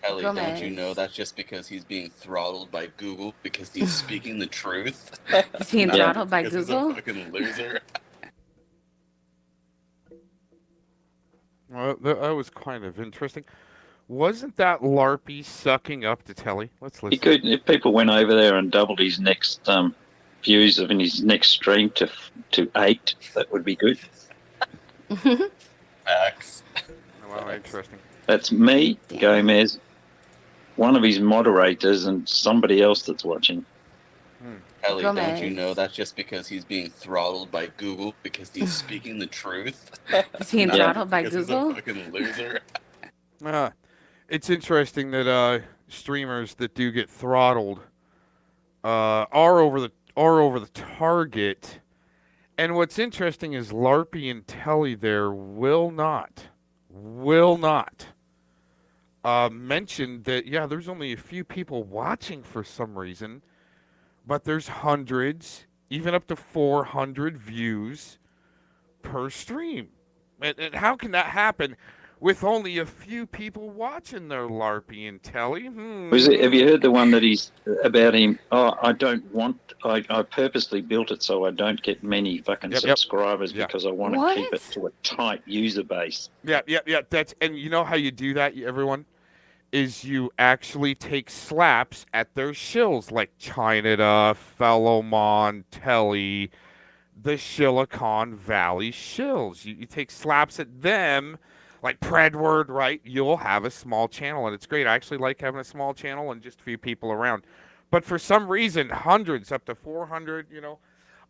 Ellie, don't you know Gomez. that's just because he's being throttled by Google because he's speaking the truth? He's being Not Yeah. throttled by because he's a Google? fucking loser. Well, that was kind of interesting. Wasn't that Larpy sucking up to Telly? Let's He listen. could, if people went over there and doubled his next views of in his next stream to 8, that would be good. Facts. Wow, interesting. That's me, Damn. Gomez, one of his moderators, and somebody else that's watching. Ellie, don't you Gomez. know that's just because he's being throttled by Google because he's speaking the truth? He's being Not throttled by because Google? he's a fucking loser. It's interesting that streamers that do get throttled are over the target. And what's interesting is Larpy and Telly there will not mention that, yeah, there's only a few people watching for some reason, but there's hundreds, even up to 400 views per stream. And how can that happen with only a few people watching their Larpy and Telly? Have you heard the one that he's about him? Oh, I purposely built it so I don't get many fucking subscribers because I want to keep it to a tight user base. Yeah. And you know how you do that, everyone? Is you actually take slaps at their shills, like China, Fellowmon, Telly, the Silicon Valley shills. You take slaps at them, like Predward, right? You'll have a small channel, and it's great. I actually like having a small channel and just a few people around. But for some reason, hundreds, up to 400,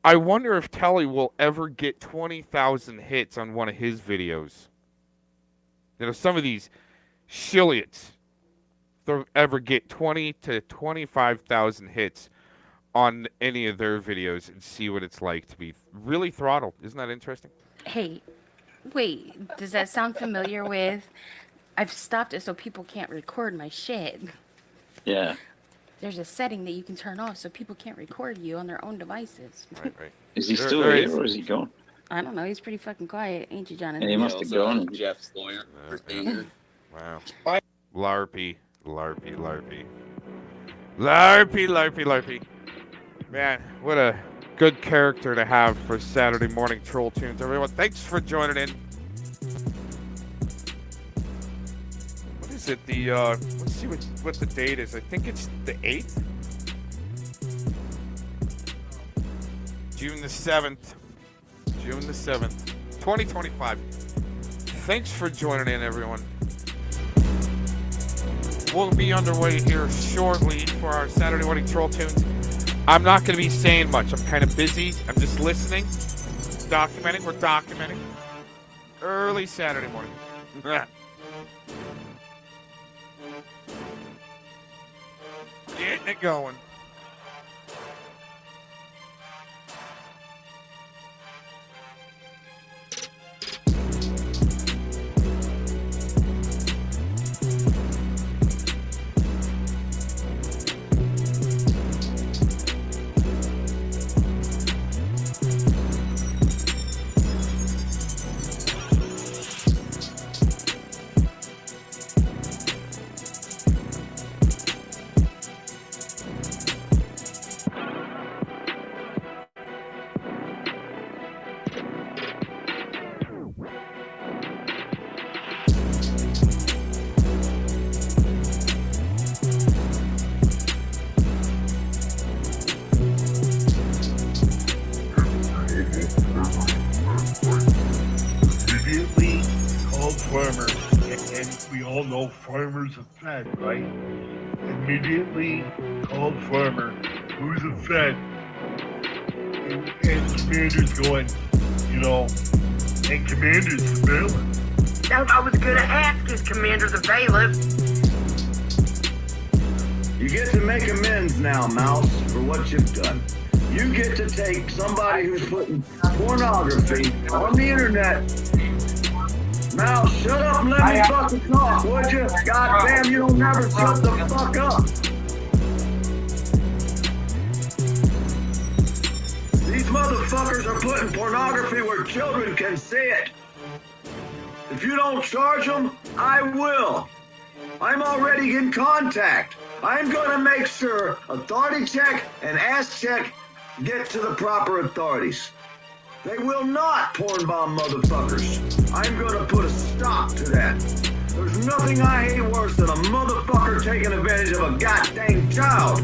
I wonder if Telly will ever get 20,000 hits on one of his videos. Some of these shilliots, they'll ever get 20 to 25,000 hits on any of their videos and see what it's like to be really throttled. Isn't that interesting? Hey, wait, does that sound familiar with I've stopped it so people can't record my shit? Yeah. There's a setting that you can turn off so people can't record you on their own devices. Right. Is he still here or is he gone? I don't know. He's pretty fucking quiet, ain't you, Jonathan? Yeah, he must have gone. Jeff's lawyer for danger. Wow. Larpy. Larpy. Man, what a good character to have for Saturday morning troll tunes, everyone. Thanks for joining in. What is it? Let's see what the date is. I think it's the 8th. June the 7th. 2025. Thanks for joining in, everyone. We'll be underway here shortly for our Saturday morning troll tunes. I'm not going to be saying much. I'm kind of busy. I'm just listening, documenting. We're documenting. Early Saturday morning. Getting it going. Immediately called farmer, and we all know farmers are fed, right? Immediately called farmer, who's a fed? And commander's going, and commander's failing. I was gonna ask, is commander the bailiff? You get to make amends now, Mouse, for what you've done. You get to take somebody who's putting pornography on the internet. Mouse, shut up and let me fucking talk, would you? Goddamn, you don't never shut the fuck up. These motherfuckers are putting pornography where children can see it. If you don't charge them, I will. I'm already in contact. I'm gonna make sure authority check and ass check get to the proper authorities. They will not porn bomb motherfuckers. I'm gonna put a stop to that. There's nothing I hate worse than a motherfucker taking advantage of a goddamn child.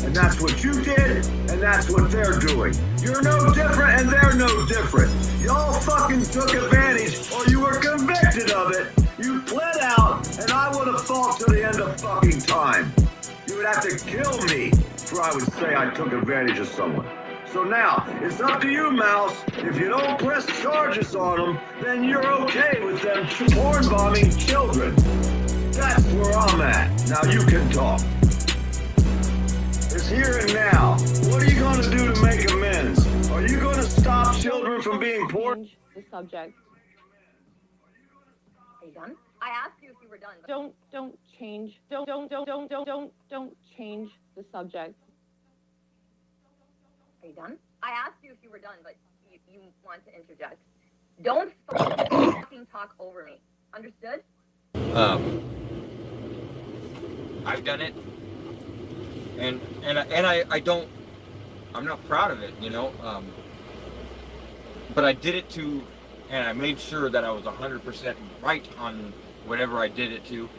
And that's what you did, and that's what they're doing. You're no different, and they're no different. Y'all fucking took advantage, or you were convicted of it. You pled out, and I would have fought to the end of fucking time. You would have to kill me before I would say I took advantage of someone. So now, it's up to you, Mouse. If you don't press charges on them, then you're okay with them porn bombing children. That's where I'm at. Now you can talk. It's here and now. What are you going to do to make amends? Are you going to stop children from being porn? Change the subject. Are you done? I asked you if you were done. But... Don't change. Don't change the subject. Are you done? I asked you if you were done, but you want to interject. Don't fucking talk over me. Understood? I've done it, and I'm not proud of it, you know. But I did it and I made sure that I was 100% right on whatever I did it to.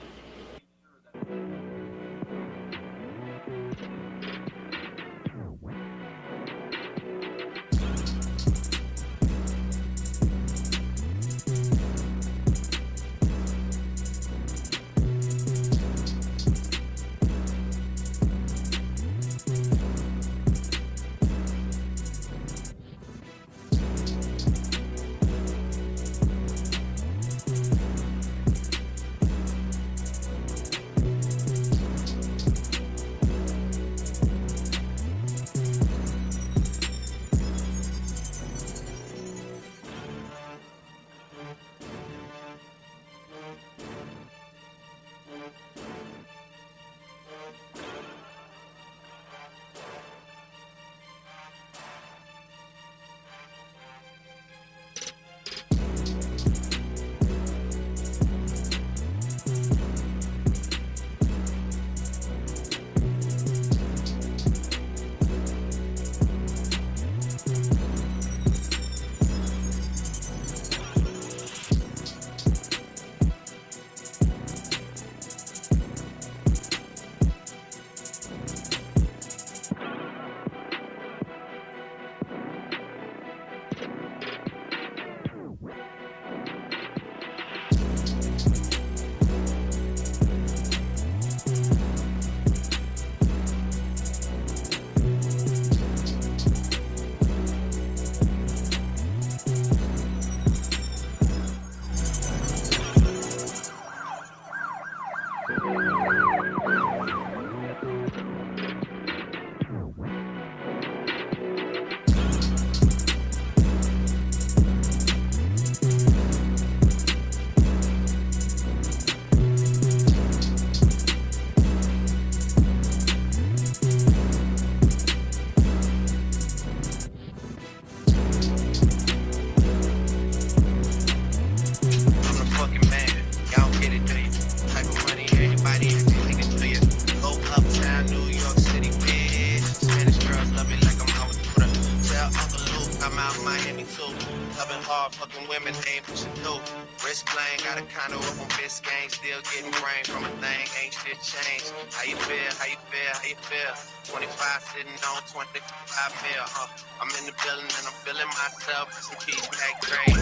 How you feel? 25 sitting on 25 mil. I'm in the building and I'm feeling myself. Some keys back great.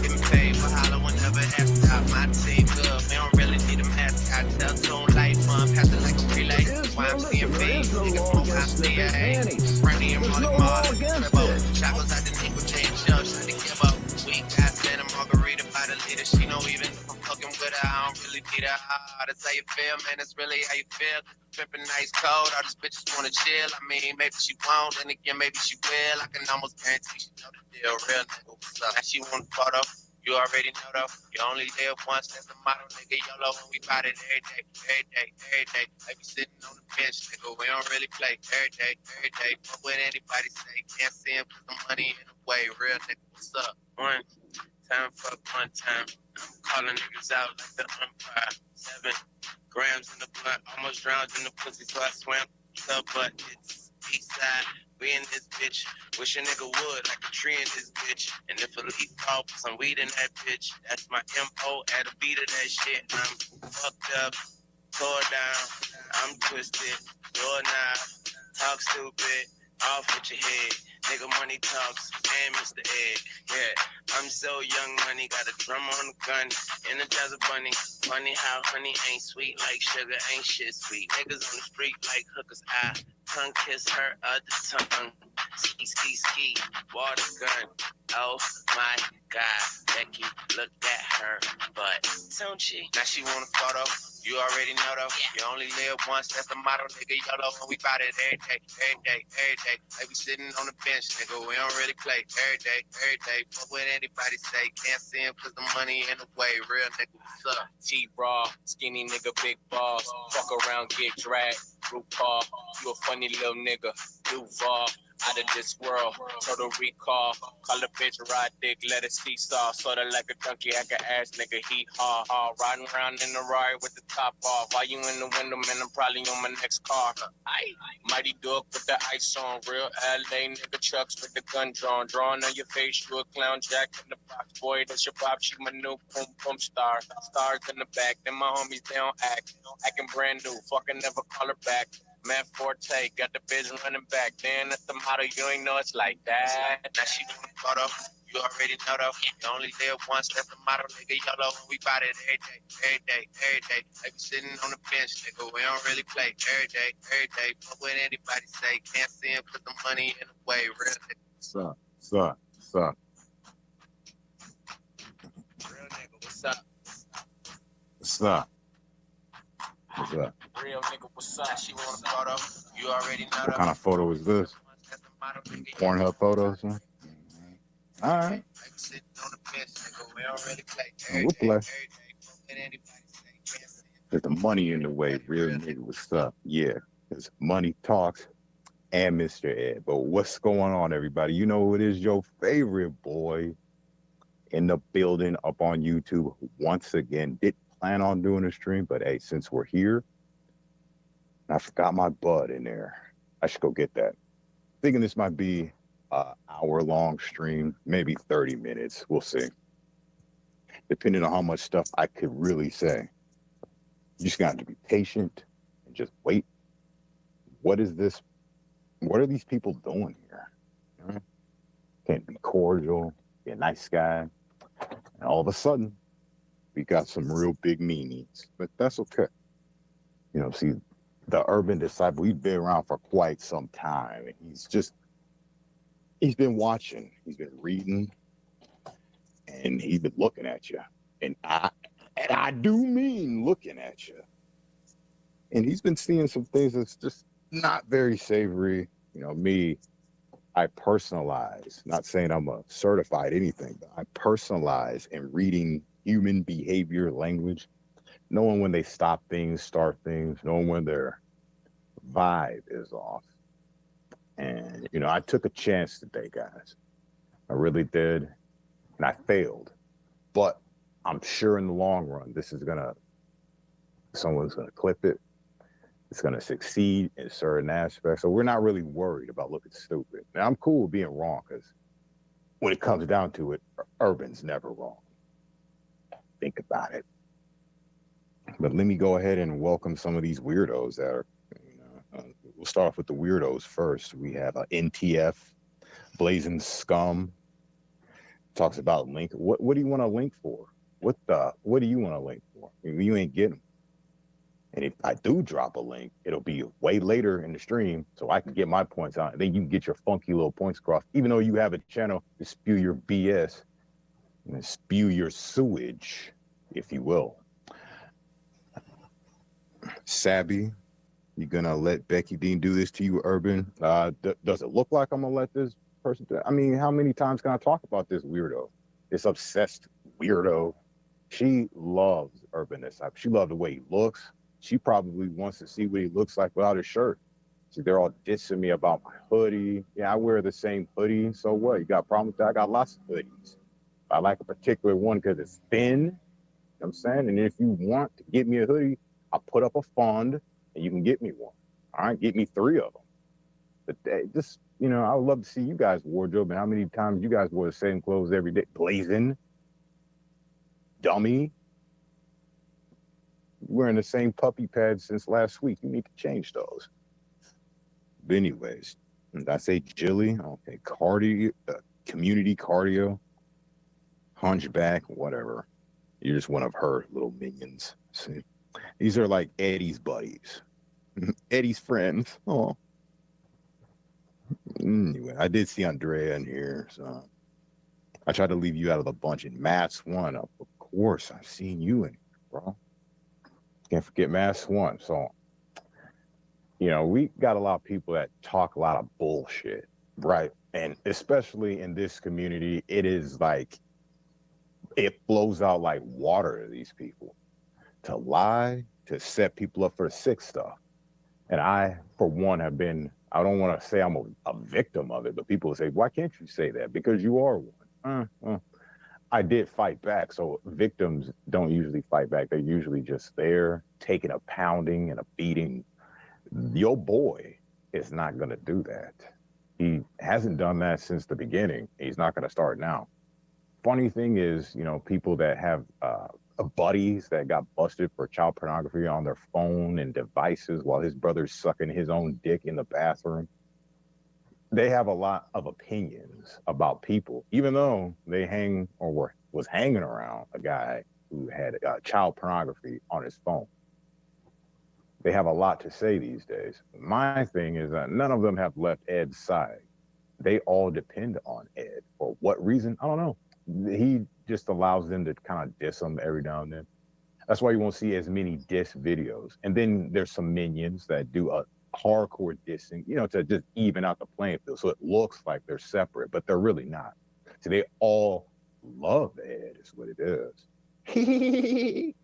Getting paid for holler whenever that's out. My team good. We don't really need a mascot. Tell tune light fun. Pass it like a relay. Why I'm seeing B. Niggas smoke I see a. Brandy and Molly Mars. Chocolates out the neck with chain shells. Trying to give up. We got Santa Margarita by the leader. She know even if I'm fucking with her, I don't really need her. That's how you feel, man. That's really how you feel. Tripping nice cold. All these bitches wanna chill. I mean, maybe she won't. Then again, maybe she will. I can almost guarantee she know the deal. Real nigga, what's up? Now she want a photo. You already know though. You only live once. That's the motto, nigga. YOLO. We fight it every day, every day, every day. I be sitting on the bench, nigga. We don't really play every day, every day. But what anybody say? Can't see him put the money in the way. Real nigga, what's up? One. time, fuck one time. I'm calling niggas out like the umpire. 7 grams in the blood, almost drowned in the pussy, so I swam the but it's east side. We in this bitch. Wish a nigga would, like a tree in this bitch. And if a leaf fall, put some weed in that bitch. That's my MO, at a beat of that shit. I'm fucked up, tore down. I'm twisted, door now. Talk stupid, off with your head. Nigga money talks, and Mr. Ed. Yeah, I'm so young money, got a drum on the gun. Energize a bunny. Funny how honey ain't sweet like sugar, ain't shit sweet. Niggas on the street like hookers. I tongue kiss her other tongue. Ski, ski, ski, water gun. Oh my God, Becky, look at her butt. Don't she? Now she want a photo. You already know though. You only live once, that's the motto, nigga. YOLO, and we bout it every day, every day, every day. Like we sitting on the bench, nigga. We don't really play every day, every day. Fuck what anybody say. Can't see him cause the money in the way. Real nigga, what's up? T-Raw, skinny nigga, big balls. Fuck around, get dragged. RuPaul, you a funny little nigga. Duval. Out of this world, total recall. Call a bitch, ride dick, let it seesaw. Sorta like a donkey, I can ass nigga, he ha ha. Riding around in the Rari with the top off. While you in the window, man, I'm probably on my next car. Mighty Duck with the ice on. Real LA nigga trucks with the gun drawn. Drawing on your face, you a clown jack in the box. Boy, that's your pop, she my new boom boom star. Stars in the back, then my homies, they don't act. Acting brand new, fucking never call her back. Man Forte, got the bitch running back. Then that's the motto, you ain't know it's like that. Now she doing the photo, you already know though. You only live once, that's the motto, nigga. YOLO, and we bout it every day, every day, every day. Like we sitting on the bench, nigga. We don't really play every day, every day. Fuck what anybody say, can't see him put the money in the way. Real nigga. Suck. Real nigga, what's up? What's up? What's up? Real nigga, what's up? She want a photo, you already know What though. kind of photo is this? Pornhub photos, huh? All right. We'll play. There's the money in the way. Real nigga, what's up? Yeah, there's money talks and Mr. Ed. But what's going on, everybody? You know who it is, your favorite boy in the building up on YouTube once again. Didn't plan on doing a stream, but hey, since we're here, I forgot my bud in there. I should go get that. Thinking this might be an hour-long stream, maybe 30 minutes. We'll see. Depending on how much stuff I could really say. You just got to be patient and just wait. What is this? What are these people doing here? Can't be cordial, be a nice guy. And all of a sudden, we got some real big meanies. But that's okay. You know, see, the urban disciple, he's been around for quite some time. And he's been watching, he's been reading, and he's been looking at you. And I do mean looking at you. And he's been seeing some things that's just not very savory. You know, me, I personalize, not saying I'm a certified anything, but I personalize in reading human behavior language, knowing when they stop things, start things, knowing when their vibe is off. And, you know, I took a chance today, guys. I really did. And I failed. But I'm sure in the long run, someone's going to clip it. It's going to succeed in certain aspects. So we're not really worried about looking stupid. Now, I'm cool with being wrong because when it comes down to it, Urban's never wrong. Think about it. But let me go ahead and welcome some of these weirdos that are, we'll start off with the weirdos first. We have NTF, Blazing Scum, talks about link. What do you want to link for? What do you want to link for? I mean, you ain't getting them. And if I do drop a link, it'll be way later in the stream so I can get my points on. And then you can get your funky little points across, even though you have a channel to spew your BS and spew your sewage, if you will. Sabby, you gonna let Becky Dean do this to you, Urban? Does it look like I'm gonna let this person do it? I mean, how many times can I talk about this weirdo? This obsessed weirdo. She loves Urban this type. She loves the way he looks. She probably wants to see what he looks like without his shirt. See, they're all dissing me about my hoodie. Yeah, I wear the same hoodie. So what? You got a problem with that? I got lots of hoodies. I like a particular one because it's thin. You know what I'm saying? And if you want to get me a hoodie, I'll put up a fund and you can get me one. All right, get me 3 of them. But just, I would love to see you guys' wardrobe and how many times you guys wore the same clothes every day. Blazing. Dummy. Wearing the same puppy pads since last week. You need to change those. But anyways, did I say Jilly? Okay, cardio, community cardio, hunchback, whatever. You're just one of her little minions. See, these are like Eddie's buddies, Eddie's friends. Oh, anyway, I did see Andrea in here, so I tried to leave you out of the bunch. And Matt's one, of course, I've seen you in here, bro. Can't forget Matt's one. So, we got a lot of people that talk a lot of bullshit, right? And especially in this community, it is like, it flows out like water to these people to lie, to set people up for the sick stuff. And I, for one, have been, I don't want to say I'm a victim of it, but people say, why can't you say that? Because you are one. I did fight back. So victims don't usually fight back. They're usually just there taking a pounding and a beating. Your boy is not going to do that. He hasn't done that since the beginning. He's not going to start now. Funny thing is, people that have buddies that got busted for child pornography on their phone and devices while his brother's sucking his own dick in the bathroom. They have a lot of opinions about people, even though they was hanging around a guy who had child pornography on his phone. They have a lot to say these days. My thing is that none of them have left Ed's side. They all depend on Ed. For what reason? I don't know. He just allows them to kind of diss him every now and then. That's why you won't see as many diss videos. And then there's some minions that do a hardcore dissing, to just even out the playing field. So it looks like they're separate, but they're really not. So they all love Ed is what it is.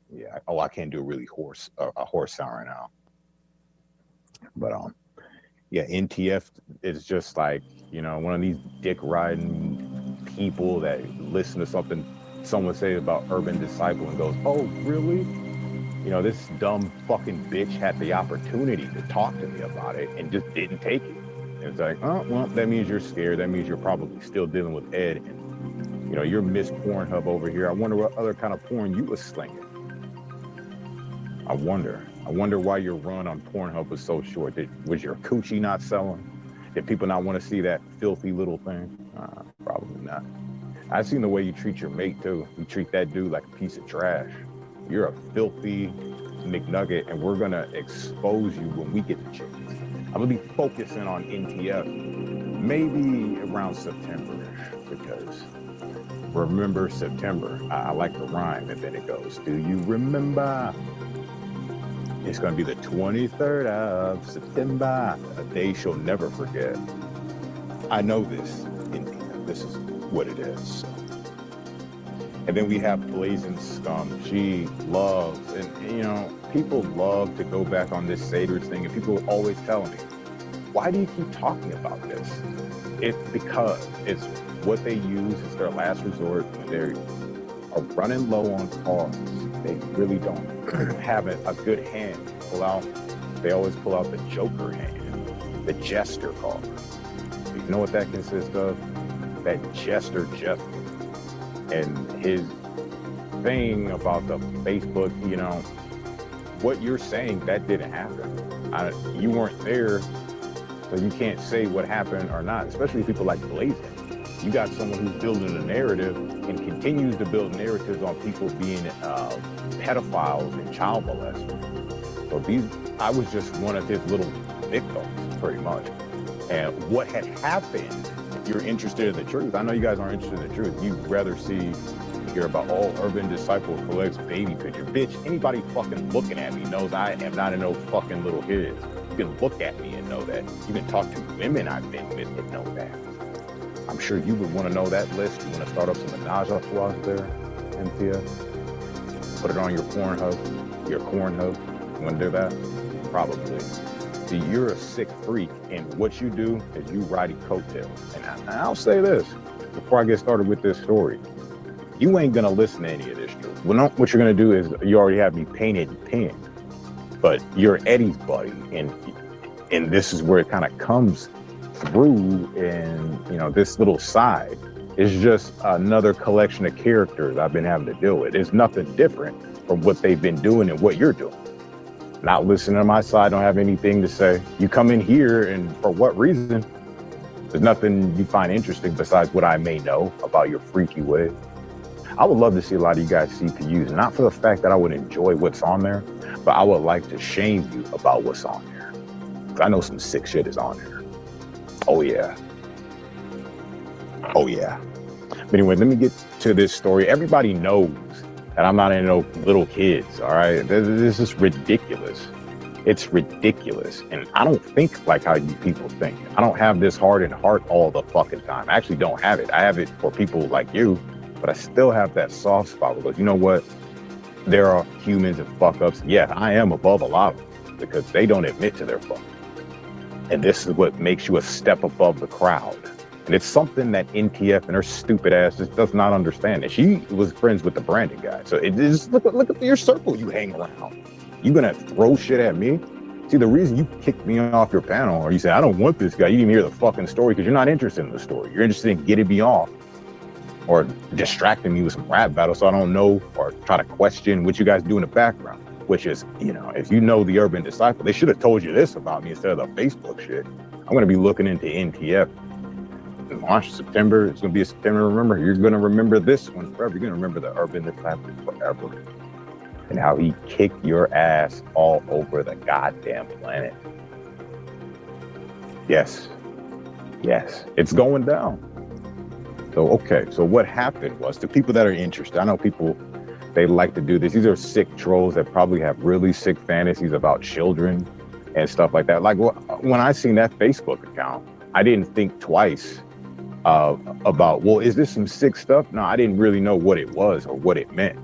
Yeah. Oh, I can't do a horse sound right now. But yeah, NTF is just like, one of these dick riding people that listen to something someone say about Urban Disciple and goes, oh, really? This dumb fucking bitch had the opportunity to talk to me about it and just didn't take it. It's like, oh, well, that means you're scared. That means you're probably still dealing with Ed. And, you're Miss Pornhub over here. I wonder what other kind of porn you was slinging. I wonder why your run on Pornhub was so short. Was your coochie not selling? Did people not want to see that filthy little thing? Probably not. I've seen the way you treat your mate, too. You treat that dude like a piece of trash. You're a filthy McNugget, and we're going to expose you when we get the chance. I'm going to be focusing on NTF maybe around September-ish, because remember September. I like the rhyme, and then it goes, do you remember? It's going to be the 23rd of September, a day she'll never forget. I know this, NTF. This is what it is. So. And then we have Blazing Scum. She loves, and people love to go back on this Satyrs thing, and people always tell me, why do you keep talking about this? It's because it's what they use as their last resort when they are running low on cars. They really don't have a good hand to pull out. They always pull out the Joker hand, the Jester card. You know what that consists of? That Jester. And his thing about the Facebook, what you're saying, that didn't happen. You weren't there, so you can't say what happened or not, especially people like Blazing. You got someone who's building a narrative and continues to build narratives on people being pedophiles and child molesters. So I was just one of his little victims, pretty much. And what had happened, if you're interested in the truth, I know you guys aren't interested in the truth. You'd rather hear about all Urban Disciple collects baby picture. Bitch, anybody fucking looking at me knows I am not in no fucking little kids. You can look at me and know that. You can talk to women I've been with and know that. I'm sure you would want to know that list. You want to start up some menage a trois there, MTF? Put it on your Pornhub, your Cornhub. You want to do that? Probably. See, you're a sick freak, and what you do is you ride coattails. And I'll say this before I get started with this story. you ain't gonna listen to any of this truth. Well, no, what you're gonna do is you already have me painted and pinned, but you're Eddie's buddy, and this is where it kind of comes through. And you know, this little side is just another collection of characters I've been having to deal with. It's nothing different from what they've been doing and what you're doing. Not listening to my side, don't have anything to say. You come in here, and for what reason? There's nothing you find interesting besides what I may know about your freaky ways. I would love to see a lot of you guys CPUs, not for the fact that I would enjoy what's on there, but I would like to shame you about what's on there. I know some sick shit is on there. Oh yeah. Oh yeah. But anyway, let me get to this story. Everybody knows that I'm not into no little kids, all right? This is ridiculous. It's ridiculous. And I don't think like how you people think. I don't have this heart in heart all the fucking time. I actually don't have it. I have it for people like you, but I still have that soft spot because you know what? There are humans and fuck ups. Yeah, I am above a lot of them because they don't admit to their fuck. And this is what makes you a step above the crowd. And it's something that NTF and her stupid ass just does not understand. And she was friends with the Brandon guy. So it is, look at your circle you hang around. You gonna throw shit at me? See, the reason you kicked me off your panel, or you said, I don't want this guy, you didn't hear the fucking story because you're not interested in the story. You're interested in getting me off or distracting me with some rap battle so I don't know or try to question what you guys do in the background, which is, you know, if you know the Urban Disciple, they should have told you this about me instead of the Facebook shit. I'm gonna be looking into NTF. Launch September, it's gonna be a September, remember, you're gonna remember this one forever. You're gonna remember the Urban Disciple forever. And how he kicked your ass all over the goddamn planet. Yes. Yes. It's going down. So, okay. So what happened was, the people that are interested, I know people, they like to do this. These are sick trolls that probably have really sick fantasies about children and stuff like that. Like when I seen that Facebook account, I didn't think twice about, well, is this some sick stuff? No, I didn't really know what it was or what it meant.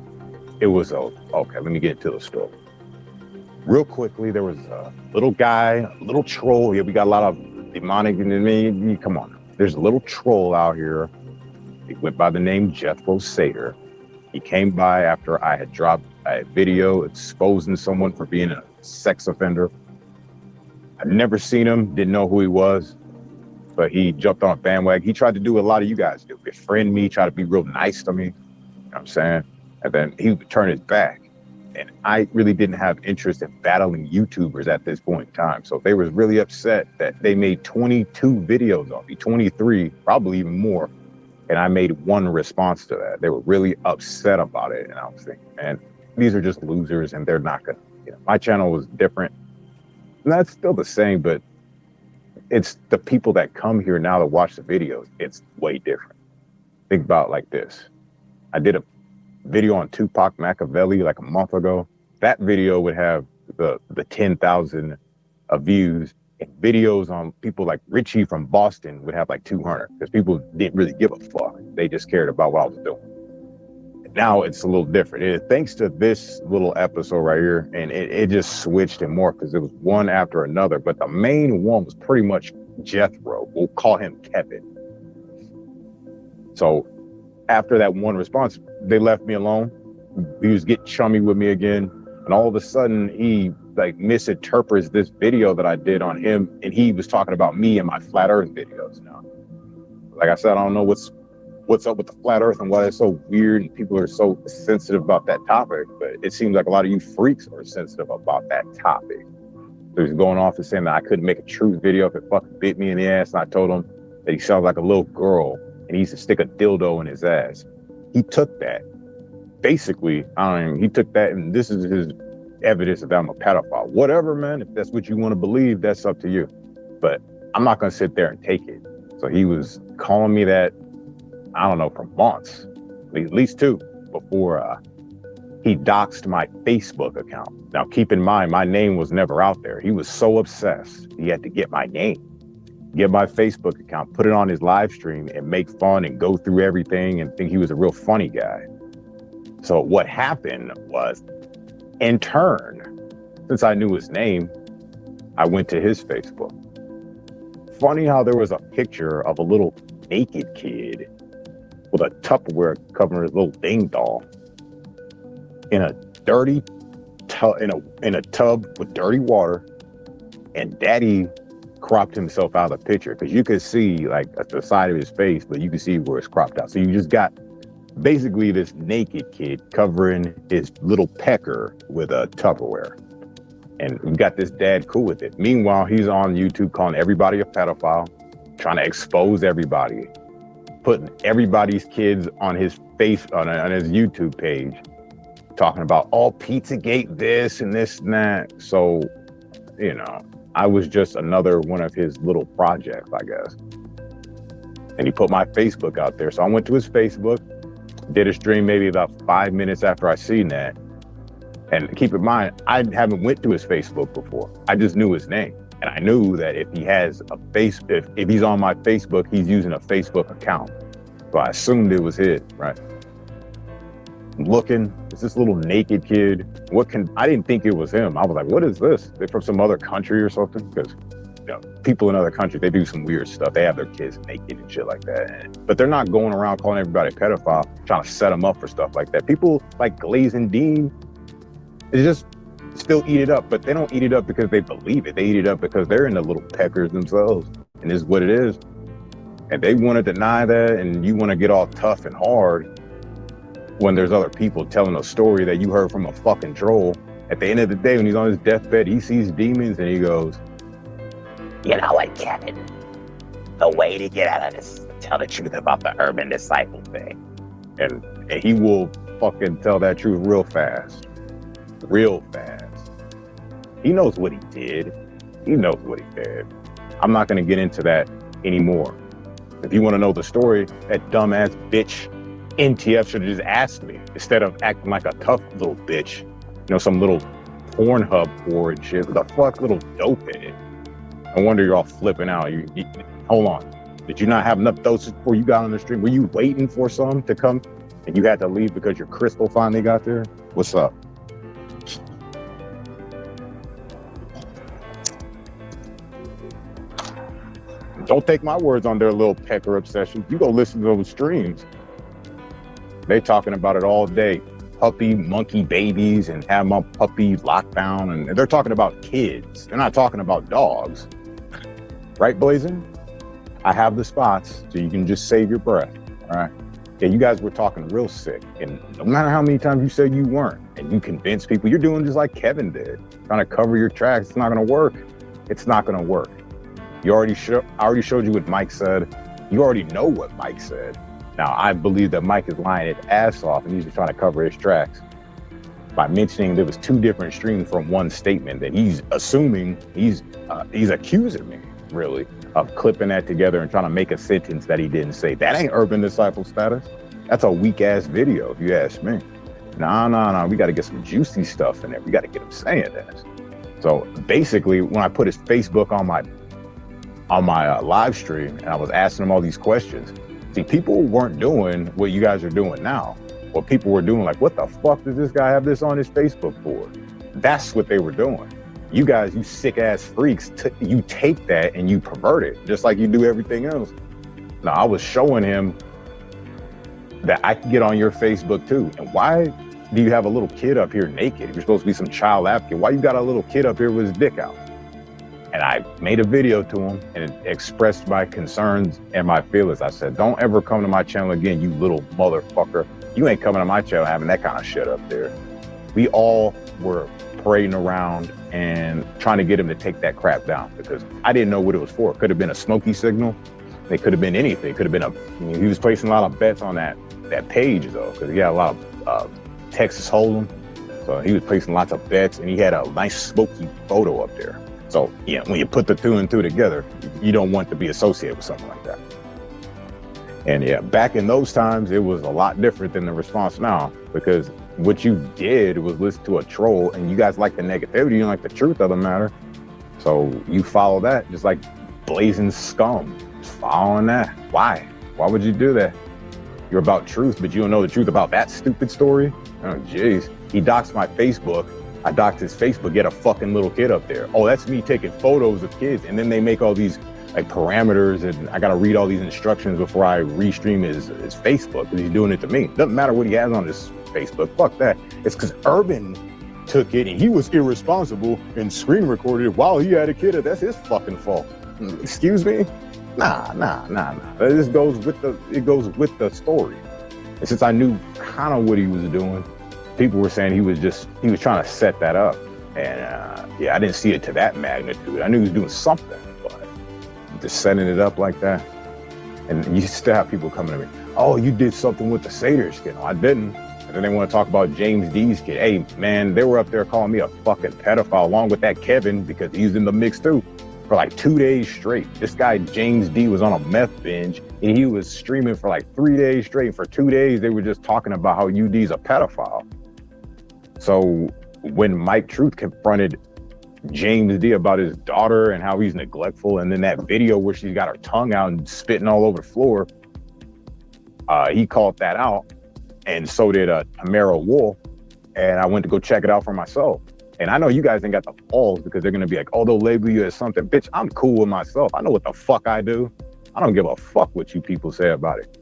It was, okay, let me get into the story. Real quickly, there was a little guy, a little troll. Yeah, we got a lot of demonic in me. Come on. There's a little troll out here. He went by the name Jethro Sater. He came by after I had dropped a video exposing someone for being a sex offender. I'd never seen him, didn't know who he was, but he jumped on a bandwagon. He tried to do what a lot of you guys do, befriend me, try to be real nice to me. You know what I'm saying? And then he would turn his back. And I really didn't have interest in battling YouTubers at this point in time. So they was really upset that they made 22 videos on me, 23, probably even more. And I made one response to that. They were really upset about it. And I was thinking, man, these are just losers and they're not gonna, you know, my channel was different. And that's still the same, but it's the people that come here now to watch the videos, it's way different. Think about it like this. I did a video on Tupac Machiavelli like a month ago. That video would have the 10,000 views, and videos on people like Richie from Boston would have like 200 because people didn't really give a fuck. They just cared about what I was doing. Now it's a little different. Thanks to this little episode right here, and it just switched and more because it was one after another. But the main one was pretty much Jethro. We'll call him Kevin. So after that one response, they left me alone. He was getting chummy with me again. And all of a sudden he like misinterprets this video that I did on him. And he was talking about me and my flat earth videos now. Like I said, I don't know what's up with the flat earth and why it's so weird and people are so sensitive about that topic, but it seems like a lot of you freaks are sensitive about that topic. So he's going off and saying that I couldn't make a truth video if it fucking bit me in the ass. And I told him that he sounds like a little girl and he used to stick a dildo in his ass. He took that. Basically, he took that and this is his evidence that I'm a pedophile. Whatever, man, if that's what you want to believe, that's up to you. But I'm not going to sit there and take it. So he was calling me that, I don't know, for months, at least 2, before he doxed my Facebook account. Now, keep in mind, my name was never out there. He was so obsessed, he had to get my name, get my Facebook account, put it on his live stream and make fun and go through everything and think he was a real funny guy. So what happened was, in turn, since I knew his name, I went to his Facebook. Funny how there was a picture of a little naked kid with a Tupperware covering his little ding doll in a dirty tub, in a tub with dirty water, and Daddy cropped himself out of the picture because you could see like the side of his face, but you could see where it's cropped out. So you just got basically this naked kid covering his little pecker with a Tupperware. And we got this dad cool with it. Meanwhile, he's on YouTube calling everybody a pedophile, trying to expose everybody, putting everybody's kids on his face, on his YouTube page, talking about all Pizzagate this and this and that. So, you know, I was just another one of his little projects, I guess. And he put my Facebook out there. So I went to his Facebook, did a stream maybe about 5 minutes after I seen that. And keep in mind, I haven't went to his Facebook before. I just knew his name. And I knew that if he has a if he's on my Facebook, he's using a Facebook account. So I assumed it was his, right? I'm looking, it's this little naked kid. I didn't think it was him. I was like, what is this? They're from some other country or something? Because people in other countries, they do some weird stuff. They have their kids naked and shit like that. But they're not going around calling everybody a pedophile, trying to set them up for stuff like that. People like Glaze and Dean, they just still eat it up, but they don't eat it up because they believe it. They eat it up because they're in the little peckers themselves, and this is what it is. And they want to deny that, and you want to get all tough and hard when there's other people telling a story that you heard from a fucking troll. At the end of the day, when he's on his deathbed, he sees demons and he goes, you know what, Kevin? The way to get out of this is to tell the truth about the urban disciple thing. And he will fucking tell that truth real fast. Real fast. He knows what he did. He knows what he did. I'm not going to get into that anymore. If you want to know the story, that dumbass bitch NTF should have just asked me instead of acting like a tough little bitch. You know, some little Pornhub whore and shit. The fuck, little dopehead. No wonder you're all flipping out. You hold on. Did you not have enough doses before you got on the stream? Were you waiting for some to come and you had to leave because your crystal finally got there? What's up? Don't take my words on their little pecker obsession. You go listen to those streams. They talking about it all day. Puppy, monkey babies, and have my puppy lockdown. And they're talking about kids. They're not talking about dogs. Right, Blazing? I have the spots, so you can just save your breath, all right? Yeah, you guys were talking real sick. And no matter how many times you said you weren't, and you convinced people, you're doing just like Kevin did. Trying to cover your tracks. It's not gonna work. It's not gonna work. I already showed you what Mike said. You already know what Mike said. Now, I believe that Mike is lying his ass off and he's just trying to cover his tracks by mentioning there was 2 different streams from one statement that he's assuming, he's accusing me, really, of clipping that together and trying to make a sentence that he didn't say. That ain't urban disciple status. That's a weak-ass video, if you ask me. Nah, we got to get some juicy stuff in there. We got to get him saying that. So basically, when I put his Facebook on my live stream and I was asking him all these questions, see, people weren't doing what you guys are doing now. What people were doing, like, what the fuck does this guy have this on his Facebook for? That's what they were doing. You guys, you sick ass freaks, you take that and you pervert it, just like you do everything else. Now, I was showing him that I can get on your Facebook too. And why do you have a little kid up here naked? You're supposed to be some child advocate. Why you got a little kid up here with his dick out? And I made a video to him and expressed my concerns and my feelings. I said, don't ever come to my channel again, you little motherfucker. You ain't coming to my channel having that kind of shit up there. We all were parading around and trying to get him to take that crap down because I didn't know what it was for. It could have been a smoky signal. It could have been anything. It could have been he was placing a lot of bets on that page though, because he had a lot of Texas Hold'em. So he was placing lots of bets and he had a nice smoky photo up there. So, yeah, when you put the 2 and 2 together, you don't want to be associated with something like that. And yeah, back in those times, it was a lot different than the response now, because what you did was listen to a troll and you guys like the negativity, you like the truth of the matter. So you follow that, just like blazing scum, just following that. Why? Why would you do that? You're about truth, but you don't know the truth about that stupid story? Oh, jeez. He doxed my Facebook. I doxed his Facebook, get a fucking little kid up there. Oh, that's me taking photos of kids. And then they make all these like parameters, and I gotta read all these instructions before I restream his Facebook, because he's doing it to me. Doesn't matter what he has on his Facebook, fuck that. It's because Urban took it and he was irresponsible and screen recorded it while he had a kid. That's his fucking fault. Excuse me? Nah. This goes with the story. And since I knew kind of what he was doing, people were saying he was trying to set that up. And yeah, I didn't see it to that magnitude. I knew he was doing something, but just setting it up like that. And you still have people coming to me, oh, you did something with the Satyrs kid. No, I didn't. And then they want to talk about James D's kid. Hey, man, they were up there calling me a fucking pedophile along with that Kevin, because he's in the mix too, for like 2 days straight. This guy, James D, was on a meth binge and he was streaming for like 3 days straight. For 2 days, they were just talking about how UD's a pedophile. So when Mike Truth confronted James D about his daughter and how he's neglectful, and then that video where she's got her tongue out and spitting all over the floor, he called that out. And so did Tamara Wolf, and I went to go check it out for myself. And I know you guys ain't got the balls, because they're gonna be like, oh, they'll label you as something. Bitch, I'm cool with myself. I know what the fuck I do. I don't give a fuck what you people say about it.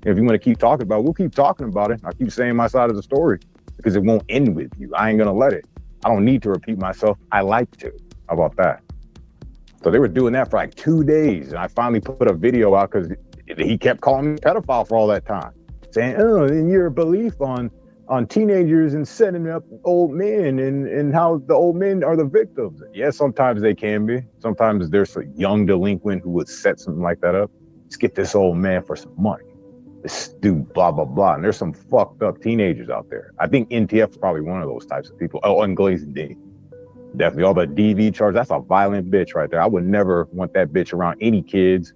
If you want to keep talking about it, we'll keep talking about it. I'll keep saying my side of the story, because it won't end with you. I ain't gonna let it. I don't need to repeat myself. I like to. How about that? So they were doing that for like 2 days, and I finally put a video out because he kept calling me pedophile for all that time, saying, oh, and your belief on teenagers and setting up old men and how the old men are the victims. Yeah, sometimes they can be. Sometimes there's a young delinquent who would set something like that up. Let's get this old man for some money. This dude, blah, blah, blah. And there's some fucked up teenagers out there. I think NTF is probably one of those types of people. Oh, and Glazing D. Definitely all the DV charge. That's a violent bitch right there. I would never want that bitch around any kids.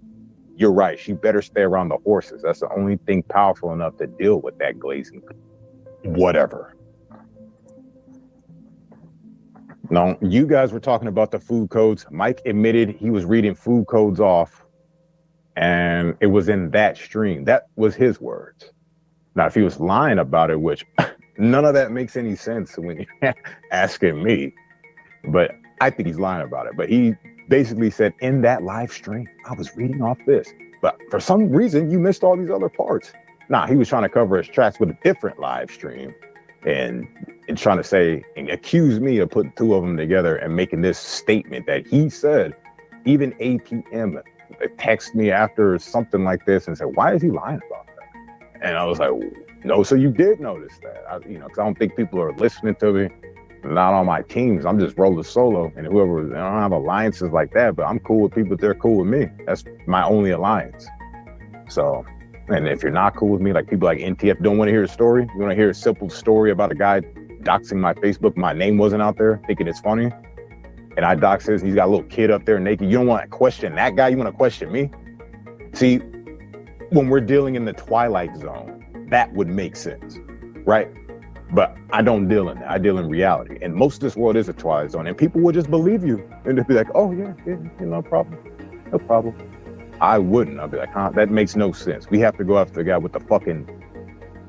You're right. She better stay around the horses. That's the only thing powerful enough to deal with that Glazing. Whatever. No, you guys were talking about the food codes. Mike admitted he was reading food codes off, and it was in that stream. That was his words. Now, if he was lying about it, which none of that makes any sense when you're asking me, but I think he's lying about it. But he basically said, in that live stream, I was reading off this, but for some reason, you missed all these other parts. Nah, he was trying to cover his tracks with a different live stream and trying to say and accuse me of putting two of them together and making this statement that he said. Even APM texted me after something like this and said, why is he lying about that? And I was like, no, so you did notice that. Because I don't think people are listening to me. Not on my teams. I'm just rolling solo, and whoever, I don't have alliances like that, but I'm cool with people if they're cool with me. That's my only alliance. So, and if you're not cool with me, like people like NTF don't want to hear a story, you want to hear a simple story about a guy doxing my Facebook, my name wasn't out there, thinking it's funny, and I dox his, he's got a little kid up there naked. You don't want to question that guy, you want to question me? See, when we're dealing in the twilight zone, that would make sense, right? But I don't deal in that. I deal in reality. And most of this world is a twilight zone. And people will just believe you. And they'll be like, oh, yeah, no problem. No problem. I wouldn't. I'll be like, huh, that makes no sense. We have to go after the guy with the fucking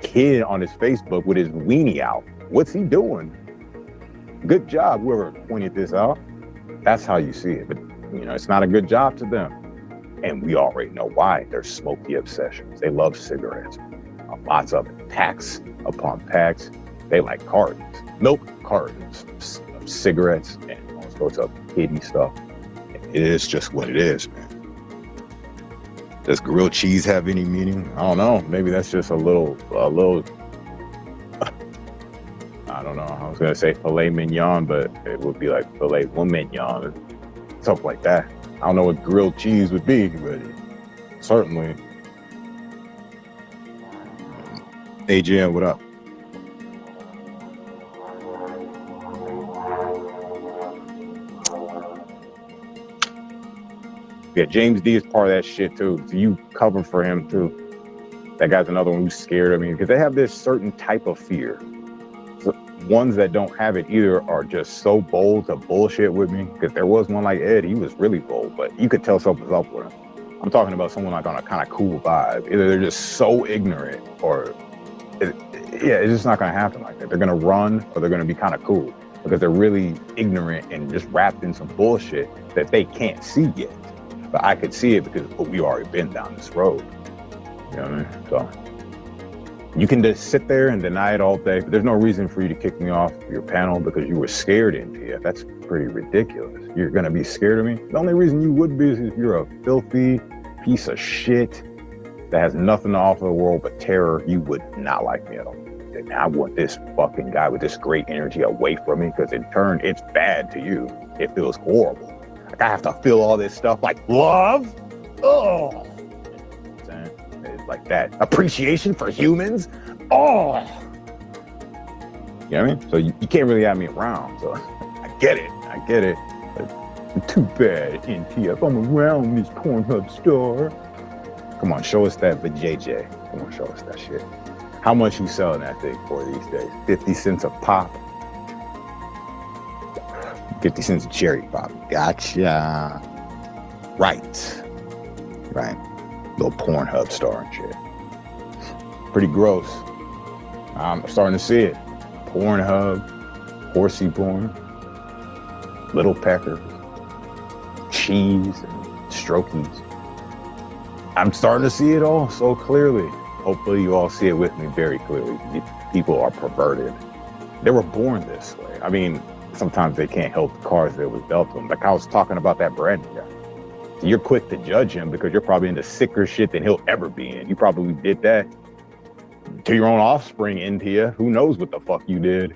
kid on his Facebook with his weenie out. What's he doing? Good job, whoever pointed this out. That's how you see it. But, it's not a good job to them. And we already know why. They're smoky obsessions. They love cigarettes. Lots of packs upon packs. They like cartons, milk cartons of cigarettes and all sorts of kidney stuff. It is just what it is, man. Does grilled cheese have any meaning? I don't know. Maybe that's just a little, I don't know. I was going to say filet mignon, but it would be like filet mignon, something like that. I don't know what grilled cheese would be, but certainly. AJN, what up? Yeah, James D is part of that shit too. So you cover for him too. That guy's another one who's scared of me because they have this certain type of fear. So ones that don't have it either are just so bold to bullshit with me. Because there was one like Ed, he was really bold, but you could tell something's up with him. I'm talking about someone like on a kind of cool vibe. Either they're just so ignorant or it's just not going to happen like that. They're going to run or they're going to be kind of cool because they're really ignorant and just wrapped in some bullshit that they can't see yet. But I could see it because we already been down this road. You know what I mean? So you can just sit there and deny it all day, but there's no reason for you to kick me off your panel because you were scared, NTF. That's pretty ridiculous. You're gonna be scared of me? The only reason you would be is if you're a filthy piece of shit that has nothing to offer the world but terror. You would not like me at all. And I want this fucking guy with this great energy away from me because in turn, it's bad to you. It feels horrible. Like I have to feel all this stuff like love. Oh. It's like that. Appreciation for humans. Oh. You know what I mean? So you can't really have me around. So I get it. But too bad, NTF. I'm around this Pornhub store. Come on, show us that vajayjay. Come on, show us that shit. How much you selling that thing for these days? 50 cents a pop. 50 cents a cherry pop. Gotcha. Right. Little Pornhub star and shit. Pretty gross. I'm starting to see it. Pornhub, horsey porn, little peckers, cheese, and strokies. I'm starting to see it all so clearly. Hopefully you all see it with me very clearly. People are perverted. They were born this way. I mean, sometimes they can't help the cards that was dealt to them. Like I was talking about that Brandon guy. So you're quick to judge him because you're probably into sicker shit than he'll ever be in. You probably did that to your own offspring, India. Who knows what the fuck you did?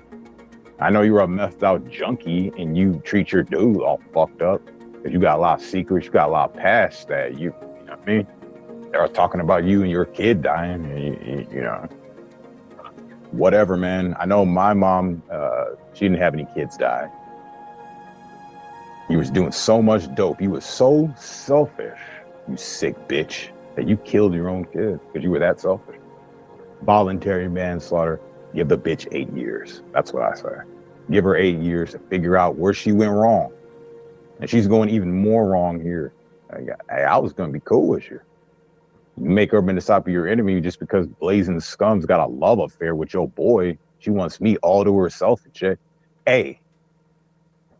I know you were a messed out junkie and you treat your dude all fucked up because you got a lot of secrets, you got a lot of past that you know what I mean? They were talking about you and your kid dying, and you know, whatever, man. I know my mom, she didn't have any kids die. He was doing so much dope. He was so selfish, you sick bitch, that you killed your own kid because you were that selfish. Voluntary manslaughter. Give the bitch 8 years. That's what I say. Give her 8 years to figure out where she went wrong. And she's going even more wrong here. I was going to be cool with you. You make her in the top of your enemy just because Blazing Scum's got a love affair with your boy. She wants me all to herself and shit. Hey,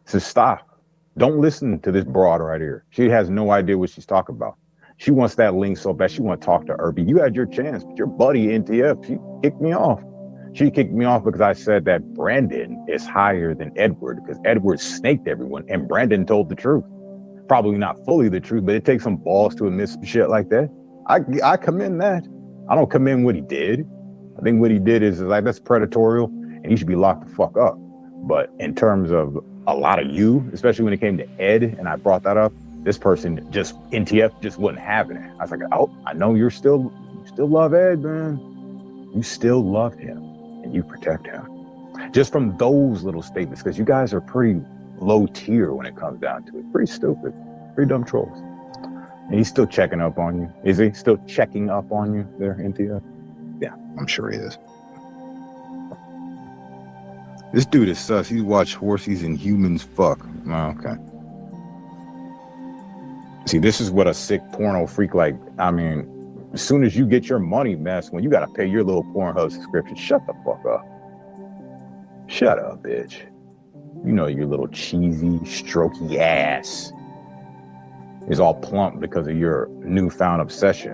so stop. Don't listen to this broad right here. She has no idea what she's talking about. She wants that link so bad. She want to talk to Irby. You had your chance, but your buddy NTF, she kicked me off. She kicked me off because I said that Brandon is higher than Edward because Edward snaked everyone and Brandon told the truth. Probably not fully the truth, but it takes some balls to admit some shit like that. I commend that. I don't commend what he did. I think what he did is like, that's predatorial and he should be locked the fuck up. But in terms of a lot of you, especially when it came to Ed, and I brought that up, this person just, NTF just wasn't having it. I was like, oh, I know you still love Ed, man. You still love him and you protect him. Just from those little statements, because you guys are pretty low tier when it comes down to it. Pretty stupid, pretty dumb trolls. And he's still checking up on you. Is he still checking up on you there, NTF? Yeah, I'm sure he is. This dude is sus. He's watched horses and humans fuck. Oh, okay. See, this is what a sick porno freak like. I mean, as soon as you get your money, man, when you got to pay your little Pornhub subscription, shut the fuck up. Shut up, bitch. You know your little cheesy, strokey ass is all plump because of your newfound obsession.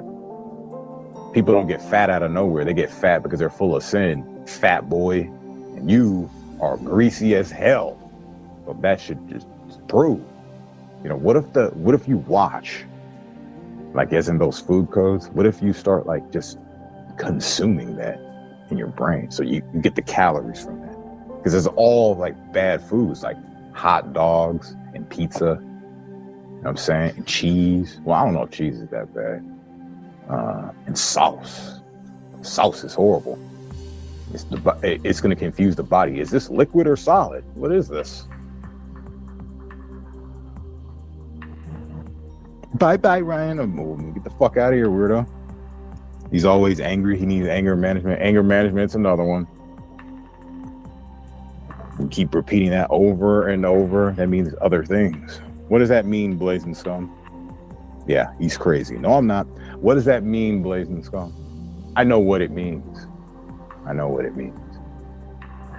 People don't get fat out of nowhere. They get fat because they're full of sin. Fat boy. And you are greasy as hell. So that should just prove. You know, what if you watch, like as in those food codes, what if you start like just consuming that in your brain so you get the calories from that? Because it's all like bad foods, like hot dogs and pizza, you know what I'm saying? And cheese. Well, I don't know if cheese is that bad. And sauce. Sauce is horrible. It's going to confuse the body. Is this liquid or solid? What is this? Bye, Ryan. Get the fuck out of here, weirdo. He's always angry. He needs anger management. Anger management's another one. We keep repeating that over and over. That means other things. What does that mean, Blazing Scum? Yeah, he's crazy. No, I'm not. What does that mean, Blazing Scum? I know what it means. I know what it means.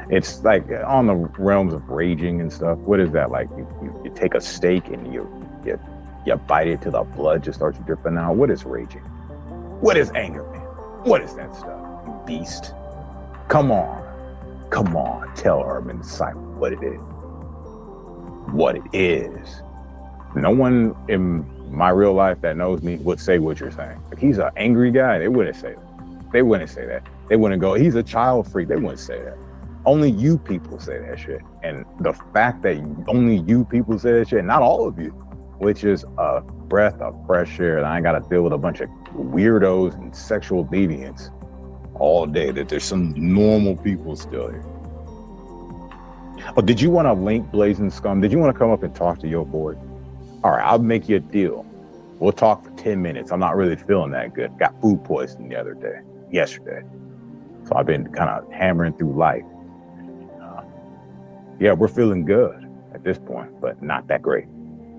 It's like on the realms of raging and stuff. What is that like? You take a steak and you You bite it till the blood just starts dripping out. What is raging? What is anger, man? What is that stuff, you beast? Come on. Come on. Tell Urban Disciple what it is. What it is. No one in my real life that knows me would say what you're saying. If he's an angry guy, they wouldn't say that. They wouldn't say that. They wouldn't go, he's a child freak. They wouldn't say that. Only you people say that shit. And the fact that only you people say that shit, not all of you, which is a breath of fresh air. And I ain't got to deal with a bunch of weirdos and sexual deviants all day, that there's some normal people still here. Oh, did you want to link Blazing Scum? Did you want to come up and talk to your boy? All right, I'll make you a deal. We'll talk for 10 minutes. I'm not really feeling that good. Got food poisoning yesterday. So I've been kind of hammering through life. Yeah, we're feeling good at this point, but not that great.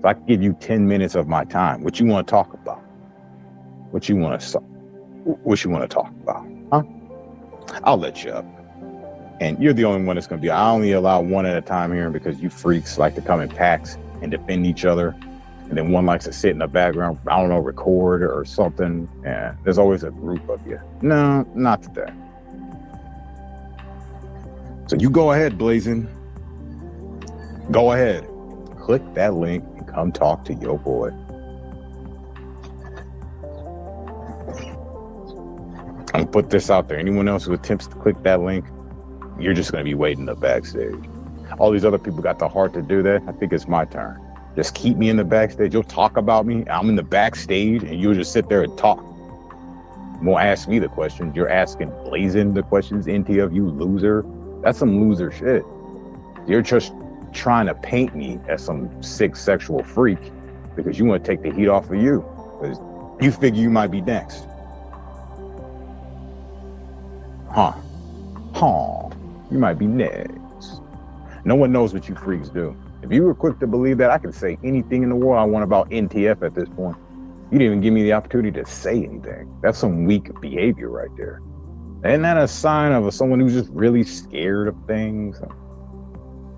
So I can give you 10 minutes of my time. What you want to talk about? What you want to talk about? Huh? I'll let you up. And you're the only one that's going to be. I only allow one at a time here because you freaks like to come in packs and defend each other. And then one likes to sit in the background, I don't know, record or something. And there's always a group of you. No, not today. So you go ahead, Blazing. Go ahead. Click that link and come talk to your boy. I'm going to put this out there. Anyone else who attempts to click that link, you're just going to be waiting the backstage. All these other people got the heart to do that. I think it's my turn. Just keep me in the backstage. You'll talk about me. I'm in the backstage, and you'll just sit there and talk. You won't ask me the questions. You're asking Blazing the questions, NT of you loser. That's some loser shit. You're just trying to paint me as some sick sexual freak because you want to take the heat off of you. Because you figure you might be next. Huh. You might be next. No one knows what you freaks do. If you were quick to believe that, I could say anything in the world I want about NTF at this point. You didn't even give me the opportunity to say anything. That's some weak behavior right there. Isn't that a sign of someone who's just really scared of things?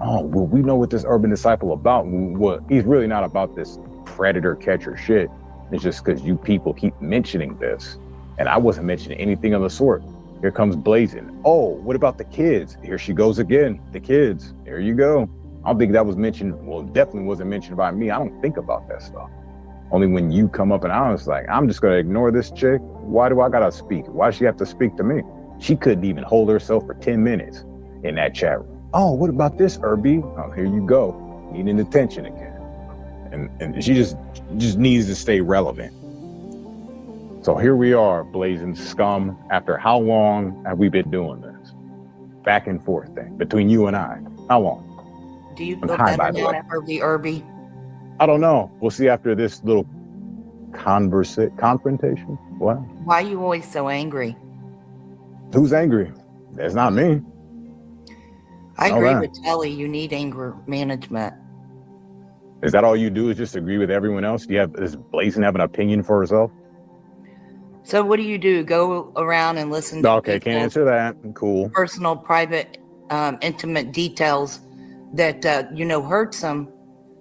Oh, well, we know what this Urban Disciple about. Well, he's really not about this predator catcher shit. It's just because you people keep mentioning this. And I wasn't mentioning anything of the sort. Here comes Blazing. Oh, what about the kids? Here she goes again. The kids. There you go. I don't think that was mentioned. Well, definitely wasn't mentioned by me. I don't think about that stuff. Only when you come up and I was like, I'm just going to ignore this chick. Why do I got to speak? Why does she have to speak to me? She couldn't even hold herself for 10 minutes in that chat room. Oh, what about this, Irby? Oh, here you go. Needing attention again. And she just needs to stay relevant. So here we are, Blazing Scum. After how long have we been doing this? Back and forth thing between you and I. How long? Do you feel better now, Irby? I don't know. We'll see after this little confrontation. What? Why are you always so angry? Who's angry? That's not me. I agree with Telly. You need anger management. Is that all you do? Is just agree with everyone else? Do you have does Blazing have an opinion for herself? So what do? Go around and listen to okay, can't answer that. Cool. Personal, private, intimate details that hurts them,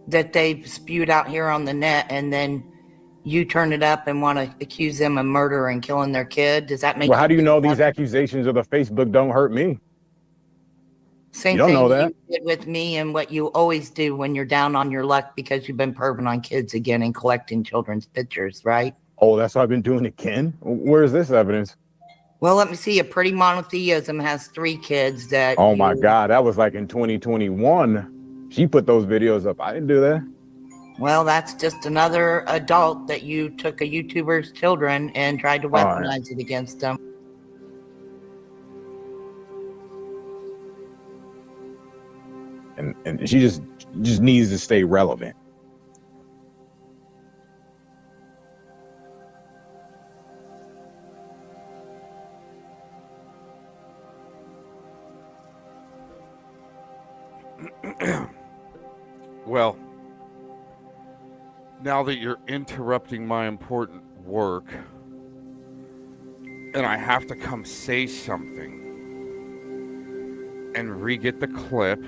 that they've spewed out here on the net, and then you turn it up and want to accuse them of murder and killing their kid. Does that make? Well, how do you know these accusations of the Facebook don't hurt me? Same thing you did with me and what you always do when you're down on your luck because you've been perving on kids again and collecting children's pictures, right? Oh, that's what I've been doing again? Where's this evidence? Well, let me see. A Pretty Monotheism has 3 kids that... Oh, my God. That was like in 2021. She put those videos up. I didn't do that. Well, that's just another adult that you took a YouTuber's children and tried to weaponize it against them. And she just needs to stay relevant. Well, now that you're interrupting my important work, and I have to come say something and re-get the clip,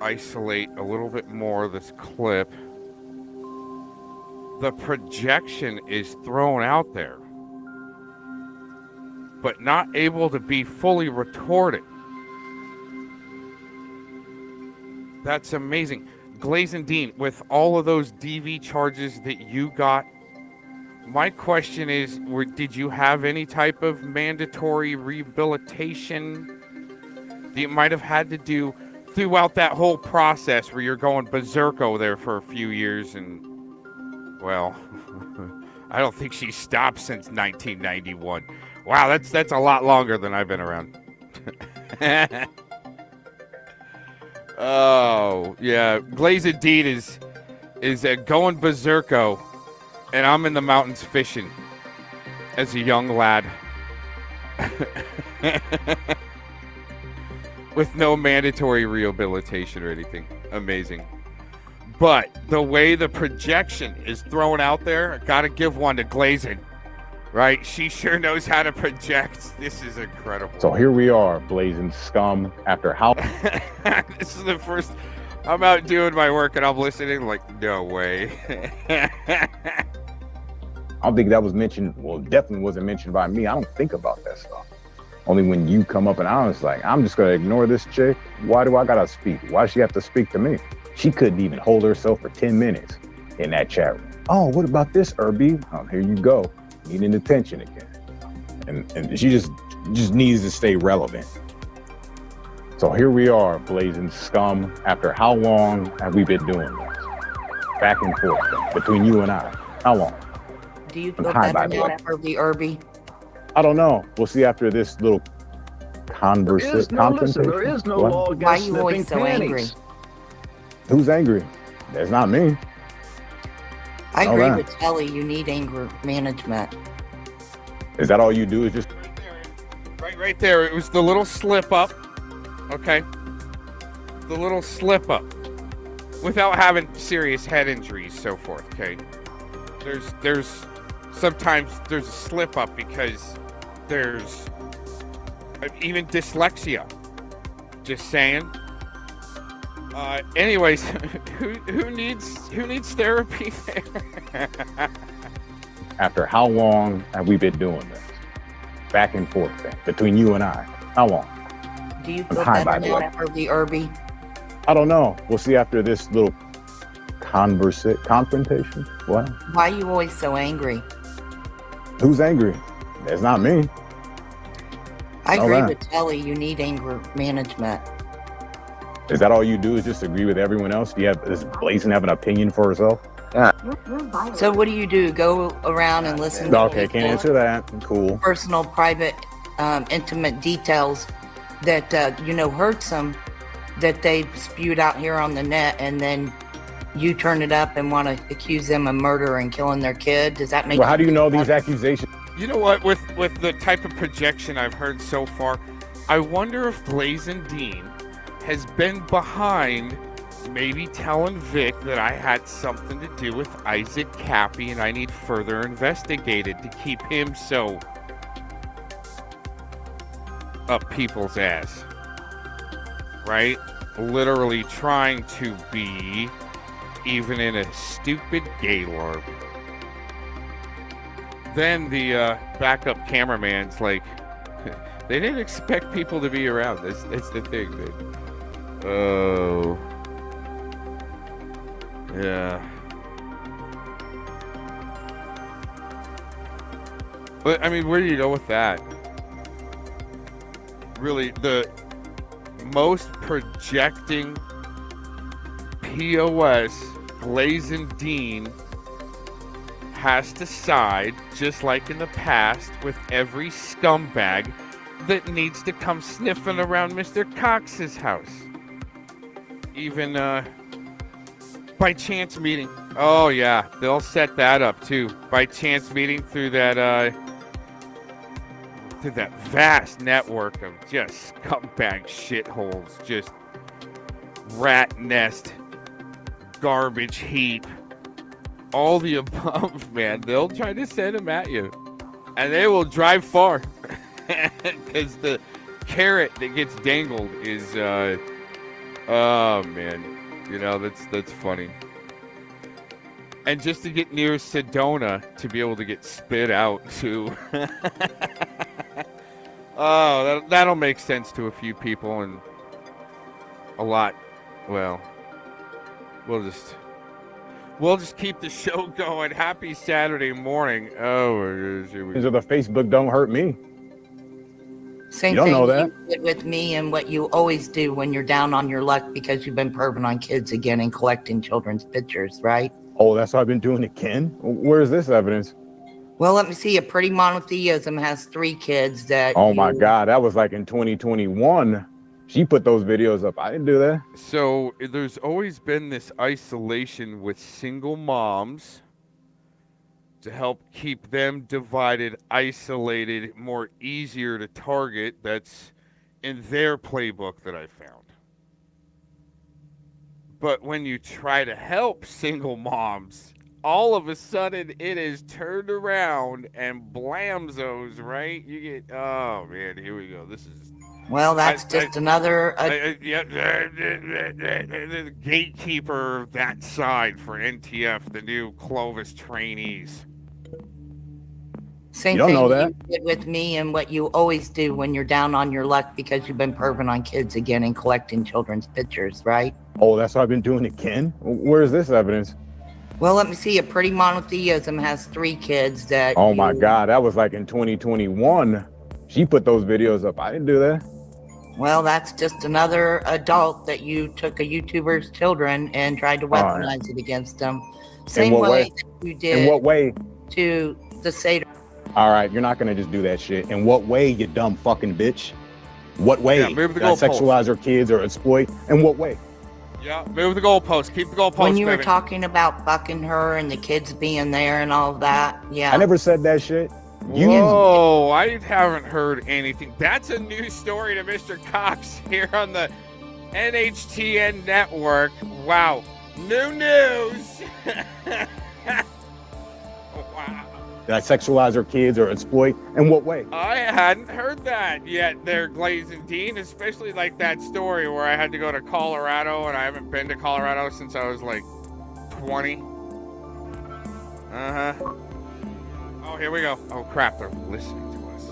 isolate a little bit more of this clip, the projection is thrown out there, but not able to be fully retorted. That's amazing. Glazin Dean, with all of those DV charges that you got, my question is, did you have any type of mandatory rehabilitation that you might have had to do throughout that whole process where you're going berserko there for a few years? And, well, I don't think she stopped since 1991. Wow, that's a lot longer than I've been around. Oh, yeah. Glazin Dean is going berserko, and I'm in the mountains fishing as a young lad. With no mandatory rehabilitation or anything. Amazing. But the way the projection is thrown out there, I gotta give one to Glazin. Right? She sure knows how to project. This is incredible. So here we are, blazing scum after how... This is the first... I'm out doing my work and I'm listening like, no way. I don't think that was mentioned. Well, definitely wasn't mentioned by me. I don't think about that stuff. Only when you come up and I was like, I'm just going to ignore this chick. Why do I got to speak? Why does she have to speak to me? She couldn't even hold herself for 10 minutes in that chat room. Oh, what about this, Irby? Oh, here you go. Needing attention again. And she just needs to stay relevant. So here we are, blazing scum. After how long have we been doing this? Back and forth between you and I. How long? Do you feel better now after the Irby? I don't know. We'll see after this little confrontation. There is no law against Why are you always so angry? Who's angry? That's not me. I agree with Kelly. You need anger management. Is that all you do? Is just right there. It was the little slip up. Okay. The little slip up. Without having serious head injuries, so forth. Okay. There's sometimes there's a slip up because there's even dyslexia. Just saying. Anyways, who needs therapy there? After how long have we been doing this? Back and forth between you and I. How long? Do you feel better now after the Irby? I don't know. We'll see after this little confrontation. What? Why are you always so angry? Who's angry? That's not me. I agree with Kelly. You need anger management. Is that all you do? Is just agree with everyone else? Do you have does Blazin have an opinion for herself? Yeah. So what do? Go around and listen to okay, can't answer that. Cool. Personal, private, intimate details that hurts them, that they've spewed out here on the net, and then you turn it up and want to accuse them of murder and killing their kid. Does that make? Well, how do you know these accusations? You know what? With the type of projection I've heard so far, I wonder if Glazin Dean has been behind maybe telling Vic that I had something to do with Isaac Cappy and I need further investigated to keep him so up people's ass. Right? Literally trying to be even in a stupid Gaylord. Then the backup cameraman's like, they didn't expect people to be around. That's the thing, dude. Oh. Yeah. But, I mean, where do you go with that? Really, the most projecting POS, Glazin Dean, has to side, just like in the past, with every scumbag that needs to come sniffing around Mr. Cox's house. Even, by chance meeting. Oh, yeah, they'll set that up, too. By chance meeting through that vast network of just scumbag shitholes, just rat nest, garbage heap, all the above, man. They'll try to send them at you, and they will drive far, because the carrot that gets dangled is, oh man, you know, that's funny. And just to get near Sedona to be able to get spit out too. Oh, that'll make sense to a few people and a lot. Well, we'll just keep the show going. Happy Saturday morning. Oh, my gosh, here we go. The Facebook don't hurt me. Same You don't thing know that. you did with me and what you always do when you're down on your luck because you've been perving on kids again and collecting children's pictures, right? Oh, that's what I've been doing again? Where's this evidence? Well, let me see. A Pretty Monotheism has 3 kids that. Oh my God, that was like in 2021. She put those videos up. I didn't do that. So there's always been this isolation with single moms to help keep them divided, isolated, more easier to target. That's in their playbook that I found. But when you try to help single moms, all of a sudden it is turned around and blamzos, right? You get, oh man, here we go. This is. Well, that's just another. The gatekeeper of that side for NTF, the new Clovis trainees. Same thing you did with me and what you always do when you're down on your luck because you've been perving on kids again and collecting children's pictures, right? Oh, that's what I've been doing again? Where's this evidence? Well, let me see. A Pretty Monotheism has 3 kids that. Oh my God, that was like in 2021. She put those videos up. I didn't do that. Well, that's just another adult that you took a YouTuber's children and tried to weaponize it against them. Same way that you did. In what way? To the Seder. All right, you're not gonna just do that shit. In what way, you dumb fucking bitch? What way? Yeah, move the Did I goalpost. sexualize her kids or exploit? In what way? Yeah, move the goalpost. Keep the goalpost. When you were baby. talking about fucking her and the kids being there and all of that, yeah. I never said that shit. Whoa, I haven't heard anything. That's a new story to Mr. Cox here on the NHTN network. Wow. New news. Wow. Did I sexualize her kids or exploit? In what way? I hadn't heard that yet there, Glazing Dean, especially like that story where I had to go to Colorado and I haven't been to Colorado since I was like 20. Uh-huh. Oh, here we go. Oh, crap. They're listening to us.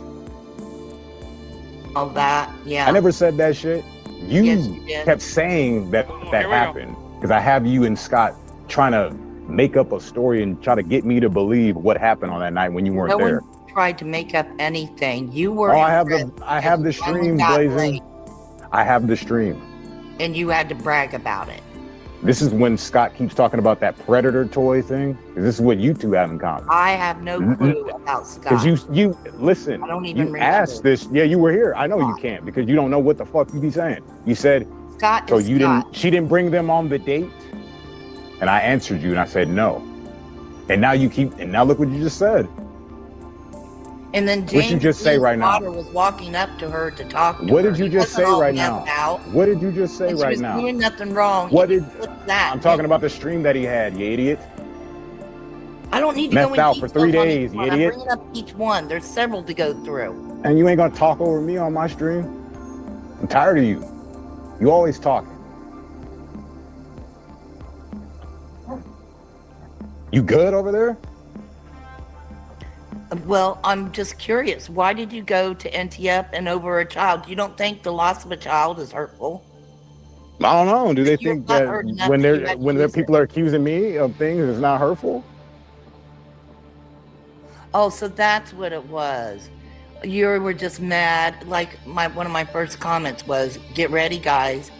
All that, yeah. I never said that shit. You, Yes, you did. kept saying that that happened because I have you and Scott trying to make up a story and try to get me to believe what happened on that night when you weren't No there. one tried to make up anything. You were. Oh, I have impressed the because someone stream, got Blazing. raped, I have the stream. and you had to brag about it. This is when Scott keeps talking about that Predator toy thing. This is what you two have in common. I have no clue about Scott. Because you listen. I don't even you remember. asked this. Yeah, you were here. I know you can't because you don't know what the fuck you be saying. You said Scott so is you Scott. didn't. She didn't bring them on the date, and I answered you and I said no. And now you keep. And now look what you just said. And then What'd you James just say right now? Potter was walking up to her to talk to What her. did you He just say wasn't all right now? messed out, What did you just say and she right was now? doing nothing wrong. What He did? put that. I'm talking about the stream that he had. You idiot. I don't need to Messed go into out for 3 details on days, each you one. idiot. I'm bringing up each one. There's several to go through. And you ain't gonna talk over me on my stream. I'm tired of you. You always talking. You good over there? Well, I'm just curious. Why did you go to NTF and over a child? You don't think the loss of a child is hurtful? I don't know. Do they You're think not that hurt enough when that you they're had to when their use it. people are accusing me of things, it's not hurtful? Oh, so that's what it was. You were just mad. Like one of my first comments was, "Get ready, guys.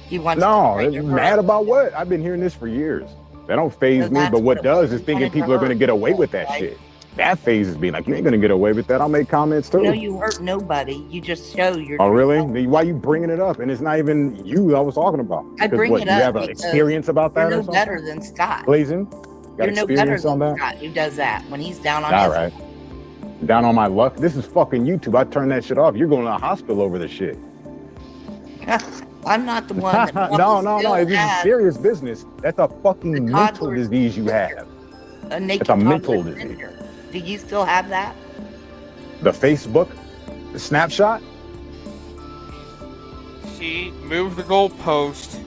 He wants No, to break mad about what? I've been hearing this for years. That don't phase So me. that's But what what it does was. is You thinking wanted to people are going to hurt get away with people, that right? shit. That phases me. Like you ain't going to get away with that. I'll make comments too. No, you hurt nobody. You just show your. Oh really? Then why you bringing it up? And it's not even you I was talking about. I Because bring what, it you up have an because experience about that You're or no something? better than Scott. Blazing? Got You're no better experience on than that? Scott who does that when he's down on All his. right. Down on my luck. This is fucking YouTube. I turn that shit off. You're going to the hospital over this shit. I'm not the one that no. still This is has serious business. That's a fucking mental toddler's disease you have. a naked It's a mental toddler disease. picture. Do you still have that? The Facebook, the snapshot. See, move the goalpost.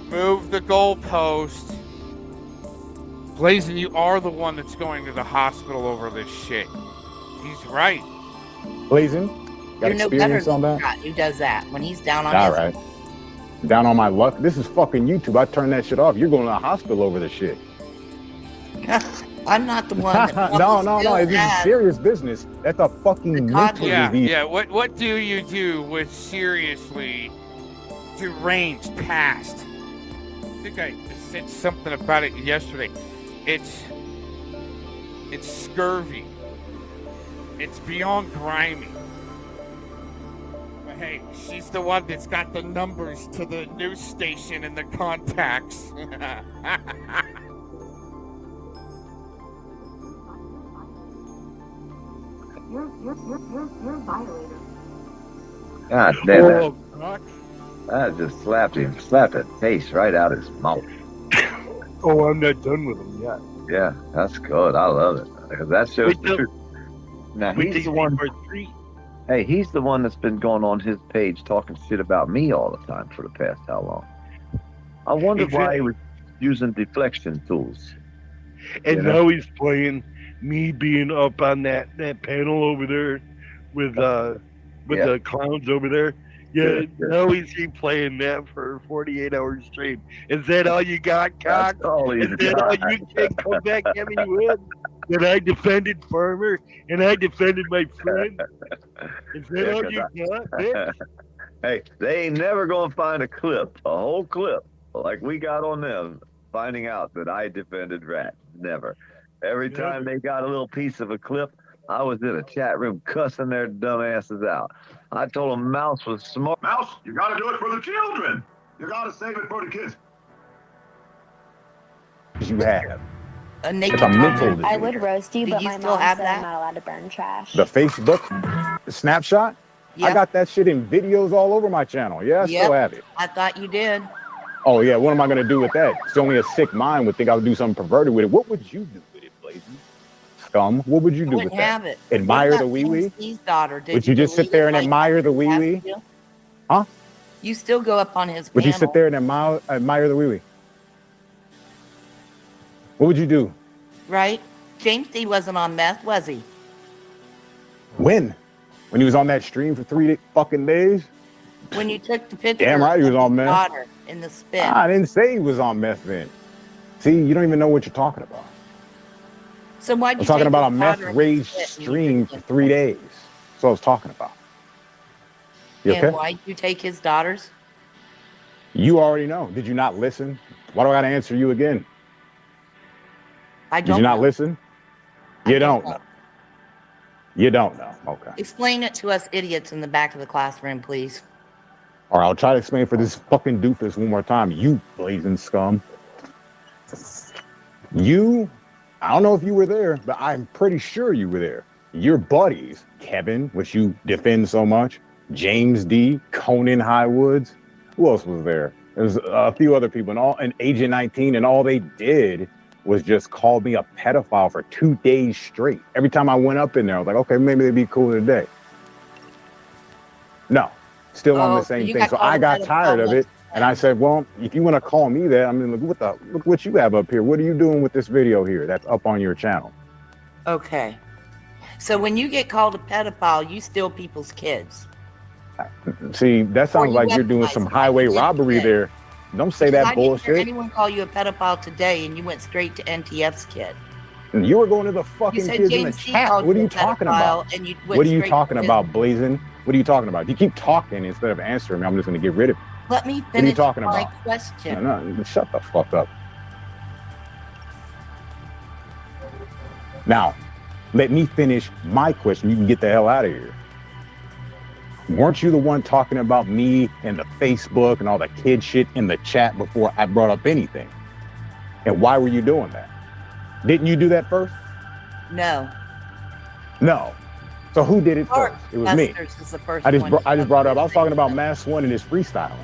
Move the goalpost. Blazin', you are the one that's going to the hospital over this shit. He's right. Blazing, got You're no better experience on than that? Scott who does that when he's down on All his. right. Down on my luck. This is fucking YouTube. I turn that shit off. You're going to the hospital over this shit. I'm not the one that no. This is serious business. That's a fucking mental disease. Yeah. What do you do with seriously deranged past? I think I said something about it yesterday. It's scurvy. It's beyond grimy. But hey, she's the one that's got the numbers to the news station and the contacts. You're a violator. God damn it. Oh, God. I just slapped the taste right out his mouth. Oh, I'm not done with him yet. Yeah, that's good. I love it. Because that shows the truth. Now, he's the one. Hey, he's the one that's been going on his page talking shit about me all the time for the past how long? I wonder why he was using deflection tools. And now he's playing me being up on that panel over there with the clowns over there. Yeah, now he's playing that for a 48-hour stream. Is that all you got, cock? Is that all you can come back at me with? That I defended Farmer and I defended my friend? Is that all you got, bitch? Hey, they ain't never gonna find a whole clip, like we got on them, finding out that I defended Rat. Never. Every time they got a little piece of a clip, I was in a chat room cussing their dumb asses out. I told them Mouse was smart. Mouse, you gotta do it for the children. You gotta save it for the kids. You have. A naked it's a mental disease. I would roast you, Do but you my still mom have said that? I'm not allowed to burn trash. The Facebook snapshot? I got that shit in videos all over my channel. Yeah, I still have it. I thought you did. Oh, yeah. What am I going to do with that? It's only a sick mind would think I would do something perverted with it. What would you do with it, Blazing? Scum. What would you do with Wouldn't that? have it. Admire the wee-wee? Daughter, Would you just sit there and admire the wee-wee? Huh? You still go up on his Would you panel. sit there and admire the wee-wee? What would you do? Right? James D wasn't on meth, was he? When? When he was on that stream for 3 fucking days? When you took the picture Damn right he was of on his meth. daughter in the spit. I didn't say he was on meth then. See, you don't even know what you're talking about. So why'd you I'm talking take about a his meth daughter in rage the spit? stream for 3 days. That's what I was talking about. You And okay? why'd you take his daughters? You already know. Did you not listen? Why do I gotta answer you again? I Did don't you not know. listen? You don't know. You don't know. Okay. Explain it to us idiots in the back of the classroom, please. All right, I'll try to explain for this fucking doofus one more time. You blazing scum. I don't know if you were there, but I'm pretty sure you were there. Your buddies, Kevin, which you defend so much, James D, Conan Highwoods, who else was there? There's a few other people and Agent 19, and all they did was just call me a pedophile for 2 days straight. Every time I went up in there, I was like, okay, maybe they'd be cool today. No, still on the same thing. So I got tired of it, and I said, well, if you want to call me that, I mean, look what you have up here. What are you doing with this video here that's up on your channel? Okay. So when you get called a pedophile, you steal people's kids. See, that sounds like you're doing some highway robbery there. Don't say that I didn't hear bullshit. anyone call you a pedophile today, and you went straight to NTF's kid. You were going to the fucking You said kids in the James D chat. called What are you you a talking pedophile, about? and you went What are you straight talking to about, Blazing? What are you talking about? You keep talking instead of answering me. I'm just going to get rid of you. Let me What are you finish talking my about? question. No, shut the fuck up. Now, let me finish my question. You can get the hell out of here. Weren't you the one talking about me and the Facebook and all the kid shit in the chat before I brought up anything? And why were you doing that? Didn't you do that first? No. No. So who did it first? It was me. Esther's is the first I just one. brought it up. I was talking about Mass One and his freestyling.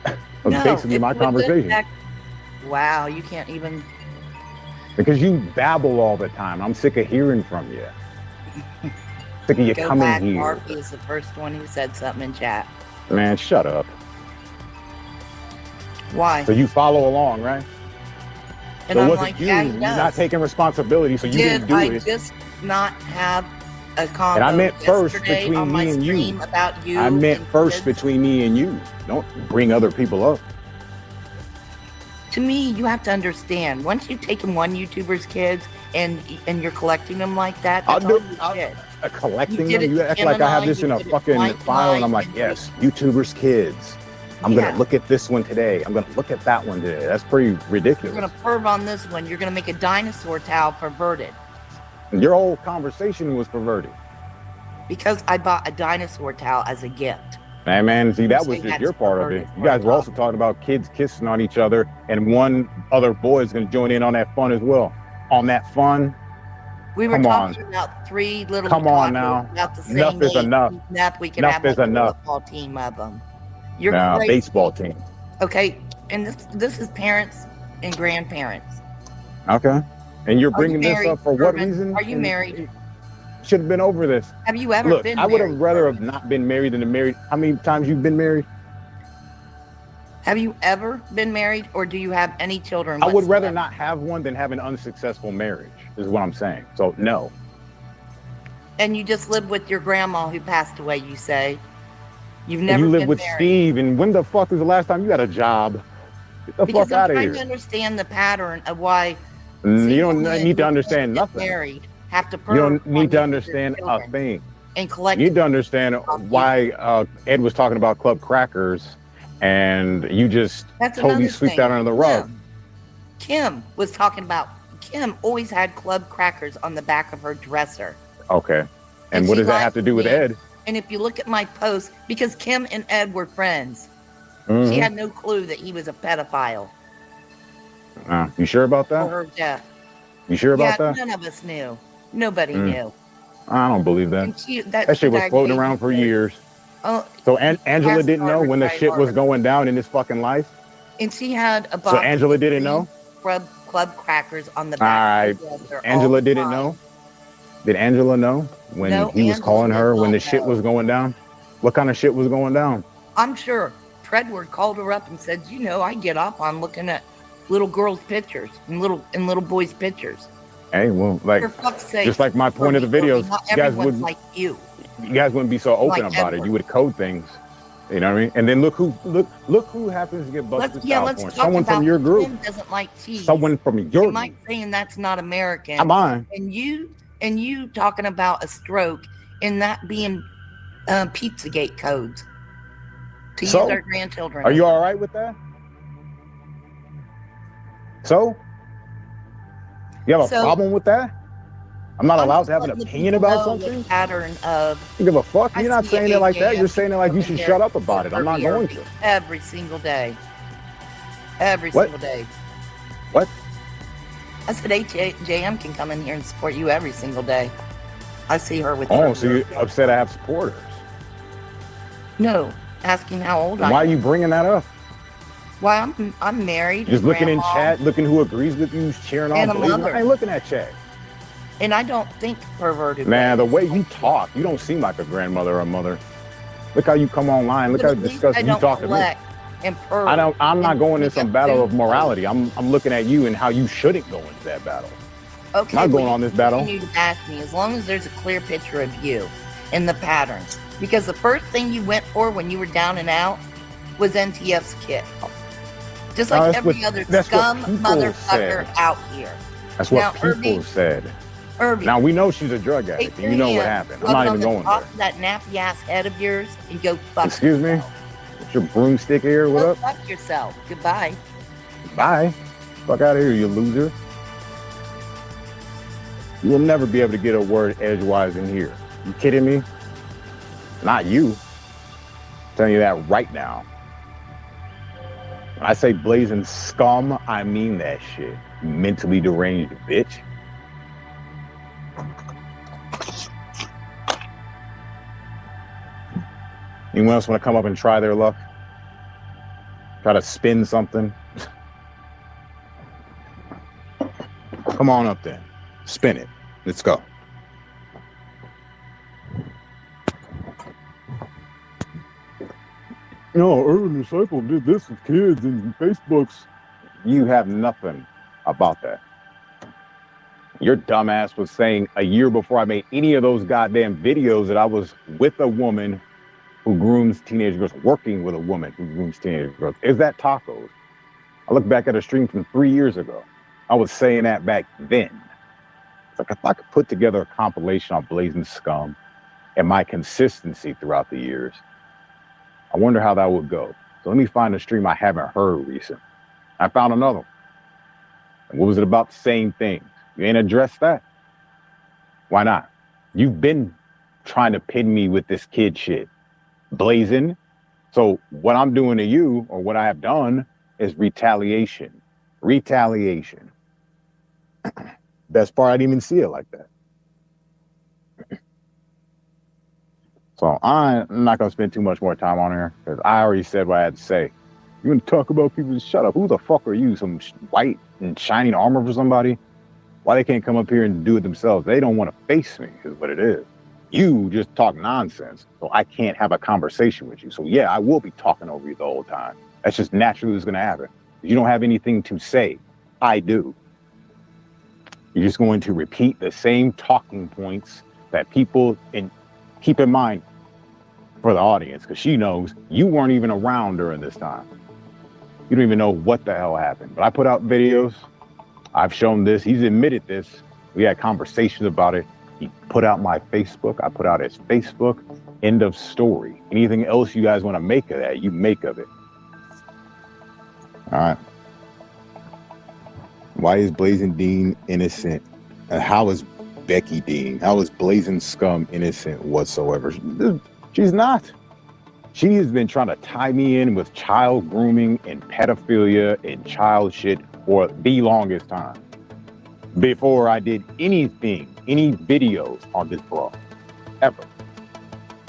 That's No, basically it my was the conversation. fact- Wow, you can't even. Because you babble all the time. I'm sick of hearing from you. Sick of you Go coming back. here. Marky is the first one who said something in chat. Man, shut up. Why? So you follow along, right? And So it I'm wasn't like, you. yeah, he You're does. not taking responsibility, so you didn't do I it. just not have a And convo I meant first yesterday between on my me and you. stream about you? I meant and first kids? between me and you. Don't bring other people up. To me, you have to understand. Once you've taken one YouTuber's kids and you're collecting them like that, that's all you did. Collecting You did them? it You to act Kim like and I have I, this you in a did it to fucking Mike file, and and I'm I, like, and yes, YouTubers' kids. I'm Yeah. gonna look at this one today. I'm gonna look at that one today. That's pretty You're ridiculous. gonna perv on this one. You're gonna make a dinosaur towel perverted Your whole conversation was perverted. because I bought a dinosaur towel as a gift. Hey man, see, You that was say just that's your part of it. perverted You for a guys were also talking about kids kissing on each other, and one other boy is gonna join in on that fun as well. On that fun. We were Come on. talking about three little Come on toddlers now. about the same Enough is age. enough. Enough. We could Enough have is like enough. a football team of them. You're Nah, crazy. baseball team. Okay, and this is parents and grandparents. Okay. And you're Are you bringing this married, up for what Irvin? reason? Are you And married? should have been over this. Have you ever Look, been I would have married, rather Irvin? have not been married than to married. How many times you've been married? Have you ever been married, or do you have any children? I would rather whatsoever? not have one than have an unsuccessful marriage, is what I'm saying. So no. And you just live with your grandma who passed away, you say. You've And never you live been with married. Steve, and when the fuck was the last time you had a job? Get the Because fuck out I'm of trying here. to understand the pattern of why You single don't men need to who understand can't get nothing. married have to You don't perv on need to their understand a children thing. and You collect. need to understand why Ed was talking about Club Crackers, and you just That's totally another sweep thing. that under the rug. Kim was talking about. Kim always had club crackers on the back of her dresser. Okay. And what she does that lied have to do with me. Ed? And if you look at my post, because Kim and Ed were friends, she Mhm. had no clue that he was a pedophile You sure about for that? her death. You sure Yeah, about that? none of us knew. Nobody Mm. knew. I don't believe that. And That shit was floating around for years. Oh, So Angela ask didn't know Harvard, when the try shit was Harvard. going down in his fucking life? And she had a box. So Angela of didn't green know? club crackers on the All back right. of her dresser all Angela the didn't time. know? Did Angela know when No, he was Angela calling did her when not the shit know. was going down? What kind of shit was going down? I'm sure Treadward called her up and said, "You know, I get up on looking at little girls' pictures and little boys' pictures." Hey, well, like, For fuck's sake, just like my point of the videos, not you guys everyone's wouldn't, like you. you guys wouldn't be so open Like about it. Edward. You would code things. You know what I mean? And then look who happens to get busted with child porn. Let's talk Someone about from your group. Kim doesn't like cheese. Someone from your Am I saying that's not American? Am I? And you talking about a stroke and that being Pizzagate codes to So, use our grandchildren. Are you all right with that? So? You have a So- problem with that? I'm not I'm allowed just to have an letting the opinion people about know the something? pattern of You give a fuck? I You're not see saying it like that. AJ You're saying it like you should there shut up about it. I'm not for going me to. every single day. Every What? single day. What? I said AJM can come in here and support you every single day. I see her with Oh, her. so you're upset I have supporters. No, asking how old I Why are am. you bringing that up? Why I'm married. Just a looking in grandma, chat, looking who agrees with you, cheering on. And a believing. mother. I ain't looking at chat. and I don't think perverted. Man, the way you talk, you don't seem like a grandmother or a mother. Look how you come online. Look But how at least I disgusting you don't talk to me. collect and perv. I'm not and going in make some up battle of food. morality. I'm looking at you and how you shouldn't go into that battle. Okay, I'm not going well, on this you battle. continue to bash me as long as there's a clear picture of you and the patterns. Because the first thing you went for when you were down and out was NTF's kit. Just No, like that's every what- other that's what scum people motherfucker said. out here. That's what Now, people Irby- said. Irby, Now we know she's a drug take addict, your and you know what hand, happened. I'm rub not it on even the going top there. of that nappy ass head of yours and go fuck Excuse me? yourself. What's your broomstick here? What Go up? fuck yourself. Goodbye. Bye. Fuck out of here, you loser. You will never be able to get a word edgewise in here. You kidding me? Not you. I'm telling you that right now. When I say blazing scum, I mean that shit. You mentally deranged bitch. Anyone else want to come up and try their luck? Try to spin something? Come on up then. Spin it. Let's go. No, Urban Disciple did this with kids and Facebook's. You have nothing about that. Your dumbass was saying a year before I made any of those goddamn videos that I was with a woman who grooms teenage girls, working with a woman who grooms teenage girls. Is that tacos? I look back at a stream from 3 years ago. I was saying that back then. It's like if I could put together a compilation on Blazing Scum and my consistency throughout the years, I wonder how that would go. So let me find a stream I haven't heard recently. I found another one. And what was it about? The same thing. You ain't addressed that. Why not? You've been trying to pin me with this kid shit. Blazing. So what I'm doing to you, or what I have done, is retaliation. Retaliation. Best part, I didn't even see it like that. So I'm not going to spend too much more time on here, because I already said what I had to say. You want to talk about people? Shut up. Who the fuck are you? Some white and shining armor for somebody? Why they can't come up here and do it themselves? They don't want to face me, is what it is. You just talk nonsense, so I can't have a conversation with you. So yeah, I will be talking over you the whole time. That's just naturally what's going to happen. You don't have anything to say. I do. You're just going to repeat the same talking points that people, and keep in mind for the audience, because she knows you weren't even around during this time. You don't even know what the hell happened. But I put out videos. I've shown this. He's admitted this. We had conversations about it. He put out my Facebook. I put out his Facebook. End of story. Anything else you guys want to make of that, you make of it. All right. Why is Blazing Dean innocent? And how is Becky Dean? How is Blazing Scum innocent whatsoever? She's not. She has been trying to tie me in with child grooming and pedophilia and child shit for the longest time. Before I did anything, any videos on this bro, ever.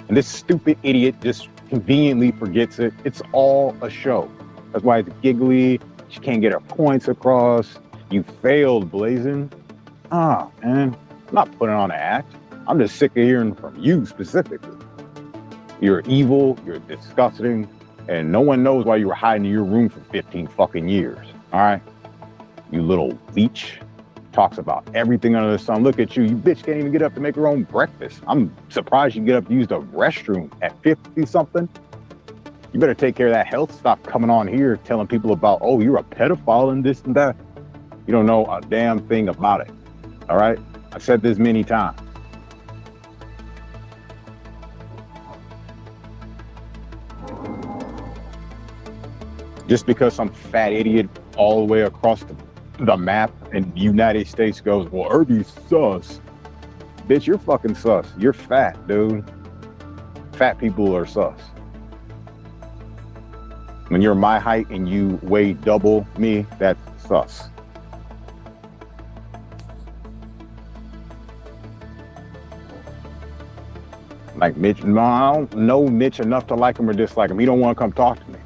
And this stupid idiot just conveniently forgets it. It's all a show. That's why it's giggly. She can't get her points across. You failed, Blazing. Man, I'm not putting on an act. I'm just sick of hearing from you specifically. You're evil, you're disgusting, and no one knows why you were hiding in your room for 15 fucking years, all right? You little leech. Talks about everything under the sun. Look at you. You bitch can't even get up to make her own breakfast. I'm surprised you can get up to use the restroom at 50-something. You better take care of that health. Stop coming on here telling people about, oh, you're a pedophile and this and that. You don't know a damn thing about it, all right? I've said this many times. Just because some fat idiot all the way across the map in the United States goes, well, Irby's sus. Bitch, you're fucking sus. You're fat, dude. Fat people are sus. When you're my height and you weigh double me, that's sus. Like Mitch, no, I don't know Mitch enough to like him or dislike him. He don't want to come talk to me.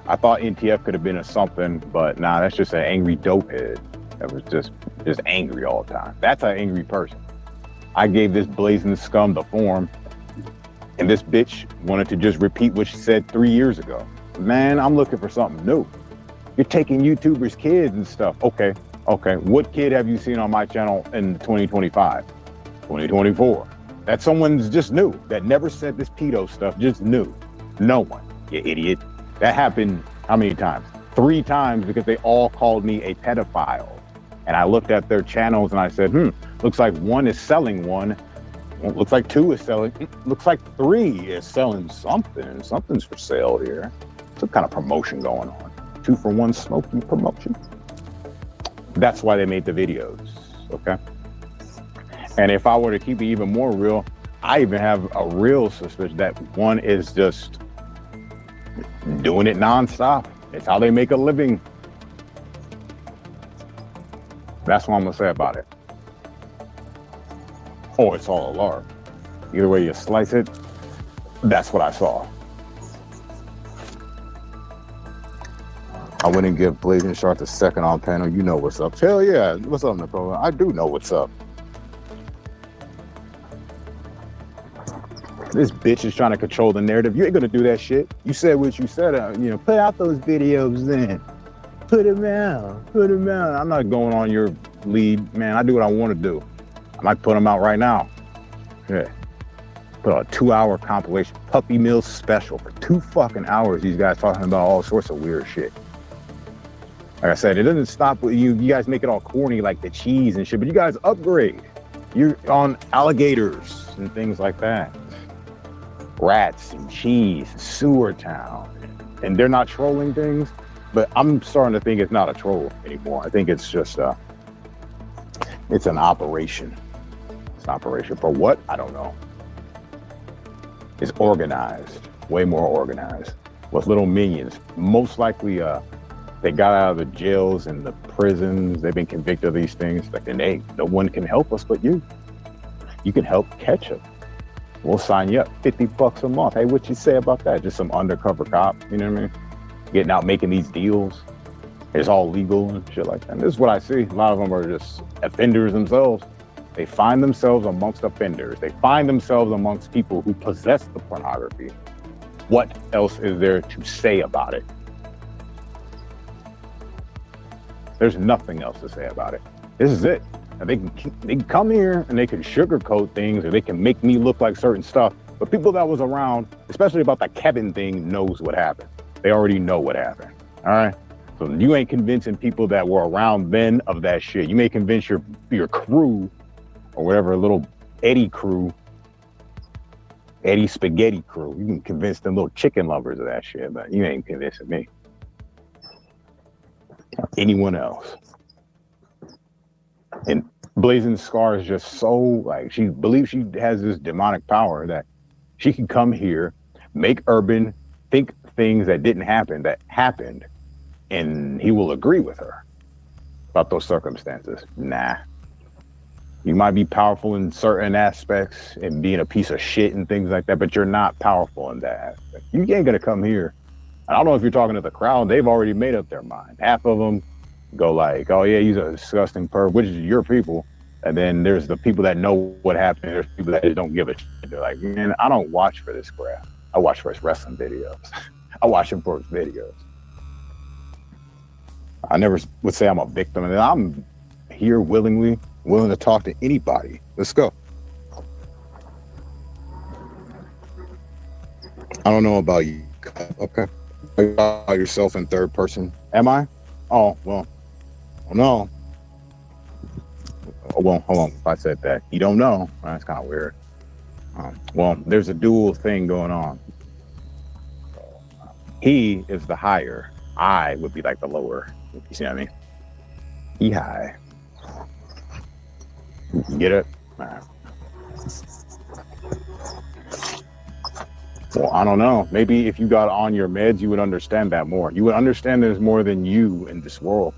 I thought NTF could have been a something, but nah, that's just an angry dope head that was just angry all the time. That's an angry person. I gave this Blazing Scum the form, and this bitch wanted to just repeat what she said 3 years ago. Man, I'm looking for something new. You're taking YouTubers' kids and stuff. Okay. What kid have you seen on my channel in 2025, 2024? That someone's just new, that never said this pedo stuff, just new. No one, you idiot. That happened how many times? 3 times, because they all called me a pedophile. And I looked at their channels and I said, looks like 1 is selling one. Well, looks like 2 is selling. Looks like 3 is selling something. Something's for sale here. Some kind of promotion going on. 2 for 1 smoking promotion. That's why they made the videos, okay? And if I were to keep it even more real, I even have a real suspicion that 1 is just doing it nonstop. It's how they make a living. That's what I'm gonna say about it. Oh, it's all a lark. Either way you slice it, that's what I saw. I wouldn't give Blazing Shark the second on panel. You know what's up. Hell yeah. What's up, Nicole? I do know what's up. This bitch is trying to control the narrative. You ain't gonna do that shit. You said what you said. Put out those videos then. put him out, put him out. I'm not going on your lead, man. I do what I want to do. I might put him out right now. Yeah. Put a 2-hour compilation, Puppy Mill special for 2 fucking hours. These guys talking about all sorts of weird shit. Like I said, it doesn't stop with you. You guys make it all corny like the cheese and shit, but you guys upgrade. You're on alligators and things like that. Rats and cheese, sewer town. And they're not trolling things, but I'm starting to think it's not a troll anymore. I think it's just, it's an operation. It's an operation for what? I don't know. It's organized, way more organized, with little minions. Most likely, they got out of the jails and the prisons. They've been convicted of these things. Like, and hey, no one can help us but you. You can help catch them. We'll sign you up, $50 a month. Hey, what you say about that? Just some undercover cop, you know what I mean? Getting out, making these deals. It's all legal and shit like that. And this is what I see. A lot of them are just offenders themselves. They find themselves amongst offenders. They find themselves amongst people who possess the pornography. What else is there to say about it? There's nothing else to say about it. This is it. And they can come here and they can sugarcoat things, or they can make me look like certain stuff. But people that was around, especially about the Kevin thing, knows what happened. They already know what happened. All right. So you ain't convincing people that were around then of that shit. You may convince your crew or whatever, little Eddie crew, Eddie Spaghetti crew. You can convince them little chicken lovers of that shit, but you ain't convincing me. Anyone else. And Blazing Scar is just so, like, she believes she has this demonic power that she can come here, make Urban think things that didn't happen, that happened, and he will agree with her about those circumstances. Nah. You might be powerful in certain aspects and being a piece of shit and things like that, but you're not powerful in that aspect. You ain't gonna come here. I don't know if you're talking to the crowd. They've already made up their mind. Half of them go like, oh yeah, he's a disgusting perv, which is your people. And then there's the people that know what happened. There's people that just don't give a shit. They're like, man, I don't watch for this crap. I watch for his wrestling videos. I watch him for his videos. I never would say I'm a victim, and I'm here willingly, willing to talk to anybody. Let's go. I don't know about you. Okay. About yourself in third person. Am I? Oh, well, no. Oh, well, hold on. If I said that, you don't know. That's kind of weird. Well, there's a dual thing going on. He is the higher. I would be like the lower. You see what I mean? He high. You get it? All right. Well, I don't know. Maybe if you got on your meds, you would understand that more. You would understand there's more than you in this world,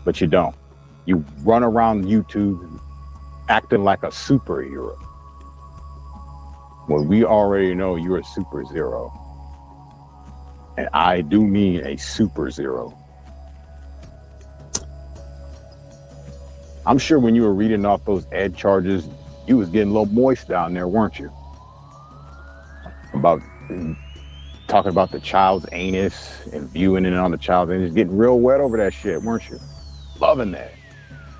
but you don't. You run around YouTube acting like a superhero. Well, we already know you're a super zero. And I do mean a super zero. I'm sure when you were reading off those ed charges, you was getting a little moist down there, weren't you? About talking about the child's anus and viewing it on the child's anus, getting real wet over that shit, weren't you? Loving that,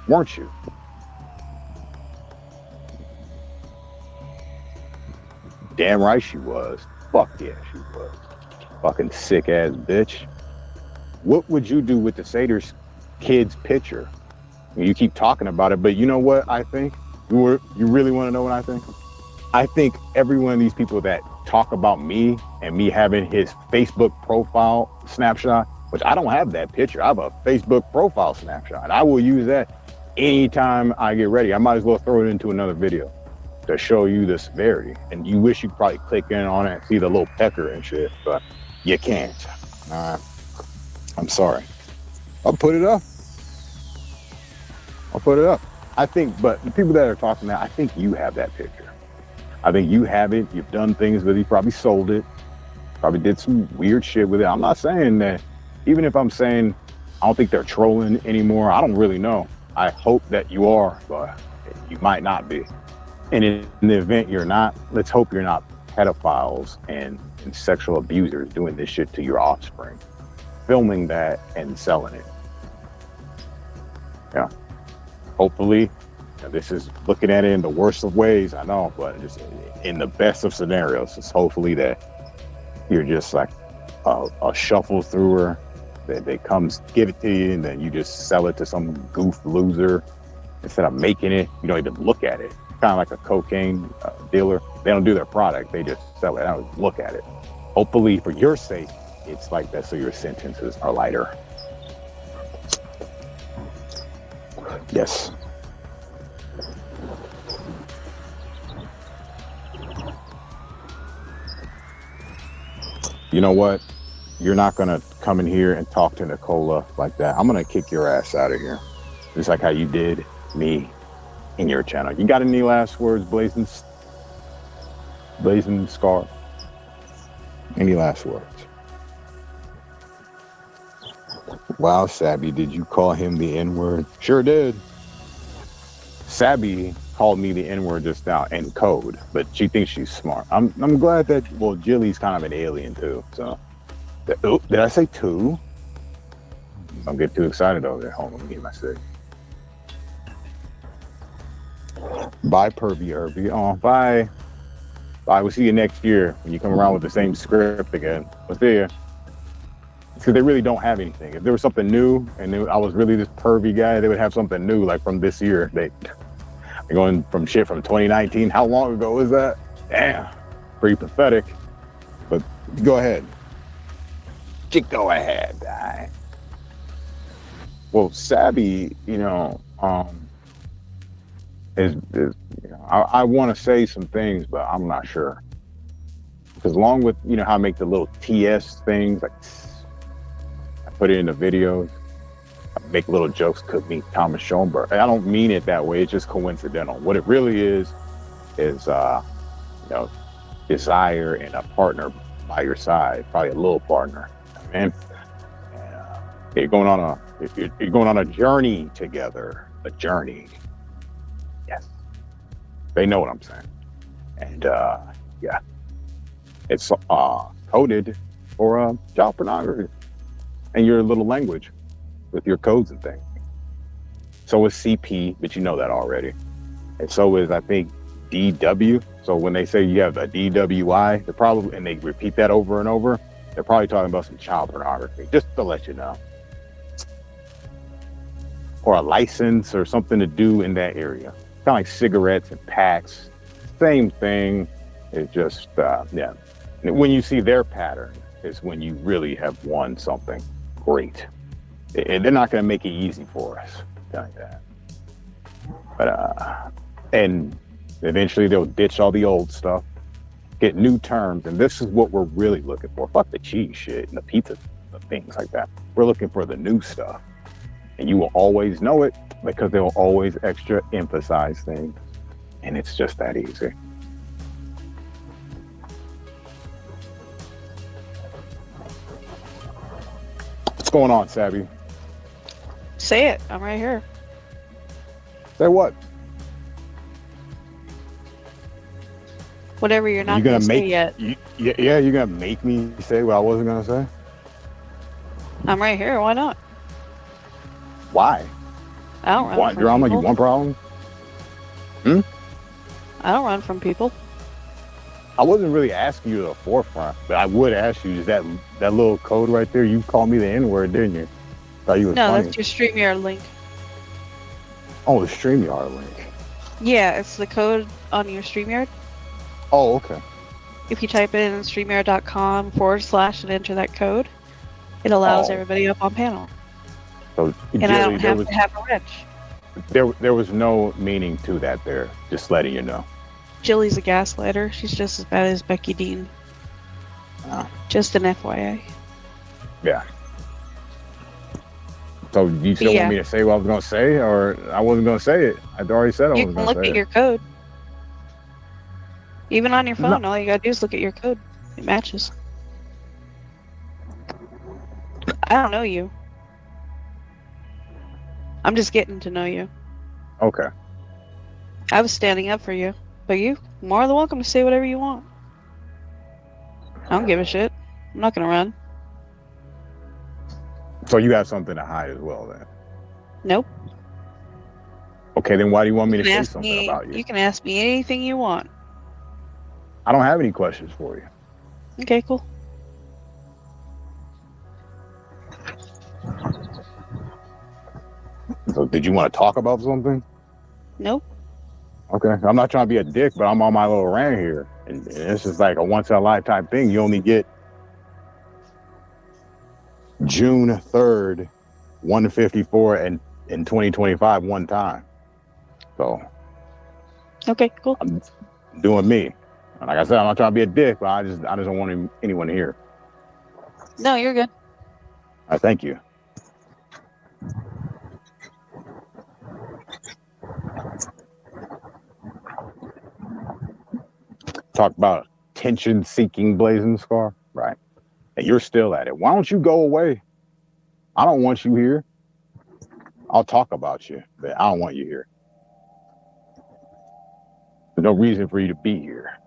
weren't you? Damn right she was. Fuck yeah, she was. Fucking sick ass bitch. What would you do with the Satyrs kid's picture? You keep talking about it, but you know what I think? You really want to know what I think? I think every one of these people that talk about me and me having his Facebook profile snapshot, which I don't have that picture. I have a Facebook profile snapshot. I will use that anytime I get ready. I might as well throw it into another video to show you the severity. And you wish you could probably click in on it and see the little pecker and shit, but you can't. I'm sorry. I'll put it up. I think, but the people that are talking now, I think you have that picture. I think you have it. You've done things with it. You probably sold it. Probably did some weird shit with it. I'm not saying that, even if I'm saying I don't think they're trolling anymore, I don't really know. I hope that you are, but you might not be. And in the event you're not, let's hope you're not pedophiles and sexual abusers doing this shit to your offspring. filming that and selling it. Yeah. Hopefully, this is looking at it in the worst of ways, I know, but just in the best of scenarios, it's hopefully that you're just like a shuffle through that they comes give it to you and then you just sell it to some goof loser instead of making it. You don't even look at it. Kind of like a cocaine dealer. They don't do their product. They just sell it. I don't look at it. Hopefully for your sake, it's like that so your sentences are lighter. Yes. You know what? You're not going to come in here and talk to Nicola like that. I'm going to kick your ass out of here. Just like how you did me in your channel. You got any last words, Blazing Scar? Any last words? Wow, Sabby, did you call him the N-word? Sure did. Sabby called me the N-word just now in code, but she thinks she's smart. I'm glad that, well, Jilly's kind of an alien too, so. Oh, did I say two? Don't get too excited over there. Hold on, let me get my sig. Bye, Pervy Irby. Oh, bye. Bye, we'll see you next year when you come around with the same script again. We'll see you. Because they really don't have anything. If there was something new and I was really this pervy guy, they would have something new like from this year. They're going from shit from 2019. How long ago was that? Damn, pretty pathetic. But go ahead. Go ahead. Right. Well, Sabby, you know, is you know, I want to say some things, but I'm not sure. Because along with, you know, how I make the little TS things, like I put it in the videos, I make little jokes, could meet Thomas Schoenberg. I don't mean it that way. It's just coincidental. What it really is you know, desire and a partner by your side, probably a little partner. And you're going on a journey together, a journey. Yes, they know what I'm saying. And yeah, it's coded for child pornography and your little language with your codes and things. So is CP, but you know that already. And so is, I think, DW. So when they say you have a DWI, they're probably, and they repeat that over and over, they're probably talking about some child pornography, just to let you know. Or a license or something to do in that area. Kind of like cigarettes and packs. Same thing. It's just, yeah. And when you see their pattern is when you really have won something great. And they're not going to make it easy for us. I'll tell you that. But, and eventually they'll ditch all the old stuff. Get new terms, and this is what we're really looking for. Fuck the cheese shit and the pizza, the things like that. We're looking for the new stuff, and you will always know it because they will always extra emphasize things, and it's just that easy. What's going on, Sabby? Say it. I'm right here. Say what? Whatever you're not going to say yet. Yeah, you're going to make me say what I wasn't going to say? I'm right here. Why not? Why? I don't run Want from drama? people. You want problem? I don't run from people. I wasn't really asking you to the forefront, but I would ask you, is that little code right there? You called me the N-word, didn't you? Thought you was No, funny. that's your StreamYard link. Oh, the StreamYard link. Yeah, it's the code on your StreamYard. Oh, okay. If you type it in StreamYard.com / and enter that code, it allows everybody up on panel. So, And I don't have to have a wrench. There was no meaning to that there. Just letting you know. Jilly's a gaslighter. She's just as bad as Becky Dean. Just an FYI. Yeah. So you still want me to say what I was going to say, or I wasn't going to say it? I'd already said I wasn't going to say it. You can look at your code. Even on your phone, all you gotta do is look at your code. It matches. I don't know you. I'm just getting to know you. Okay. I was standing up for you, but you more than welcome to say whatever you want. I don't give a shit. I'm not gonna run. So you have something to hide as well, then? Nope. Okay, then why do you want me You to can say ask something me. about you? You can ask me anything you want. I don't have any questions for you. Okay, cool. So did you want to talk about something? Nope. Okay, I'm not trying to be a dick, but I'm on my little rant here. And it's just like a once-in-a-lifetime thing. You only get June 3rd, 154 and in 2025 one time. So Okay, cool. I'm doing me. And like I said, I'm not trying to be a dick, but I just don't want anyone to hear. No, you're good. Thank you. Talk about attention-seeking blazing scar, right? And you're still at it. Why don't you go away? I don't want you here. I'll talk about you, but I don't want you here. There's no reason for you to be here.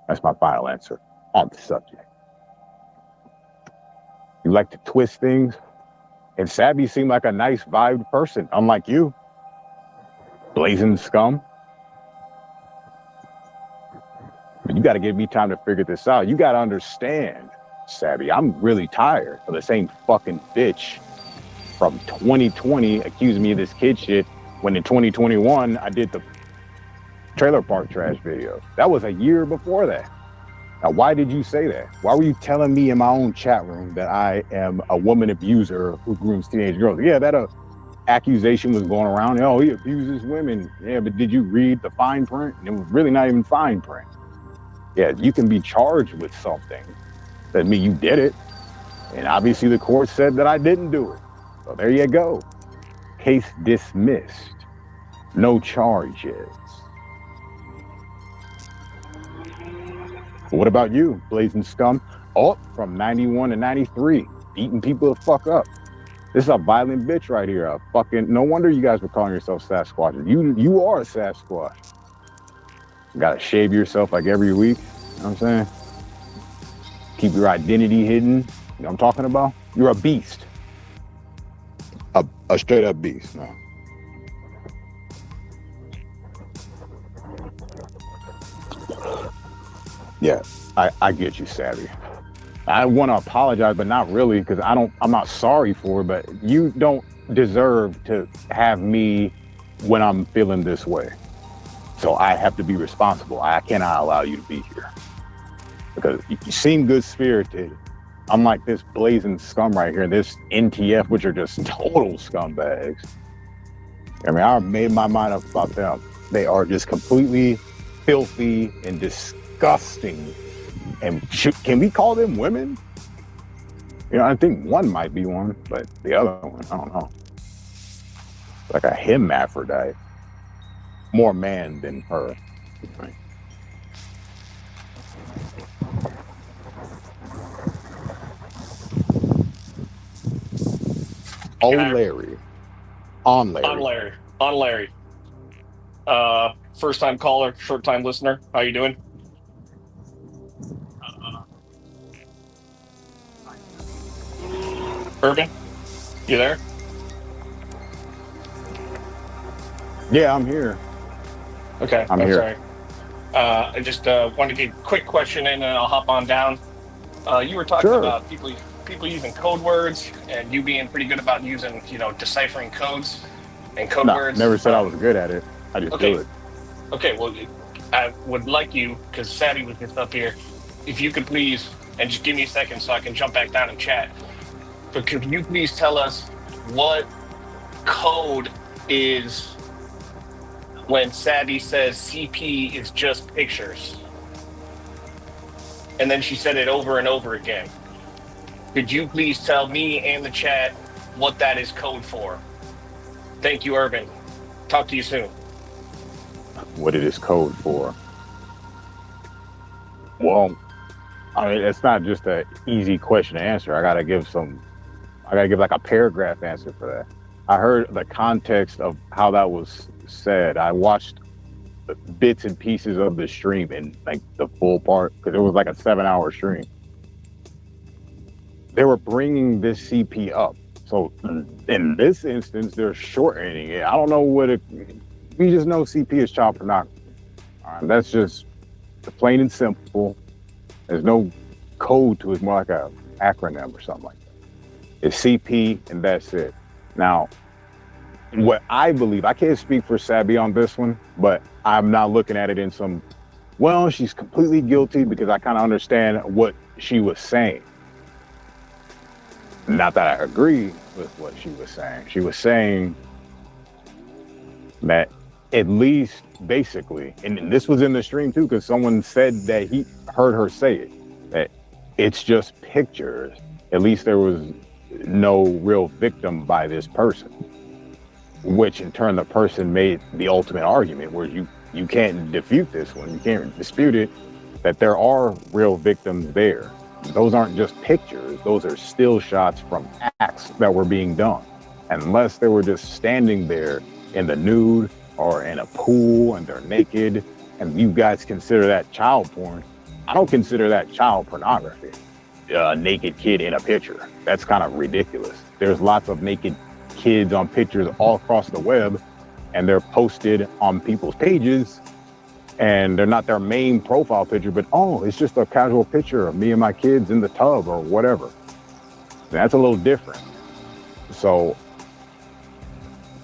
That's my final answer on the subject. You like to twist things, and Savvy seemed like a nice vibed person, unlike you. Blazing scum. But you got to give me time to figure this out. You got to understand, Savvy, I'm really tired of the same fucking bitch from 2020 accusing me of this kid shit when in 2021 I did the trailer park trash video. That was a year before that. Now, why did you say that? Why were you telling me in my own chat room that I am a woman abuser who grooms teenage girls? Yeah, that accusation was going around. Oh, he abuses women. Yeah, but did you read the fine print? And it was really not even fine print. Yeah, you can be charged with something. Doesn't mean you did it. And obviously the court said that I didn't do it. So there you go. Case dismissed. No charges. What about you, blazing scum? Oh, from 91 to 93, beating people the fuck up. This is a violent bitch right here. A fucking, no wonder you guys were calling yourself Sasquatches. You are a Sasquatch. You gotta shave yourself like every week. You know what I'm saying? Keep your identity hidden. You know what I'm talking about? You're a beast. A straight up beast. No. Yeah, I get you, Savvy. I want to apologize, but not really, because I'm not sorry for it, but you don't deserve to have me when I'm feeling this way. So I have to be responsible. I cannot allow you to be here. Because you seem good-spirited. Unlike this blazing scum right here, this NTF, which are just total scumbags. I mean, I made my mind up about them. They are just completely filthy and disgusting. And can we call them women? You know, I think one might be one, but the other one, I don't know. Like a hermaphrodite. More man than her. Right? Oh, Larry. On Larry. On Larry. First time caller, short time listener. How you doing? Urban, you there? Yeah, I'm here. Okay, I'm here. sorry. I just wanted to get a quick question in, and I'll hop on down. You were talking about people using code words, and you being pretty good about using, deciphering codes and code words. Never said I was good at it. I just do it. Okay, well, I would like you, because Sadie was just up here, if you could please, and just give me a second so I can jump back down and chat. But could you please tell us what code is when Sadie says CP is just pictures? And then she said it over and over again. Could you please tell me and the chat what that is code for? Thank you, Urban. Talk to you soon. What it is code for? Well, I mean, it's not just an easy question to answer. I gotta give like a paragraph answer for that. I heard the context of how that was said. I watched bits and pieces of the stream and like the full part, because it was like a 7-hour stream. They were bringing this CP up So in this instance, they're shortening it. I don't know we just know CP is child pornography. All right, that's just plain and simple. There's no code to it. It's more like a acronym or something like that. It's CP and that's it. Now, what I believe, I can't speak for Sabby on this one, but I'm not looking at it in some, well, she's completely guilty, because I kind of understand what she was saying. Not that I agree with what she was saying. She was saying that at least basically, and this was in the stream too, because someone said that he heard her say it, that it's just pictures. At least there was no real victim by this person, which in turn the person made the ultimate argument where you can't defute this one. You can't dispute it, that there are real victims there. Those aren't just pictures. Those are still shots from acts that were being done. Unless they were just standing there in the nude or in a pool and they're naked and you guys consider that child porn, I don't consider that child pornography. A naked kid in a picture. That's kind of ridiculous. There's lots of naked kids on pictures all across the web, and they're posted on people's pages, and they're not their main profile picture, but it's just a casual picture of me and my kids in the tub or whatever. That's a little different. So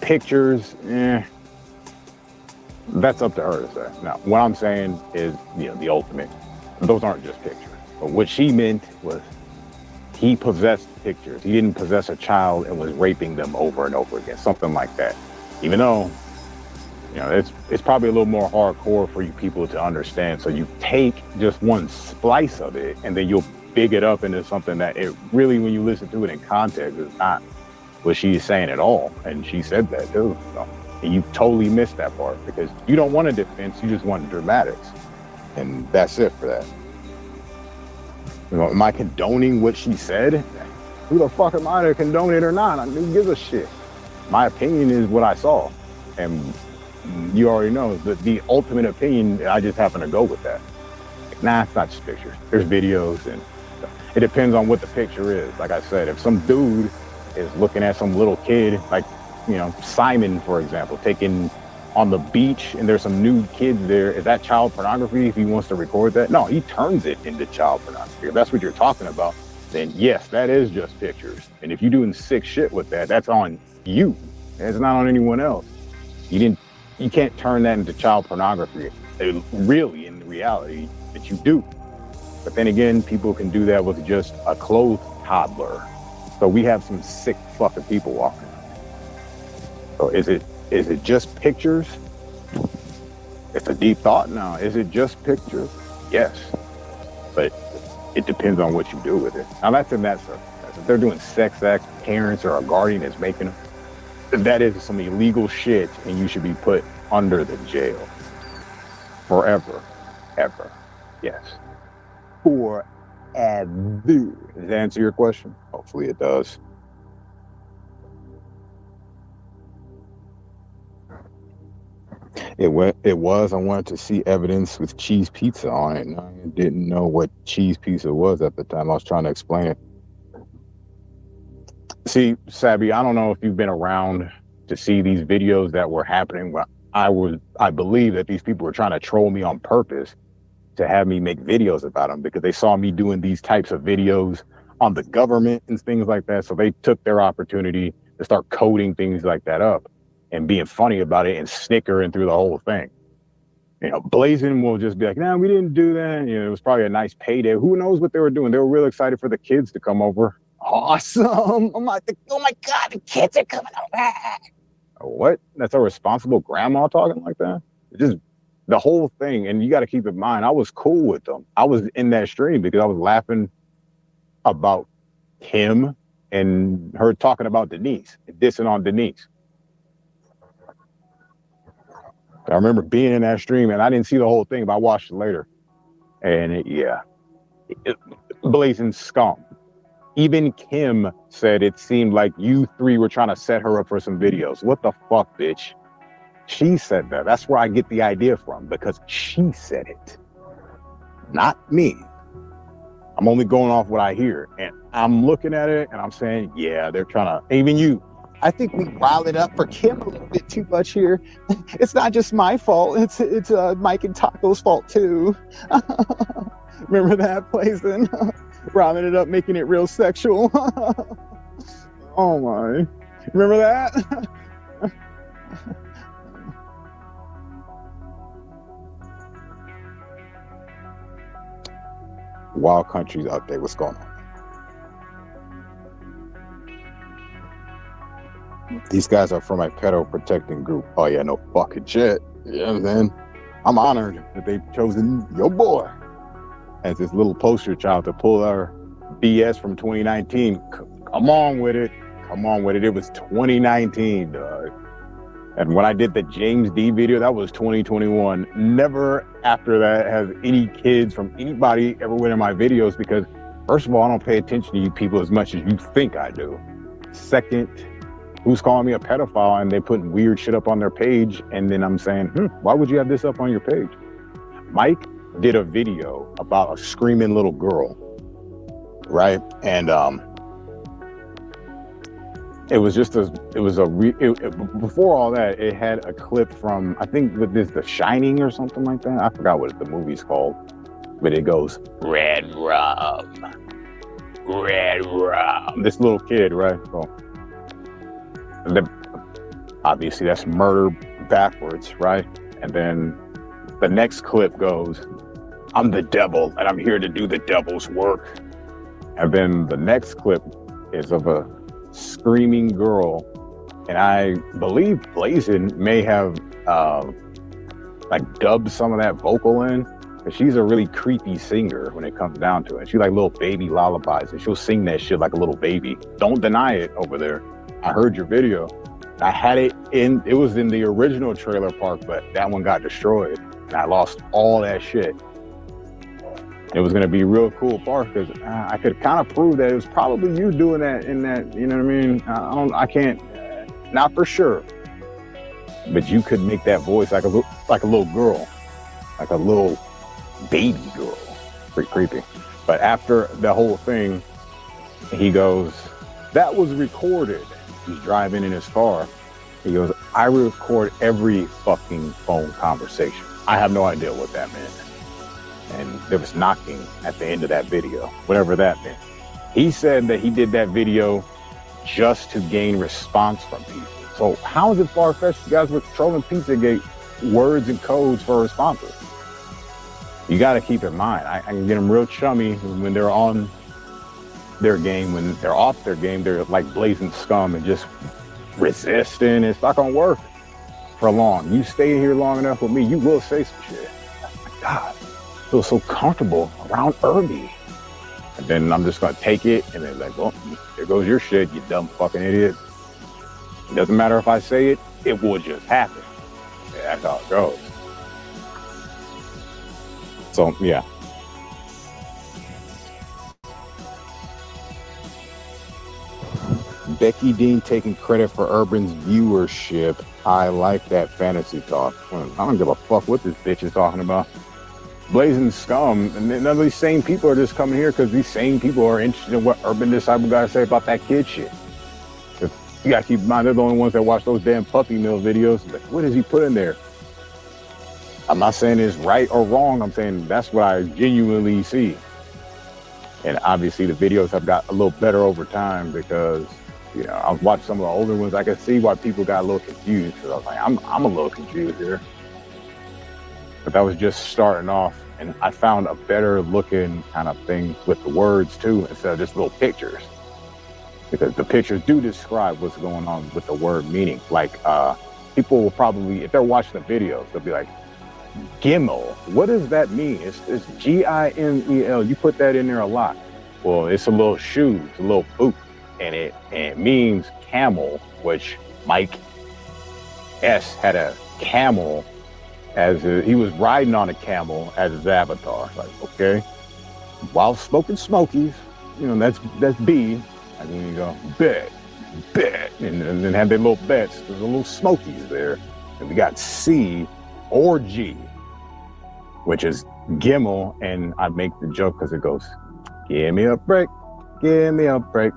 pictures, that's up to her to say. Now, what I'm saying is, the ultimate. Those aren't just pictures. But what she meant was he possessed pictures. He didn't possess a child and was raping them over and over again, something like that. Even though, it's probably a little more hardcore for you people to understand. So you take just one splice of it and then you'll big it up into something that it really, when you listen to it in context, is not what she's saying at all. And she said that too. And you totally missed that part because you don't want a defense, you just want dramatics. And that's it for that. Am I condoning what she said? Who the fuck am I to condone it or not? Who gives a shit? My opinion is what I saw. And you already know that the ultimate opinion, I just happen to go with that. Nah, it's not just pictures. There's videos, and it depends on what the picture is. Like I said, if some dude is looking at some little kid, like, Simon, for example, taking on the beach and there's some nude kids there, is that child pornography if he wants to record that? No, he turns it into child pornography. If that's what you're talking about, then yes, that is just pictures. And if you're doing sick shit with that, that's on you. It's not on anyone else. You can't turn that into child pornography. Really, in reality, that you do. But then again, people can do that with just a clothed toddler. So we have some sick fucking people walking around. So is it just pictures? It's a deep thought now. Is it just pictures? Yes. But it depends on what you do with it. Now that's in that circumstance. If they're doing sex acts, parents or a guardian is making them, that is some illegal shit and you should be put under the jail. Forever. Ever. Yes. Forever. Does that answer your question? Hopefully it does. It was. I wanted to see evidence with cheese pizza on it, and I didn't know what cheese pizza was at the time. I was trying to explain it. See, Sabby, I don't know if you've been around to see these videos that were happening. I believe that these people were trying to troll me on purpose to have me make videos about them because they saw me doing these types of videos on the government and things like that. So they took their opportunity to start coding things like that up and being funny about it and snickering through the whole thing. Blazing will just be like, nah, we didn't do that. It was probably a nice payday. Who knows what they were doing? They were real excited for the kids to come over. Awesome. Oh my God, the kids are coming over. What? That's a responsible grandma talking like that? Just the whole thing. And you got to keep in mind, I was cool with them. I was in that stream because I was laughing about him and her talking about Denise, dissing on Denise. I remember being in that stream and I didn't see the whole thing, but I watched it later. And blazing scum. Even Kim said it seemed like you three were trying to set her up for some videos. What the fuck, bitch? She said that. That's where I get the idea from, because she said it. Not me. I'm only going off what I hear. And I'm looking at it and I'm saying, yeah, they're trying to, even you, I think we riled it up for Kim a little bit too much here. It's not just my fault. It's Mike and Taco's fault too. Remember that place then? Riling it up, making it real sexual. Oh my. Remember that? Wild Country's out there. What's going on? These guys are from my pedo protecting group. Oh yeah, no fucking shit. Yeah, man. I'm honored that they've chosen your boy as this little poster child to pull our BS from 2019. Come on with it. Come on with it. It was 2019, dog. And when I did the James D video, that was 2021. Never after that has any kids from anybody ever went in my videos because, first of all, I don't pay attention to you people as much as you think I do. Second, who's calling me a pedophile and they putting weird shit up on their page, and then I'm saying, why would you have this up on your page? Mike did a video about a screaming little girl, right? And it was just before all that, it had a clip from, I think with this, The Shining or something like that. I forgot what the movie's called, but it goes, Red Rum. This little kid, right? So, obviously that's murder backwards, right? And then the next clip goes, I'm the devil and I'm here to do the devil's work. And then the next clip is of a screaming girl, and I believe Blazin may have like dubbed some of that vocal in, because she's a really creepy singer when it comes down to it. She like little baby lullabies, and she'll sing that shit like a little baby. Don't deny it over there. I heard your video. I had it was in the original trailer park, but that one got destroyed and I lost all that shit. It was going to be a real cool part because I could kind of prove that it was probably you doing that in that, you know what I mean? I can't, not for sure, but you could make that voice like a little girl, like a little baby girl. Pretty creepy. But after the whole thing, he goes, that was recorded. He's driving in his car. He goes, I record every fucking phone conversation. I have no idea what that meant. And there was knocking at the end of that video, whatever that meant. He said that he did that video just to gain response from people. So how is it far-fetched? You guys were trolling Pizzagate words and codes for responses. You got to keep in mind, I can get them real chummy when they're on their game. When they're off their game, they're like blazing scum and just resisting. It's not going to work for long. You stay here long enough with me, you will say some shit. Oh my God. I feel so comfortable around Irby. And then I'm just going to take it and then like, well, there goes your shit, you dumb fucking idiot. It doesn't matter if I say it, it will just happen. Yeah, that's how it goes. So, yeah. Becky Dean taking credit for Urban's viewership. I like that fantasy talk. I don't give a fuck what this bitch is talking about. Blazing scum, and none of these same people are just coming here because these same people are interested in what Urban Disciple got to say about that kid shit. You gotta keep in mind, they're the only ones that watch those damn puppy mill videos. Like, what does he put in there? I'm not saying it's right or wrong. I'm saying that's what I genuinely see. And obviously the videos have got a little better over time because, you know, I've watched some of the older ones. I can see why people got a little confused. Because I was like, I'm a little confused here. But that was just starting off. And I found a better looking kind of thing with the words too, instead of just little pictures. Because the pictures do describe what's going on with the word meaning. Like people will probably, if they're watching the videos, they'll be like, Gimel, what does that mean? It's G-I-M-E-L. You put that in there a lot. Well, it's a little shoe, it's a little boot, and it means camel, which Mike S had a camel he was riding on a camel as his avatar. Like, okay, while smoking Smokies, you know, that's B. And then you go, bet, and then have their little bets. There's a little Smokies there. And we got C or G, which is Gimel. And I make the joke because it goes, Give me a break. Give me a break.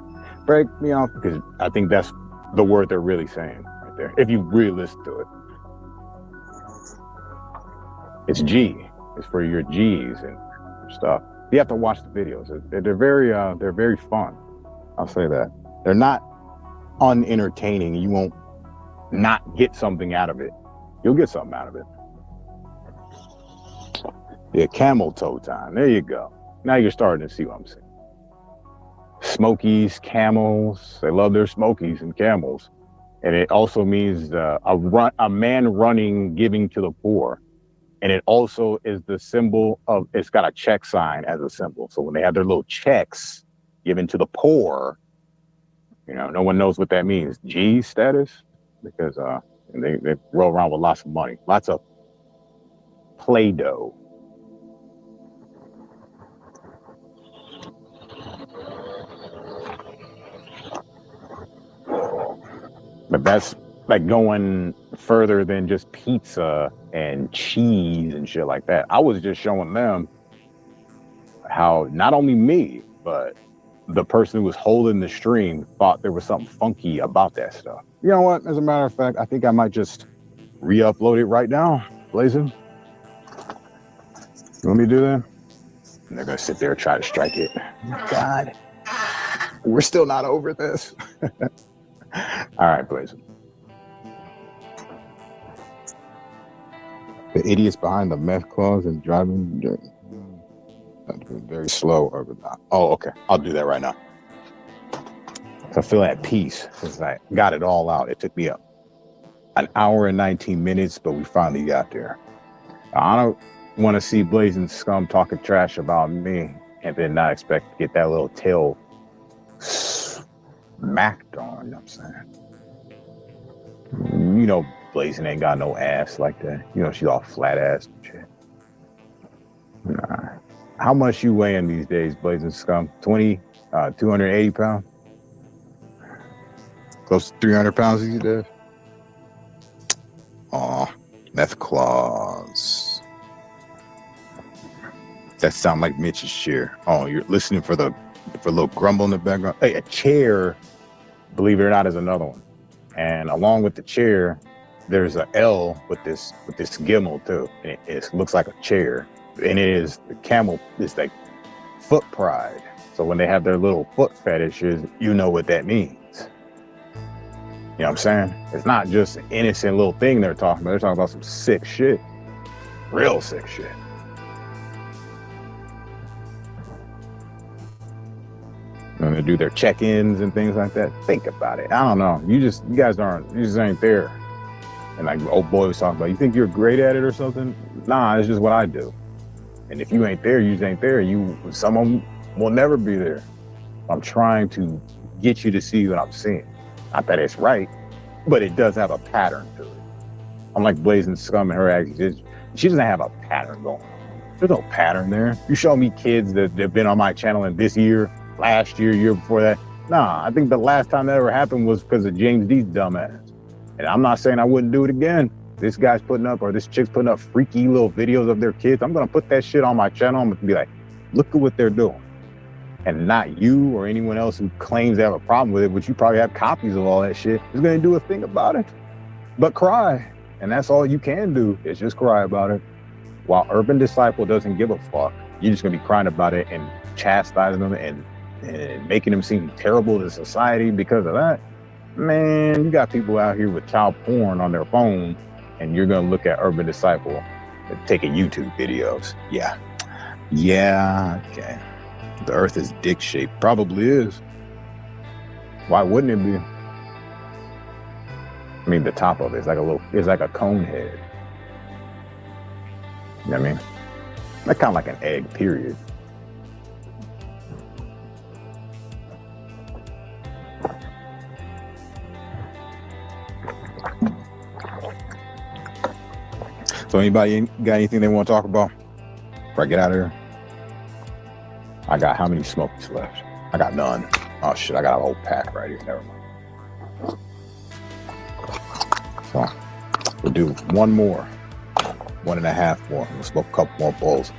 Break me off. Because I think that's the word they're really saying right there. If you really listen to it. It's G. It's for your G's and stuff. You have to watch the videos. They're very fun. I'll say that. They're not unentertaining. You won't not get something out of it. You'll get something out of it. Yeah, camel toe time. There you go. Now you're starting to see what I'm saying. Smokies, camels. They love their smokies and camels. And it also means a man running, giving to the poor. And it also is the symbol of, it's got a check sign as a symbol. So when they have their little checks given to the poor, you know, no one knows what that means. G status, because they roll around with lots of money, lots of Play-Doh. But that's like going further than just pizza and cheese and shit like that. I was just showing them how not only me, but the person who was holding the stream thought there was something funky about that stuff. You know what? As a matter of fact, I think I might just re-upload it right now, Blazing. You want me to do that? And they're gonna sit there and try to strike it. God, we're still not over this. All right, Blazing. The idiots behind the meth clause and driving very slow or not. Oh, okay. I'll do that right now. I feel at peace since I got it all out. It took me an hour and 19 minutes, but we finally got there. I don't want to see Blazing Scum talking trash about me and then not expect to get that little tail smacked on, you know what I'm saying? You know, Blazing ain't got no ass like that. You know, she's all flat ass and shit. Nah. How much you weighing these days, Blazing Scum? 280 pounds? Close to 300 pounds these days? Aw, meth claws. That sound like Mitch's chair. Oh, you're listening for a little grumble in the background. Hey, a chair, believe it or not, is another one. And along with the chair, there's a L with this gimbal too. And it looks like a chair. And it is the camel is like foot pride. So when they have their little foot fetishes, you know what that means. You know what I'm saying? It's not just an innocent little thing they're talking about. They're talking about some sick shit. Real sick shit. When they do their check-ins and things like that, think about it. I don't know. You just ain't there. And like old boy was talking about, you think you're great at it or something? Nah, it's just what I do. And if you ain't there, you just ain't there. Someone will never be there. I'm trying to get you to see what I'm seeing. Not that it's right, but it does have a pattern to it. I'm like Blazing Scum and her actions. She doesn't have a pattern going on. There's no pattern there. You show me kids that have been on my channel in this year, last year, year before that. Nah, I think the last time that ever happened was because of James D's dumbass. And I'm not saying I wouldn't do it again. This guy's putting up, or this chick's putting up freaky little videos of their kids. I'm going to put that shit on my channel. I'm going to be like, look at what they're doing. And not you or anyone else who claims they have a problem with it, but you probably have copies of all that shit, is going to do a thing about it. But cry. And that's all you can do, is just cry about it. While Urban Disciple doesn't give a fuck, you're just going to be crying about it and chastising them and making them seem terrible to society because of that. Man, you got people out here with child porn on their phone, and you're going to look at Urban Disciple taking YouTube videos. Yeah, okay. The earth is dick-shaped. Probably is. Why wouldn't it be? I mean, the top of it is it's like a cone head. You know what I mean? Like kind of like an egg, period. So anybody got anything they want to talk about before I get out of here? I got how many smokies left? I got none. Oh shit, I got a whole pack right here. Never mind. So we'll do one more, 1.5 more. We'll smoke a couple more bowls,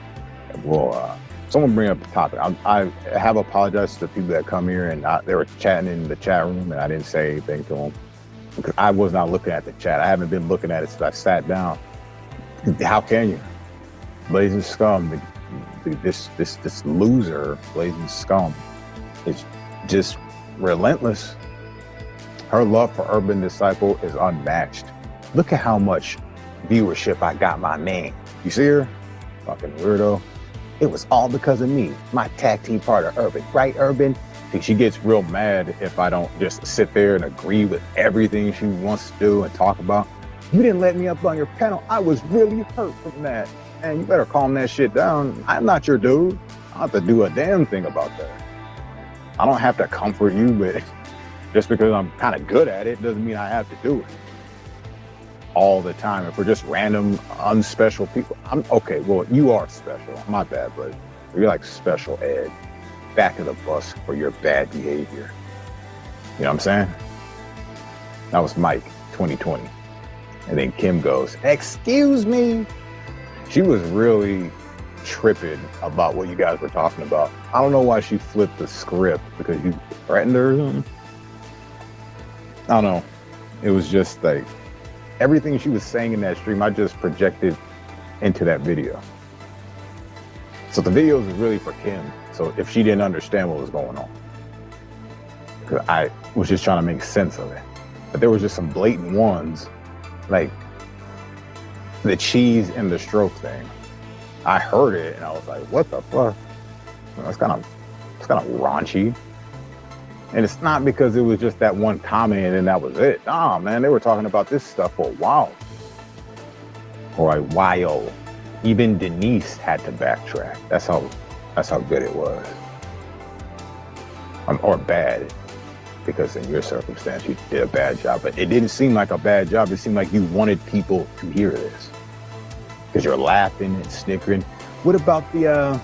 and we'll someone bring up the topic. I have apologized to the people that come here and they were chatting in the chat room, and I didn't say anything to them because I was not looking at the chat. I haven't been looking at it since I sat down. How can you? Blazing Scum, this loser, Blazing Scum, is just relentless. Her love for Urban Disciple is unmatched. Look at how much viewership I got my name. You see her? Fucking weirdo. It was all because of me, my tag team partner, Urban. Right, Urban? She gets real mad if I don't just sit there and agree with everything she wants to do and talk about. You didn't let me up on your panel. I was really hurt from that. And you better calm that shit down. I'm not your dude. I don't have to do a damn thing about that. I don't have to comfort you, but just because I'm kind of good at it doesn't mean I have to do it all the time. If we're just random, unspecial people, I'm okay. Well, you are special. My bad, but you're like special ed, back of the bus for your bad behavior. You know what I'm saying? That was Mike, 2020. And then Kim goes, excuse me. She was really tripping about what you guys were talking about. I don't know why she flipped the script, because you threatened her or something. I don't know. It was just like everything she was saying in that stream, I just projected into that video. So the video is really for Kim. So if she didn't understand what was going on, because I was just trying to make sense of it. But there was just some blatant ones, like the cheese and the stroke thing. I heard it and I was like, what the fuck? It's kind of raunchy. And it's not because it was just that one comment and that was it. Nah, man, they were talking about this stuff for a while. For a while. Even Denise had to backtrack. That's how good it was. Or bad, because in your circumstance, you did a bad job. But it didn't seem like a bad job. It seemed like you wanted people to hear this. Because you're laughing and snickering. What about the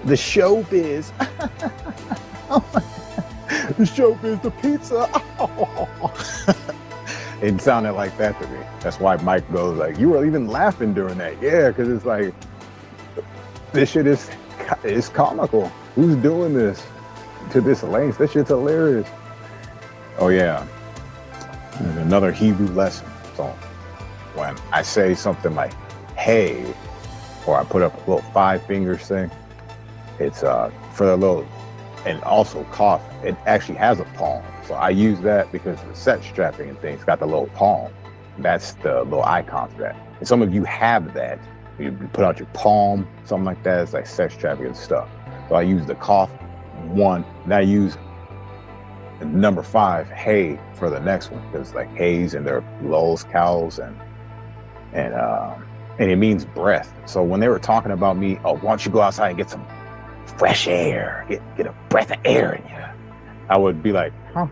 showbiz? The showbiz, the pizza. It sounded like that to me. That's why Mike goes like, you were even laughing during that. Yeah, because it's like, this shit is comical. Who's doing this to this length? This shit's hilarious. Oh yeah, there's another Hebrew lesson. So when I say something like, hey, or I put up a little 5 fingers thing, it's for the little, and also cough, it actually has a palm. So I use that because the set strapping and things got the little palm. That's the little icon for that. And some of you have that. You put out your palm, something like that. It's like set strapping and stuff. So I use the cough one, and I use the number 5, hey, for the next one. Because like hays and their lulls, cows, and it means breath. So when they were talking about me, oh, why don't you go outside and get some fresh air, get a breath of air in you, I would be like, huh,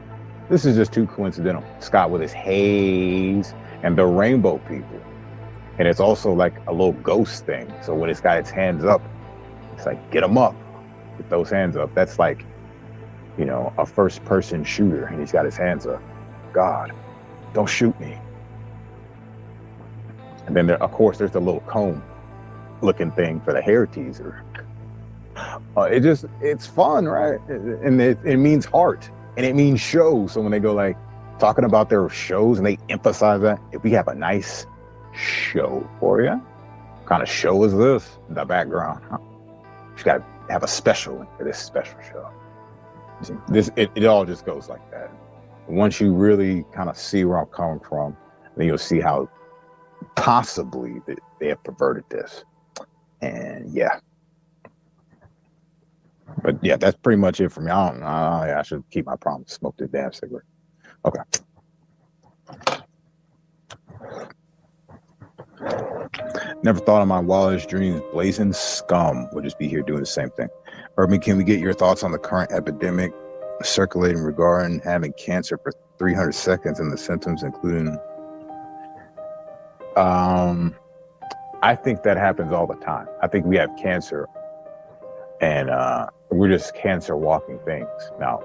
this is just too coincidental. Scott with his haze and the rainbow people. And it's also like a little ghost thing. So when it's got its hands up, it's like, get them up, get those hands up. That's like, you know, a first person shooter and he's got his hands up. God, don't shoot me. And then of course there's the little comb looking thing for the hair teaser. It's fun, right? And it means heart and it means show. So when they go like talking about their shows and they emphasize that, if we have a nice show for you, what kind of show is this in the background? Huh? You got to have a special for this special show. It all just goes like that. Once you really kind of see where I'm coming from, then you'll see how possibly they have perverted this. And yeah. But yeah, that's pretty much it for me. I don't know. I should keep my promise. Smoke this damn cigarette. Okay. Never thought of my wildest dreams. Blazing Scum would just be here doing the same thing. Urban, can we get your thoughts on the current epidemic circulating regarding having cancer for 300 seconds and the symptoms, including... I think that happens all the time. I think we have cancer and we're just cancer walking things. Now,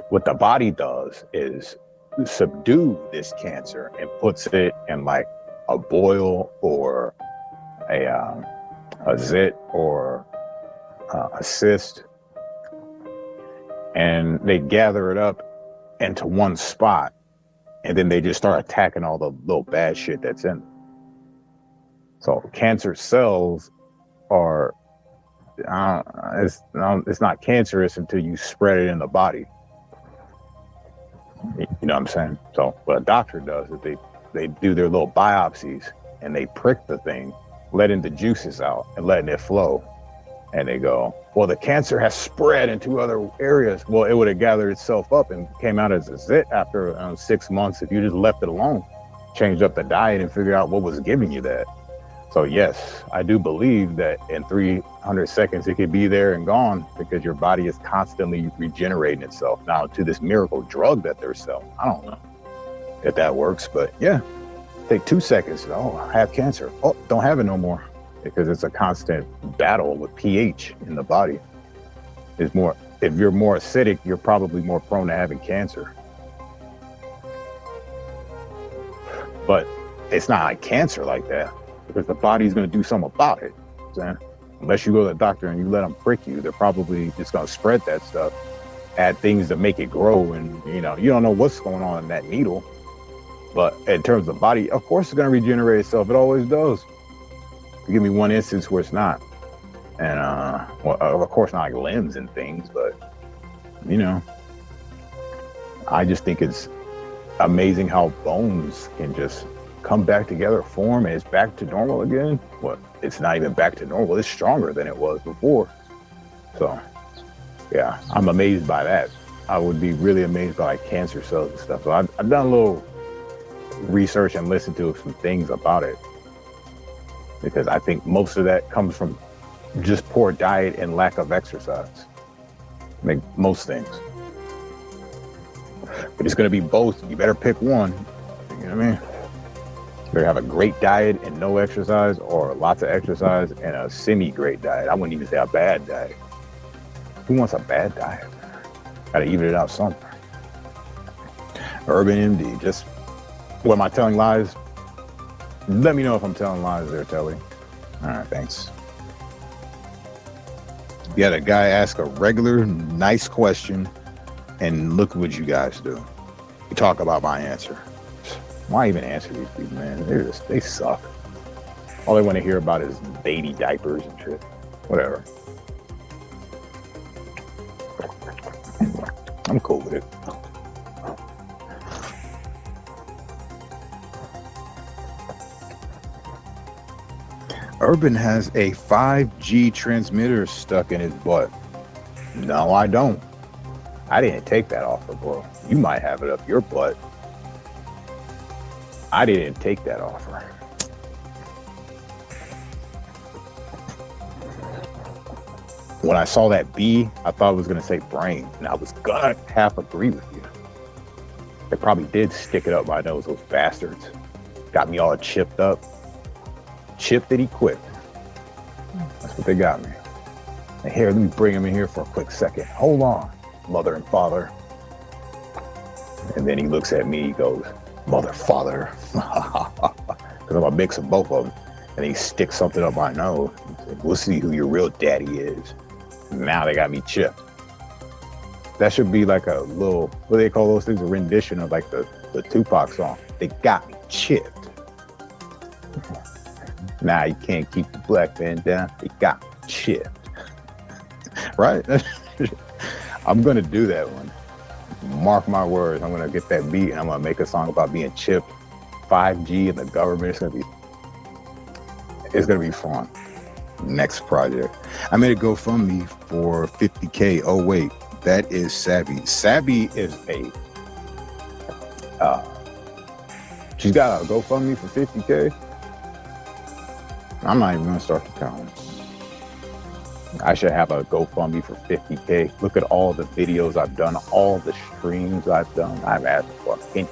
what the body does is subdue this cancer and puts it in like a boil or a zit or a cyst, and they gather it up into one spot, and then they just start attacking all the little bad shit that's in them. So cancer cells are, it's not cancerous until you spread it in the body. You know what I'm saying? So what a doctor does is they do their little biopsies and they prick the thing, letting the juices out and letting it flow. And they go, well, the cancer has spread into other areas. Well, it would have gathered itself up and came out as a zit after 6 months if you just left it alone, changed up the diet and figured out what was giving you that. So yes, I do believe that in 300 seconds, it could be there and gone because your body is constantly regenerating itself. Now to this miracle drug that they're selling, I don't know if that works, but yeah, take 2 seconds. Oh, I have cancer. Oh, don't have it no more. Because it's a constant battle with pH in the body. It's more, if you're more acidic, you're probably more prone to having cancer. But it's not like cancer like that, because the body's going to do something about it. Unless you go to the doctor and you let them prick you, they're probably just going to spread that stuff, add things to make it grow, and you don't know what's going on in that needle. But in terms of the body, of course it's going to regenerate itself. It always does. Give me one instance where it's not. And well, of course not like limbs and things, but I just think it's amazing how bones can just come back together, form, and it's back to normal again. Well, it's not even back to normal, it's stronger than it was before. So yeah, I'm amazed by that. I would be really amazed by like cancer cells and stuff. So I've done a little research and listened to some things about it, because I think most of that comes from just poor diet and lack of exercise. Like most things. But it's going to be both. You better pick one. You know what I mean? You better have a great diet and no exercise, or lots of exercise and a semi-great diet. I wouldn't even say a bad diet. Who wants a bad diet? Got to even it out somewhere. Urban MD, just, what, am I telling lies? Let me know if I'm telling lies there, Telly. All right, thanks. You had a guy ask a regular, nice question, and look what you guys do. You talk about my answer. Why even answer these people, man? They suck. All they want to hear about is baby diapers and shit. Whatever. I'm cool with it. Urban has a 5G transmitter stuck in his butt. No, I don't. I didn't take that offer, bro. You might have it up your butt. I didn't take that offer. When I saw that B, I thought it was going to say brain, and I was going to half agree with you. They probably did stick it up my nose, those bastards. Got me all chipped up. Chipped and equipped. That's what they got me. And here, let me bring him in here for a quick second. Hold on, mother and father. And then he looks at me, he goes, mother, father. Because I'm a mix of both of them. And he sticks something up my nose. Said, we'll see who your real daddy is. Now they got me chipped. That should be like a little, what do they call those things? A rendition of like the Tupac song. They got me chipped. Nah, you can't keep the black man down. They got me chipped. Right? I'm going to do that one. Mark my words. I'm going to get that beat and I'm going to make a song about being chipped. 5G and the government. It's going to be fun. Next project. I made a GoFundMe for 50K. Oh, wait. That is Savvy. Savvy is she's got a GoFundMe for 50K. I'm not even going to start the count. I should have a GoFundMe for 50K. Look at all the videos I've done, all the streams I've done. I've asked for anything.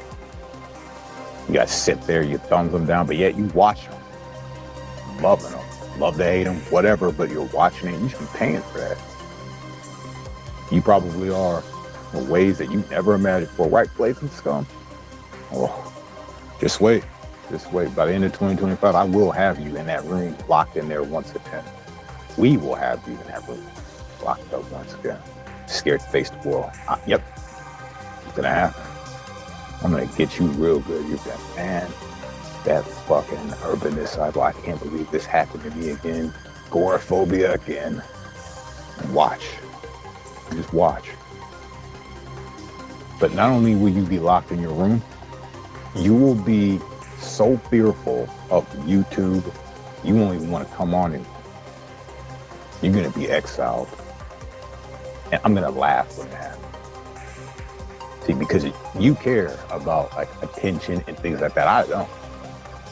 You guys sit there, you thumbs them down, but yet you watch them. Loving them. Love to hate them, whatever, but you're watching it. You should be paying for that. You probably are in ways that you never imagined. For right place and scum. Oh, just wait. Just wait. By the end of 2025, I will have you in that room, locked in there once again. We will have you in that room, locked up once again. Scared to face the world. Yep. It's gonna happen. I'm gonna get you real good. You're like, man, that fucking urban disciple. I can't believe this happened to me again. Agoraphobia again. Watch. Just watch. But not only will you be locked in your room, you will be so fearful of YouTube, you won't even want to come on and you're going to be exiled. And I'm going to laugh when that happens. See, because you care about like attention and things like that. I don't.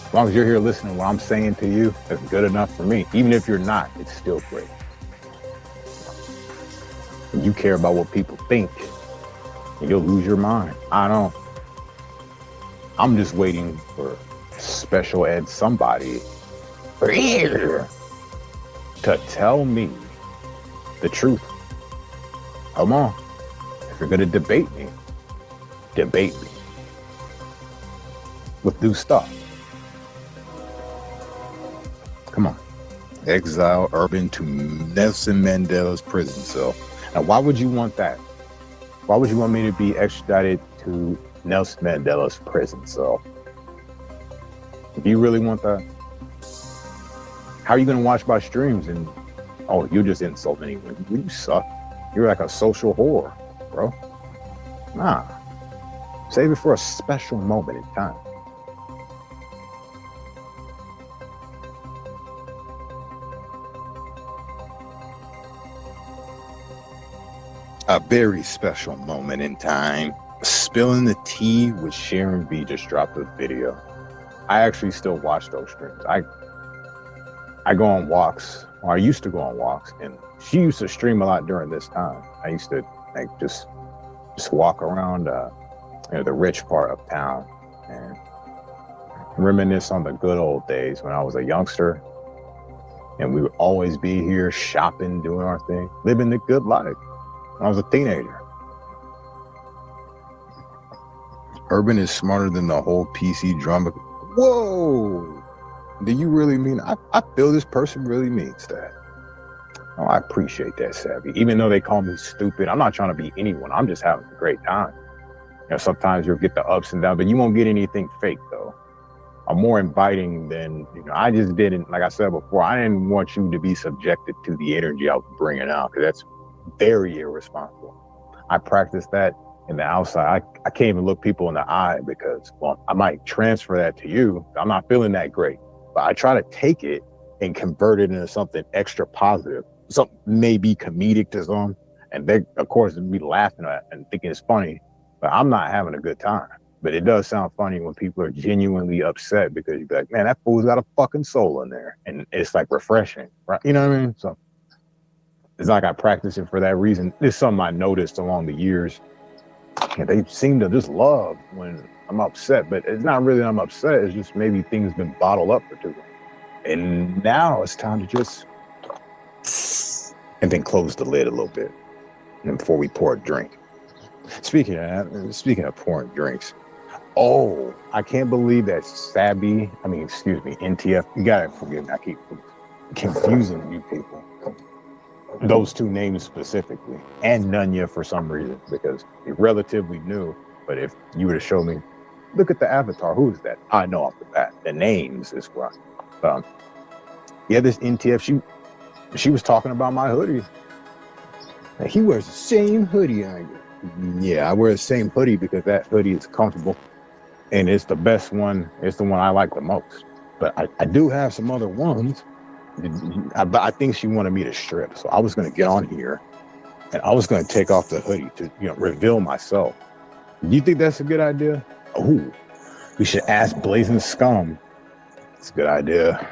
As long as you're here listening to what I'm saying to you, that's good enough for me. Even if you're not, it's still great. You care about what people think, and you'll lose your mind. I don't. I'm just waiting for special ed somebody to tell me the truth. Come on. If you're going to debate me with new stuff. Come on. Exile Urban to Nelson Mandela's prison cell. Now, why would you want that? Why would you want me to be extradited to Nelson Mandela's prison cell? Do you really want that? How are you going to watch my streams and, oh, you're just insulting anyone? You suck. You're like a social whore, bro. Nah. Save it for a special moment in time. A very special moment in time. Spilling the tea with Sharon B just dropped a video. I actually still watch those streams. I go on walks, or I used to go on walks, and she used to stream a lot during this time. I used to like just walk around the rich part of town and reminisce on the good old days when I was a youngster, and we would always be here shopping, doing our thing, living the good life. When I was a teenager. Urban is smarter than the whole PC drama. Whoa! Do you really mean? I feel this person really means that. Oh, I appreciate that, Savvy. Even though they call me stupid, I'm not trying to be anyone. I'm just having a great time. You know, sometimes you'll get the ups and downs, but you won't get anything fake though. I'm more inviting than, I just didn't, like I said before, I didn't want you to be subjected to the energy I was bringing out, because that's very irresponsible. I practice that in the outside. I can't even look people in the eye because, well, I might transfer that to you. I'm not feeling that great, but I try to take it and convert it into something extra positive, something maybe comedic to some, and they, of course, be laughing at it and thinking it's funny, but I'm not having a good time. But it does sound funny when people are genuinely upset, because you're like, man, that fool's got a fucking soul in there, and it's like refreshing, right? You know what I mean? So it's like I practice it for that reason. It's something I noticed along the years. And they seem to just love when I'm upset, but it's not really that I'm upset. It's just maybe things been bottled up for too long. And now it's time to just, and then close the lid a little bit, and before we pour a drink. Speaking of pouring drinks, oh, I can't believe that NTF, you gotta forgive me, I keep confusing you people. Those two names specifically, and Nunya for some reason, because you're relatively new, but if you were to show me, look at the avatar, who is that? I know off the bat, the names is what. Yeah, this NTF, she was talking about my hoodie. And he wears the same hoodie I do. Yeah, I wear the same hoodie because that hoodie is comfortable, and it's the best one. It's the one I like the most. But I do have some other ones. I think she wanted me to strip, so I was going to get on here and I was going to take off the hoodie to reveal myself. Do you think that's a good idea? Oh, we should ask Blazing Scum. It's a good idea.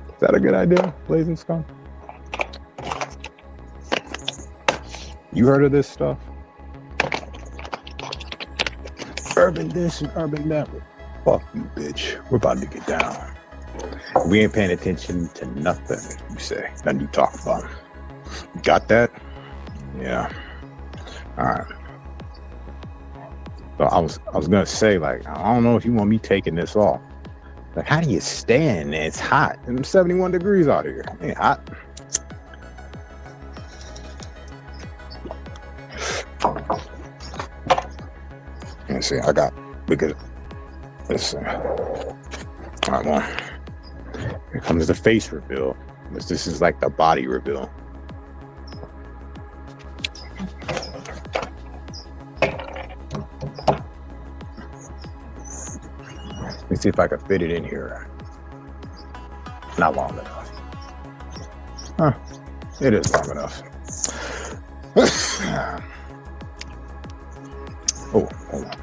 Is that a good idea, Blazing Scum? You heard of this stuff? Urban this and urban that. Fuck you, bitch. We're about to get down. We ain't paying attention to nothing you say, nothing you talk about. Got that? Yeah. All right. So I was gonna say, like, I don't know if you want me taking this off, Like, how do you stand? It's hot. It's 71 degrees out here. It ain't hot. Let's see. Because listen. All right, well, here comes the face reveal. This is like the body reveal. Let me see if I can fit it in here. Not long enough. Huh. It is long enough. Oh, hold on.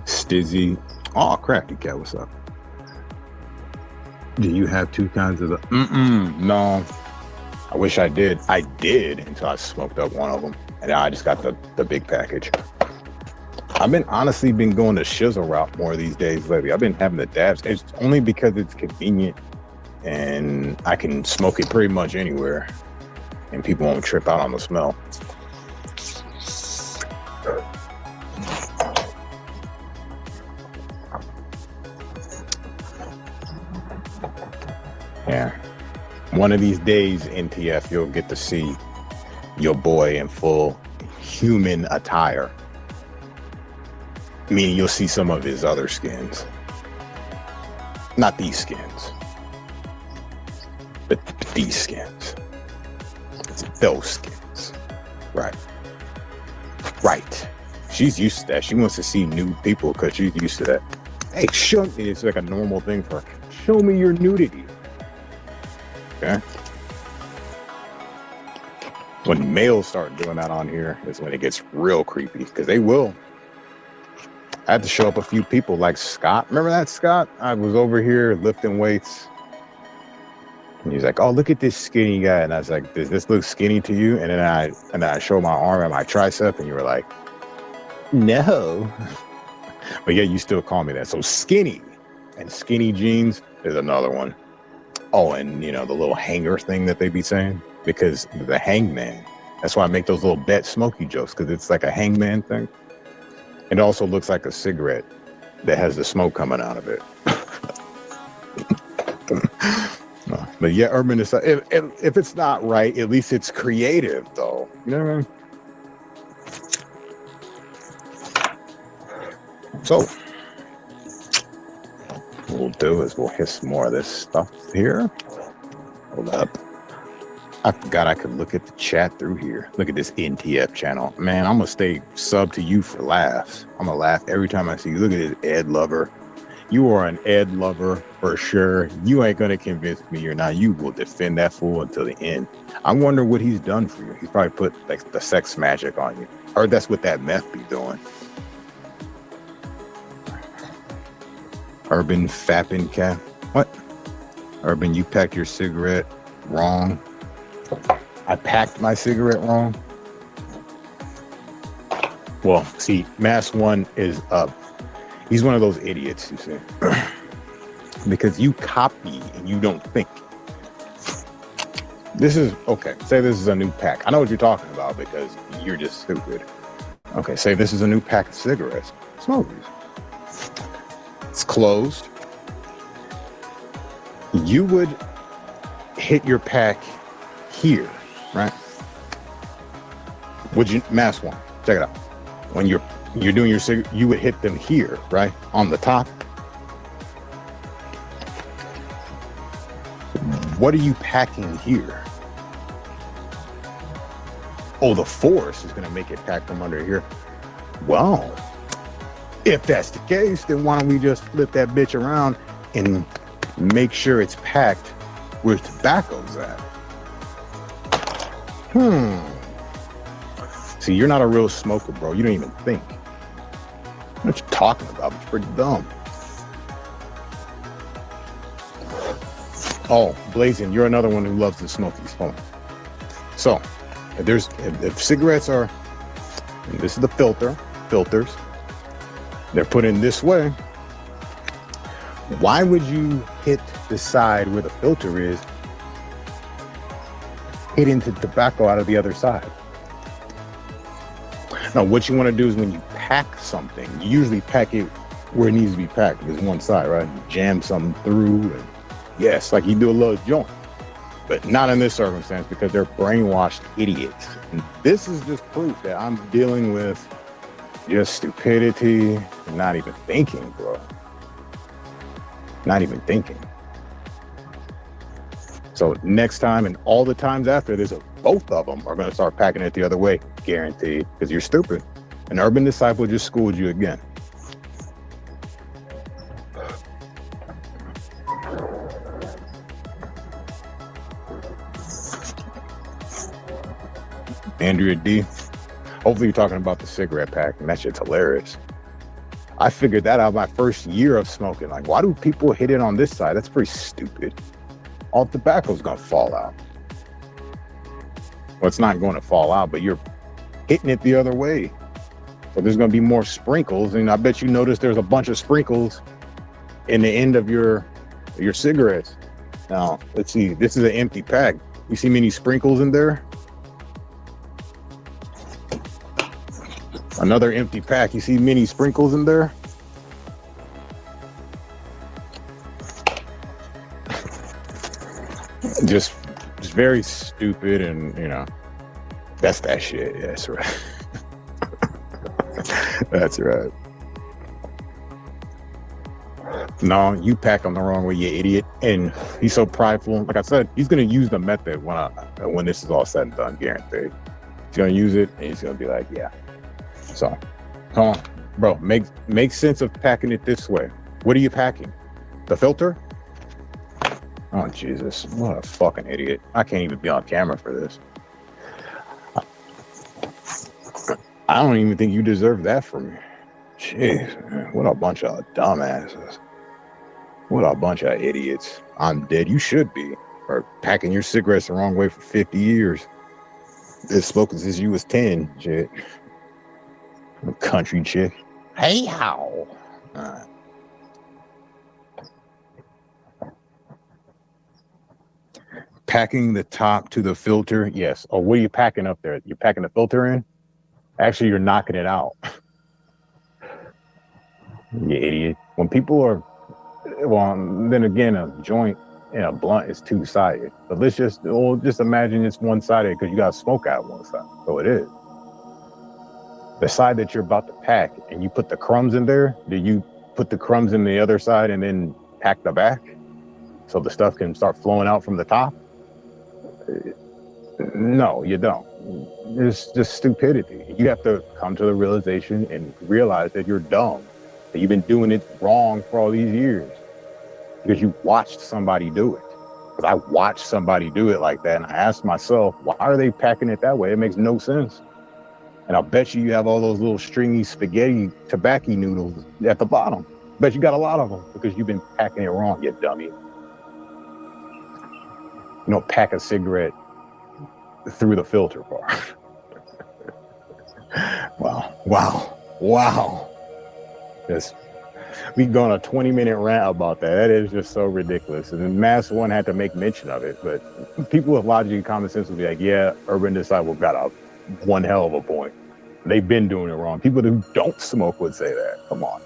Stizzy. Oh, Crafty Cat, what's up? Do you have two kinds of the... No. I wish I did. I did until I smoked up one of them. And now I just got the big package. I've been honestly going the shizzle route more these days lately. I've been having the dabs. It's only because it's convenient and I can smoke it pretty much anywhere and people won't trip out on the smell. Yeah. One of these days, NTF, you'll get to see your boy in full human attire. Meaning you'll see some of his other skins. Not these skins. But these skins. It's those skins. Right. Right. She's used to that. She wants to see new people because she's used to that. Hey, show me. It's like a normal thing for her. Show me your nudity. Okay? When males start doing that on here is when it gets real creepy because they will. I had to show up a few people like Scott. Remember that, Scott? I was over here lifting weights. And he's like, oh, look at this skinny guy. And I was like, does this look skinny to you? And then I show my arm and my tricep and you were like, no. But yeah, you still call me that. So skinny and skinny jeans is another one. Oh, and you know, the little hanger thing that they be saying, because the hangman, that's why I make those little Bet Smokey jokes, because it's like a hangman thing. It also looks like a cigarette that has the smoke coming out of it. But yeah, Urban is, if it's not right, at least it's creative though. You know what I mean? So what we'll do is we'll hit some more of this stuff here. Hold up. I forgot I could look at the chat through here. Look at this NTF channel. Man, I'm going to stay sub to you for laughs. I'm going to laugh every time I see you. Look at this Ed lover. You are an Ed lover for sure. You ain't going to convince me you're not. You will defend that fool until the end. I wonder what he's done for you. He's probably put like the sex magic on you. Or that's what that meth be doing. Urban fapping cat. What? Urban, you packed your cigarette wrong. I packed my cigarette wrong. Well, see, Mass One is up. He's one of those idiots, you see. Because you copy and you don't think. This is, okay, say this is a new pack. I know what you're talking about because you're just stupid. Okay, say this is a new pack of cigarettes. Smoke these. It's closed. You would hit your pack here, right? Would you, Mass One, check it out. When you're doing your cigarette, you would hit them here, right? On the top. What are you packing here? Oh, the force is going to make it pack from under here. Well, if that's the case, then why don't we just flip that bitch around and make sure it's packed where tobacco's at? See, you're not a real smoker, bro. You don't even think. What you talking about? It's pretty dumb. Oh, Blazing, you're another one who loves the smokies. Hold on. So, if cigarettes are, and this is the filters, they're put in this way. Why would you hit the side where the filter is, hit into tobacco out of the other side? Now, what you want to do is when you pack something, you usually pack it where it needs to be packed. There's one side, right? You jam something through, and yes, like you do a little joint. But not in this circumstance because they're brainwashed idiots. And this is just proof that I'm dealing with just stupidity and not even thinking, bro. Not even thinking. So next time and all the times after this, both of them are going to start packing it the other way, guaranteed, because you're stupid. An urban disciple just schooled you again. Andrea D. Hopefully you're talking about the cigarette pack, and that shit's hilarious. I figured that out my first year of smoking. Like, why do people hit it on this side? That's pretty stupid. All tobacco's gonna fall out. Well, it's not going to fall out, but you're hitting it the other way. So there's gonna be more sprinkles, and I bet you notice there's a bunch of sprinkles in the end of your cigarettes. Now, let's see, this is an empty pack. You see many sprinkles in there? Another empty pack. You see many sprinkles in there? Just very stupid, and you know, that's that shit. Yeah, that's right. That's right. No, you pack them the wrong way, you idiot. And he's so prideful. Like I said, he's gonna use the method when this is all said and done, guaranteed. He's gonna use it, and he's gonna be like, yeah. So, come on, bro. Make sense of packing it this way. What are you packing? The filter? Oh, Jesus. What a fucking idiot. I can't even be on camera for this. I don't even think you deserve that from me. Jeez, man. What a bunch of dumbasses. What a bunch of idiots. I'm dead. You should be. Or packing your cigarettes the wrong way for 50 years. Been smoking since you was 10, shit. Country chick. Hey, how? Packing the top to the filter, yes. Oh, what are you packing up there? You're packing the filter in? Actually, you're knocking it out. You idiot. When people are, well, then again, a joint and a blunt is two-sided. But let's just imagine it's one-sided because you got smoke out one side. So it is. The side that you're about to pack and you put the crumbs in there, do you put the crumbs in the other side and then pack the back so the stuff can start flowing out from the top? No, you don't. It's just stupidity. You have to come to the realization and realize that you're dumb, that you've been doing it wrong for all these years because you watched somebody do it. Because I watched somebody do it like that, and I asked myself, why are they packing it that way? It makes no sense. And I'll bet you have all those little stringy spaghetti tobacco noodles at the bottom. Bet you got a lot of them because you've been packing it wrong, you dummy. You don't pack a cigarette through the filter part. Wow. We go on a 20-minute rant about that. That is just so ridiculous. And then Mass One had to make mention of it, but people with logic and common sense will be like, yeah, Urban Disciple got one hell of a point. They've been doing it wrong. People who don't smoke would say that. Come on.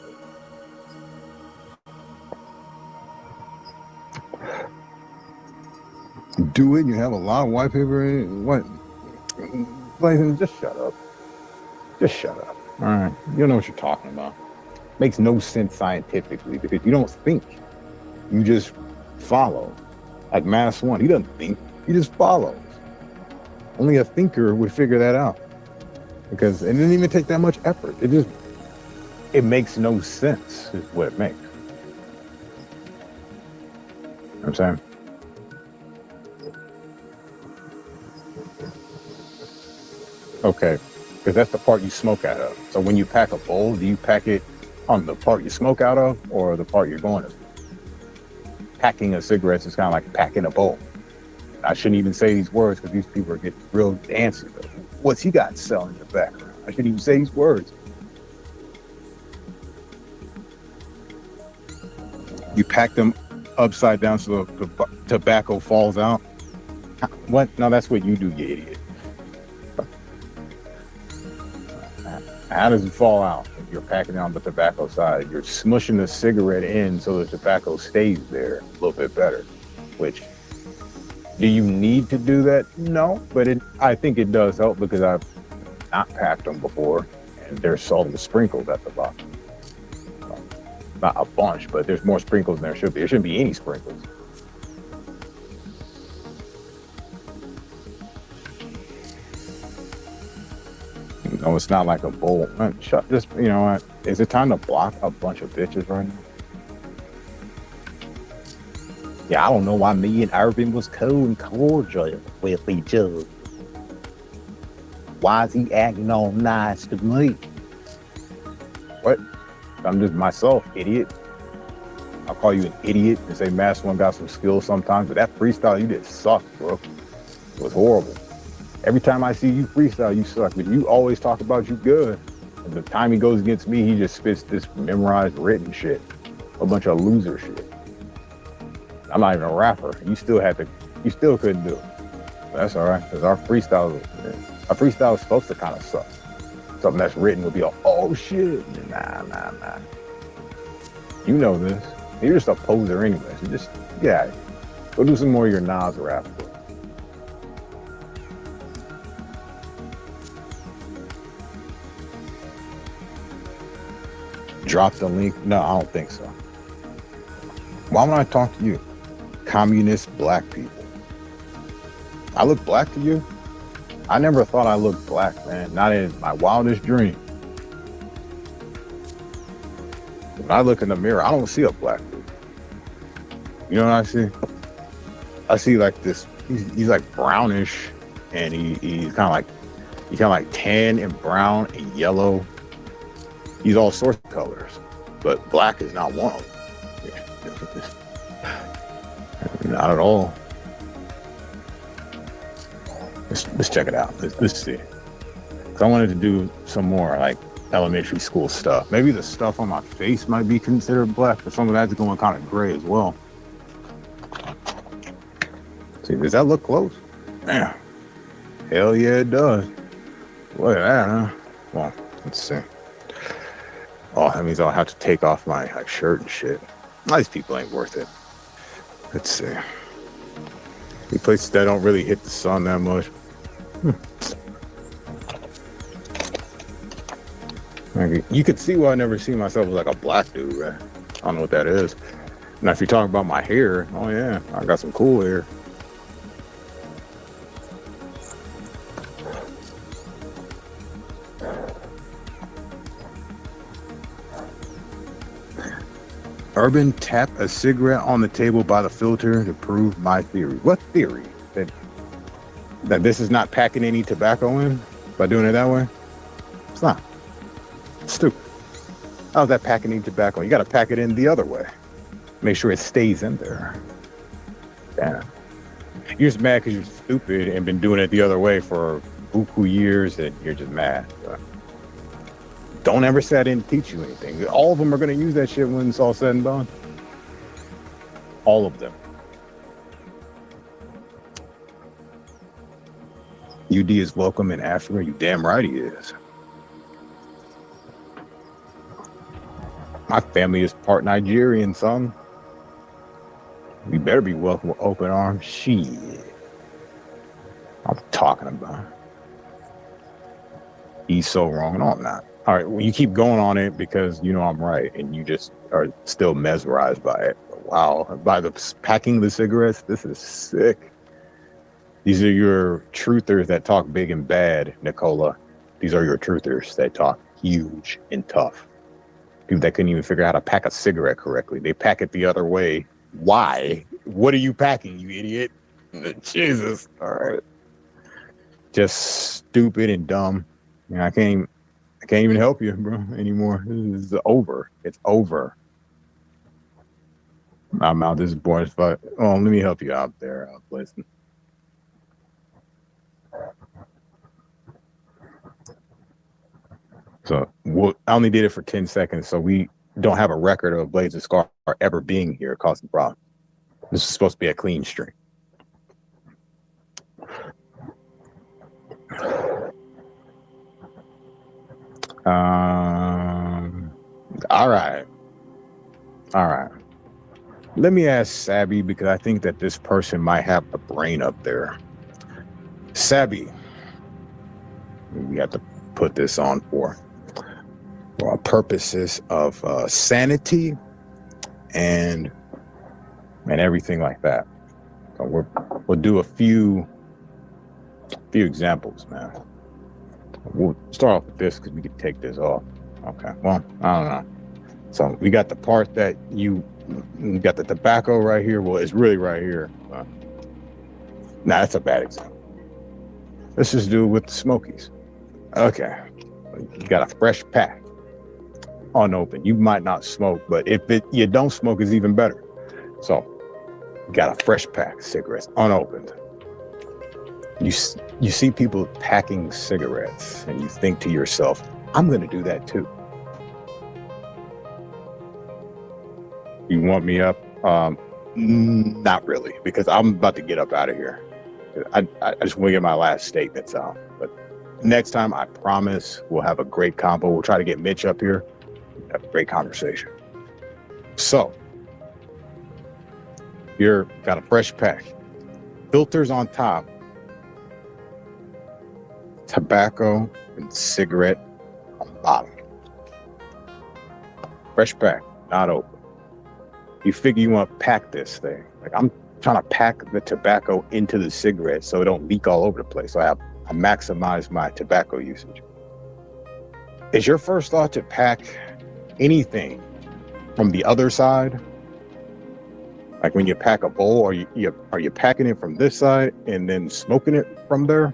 Do it. You have a lot of white paper in it. What? Like, just shut up. Just shut up. All right. You don't know what you're talking about. Makes no sense scientifically because you don't think. You just follow. Like Mass One, he doesn't think. He just follows. Only a thinker would figure that out. Because it didn't even take that much effort. It makes no sense is what it makes. You know what I'm saying? Okay, because that's the part you smoke out of. So when you pack a bowl, do you pack it on the part you smoke out of or the part you're going to? Packing a cigarette is kind of like packing a bowl. I shouldn't even say these words because these people are getting real antsy. What's he got selling in the background? I shouldn't even say these words. You pack them upside down so the tobacco falls out. What? No, that's what you do, you idiot. How does it fall out if you're packing on the tobacco side? You're smushing the cigarette in so the tobacco stays there a little bit better. Which, do you need to do that? No, but I think it does help because I've not packed them before, and there's salt and sprinkles at the bottom. Not a bunch, but there's more sprinkles than there should be. There shouldn't be any sprinkles. No, it's not like a bowl. Shut this. You know what? Is it time to block a bunch of bitches right now? Yeah, I don't know why me and Irvin was cool and cordial with each other. Why is he acting all nice to me? What? I'm just myself, idiot. I'll call you an idiot and say Master One got some skills sometimes, but that freestyle you did suck, bro. It was horrible. Every time I see you freestyle, you suck, but you always talk about you good. And the time he goes against me, he just spits this memorized written shit. A bunch of loser shit. I'm not even a rapper. You still couldn't do it. But that's all right, because our freestyle is supposed to kind of suck. Something that's written would be like, oh shit. Nah. You know this. You're just a poser anyways. You just, yeah. Go do some more of your Nas rap. Drop the link? No, I don't think so. Why would I talk to you? Communist black people. I look black to you? I never thought I looked black, man. Not in my wildest dream. When I look in the mirror, I don't see a black dude. You know what I see? I see like this. He's like brownish, and he's kind of like tan and brown and yellow. He's all sorts of colors, but black is not one of them. Not at all. Let's check it out. Let's see. 'Cause I wanted to do some more like elementary school stuff. Maybe the stuff on my face might be considered black, but some of that's going kind of gray as well. See, does that look close? Yeah. Hell yeah, it does. Look at that, huh? Well, let's see. Oh, that means I'll have to take off my shirt and shit. These people ain't worth it. Let's see. The places that don't really hit the sun that much. You could see why I never see myself as like a black dude, right? I don't know what that is. Now, if you're talking about my hair, oh yeah, I got some cool hair. Urban tap a cigarette on the table by the filter to prove my theory. What theory? That this is not packing any tobacco in by doing it that way? It's not. It's stupid. How's that packing any tobacco? You got to pack it in the other way. Make sure it stays in there. Damn. You're just mad because you're stupid and been doing it the other way for buku years and you're just mad. But don't ever say I didn't teach you anything. All of them are going to use that shit when it's all said and done. All of them. UD is welcome in Africa. You damn right he is. My family is part Nigerian, son. We better be welcome with open arms. Shit. I'm talking about. He's so wrong. No, I'm not. All right, well, you keep going on it because you know I'm right, and you just are still mesmerized by it. Wow, by the packing the cigarettes, this is sick. These are your truthers that talk big and bad, Nicola. These are your truthers that talk huge and tough. People that couldn't even figure out how to pack a cigarette correctly. They pack it the other way. Why? What are you packing, you idiot? Jesus. All right. Just stupid and dumb. You know, I can't even help you, bro, anymore. This is over. It's over. I'm out. This is boring as fuck. Oh, let me help you out there, Blazing. So I only did it for 10 seconds, so we don't have a record of Blazing Scar ever being here causing problems. This is supposed to be a clean stream. All right. Let me ask Sabby, because I think that this person might have a brain up there. Sabby, we have to put this on for purposes of sanity and everything like that. So we'll do a few examples, man. We'll start off with this because we can take this off. Okay. Well, I don't know. So we got the part that you got the tobacco right here. Well, it's really right here. Nah, that's a bad example. Let's just do it with the Smokies. Okay. You got a fresh pack, unopened. You might not smoke, but if you don't smoke, it's even better. So you got a fresh pack of cigarettes, unopened. You see people packing cigarettes, and you think to yourself, I'm going to do that too. You want me up? Not really, because I'm about to get up out of here. I just want to get my last statements out. But next time, I promise we'll have a great combo. We'll try to get Mitch up here. Have a great conversation. So, you're got a fresh pack. Filters on top. Tobacco and cigarette on the bottom. Fresh pack, not open. You figure you want to pack this thing. Like, I'm trying to pack the tobacco into the cigarette so it don't leak all over the place. So I maximize my tobacco usage. Is your first thought to pack anything from the other side? Like when you pack a bowl, are you packing it from this side and then smoking it from there?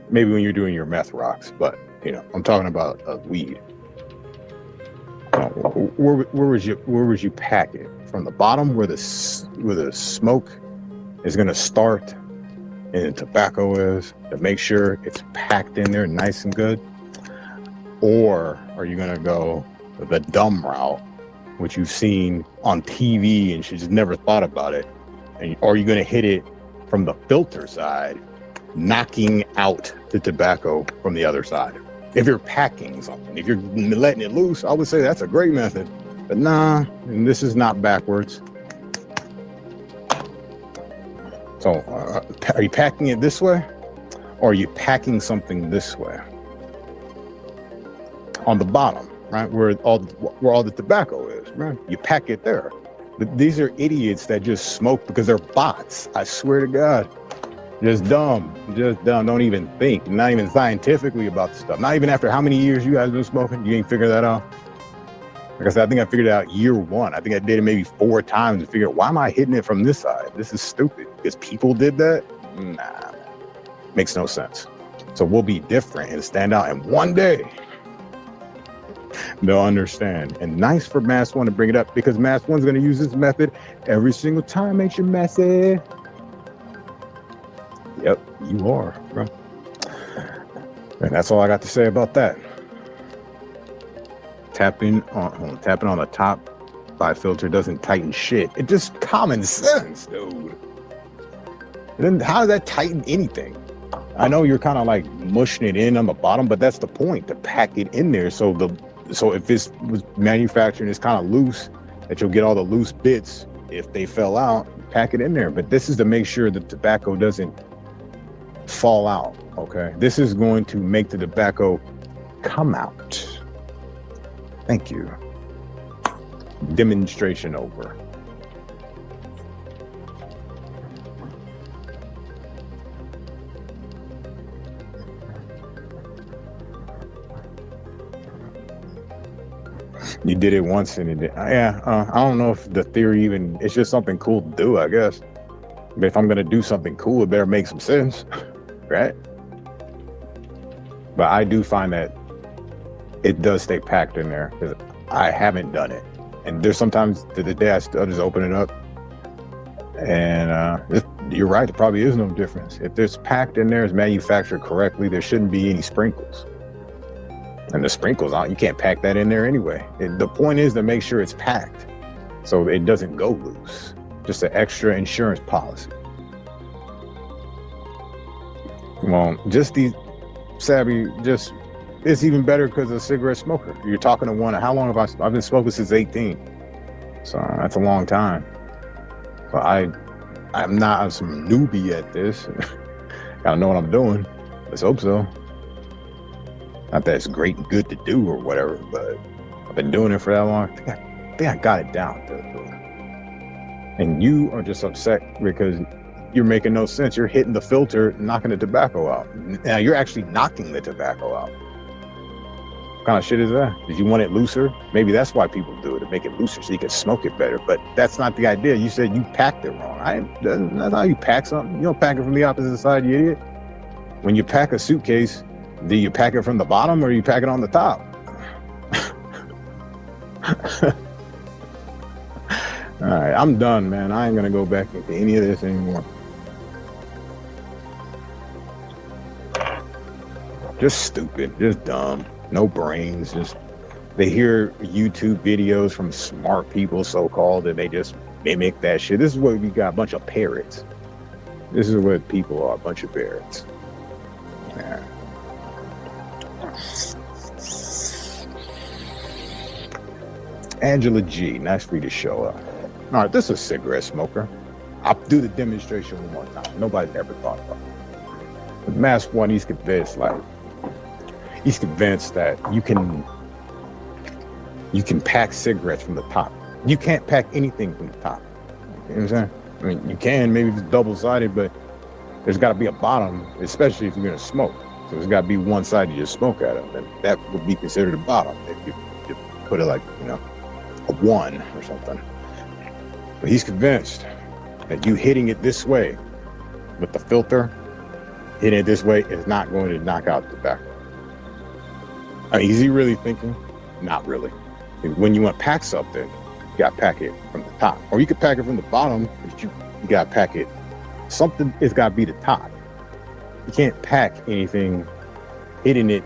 Maybe when you're doing your meth rocks, but I'm talking about weed. Where would you pack it? From the bottom where the smoke is going to start and the tobacco is, to make sure it's packed in there nice and good? Or are you going to go the dumb route, which you've seen on TV and you just never thought about it? Or are you going to hit it from the filter side, knocking out the tobacco from the other side? If you're packing something, if you're letting it loose, I would say that's a great method. But nah, and this is not backwards. So, are you packing it this way? Or are you packing something this way? On the bottom, right? Where all the tobacco is, right? You pack it there. But these are idiots that just smoke because they're bots. I swear to God. Just dumb. Don't even think. Not even scientifically about the stuff. Not even after how many years you guys been smoking. You ain't figured that out. Like I said, I think I figured it out year one. I think I did it maybe 4 times to figure out, why am I hitting it from this side? This is stupid. Because people did that? Nah. Makes no sense. So we'll be different and stand out. And one day, they'll understand. And nice for Mass One to bring it up, because Mass One's going to use this method every single time. Makes you messy. Yep, you are, bro. And that's all I got to say about that. Tapping on the top by filter doesn't tighten shit. It's just common sense, dude. And then how does that tighten anything? I know you're kind of like mushing it in on the bottom, but that's the point, to pack it in there. So if this was manufactured and it's kind of loose, that you'll get all the loose bits. If they fell out, pack it in there. But this is to make sure the tobacco doesn't fall out. Okay, this is going to make the tobacco come out. Thank you. Demonstration over. You did it once and it did. I don't know if the theory even, it's just something cool to do, I guess. But if I'm going to do something cool, it better make some sense, right? But I do find that it does stay packed in there, because I haven't done it. And there's sometimes to the day I still just open it up. And you're right, there probably is no difference. If it's packed in there, it's manufactured correctly, there shouldn't be any sprinkles. And the sprinkles, you can't pack that in there anyway. The point is to make sure it's packed so it doesn't go loose. Just an extra insurance policy. Well, just these savvy, just it's even better because of a cigarette smoker. You're talking to one. How long have I've been smoking since 18, so that's a long time. So I'm not some newbie at this. Gotta know what I'm doing. Let's hope so. Not that it's great and good to do or whatever, but I've been doing it for that long. I think I got it down, dude. And you are just upset because you're making no sense. You're hitting the filter, knocking the tobacco out. Now you're actually knocking the tobacco out. What kind of shit is that? Did you want it looser? Maybe that's why people do it, to make it looser so you can smoke it better. But that's not the idea. You said you packed it wrong. That's how you pack something. You don't pack it from the opposite side, you idiot. When you pack a suitcase, do you pack it from the bottom or you pack it on the top? All right, I'm done, man. I ain't gonna go back into any of this anymore. Just stupid, just dumb, no brains. Just they hear YouTube videos from smart people, so-called, and they just mimic that shit. This is what we got, a bunch of parrots. This is what people are, a bunch of parrots. Yeah. Angela G, nice for you to show up. All right, this is a cigarette smoker. I'll do the demonstration one more time. Nobody's ever thought about it. The mask one, he's convinced that you can pack cigarettes from the top. You can't pack anything from the top. You know what I'm saying? I mean, you can, maybe it's double-sided, but there's got to be a bottom, especially if you're going to smoke. So there's got to be one side you just smoke out of, and that would be considered a bottom if you put it like, a 1 or something. But he's convinced that you hitting it this way with the filter, hitting it this way is not going to knock out the tobacco. Is he really thinking? Not really. When you want to pack something, you got to pack it from the top. Or you could pack it from the bottom, but you got to pack it. Something has got to be the top. You can't pack anything hitting it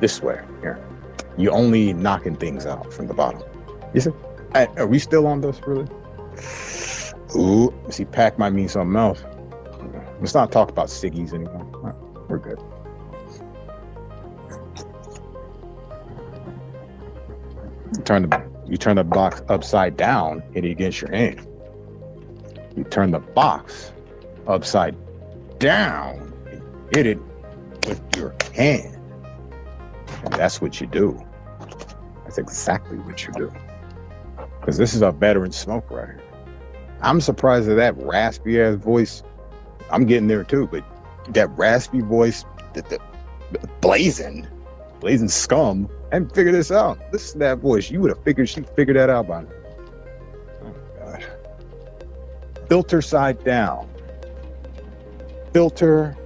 this way here. You're only knocking things out from the bottom. You see? Are we still on this, really? Ooh, see, pack might mean something else. Let's not talk about ciggies anymore. Right, we're good. You turn the box upside down, hit it against your hand. You turn the box upside down, hit it with your hand. And that's what you do. That's exactly what you do. Because this is a veteran smoker right here. I'm surprised at that raspy ass voice. I'm getting there too, but that raspy voice, the blazing scum, I haven't figured this out. Listen to that voice. You would have figured she figured that out by now. Oh my God. Filter side down. Filter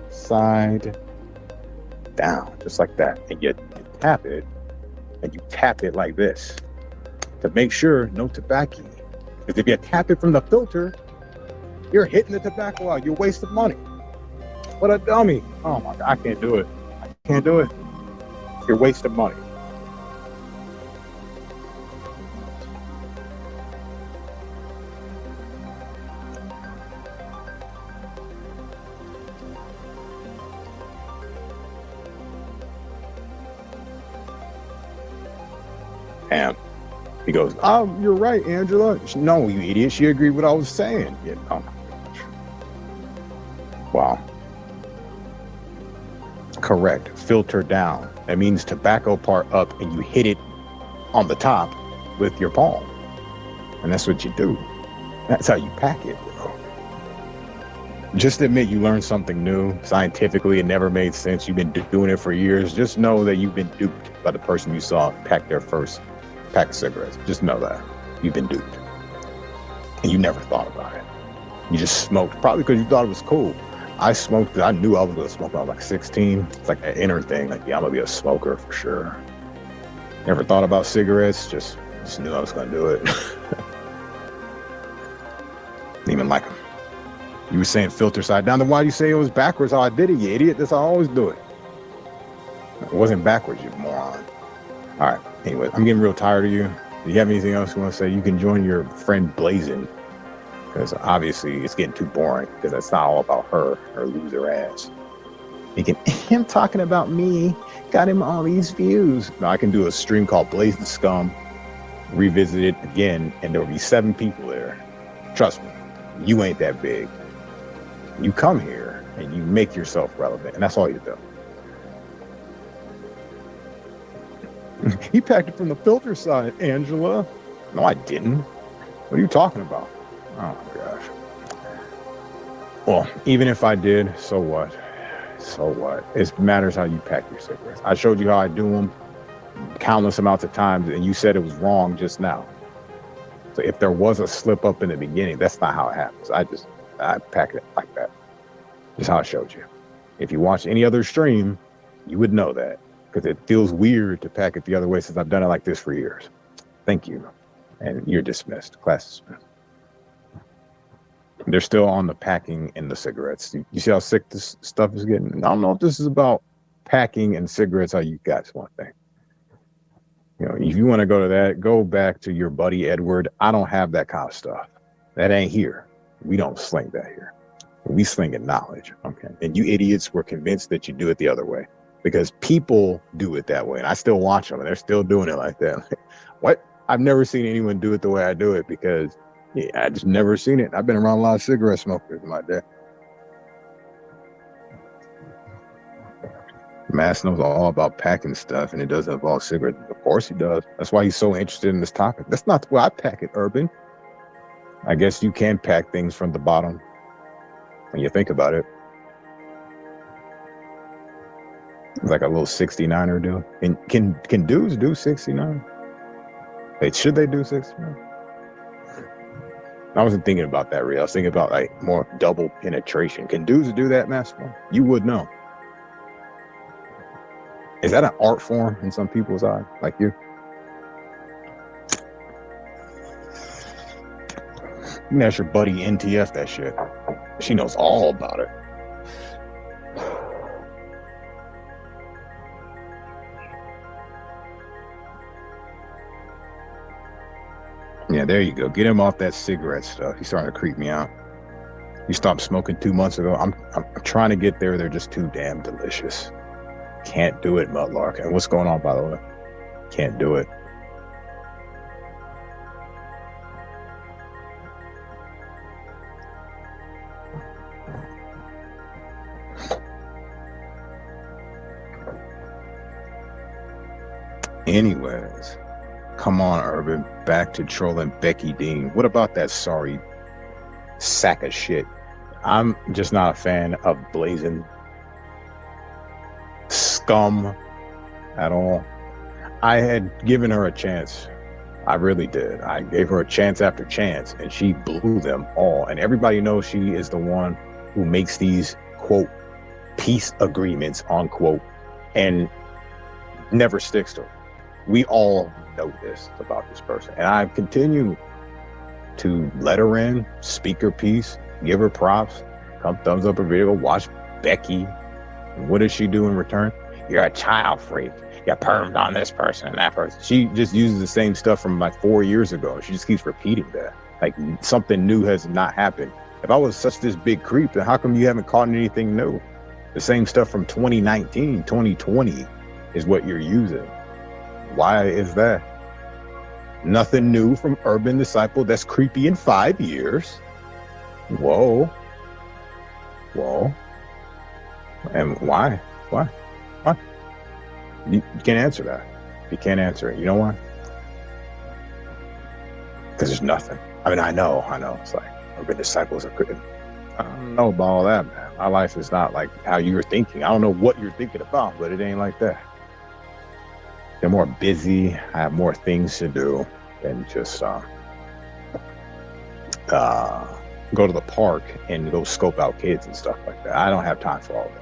side down, just like that. And you tap it, and you tap it like this to make sure no tobacco. Because if you tap it from the filter, you're hitting the tobacco out. You're wasting money. What a dummy. Oh my God, I can't do it. I can't do it. You're wasting money. And he goes, "Oh, you're right, Angela." No, you idiot. She agreed with what I was saying. Yeah, oh my gosh. Wow. Correct. Filter down. That means tobacco part up, and you hit it on the top with your palm. And that's what you do. That's how you pack it, bro. Just admit you learned something new. Scientifically, it never made sense. You've been doing it for years. Just know that you've been duped by the person you saw pack their first pack of cigarettes. Just know that. You've been duped. And you never thought about it. You just smoked, probably because you thought it was cool. I smoked, I knew I was going to smoke when I was like 16. It's like an inner thing, like, yeah, I'm going to be a smoker for sure. Never thought about cigarettes, just knew I was going to do it. Didn't even like them. You were saying filter side down, then why do you say it was backwards how I did it, you idiot? That's how I always do it. It wasn't backwards, you moron. All right, anyway, I'm getting real tired of you. Do you have anything else you want to say? You can join your friend Blazing, because obviously it's getting too boring, because it's not all about her loser ass. Thinking, him talking about me got him all these views. No, I can do a stream called Blaze the Scum, revisit it again, and there'll be 7 people there. Trust me, you ain't that big. You come here and you make yourself relevant, and that's all you do. He packed it from the filter side, Angela. No, I didn't. What are you talking about? Oh my gosh. Well, even if I did, so what? So what? It matters how you pack your cigarettes. I showed you how I do them countless amounts of times, and you said it was wrong just now. So if there was a slip up in the beginning, that's not how it happens. I pack it like that. Just how I showed you. If you watch any other stream, you would know that, because it feels weird to pack it the other way since I've done it like this for years. Thank you. And you're dismissed. Class dismissed. They're still on the packing and the cigarettes. You see how sick this stuff is getting? I don't know if this is about packing and cigarettes, how you guys want thing. You know, if you want to go to that, go back to your buddy Edward. I don't have that kind of stuff. That ain't here. We don't sling that here. We sling it knowledge. Okay. And you idiots were convinced that you do it the other way, because people do it that way. And I still watch them and they're still doing it like that. What? I've never seen anyone do it the way I do it, because I just never seen it. I've been around a lot of cigarette smokers in my day. Mass knows all about packing stuff, and it doesn't involve cigarettes. Of course he does. That's why he's so interested in this topic. That's not the way I pack it, Urban. I guess you can pack things from the bottom when you think about it. It's like a little 69er do. And can dudes do 69? Should they do 69? I wasn't thinking about that really. I was thinking about like more double penetration. Can dudes do that, Master? You would know. Is that an art form in some people's eye, like you? You can ask your buddy NTF that shit. She knows all about it. Yeah, there you go. Get him off that cigarette stuff. He's starting to creep me out. You stopped smoking 2 months ago. I'm trying to get there. They're just too damn delicious. Can't do it, Mudlark. And what's going on, by the way? Can't do it. Anyways, come on, Urban. Back to trolling Becky Dean. What about that sorry sack of shit? I'm just not a fan of blazing scum at all. I had given her a chance. I really did. I gave her a chance after chance, and she blew them all. And everybody knows she is the one who makes these, quote, peace agreements, unquote, and never sticks to them. We all know this about this person. And I continue to let her in, speak her piece, give her props, come thumbs up her video, watch Becky. And what does she do in return? You're a child freak. You permed on this person and that person. She just uses the same stuff from like 4 years ago. She just keeps repeating that. Like something new has not happened. If I was such this big creep, then how come you haven't caught anything new? The same stuff from 2019, 2020 is what you're using. Why is that? Nothing new from Urban Disciple that's creepy in 5 years. Whoa. Whoa. And why? Why? Why? You can't answer that. You can't answer it. You know why? Because there's nothing. I mean, I know. It's like Urban Disciples are good. I don't know about all that, man. My life is not like how you're thinking. I don't know what you're thinking about, but it ain't like that. They're more busy. I have more things to do than just go to the park and go scope out kids and stuff like that. I don't have time for all that.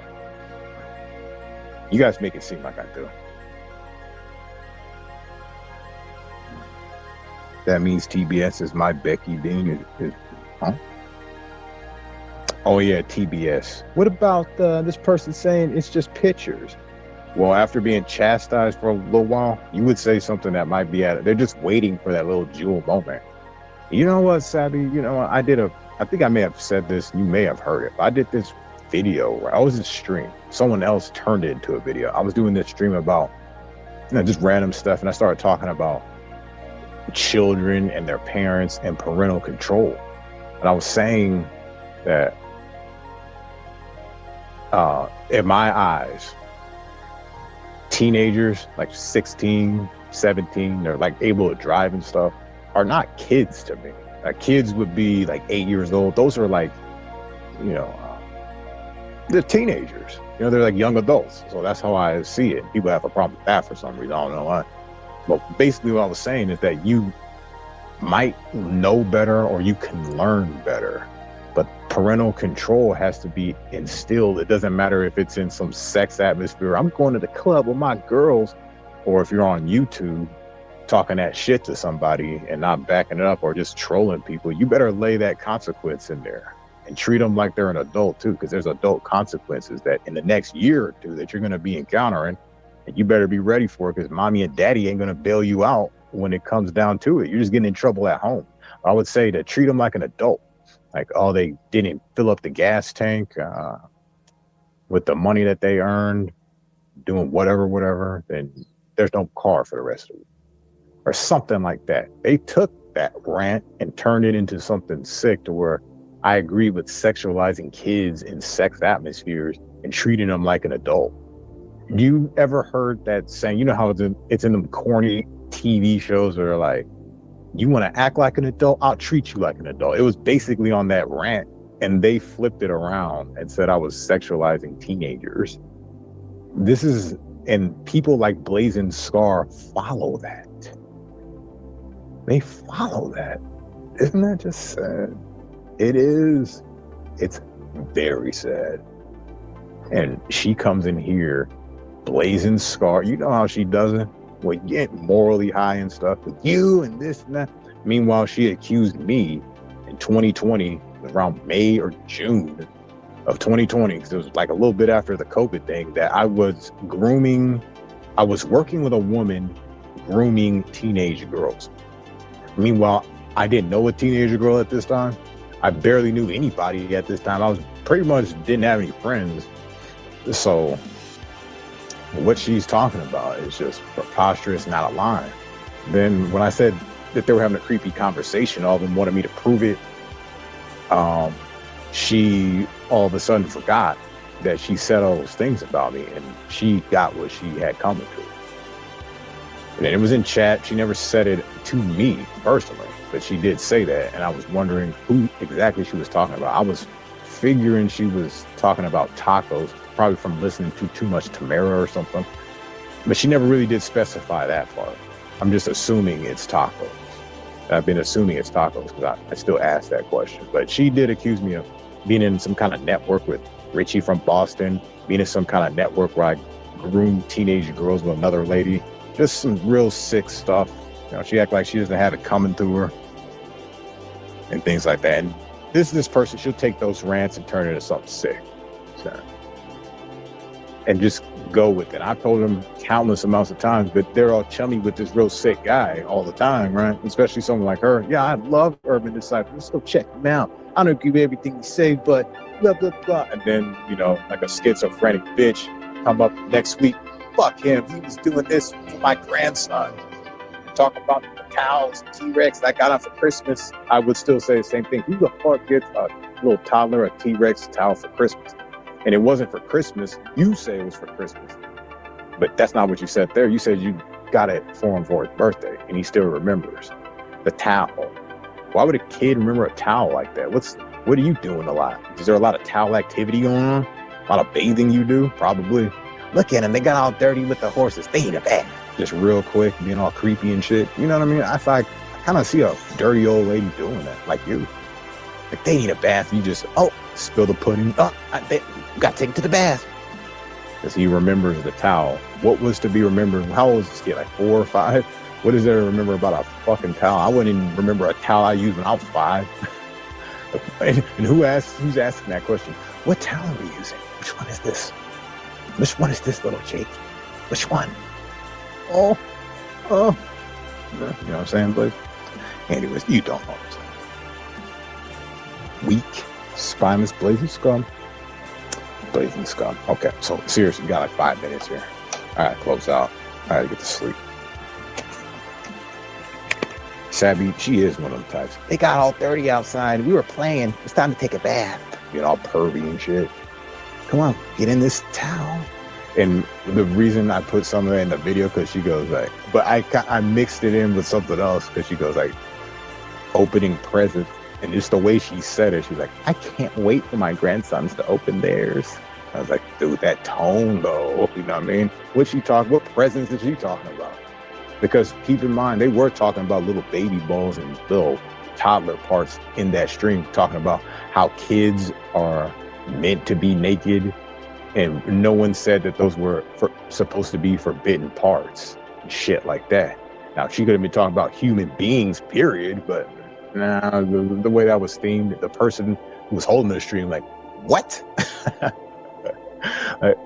You guys make it seem like I do. That means TBS is my Becky Dean. Huh? Oh yeah, TBS. What about this person saying it's just pictures? Well, after being chastised for a little while, you would say something that might be at it. They're just waiting for that little jewel moment. You know what, Sabby? You know, I think I may have said this. You may have heard it. I did this video. I was in a stream. Someone else turned it into a video. I was doing this stream about, just random stuff, and I started talking about children and their parents and parental control. And I was saying that in my eyes, teenagers like 16, 17, they're like able to drive and stuff, are not kids to me. Like kids would be like 8 years old. Those are like, they're teenagers. They're like young adults. So that's how I see it. People have a problem with that for some reason. I don't know why. But basically what I was saying is that you might know better or you can learn better. But parental control has to be instilled. It doesn't matter if it's in some sex atmosphere. I'm going to the club with my girls, or if you're on YouTube talking that shit to somebody and not backing it up or just trolling people, you better lay that consequence in there and treat them like they're an adult too, because there's adult consequences that in the next year or two that you're going to be encountering, and you better be ready for it, because mommy and daddy ain't going to bail you out when it comes down to it. You're just getting in trouble at home. I would say to treat them like an adult. Like, they didn't fill up the gas tank with the money that they earned, doing whatever, then there's no car for the rest of it. Or something like that. They took that rant and turned it into something sick to where I agree with sexualizing kids in sex atmospheres and treating them like an adult. You ever heard that saying? You know how it's in them corny TV shows where they're like, you want to act like an adult? I'll treat you like an adult. It was basically on that rant, and they flipped it around and said I was sexualizing teenagers. And people like Blazing Scar follow that. They follow that. Isn't that just sad? It is. It's very sad. And she comes in here, Blazing Scar. You know how she does it? Well, get morally high and stuff with you and this and that. Meanwhile, she accused me in 2020, around May or June of 2020, because it was like a little bit after the COVID thing, that I was working with a woman grooming teenage girls. Meanwhile, I didn't know a teenager girl at this time. I barely knew anybody at this time. I was pretty much didn't have any friends. So what she's talking about is just preposterous, not a line. Then when I said that they were having a creepy conversation, all of them wanted me to prove it. She all of a sudden forgot that she said all those things about me, and she got what she had coming to her. And it was in chat. She never said it to me personally, but she did say that. And I was wondering who exactly she was talking about. I was figuring she was talking about tacos, probably from listening to too much Tamara or something. But she never really did specify that part. I'm just assuming it's tacos. I've been assuming it's tacos because I still ask that question. But she did accuse me of being in some kind of network with Richie from Boston, being in some kind of network where I groom teenage girls with another lady. Just some real sick stuff. She act like she doesn't have it coming to her and things like that. And this person, she'll take those rants and turn it into something sick. So, and just go with it. I've told them countless amounts of times, but they're all chummy with this real sick guy all the time, right? Especially someone like her. Yeah, I love Urban Disciple. Let's go check him out. I don't agree with everything you say, but blah, blah, blah. And then, like a schizophrenic bitch come up next week. Fuck him. He was doing this for my grandson. Talking about the cows, T-Rex that I got on for Christmas. I would still say the same thing. Who the fuck gets a little toddler a T-Rex towel for Christmas? And it wasn't for Christmas. You say it was for Christmas. But that's not what you said there. You said you got it for him for his birthday, and he still remembers the towel. Why would a kid remember a towel like that? What are you doing a lot? Is there a lot of towel activity going on? A lot of bathing you do? Probably. Look at them. They got all dirty with the horses. They need a bath. Just real quick, being all creepy and shit. You know what I mean? I kind of see a dirty old lady doing that, like you. Like, they need a bath. You just, spill the pudding. They got to take it to the bath. Because he remembers the towel. What was to be remembered? How old is this kid? Like 4 or 5? What is there to remember about a fucking towel? I wouldn't even remember a towel I used when I was 5. And who's asking that question? What towel are we using? Which one is this? Which one is this, little Jake? Which one? Oh. You know what I'm saying, Blake? Anyways, you don't know this. Weak, spineless, blazing scum. Blazing scum. Okay, so seriously, you got like 5 minutes here. All right, close out. All right, get to sleep. Sabby, she is one of them types. They got all 30 outside. We were playing. It's time to take a bath. Get all pervy and shit. Come on, get in this towel. And the reason I put some of that in the video, because she goes like, but I mixed it in with something else, because she goes like, opening presents. And just the way she said it, she's like, I can't wait for my grandsons to open theirs. I was like, dude, that tone though, you know what I mean? What presents is she talking about? Because keep in mind, they were talking about little baby balls and little toddler parts in that stream, talking about how kids are meant to be naked. And no one said that those were supposed to be forbidden parts and shit like that. Now, she could have been talking about human beings, period, but nah, the way that was themed, the person who was holding the stream, like, what?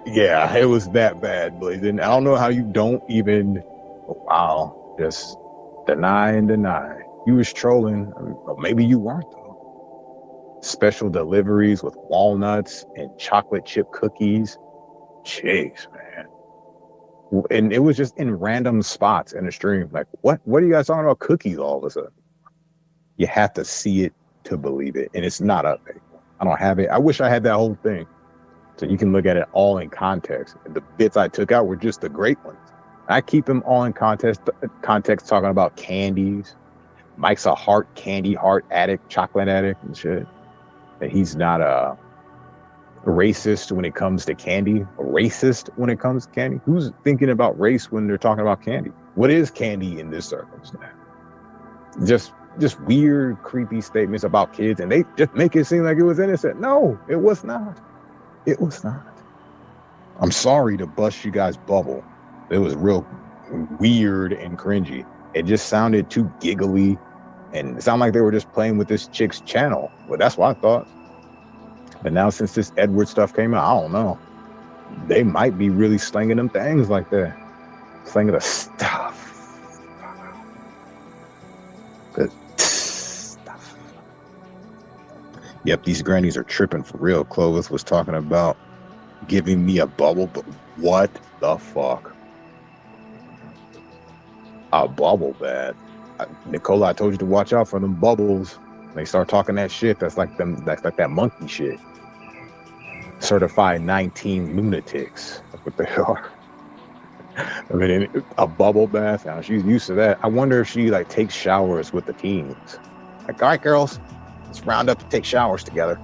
Yeah, it was that bad, Blazing. I don't know how you don't even, wow, just deny and deny. You was trolling, or maybe you weren't, though. Special deliveries with walnuts and chocolate chip cookies. Jeez, man. And it was just in random spots in the stream. Like, what are you guys talking about cookies all of a sudden? You have to see it to believe it. And it's not up there. I don't have it. I wish I had that whole thing. So you can look at it all in context. And the bits I took out were just the great ones. I keep them all in context talking about candies. Mike's a candy heart addict, chocolate addict and shit. And he's not a racist when it comes to candy. A racist when it comes to candy. Who's thinking about race when they're talking about candy? What is candy in this circumstance? Just weird, creepy statements about kids, and they just make it seem like it was innocent. No, it was not. It was not. I'm sorry to bust you guys' bubble. It was real weird and cringy. It just sounded too giggly, and it sounded like they were just playing with this chick's channel. Well, that's what I thought. But now since this Edward stuff came out, I don't know. They might be really slinging them things like that. Slinging the stuff. Good stuff. Yep, these grannies are tripping for real. Clovis was talking about giving me a bubble, but what the fuck? A bubble bath. Nicola, I told you to watch out for them bubbles. They start talking that shit. That's like that monkey shit. Certified 19 lunatics. That's what they are. I mean, a bubble bath. Now she's used to that. I wonder if she like takes showers with the teens. Like, all right, girls, let's round up to take showers together.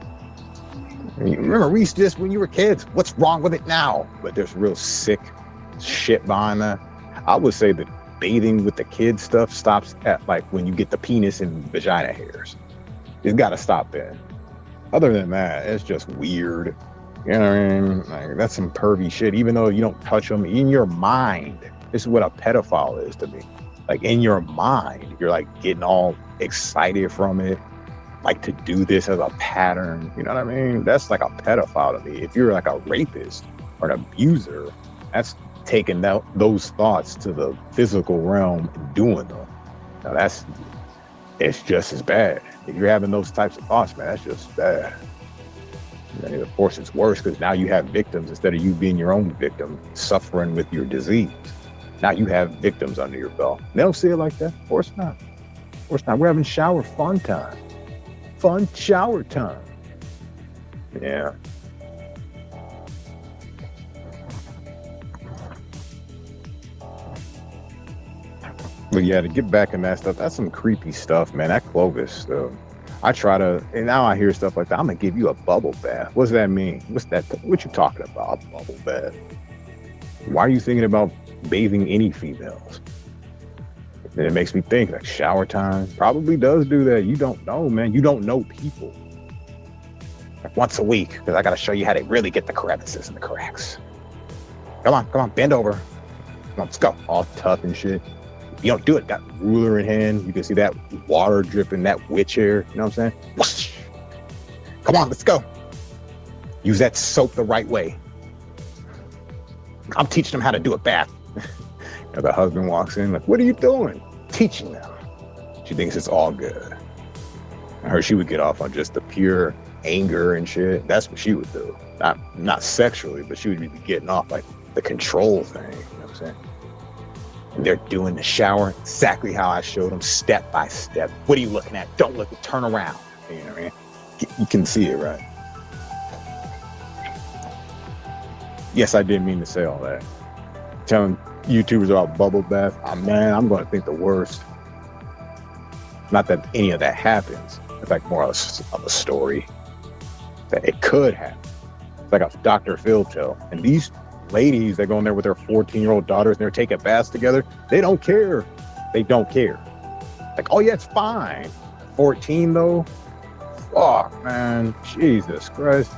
And you remember we used to this when you were kids. What's wrong with it now? But there's real sick shit behind that. I would say that bathing with the kids stuff stops at like when you get the penis and vagina hairs. It's got to stop there. Other than that, it's just weird. You know what I mean? Like, that's some pervy shit. Even though you don't touch them, in your mind, this is what a pedophile is to me. Like, in your mind, you're like getting all excited from it, like to do this as a pattern. You know what I mean? That's like a pedophile to me. If you're like a rapist or an abuser, that's taking those thoughts to the physical realm and doing them. Now it's just as bad. If you're having those types of thoughts, man, that's just bad. And of course, it's worse because now you have victims instead of you being your own victim, suffering with your disease. Now you have victims under your belt. They don't see it like that. Of course not. Of course not. We're having shower fun time. Fun shower time. Yeah. But yeah, to get back in that stuff, that's some creepy stuff, man. That Clovis stuff. I try to, and now I hear stuff like that. I'm gonna give you a bubble bath. What does that mean? What's that? What you talking about? A bubble bath? Why are you thinking about bathing any females? And it makes me think like shower time probably does do that. You don't know, man. You don't know people. Like once a week, because I gotta show you how to really get the crevices and the cracks. Come on, bend over. Come on, let's go. All tough and shit. You don't do it. Got ruler in hand. You can see that water dripping, that witch hair. You know what I'm saying? Whoosh. Come on, let's go. Use that soap the right way. I'm teaching them how to do a bath. The husband walks in like, what are you doing? Teaching them. She thinks it's all good. I heard she would get off on just the pure anger and shit. That's what she would do. Not sexually, but she would be getting off like the control thing. You know what I'm saying? And they're doing the shower exactly how I showed them, step by step. What are you looking at? Don't look, turn around. You know what I mean? You can see it, right? Yes, I didn't mean to say all that. Telling YouTubers about bubble bath, I'm going to think the worst. Not that any of that happens. It's like more of a story that it could happen. It's like a Dr. Phil tale. And these ladies that go in there with their 14-year-old daughters and they're taking baths together, they don't care. They don't care. Like, oh yeah, it's fine. 14 though? Fuck, man. Jesus Christ.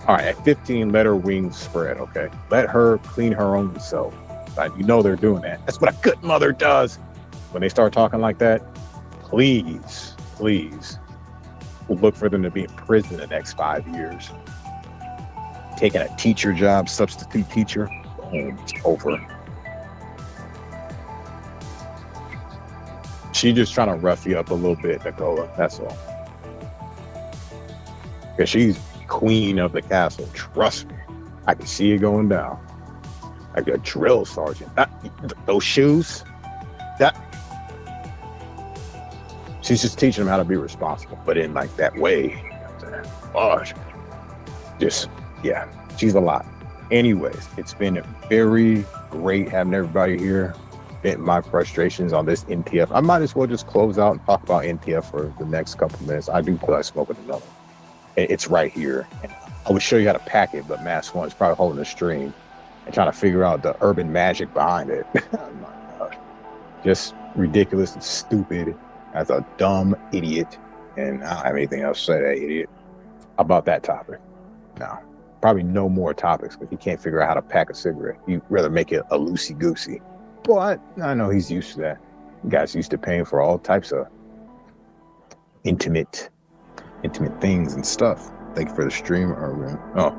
All right, at 15, let her wings spread, okay? Let her clean her own self. You know they're doing that. That's what a good mother does. When they start talking like that, please look for them to be in prison the next 5 years. Taking a teacher job, substitute teacher, boom, it's over. She's just trying to rough you up a little bit, Nicola, that's all. Because she's queen of the castle, trust me. I can see it going down. Like a drill sergeant. Those shoes, she's just teaching them how to be responsible, but in like that way. You know what I'm saying? Just, yeah, she's a lot. Anyways, it's been very great having everybody here. Vent my frustrations on this NTF. I might as well just close out and talk about NTF for the next couple minutes. I do feel like smoking another. It's right here. I would show you how to pack it, but Mass One is probably holding the stream and trying to figure out the urban magic behind it. Oh my gosh. Just ridiculous and stupid as a dumb idiot. And I don't have anything else to say to that idiot about that topic. No, probably no more topics because he can't figure out how to pack a cigarette. He'd rather make it a loosey-goosey. But I know he's used to that. You guys used to paying for all types of intimate things and stuff. Thank you for the stream, Urban. Oh,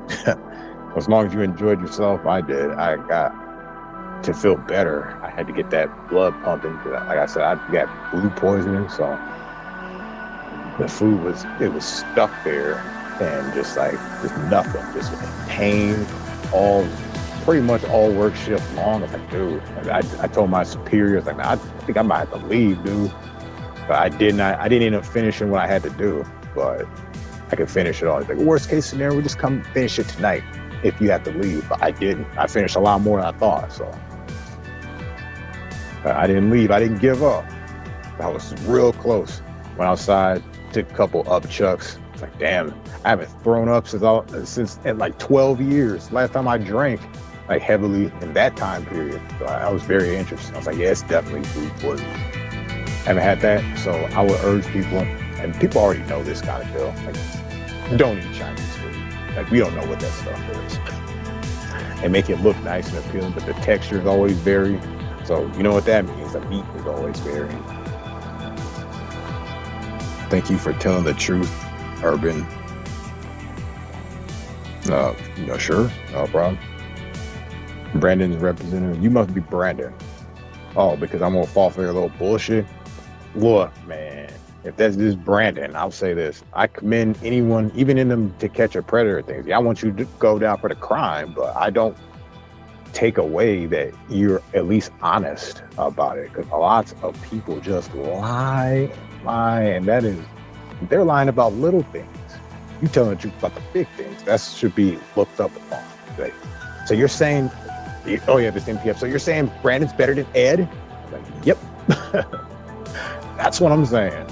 as long as you enjoyed yourself, I did. I got to feel better. I had to get that blood pumping. Like I said, I got food poisoning, so the food was stuck there and just nothing, just pain, pretty much all work shift long. I was like, dude, I told my superiors, like, I think I might have to leave, dude. But I didn't end up finishing what I had to do. But I could finish it all. It's like, worst case scenario, we just come finish it tonight if you have to leave. But I didn't. I finished a lot more than I thought. So I didn't leave. I didn't give up. I was real close. Went outside, took a couple up chucks. It's like, damn, I haven't thrown up since in like 12 years. Last time I drank like heavily in that time period. So I was very interested. I was like, yeah, it's definitely food poisoning. Haven't had that. So I would urge people, and people already know this kind of deal. Like, don't eat Chinese food. Like, we don't know what that stuff is. They make it look nice and appealing, but the texture is always varied. So you know what that means. The meat is always varying. Thank you for telling the truth, Urban. Sure, no problem. Brandon's representative. You must be Brandon. Oh, because I'm gonna fall for your little bullshit. Look, man. If that's just Brandon, I'll say this. I commend anyone, even in them To Catch a Predator things. Yeah, I want you to go down for the crime, but I don't take away that you're at least honest about it. Because lots of people just lie, and that is, they're lying about little things. You telling the truth about the big things. That should be looked up upon. Right? So you're saying, oh yeah, this NPF. So you're saying Brandon's better than Ed? Like, yep. That's what I'm saying.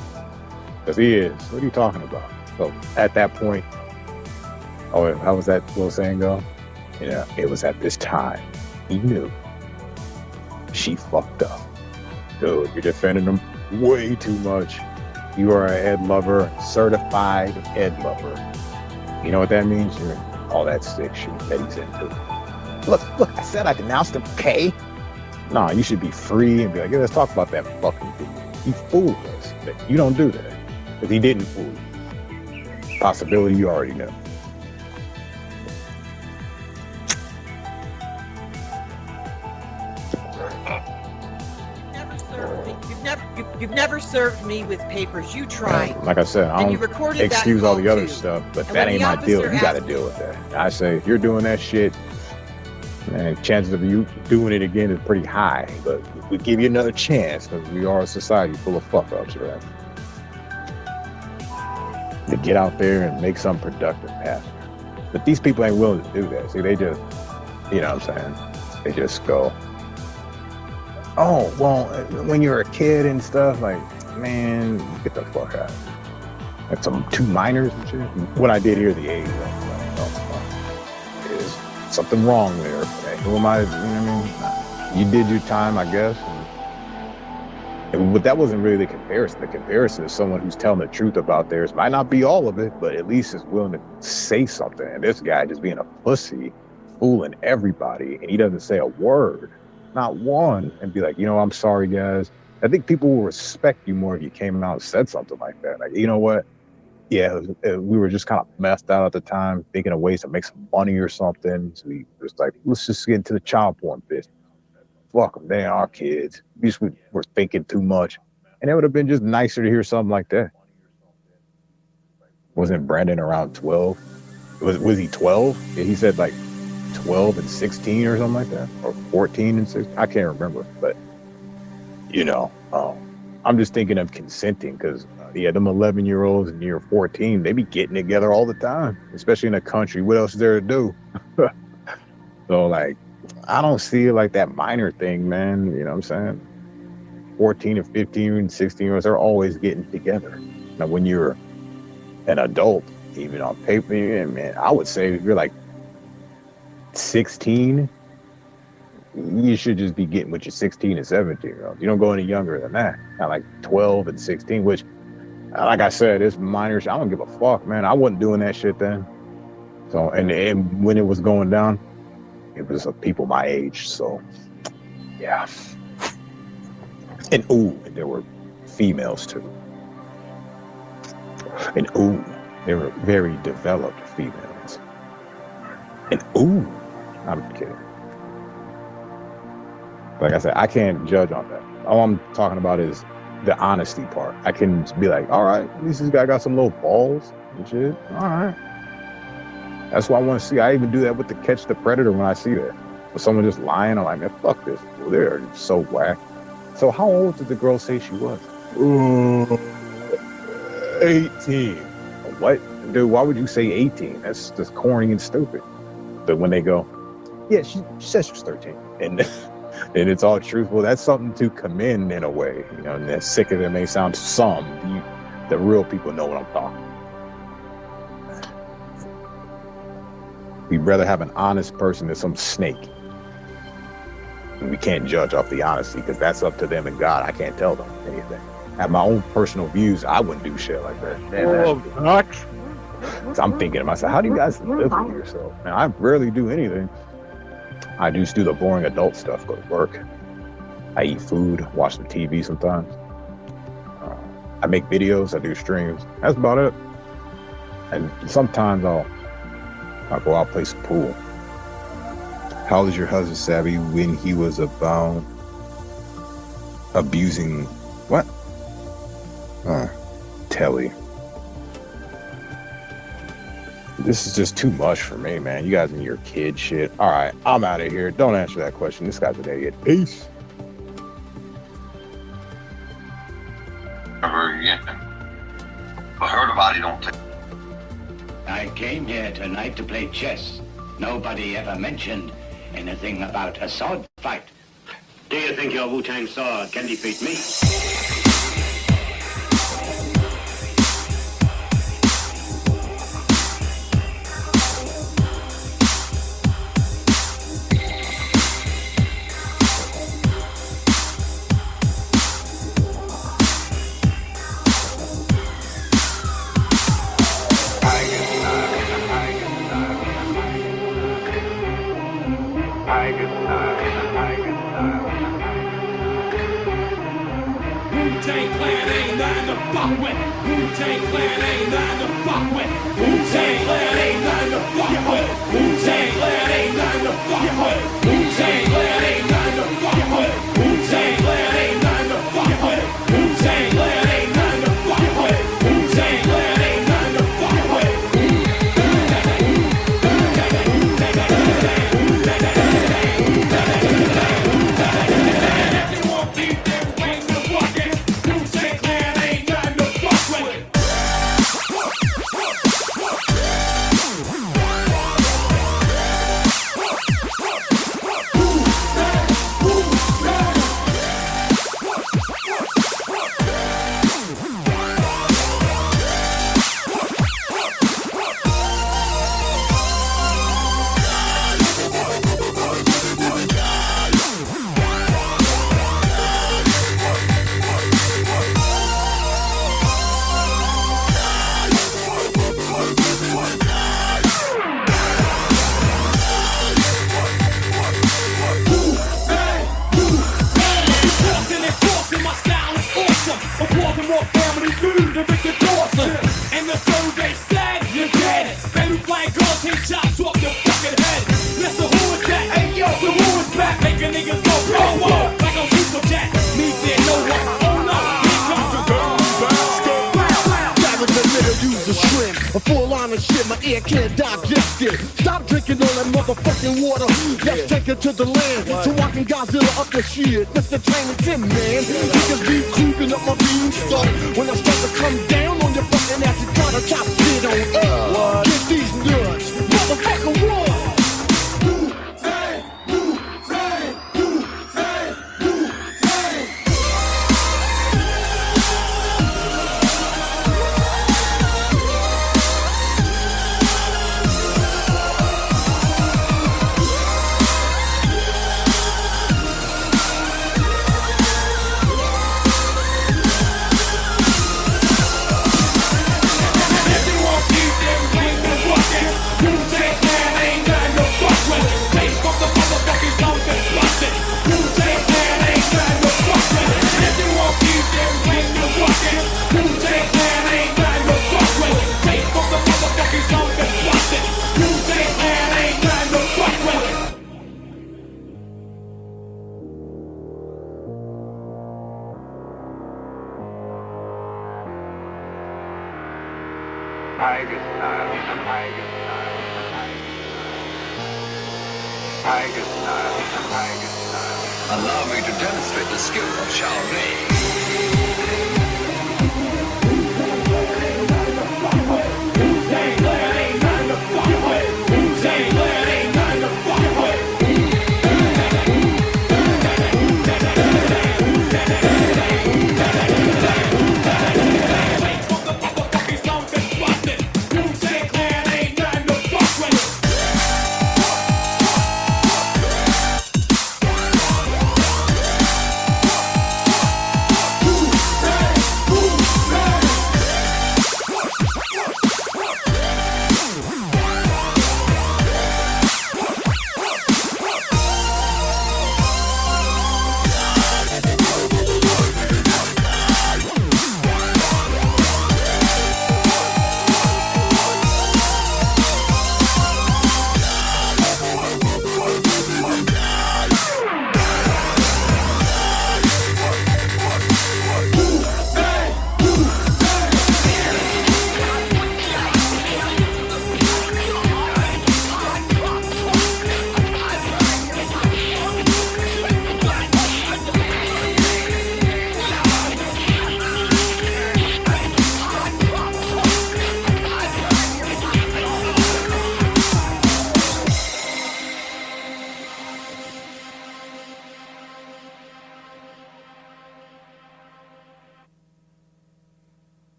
Because he is. What are you talking about? So at that point, oh, how was that little saying go? Yeah, it was at this time he knew she fucked up. Dude, you're defending him way too much. You are an Ed lover, certified Ed lover. You know what that means? You're all that sick shit that he's into. Look, I said I denounced him, okay? Nah, you should be free and be like, yeah, let's talk about that fucking dude. He fooled us. But you don't do that. Because he didn't fool you. Possibility you already know. you've never served me with papers. You tried. Like I said, I And you don't recorded that excuse all call, the other too. stuff, but And that when ain't the my deal. officer You got to asked- deal with that. I say, if you're doing that shit, man, chances of you doing it again is pretty high. But we give you another chance because we are a society full of fuck ups, right? To get out there and make something productive happen. But these people ain't willing to do that. See, they just, you know what I'm saying? They just go, oh, well, when you're a kid and stuff, like, man, get the fuck out. That's some 2 minors and shit. When I did hear the age, I was like, oh, there's something wrong there. Okay, who am I? You know what I mean? You did your time, I guess. But that wasn't really the comparison. The comparison is someone who's telling the truth about theirs. Might not be all of it, but at least is willing to say something. And this guy just being a pussy, fooling everybody, and he doesn't say a word, not one, and be like, you know, I'm sorry, guys. I think people will respect you more if you came out and said something like that. Like, you know what? Yeah, we were just kind of messed out at the time, thinking of ways to make some money or something. So we was like, let's just get into the child porn business. Fuck them, they ain't our kids. We just were thinking too much. And it would have been just nicer to hear something like that. Wasn't Brandon around 12? Was he 12? Yeah, he said like 12 and 16 or something like that. Or 14 and 16. I can't remember. But, you know, I'm just thinking of consenting because, yeah, them 11-year-olds and you're 14, they be getting together all the time, especially in the country. What else is there to do? So, like, I don't see it like that minor thing, man. You know what I'm saying? 14 and 15 and 16-year-olds, they're always getting together. Now, when you're an adult, even on paper, man, I would say if you're like 16, you should just be getting with your 16 and 17-year-olds. You don't go any younger than that. Not like 12 and 16, which, like I said, it's minor. I don't give a fuck, man. I wasn't doing that shit then. So, and when it was going down, it was people my age. So, yeah. And there were females too. And they were very developed females. And I'm kidding. Like I said, I can't judge on that. All I'm talking about is the honesty part. I can be like, all right, at least this guy got some little balls and shit. All right. That's what I want to see. I even do that with the Catch the Predator when I see that. With someone just lying, I'm like, man, fuck this. Well, they're so whack. So how old did the girl say she was? 18. What? Dude, why would you say 18? That's just corny and stupid. But when they go, yeah, she says she was 13. And and it's all truthful. That's something to commend in a way. You know, and as sick as it may sound to some, the real people know what I'm talking about. We'd rather have an honest person than some snake. And we can't judge off the honesty because that's up to them and God. I can't tell them anything. I have my own personal views. I wouldn't do shit like that. So I'm thinking to myself, how do you guys live with yourself? Man, I rarely do anything. I just do the boring adult stuff. Go to work. I eat food, watch some TV sometimes. I make videos. I do streams. That's about it. And sometimes I'll go out play some pool. How old is your husband, Savvy, when he was about abusing what? Telly. This is just too much for me, man. You guys and your kid shit. All right, I'm out of here. Don't answer that question. This guy's an idiot. Peace. Ever again. I heard about it on I came here tonight to play chess. Nobody ever mentioned anything about a sword fight. Do you think your Wu-Tang sword can defeat me? Wu-Tang Clan ain't nothing to fuck with. Wu-Tang Clan ain't nothing to fuck with. Wu-Tang Clan ain't nothing to fuck with. Wu-Tang Clan ain't nothing to fuck with. Wu-Tang Clan ain't nothing to fuck with. Wu-Tang Clan ain't nothing to fuck with. A full line of shit, my ear can't digest it. Stop drinking all that motherfucking water. Let's take it to the land, so I can Godzilla up the shit. Mr. Tiny Tim, man. Niggas be creeping up my beanstalk. When I start to come down on your fucking ass, you try to chop shit on. Get these nuts, motherfucker, what? Tiger style, tiger style, tiger style, tiger style. Allow me to demonstrate the skill of Shaolin.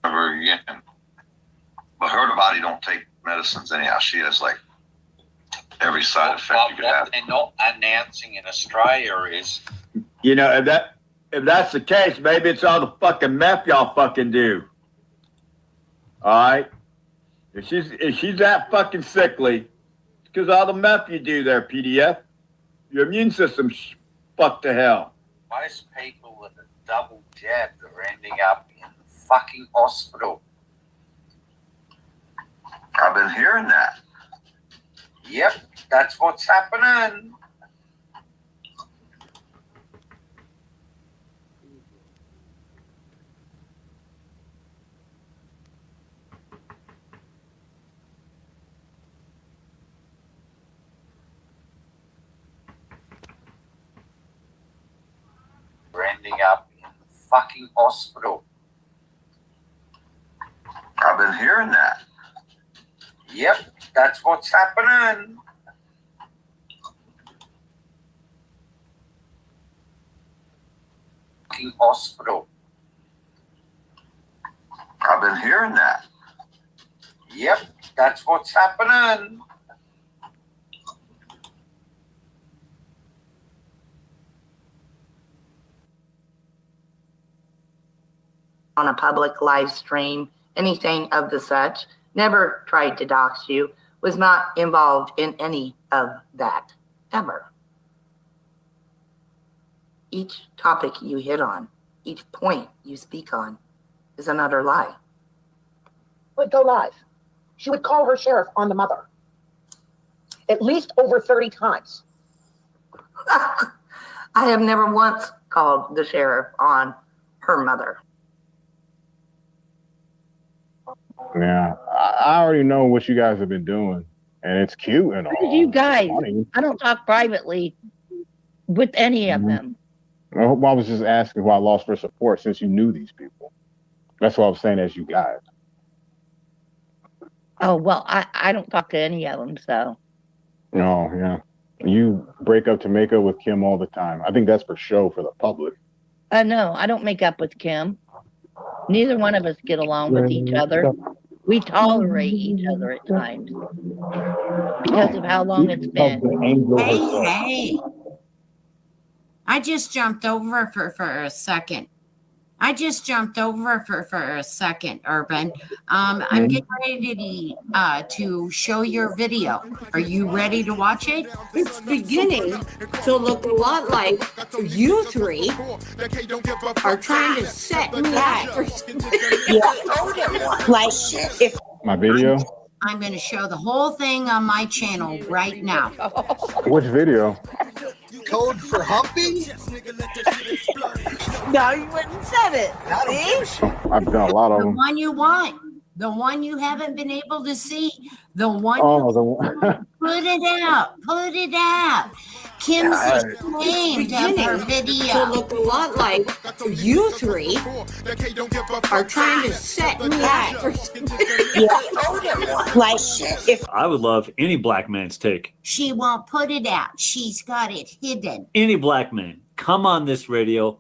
Never again. But her body don't take medicines anyhow. She has like every side effect you could have. What they're not announcing in Australia is, You know, if that's the case, maybe it's all the fucking meth y'all fucking do. All right. If she's that fucking sickly, it's because all the meth you do there, PDF. Your immune system's fucked to hell. most people with a double jab are ending up in the fucking hospital. I've been hearing that. Yep, that's what's happening. We're ending up in the fucking hospital. I've been hearing that. Yep, that's what's happening. Fucking hospital. I've been hearing that. Yep, that's what's happening. On a public live stream, anything of the such, never tried to dox you, was not involved in any of that, ever. Each topic you hit on, each point you speak on, is an utter lie. Would go live. She would call her sheriff on the mother. At least over 30 times. I have never once called the sheriff on her mother. Yeah, I already know what you guys have been doing, and it's cute and all. You guys, Funny. I don't talk privately with any of Mhm. them. I was just asking who I lost for support since you knew these people. That's what I was saying as you guys. Oh, well, I don't talk to any of them, so. Oh, yeah. You break up to make up with Kim all the time. I think that's for show for the public. No, I don't make up with Kim. Neither one of us get along with each other. We tolerate each other at times because of how long it's been. Hey, I just jumped over for a second. Urban. I'm getting ready to show your video. Are you ready to watch it? It's beginning to look a lot like you three are trying to set me up. Like if My video? I'm going to show the whole thing on my channel right now. Which video? Code for humping? No, you wouldn't said it. See? I've done a lot of The them. one you want. The one you haven't been able to see. The one Oh, the one. put it out. Put it out. Kim's ashamed of her video. To look a lot like you three are trying to set me up. Like if I would love any black man's take. she won't put it out, she's got it hidden. Any black man, come on this radio,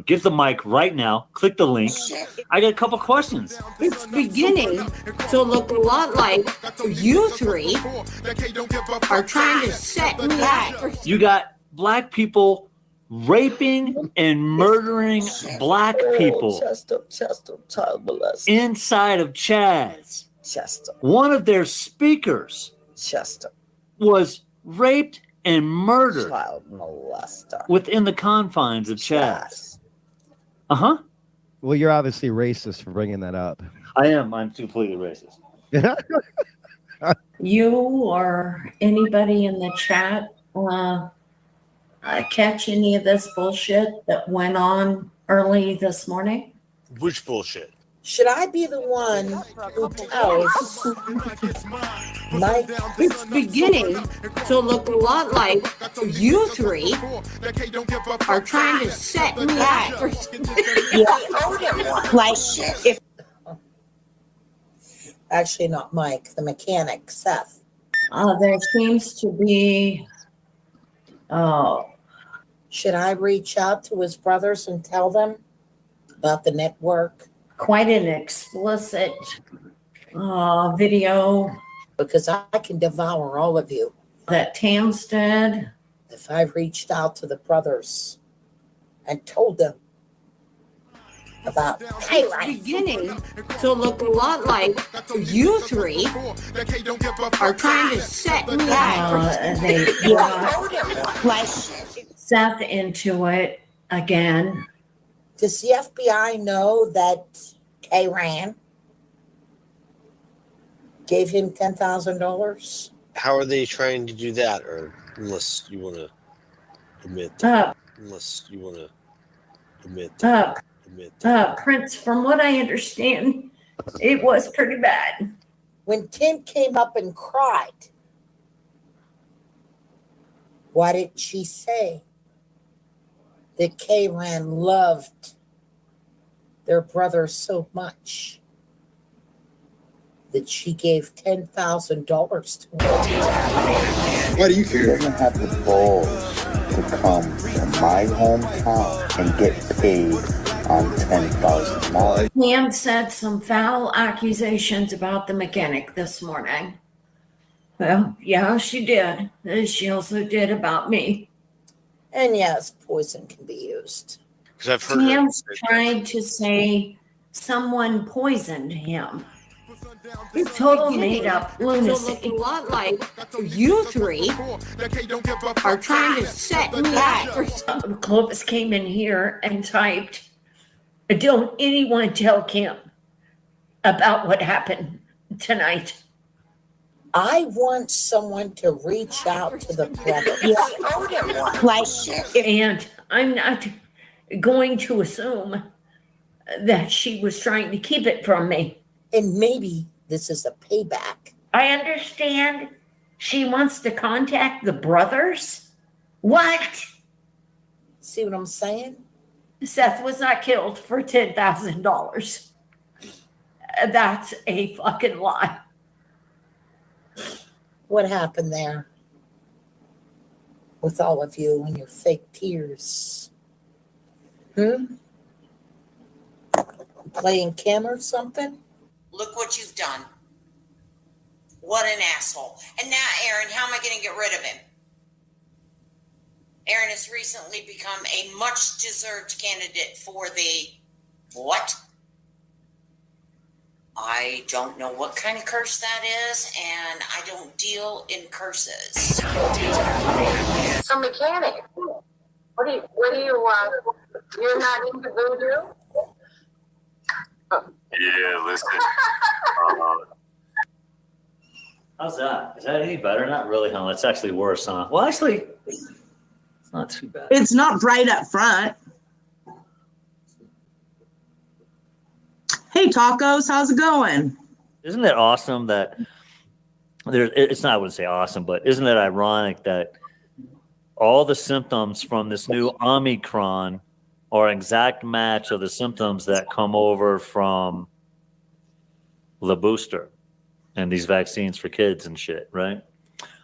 get the mic right now, click the link. I got a couple questions. It's beginning to look a lot like you three are trying to set me up. You got black people raping and murdering black people child molester. inside of Chaz. Chester. One of their speakers was raped and murdered Child molester. within the confines of Chaz. Uh-huh. Well, you're obviously racist for bringing that up. I am. I'm completely racist. You or anybody in the chat catch any of this bullshit that went on early this morning? Which bullshit? Should I be the one who tells Mike? It's beginning to look a lot like you three are trying to set me up. Like if Actually, not Mike, the mechanic, Seth. there seems to be Should I reach out to his brothers and tell them about the network? quite an explicit video Because I can devour all of you. that Tam's did. If I reached out to the brothers and told them about Beginning to look a lot like you three are trying to set me up. They brought Seth into it again. Does the FBI know that K-Ran gave him $10,000? How are they trying to do that? Or unless you want to admit that. Unless you want to admit that. Prince, from what I understand, it was pretty bad. When Kim came up and cried, what did she say? That K-Ran loved their brother so much that she gave $10,000 to him. What do you care? He doesn't have the balls to come to my hometown and get paid on $10,000. Pam said some foul accusations about the mechanic this morning. Well, yeah, she did. She also did about me. And yes, poison can be used. Because I've heard Tam's tried to say someone poisoned him. Total made up lunacy. To look a lot like you three are trying to set me up. Clovis came in here and typed, "Don't anyone tell Kim about what happened tonight." I want someone to reach out to the brothers. And I'm not going to assume that she was trying to keep it from me. And maybe this is a payback. I understand she wants to contact the brothers. What? See what I'm saying? Seth was not killed for $10,000. That's a fucking lie. What happened there? With all of you and your fake tears. Playing Kim or something? Look what you've done. What an asshole. And now, Aaron, how am I going to get rid of him? Aaron has recently become a much-deserved candidate for the what? I don't know what kind of curse that is, and I don't deal in curses. So mechanic, what do you, you're not into voodoo? Yeah, listen. How's that? Is that any better? Not really, huh? It's actually worse, huh? Well, actually, it's not too bad. It's not bright up front. Hey, tacos, how's it going? Isn't it awesome that it's not, I wouldn't say awesome, but isn't it ironic that all the symptoms from this new Omicron are an exact match of the symptoms that come over from the booster and these vaccines for kids and shit, right?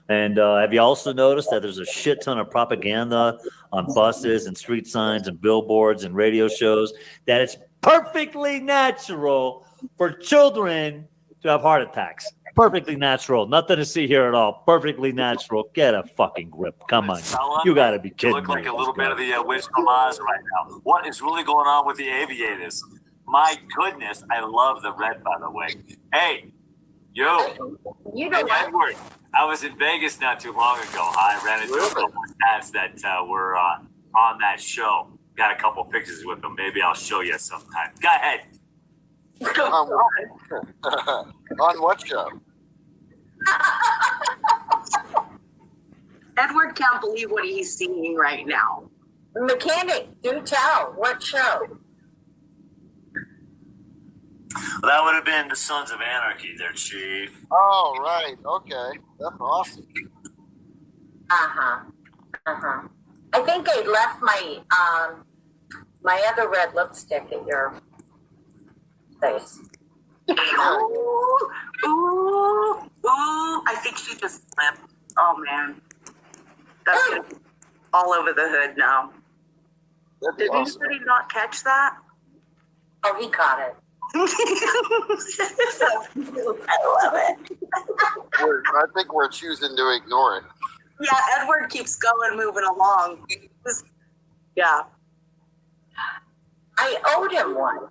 And have you also noticed that there's a shit ton of propaganda on buses and street signs and billboards and radio shows that it's perfectly natural for children to have heart attacks? Perfectly natural. Nothing to see here at all. Perfectly natural. Get a fucking grip. Come on. You got to be kidding me. You look like a little bit of the Wizard of Oz right now. What is really going on with the aviators? My goodness. I love the red, by the way. Hey, you. You know what? Edward. I was in Vegas not too long ago. I ran into a couple of cats that were on that show. Got a couple pictures with them. Maybe I'll show you sometime. Go ahead. On what show? Edward can't believe what he's seeing right now. Mechanic, do tell. What show? Well, that would have been the Sons of Anarchy there, Chief. Oh, right. Okay. That's awesome. I think I left my my other red lipstick at your place. Ooh, ooh, ooh. I think she just slipped. Oh, man. That's gonna be all over the hood now. Did anybody not catch that? Oh, he caught it. I love it. I think we're choosing to ignore it. Yeah, Edward keeps going, moving along. Yeah. I owed him one.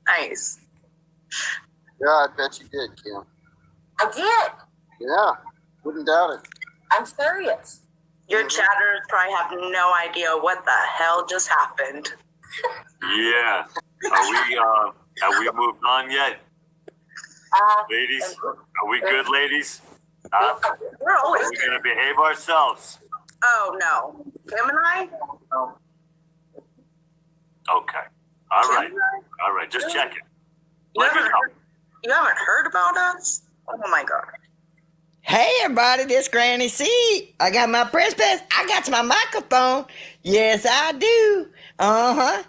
Nice. Yeah, I bet you did, Kim. I did. Yeah, wouldn't doubt it. I'm serious. Your chatters probably have no idea what the hell just happened. Yeah. Have we moved on yet? Ladies? Are we good, ladies? We're always Are we going to behave ourselves? Oh, no. Kim and I? No. Okay. All right. Just checking. You haven't heard about us? Oh, my God. Hey, everybody, this Granny C. I got my press pass. I got my microphone. Yes, I do. Now,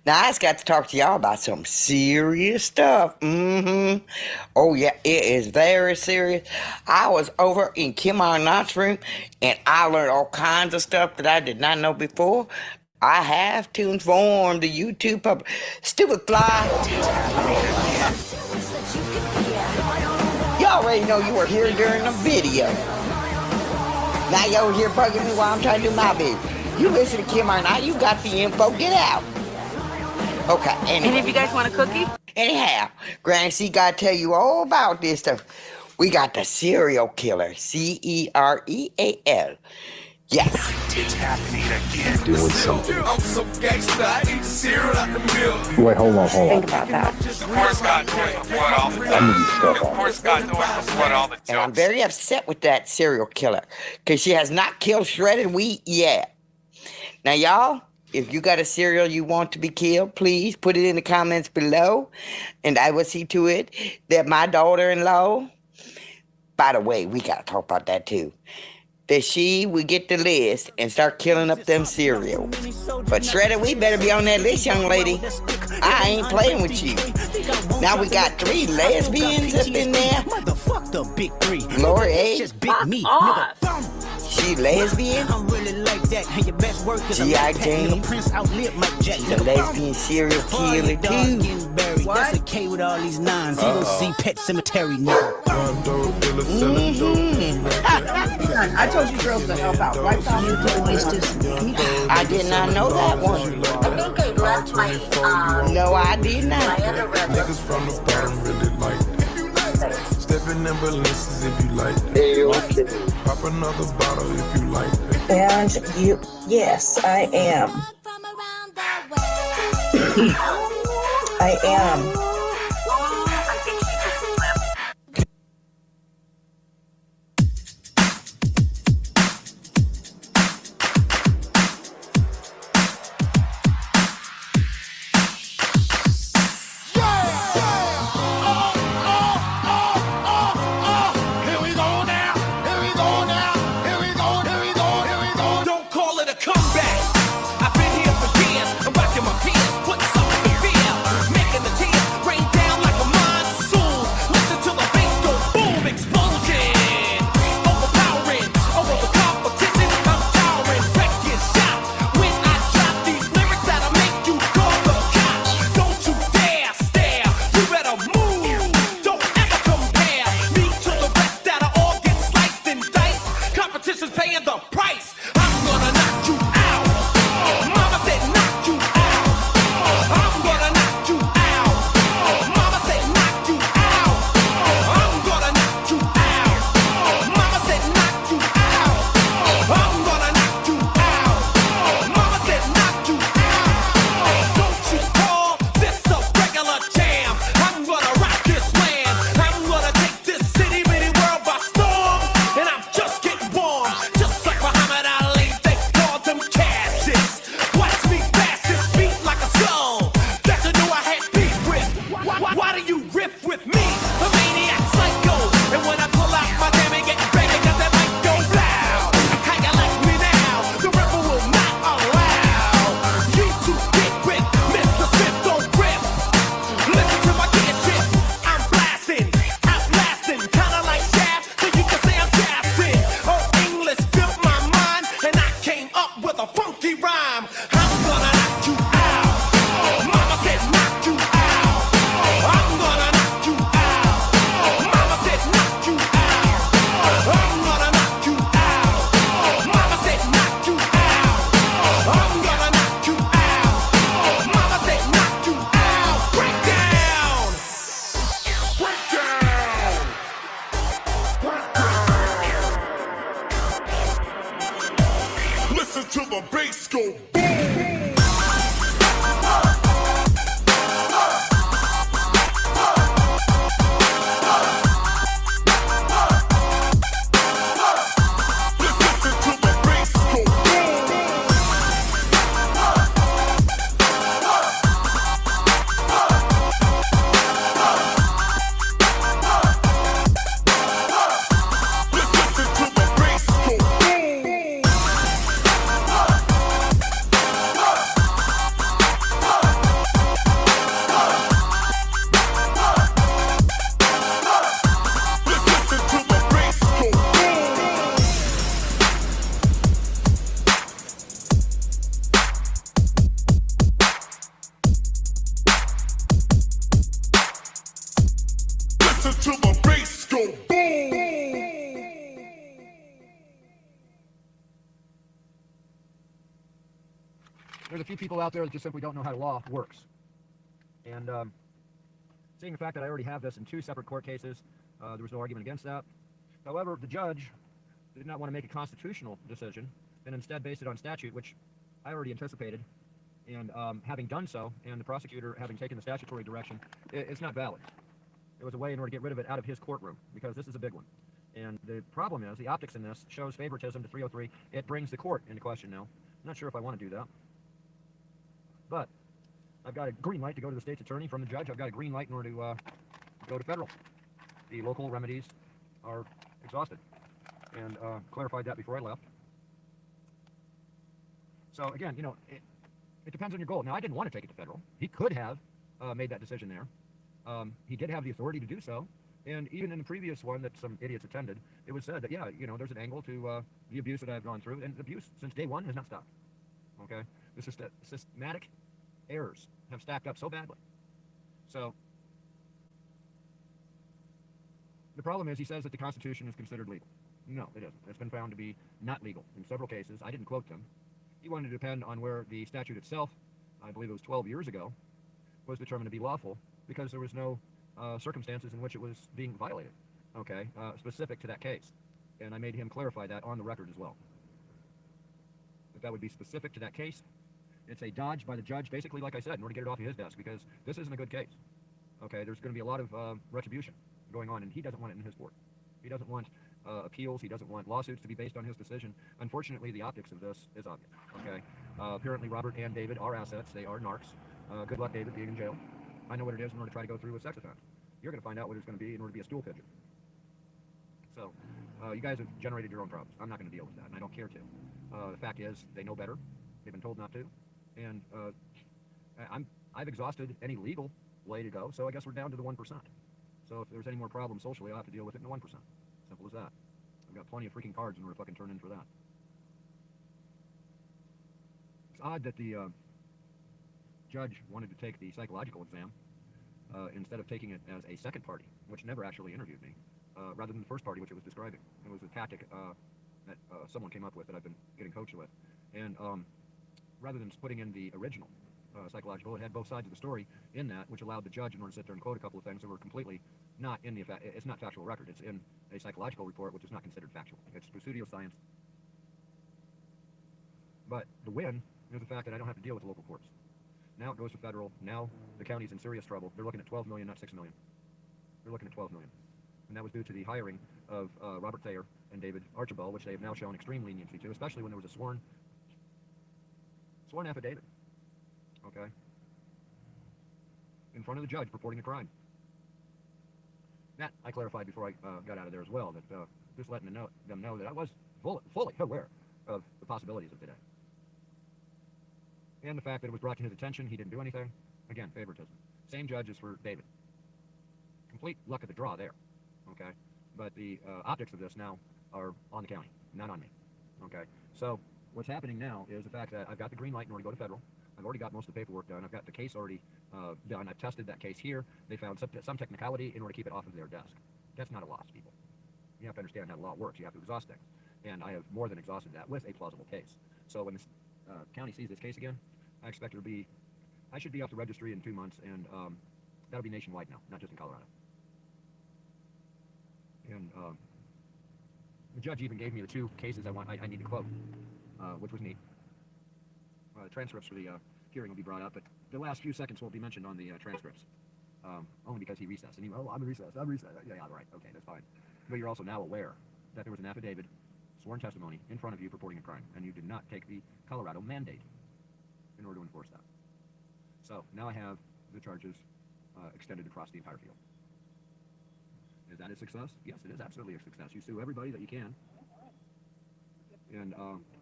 I just got to talk to y'all about some serious stuff. Oh, yeah, it is very serious. I was over in Kim Arnott's room, and I learned all kinds of stuff that I did not know before. I have to inform the YouTube public. Stupid fly. You already know you were here during the video. Now you're here bugging me while I'm trying to do my video. You listen to Kim Arnott, you got the info, get out. Okay, anyway. Any of you guys want a cookie? Anyhow, Granny C got to tell you all about this stuff. We got the serial killer, Cereal. Yes. It's happening again. Doing something. I'm so gangsta, I eat cereal out the milk. Wait, hold on. Think about that. Of course God knows what all the Of course God knows what all the And I'm very upset with that serial killer because she has not killed shredded wheat yet. Now, y'all, If you got a cereal you want to be killed, please put it in the comments below, and I will see to it that my daughter-in-law, by the way, we got to talk about that too, that she would get the list and start killing up them cereals. But Shredder, we better be on that list, young lady. I ain't playing with you. Now we got 3 lesbians up in there. Lori A. She lesbian? G.I. Jane? She's a lesbian serial killer too. That's a K with all these nines. You don't see Pet Cemetery, nigga. I told you girls to help out. Right down your I did not know that one. I think I left my No, I did not. Niggas from the bottom really like that. Stepping in balances if you like that. Hey, okay. Pop another bottle if you like that. And you, yes, I am. I am. There's a few people out there that just simply don't know how the law works. And seeing the fact that I already have this in 2 separate court cases, there was no argument against that. However, the judge did not want to make a constitutional decision and instead based it on statute, which I already anticipated. And having done so, and the prosecutor having taken the statutory direction, it's not valid. It was a way in order to get rid of it out of his courtroom, because this is a big one. And the problem is, the optics in this shows favoritism to 303. It brings the court into question now. I'm not sure if I want to do that. But I've got a green light to go to the state's attorney from the judge. I've got a green light in order to go to federal. The local remedies are exhausted, and clarified that before I left. So again, you know, it depends on your goal. Now, I didn't want to take it to federal. He could have made that decision there. He did have the authority to do so. And even in the previous one that some idiots attended, it was said that, yeah, you know, there's an angle to the abuse that I've gone through. And the abuse since day one has not stopped. Okay? The systematic errors have stacked up so badly. So the problem is he says that the Constitution is considered legal. No, it isn't. It's been found to be not legal in several cases. I didn't quote them. He wanted to depend on where the statute itself, I believe it was 12 years ago, was determined to be lawful because there was no circumstances in which it was being violated, okay, specific to that case. And I made him clarify that on the record as well. That would be specific to that case. It's a dodge by the judge, basically, like I said, in order to get it off of his desk, because this isn't a good case. Okay, there's going to be a lot of retribution going on, and he doesn't want it in his court. He doesn't want appeals. He doesn't want lawsuits to be based on his decision. Unfortunately, the optics of this is obvious. Okay, apparently Robert and David are assets. They are narcs. Good luck, David, being in jail. I know what it is in order to try to go through with sex offense. You're going to find out what it's going to be in order to be a stool pigeon. So, you guys have generated your own problems. I'm not going to deal with that, and I don't care to. The fact is, they know better. They've been told not to, and I've exhausted any legal way to go. So I guess we're down to the 1%. So if there's any more problems socially, I'll have to deal with it in the 1%. Simple as that. I've got plenty of freaking cards in order to fucking turn in for that. It's odd that the judge wanted to take the psychological exam instead of taking it as a second party, which never actually interviewed me, rather than the first party, which it was describing. It was a tactic that someone came up with that I've been getting coached with. And rather than putting in the original psychological, it had both sides of the story in that, which allowed the judge in order to sit there and quote a couple of things that were completely not in the, it's not factual record. It's in a psychological report, which is not considered factual. It's pseudoscience. But the win is the fact that I don't have to deal with the local courts. Now it goes to federal. Now the county's in serious trouble. They're looking at $12 million, not $6 million. They're looking at $12 million. And that was due to the hiring of Robert Thayer and David Archibald, which they have now shown extreme leniency to, especially when there was a sworn affidavit, okay, in front of the judge purporting a crime. That I clarified before I got out of there as well, that just letting them know that I was fully aware of the possibilities of today. And the fact that it was brought to his attention, he didn't do anything. Again, favoritism. Same judge as for David. Complete luck of the draw there, okay? But the optics of this now are on the county, not on me, okay? So what's happening now is the fact that I've got the green light in order to go to federal. I've already got most of the paperwork done. I've got the case already done. I've tested that case here. They found some technicality in order to keep it off of their desk. That's not a loss, people. You have to understand how the law works. You have to exhaust things. And I have more than exhausted that with a plausible case. So when the county sees this case again, I expect I should be off the registry in 2 months, and that'll be nationwide now, not just in Colorado. And the judge even gave me the 2 cases I need to quote, which was neat. Transcripts for the hearing will be brought up, but the last few seconds won't be mentioned on the transcripts, only because he recessed. And I'm recessed. Yeah, right, okay, that's fine. But you're also now aware that there was an affidavit, sworn testimony, in front of you purporting a crime, and you did not take the Colorado mandate in order to enforce that. So now I have the charges extended across the entire field. Is that a success? Yes, it is absolutely a success. You sue everybody that you can, and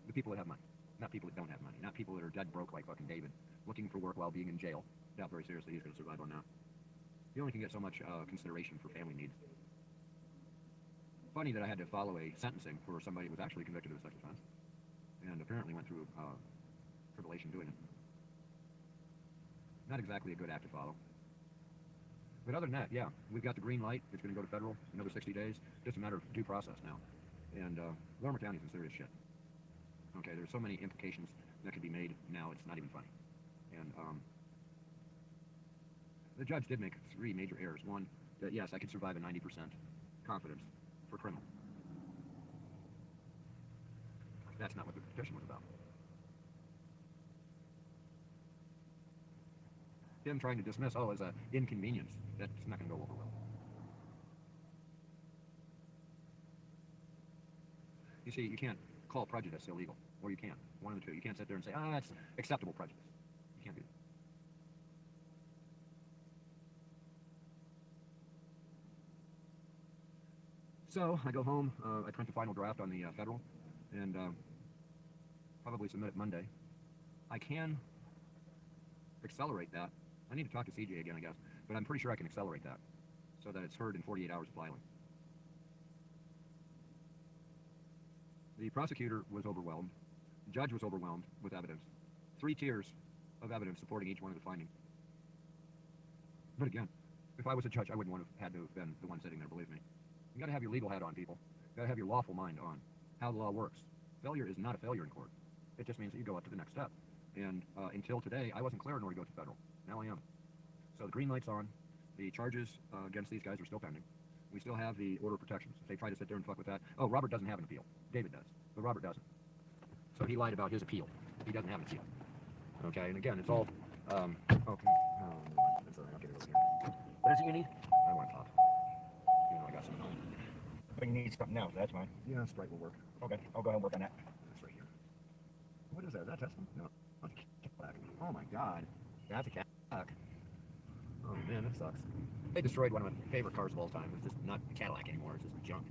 the people that have money. Not people that don't have money. Not people that are dead broke like fucking David, looking for work while being in jail. Doubt very seriously he's going to survive on that. You only can get so much consideration for family needs. Funny that I had to follow a sentencing for somebody who was actually convicted of a sex offense, and apparently went through tribulation doing it. Not exactly a good act to follow. But other than that, yeah, we've got the green light. It's going to go to federal another 60 days. Just a matter of due process now. And Lorimer County's in serious shit. Okay, there's so many implications that could be made now, it's not even funny. And the judge did make 3 major errors. One, that yes, I could survive a 90% confidence for criminal. That's not what the petition was about. Him trying to dismiss, as an inconvenience, that's not going to go over well. You see, you can't call prejudice illegal, or you can. One of the two. You can't sit there and say, that's acceptable prejudice. You can't do that. So I go home, I print the final draft on the federal, and probably submit it Monday. I can accelerate that. I need to talk to CJ again, I guess, but I'm pretty sure I can accelerate that so that it's heard in 48 hours of filing. The prosecutor was overwhelmed. The judge was overwhelmed with evidence. 3 tiers of evidence supporting each one of the findings. But again, if I was a judge, I wouldn't want to have had to have been the one sitting there, believe me. You got to have your legal hat on, people. You got to have your lawful mind on how the law works. Failure is not a failure in court. It just means that you go up to the next step. And until today, I wasn't clear in order to go to federal. Now I am. So the green light's on. The charges against these guys are still pending. We still have the order of protections. If they try to sit there and fuck with that. Oh, Robert doesn't have an appeal. David does, but Robert doesn't. So he lied about his appeal. He doesn't have an appeal. Okay, and again, it's all. Okay. Oh, that's all right. I'll get it over here. What is it you need? I want a pop. Even though I got some. But you need something else. That's fine. Yeah, Sprite will work. Okay, I'll go ahead and work on that. That's right here. What is that? Is that Tesla? No. Oh my God. That's a cat. Oh man, that sucks. They destroyed one of my favorite cars of all time. It's just not a Cadillac anymore. It's just junk.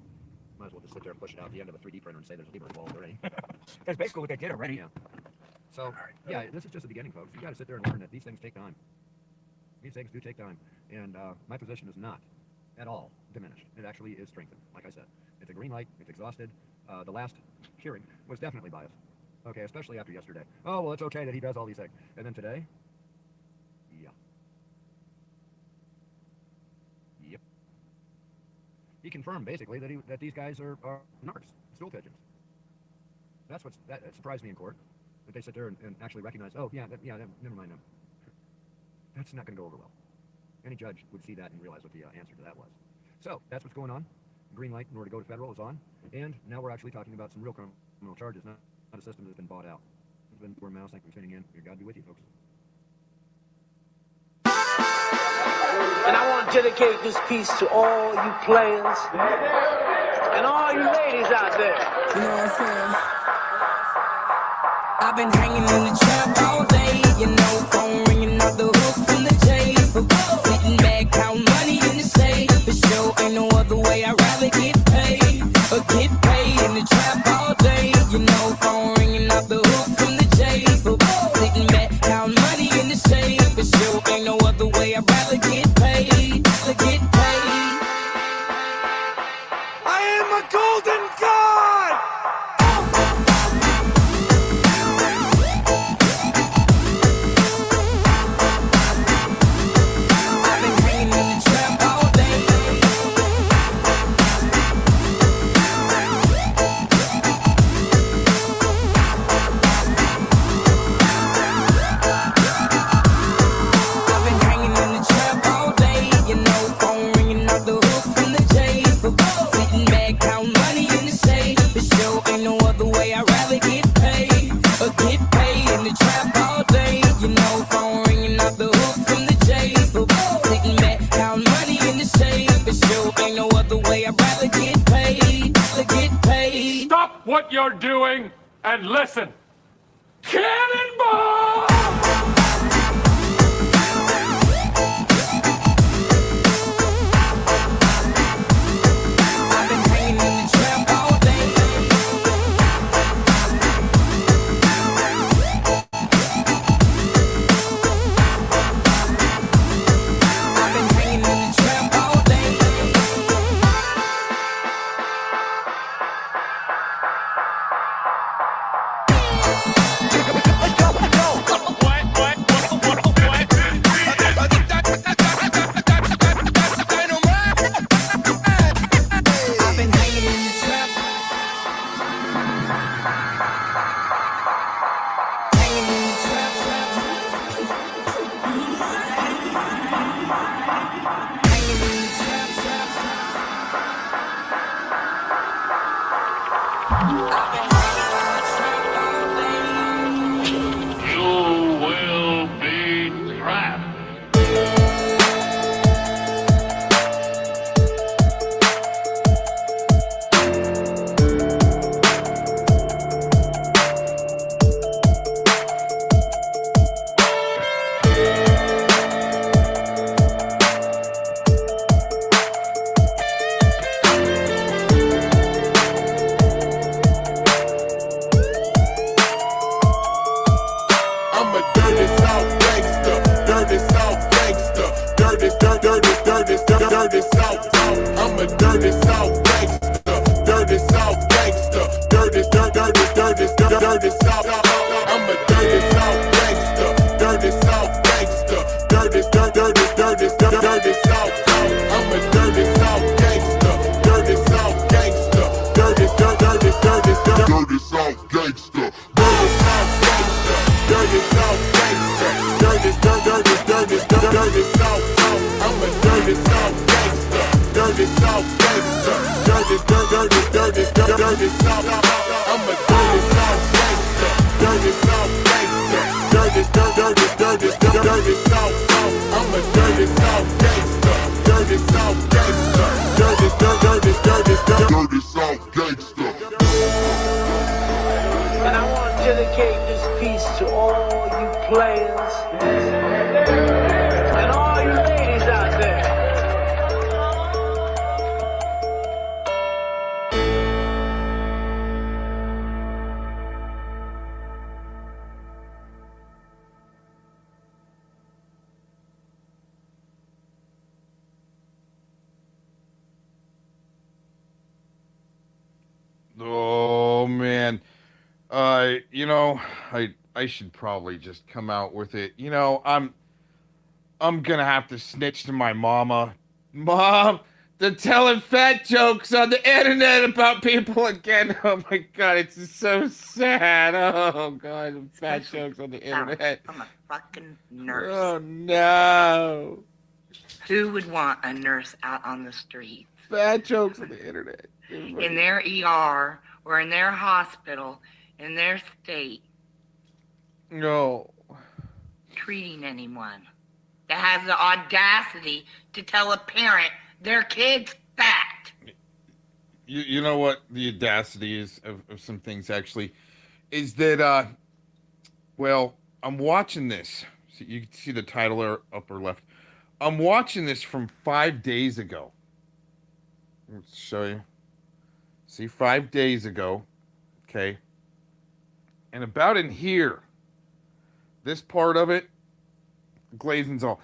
Might as well just sit there and push it out the end of a 3D printer and say there's a Libra involved already. That's basically what they did already. Yeah. So, yeah, this is just the beginning, folks. You got to sit there and learn that these things take time. These things do take time. And my position is not at all diminished. It actually is strengthened. Like I said, it's a green light. It's exhausted. The last hearing was definitely biased. Okay, especially after yesterday. Oh, well, it's okay that he does all these things. And then today, yeah. Yep. He confirmed, basically, that these guys are narcs, stool pigeons. That surprised me in court. That they sit there and actually recognize, oh, yeah, never mind them. That's not going to go over well. Any judge would see that and realize what the answer to that was. So, that's what's going on. Green light in order to go to federal is on. And now we're actually talking about some real criminal charges, not a system that's been bought out. It's been poor mouse, thank you for tuning in. May God be with you, folks. And I want to dedicate this piece to all you players and all you ladies out there. You know what I'm saying? I've been hanging in the trap all day, you know, phone ringing off the hook from the J. Sitting back, count money in the safe. For sure, ain't no other way. I'd rather get paid or get paid in the trap all day, you know, phone ringing off the hook from the J. Sitting back, count money in the safe. For sure, ain't no other way. I'd rather get paid or get paid. I am a golden god! I've been hanging in the trap all day. I've been hanging in the trap all day, you know, phone ringing off the hook from the J. Sitting back, count money in the safe. For sure, ain't no other way. I'd rather get paid or get paid in the trap all day, you know, phone ringing off the hook from the J. Sitting back, count money in the safe. For sure, ain't no other way. I'd rather get paid or get paid. Stop what you're doing and listen. Cannonball! I've been hanging in the trap all day. I've been hanging in the trap all day. Let's go! dirty South. I'm a dirty South gangster. Dirty South gangster. Dirty South gangster. Dirty South gangster. Dirty South gangster. Dirty South. I'm a dirty South gangster. Dirty South gangster. Dirty South. I'm a dirty South gangster. Dirty South gangster. Dirty South. I'm a dirty South gangster. Dirty South gangster. Dirty South gangster. And I want to dedicate this piece to all you players and all you ladies out there. Oh man. You know, I should probably just come out with it. You know, I'm gonna have to snitch to my mama. Mom, they're telling fat jokes on the internet about people again. Oh my god, it's just so sad. Oh god, fat jokes on the internet. I'm a fucking nurse. Oh no. Who would want a nurse out on the street? Fat jokes on the internet. In their ER or in their hospital, in their state, No. treating anyone that has the audacity to tell a parent their kid's fat. You know what the audacity is of some things actually is that well, I'm watching this. So you can see the title or upper left. I'm watching this from 5 days ago. Let's show you. See, 5 days ago. Okay. And about in here, this part of it, Glazen's all,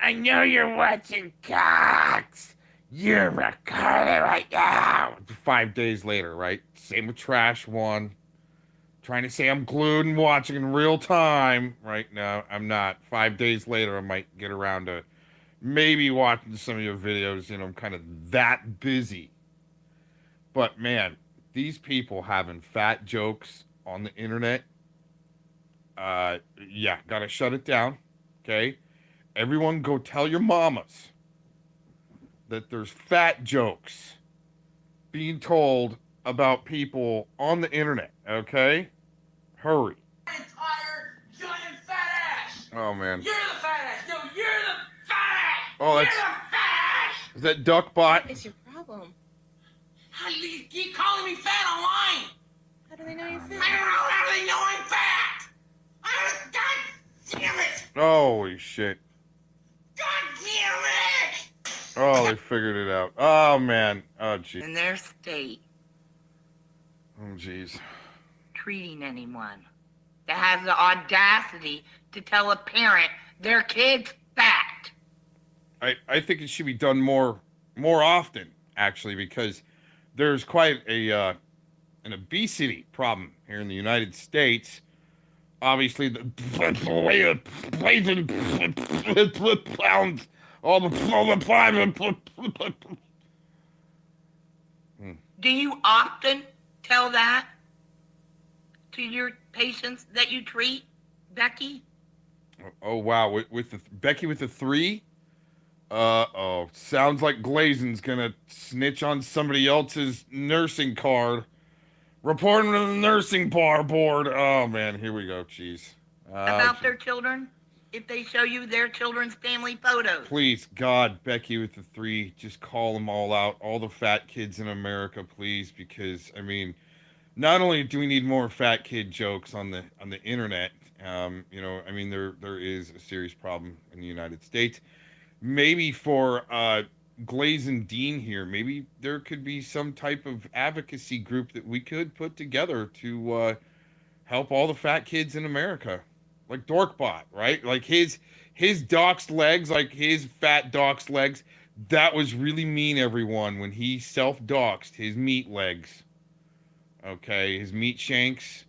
I know you're watching Cox. You're recording right now. 5 days later, right? Same with Trash One. Trying to say I'm glued and watching in real time. Right now, I'm not. 5 days later, I might get around to maybe watching some of your videos. You know, I'm kind of that busy. But man, these people having fat jokes on the internet, yeah, gotta shut it down, okay? Everyone go tell your mamas that there's fat jokes being told about people on the internet, okay? Hurry. Giant fat ass. Oh, man. You're the fat ass. No, you're the fat ass. Oh, that's... You're the fat ass. Is that Duckbot? What is your problem? How do you keep calling me fat online? How do they know you're fat? I don't know. How do they know I'm fat? God damn it. Holy shit. God damn it. Oh, they figured it out. Oh, man. Oh, jeez. In their state, Oh, jeez. treating anyone that has the audacity to tell a parent their kid's fat. I think it should be done more often, actually, because there's quite an obesity problem here in the United States. Obviously, the pounds, all the Do you often tell that to your patients that you treat, Becky? Oh wow, with the Becky with the 3. Oh, sounds like Glazen's gonna snitch on somebody else's nursing card. Reporting to the nursing board. Oh man, here we go. Jeez. About their children? If they show you their children's family photos. Please, God, Becky with the 3, just call them all out. All the fat kids in America, please, because I mean, not only do we need more fat kid jokes on the internet, you know, I mean there is a serious problem in the United States. Maybe for Glazen Dean here, maybe there could be some type of advocacy group that we could put together to help all the fat kids in America, like Dorkbot, right? Like his doxed legs, like his fat doxed legs. That was really mean, everyone, when he self-doxed his meat legs. Okay, his meat shanks.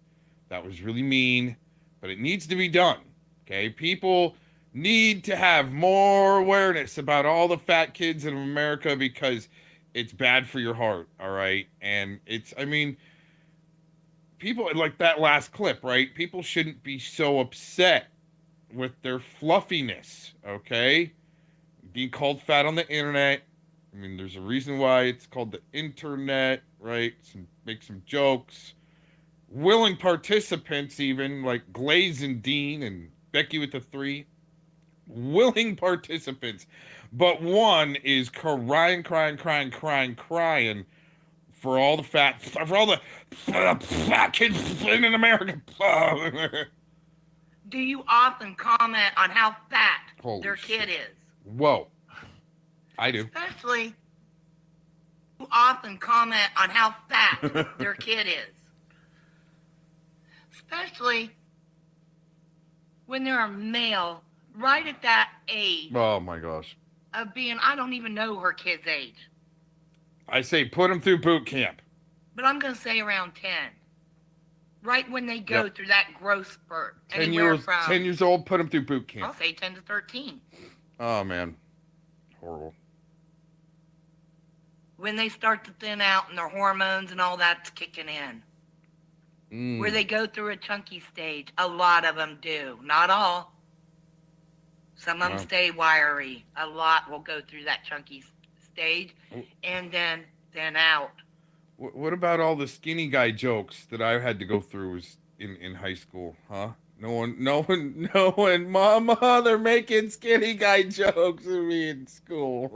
That was really mean, but it needs to be done. Okay, people need to have more awareness about all the fat kids in America because it's bad for your heart, all right? And I mean, people like that last clip, right? People shouldn't be so upset with their fluffiness, okay? Being called fat on the internet. I mean, there's a reason why it's called the internet, right? Make some jokes. Willing participants, even like Glaze and Dean and Becky with the 3. Willing participants. But one is crying for all the fat kids in America. Do you often comment on how fat Holy their shit. kid is? Whoa. I do. Especially, you often comment on how fat their kid is. Especially when they're a male, right at that age Oh my gosh. of being, I don't even know her kid's age, I say put them through boot camp. but I'm going to say around 10. Right when they go through that growth spurt. 10 years old, put them through boot I'll camp. say 10 to 13. Oh man. Horrible. When they start to thin out and their hormones and all that's kicking in. Where they go through a chunky stage. A lot of them do. Not all. Some of them stay wiry. A lot will go through that chunky stage and then thin out. What about all the skinny guy jokes that I had to go through in high school, huh? No one, Mama, they're making skinny guy jokes of me in school.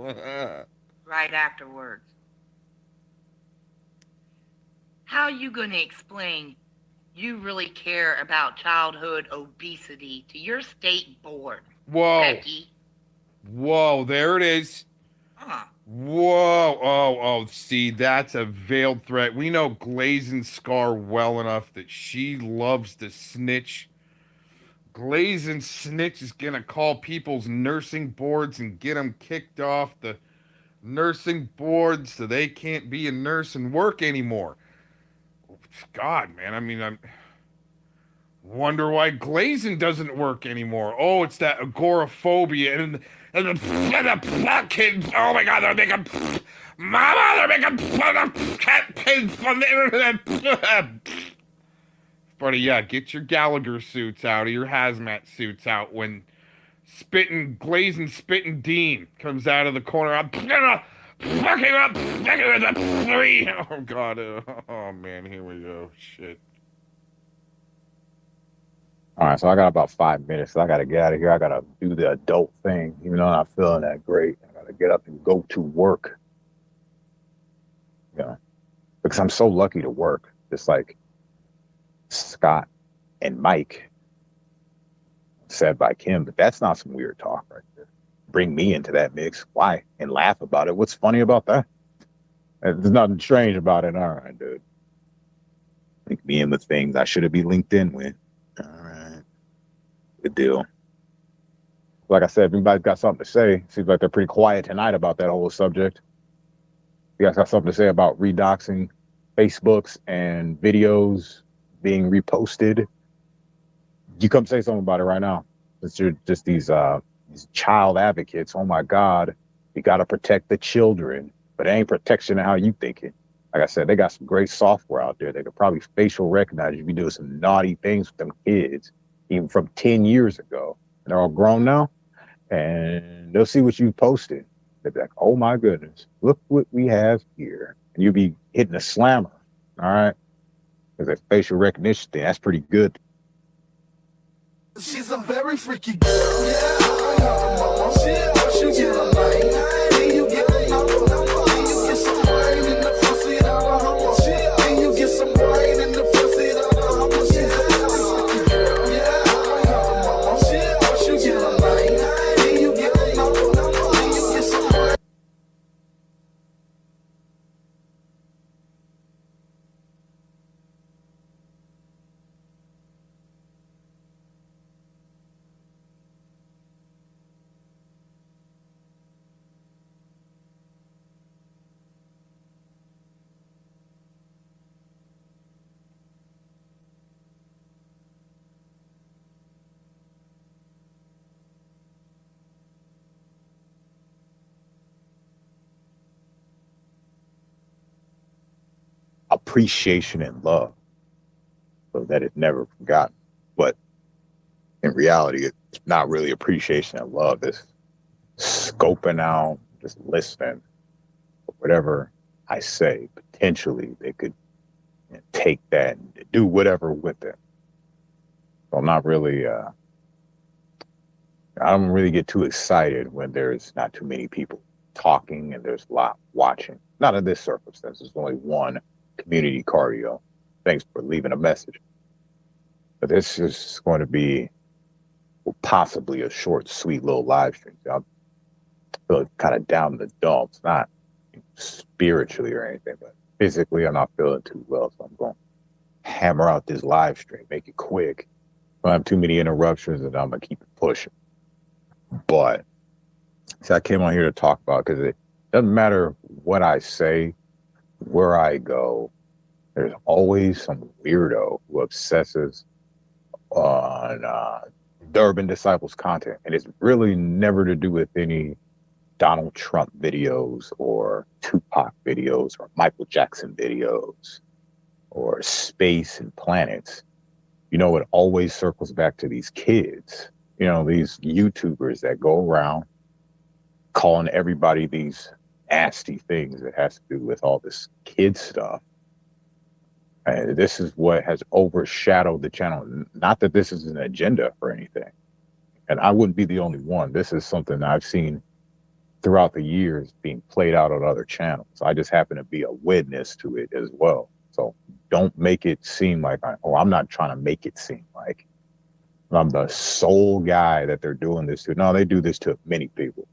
Right afterwards. How are you going to explain you really care about childhood obesity to your state board, Whoa. Becky? Whoa, there it is. Whoa. Oh, see, that's a veiled threat. We know Glazen Scar well enough that she loves to snitch. Glazen Snitch is going to call people's nursing boards and get them kicked off the nursing board so they can't be a nurse and work anymore. God, man, I mean, I wonder why Glazen doesn't work anymore. Oh, it's that agoraphobia and the kids. Oh my God, they're making Mama, they're making fun of cat kids from the internet. Buddy, yeah, get your Gallagher suits out, or your hazmat suits out when Glazen Dean comes out of the corner. I'm gonna fuck him up with a 3. Oh God, oh man, here we go. Shit. All right, so I got about 5 minutes. So I got to get out of here. I got to do the adult thing, even though I'm not feeling that great. I got to get up and go to work. You know, because I'm so lucky to work. Just like Scott and Mike said by Kim, but that's not some weird talk right there. Bring me into that mix. Why? And laugh about it. What's funny about that? There's nothing strange about it. All right, dude. Link me in with things I should have been linked in with. All right. Good deal. Like I said, if anybody's got something to say, seems like they're pretty quiet tonight about that whole subject. You guys got something to say about redoxing Facebooks and videos being reposted? You come say something about it right now. It's just these child advocates. Oh my God, we got to protect the children, but it ain't protection of how you think it. Like I said, they got some great software out there. They could probably facial recognize you be doing some naughty things with them kids, even from 10 years ago. And they're all grown now, and they'll see what you posted. They'll be like, oh my goodness, look what we have here. And you'll be hitting a slammer, all right? Because that facial recognition thing, that's pretty good. She's a very freaky girl. Yeah, she get a light. Then you get a number. Then you get some brain in the pussy out of hummer. Then you get some brain in the pussy out of hummer. She's a very freaky girl. Yeah, she get a light. Then you get a number. Then you get some brain. appreciation and love, so that it's never forgotten. But in reality, it's not really appreciation and love. It's scoping out, just listening. Whatever I say, potentially they could take that and do whatever with it. So I'm not really, I don't really get too excited when there's not too many people talking and there's a lot watching. Not in this circumstance. There's only one community cardio. Thanks for leaving a message. But this is going to be possibly a short, sweet little live stream. I'm feeling kind of down in the dumps, not spiritually or anything, but physically I'm not feeling too well. So I'm going to hammer out this live stream, make it quick. Don't have too many interruptions, and I'm going to keep it pushing. But see, I came on here to talk about, because it doesn't matter what I say, where I go, there's always some weirdo who obsesses on the Urban Disciples content. And it's really never to do with any Donald Trump videos or Tupac videos or Michael Jackson videos or space and planets. You know, it always circles back to these kids, you know, these YouTubers that go around calling everybody these nasty things that has to do with all this kid stuff. And this is what has overshadowed the channel. Not that this is an agenda for anything. And I wouldn't be the only one. This is something I've seen throughout the years being played out on other channels. I just happen to be a witness to it as well. So don't make it seem like, I'm not trying to make it seem like I'm the sole guy that they're doing this to. No, they do this to many people.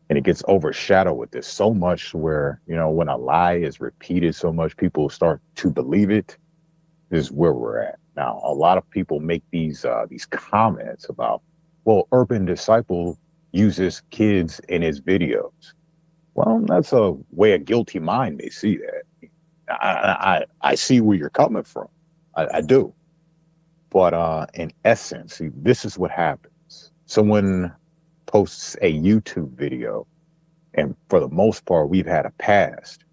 And it gets overshadowed with this so much where, you know, when a lie is repeated so much, people start to believe it. This is where we're at. Now, a lot of people make these comments about, well, Urban Disciple uses kids in his videos. Well, that's a way a guilty mind may see that. I see where you're coming from. I do. But in essence, see, this is what happens. Someone posts a YouTube video, and for the most part, we've had a past.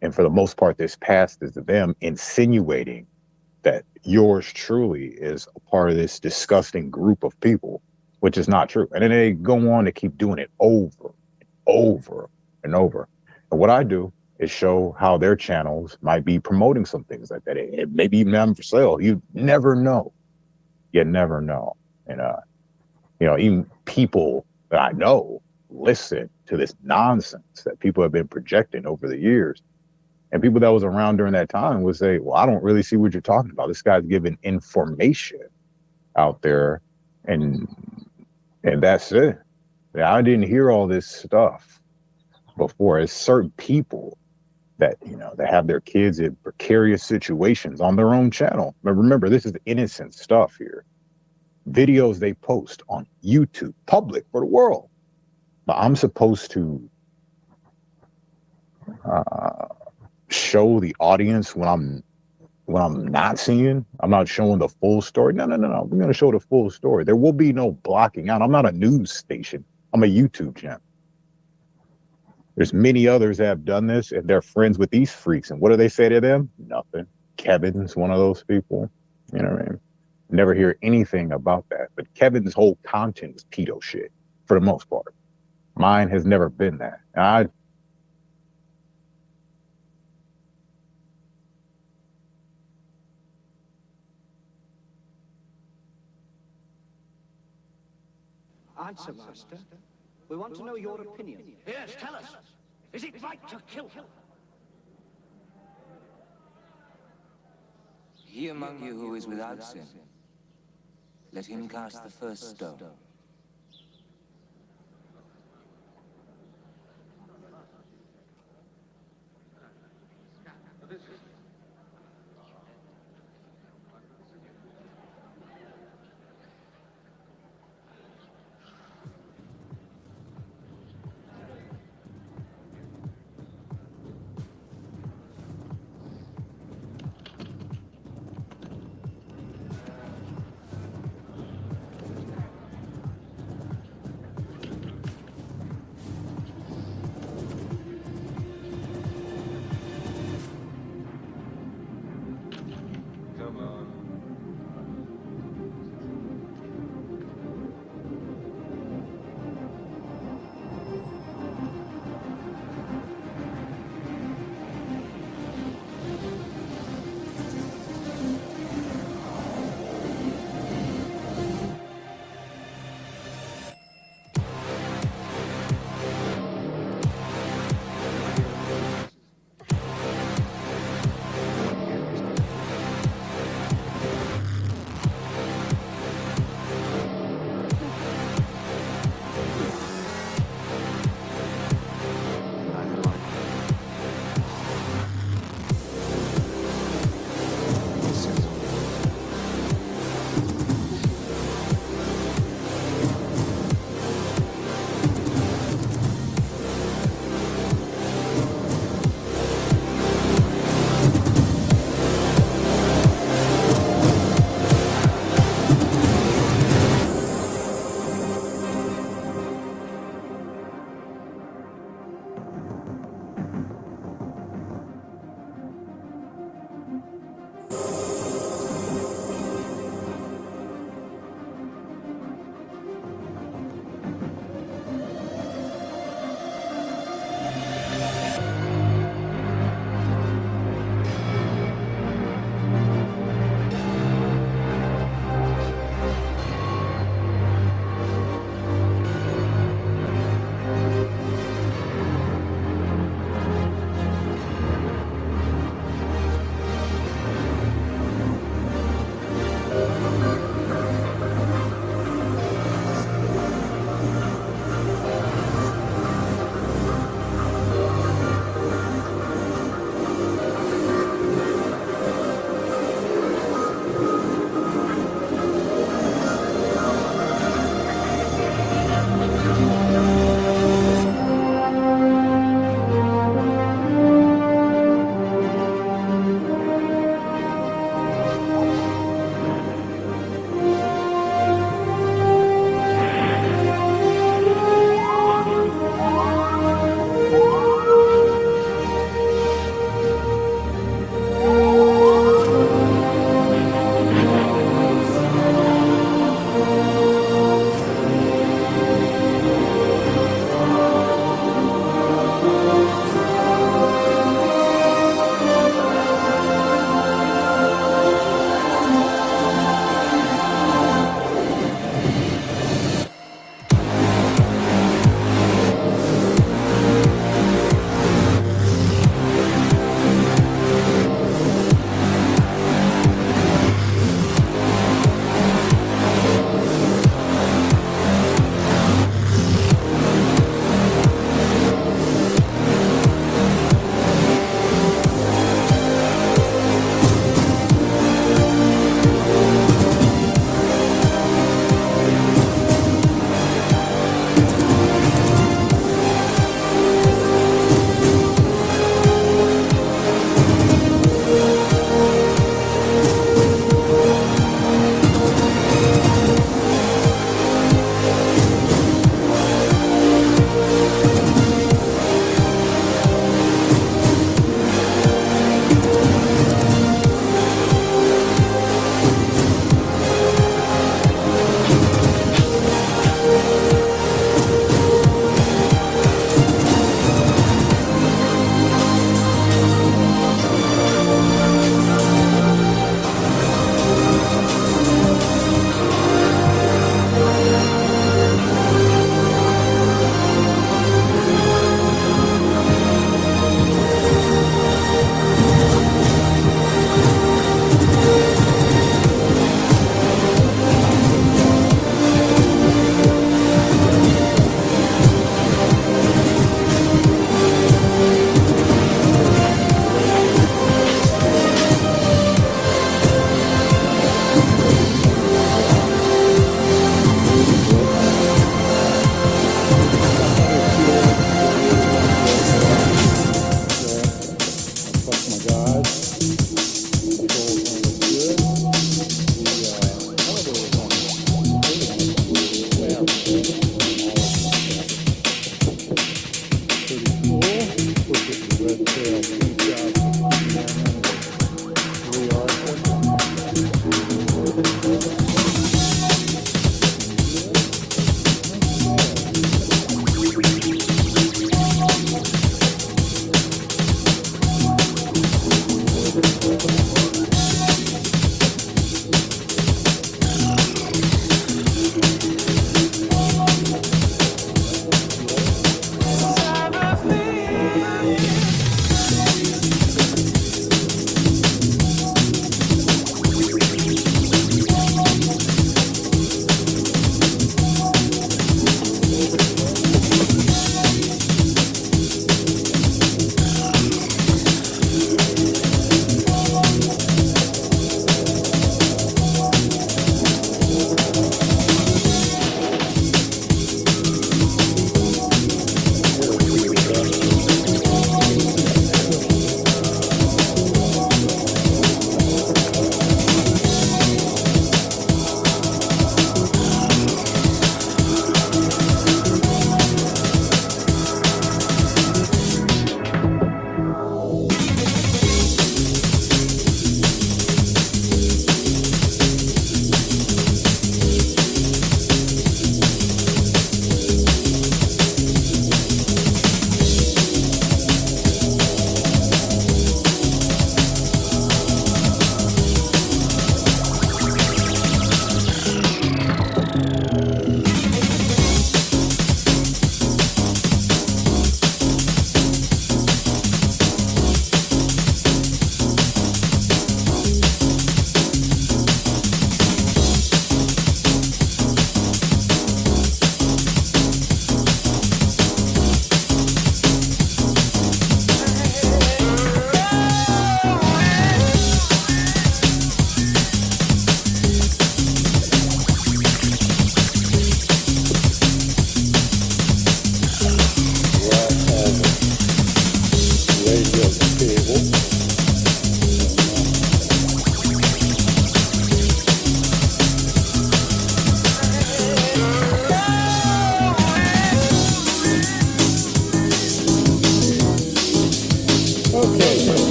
And for the most part, this past is them insinuating that yours truly is a part of this disgusting group of people, which is not true. And then they go on to keep doing it over and over and over. And what I do is show how their channels might be promoting some things like that. It maybe even have them for sale. You never know. You never know. And, you know, even people that I know listen to this nonsense that people have been projecting over the years. And people that was around during that time would say, well, I don't really see what you're talking about. This guy's giving information out there, and that's it. I didn't hear all this stuff before. It's certain people that, you know, that have their kids in precarious situations on their own channel. But remember, this is innocent stuff here. Videos they post on YouTube, public for the world. But I'm supposed to show the audience when I'm not seeing. I'm not showing the full story. No. We're going to show the full story. There will be no blocking out. I'm not a news station. I'm a YouTube channel. There's many others that have done this, and they're friends with these freaks. And what do they say to them? Nothing. Kevin's one of those people. You know what I mean? Never hear anything about that. But Kevin's whole content is pedo shit for the most part. Mine has never been that. Answer, Master. We want to know your opinion. Yes, tell us. Is it right to kill? He among you who is without sin, let him cast the first stone.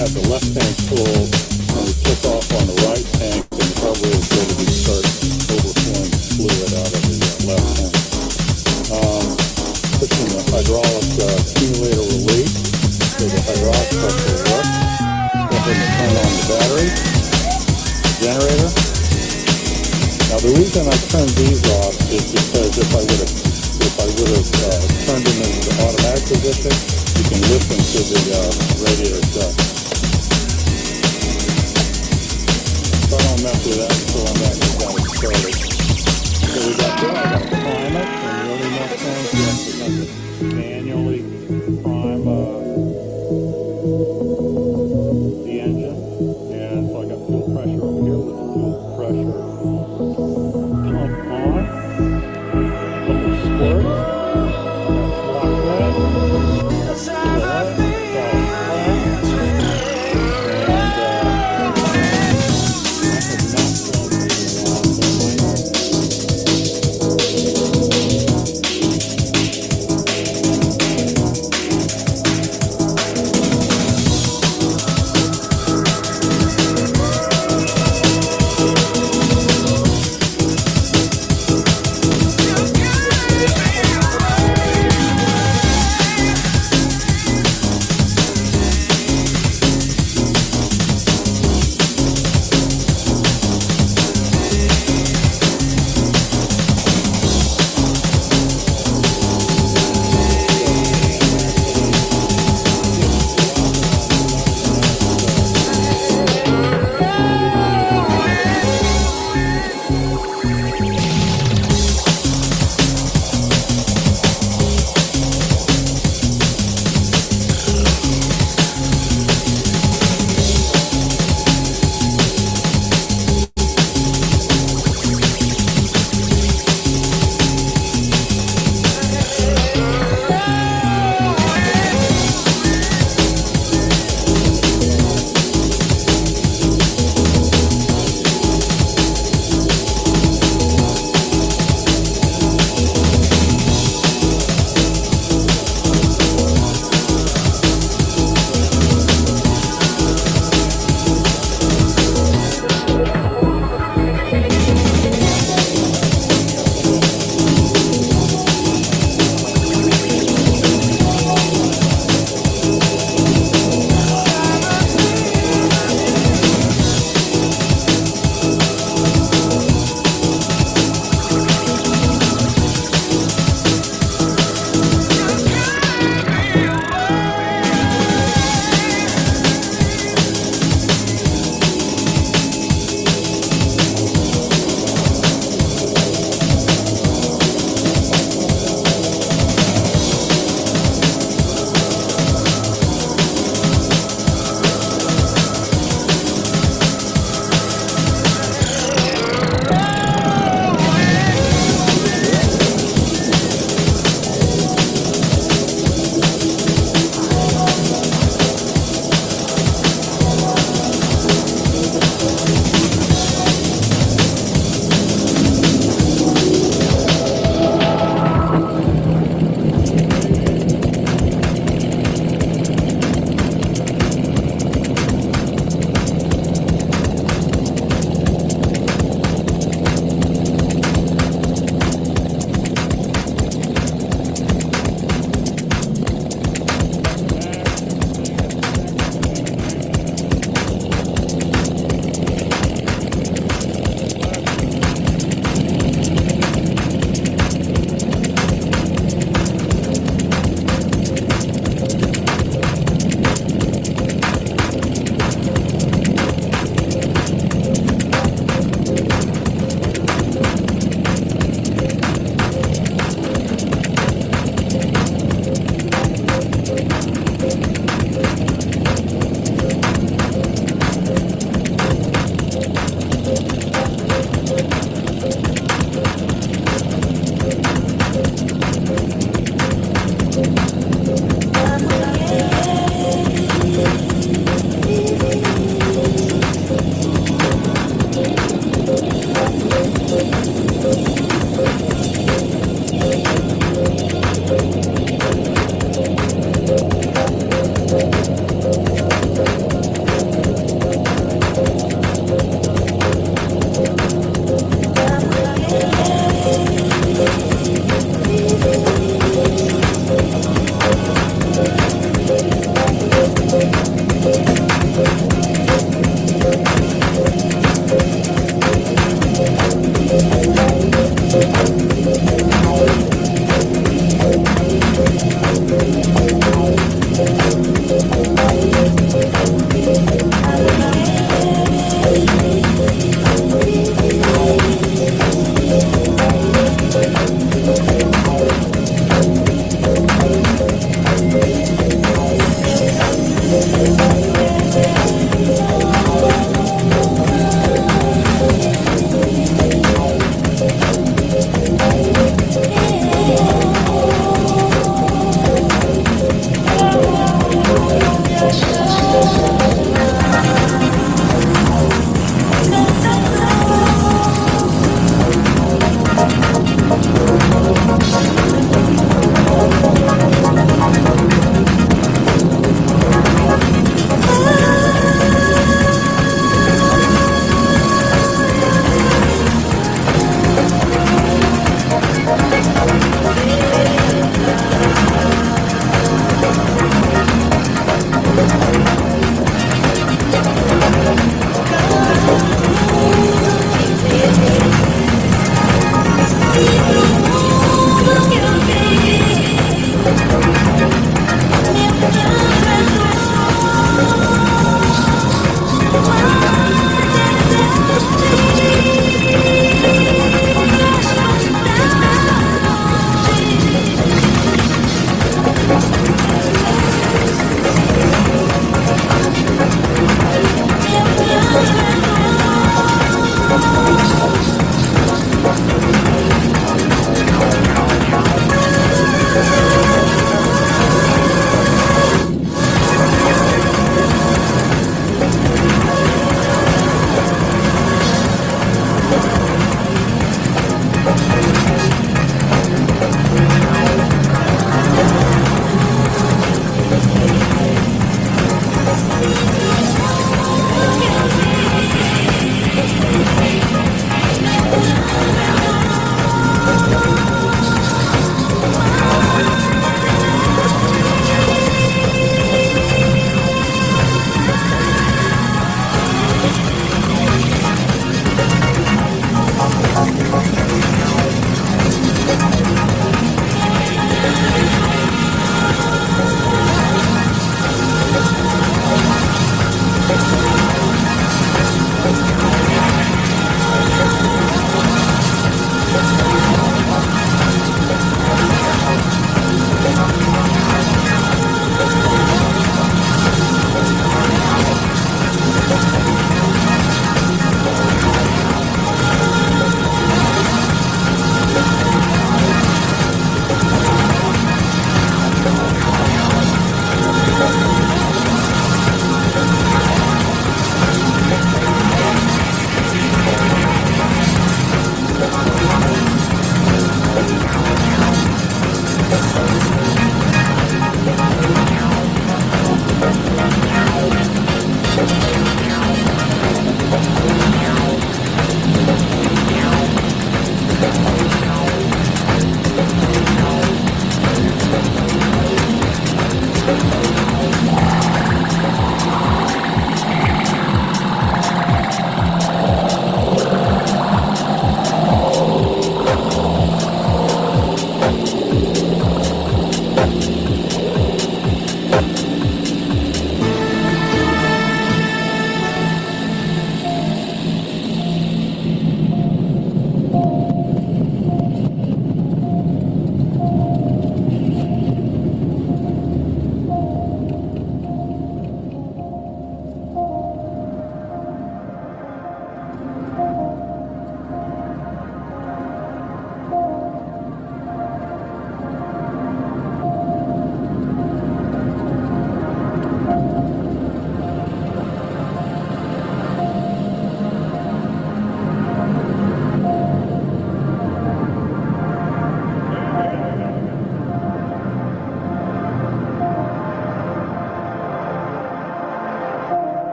Have the left tank full, and we click off on the right tank, then the carburetor is going to be start overflowing fluid out of the left tank. Pushing the hydraulic accumulator release, so the hydraulic pressure will work. Go ahead and turn on the battery, generator. Now the reason I turned these off is because if I would have turned them into the automatic position, you can listen to the radiator shut. So I don't mess with that until I'm actually got it started. So we got that, I got to prime it, and the only Mustang, you actually have to manually prime the engine. And so I got fuel pressure over here with the fuel pressure pump on. Couple squirts. That's lock that. That's that.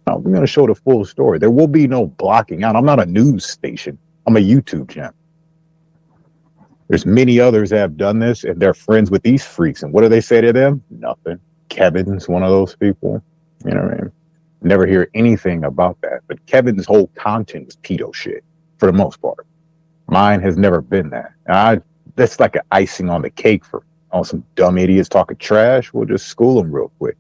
No, we're going to show the full story. There will be no blocking out. I'm not a news station. I'm a YouTube channel. There's many others that have done this, and they're friends with these freaks. And what do they say to them? Nothing. Kevin's one of those people. You know what I mean? Never hear anything about that. But Kevin's whole content was pedo shit, for the most part. Mine has never been that. And that's like an icing on the cake for some dumb idiots talking trash. We'll just school them real quick.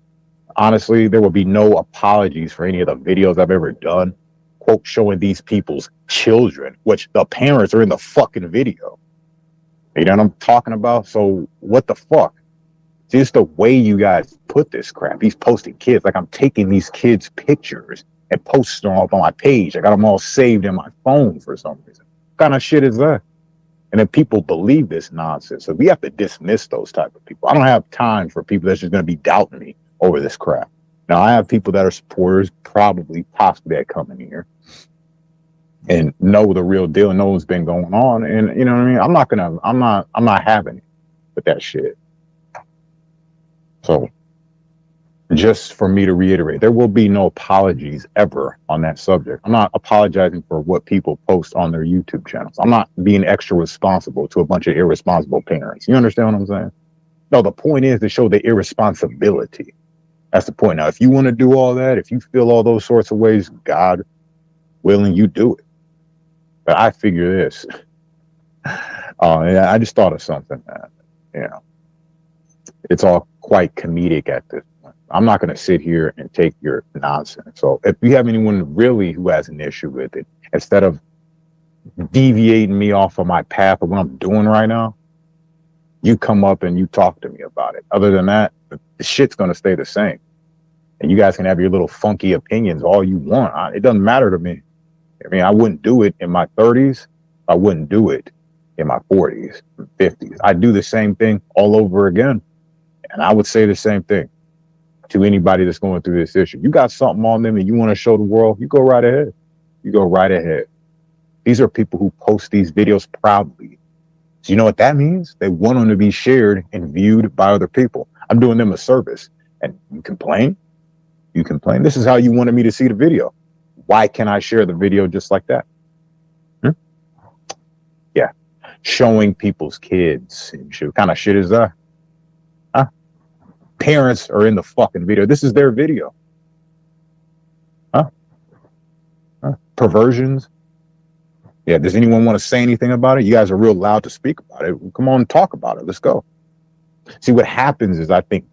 Honestly, there will be no apologies for any of the videos I've ever done, quote, showing these people's children, which the parents are in the fucking video. You know what I'm talking about? So what the fuck? It's just the way you guys put this crap. He's posting kids. Like, I'm taking these kids' pictures and posting them up on my page. I got them all saved in my phone for some reason. What kind of shit is that? And then people believe this nonsense. So we have to dismiss those type of people. I don't have time for people that's just going to be doubting me over this crap. Now, I have people that are supporters, possibly that come in here and know the real deal, know what's been going on. And you know what I mean? I'm not having it with that shit. So just for me to reiterate, there will be no apologies ever on that subject. I'm not apologizing for what people post on their YouTube channels. I'm not being extra responsible to a bunch of irresponsible parents. You understand what I'm saying? No, the point is to show the irresponsibility. That's the point. Now, if you want to do all that, if you feel all those sorts of ways, God willing, you do it. But I figure this. I just thought of something. It's all quite comedic at this point. I'm not going to sit here and take your nonsense. So if you have anyone really who has an issue with it, instead of deviating me off of my path of what I'm doing right now, you come up and you talk to me about it. Other than that, the shit's going to stay the same. And you guys can have your little funky opinions all you want. It doesn't matter to me. I mean, I wouldn't do it in my 30s. I wouldn't do it in my 40s, 50s. I'd do the same thing all over again. And I would say the same thing to anybody that's going through this issue. You got something on them and you want to show the world, you go right ahead. You go right ahead. These are people who post these videos proudly. So you know what that means? They want them to be shared and viewed by other people. I'm doing them a service. And you complain? You complain? This is how you wanted me to see the video. Why can't I share the video just like that? Yeah. Showing people's kids and shit. What kind of shit is that? Parents are in the fucking video. This is their video. Perversions. Yeah, does anyone want to say anything about it? You guys are real loud to speak about it. Come on, talk about it. Let's go. See, what happens is I think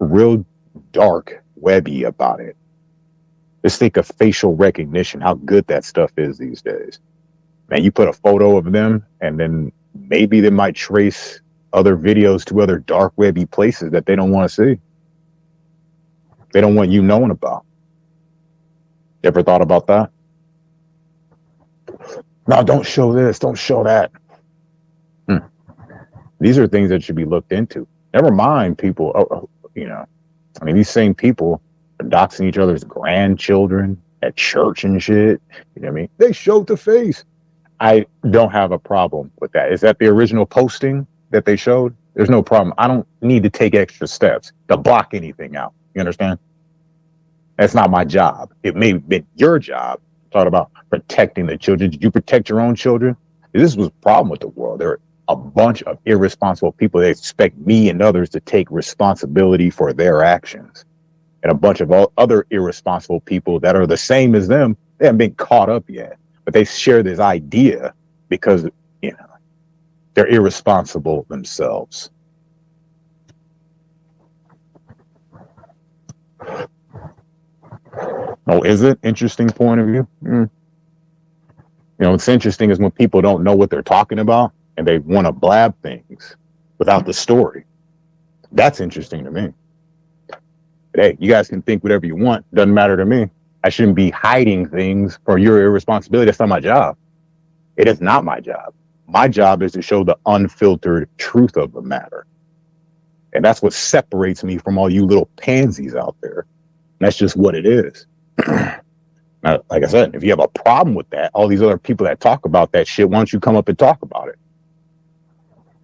real dark webby about it. Let's think of facial recognition, how good that stuff is these days. Man, you put a photo of them and then maybe they might trace other videos to other dark webby places that they don't want to see. They don't want you knowing about. You ever thought about that? No, don't show this, don't show that. These are things that should be looked into. Never mind people, I mean, these same people are doxing each other's grandchildren at church and shit. You know what I mean? They showed the face. I don't have a problem with that. Is that the original posting that they showed? There's no problem. I don't need to take extra steps to block anything out. You understand? That's not my job. It may have been your job. Thought about protecting the children. Did you protect your own children? This was a problem with the world. There are a bunch of irresponsible people that expect me and others to take responsibility for their actions. And a bunch of other irresponsible people that are the same as them, they haven't been caught up yet. But they share this idea because, they're irresponsible themselves. Oh, is it? Interesting point of view. What's interesting is when people don't know what they're talking about and they want to blab things without the story. That's interesting to me. But hey, you guys can think whatever you want. Doesn't matter to me. I shouldn't be hiding things for your irresponsibility. That's not my job. It is not my job. My job is to show the unfiltered truth of the matter. And that's what separates me from all you little pansies out there. And that's just what it is. Now, like I said, if you have a problem with that, all these other people that talk about that shit, why don't you come up and talk about it?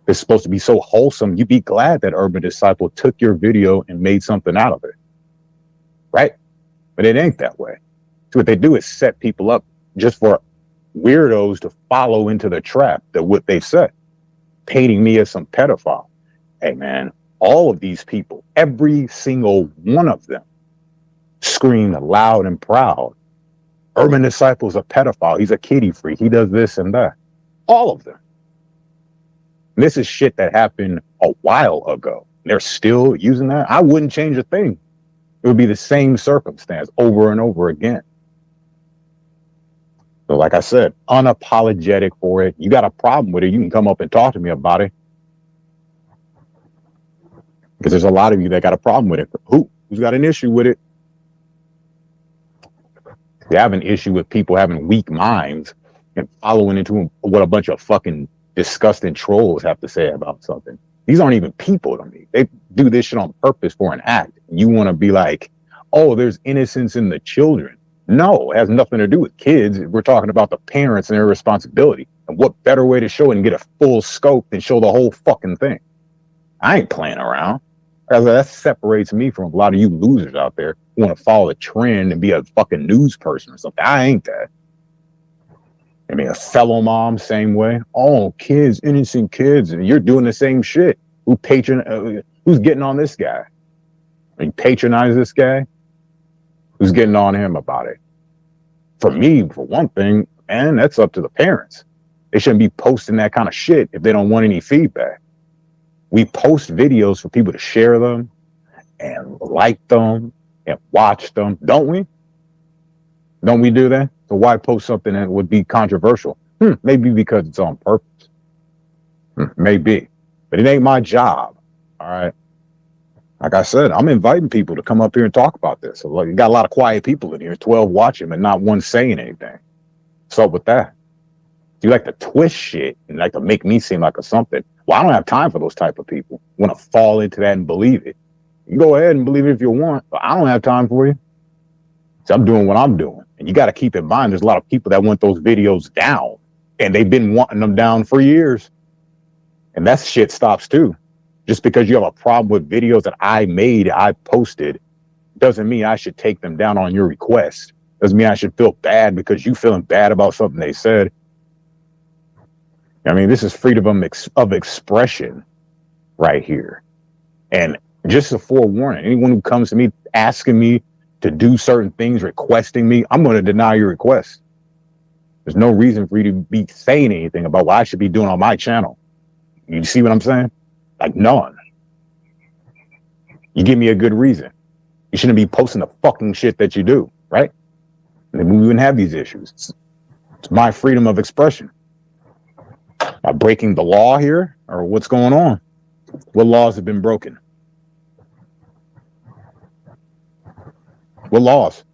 It's supposed to be so wholesome. You'd be glad that Urban Disciple took your video and made something out of it. Right? But it ain't that way. So what they do is set people up just for weirdos to follow into the trap that what they've set, painting me as some pedophile. Hey man, all of these people, every single one of them screamed loud and proud. Urban Disciple's a pedophile. He's a kiddie freak. He does this and that. All of them. And this is shit that happened a while ago. They're still using that. I wouldn't change a thing. It would be the same circumstance over and over again. So like I said, unapologetic for it. You got a problem with it, you can come up and talk to me about it. Because there's a lot of you that got a problem with it. Who's got an issue with it? They have an issue with people having weak minds and following into what a bunch of fucking disgusting trolls have to say about something. These aren't even people to me. They do this shit on purpose for an act. You want to be like, oh, there's innocence in the children. No, it has nothing to do with kids. We're talking about the parents and their responsibility. And what better way to show it and get a full scope than show the whole fucking thing? I ain't playing around. That separates me from a lot of you losers out there who want to follow a trend and be a fucking news person or something. I ain't that. I mean, a fellow mom, same way. Oh, kids, innocent kids, and you're doing the same shit. Who's getting on this guy? You patronize this guy? Who's getting on him about it? For me, for one thing, man, that's up to the parents. They shouldn't be posting that kind of shit if they don't want any feedback. We post videos for people to share them and like them and watch them, don't we? Don't we do that? So why post something that would be controversial? Maybe because it's on purpose. Maybe. But it ain't my job. All right. Like I said, I'm inviting people to come up here and talk about this. So like, you got a lot of quiet people in here, 12 watching, but not one saying anything. What's up with that? You like to twist shit and like to make me seem like a something. Well, I don't have time for those type of people. Want to fall into that and believe it. You go ahead and believe it if you want, but I don't have time for you. So I'm doing what I'm doing. And you got to keep in mind, there's a lot of people that want those videos down, and they've been wanting them down for years. And that shit stops too. Just because you have a problem with videos that I made, I posted, doesn't mean I should take them down on your request. Doesn't mean I should feel bad because you feeling bad about something they said. I mean, this is freedom of expression right here. And just a forewarning, anyone who comes to me asking me to do certain things, requesting me, I'm going to deny your request. There's no reason for you to be saying anything about what I should be doing on my channel. You see what I'm saying? Like none. You give me a good reason. You shouldn't be posting the fucking shit that you do, right? And then we wouldn't have these issues. It's my freedom of expression. Am I breaking the law here, or what's going on? What laws have been broken? What laws?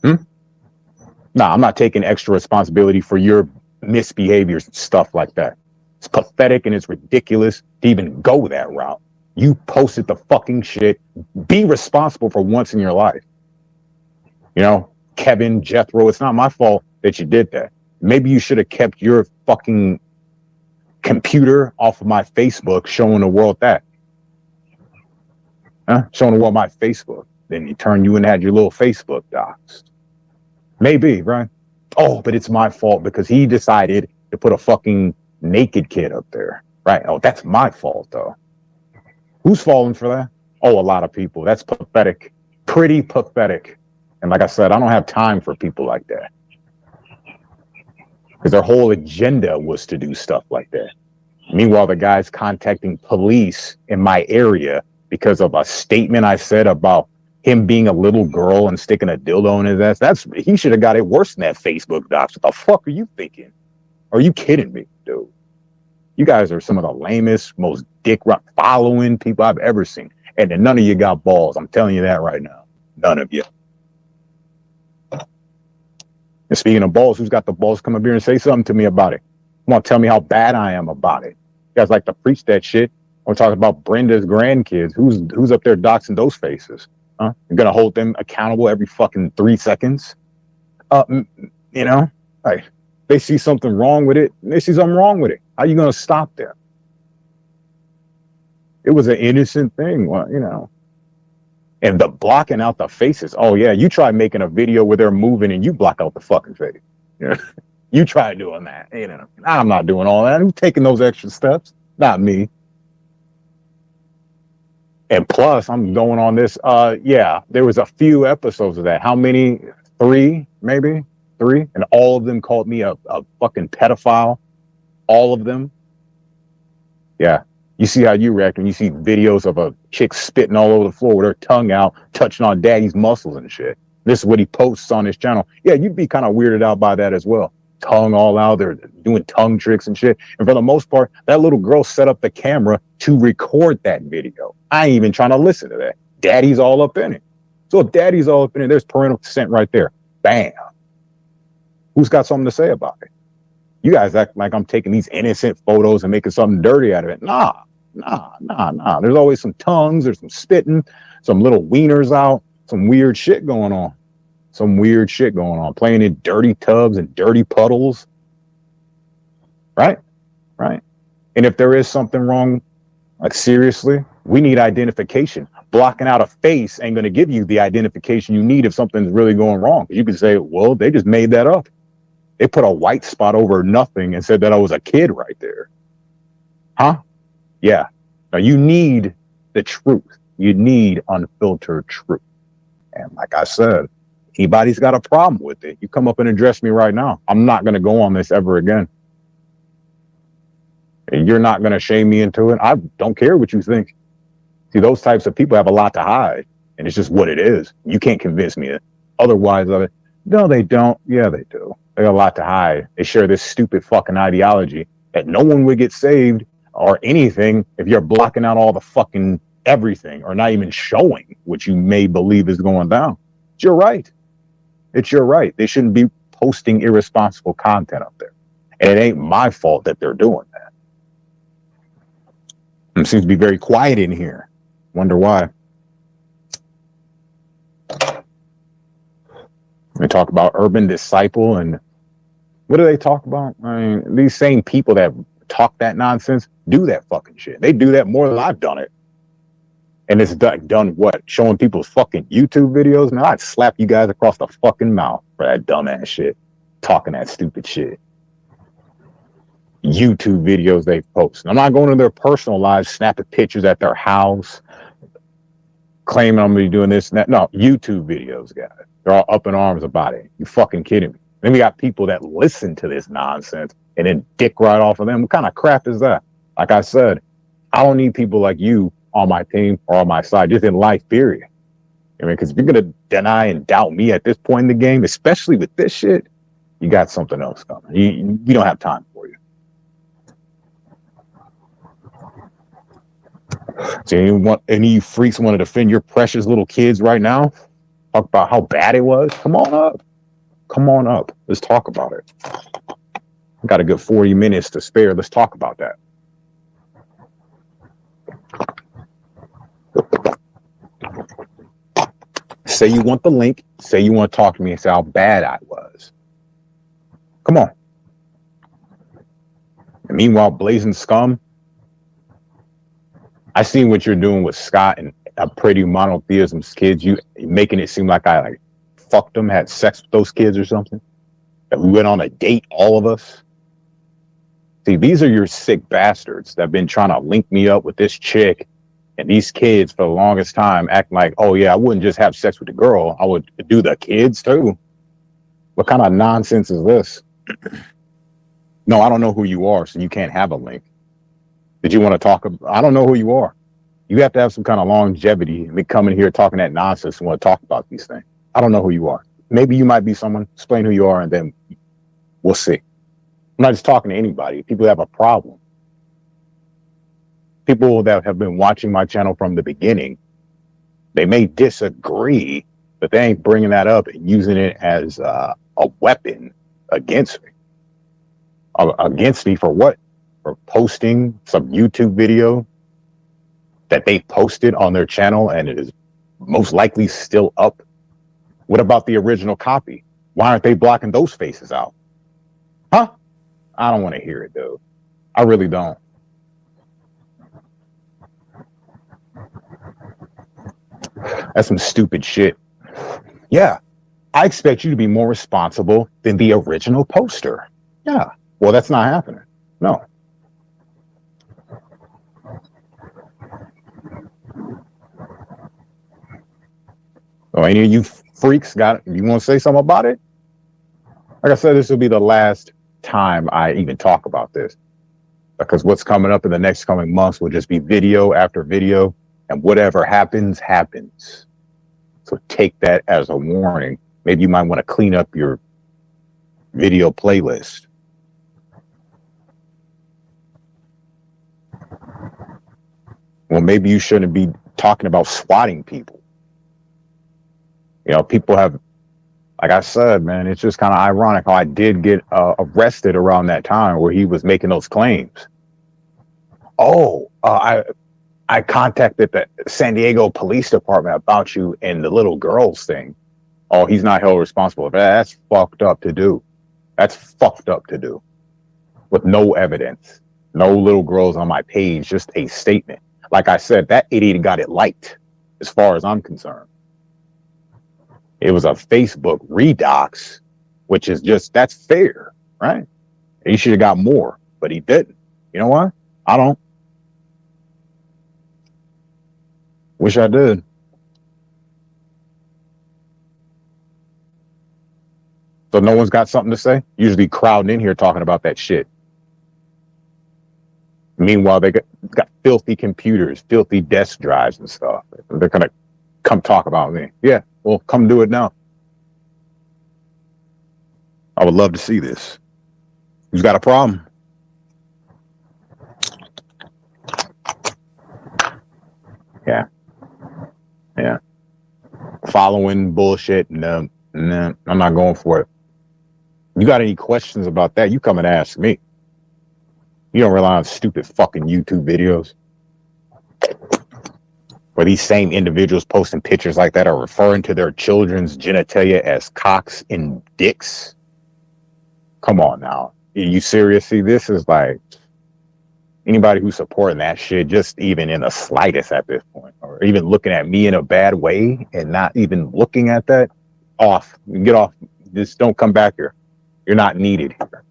Nah, I'm not taking extra responsibility for your misbehaviors and stuff like that. It's pathetic and it's ridiculous to even go that route. You posted the fucking shit. Be responsible for once in your life. You know, Kevin, Jethro, it's not my fault that you did that. Maybe you should have kept your fucking computer off of my Facebook showing the world that. Showing the world my Facebook. Then you and had your little Facebook docs. Maybe, right? Oh, but it's my fault because he decided to put a fucking naked kid up there. Right? Oh, that's my fault, though. Who's falling for that? Oh, a lot of people. That's pathetic. Pretty pathetic. And like I said, I don't have time for people like that. Because their whole agenda was to do stuff like that. Meanwhile, the guy's contacting police in my area because of a statement I said about him being a little girl and sticking a dildo in his ass. He should have got it worse than that Facebook docs. What the fuck are you thinking? Are you kidding me, dude? You guys are some of the lamest, most dick following people I've ever seen. And then none of you got balls. I'm telling you that right now. None of you. And speaking of balls, who's got the balls? Come up here and say something to me about it. Come on, tell me how bad I am about it. You guys like to preach that shit. I'm talking about Brenda's grandkids. Who's up there doxing those faces? Huh? You're gonna hold them accountable every fucking 3 seconds? You know, like they see something wrong with it. They see something wrong with it. How you gonna stop them? It was an innocent thing, well, you know. And the blocking out the faces. Oh yeah, you try making a video where they're moving and you block out the fucking face. Yeah. You try doing that. You know, I'm not doing all that. Who's taking those extra steps? Not me. And plus, I'm going on this. Yeah, there was a few episodes of that. How many? 3, maybe 3, and all of them called me a fucking pedophile. All of them. Yeah. You see how you react when you see videos of a chick spitting all over the floor with her tongue out, touching on daddy's muscles and shit. This is what he posts on his channel. Yeah, you'd be kind of weirded out by that as well. Tongue all out, they're doing tongue tricks and shit. And for the most part, that little girl set up the camera to record that video. I ain't even trying to listen to that. Daddy's all up in it. So if daddy's all up in it, there's parental consent right there. Bam. Who's got something to say about it? You guys act like I'm taking these innocent photos and making something dirty out of it. Nah. There's always some tongues, there's some spitting, some little wieners out, some weird shit going on. Playing in dirty tubs and dirty puddles. Right? And if there is something wrong, like seriously, we need identification. Blocking out a face ain't going to give you the identification you need if something's really going wrong. You can say, well, they just made that up. They put a white spot over nothing and said that I was a kid right there. Huh? Yeah. Now you need the truth. You need unfiltered truth. And like I said, anybody's got a problem with it, you come up and address me right now. I'm not going to go on this ever again. And you're not going to shame me into it. I don't care what you think. See, those types of people have a lot to hide, and it's just what it is. You can't convince me otherwise of it. No, they don't. Yeah, they do. They got a lot to hide. They share this stupid fucking ideology that no one would get saved or anything if you're blocking out all the fucking everything or not even showing what you may believe is going down. It's your right. It's your right. They shouldn't be posting irresponsible content up there. And it ain't my fault that they're doing that. It seems to be very quiet in here. Wonder why. They talk about urban disciple, and what do they talk about? I mean, these same people that talk that nonsense do that fucking shit. They do that more than I've done it. And it's done what? Showing people's fucking YouTube videos? Man, I'd slap you guys across the fucking mouth for that dumbass shit. Talking that stupid shit. YouTube videos they post. I'm not going to their personal lives, snapping pictures at their house, claiming I'm going to be doing this and that. No, YouTube videos, guys. They're all up in arms about it. You fucking kidding me? Then we got people that listen to this nonsense and then dick right off of them. What kind of crap is that? Like I said, I don't need people like you on my team or on my side, just in life, period. I mean, because if you're going to deny and doubt me at this point in the game, especially with this shit, you got something else coming. You don't have time for you. So any of you freaks want to defend your precious little kids right now? Talk about how bad it was? Come on up. Come on up. Let's talk about it. I got a good 40 minutes to spare. Let's talk about that. Say you want the link. Say you want to talk to me and say how bad I was. Come on. And meanwhile, Blazing Scum, I seen what you're doing with Scott and a pretty monotheism's kids. You making it seem like I fucked them, had sex with those kids or something. That we went on a date, all of us. See, these are your sick bastards that have been trying to link me up with this chick and these kids for the longest time, acting like, oh yeah, I wouldn't just have sex with the girl, I would do the kids too. What kind of nonsense is this? No, I don't know who you are, so you can't have a link. Did you want to talk? I don't know who you are. You have to have some kind of longevity and be coming here talking that nonsense and want to talk about these things. I don't know who you are. Maybe you might be someone. Explain who you are, and then we'll see. I'm not just talking to anybody. People have a problem. People that have been watching my channel from the beginning, they may disagree, but they ain't bringing that up and using it as a weapon against me. Against me for what? For posting some YouTube video that they posted on their channel and it is most likely still up. What about the original copy? Why aren't they blocking those faces out? Huh? I don't want to hear it, dude. I really don't. That's some stupid shit. Yeah. I expect you to be more responsible than the original poster. Yeah. Well, that's not happening. No. So any of you freaks you want to say something about it? Like I said, this will be the last time I even talk about this, because what's coming up in the next coming months will just be video after video, and whatever happens, happens. So take that as a warning. Maybe you might want to clean up your video playlist. Well, maybe you shouldn't be talking about swatting people. You know, people have, like I said, man, it's just kind of ironic how I did get arrested around that time where he was making those claims. Oh, I contacted the San Diego Police Department about you and the little girls thing. Oh, he's not held responsible. That's fucked up to do. That's fucked up to do. With no evidence. No little girls on my page, just a statement. Like I said, that idiot got it liked, as far as I'm concerned. It was a Facebook redox, which is just, that's fair, right? He should have got more, but he didn't. You know what? I don't. Wish I did. So no one's got something to say? Usually crowding in here talking about that shit. Meanwhile, they got filthy computers, filthy desk drives and stuff. They're going to come talk about me. Yeah, well, come do it now. I would love to see this. Who's got a problem? Yeah. Yeah. Following bullshit. No, I'm not going for it. You got any questions about that? You come and ask me. You don't rely on stupid fucking YouTube videos where these same individuals posting pictures like that are referring to their children's genitalia as cocks and dicks. Come on now. Are you serious? See, this is like anybody who's supporting that shit, just even in the slightest at this point, or even looking at me in a bad way and not even looking at that, off. Get off. Just don't come back here. You're not needed here.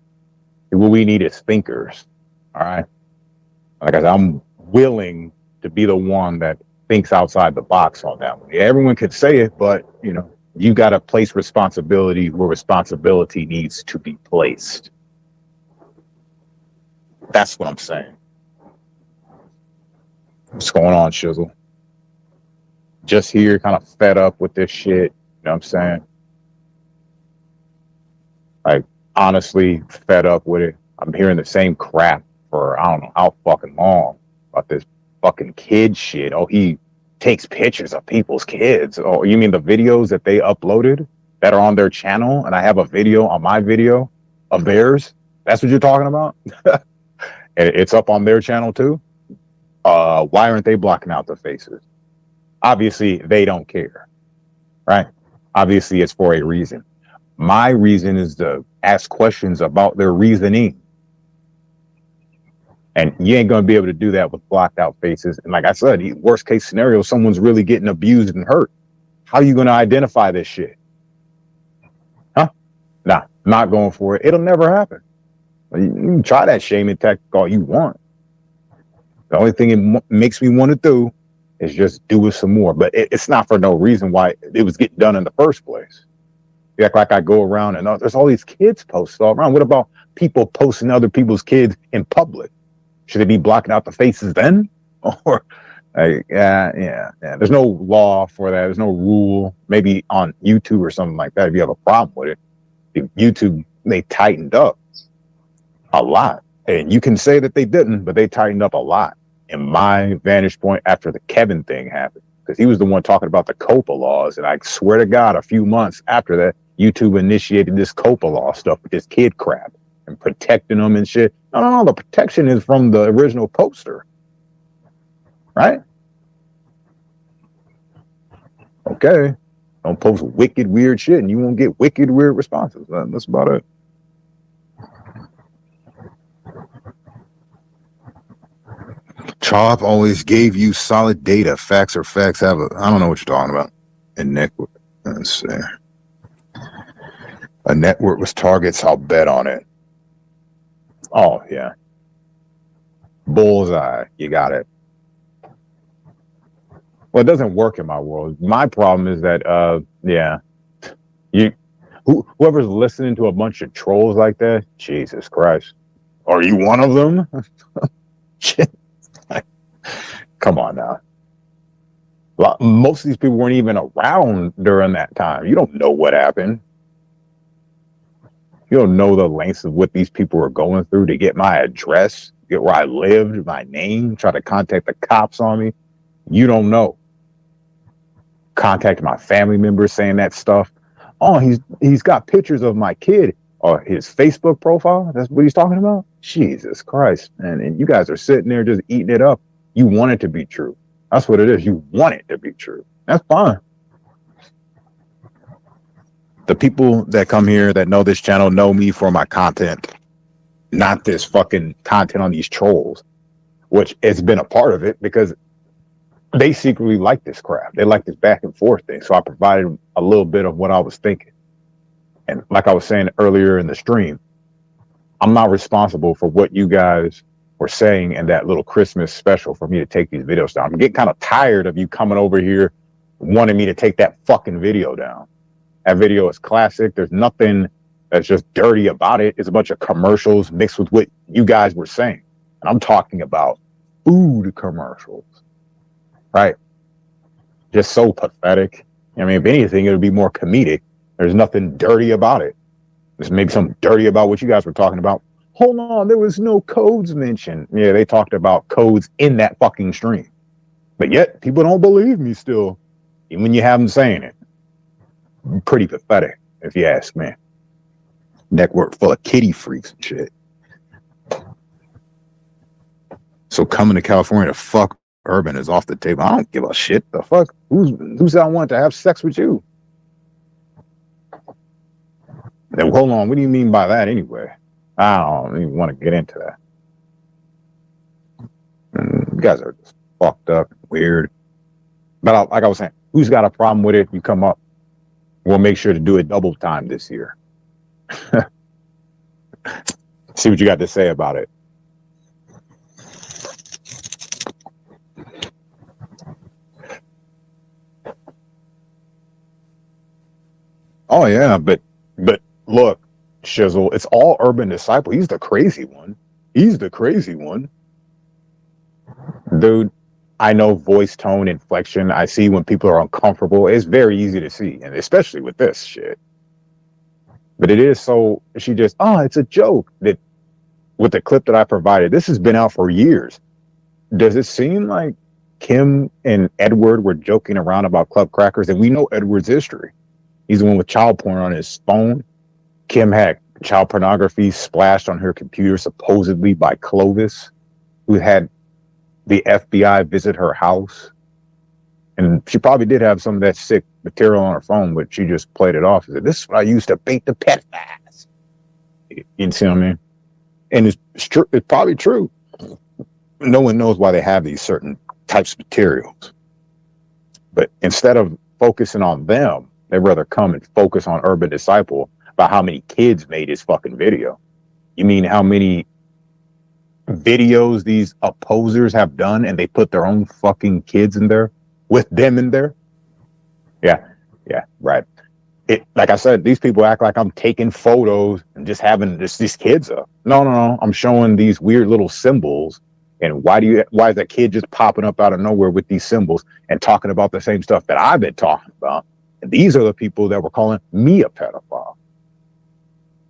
What we need is thinkers. All right. Like I said, I'm willing to be the one that thinks outside the box on that one. Yeah, everyone could say it, but you know, you got to place responsibility where responsibility needs to be placed. That's what I'm saying. What's going on, Shizzle? Just here, kind of fed up with this shit. You know what I'm saying? Like, honestly, fed up with it. I'm hearing the same crap for I don't know how fucking long about this fucking kid shit. Oh, he takes pictures of people's kids. Oh, you mean the videos that they uploaded that are on their channel? And I have a video on my video of theirs. That's what you're talking about? It's up on their channel too. Why aren't they blocking out the faces? Obviously, they don't care, right? Obviously, it's for a reason. My reason is to ask questions about their reasoning. And you ain't going to be able to do that with blocked out faces. And like I said, worst case scenario, someone's really getting abused and hurt. How are you going to identify this shit? Huh? Nah, not going for it. It'll never happen. You can try that shaming tactic all you want. The only thing it makes me want to do is just do it some more. But it's not for no reason why it was getting done in the first place. You act like I go around and there's all these kids posted all around. What about people posting other people's kids in public? Should they be blocking out the faces then? Or, yeah. There's no law for that. There's no rule. Maybe on YouTube or something like that, if you have a problem with it. YouTube, they tightened up a lot. And you can say that they didn't, but they tightened up a lot. In my vantage point, after the Kevin thing happened, because he was the one talking about the COPA laws. And I swear to God, a few months after that, YouTube initiated this COPA law stuff with this kid crap and protecting them and shit. No, the protection is from the original poster, right? Okay, don't post wicked weird shit and you won't get wicked weird responses. That's about it. Try cop always gave you solid data. Facts are facts. I don't know what you're talking about. And network. Let's see. A network with targets. I'll bet on it. Oh yeah. Bullseye. You got it. Well, it doesn't work in my world. My problem is that yeah. Whoever's listening to a bunch of trolls like that, Jesus Christ. Are you one of them? Shit. Come on now. Most of these people weren't even around during that time. You don't know what happened. You don't know the lengths of what these people were going through to get my address, get where I lived, my name, try to contact the cops on me. You don't know. Contact my family members saying that stuff. Oh, he's got pictures of my kid or his Facebook profile. That's what he's talking about. Jesus Christ, man. And you guys are sitting there just eating it up. You want it to be true. That's what it is. You want it to be true. That's fine. The people that come here that know this channel know me for my content, not this fucking content on these trolls, which has been a part of it because they secretly like this crap. They like this back and forth thing. So I provided a little bit of what I was thinking. And like I was saying earlier in the stream, I'm not responsible for what you guys were saying in that little Christmas special for me to take these videos down. I'm getting kind of tired of you coming over here wanting me to take that fucking video down. That video is classic. There's nothing that's just dirty about it. It's a bunch of commercials mixed with what you guys were saying. And I'm talking about food commercials. Right? Just so pathetic. I mean, if anything, it would be more comedic. There's nothing dirty about it. There's maybe something dirty about what you guys were talking about. Hold on, there was no codes mentioned. Yeah, they talked about codes in that fucking stream. But yet, people don't believe me still, even when you have them saying it. Pretty pathetic, if you ask me. Network full of kitty freaks and shit. So coming to California to fuck Urban is off the table. I don't give a shit. The fuck? Who's I want to have sex with you? Now, hold on. What do you mean by that anyway? I don't even want to get into that. You guys are just fucked up, weird. But like I was saying, who's got a problem with it? You come up. We'll make sure to do it double time this year. See what you got to say about it. Oh yeah, but look, Shizzle, it's all Urban Disciple. He's the crazy one. He's the crazy one. Dude, I know voice tone, inflection. I see when people are uncomfortable. It's very easy to see, and especially with this shit. But it is so, it's a joke. That with the clip that I provided, this has been out for years. Does it seem like Kim and Edward were joking around about club crackers? And we know Edward's history. He's the one with child porn on his phone. Kim had child pornography splashed on her computer, supposedly by Clovis, who had the FBI visit her house. And she probably did have some of that sick material on her phone, but she just played it off. She said, this is what I used to bait the pedophiles. You see what I mean? And it's true. It's probably true. No one knows why they have these certain types of materials. But instead of focusing on them, they'd rather come and focus on Urban Disciple about how many kids made his fucking video. You mean how many videos these opposers have done and they put their own fucking kids in there with them in there? Yeah, right. Like I said, these people act like I'm taking photos and just having these kids up. No. I'm showing these weird little symbols. And why is that kid just popping up out of nowhere with these symbols and talking about the same stuff that I've been talking about? And these are the people that were calling me a pedophile.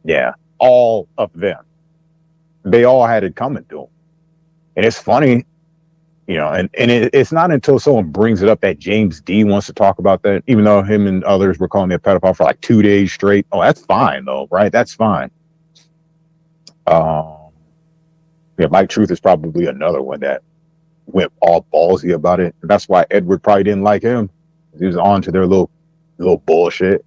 Yeah, all of them. They all had it coming to them. And it's funny, and it's not until someone brings it up that James D wants to talk about that, even though him and others were calling me a pedophile for like 2 days straight. Oh, that's fine though, right? That's fine. Yeah, Mike Truth is probably another one that went all ballsy about it. That's why Edward probably didn't like him. He was on to their little bullshit.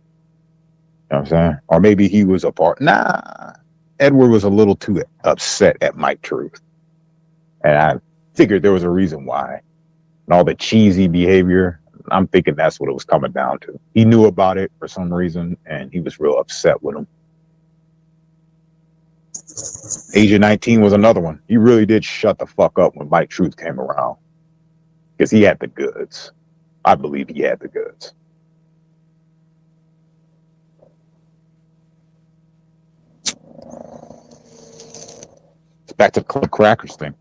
You know what I'm saying? Or maybe he was a part. Nah, Edward was a little too upset at Mike Truth. And figured there was a reason why. And all the cheesy behavior, I'm thinking that's what it was coming down to. He knew about it for some reason, and he was real upset with him. Agent 19 was another one. He really did shut the fuck up when Mike Truth came around. Because he had the goods. I believe he had the goods. Back to the Club Crackers thing.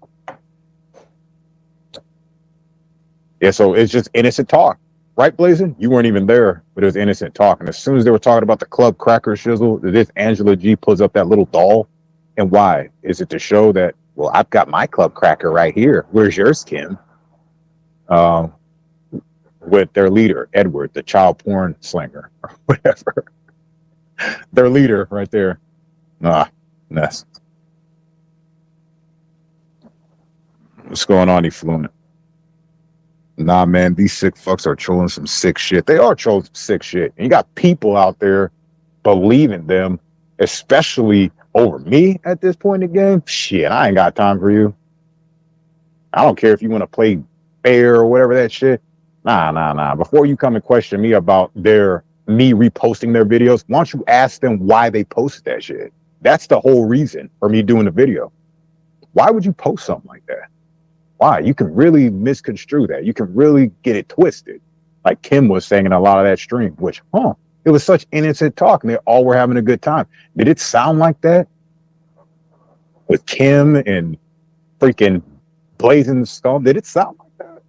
Yeah, so it's just innocent talk. Right, Blazin? You weren't even there, but it was innocent talk. And as soon as they were talking about the Club Cracker shizzle, this Angela G pulls up that little doll. And why? Is it to show that, well, I've got my Club Cracker right here. Where's yours, Kim? With their leader, Edward, the child porn slinger, or whatever. Their leader right there. Mess. What's going on, Effluent? Nah, man, these sick fucks are trolling some sick shit. They are trolling some sick shit. And you got people out there believing them, especially over me at this point in the game. Shit, I ain't got time for you. I don't care if you want to play fair or whatever that shit. Nah. Before you come and question me about me reposting their videos, why don't you ask them why they posted that shit? That's the whole reason for me doing the video. Why would you post something like that? Why? You can really misconstrue that. You can really get it twisted. Like Kim was saying in a lot of that stream, which, it was such innocent talk and they all were having a good time. Did it sound like that? With Kim and freaking Blazing Scum? Did it sound like that?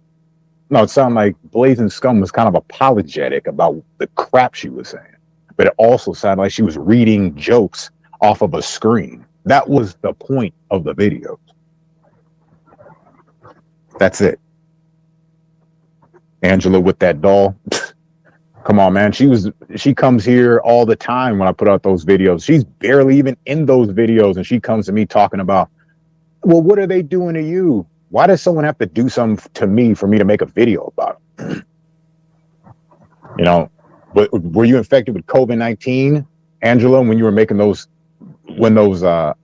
No, it sounded like Blazing Scum was kind of apologetic about the crap she was saying. But it also sounded like she was reading jokes off of a screen. That was the point of the video. That's it. Angela with that doll. Come on, man. She comes here all the time when I put out those videos. She's barely even in those videos. And she comes to me talking about, well, what are they doing to you? Why does someone have to do something to me for me to make a video about it? You know, were you infected with COVID-19, Angela, when you were making those coronavirus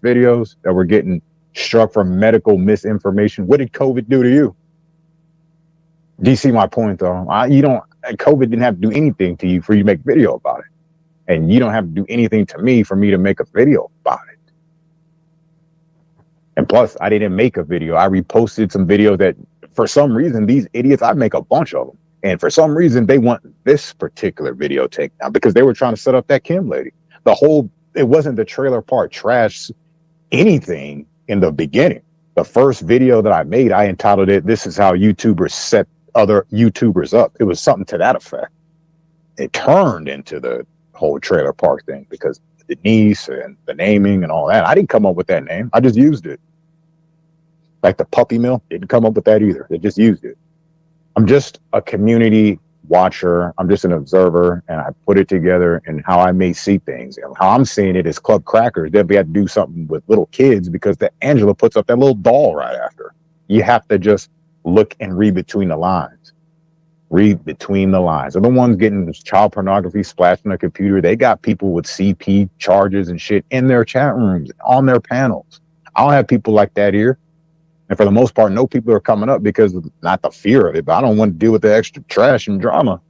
videos that were getting struck for medical misinformation? What did COVID do to you? Do you see my point, though? COVID didn't have to do anything to you for you to make a video about it. And you don't have to do anything to me for me to make a video about it. And plus, I didn't make a video. I reposted some videos that, for some reason, these idiots, I make a bunch of them. And for some reason, they want this particular video taken down because they were trying to set up that Kim lady. It wasn't the trailer park trash anything in the beginning. The first video that I made, I entitled it, "This is how YouTubers set other YouTubers up." It was something to that effect. It turned into the whole trailer park thing because Denise and the naming and all that. I didn't come up with that name. I just used it. Like the puppy mill, didn't come up with that either. They just used it. I'm just a community watcher. I'm just an observer, and I put it together and how I may see things. And how I'm seeing it is Club Crackers. They'll be able to do something with little kids because the Angela puts up that little doll right after. You have to just look and read between the lines. Read between the lines. They're the ones getting child pornography splashed on their computer. They got people with CP charges and shit in their chat rooms, on their panels. I don't have people like that here. And for the most part, no people are coming up because of not the fear of it, but I don't want to deal with the extra trash and drama.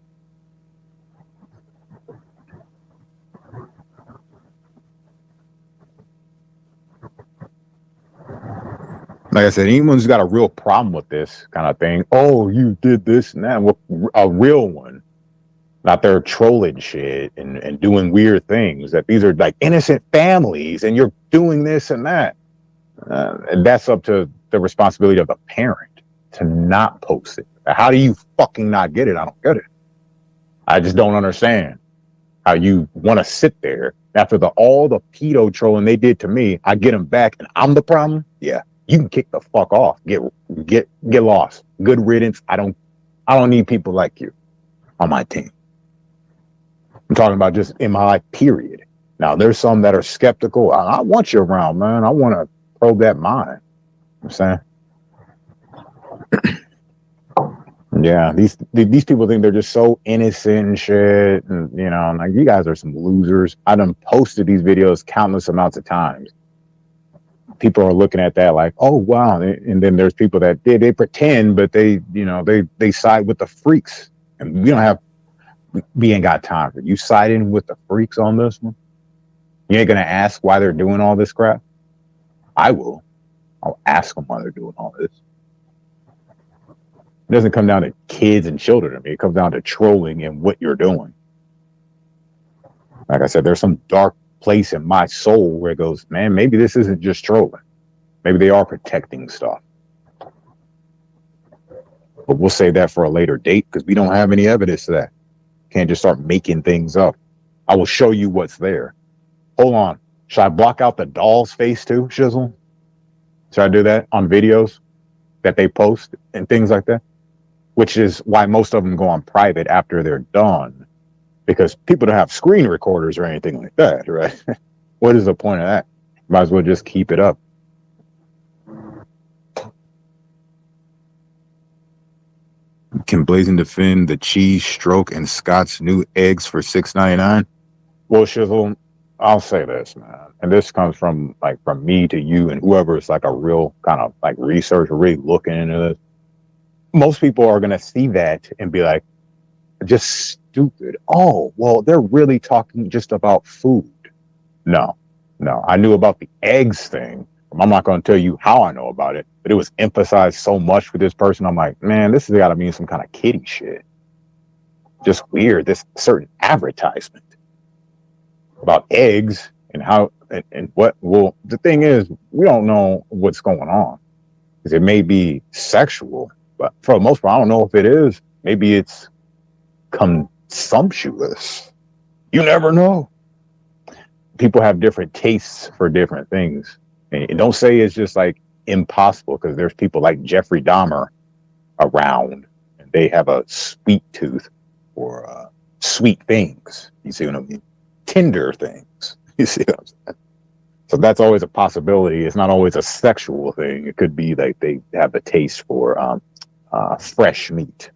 Like I said, anyone who's got a real problem with this kind of thing, oh, you did this and that, well, a real one, not their trolling shit and doing weird things, that these are like innocent families and you're doing this and that. And that's up to the responsibility of the parent to not post it. How do you fucking not get it? I don't get it. I just don't understand how you want to sit there after all the pedo trolling they did to me. I get them back and I'm the problem. Yeah, you can kick the fuck off. Get lost. Good riddance. I don't need people like you on my team. I'm talking about just in my life, period. Now there's some that are skeptical. I want you around, man. I want to probe that mind. You know what I'm saying? Yeah, these people think they're just so innocent and shit, and you know, like, you guys are some losers. I done posted these videos countless amounts of times. people are looking at that like, oh wow. And then there's people that they pretend, but they side with the freaks. And we ain't got time for it. You siding with the freaks on this one? You ain't gonna ask why they're doing all this crap? I will. I'll ask them why they're doing all this. It doesn't come down to kids and children. I mean, it comes down to trolling and what you're doing. Like I said, there's some dark place in my soul where it goes, man, maybe this isn't just trolling. Maybe they are protecting stuff. But we'll save that for a later date because we don't have any evidence of that. Can't just start making things up. I will show you what's there. Hold on. Should I block out the doll's face too, Shizzle? Should I do that on videos that they post and things like that? Which is why most of them go on private after they're done. Because people don't have screen recorders or anything like that, right? What is the point of that? Might as well just keep it up. Can Blazing defend the cheese, stroke, and Scott's new eggs for $6.99? Well, Shizzle, I'll say this, man. And this comes from me to you and whoever is like a real kind of like researcher, really looking into this. Most people are going to see that and be like, just stupid. Oh, well, they're really talking just about food. No. I knew about the eggs thing. I'm not going to tell you how I know about it, but it was emphasized so much with this person. I'm like, man, this has got to mean some kind of kiddie shit. Just weird. This certain advertisement about eggs and how and what. Well, the thing is, we don't know what's going on because it may be sexual, but for the most part, I don't know if it is. Maybe it's consumptuous. You never know. People have different tastes for different things. And don't say it's just like impossible because there's people like Jeffrey Dahmer around and they have a sweet tooth for sweet things. You see what I mean? Tender things. You see what I'm saying? So that's always a possibility. It's not always a sexual thing. It could be like they have the taste for fresh meat.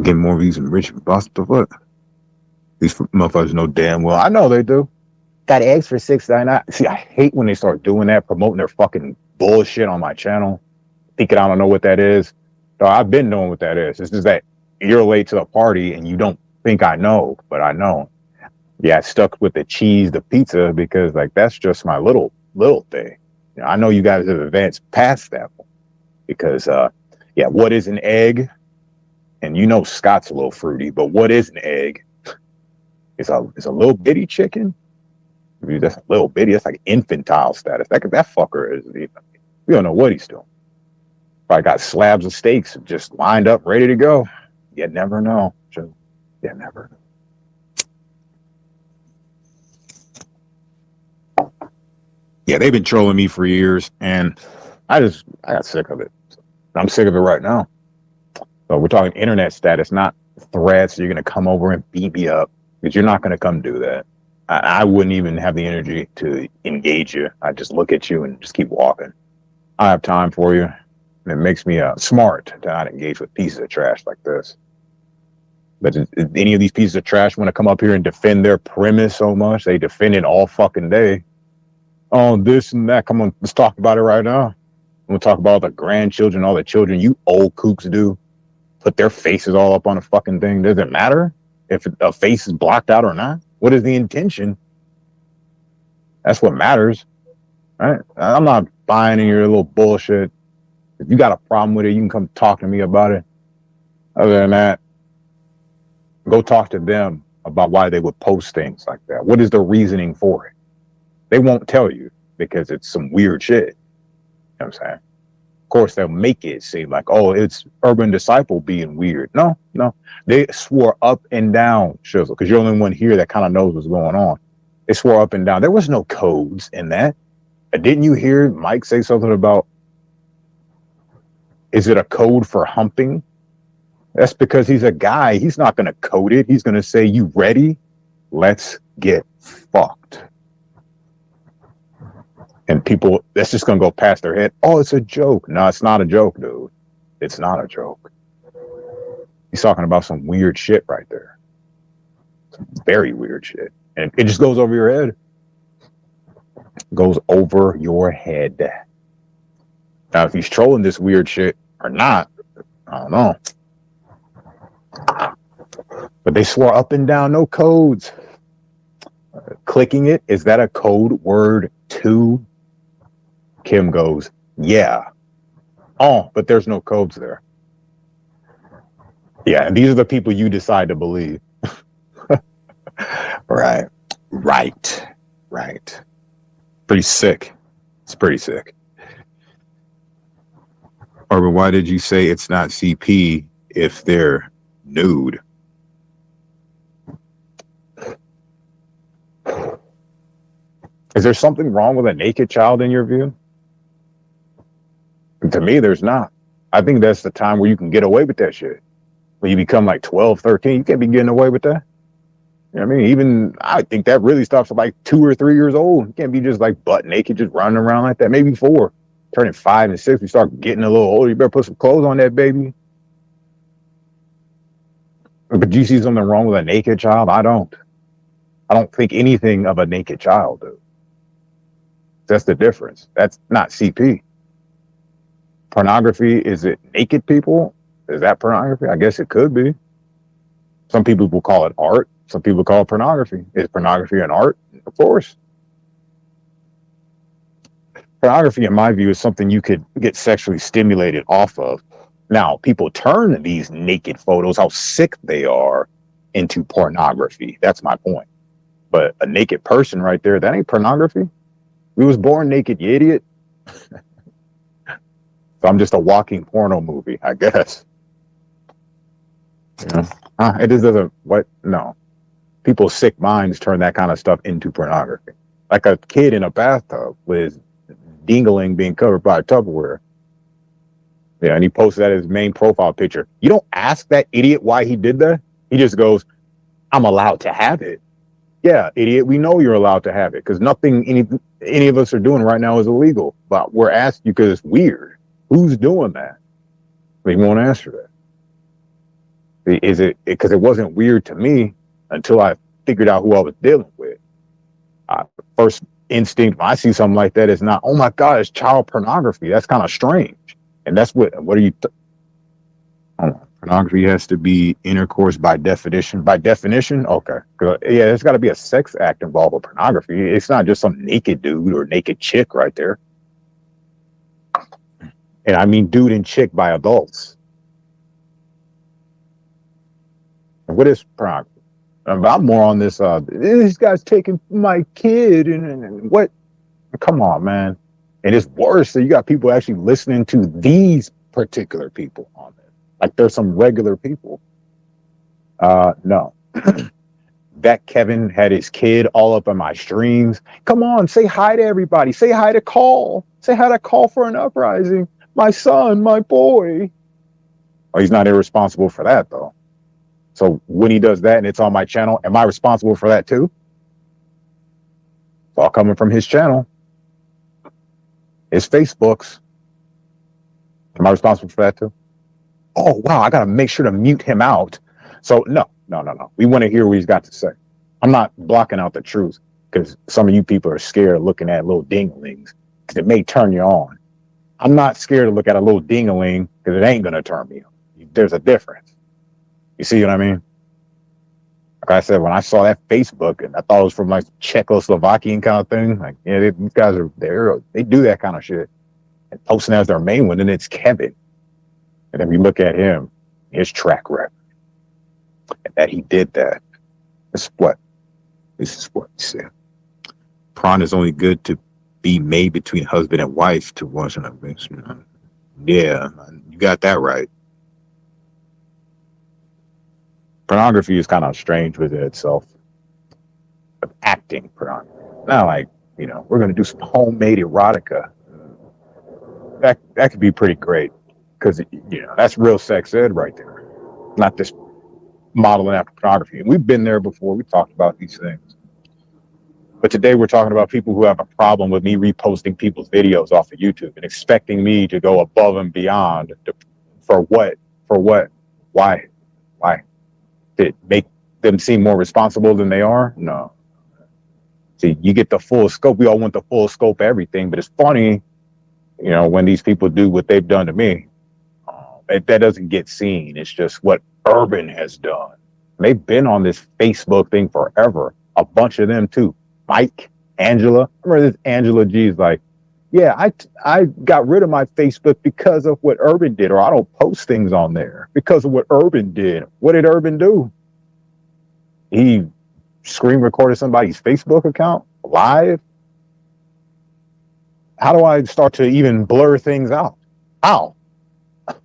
Get more views than Rich and Boss. The fuck? These motherfuckers know damn well. I know they do. Got eggs for $6.99. See, I hate when they start doing that, promoting their fucking bullshit on my channel, thinking I don't know what that is. So I've been knowing what that is. It's just that you're late to the party and you don't think I know, but I know. Yeah, I stuck with the cheese, the pizza, because like that's just my little thing. You know, I know you guys have advanced past that one because what is an egg? And you know Scott's a little fruity, but what is an egg? It's a little bitty chicken. I mean, that's a little bitty. That's like infantile status. That fucker is. We don't know what he's doing. Probably got slabs of steaks just lined up, ready to go. You never know. You never know. Yeah, they've been trolling me for years, and I got sick of it. I'm sick of it right now. So we're talking internet status, not threats. You're going to come over and beat me up because you're not going to come do that. I wouldn't even have the energy to engage you. I just look at you and just keep walking. I have time for you. And it makes me smart to not engage with pieces of trash like this. But if any of these pieces of trash want to come up here and defend their premise so much, they defend it all fucking day. Oh, this and that. Come on, let's talk about it right now. We'll talk about all the grandchildren, all the children you old kooks do. Put their faces all up on a fucking thing. Does it matter if a face is blocked out or not? What is the intention? That's what matters, right? I'm not buying in your little bullshit. If you got a problem with it, you can come talk to me about it. Other than that, go talk to them about why they would post things like that. What is the reasoning for it? They won't tell you because it's some weird shit. You know what I'm saying? Of course, they'll make it seem like, oh, it's Urban Disciple being weird. No. They swore up and down, Shizzle, because you're the only one here that kind of knows what's going on. They swore up and down. There was no codes in that. Didn't you hear Mike say something about, is it a code for humping? That's because he's a guy. He's not going to code it. He's going to say, you ready? Let's get fucked. And people, that's just going to go past their head. Oh, it's a joke. No, it's not a joke, dude. It's not a joke. He's talking about some weird shit right there. Some very weird shit. And it just goes over your head. Goes over your head. Now, if he's trolling this weird shit or not, I don't know. But they swore up and down, no codes. Clicking it, is that a code word too? Kim goes, yeah. Oh, but there's no codes there. Yeah, and these are the people you decide to believe. Right. Pretty sick. It's pretty sick. Or why did you say it's not CP if they're nude? Is there something wrong with a naked child in your view? To me, there's not. I think that's the time where you can get away with that shit. When you become like 12, 13, you can't be getting away with that. You know what I mean? Even I think that really stops at like 2 or 3 years old. You can't be just like butt naked, just running around like that. Maybe 4. Turning 5 and 6, you start getting a little older. You better put some clothes on that baby. But do you see something wrong with a naked child? I don't think anything of a naked child, dude. That's the difference. That's not CP. Pornography, is it naked people? Is that pornography? I guess it could be. Some people will call it art. Some people call it pornography. Is pornography an art? Of course. Pornography, in my view, is something you could get sexually stimulated off of. Now, people turn these naked photos, how sick they are, into pornography. That's my point. But a naked person right there, that ain't pornography. We was born naked, you idiot. So I'm just a walking porno movie, I guess. You know? It just doesn't, what? No. People's sick minds turn that kind of stuff into pornography. Like a kid in a bathtub with his dingling being covered by Tupperware. Yeah, and he posted that as his main profile picture. You don't ask that idiot why he did that. He just goes, I'm allowed to have it. Yeah, idiot, we know you're allowed to have it because nothing any of us are doing right now is illegal. But we're asking you because it's weird. Who's doing that? They won't answer that. Is it because it wasn't weird to me until I figured out who I was dealing with? First instinct when I see something like that is not, oh my God, it's child pornography. That's kind of strange. And that's what are you? Pornography has to be intercourse by definition. By definition, okay. Yeah, there's got to be a sex act involved with pornography. It's not just some naked dude or naked chick right there. And I mean dude and chick by adults. What is pornography? I'm more on this. This guy's taking my kid and what? Come on, man. And it's worse that you got people actually listening to these particular people on it. Like there's some regular people. No. That Kevin had his kid all up on my streams. Come on, say hi to everybody. Say hi to Call. Say hi to Call for an uprising. My son, my boy. Oh, he's not irresponsible for that though. So when he does that and it's on my channel, am I responsible for that too? It's all coming from his channel. His Facebook's. Am I responsible for that too? Oh, wow, I got to make sure to mute him out. So no. We want to hear what he's got to say. I'm not blocking out the truth because some of you people are scared of looking at little dinglings because it may turn you on. I'm not scared to look at a little dingaling because it ain't going to turn me on. There's a difference. You see what I mean? Like I said, when I saw that Facebook and I thought it was from like Czechoslovakian kind of thing, like, yeah, these guys they do that kind of shit. And posting as their main one, and it's Kevin. And then we look at him, his track record, and that he did that. This is what he said. Prawn is only good to be made between husband and wife to watch an event. Yeah, you got that right. Pornography is kind of strange within itself. But acting pornography. Not like, we're going to do some homemade erotica. That could be pretty great. Because, that's real sex ed right there. Not this modeling after pornography. And we've been there before. We talked about these things. But today we're talking about people who have a problem with me reposting people's videos off of YouTube and expecting me to go above and beyond for what? Why? Why? Did it make them seem more responsible than they are? No. See, you get the full scope. We all want the full scope of everything, but it's funny, you know, when these people do what they've done to me, that doesn't get seen. It's just what Urban has done. They've been on this Facebook thing forever. A bunch of them too. Mike, Angela. I remember this Angela G's like, yeah, I got rid of my Facebook because of what Urban did, or I don't post things on there because of what Urban did. What did Urban do? He screen recorded somebody's Facebook account live. How do I start to even blur things out? How? If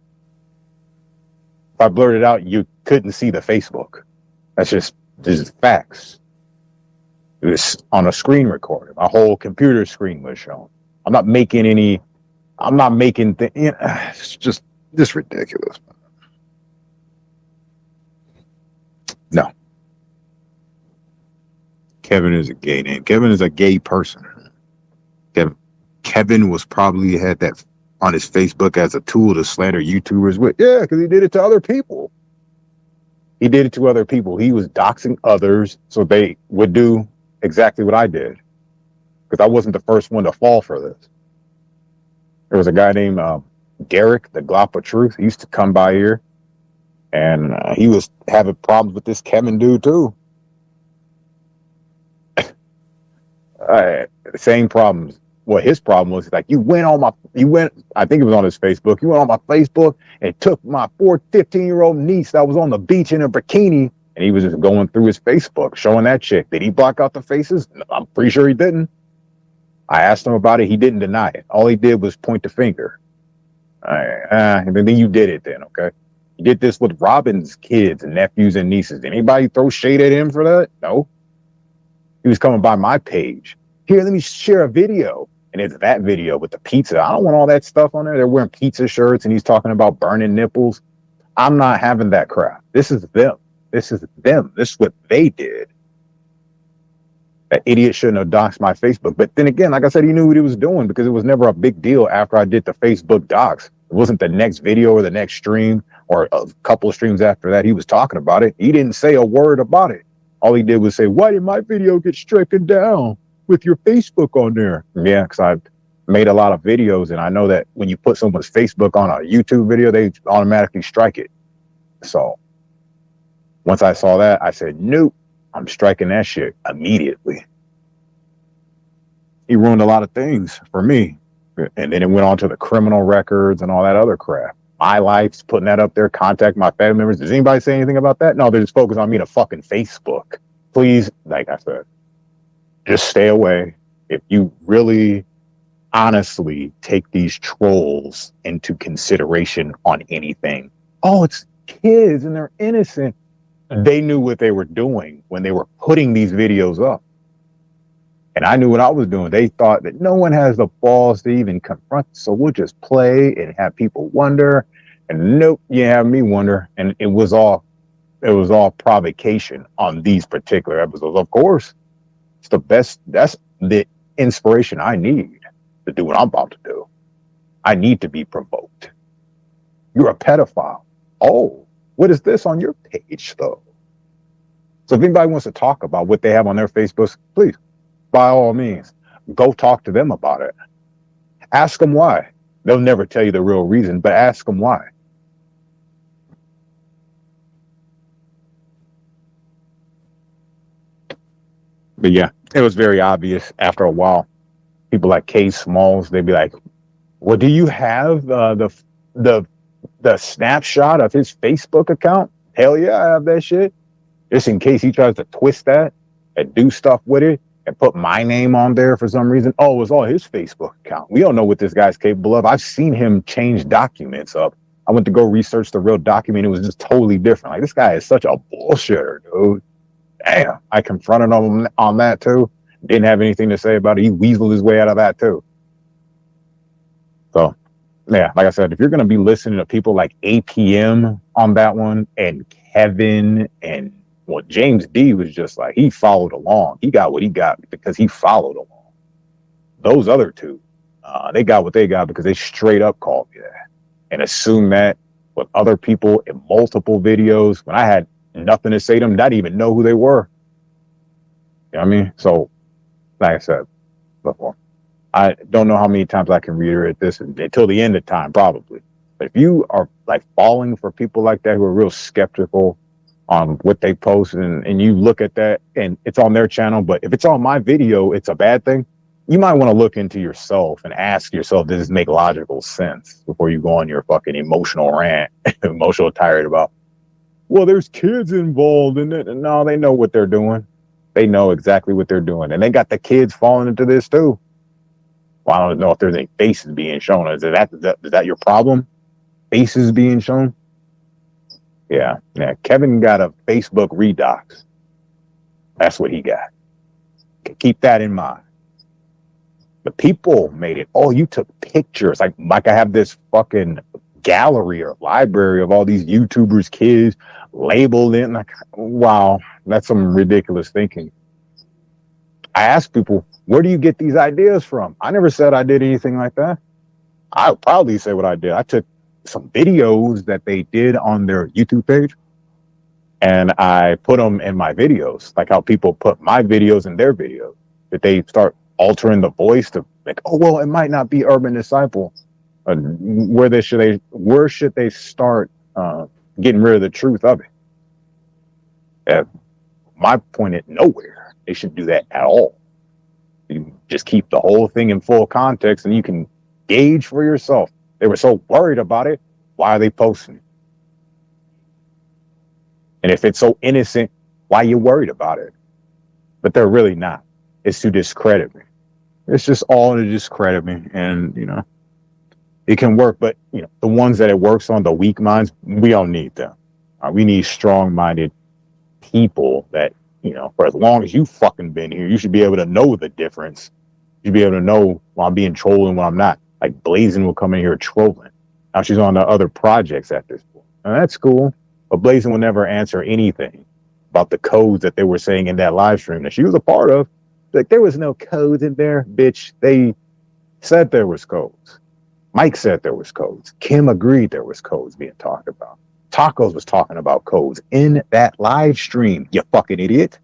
I blurred it out, you couldn't see the Facebook. That's just facts. It was on a screen recorder. My whole computer screen was shown. I'm not making it's just ridiculous. No. Kevin is a gay name. Kevin is a gay person. Kevin was probably had that on his Facebook as a tool to slander YouTubers with. Yeah, because he did it to other people. He did it to other people. He was doxing others so they would do exactly what I did. Because I wasn't the first one to fall for this. There was a guy named Derek, the Glop of Truth. He used to come by here. And he was having problems with this Kevin dude too. Same problems. Well, his problem was like, I think it was on his Facebook. You went on my Facebook and took my 15-year-old niece that was on the beach in a bikini. And he was just going through his Facebook, showing that chick. Did he block out the faces? No, I'm pretty sure he didn't. I asked him about it. He didn't deny it. All he did was point the finger. And then you did it then, okay? You did this with Robin's kids and nephews and nieces. Did anybody throw shade at him for that? No. He was coming by my page. Here, let me share a video. And it's that video with the pizza. I don't want all that stuff on there. They're wearing pizza shirts and he's talking about burning nipples. I'm not having that crap. This is them. This is them. This is what they did. That idiot shouldn't have doxed my Facebook. But then again, like I said, he knew what he was doing because it was never a big deal after I did the Facebook dox. It wasn't the next video or the next stream or a couple of streams after that. He was talking about it. He didn't say a word about it. All he did was say, why did my video get stricken down with your Facebook on there? Yeah, because I've made a lot of videos and I know that when you put someone's Facebook on a YouTube video, they automatically strike it. So once I saw that, I said, nope, I'm striking that shit immediately. He ruined a lot of things for me. And then it went on to the criminal records and all that other crap. My life's putting that up there, contact my family members. Does anybody say anything about that? No, they're just focused on me to fucking Facebook. Please, like I said, just stay away. If you really honestly take these trolls into consideration on anything. Oh, it's kids and they're innocent. They knew what they were doing when they were putting these videos up. And I knew what I was doing. They thought that no one has the balls to even confront. So we'll just play and have people wonder. And nope, you have me wonder. And it was all provocation on these particular episodes. Of course, it's the best. That's the inspiration I need to do what I'm about to do. I need to be provoked. You're a pedophile. Oh, what is this on your page though? So if anybody wants to talk about what they have on their Facebook, please, by all means, go talk to them about it. Ask them why. They'll never tell you the real reason, but ask them why. But yeah, it was very obvious after a while. People like K Smalls, they'd be like, well, do you have the snapshot of his Facebook account? Hell yeah, I have that shit. Just in case he tries to twist that and do stuff with it and put my name on there for some reason. Oh, it was all his Facebook account. We don't know what this guy's capable of. I've seen him change documents up. I went to go research the real document. It was just totally different. Like, this guy is such a bullshitter, dude. Damn, I confronted him on that too. Didn't have anything to say about it. He weaseled his way out of that too. So, yeah, like I said, if you're going to be listening to people like APM on that one and Kevin and, well, James D was just like, he followed along. He got what he got because he followed along. Those other two, they got what they got because they straight up called me that and assumed that with other people in multiple videos when I had nothing to say to them, not even know who they were. You know what I mean? So, like I said before, I don't know how many times I can reiterate this until the end of time, probably. But if you are like falling for people like that who are real skeptical on what they post and you look at that and it's on their channel, but if it's on my video, it's a bad thing, you might want to look into yourself and ask yourself, does this make logical sense before you go on your fucking emotional rant, emotional tirade about, well, there's kids involved in it. And no, they know what they're doing. They know exactly what they're doing. And they got the kids falling into this too. Well, I don't know if there's any faces being shown. Is that your problem? Faces being shown? Yeah. Kevin got a Facebook redox. That's what he got. Keep that in mind. The people made it. Oh, you took pictures. Like I have this fucking gallery or library of all these YouTubers' kids labeled in. Like, wow, that's some ridiculous thinking. I asked people, where do you get these ideas from? I never said I did anything like that. I would probably say what I did. I took some videos that they did on their YouTube page and I put them in my videos, like how people put my videos in their videos, that they start altering the voice to like, oh, well, it might not be Urban Disciple. Where should they start getting rid of the truth of it? My point is nowhere. They shouldn't do that at all. You just keep the whole thing in full context and you can gauge for yourself. They were so worried about it. Why are they posting it? And if it's so innocent, why are you worried about it? But they're really not. It's to discredit me. It's just all to discredit me. And, you know, it can work. But, you know, the ones that it works on, the weak minds, we don't need them. We need strong-minded people that, you know, for as long as you fucking been here, you should be able to know the difference. You should be able to know when I'm being trolled and when I'm not. Like Blazing will come in here trolling. Now she's on the other projects at this point. And that's cool. But Blazing will never answer anything about the codes that they were saying in that live stream that she was a part of. Like, there was no codes in there, bitch. They said there was codes. Mike said there was codes. Kim agreed there was codes being talked about. Tacos was talking about codes in that live stream, you fucking idiot.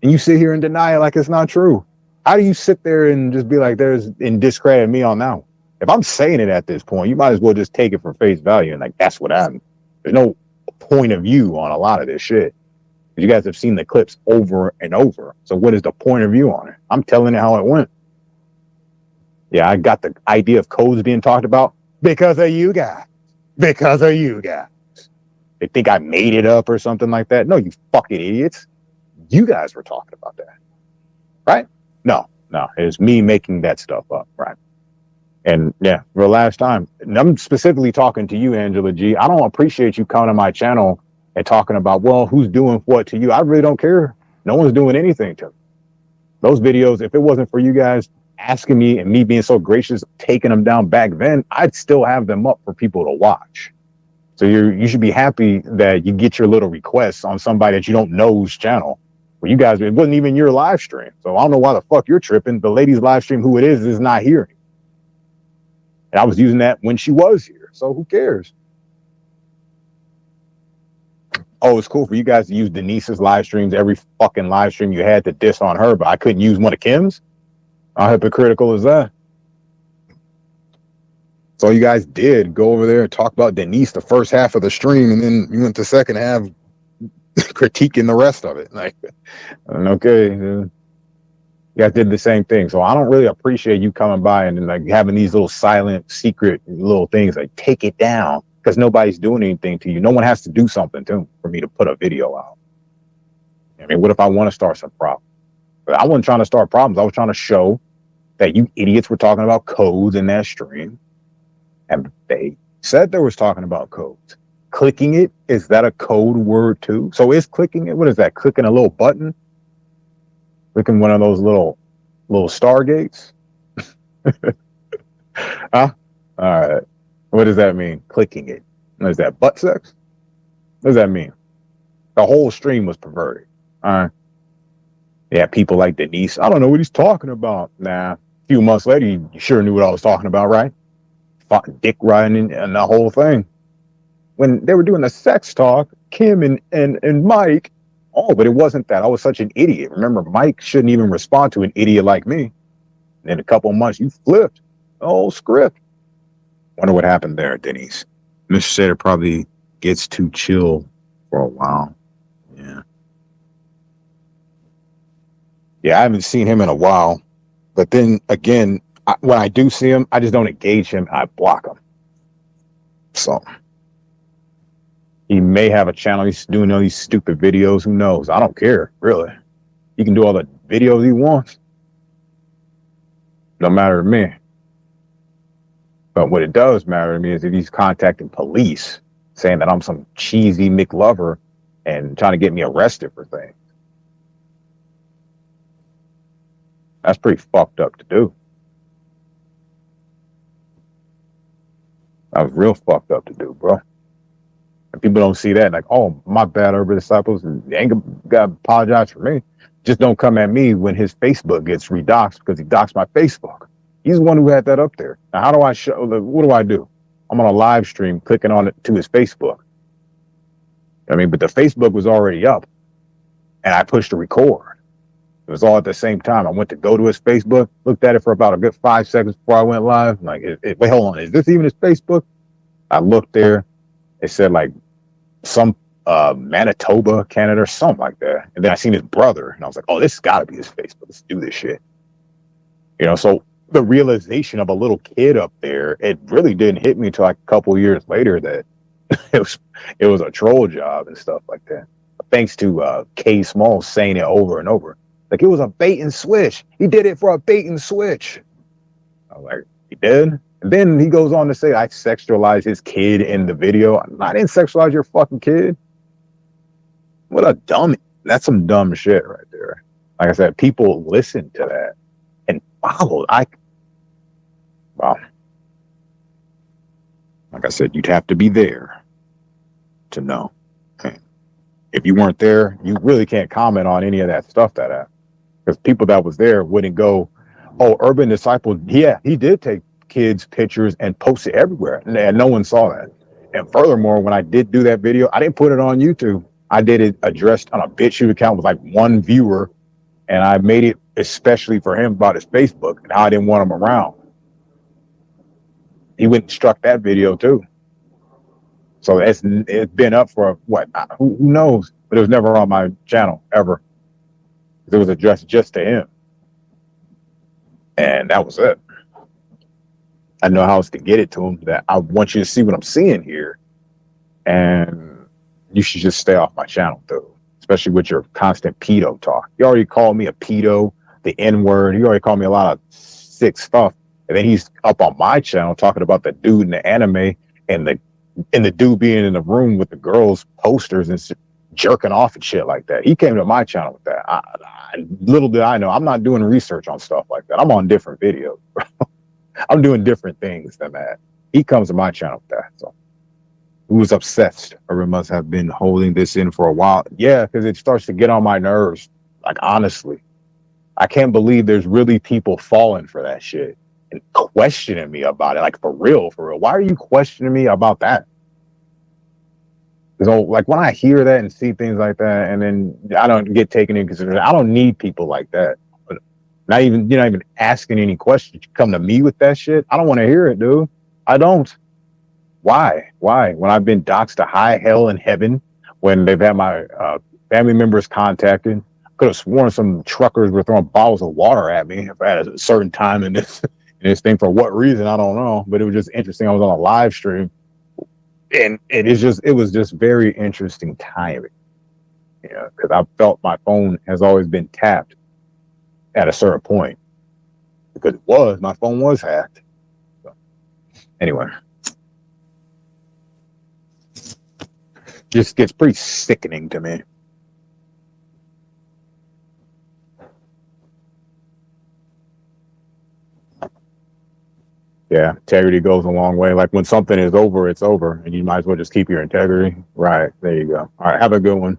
And you sit here and deny it like it's not true. How do you sit there and just be like, and discredit me on that one? If I'm saying it at this point, you might as well just take it for face value and like, that's what happened. There's no point of view on a lot of this shit. You guys have seen the clips over and over. So what is the point of view on it? I'm telling you how it went. Yeah, I got the idea of codes being talked about because of you guys. Because of you guys. They think I made it up or something like that. No, you fucking idiots. You guys were talking about that. Right? No, it's me making that stuff up. Right. And yeah, for the last time, and I'm specifically talking to you, Angela G. I don't appreciate you coming to my channel and talking about, well, who's doing what to you. I really don't care. No one's doing anything to me. Those videos, if it wasn't for you guys asking me and me being so gracious, taking them down back then, I'd still have them up for people to watch. So you should be happy that you get your little requests on somebody that you don't know's channel. Well, you guys, it wasn't even your live stream. So I don't know why the fuck you're tripping. The lady's live stream, who it is not here. And I was using that when she was here. So who cares? Oh, it's cool for you guys to use Denise's live streams. Every fucking live stream you had to diss on her, but I couldn't use one of Kim's? How hypocritical is that? So you guys did go over there and talk about Denise the first half of the stream, and then you went to second half critiquing the rest of it. Like, okay, you guys did the same thing. So I don't really appreciate you coming by and like having these little silent, secret little things like take it down because nobody's doing anything to you. No one has to do something to for me to put a video out. I mean, what if I want to start some problems? But I wasn't trying to start problems. I was trying to show that you idiots were talking about codes in that stream. And they said they was talking about codes. Clicking it, is that a code word too? So is clicking it, what is that? Clicking a little button? Clicking one of those little stargates? Huh? All right. What does that mean? Clicking it. Is that butt sex? What does that mean? The whole stream was perverted. All right. Yeah, people like Denise. I don't know what he's talking about. Nah. A few months later, you sure knew what I was talking about, right? Dick riding and the whole thing. when they were doing the sex talk, Kim and Mike. Oh, but it wasn't that. I was such an idiot. Remember, Mike shouldn't even respond to an idiot like me. And in a couple of months, you flipped. Oh, script. Wonder what happened there, Denise. Mr. Sater probably gets too chill for a while. Yeah. Yeah, I haven't seen him in a while. But then again, when I do see him, I just don't engage him. I block him. So he may have a channel. He's doing all these stupid videos. Who knows? I don't care, really. He can do all the videos he wants. No matter to me. But what it does matter to me is if he's contacting police saying that I'm some cheesy McLover and trying to get me arrested for things. That's pretty fucked up to do. That was real fucked up to do, bro. And people don't see that like, oh, my bad, Urban Disciples. They ain't gotta apologize for me. Just don't come at me when his Facebook gets redoxed because he doxed my Facebook. He's the one who had that up there. Now, how do I show? What do? I'm on a live stream clicking on it to his Facebook. I mean, but the Facebook was already up and I pushed to record. It was all at the same time. I went to go to his Facebook, looked at it for about a good 5 seconds before I went live. I'm like, wait, hold on. Is this even his Facebook? I looked there. It said like some Manitoba, Canada, or something like that. And then I seen his brother and I was like, oh, this has got to be his Facebook. Let's do this shit. You know, so the realization of a little kid up there, it really didn't hit me until like a couple years later that it was a troll job and stuff like that. But thanks to K Small saying it over and over. Like it was a bait and switch. He did it for a bait and switch. I was like, he did? And then he goes on to say, I sexualized his kid in the video. I didn't sexualize your fucking kid. What a dummy. That's some dumb shit right there. Like I said, people listen to that and follow. Wow. Like I said, you'd have to be there to know. If you weren't there, you really can't comment on any of that stuff that happened. Because people that was there wouldn't go, oh, Urban Disciple, yeah, he did take kids' pictures and post it everywhere. And no one saw that. And furthermore, when I did do that video, I didn't put it on YouTube. I did it addressed on a BitChute account with like one viewer. And I made it especially for him about his Facebook and how I didn't want him around. He went and struck that video too. So it's been up for what? Who knows? But it was never on my channel ever. It was addressed just to him. And that was it. I know how else to get it to him that I want you to see what I'm seeing here. And you should just stay off my channel though. Especially with your constant pedo talk. You already called me a pedo, the N-word. You already called me a lot of sick stuff. And then he's up on my channel talking about the dude in the anime and the dude being in the room with the girls' posters and jerking off and shit like that. He came to my channel with that. Little did I know, I'm not doing research on stuff like that. I'm on different videos. I'm doing different things than that. He comes to my channel with that. So who was obsessed or must have been holding this in for a while. Yeah, because it starts to get on my nerves. Like, honestly, I can't believe there's really people falling for that shit and questioning me about it. Like, for real, for real. Why are you questioning me about that? So, like, when I hear that and see things like that, and then I don't get taken into consideration, I don't need people like that. But not even asking any questions. You come to me with that shit. I don't want to hear it, dude. I don't. Why? When I've been doxxed to high hell and heaven, when they've had my family members contacted, could have sworn some truckers were throwing bottles of water at me at a certain time in this thing. For what reason, I don't know. But it was just interesting. I was on a live stream, and it was just very interesting timing. Yeah, because I felt my phone has always been tapped at a certain point. Because my phone was hacked. So, anyway. Just gets pretty sickening to me. Yeah, integrity goes a long way. Like when something is over, it's over, and you might as well just keep your integrity. Right, there you go. All right, have a good one.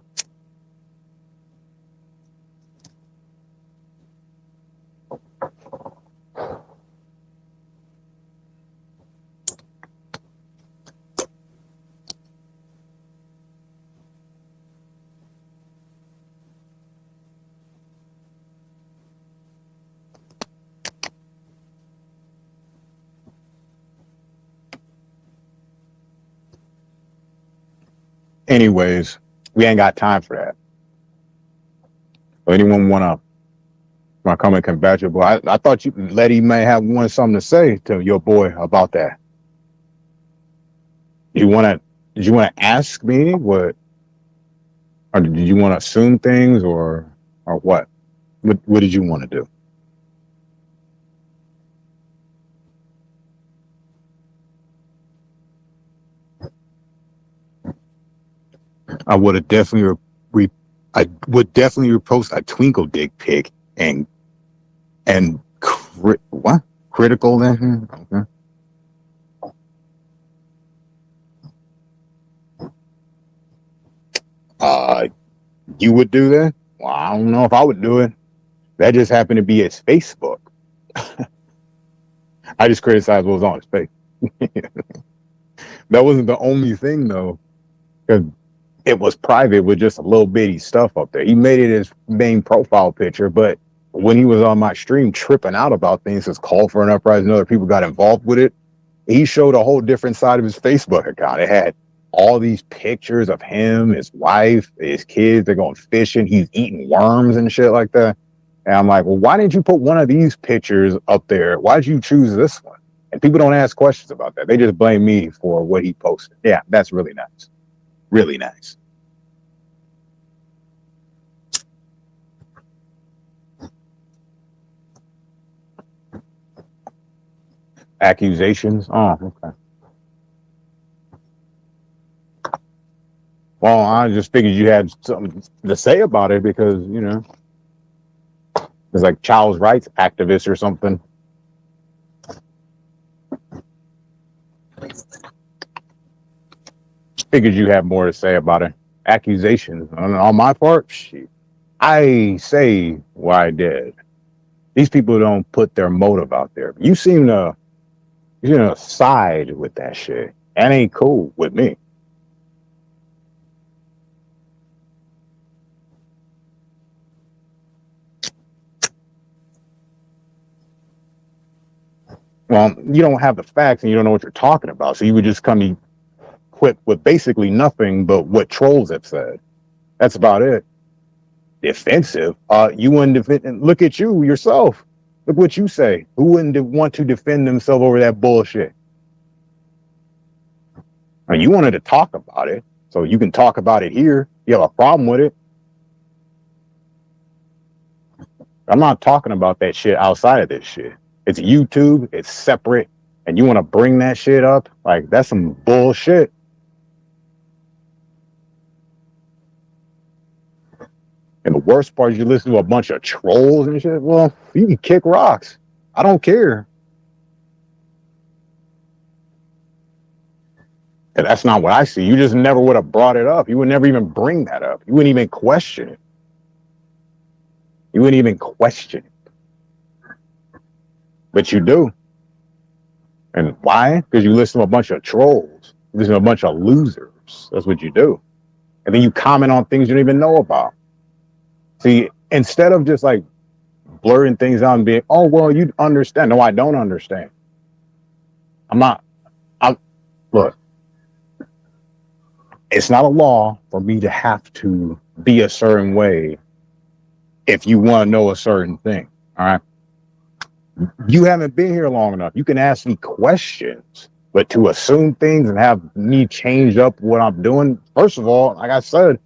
Anyways, we ain't got time for that. So anyone wanna come and combat your boy? I thought Letty may have something to say to your boy about that. Did you wanna ask me what, or did you want to assume things, or what? What did you want to do? I would have definitely I would definitely repost a twinkle dick pic and what critical then? Okay. You would do that? Well, I don't know if I would do it. That just happened to be his Facebook. I just criticized what was on his face. That wasn't the only thing though, because it was private with just a little bitty stuff up there. He made it his main profile picture, but when he was on my stream tripping out about things, his call for an uprising, other people got involved with it, he showed a whole different side of his Facebook account. It had all these pictures of him, his wife, his kids. They're going fishing. He's eating worms and shit like that. And I'm like, well, why didn't you put one of these pictures up there? Why'd you choose this one? And people don't ask questions about that. They just blame me for what he posted. Yeah, that's really nice. Really nice. Accusations? Oh, okay. Well, I just figured you had something to say about it because, you know, it's like child rights activist or something. Figured you had more to say about it. Accusations on my part, shit. I say what I did. These people don't put their motive out there. You seem to, side with that shit. That ain't cool with me. Well, you don't have the facts and you don't know what you're talking about. So you would just come equipped with basically nothing but what trolls have said. That's about it. Defensive? You wouldn't defend. Look at you yourself. Look what you say. Who wouldn't want to defend themselves over that bullshit? And you wanted to talk about it, so you can talk about it here. You have a problem with it. I'm not talking about that shit outside of this shit. It's YouTube, it's separate, and you want to bring that shit up? Like, that's some bullshit. And the worst part is you listen to a bunch of trolls and shit. Well, you can kick rocks. I don't care. And that's not what I see. You just never would have brought it up. You would never even bring that up. You wouldn't even question it. You wouldn't even question it. But you do. And why? Because you listen to a bunch of trolls. You listen to a bunch of losers. That's what you do. And then you comment on things you don't even know about. See, instead of just like blurring things out and being, oh, well, you understand. No, I don't understand. Look, it's not a law for me to have to be a certain way if you want to know a certain thing. All right. You haven't been here long enough. You can ask me questions, but to assume things and have me change up what I'm doing, first of all, like I said,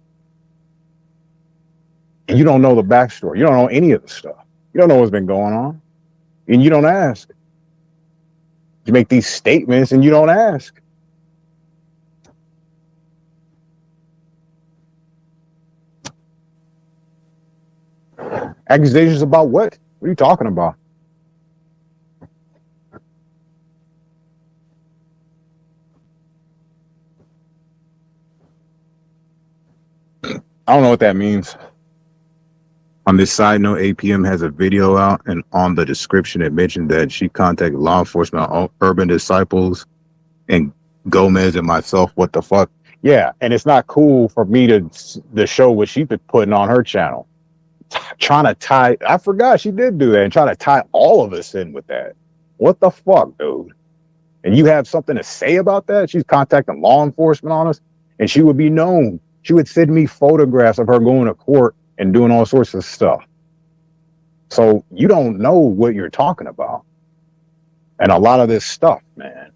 you don't know the backstory. You don't know any of the stuff. You don't know what's been going on. And you don't ask. You make these statements and you don't ask. Accusations about what? What are you talking about? I don't know what that means. On this side note, APM has a video out, and on the description it mentioned that she contacted law enforcement, urban disciples, and Gomez and myself. What the fuck? Yeah, and it's not cool for me to show what she's been putting on her channel. Trying to tie, I forgot she did do that, and trying to tie all of us in with that. What the fuck, dude? And you have something to say about that? She's contacting law enforcement on us, and she would be known. She would send me photographs of her going to court and doing all sorts of stuff. So you don't know what you're talking about. And a lot of this stuff, man.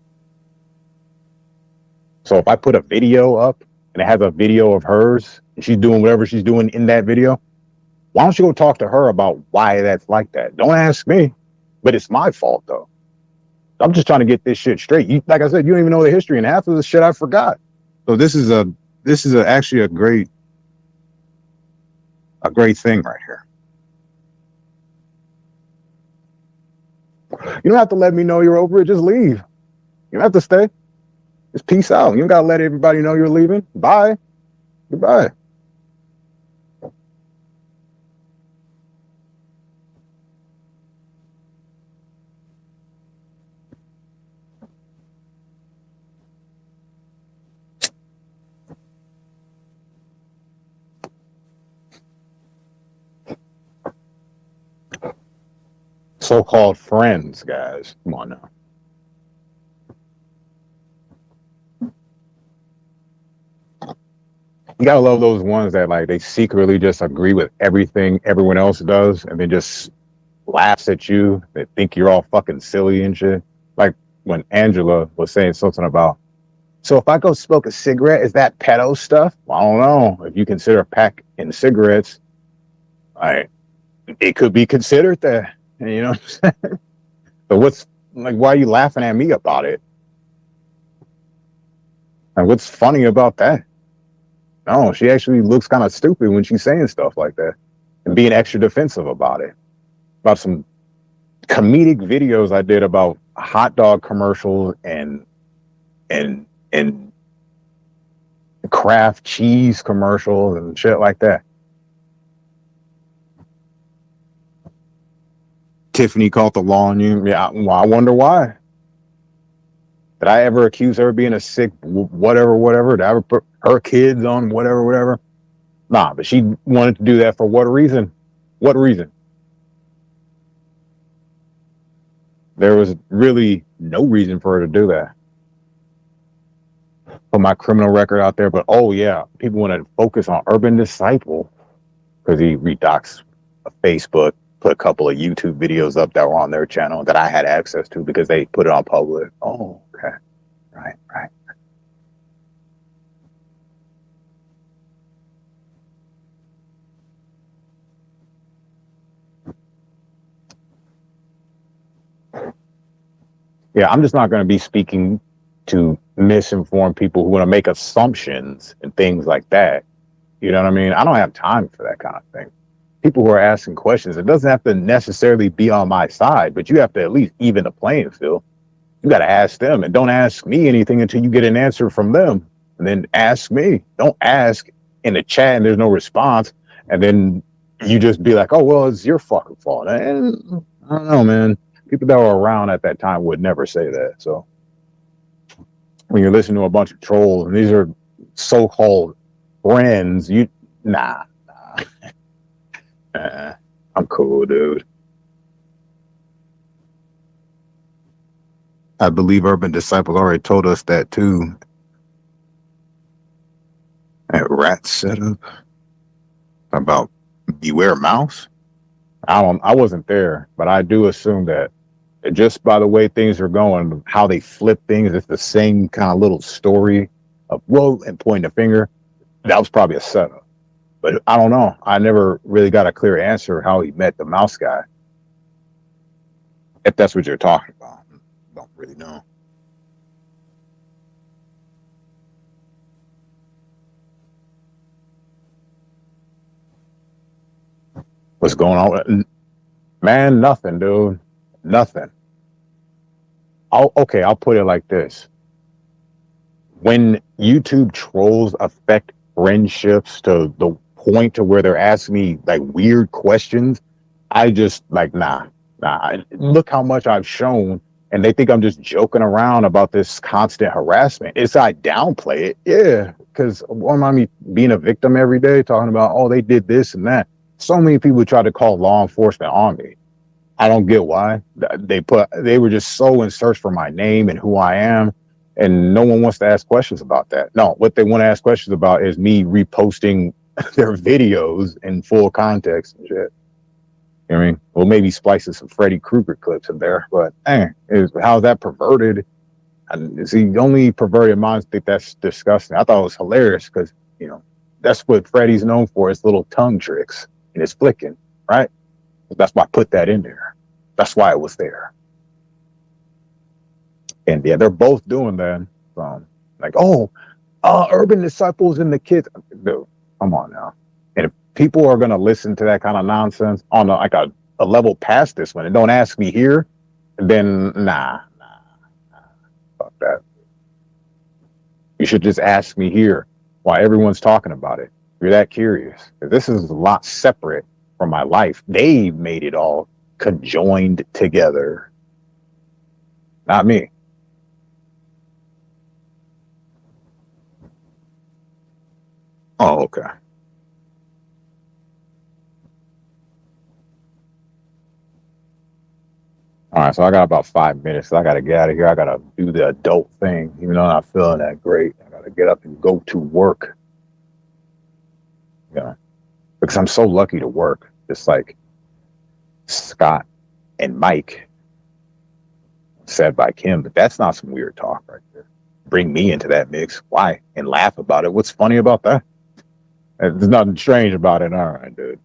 So if I put a video up and it has a video of hers and she's doing whatever she's doing in that video, why don't you go talk to her about why that's like that? Don't ask me, but it's my fault though. I'm just trying to get this shit straight. You, like I said, you don't even know the history, and half of the shit I forgot. So this is actually a great thing right here. You don't have to let me know you're over it. Just leave. You don't have to stay. Just peace out. You don't gotta let everybody know you're leaving. Bye. Goodbye. So-called friends, guys. Come on now. You gotta love those ones that like they secretly just agree with everything everyone else does and then just laughs at you. They think you're all fucking silly and shit. Like when Angela was saying something about, so if I go smoke a cigarette, is that pedo stuff? Well, I don't know. If you consider packing cigarettes, it could be considered that. You know what I'm saying? So what's like, why are you laughing at me about it? And what's funny about that? No, she actually looks kind of stupid when she's saying stuff like that and being extra defensive about it. About some comedic videos I did about hot dog commercials and Kraft cheese commercials and shit like that. Tiffany called the law on you. Yeah, well, I wonder why. Did I ever accuse her of being a sick whatever? Did I ever put her kids on whatever? Nah, but she wanted to do that for what reason? What reason? There was really no reason for her to do that. Put my criminal record out there, but oh yeah, people want to focus on Urban Disciple because he redoxed Facebook, put a couple of YouTube videos up that were on their channel that I had access to because they put it on public. Oh, okay. Right. Yeah, I'm just not going to be speaking to misinformed people who want to make assumptions and things like that. You know what I mean? I don't have time for that kind of thing. People who are asking questions, it doesn't have to necessarily be on my side, but you have to at least even the playing field. You got to ask them, and don't ask me anything until you get an answer from them, and then ask me. Don't ask in the chat and there's no response, and then you just be like, oh, well, it's your fucking fault. And I don't know, man. People that were around at that time would never say that. So when you're listening to a bunch of trolls, and these are so-called friends, nah. I'm cool, dude. I believe Urban Disciple already told us that too. At Rat Setup about Beware Mouse. I wasn't there, but I do assume that just by the way things are going, how they flip things, it's the same kind of little story of whoa and pointing a finger. That was probably a setup. But I don't know. I never really got a clear answer how he met the mouse guy. If that's what you're talking about. I don't really know. What's going on? Man, nothing, dude. Nothing. I'll put it like this. When YouTube trolls affect friendships to the point to where they're asking me like weird questions, I just like, nah. Look how much I've shown, and they think I'm just joking around about this constant harassment. I downplay it. Yeah, because what am I being a victim every day, talking about, oh, they did this and that. So many people try to call law enforcement on me. I don't get why. They were just so in search for my name and who I am. And no one wants to ask questions about that. No, what they want to ask questions about is me reposting their videos in full context and shit. You know what I mean? Well, maybe splicing some Freddy Krueger clips in there, but how's that perverted? And see, only perverted minds think that's disgusting. I thought it was hilarious because, you know, that's what Freddy's known for, his little tongue tricks and his flicking, right? That's why I put that in there. That's why it was there. And yeah, they're both doing that. Like, urban disciples and the kids. Dude, come on now. And if people are gonna listen to that kind of nonsense on a level past this one and don't ask me here, then nah, fuck that. You should just ask me here why everyone's talking about it. If you're that curious. This is a lot separate from my life. They made it all conjoined together. Not me. Oh, okay. All right, so I got about 5 minutes. So I got to get out of here. I got to do the adult thing, even though I'm not feeling that great. I got to get up and go to work. Yeah, because I'm so lucky to work. Just like Scott and Mike said by Kim, but that's not some weird talk right there. Bring me into that mix. Why? And laugh about it. What's funny about that? There's nothing strange about it. All right, dude.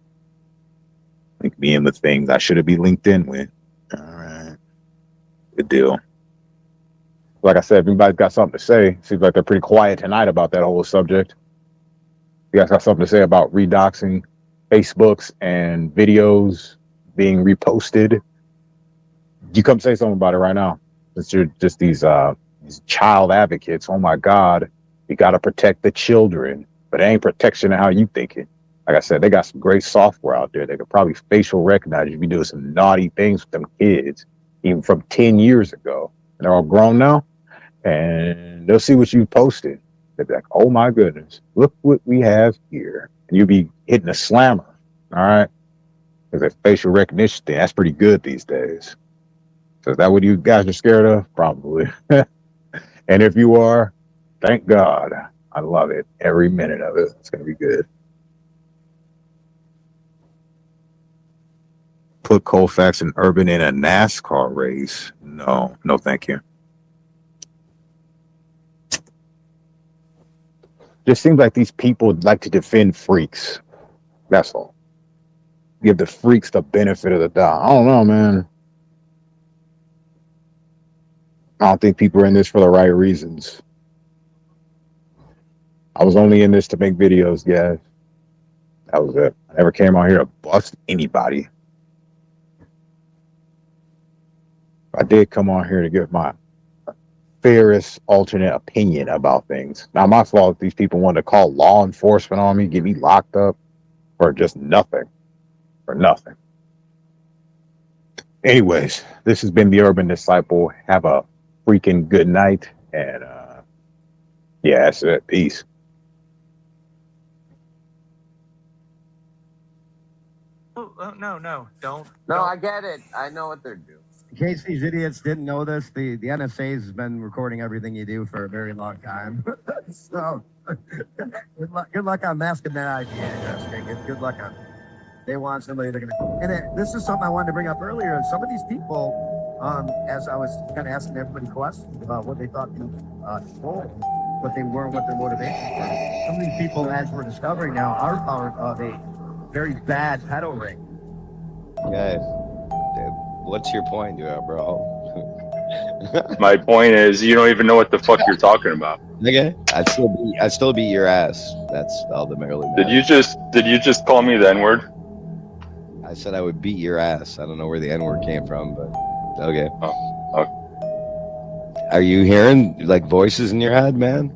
Link me in with things I should have been linked in with. All right. Good deal. Like I said, if anybody's got something to say, seems like they're pretty quiet tonight about that whole subject. You guys got something to say about redoxing Facebooks and videos being reposted? You come say something about it right now. Since you're just these child advocates. Oh my God, we got to protect the children. But it ain't protection how you think it. Like I said, they got some great software out there. They could probably facial recognize you be doing some naughty things with them kids, even from 10 years ago. And they're all grown now, and they'll see what you posted. They'll be like, oh my goodness, look what we have here. And you'll be hitting a slammer, all right? Because that facial recognition thing, that's pretty good these days. So is that what you guys are scared of? Probably. And if you are, thank God. I love it. Every minute of it. It's going to be good. Put Colfax and Urban in a NASCAR race. No, thank you. Just seems like these people like to defend freaks. That's all. Give the freaks the benefit of the doubt. I don't know, man. I don't think people are in this for the right reasons. I was only in this to make videos, guys. That was it. I never came out here to bust anybody. I did come on here to give my fairest alternate opinion about things. Not my fault if these people wanted to call law enforcement on me, get me locked up for just nothing. For nothing. Anyways, this has been the Urban Disciple. Have a freaking good night. And yeah, that's it. Peace. No, don't. No, I get it. I know what they're doing. In case these idiots didn't know this, the NSA has been recording everything you do for a very long time. So good luck on masking that idea. Okay? Good luck on it. They want somebody they're gonna. And this is something I wanted to bring up earlier. Some of these people, as I was kind of asking everybody questions about what they thought these roles, what they were, what their motivations were. Some of these people, as we're discovering now, are part of a very bad pedo ring. Guys, what's your point, bro? My point is, you don't even know what the fuck you're talking about. Okay, I'd still beat your ass. That's ultimately. Did you just call me the N-word? I said I would beat your ass. I don't know where the N-word came from, but okay. Oh, okay. Are you hearing like voices in your head, man?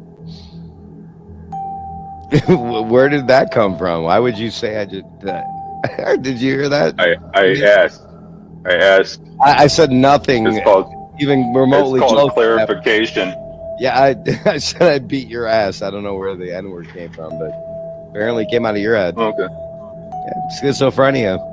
Where did that come from? Why would you say I just? Did you hear that? I asked. I said nothing. It's called even remotely it's called close. clarification. Yeah, I said I beat your ass. I don't know where the N-word came from, but apparently it came out of your head. Okay. Yeah, schizophrenia.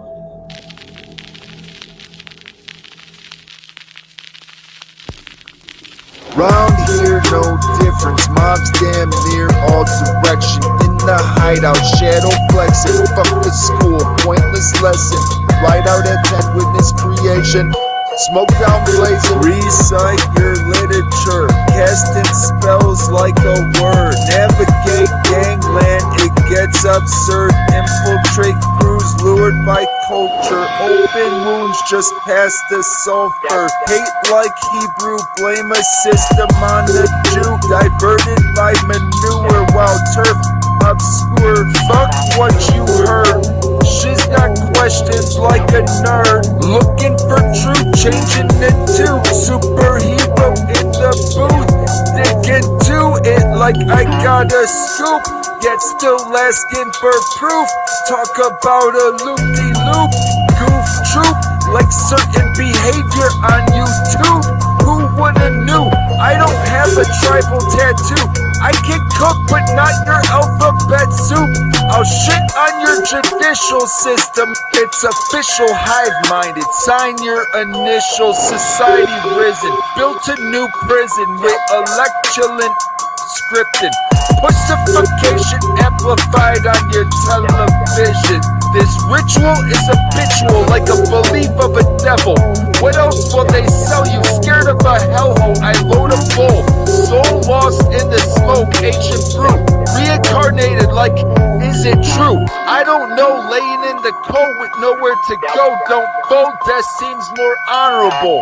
Round here, no difference. Mobs damn near all direction. In the hideout, shadow flexing. Fuck the school, pointless lesson. Right out at 10, witness creation. Smoke down blazing. Recite your literature. Casting spells like a word. Navigate gangland, it gets absurd. Infiltrate crews lured by culture. Open wounds just past the sulfur. Hate like Hebrew, blame a system on the Jew. Diverted by manure while turf obscure. Fuck what you heard. She's got questions like a nerd. Looking for truth, changing into superhero in the booth. Dig into it like I got a scoop. Yet still asking for proof. Talk about a loop-de-loop. Goof troop like certain behavior on YouTube. Who woulda knew? I don't have a tribal tattoo. I can cook, but not your alphabet soup. I'll shit on your judicial system. It's official, hive-minded. Sign your initial. Society risen. Built a new prison with electulant scripting. Pussification amplified on your television. This ritual is habitual, like a belief of a devil. What else will they sell you? Scared of a hellhole, I load a bull. Soul lost in the smoke, ancient fruit. Reincarnated like, is it true? I don't know, laying in the cold with nowhere to go. Don't fold, that seems more honorable.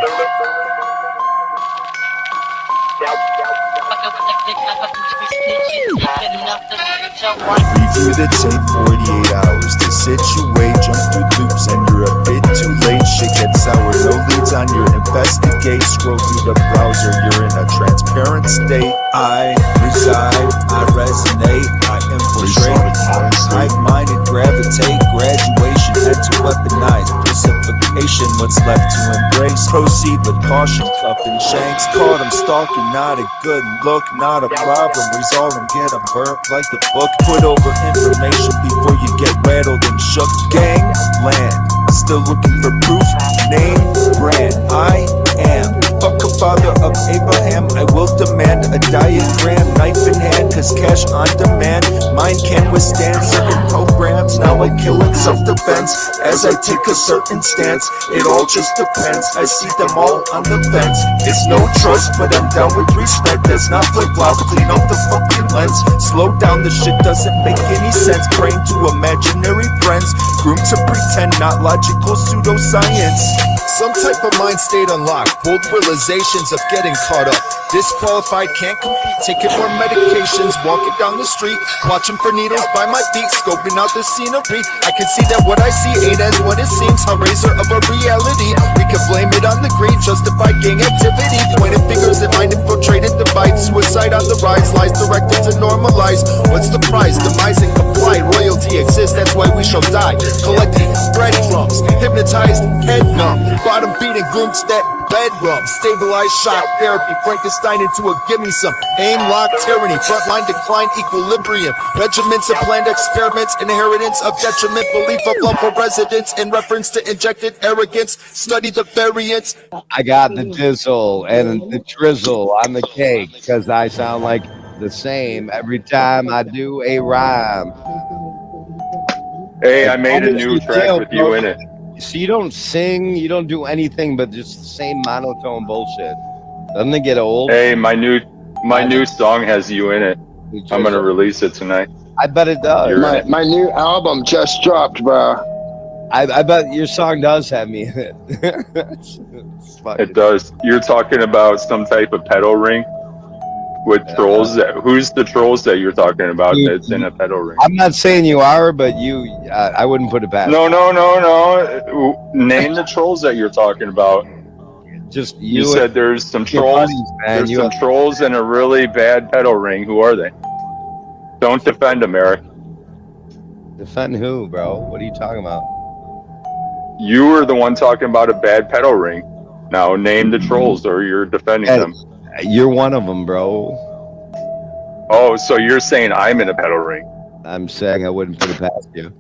Review the tape 48 hours to situate, jump through loops and you're a bit too late. Shit gets sour, no leads on your investigate. Scroll through the browser, you're in a transparent state. I reside, I resonate, I infiltrate. Hive-minded, gravitate, graduation, head to weaponize. Pacification, what's left to embrace. Proceed with caution, cuffing shanks. Caught him stalking, not a good look, not a problem. Resolve and get him burnt like the book. Put over information before you get rattled and shook. Gang, land, still looking for proof. Name, brand, I am. Fuck a father of Abraham, I will demand a diagram. Knife in hand, cause cash on demand. Mine can withstand certain programs. Now I kill in self-defense as I take a certain stance. It all just depends, I see them all on the fence. It's no trust, but I'm down with respect. That's not flip-flop, clean up the fucking lens. Slow down, the shit doesn't make any sense. Praying to imaginary friends, groomed to pretend, not logical pseudoscience. Some type of mind state unlocked, bold realizations of getting caught up. Disqualified, can't compete, taking more medications. Walking down the street, watching for needles by my feet. Scoping out the scenery, I can see that what I see ain't as what it seems. Hellraiser of a reality, we can blame it on the greed. Justify gang activity, pointing fingers and mind infiltrated divide. Suicide on the rise, lies directed to normalize. What's the prize? Demise and comply. Royalty exists, that's why we shall die. Collecting breadcrumbs, hypnotized, head numb. Bottom beating, groomed that bedroom. Stabilized shock therapy, Frankenstein into a gimme some. Aim lock tyranny, frontline decline equilibrium. Regiments of planned experiments, inheritance of detriment. Belief of love for residents in reference to injected arrogance. Study the variants. I got the jizzle and the drizzle on the cake because I sound like the same every time I do a rhyme. Hey, I made a new track with you in it. So you don't sing, you don't do anything but just the same monotone bullshit. Doesn't it get old? Hey, my new song has you in it. I'm gonna release it tonight. I bet it does. My new album just dropped, bro. I bet your song does have me in it. It does. You're talking about some type of pedal ring with trolls. Who's the trolls that you're talking about that's in a pedal ring? I'm not saying you are, but I wouldn't put it past. No. Name the trolls that you're talking about. Just you said there's some trolls. There's some trolls in a really bad pedal ring. Who are they? Don't defend them, Eric. Defend who, bro? What are you talking about? You were the one talking about a bad pedal ring. Now name the trolls, or you're defending them. You're one of them, bro. Oh, so you're saying I'm in a pedal ring? I'm saying I wouldn't put it past you.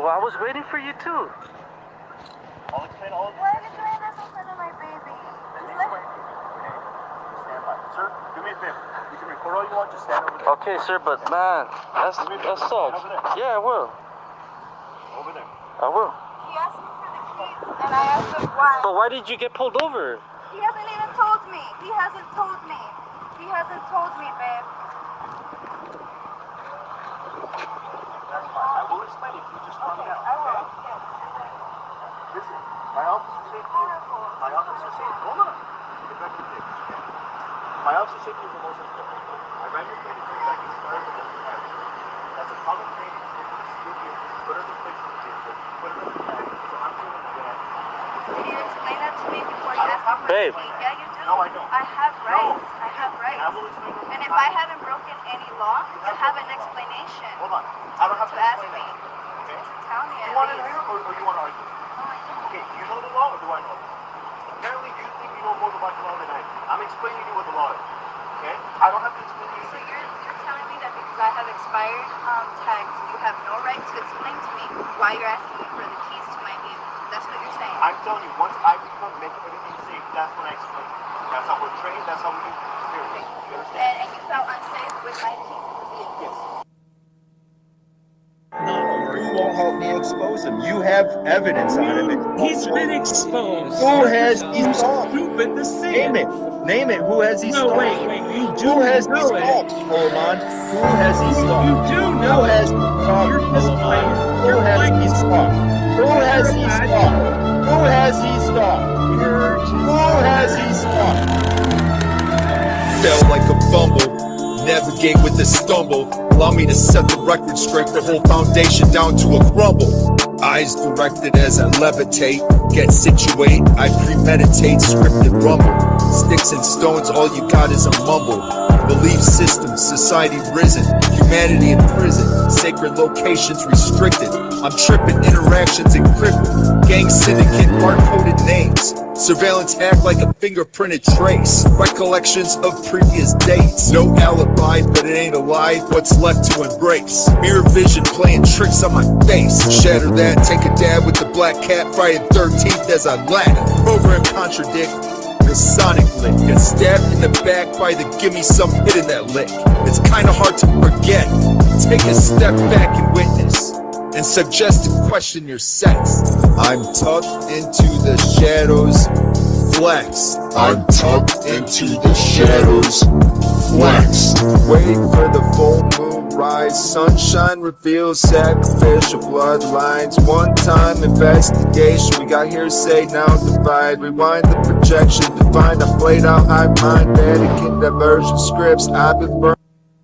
Well, I was waiting for you too. I'll explain all of this. Why are you doing this in front of my baby? Stand by. Sir, do me a favor. You can record all you want, just stand over there. Okay, sir, but man, that sucks. Yeah, I will. Over there. I will. He asked me for the keys, and I asked him why. But why did you get pulled over? He hasn't even told me. He hasn't told me. He hasn't told me, babe. That's fine. I will explain it. You just calm down. I will. Okay? Listen, my officer safety. My officer safety. Hold on. Get back to the table. My officer safety is the most important. I ran your plate and back expired with the driver. That's a common training. Put it in the place of the vehicle. Put it in the bag. So I'm doing that. Can you explain that to me before you ask me for Babe. the key? Yeah, you do. No, I don't. I have rights. I have rights. I will explain it. And if I haven't broken any law, you have an explanation. Hold on. I don't have to ask explain me. that. Okay? Tell me. You want to hear or you want to argue? Okay, do you know the law or do I know it? Apparently you think you know more about the law than I do. I'm explaining to you what the law is. Okay? I don't have to explain to you. So you're telling me that because I have expired tags, you have no right to explain to me why you're asking me for the keys to my vehicle. That's what you're saying. I'm telling you, once I become make everything safe, that's when I explain. That's how we're trained, that's how we do security. You understand? And you felt unsafe with my keys to the vehicle. Yes. Or you won't help me expose him. You have evidence on him. He's been exposed. Who has these songs? Stupid to see Name it. Name it. Who has these No, songs? wait. You do Who has these know it. songs, Solomon? Who has these songs? You do know Who has it. these songs, You're just Solomon? playing. Who You're has playing. these songs? Who has these songs? Who has these songs? Who has these songs? Fell like a fumble, navigate with a stumble. Allow me to set the record straight, the whole foundation down to a crumble. Eyes directed as I levitate, get situate, I premeditate, scripted rumble. Sticks and stones, all you got is a mumble. Belief systems, society risen, humanity in prison, sacred locations restricted. I'm tripping, interactions encrypted, gang syndicate, hard-coded names. Surveillance act like a fingerprinted trace. Recollections of previous dates. No alibi, but it ain't a lie. What's left to embrace? Mirror vision playing tricks on my face. Shatter that, take a dab with the black cat. Friday the 13th as I laugh. Program contradict. The sonic lick. Get stabbed in the back by the gimme some hit in that lick. It's kinda hard to forget. Take a step back and witness. And suggest to question your sex. I'm tucked into the shadows, flex. I'm tucked into the shadows, flex. Wait for the full moon rise, sunshine reveals sacrificial bloodlines. One-time investigation, we got hearsay, now divide. Rewind the projection, define. I played out high mind, etiquette, diversion scripts. I've been burned.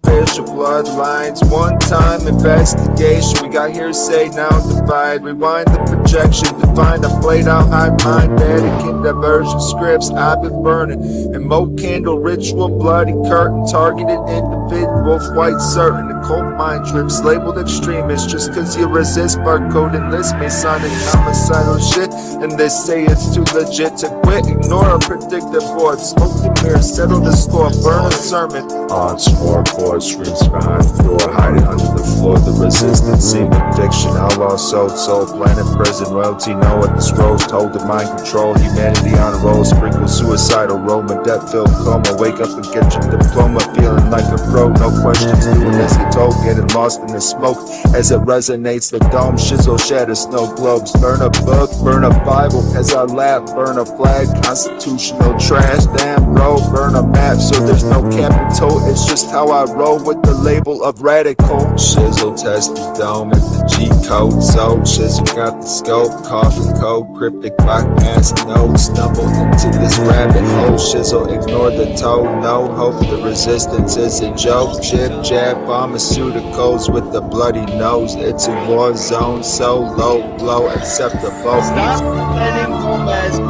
Official bloodlines, one-time investigation. We got hearsay, now divide. Rewind the projection, define. I played out high mind, etiquette, diversion scripts. I've been burning. And mo candle ritual, bloody curtain, targeted individual, quite certain. The cold mind trips, labeled extremist. Just cause you resist, barcode enlist me, signing homicidal shit. And they say it's too legit to quit. Ignore a predictive board, smoke the mirror, settle the score, burn a sermon. On smoreboard, screams behind the door, hiding under the floor. The resistance seemed fiction. Outlaw soul planet prison. Royalty know what the scrolls told. The mind control, humanity on a roll. Sprinkle suicidal Roma, death filled coma. Wake up and get your diploma, feeling like a pro. No questions, doing as you're told. Getting lost in the smoke as it resonates. The dome shizzle shatter snow globes. Burn a book, burn a Bible as I laugh. Burn a flag, constitutional trash. Damn bro, burn a map so there's no capital. It's just how I roll with the label of radical. Shizzle test the dome at the G code. So shizzle got the scope, coffin code, cryptic bypass node. Stumble into this rabbit hole. Shizzle ignore the toe. No hope, the resistance is a joke. Jib jab pharmaceuticals with the bloody nose. It's a war zone, so low blow acceptable. Stop defending Gomez. Who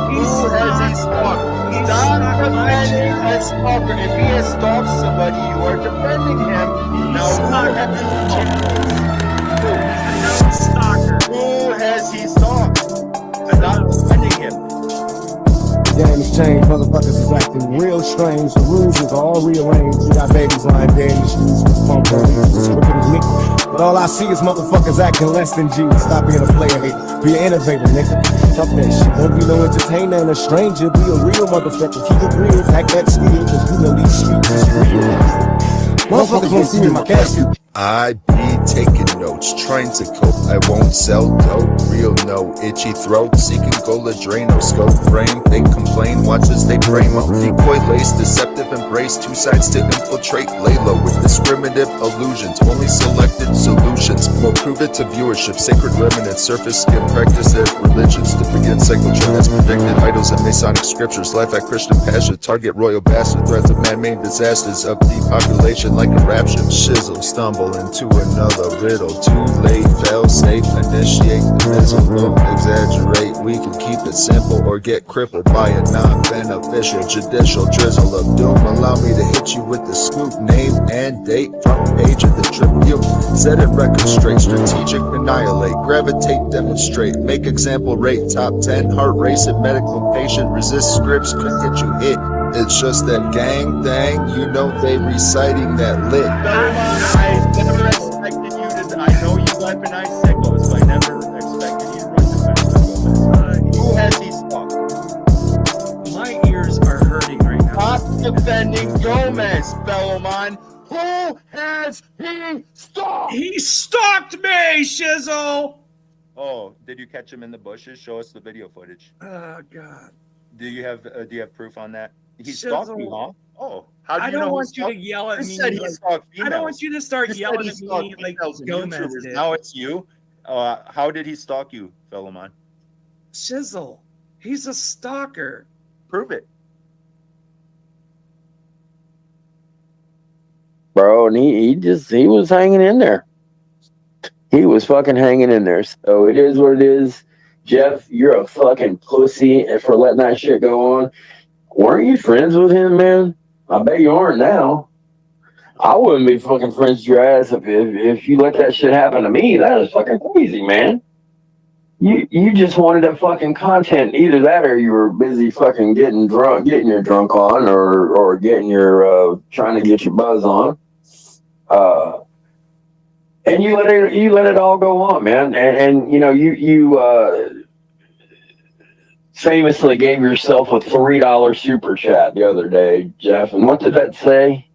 has a spark? Stop defending a stalker. If he has stalked somebody, you are defending him. Now who has he stalked? Who has he stalked? Stop defending him. The game has changed, motherfuckers is acting real strange. The rules is all rearranged. We got babies lying dead in the streets, pump, it's crooked as me. But all I see is motherfuckers acting less than G. Stop being a player, hater. Be an innovator, nigga. Fuck that shit. Don't be no entertainer and a stranger. Be a real motherfucker. Keep it real. Pack that steel. Cause you know these streets is real. Motherfuckers won't see me in my casket. I be taking notes, trying to cope. I won't sell dope, real no itchy throat. Seeking gola drano, scope frame. They complain, watch as they frame up. Decoy lace, deceptive embrace. Two sides to infiltrate. Lay low with discriminative illusions. Only selected solutions. More prove it to viewership. Sacred remnants, surface skin practice as religions. To begin cyclotron as predicted. Idols and Masonic scriptures. Life at Christian passion. Target royal bastard. Threats of man-made disasters. Of depopulation like a rapture. Shizzle, stumble into another riddle. Too late, fail safe, initiate the missile. Don't exaggerate, we can keep it simple or get crippled by a non-beneficial judicial drizzle of doom. Allow me to hit you with the scoop, name and date, front page of the Tribune. Set it record straight, strategic, annihilate, gravitate, demonstrate, make example rate, top 10, heart racing, medical patient, resist scripts, could get you hit. It's just that gang thing, you know they reciting that lit. I never expected you to. I know you weaponize sickos, but I never expected you to run defense. Who has he stalked? My ears are hurting right now. Stop defending Gomez, fellow man. Who has he stalked? He stalked me, Shizzle! Oh, did you catch him in the bushes? Show us the video footage. Oh, God. Do you have proof on that? He Shizzle. stalked me, huh? Oh, how do I you don't know want you to yell at me. Said he stalked I don't want females. you to start You said yelling he at me stalked like females and Gomez YouTubers. did. Now it's you. How did he stalk you, fellow man? Shizzle, he's a stalker. Prove it. Bro, and he was hanging in there. He was fucking hanging in there. So it is what it is. Jeff, you're a fucking pussy and for letting that shit go on. Weren't you friends with him, man? I bet you aren't now. I wouldn't be fucking friends with your ass if you let that shit happen to me. That is fucking crazy, man. You just wanted that fucking content. Either that or you were busy fucking getting your drunk on or getting your trying to get your buzz on. And you let it all go on, man. And you know, you famously gave yourself a $3 super chat the other day, Jeff. And what did that say?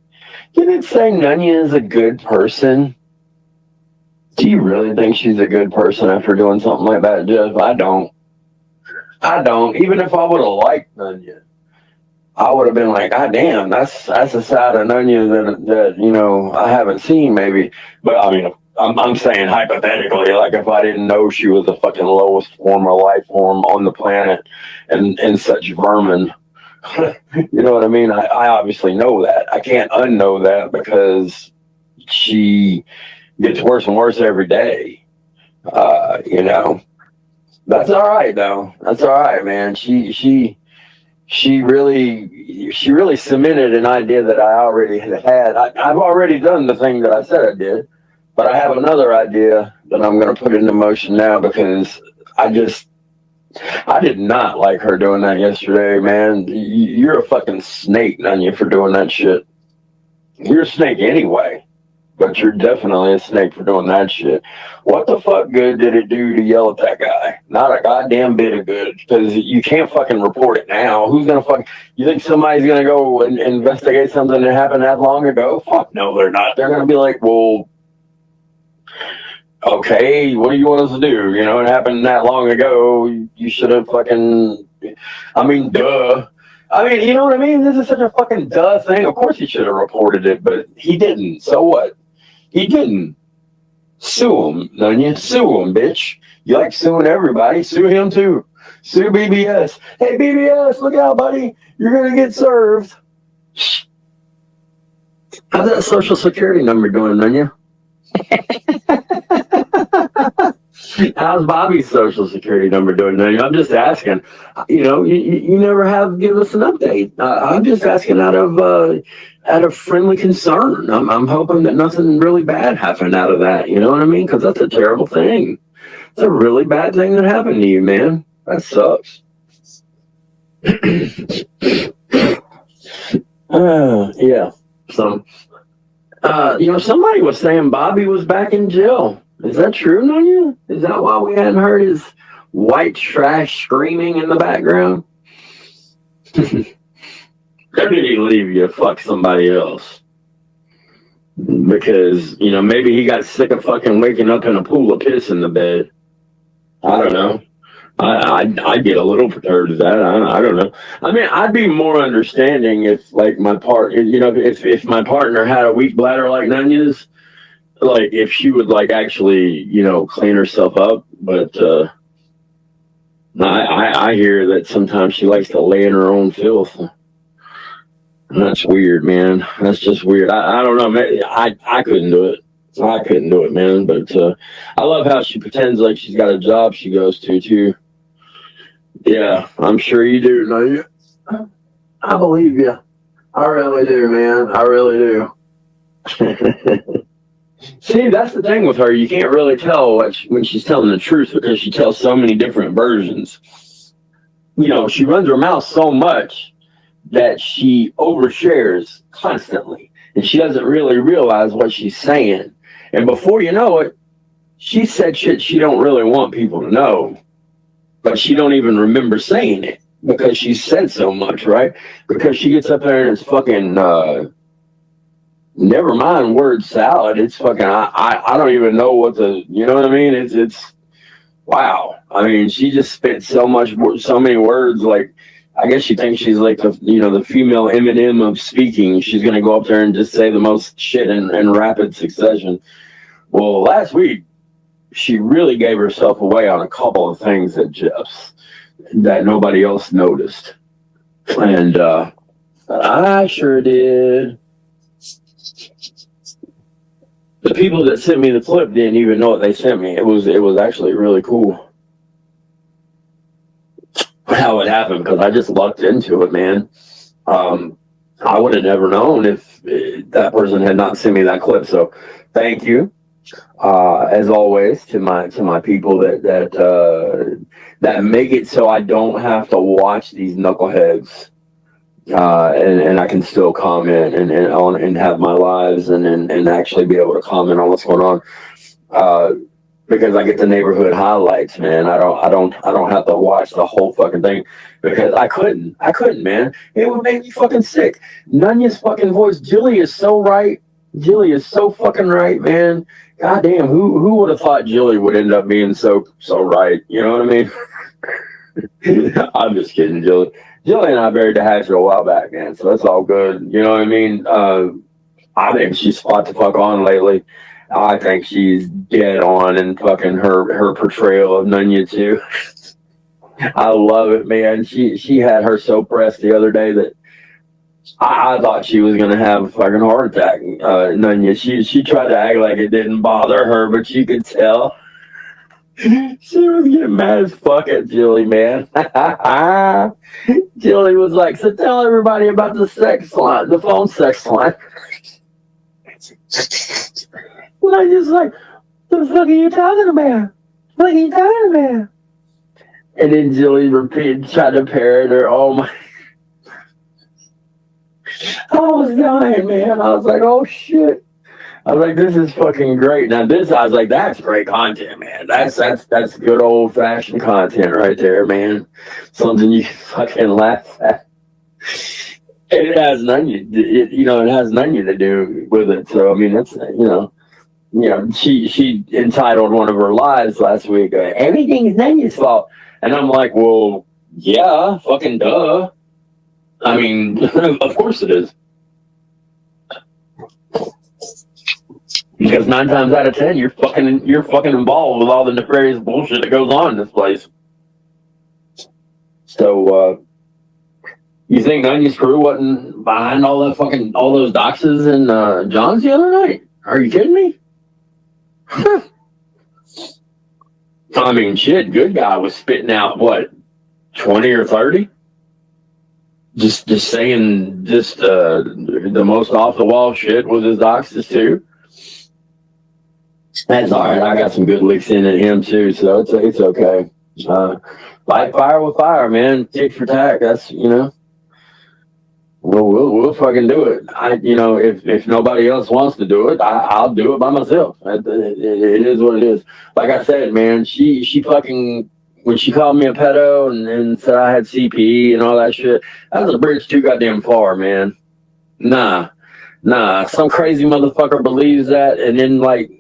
Did it say Nunya is a good person? Do you really think she's a good person after doing something like that, Jeff? I don't. Even if I would have liked Nunya, I would have been like, God damn, that's a side of Nunya that you know I haven't seen maybe. But I mean, I'm saying hypothetically, like if I didn't know she was the fucking lowest form of life form on the planet and such vermin. You know what I mean? I obviously know that. I can't unknow that because she gets worse and worse every day. You know, that's all right though. That's all right, man. She really cemented an idea that I already had. I've already done the thing that I said I did, but I have another idea that I'm going to put into motion now because I did not like her doing that yesterday, man. You're a fucking snake, Nunya, for doing that shit. You're a snake anyway, but you're definitely a snake for doing that shit. What the fuck good did it do to yell at that guy? Not a goddamn bit of good, because you can't fucking report it now. Who's gonna fucking... You think somebody's gonna go and investigate something that happened that long ago? Fuck no, they're not. They're gonna be like, well... Okay, what do you want us to do? You know, it happened that long ago. You should have fucking... I mean, duh. I mean, you know what I mean? This is such a fucking duh thing. Of course he should have reported it, but he didn't. So what? He didn't. Sue him, Nunya. Sue him, bitch. You like suing everybody. Sue him, too. Sue BBS. Hey, BBS, look out, buddy. You're going to get served. How's that social security number doing, Nunya? How's Bobby's social security number doing? I'm just asking. You know, you never have given us an update. I'm just asking out of friendly concern. I'm hoping that nothing really bad happened out of that. You know what I mean? Because that's a terrible thing. It's a really bad thing that happened to you, man. That sucks. Yeah. So Somebody was saying Bobby was back in jail. Is that true, Nanya? Is that why we hadn't heard his white trash screaming in the background? Or did he leave you to fuck somebody else? Because, maybe he got sick of fucking waking up in a pool of piss in the bed. I don't know. I'd get a little perturbed at that. I don't know. I mean, I'd be more understanding if, like, my partner, if my partner had a weak bladder like Nanya's, like, if she would, like, actually, clean herself up. But I hear that sometimes she likes to lay in her own filth. And that's weird, man. That's just weird. I don't know, man. I couldn't do it. I couldn't do it, man. But I love how she pretends like she's got a job she goes to, too. Yeah, I'm sure you do, Nanya. I believe you. I really do, man. I really do. See, that's the thing with her. You can't really tell when she's telling the truth because she tells so many different versions. She runs her mouth so much that she overshares constantly. And she doesn't really realize what she's saying. And before you know it, she said shit she don't really want people to know. But she don't even remember saying it because she said so much, right? Because she gets up there and it's fucking, never mind word salad. It's fucking, I don't even know what you know what I mean? It's, wow. I mean, she just spit so many words. Like, I guess she thinks she's like the female Eminem of speaking. She's going to go up there and just say the most shit in rapid succession. Well, last week, she really gave herself away on a couple of things that nobody else noticed. And I sure did. The people that sent me the clip didn't even know what they sent me. It was actually really cool how it happened because I just lucked into it, man. I would have never known if that person had not sent me that clip. So thank you. As always, to my people that make it so I don't have to watch these knuckleheads, and I can still comment and have my lives and actually be able to comment on what's going on, because I get the neighborhood highlights, man. I don't have to watch the whole fucking thing because I couldn't, man. It would make me fucking sick. Nanya's fucking voice, Jilly is so right. Jilly is so fucking right, man. God damn, who would have thought Jilly would end up being so right? You know what I mean? I'm just kidding, Jilly. Jilly and I buried the hatchet a while back, man, so that's all good. You know what I mean? I think she's spot the fuck on lately. I think she's dead on in fucking her portrayal of Nunya too. I love it, man. She had her so pressed the other day that I thought she was gonna have a fucking heart attack. Nunya, she tried to act like it didn't bother her, but you could tell she was getting mad as fuck at Jilly, man. Jilly was like, "So tell everybody about the sex line, the phone sex line." And I just like, "The fuck are you talking about? What are you talking about?" And then Jilly tried to parrot her. Oh my. I was dying, man. I was like, oh shit. I was like, this is fucking great. Now this, I was like, that's great content, man. That's good old fashioned content right there, man. Something you can fucking laugh at. And it has Nunya, it has Nunya to do with it. So I mean, that's she entitled one of her lives last week, "Everything's Nunya's fault," and I'm like, well, yeah, fucking duh. I mean, of course it is. Because 9 times out of 10, you're fucking involved with all the nefarious bullshit that goes on in this place. So, you think Nunya's crew wasn't behind all those doxes in John's the other night? Are you kidding me? I mean, shit, good guy was spitting out what, 20 or 30? Just saying the most off the wall shit with his doxes too. That's all right. I got some good licks in at him too, so it's okay. Fight fire with fire, man. Tick for tack. That's we'll fucking do it. If nobody else wants to do it, I'll do it by myself. It is what it is. Like I said, man, she fucking, when she called me a pedo and said I had CPE and all that shit, that was a bridge too goddamn far, man. Nah, some crazy motherfucker believes that, and then like,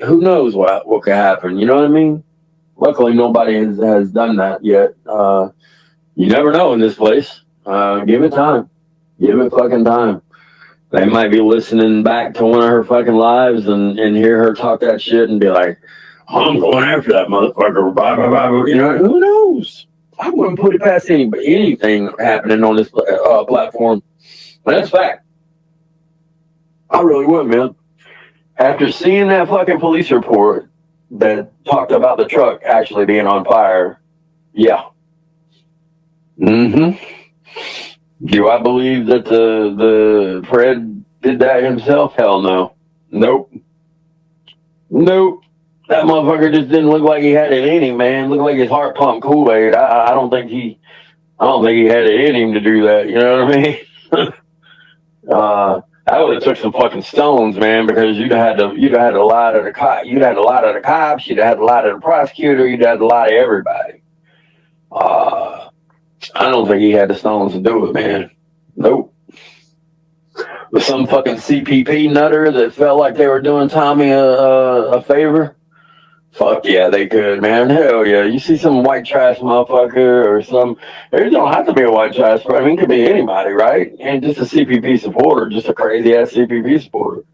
who knows what could happen? You know what I mean? Luckily, nobody has done that yet. You never know in this place. Give it time. Give it fucking time. They might be listening back to one of her fucking lives and hear her talk that shit and be like, oh, I'm going after that motherfucker. Blah, blah, blah. You know, who knows? I wouldn't put it past anything happening on this platform. But that's fact. I really would, man. After seeing that fucking police report that talked about the truck actually being on fire, yeah. Mm-hmm. Do I believe that the Fred did that himself? Hell no. Nope. That motherfucker just didn't look like he had it in him, man. Looked like his heart pumped Kool-Aid. I don't think he had it in him to do that. You know what I mean? I would have took some fucking stones, man, because you'd have had to lie to the cops. You'd have had to lie to the cops. You'd have had to lie to the prosecutor. You'd have had to lie to everybody. I don't think he had the stones to do it, man. Nope. With some fucking CPP nutter that felt like they were doing Tommy a favor. Fuck yeah, they could, man. Hell yeah. You see some white trash motherfucker or some, it don't have to be a white trash, but I mean, it could be anybody, right? And just a CPP supporter, just a crazy ass CPP supporter.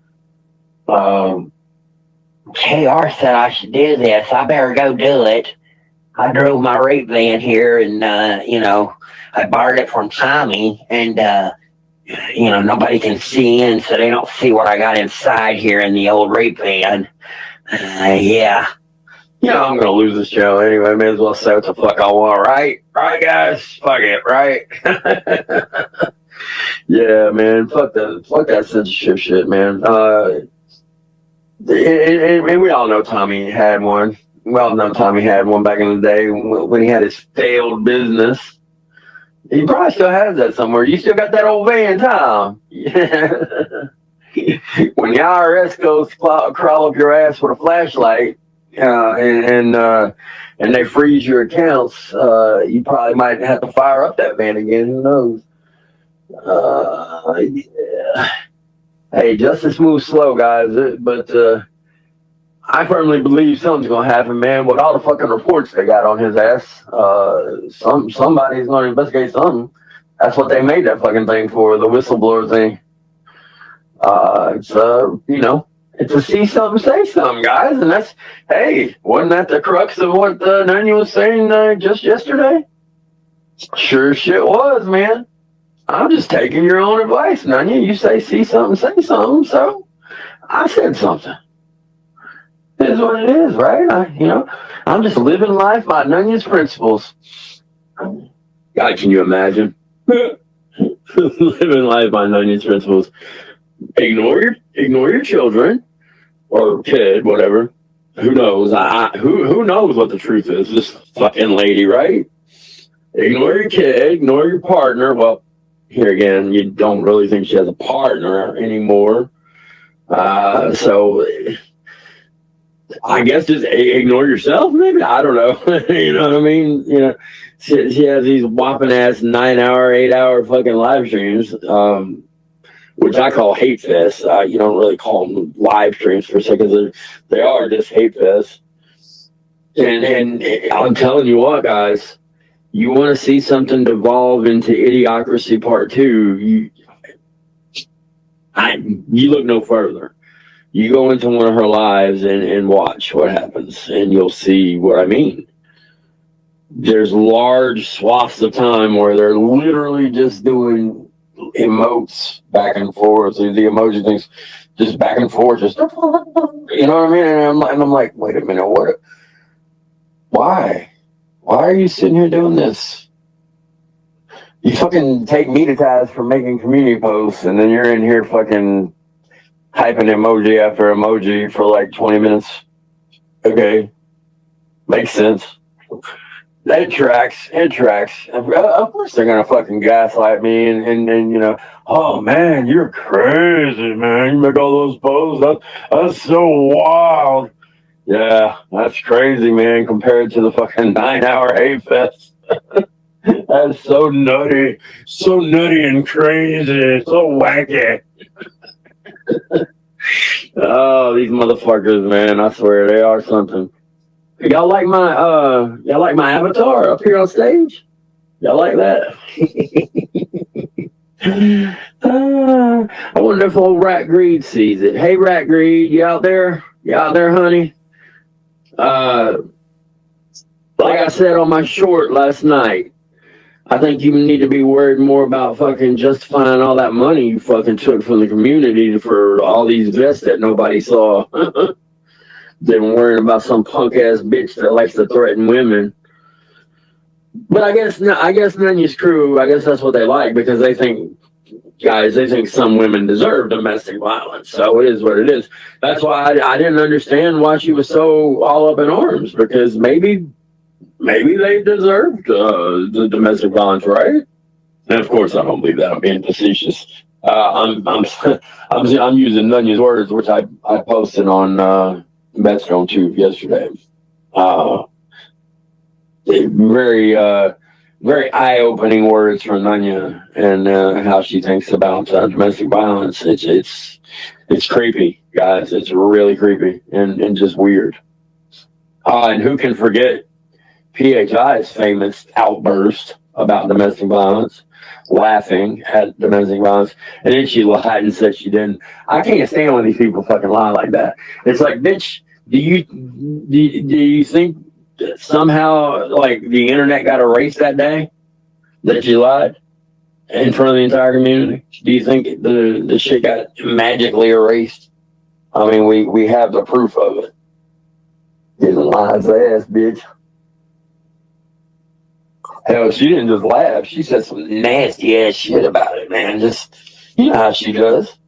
KR said I should do this. I better go do it. I drove my rape van here and, I borrowed it from Tommy and, nobody can see in, so they don't see what I got inside here in the old rape van. Yeah. I'm going to lose this channel anyway. May as well say what the fuck I want, right? Right, guys? Fuck it, right? Yeah, man. Fuck that censorship shit, man. And we all know Tommy had one. We all know Tommy had one back in the day when he had his failed business. He probably still has that somewhere. You still got that old van, Tom. Yeah. When the IRS goes crawl up your ass with a flashlight, and they freeze your accounts, you probably might have to fire up that van again. Who knows? Yeah. Hey, justice moves slow, guys, but I firmly believe something's gonna happen, man. With all the fucking reports they got on his ass, somebody's gonna investigate something. That's what they made that fucking thing for, the whistleblower thing. It's a see something, say something, guys, and that's, hey, wasn't that the crux of what Nanya was saying just yesterday? Sure shit was, man. I'm just taking your own advice, Nanya. You say see something, say something, so I said something. It is what it is, right? I'm just living life by Nunya's principles. God, can you imagine? Living life by Nunya's principles. Ignore your children or kid, whatever. Who knows? Who knows what the truth is? This fucking lady, right? Ignore your kid, ignore your partner. Well, here again, you don't really think she has a partner anymore. So I guess just ignore yourself, maybe. I don't know. You know what I mean? She has these whopping ass 9-hour, 8-hour fucking live streams, which I call hate fest. You don't really call them live streams per se, because they are just hate fest. And I'm telling you what, guys, you want to see something devolve into Idiocracy Part 2, you look no further. You go into one of her lives and watch what happens, and you'll see what I mean. There's large swaths of time where they're literally just doing emotes back and forth. The emoji things just back and forth, just, you know what I mean? And I'm like, wait a minute, what? Why are you sitting here doing this? You fucking take me to task for making community posts, and then you're in here fucking typing emoji after emoji for like 20 minutes. Okay. Makes sense. It tracks. It tracks. Of course they're gonna fucking gaslight me and you know, oh man, you're crazy, man. You make all those posts. That's so wild. Yeah, that's crazy, man, compared to the fucking 9-hour hate fest. That's so nutty. So nutty and crazy. So wacky. Oh, these motherfuckers, man. I swear they are something. Y'all like my avatar up here on stage? Y'all like that? I wonder if old Rat Greed sees it. Hey, Rat Greed, you out there? You out there, honey? Like I said on my short last night, I think you need to be worried more about fucking justifying all that money you fucking took from the community for all these vests that nobody saw. Than worrying about some punk ass bitch that likes to threaten women. But I guess Nunya's crew, I guess that's what they like because they think some women deserve domestic violence. So it is what it is. That's why I didn't understand why she was so all up in arms because maybe they deserved the domestic violence, right? And of course, I don't believe that. I'm being facetious. I'm using Nunya's words, which I posted on Metro Tube yesterday. Very eye-opening words from Nunya and how she thinks about domestic violence. It's creepy, guys. It's really creepy and just weird. And who can forget PHI's famous outburst about domestic violence, laughing at domestic violence, and then she lied and said she didn't. I can't stand when these people fucking lie like that. It's like, bitch, do you think that somehow like the internet got erased that day that you lied in front of the entire community? Do you think the shit got magically erased? I mean, we have the proof of it. Getting lies ass, bitch. Hell, she didn't just laugh. She said some nasty ass shit about it, man. Just, you know how she does.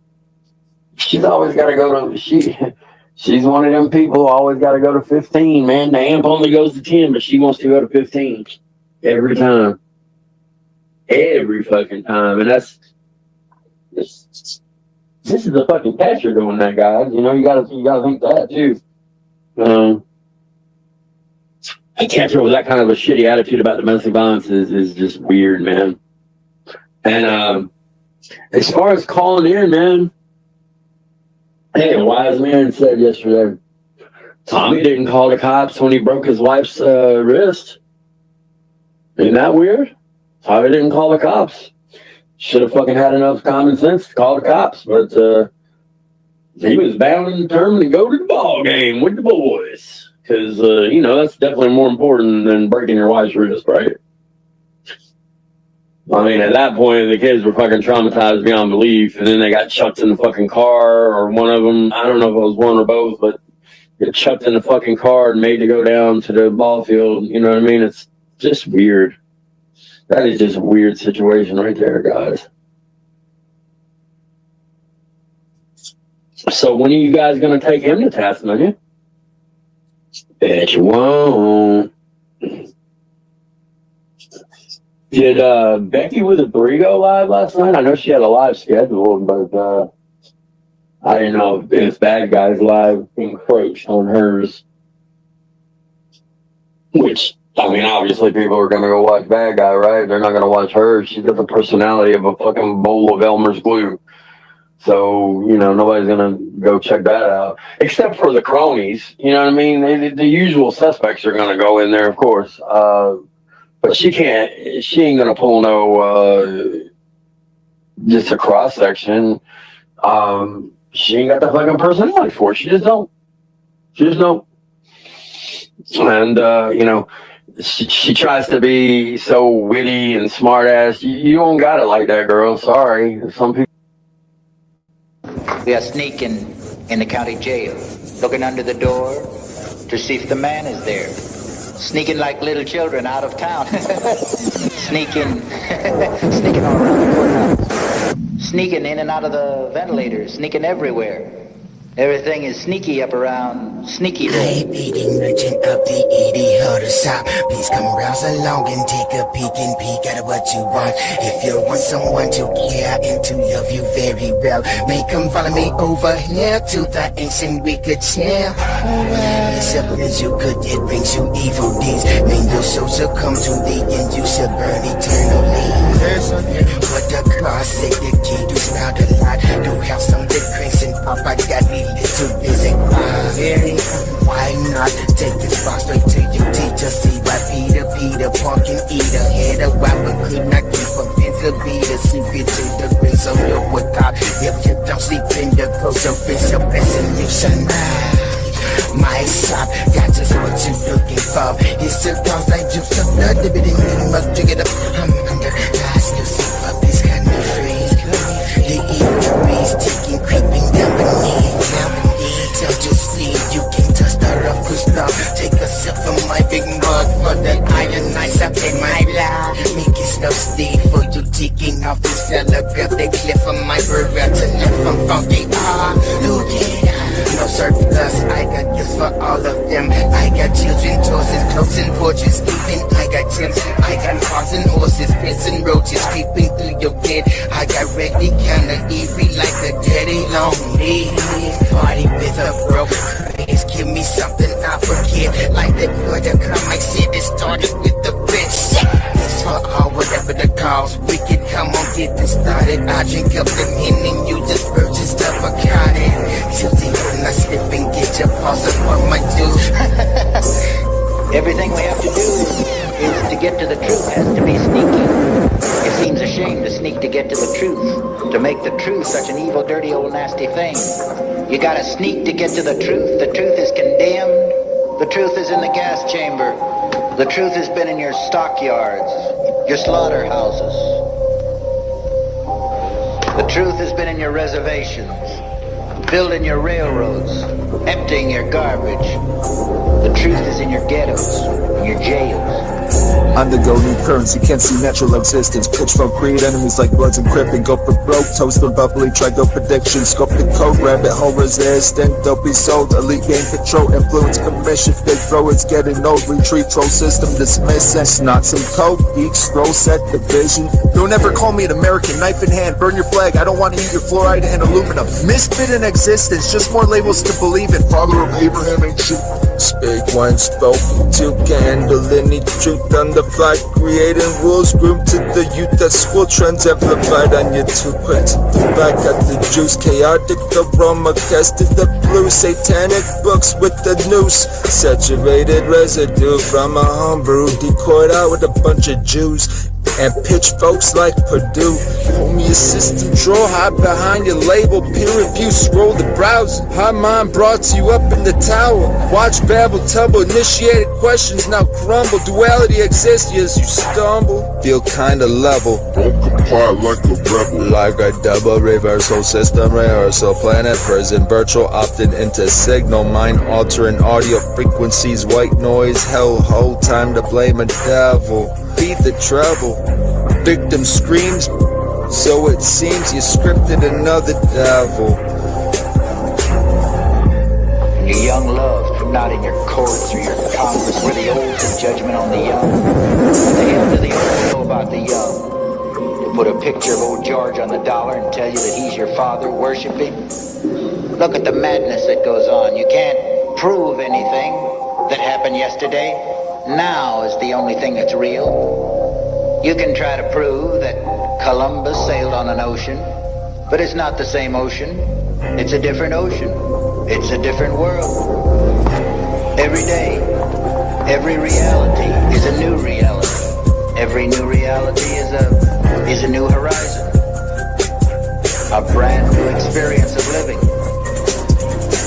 She's always got to go to, she's one of them people who always got to go to 15, man. The amp only goes to 10, but she wants to go to 15 every time. Every fucking time. And this is the fucking catcher doing that, guys. You know, you gotta think that too. A catcher with that kind of a shitty attitude about domestic violence is just weird, man. And as far as calling in, man, hey, a wise man said yesterday, Tommy didn't call the cops when he broke his wife's wrist. Isn't that weird? Tommy didn't call the cops. Should have fucking had enough common sense to call the cops, but he was bound and determined to go to the ball game with the boys. Because, you know, that's definitely more important than breaking your wife's wrist, right? I mean, at that point, the kids were fucking traumatized beyond belief, and then they got chucked in the fucking car, or one of them, I don't know if it was one or both, but get chucked in the fucking car and made to go down to the ball field. You know what I mean? It's just weird. That is just a weird situation right there, guys. So when are you guys going to take him to task, man? Bet you won't. Did Becky with a 3 go live last night? I know she had a live scheduled, but I didn't know if Bad Guys Live encroached on hers. Which, I mean, obviously people are going to go watch Bad Guy, right? They're not going to watch her. She's got the personality of a fucking bowl of Elmer's glue. So, you know, nobody's going to go check that out. Except for the cronies. You know what I mean? The usual suspects are going to go in there, of course. But she ain't going to pull no, just a cross-section. She ain't got the fucking personality for it. She just don't. And, you know, she tries to be so witty and smart-ass. You don't got it like that, girl. Sorry. Some people. We are sneaking in the county jail, looking under the door to see if the man is there. Sneaking like little children out of town. Sneaking all around the courthouse. Sneaking in and out of the ventilators. Sneaking everywhere. Everything is sneaky up around Sneakyville. Hey, beating merchant of the ED Huddle Shop. Please come browse along and take a peek and peek at what you want. If you want someone to care and to love you very well, make them follow me over here to the ancient wicked chair. It's a place you could, it brings you evil deeds. When your soul shall come to the end, you shall burn eternally. But the car say the key to smell the light. Do have some big crazy and pop, I got me little busy. Why not take this box straight to your teacher? See why Peter Punk and Eater had a rapper could not keep a Vince to be the secret to the grace of your workout. If you don't sleep in the close of face, your blessing you shall not. My shop got just what you looking for. It still comes like juice of blood. The bidding you must drink it up. I'm under exclusive of this kind of phrase. The evil breeze taking creeping down beneath. Don't you see you can touch the rough crystal. Take a sip from my big mug for that iron nice up in my blood. Make it slow steep for you taking off this fella. Grab the cliff from my Beretta left from funky. Look it up. No surplus, I got gifts for all of them. I got children, toys and clothes and portraits. Even I got gems. I got cars and horses, pits and roaches creeping through your bed. I got ready, kinda eerie like the daddy lonely. Party with a broke praise. Give me something I forget. Like the boy that come, I said it started with the bitch. It's for all, whatever the cause. Wicked, come on, get this started. I drink up the hen and you just purchased a Bacardi. Tilting when I slip and get your paws up on my juice. Everything we have to do is to get to the truth has to be sneaky. It seems a shame to sneak to get to the truth, to make the truth such an evil, dirty, old, nasty thing. You gotta sneak to get to the truth. The truth is condemned. The truth is in the gas chamber. The truth has been in your stockyards, your slaughterhouses. The truth has been in your reservations, building your railroads, emptying your garbage. The truth is in your ghettos, in your jails. On the go, new currency, can't see natural existence. Pitchfork create enemies like Bloods and Crippin'. Go for broke, toast for bubbly, try go prediction. Scope the code, rabbit hole resistant. Don't be sold, elite game control, influence commission. Big throw, it's getting old, retreat, troll system dismiss. It's not some code, geek, scroll set, division. Don't ever call me an American, knife in hand, burn your flag. I don't want to eat your fluoride and aluminum. Misfit in existence, just more labels to believe in. Father of Abraham ain't shit. Speak when spoken to, can handle any truth on the fly, creating rules, groomed to the youth at school, trends amplified on you too quick to the back, got the juice, chaotic aroma, casted the blue, satanic books with the noose, saturated residue from a homebrew, decoyed out with a bunch of Jews, and pitchforks like Purdue. Homie assistant draw, hide behind your label, peer review, scroll the browser. High mind brought you up in the tower. Watch babble, tumble, initiated questions now crumble. Duality exists as you stumble. Feel kinda level. Don't comply like a rebel. Like a double reversal system rehearsal. Planet prison, virtual opted into signal. Mind altering audio frequencies, white noise, hell hole. Time to blame a devil. Beat the trouble. Victim screams, so it seems you scripted another devil. Your young love, not in your courts or your Congress, where the old take judgment on the young. What the hell do the old know about the young? To put a picture of old George on the dollar and tell you that he's your father, worship him? Look at the madness that goes on. You can't prove anything that happened yesterday. Now is the only thing that's real. You can try to prove that Columbus sailed on an ocean, but it's not the same ocean. It's a different ocean. It's a different world. Every day, every reality is a new reality. Every new reality is a new horizon. A brand new experience of living.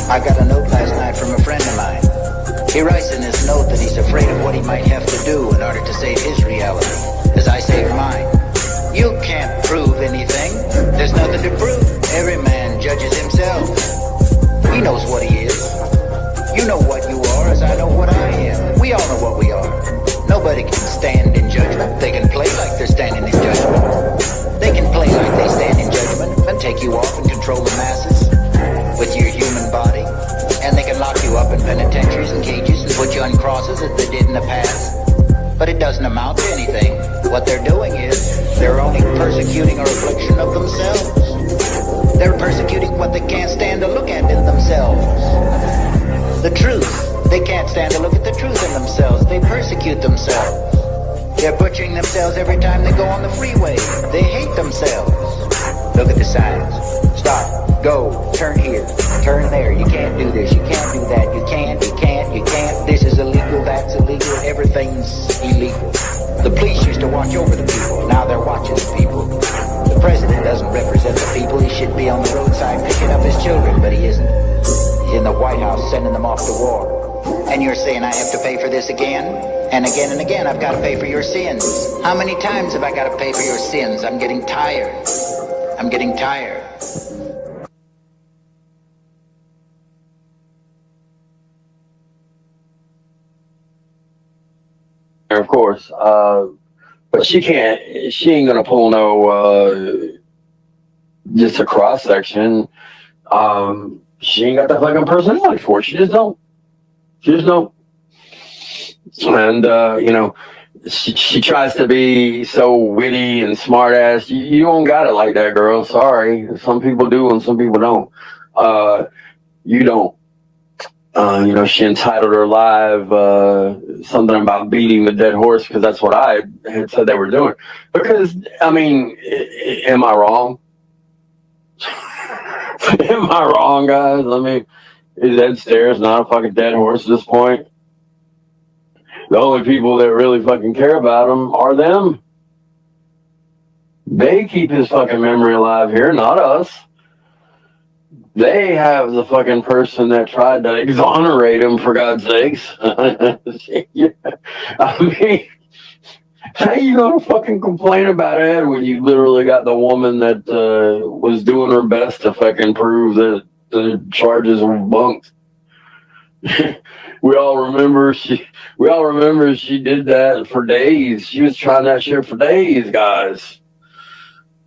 I got a note last night from a friend of mine. He writes in his note that he's afraid of what he might have to do in order to save his reality, as I saved mine. You can't prove anything. There's nothing to prove. Every man judges himself. He knows what he is. You know what you are as I know what I am. We all know what we are. Nobody can stand in judgment. They can play like they're standing in judgment. They can play like they stand in judgment and take you off and control the masses with your human body. but it doesn't amount to anything. What they're doing is they're only persecuting a reflection of themselves. They're persecuting what they can't stand to look at in themselves. The truth. They can't stand to look at the truth in themselves. They persecute themselves. They're butchering themselves every time they go on the freeway. They hate themselves. Look at the signs. Stop. Go. Turn here. Turn there. You can't do this. You can't do that. You can't. You can't. You can't. This is illegal. That's illegal. Everything's illegal. The police used to watch over the people. Now they're watching the people. The president doesn't represent the people. He should be on the roadside picking up his children, but he isn't. He's in the White House sending them off to war. And you're saying I have to pay for this again? And again and again, I've got to pay for your sins. How many times have I got to pay for your sins? I'm getting tired. I'm getting tired. Of course. But she ain't gonna pull no, just a cross section. She ain't got the fucking personality for it. She just don't. And, she tries to be so witty and smart ass. You don't got it like that, girl. Sorry. Some people do and some people don't. You don't. She entitled her live something about beating the dead horse because that's what I had said they were doing. Because, I mean, am I wrong? Am I wrong, guys? I mean, is Ed Stairs not a fucking dead horse at this point? The only people that really fucking care about him are them. They keep his fucking memory alive here, not us. They have the fucking person that tried to exonerate him, for God's sakes. Yeah. I mean, how you gonna fucking complain about Ed when you literally got the woman that was doing her best to fucking prove that the charges were bunked? We all remember she did that for days. She was trying that shit for days, guys.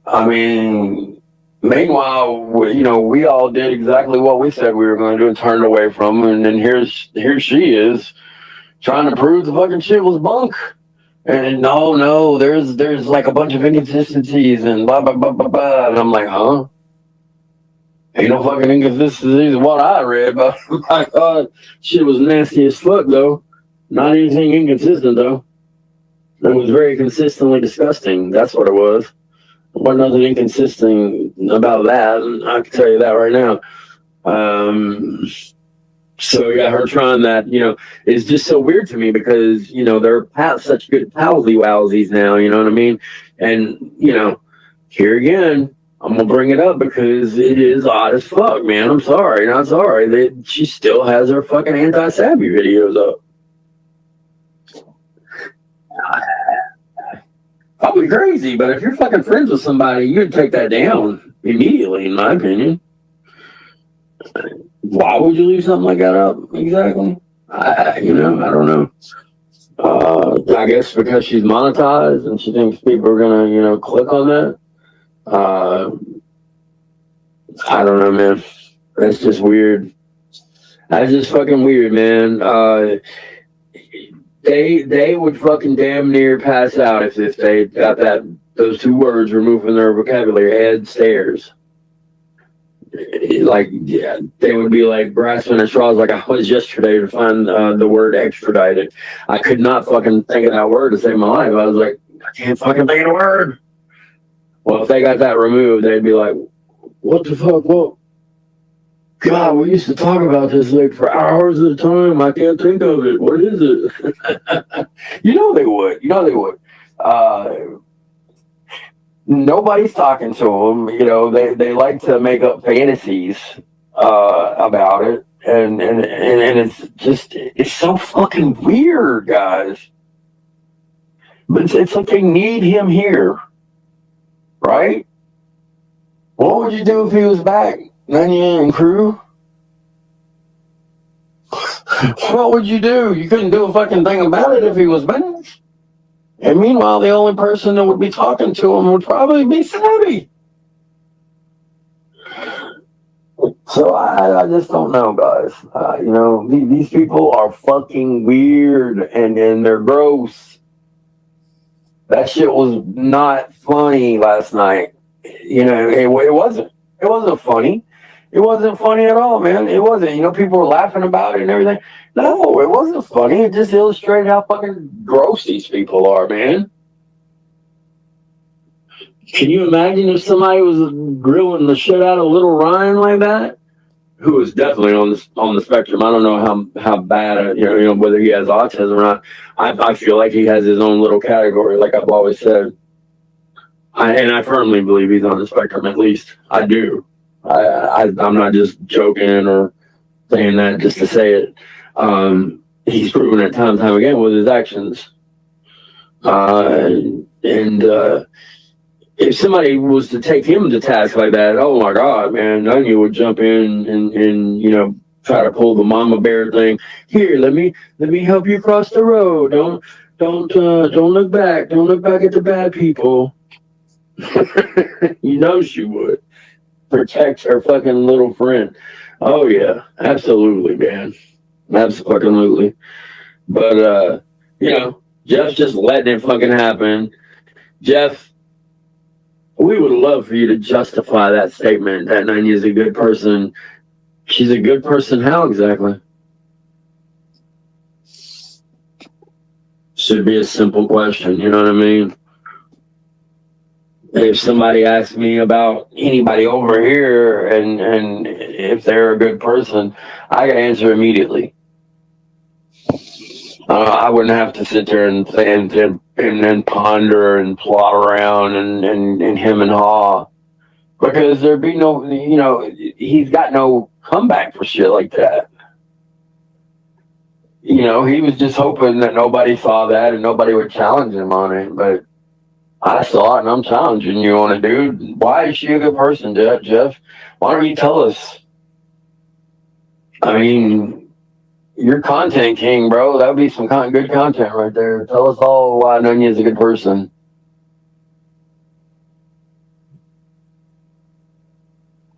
I mean, meanwhile, we all did exactly what we said we were going to do and turned away from her. And then here she is trying to prove the fucking shit was bunk. And no, there's like a bunch of inconsistencies and blah, blah, blah, blah, blah. And I'm like, huh? Ain't no fucking inconsistencies. What I read, but my God, shit was nasty as fuck, though. Not anything inconsistent, though. It was very consistently disgusting. That's what it was. There wasn't nothing inconsistent about that. I can tell you that right now. So yeah, her trying that, is just so weird to me because, they're such good palsy-wowsies now, you know what I mean? And, here again, I'm going to bring it up because it is odd as fuck, man. I'm sorry, not sorry. She still has her fucking anti-Savvy videos up. Probably crazy, but if you're fucking friends with somebody, you'd take that down immediately, in my opinion. Why would you leave something like that up? Exactly. I don't know. I guess because she's monetized and she thinks people are gonna, click on that. I don't know, man. That's just weird. That's just fucking weird, man. They would fucking damn near pass out if they got those two words removed from their vocabulary. Ed Stairs. Like, yeah, they would be like grasping at straws like I was yesterday to find the word extradited. I could not fucking think of that word to save my life. I was like, I can't fucking think of the word. Well, if they got that removed, they'd be like, what the fuck? Well, God, we used to talk about this like for hours at a time. I can't think of it. What is it? They would. Nobody's talking to them. They like to make up fantasies about it, and it's so fucking weird, guys. But it's like they need him here, right? What would you do if he was back, Nanya and crew? What would you do? You couldn't do a fucking thing about it if he was back. And meanwhile, the only person that would be talking to him would probably be Savvy. So I just don't know, guys. These people are fucking weird and they're gross. That shit was not funny last night. You know, it wasn't. It wasn't funny. It wasn't funny at all, man. It wasn't. You know, people were laughing about it and everything. No, it wasn't funny. It just illustrated how fucking gross these people are, man. Can you imagine if somebody was grilling the shit out of little Ryan like that? Who is definitely on the spectrum. I don't know how bad, you know whether he has autism or not. I feel like he has his own little category, like I've always said. And I firmly believe he's on the spectrum. At least I do. I'm not just joking or saying that just to say it. He's proven it time and time again with his actions. If somebody was to take him to task like that, oh my God, man, Onion would jump in and you know, try to pull the mama bear thing. Here, let me help you cross the road. Don't look back. Don't look back at the bad people. You know she would protect her fucking little friend. Oh yeah, absolutely, man, absolutely. But you know, Jeff's just letting it fucking happen. Jeff, we would love for you to justify that statement that Nanya is a good person. She's a good person. How exactly? Should be a simple question. You know what I mean? If somebody asks me about anybody over here and if they're a good person, I can answer immediately. I wouldn't have to sit there and then ponder and plot around and hem and haw, because there'd be no, you know, he's got no comeback for shit like that. You know, he was just hoping that nobody saw that and nobody would challenge him on it, but I saw it and I'm challenging you on it, dude. Why is she a good person, Jeff? Why don't you tell us? I mean, you're content king, bro. That would be some good content right there. Tell us all why Nanya is a good person.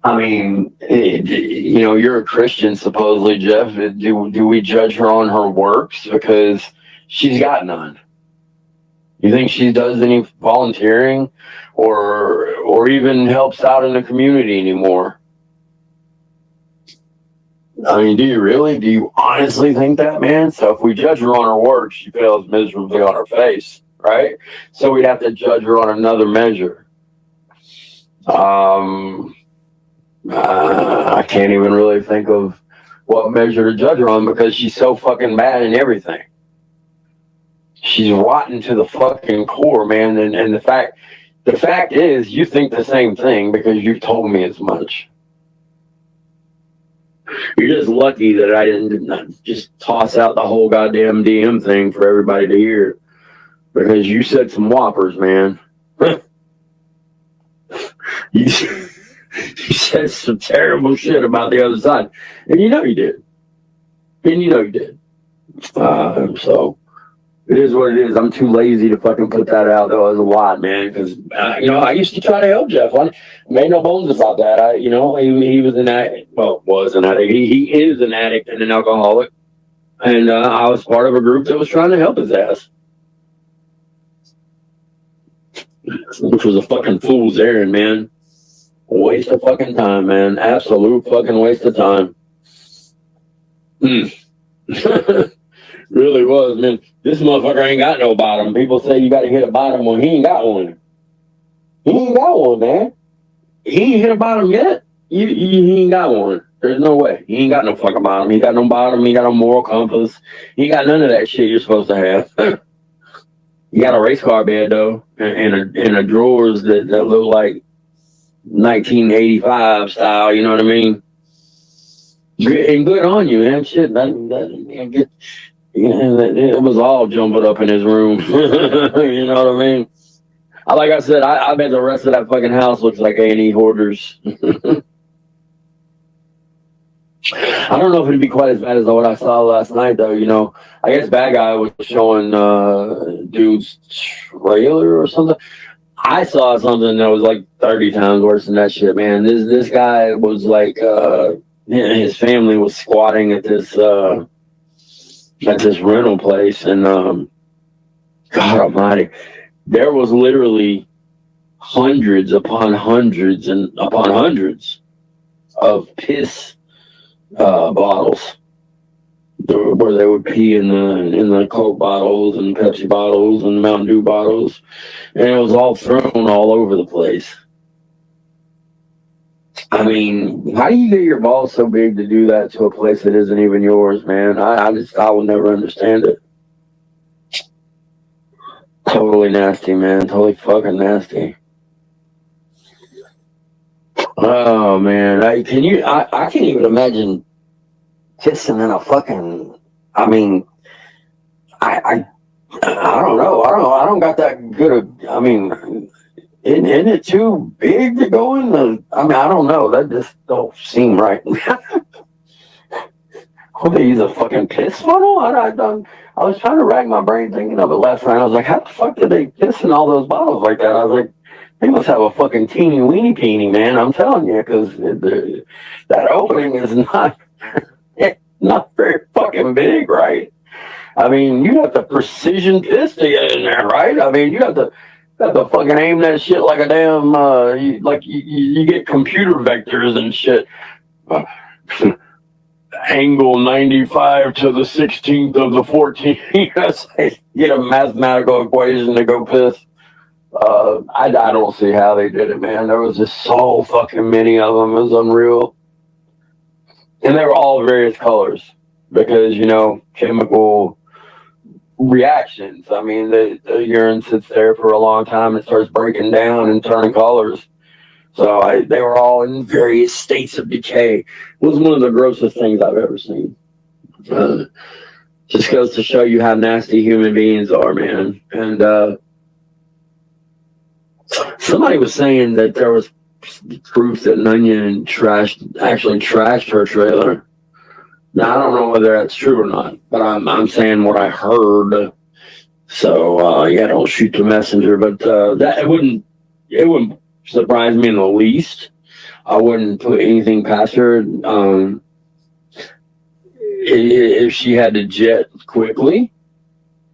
I mean, you know, you're a Christian, supposedly, Jeff. Do we judge her on her works? Because she's got none. You think she does any volunteering or even helps out in the community anymore? I mean, do you really? Do you honestly think that, man? So if we judge her on her work, she fails miserably on her face, right? So we'd have to judge her on another measure. I can't even really think of what measure to judge her on because she's so fucking bad in everything. She's rotten to the fucking core, man. And the fact is, you think the same thing because you've told me as much. You're just lucky that I didn't just toss out the whole goddamn DM thing for everybody to hear, because you said some whoppers, man. You said some terrible shit about the other side, and you know you did. So it is what it is. I'm too lazy to fucking put that out though as a lot, man. Because you know, I used to try to help Jeff. I made no bones about that. You know, he was an addict. Well, was an addict. He is an addict and an alcoholic. And I was part of a group that was trying to help his ass, which was a fucking fool's errand, man. Waste of fucking time, man. Absolute fucking waste of time. Really was, man. This motherfucker ain't got no bottom. People say you got to hit a bottom when he ain't got one. He ain't got one, man. He ain't hit a bottom yet. He ain't got one. There's no way. He ain't got no fucking bottom. He got no bottom. He got no moral compass. He got none of that shit you're supposed to have. He got a race car bed though, and a drawers that look like 1985 style. You know what I mean? And good on you, man. Shit, it was all jumbled up in his room. You know what I mean? Like I said, I bet the rest of that fucking house looks like A&E hoarders. I don't know if it'd be quite as bad as what I saw last night, though. You know, I guess Bad Guy was showing dude's trailer or something. I saw something that was like 30 times worse than that shit, man. This guy was like, his family was squatting at this rental place, and God Almighty, there was literally hundreds upon hundreds and upon hundreds of piss bottles where they would pee in the Coke bottles and Pepsi bottles and Mountain Dew bottles, and it was all thrown all over the place. I mean, how do you get your balls so big to do that to a place that isn't even yours, man? I will never understand it. Totally nasty, man. Totally fucking nasty. Oh man, I can't even imagine kissing in a fucking. I mean, I don't know. I don't got that good. I mean, isn't it too big to go in the? I mean, I don't know. That just don't seem right. Would they use a fucking piss funnel? I was trying to rack my brain thinking of it last night. I was like, how the fuck did they piss in all those bottles like that? I was like, they must have a fucking teeny weeny peeny, man. I'm telling you, because that opening is not very fucking big, right? I mean, you have to precision piss to get in there, right? I mean, you have to fucking aim that shit like a damn, you get computer vectors and shit. Angle 95 to the 16th of the 14th. Get a mathematical equation to go piss. I don't see how they did it, man. There was just so fucking many of them. It was unreal. And they were all various colors because, chemical reactions. I mean, the urine sits there for a long time and starts breaking down and turning colors. So they were all in various states of decay. It was one of the grossest things I've ever seen. Just goes to show you how nasty human beings are, man. And somebody was saying that there was proof that Nunyan actually trashed her trailer. Now, I don't know whether that's true or not, but I'm saying what I heard. So, yeah, don't shoot the messenger. But that it wouldn't surprise me in the least. I wouldn't put anything past her. If she had to jet quickly,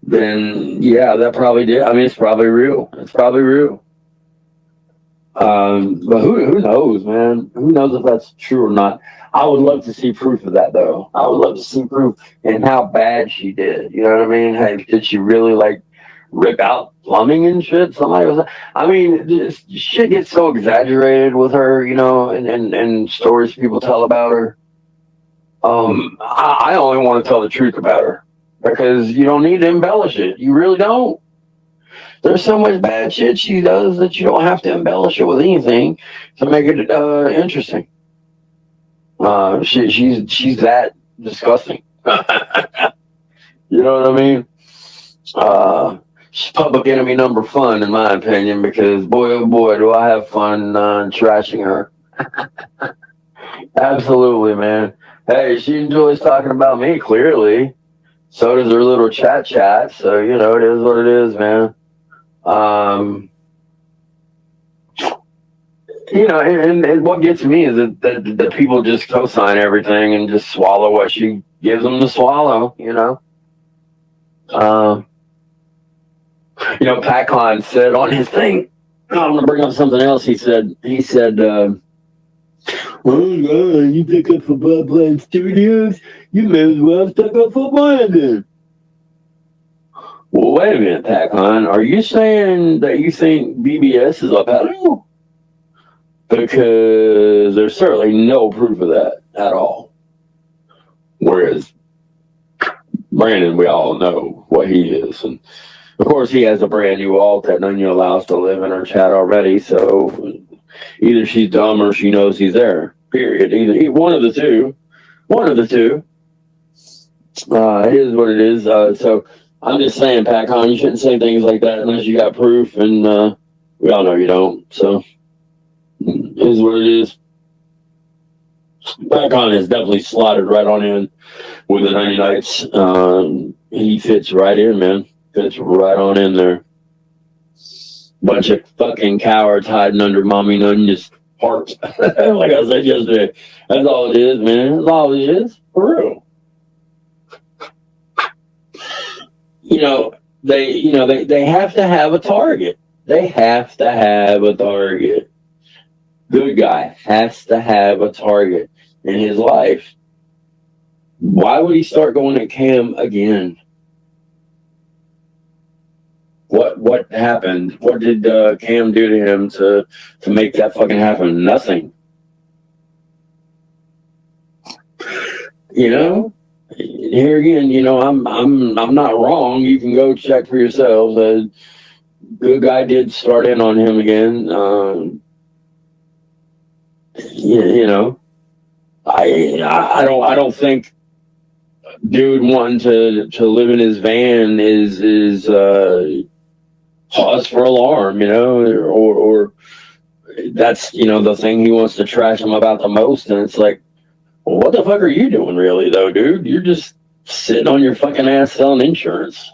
then yeah, that probably did. I mean, it's probably real. It's probably real. But who knows, man? Who knows if that's true or not? I would love to see proof of that, though. I would love to see proof and how bad she did. You know what I mean? Hey, did she really rip out plumbing and shit? Somebody was. I mean, this shit gets so exaggerated with her, and stories people tell about her. I only want to tell the truth about her because you don't need to embellish it. You really don't. There's so much bad shit she does that you don't have to embellish it with anything to make it interesting. She's that disgusting. You know what I mean? She's public enemy number fun in my opinion because boy oh boy do I have fun trashing her. Absolutely, man. Hey, she enjoys talking about me clearly. So does her little chat. So it is what it is, man. And what gets me is that people just co-sign everything and just swallow what she gives them to swallow. Pat Klein said on his thing. I'm gonna bring up something else. He said, "Well, you pick up for Bob Bland Studios. You may as well stick up for Brandon." Well, wait a minute, Pat Klein. Are you saying that you think BBS is a pedo? Because there's certainly no proof of that at all. Whereas Brandon, we all know what he is. And of course, he has a brand new alt that none of you allows to live in her chat already. So either she's dumb or she knows he's there. Period. One of the two. It is what it is. So I'm just saying, Pat Con, you shouldn't say things like that unless you got proof. And we all know you don't. So it is what it is. Pat Con is definitely slotted right on in with the 90 Nights. He fits right in, man. Fits right on in there. Bunch of fucking cowards hiding under Mommy Nunya's heart. Like I said yesterday. That's all it is, man. That's all it is. For real. they have to have a target. They have to have a target. Good guy has to have a target in his life. Why would he start going at Cam again? What happened? What did Cam do to him to make that fucking happen? Nothing. You know, here again, I'm not wrong. You can go check for yourselves. Good guy did start in on him again. I don't think dude wanting to live in his van is cause for alarm, or that's the thing he wants to trash him about the most. And it's like, well, what the fuck are you doing, really, though, dude? You're just sitting on your fucking ass selling insurance.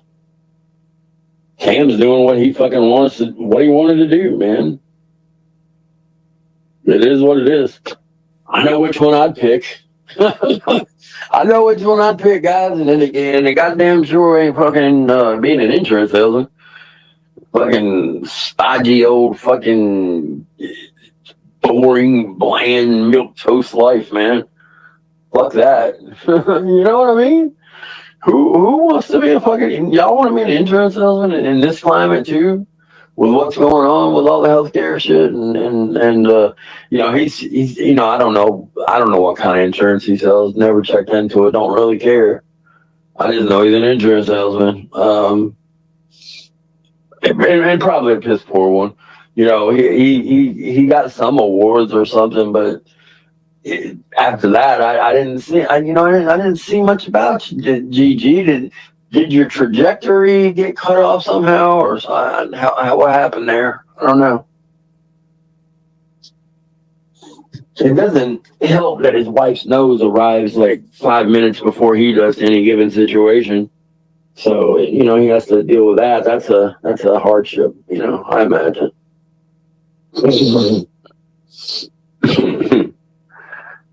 Cam's doing what he fucking what he wanted to do, man. It is what it is. I know which one I'd pick. I know which one I'd pick, guys. And then again, the goddamn sure ain't fucking being an insurance salesman. Fucking stodgy old fucking boring, bland milk toast life, man. Fuck that. You know what I mean? Who wants to be a fucking... Y'all want to be an insurance salesman in this climate, too? With what's going on with all the healthcare shit and he's I don't know what kind of insurance he sells. Never checked into it. Don't really care. I just know he's an insurance salesman. And probably a piss poor one. He got some awards or something, but after that, I didn't see. I didn't see much about you. GG, did your trajectory get cut off somehow, or what happened there? I don't know. It doesn't help that his wife's nose arrives like 5 minutes before he does to any given situation. So he has to deal with that. That's a hardship. I imagine.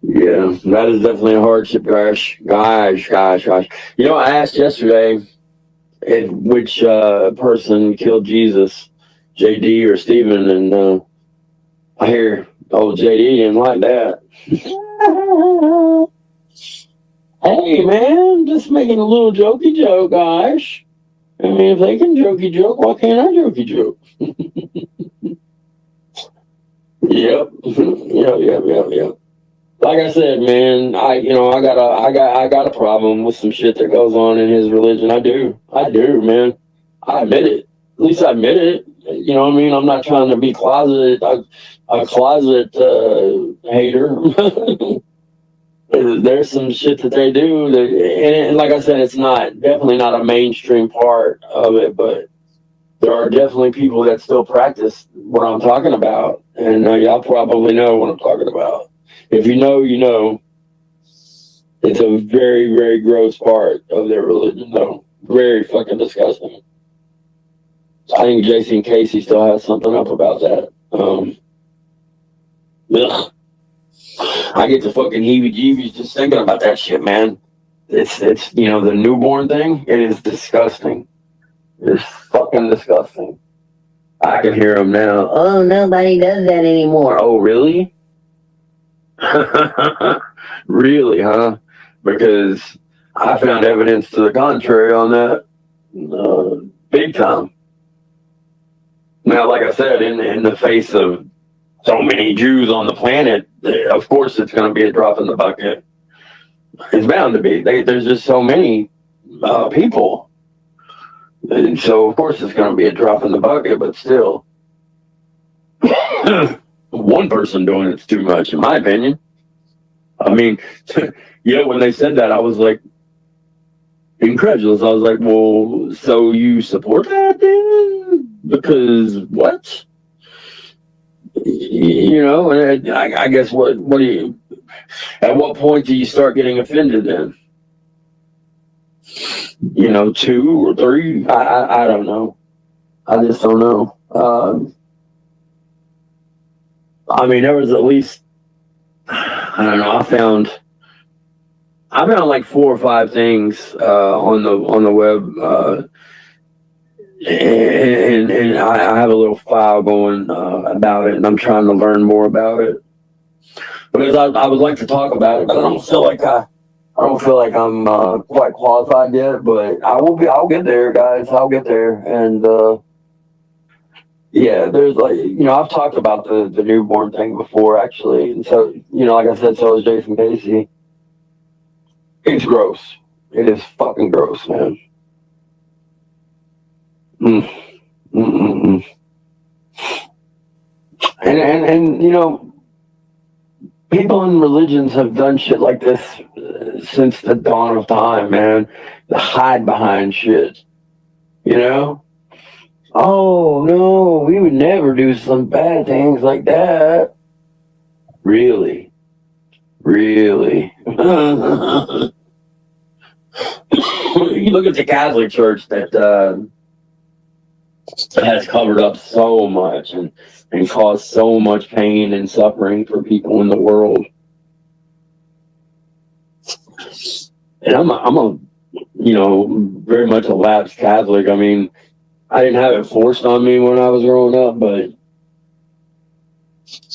Yeah, that is definitely a hardship, gosh. I asked yesterday which person killed Jesus, JD or Stephen, and I hear old JD didn't like that. Hey, man, just making a little jokey joke, gosh. I mean, if they can jokey joke, why can't I jokey joke? Yep. Yep. Like I said, man, I got a problem with some shit that goes on in his religion. I do, man. I admit it. At least I admit it. You know what I mean? I'm not trying to be a closet hater. There's some shit that they do, and like I said, it's definitely not a mainstream part of it, but there are definitely people that still practice what I'm talking about, and y'all probably know what I'm talking about. If you know, you know. It's a very, very gross part of their religion, though. Very fucking disgusting. I think Jason Casey still has something up about that. Ugh. I get the fucking heebie-jeebies just thinking about that shit, man. It's the newborn thing. It is disgusting. It's fucking disgusting. I can hear him now. Oh, nobody does that anymore. Oh, really? Really, huh? Because I found evidence to the contrary on that. Big time. Now, like I said, in the face of so many Jews on the planet, of course it's going to be a drop in the bucket. It's bound to be. There's just so many people. And so, of course, it's going to be a drop in the bucket, but still. One person doing it's too much, in my opinion. I mean, when they said that, I was like, incredulous. I was like, well, so you support that then? Because what? And I guess what do you, at what point do you start getting offended then? 2 or 3? I don't know. I just don't know. I mean, there was at least, I don't know, I found like 4 or 5 things on the web and I have a little file going about it, and I'm trying to learn more about it because I would like to talk about it, but I don't feel like I'm quite qualified yet. But I'll get there, guys. I'll get there, and yeah, there's I've talked about the newborn thing before actually, and so like I said, so is Jason Casey. It's gross. It is fucking gross, man. Mm. Mm-mm-mm. And people in religions have done shit like this since the dawn of time, man. To hide behind shit, you know? Oh no, we would never do some bad things like that. Really, really. You look at the Catholic Church that has covered up so much and caused so much pain and suffering for people in the world. And I'm a very much a lapsed Catholic. I mean, I didn't have it forced on me when I was growing up, but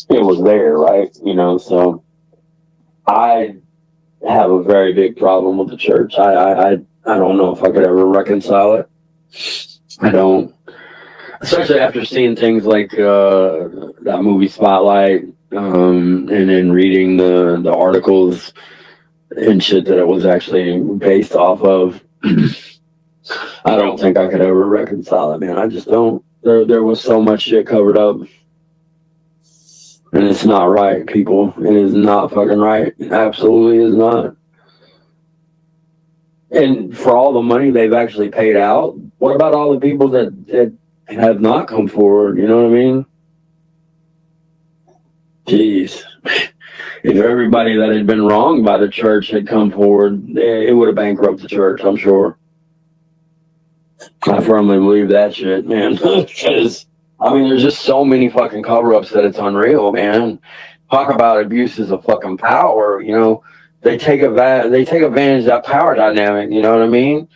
it was there, right? So I have a very big problem with the church. I don't know if I could ever reconcile it. I don't. Especially after seeing things like that movie Spotlight, and then reading the articles and shit that it was actually based off of. I don't think I could ever reconcile it, man. I just don't. There was so much shit covered up. And it's not right, people. It is not fucking right. It absolutely is not. And for all the money they've actually paid out, what about all the people that have not come forward? You know what I mean? Jeez. If everybody that had been wronged by the church had come forward, it would have bankrupted the church, I'm sure. I firmly believe that shit, man. Because, there's just so many fucking cover-ups that it's unreal, man. Talk about abuses of fucking power, They take advantage of that power dynamic, you know what I mean?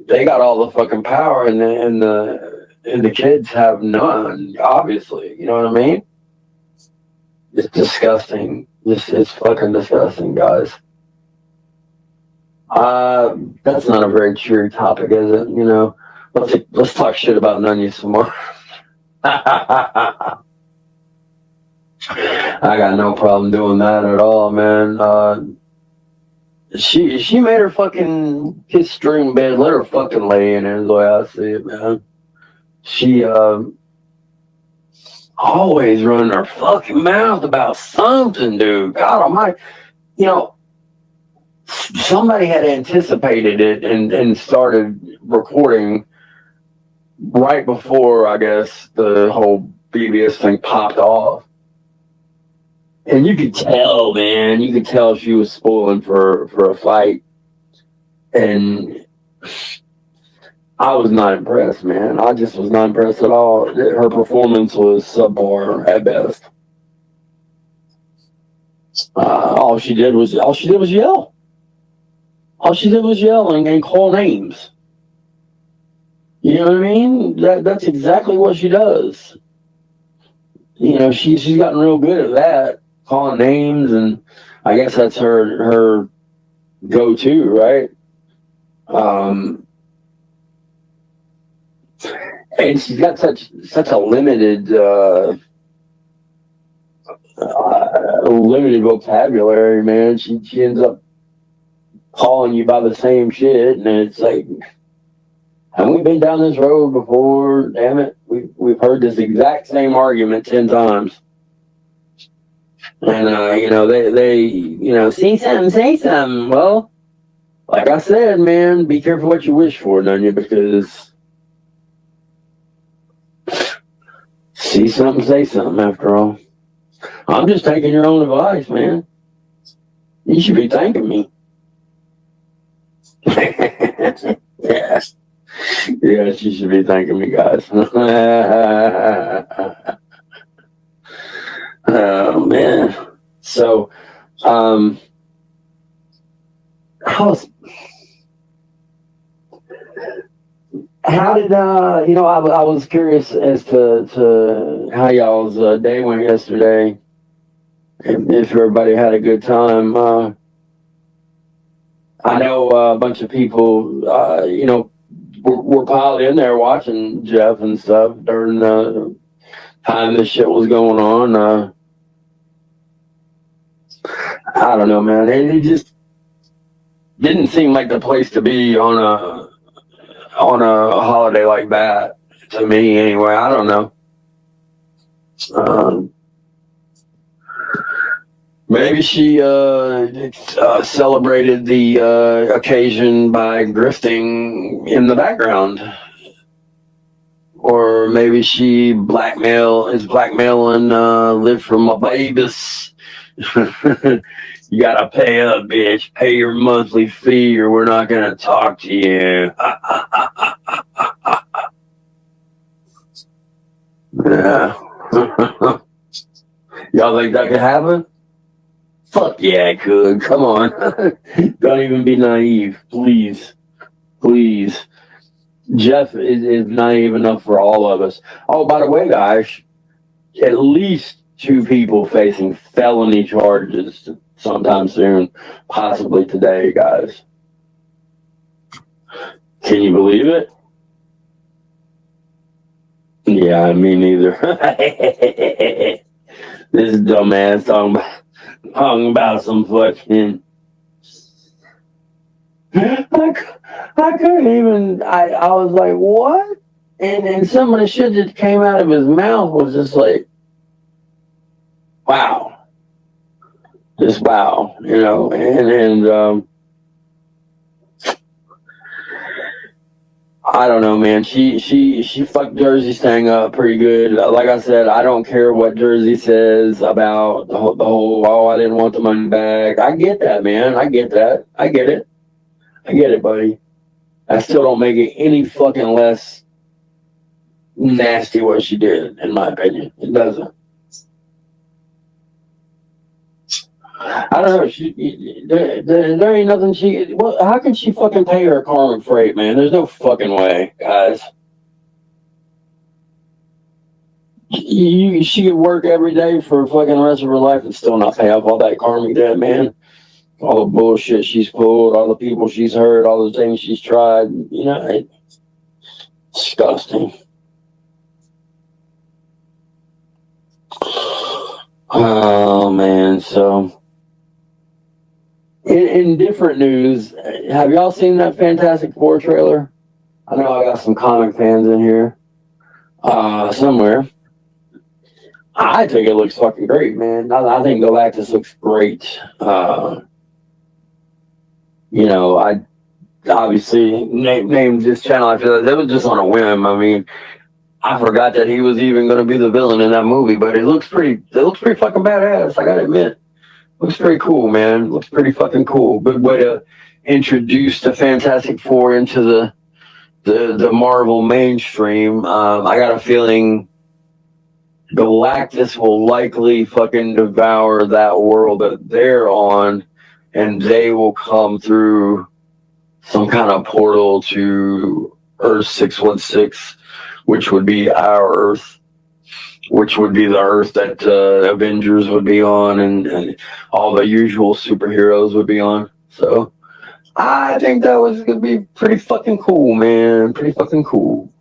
They got all the fucking power and the kids have none, obviously, you know what I mean? It's disgusting. It's fucking disgusting, guys. That's not a very cheery topic, is it? Let's talk shit about Nunya some more. I got no problem doing that at all, man. She made her fucking kiss stream bed. Let her fucking lay in it, is the way I see it, man. She always running her fucking mouth about something, dude. God almighty. Somebody had anticipated it and started recording right before, I guess, the whole BBS thing popped off. And you could tell, man. You could tell she was spoiling for a fight. And I was not impressed, man. I just was not impressed at all. Her performance was subpar at best. All she did was yell. All she did was yell and call names. You know what I mean? That's exactly what she does. She's gotten real good at that, calling names, and I guess that's her go-to, right? And she's got such a limited vocabulary, man. She ends up calling you by the same shit, and it's like, haven't we been down this road before? Damn it, we've heard this exact same argument 10 times. And they say something, say something. Well, like I said, man, be careful what you wish for, don't you? Because see something, say something. After all, I'm just taking your own advice, man. You should be thanking me. Yes. Yes, you should be thanking me, guys. Oh, man. So, How did I was curious as to how y'all's day went yesterday. If everybody had a good time. I know a bunch of people, were piled in there watching Jeff and stuff during the time this shit was going on. I don't know, man. It just didn't seem like the place to be on a holiday like that to me. Anyway, I don't know. Maybe she celebrated the occasion by grifting in the background. Or maybe she is blackmailing live from my babies. You gotta pay up, bitch. Pay your monthly fee or we're not gonna talk to you. Yeah. Y'all think that could happen? Fuck yeah, it could. Come on. Don't even be naive. Please. Please. Jeff is naive enough for all of us. Oh, by the way, guys, at least 2 people facing felony charges sometime soon, possibly today, guys. Can you believe it? Yeah, me neither. This dumbass talking about some fucking. I couldn't even. I was like, what? And some of the shit that came out of his mouth was just like, wow, just wow, and I don't know, man. She fucked Jersey's thing up pretty good. Like I said, I don't care what Jersey says about the whole. Oh, I didn't want the money back. I get that, man. I get that. I get it, buddy. I still don't make it any fucking less nasty what she did, in my opinion. It doesn't. I don't know. There ain't nothing how can she fucking pay her karmic freight, man? There's no fucking way, guys. She could work every day for the fucking rest of her life and still not pay off all that karmic debt, man. All the bullshit she's pulled, all the people she's hurt, all the things she's tried. It's disgusting. Oh, man. So, in different news, have y'all seen that Fantastic Four trailer? I know I got some comic fans in here somewhere. I think it looks fucking great, man. I think Galactus looks great. I obviously named this channel after that. That was just on a whim. I mean, I forgot that he was even going to be the villain in that movie, but it looks pretty fucking badass. I gotta admit, looks pretty cool, man. Looks pretty fucking cool. Good way to introduce the Fantastic Four into the Marvel mainstream. I got a feeling Galactus will likely fucking devour that world that they're on, and they will come through some kind of portal to Earth 616, which would be our Earth, which would be the Earth that Avengers would be on, and all the usual superheroes would be on. So I think that was gonna be pretty fucking cool, man. Pretty fucking cool.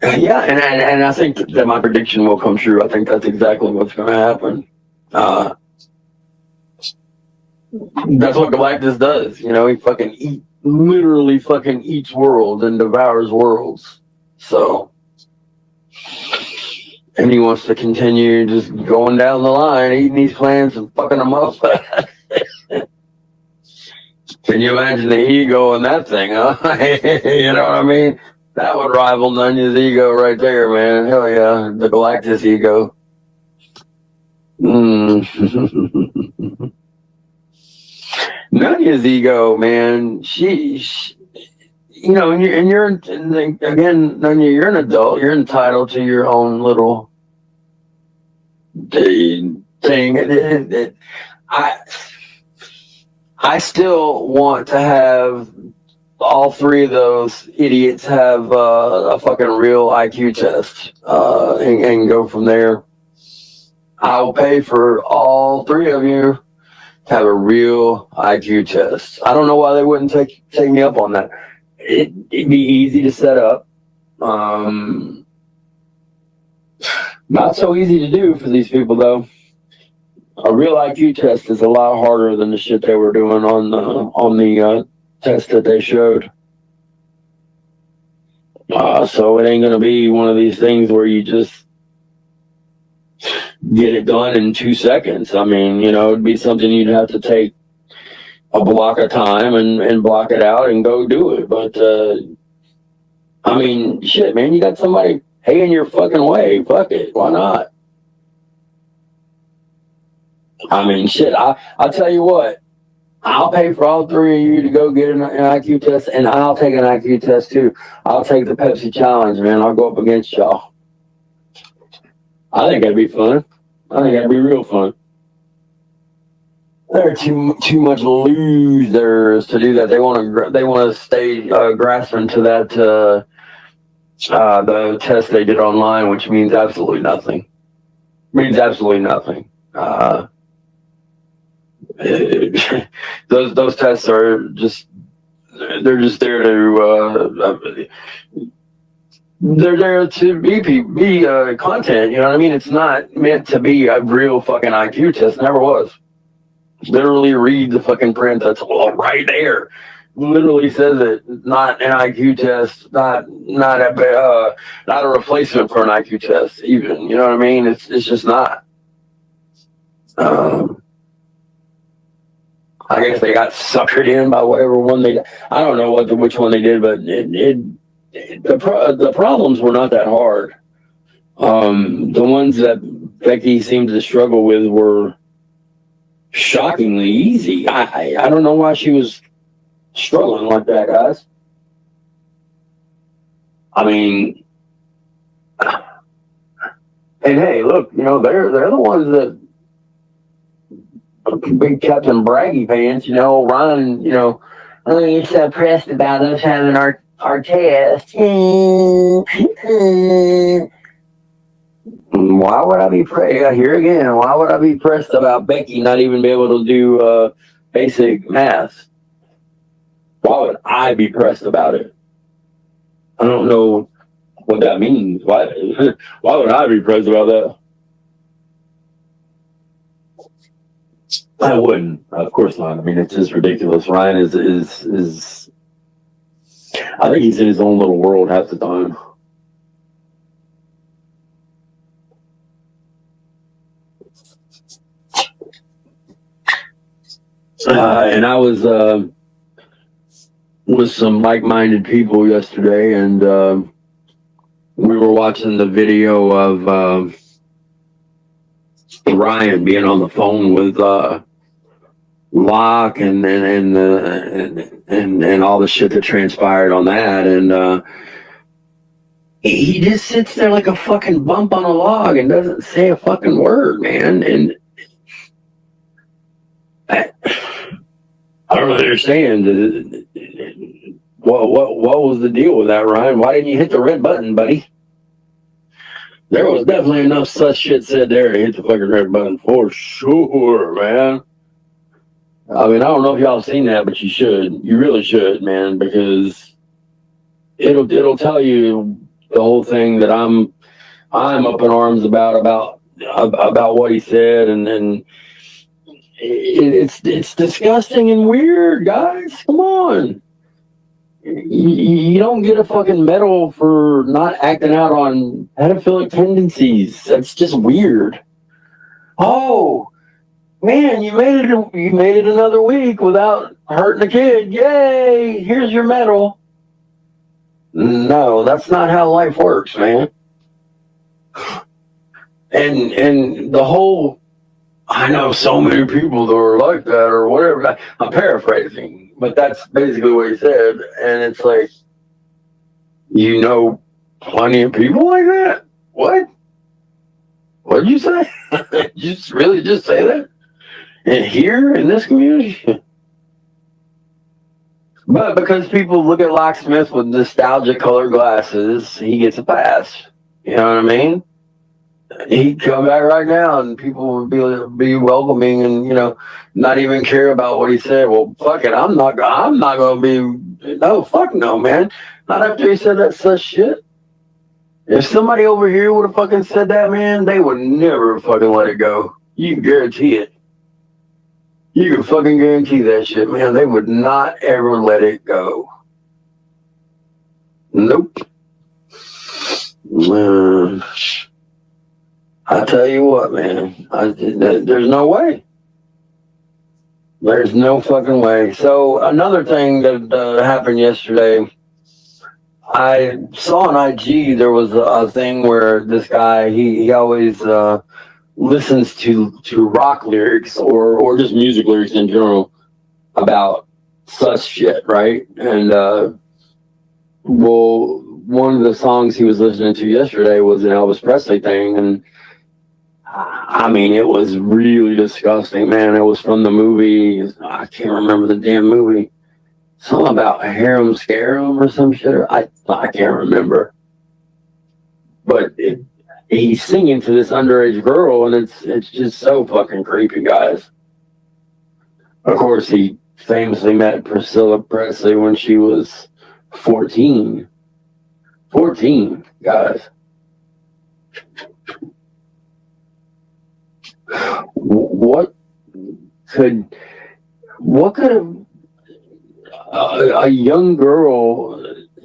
Yeah, and I think that my prediction will come true. I think that's exactly what's gonna happen. That's what Galactus does. He literally fucking eats worlds and devours worlds. So, and he wants to continue just going down the line, eating these planets and fucking them up. Can you imagine the ego in that thing, huh? You know what I mean? That would rival Nunya's ego right there, man. Hell yeah, the Galactus ego. Nunya's ego, man. She and you're again, Nunya, you're an adult. You're entitled to your own little thing. I still want to have all three of those idiots have a fucking real IQ test and go from there. I'll pay for all three of you to have a real IQ test. I don't know why they wouldn't take me up on that. It'd be easy to set up. Not so easy to do for these people, though. A real IQ test is a lot harder than the shit they were doing on the test that they showed. So it ain't gonna be one of these things where you just get it done in 2 seconds. I mean, you know, it'd be something you'd have to take a block of time and block it out and go do it. But I mean, shit, man, you got somebody paying your fucking way. Fuck it, why not? I mean, shit, I'll tell you what. I'll pay for all three of you to go get an IQ test, and I'll take an IQ test too. I'll take the Pepsi challenge, man. I'll go up against y'all. I think that'd be fun. I think that'd be real fun. There are too much losers to do that. They want to stay grasping to that the test they did online, which means absolutely nothing. Means absolutely nothing. Those tests are just they're just there to they're there to be content. You know what I mean? It's not meant to be a real fucking IQ test. Never was. Literally read the fucking print that's right there. Literally says it. Not an IQ test. Not a replacement for an IQ test. Even, you know what I mean? It's just not. I guess they got suckered in by whatever one they. I don't know which one they did, but the problems were not that hard. The ones that Becky seemed to struggle with were shockingly easy. I don't know why she was struggling like that, guys. I mean, and hey, look, you know, they're the ones that big Captain Braggy pants, you know, Ryan, you know, oh, you're so pressed about us having our test. Why would I be pressed? Here again, why would I be pressed about Becky not even be able to do basic math? Why would I be pressed about it? I don't know what that means. Why would I be pressed about that? I wouldn't. Of course not. I mean, it's just ridiculous. Ryan is I think he's in his own little world half the time. And I was with some like-minded people yesterday, and we were watching the video of Ryan being on the phone with Locke and all the shit that transpired on that, and he just sits there like a fucking bump on a log and doesn't say a fucking word, man. And I don't understand. What was the deal with that, Ryan? Why didn't you hit the red button, buddy? There was definitely enough such shit said there to hit the fucking red button for sure, man. I mean, I don't know if y'all have seen that, but you should. You really should, man, because it'll tell you the whole thing that I'm up in arms about what he said, and it's disgusting and weird, guys. Come on. You don't get a fucking medal for not acting out on pedophilic tendencies. That's just weird. Oh, man, you made it another week without hurting a kid. Yay! Here's your medal. No, that's not how life works, man. And the whole, I know so many people that are like that or whatever. I'm paraphrasing, but that's basically what he said. And it's like, you know, plenty of people like that. What? What did you say? You really just say that? And here in this community? But because people look at Locksmith with nostalgic colored glasses, he gets a pass. You know what I mean? He'd come back right now and people would be welcoming and, you know, not even care about what he said. Well, fuck it, I'm not gonna be, no, fuck no, man. Not after he said that such shit. If somebody over here would have fucking said that, man, they would never fucking let it go. You can guarantee it. You can fucking guarantee that shit, man. They would not ever let it go. Nope. Man, I tell you what, man. There's no way. There's no fucking way. So another thing that happened yesterday, I saw on IG there was a thing where this guy he always listens to rock lyrics or just music lyrics in general about such shit, right? And well, one of the songs he was listening to yesterday was an Elvis Presley thing, and I mean, it was really disgusting, man. It was from the movie. I can't remember the damn movie. Something about Harem Scarum or some shit. I can't remember. But he's singing to this underage girl, and it's just so fucking creepy, guys. Of course, he famously met Priscilla Presley when she was 14. 14, guys. What could a young girl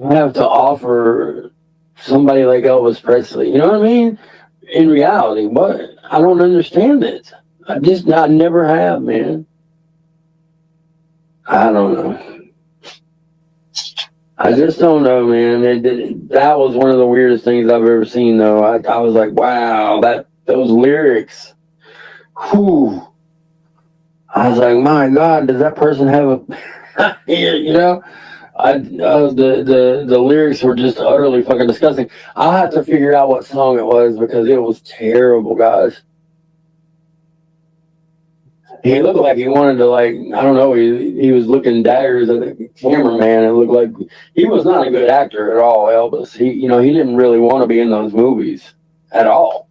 have to offer somebody like Elvis Presley? You know what I mean? In reality, what? I don't understand it. I never have, man. I don't know. I just don't know, man. That was one of the weirdest things I've ever seen, though. I was like, wow, those lyrics. Whew. I was like, my God, does that person have a, you know? The lyrics were just utterly fucking disgusting. I'll have to figure out what song it was because it was terrible, guys. He looked like he wanted to, like, I don't know, he was looking daggers at the cameraman. It looked like he was not a good actor at all, Elvis. He didn't really want to be in those movies at all.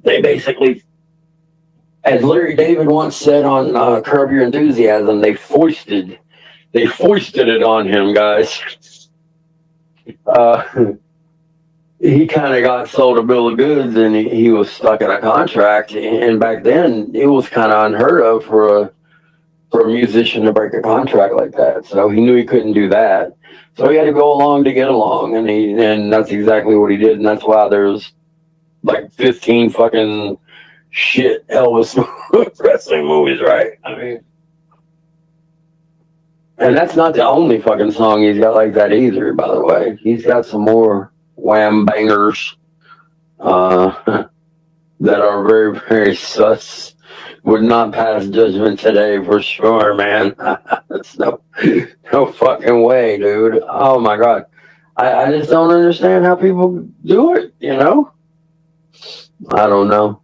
They basically, as Larry David once said on Curb Your Enthusiasm, they foisted it on him, guys. He kind of got sold a bill of goods, and he was stuck in a contract. And back then, it was kind of unheard of for a musician to break a contract like that. So he knew he couldn't do that. So he had to go along to get along, and that's exactly what he did. And that's why there's like 15 fucking shit Elvis Presley movies, right? I mean, and that's not the only fucking song he's got like that either, by the way. He's got some more wham bangers that are very, very sus. Would not pass judgment today for sure, man. That's no fucking way, dude. Oh my God. I just don't understand how people do it, you know? I don't know.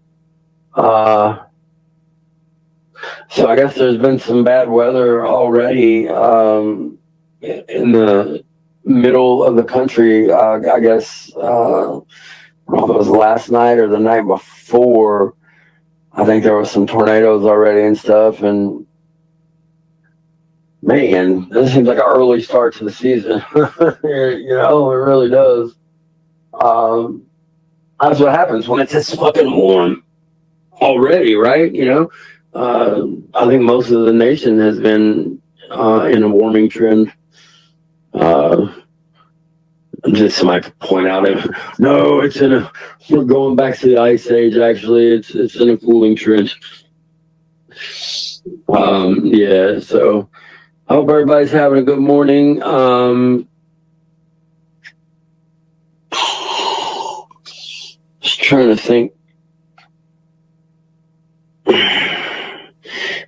So I guess there's been some bad weather already in the middle of the country. I guess I don't know if it was last night or the night before. I think there was some tornadoes already and stuff. And man, this seems like an early start to the season. You know, it really does. That's what happens when it's this fucking warm already, right? You know, I think most of the nation has been in a warming trend. Just somebody could point out it. No, we're going back to the ice age. Actually, it's in a cooling trend. Yeah. So I hope everybody's having a good morning. Just trying to think.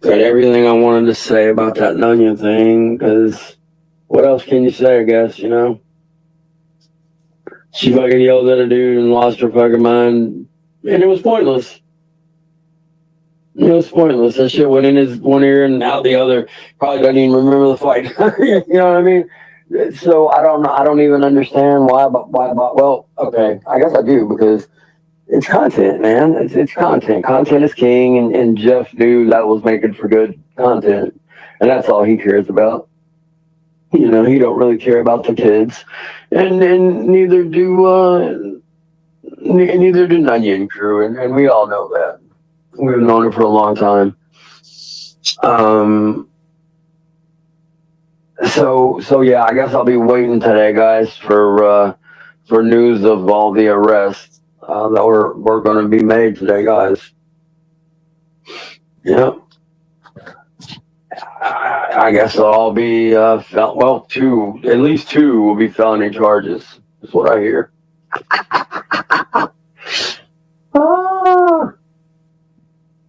Got everything I wanted to say about that Nunya thing, because what else can you say, I guess, you know? She fucking yelled at a dude and lost her fucking mind, and it was pointless. It was pointless. That shit went in his one ear and out the other. Probably doesn't even remember the fight. You know what I mean? So I don't know. I don't even understand why. But why? Well, okay. I guess I do because it's content, man. It's content. Content is king, and Jeff knew that was making for good content, and that's all he cares about. You know, he don't really care about the kids, and neither do neither do Nunyan crew, and we all know that. We've known it for a long time. So yeah, I guess I'll be waiting today, guys, for news of all the arrests that we're going to be made today, guys. Yeah. I guess they'll all be two, at least two will be felony charges. Is what I hear.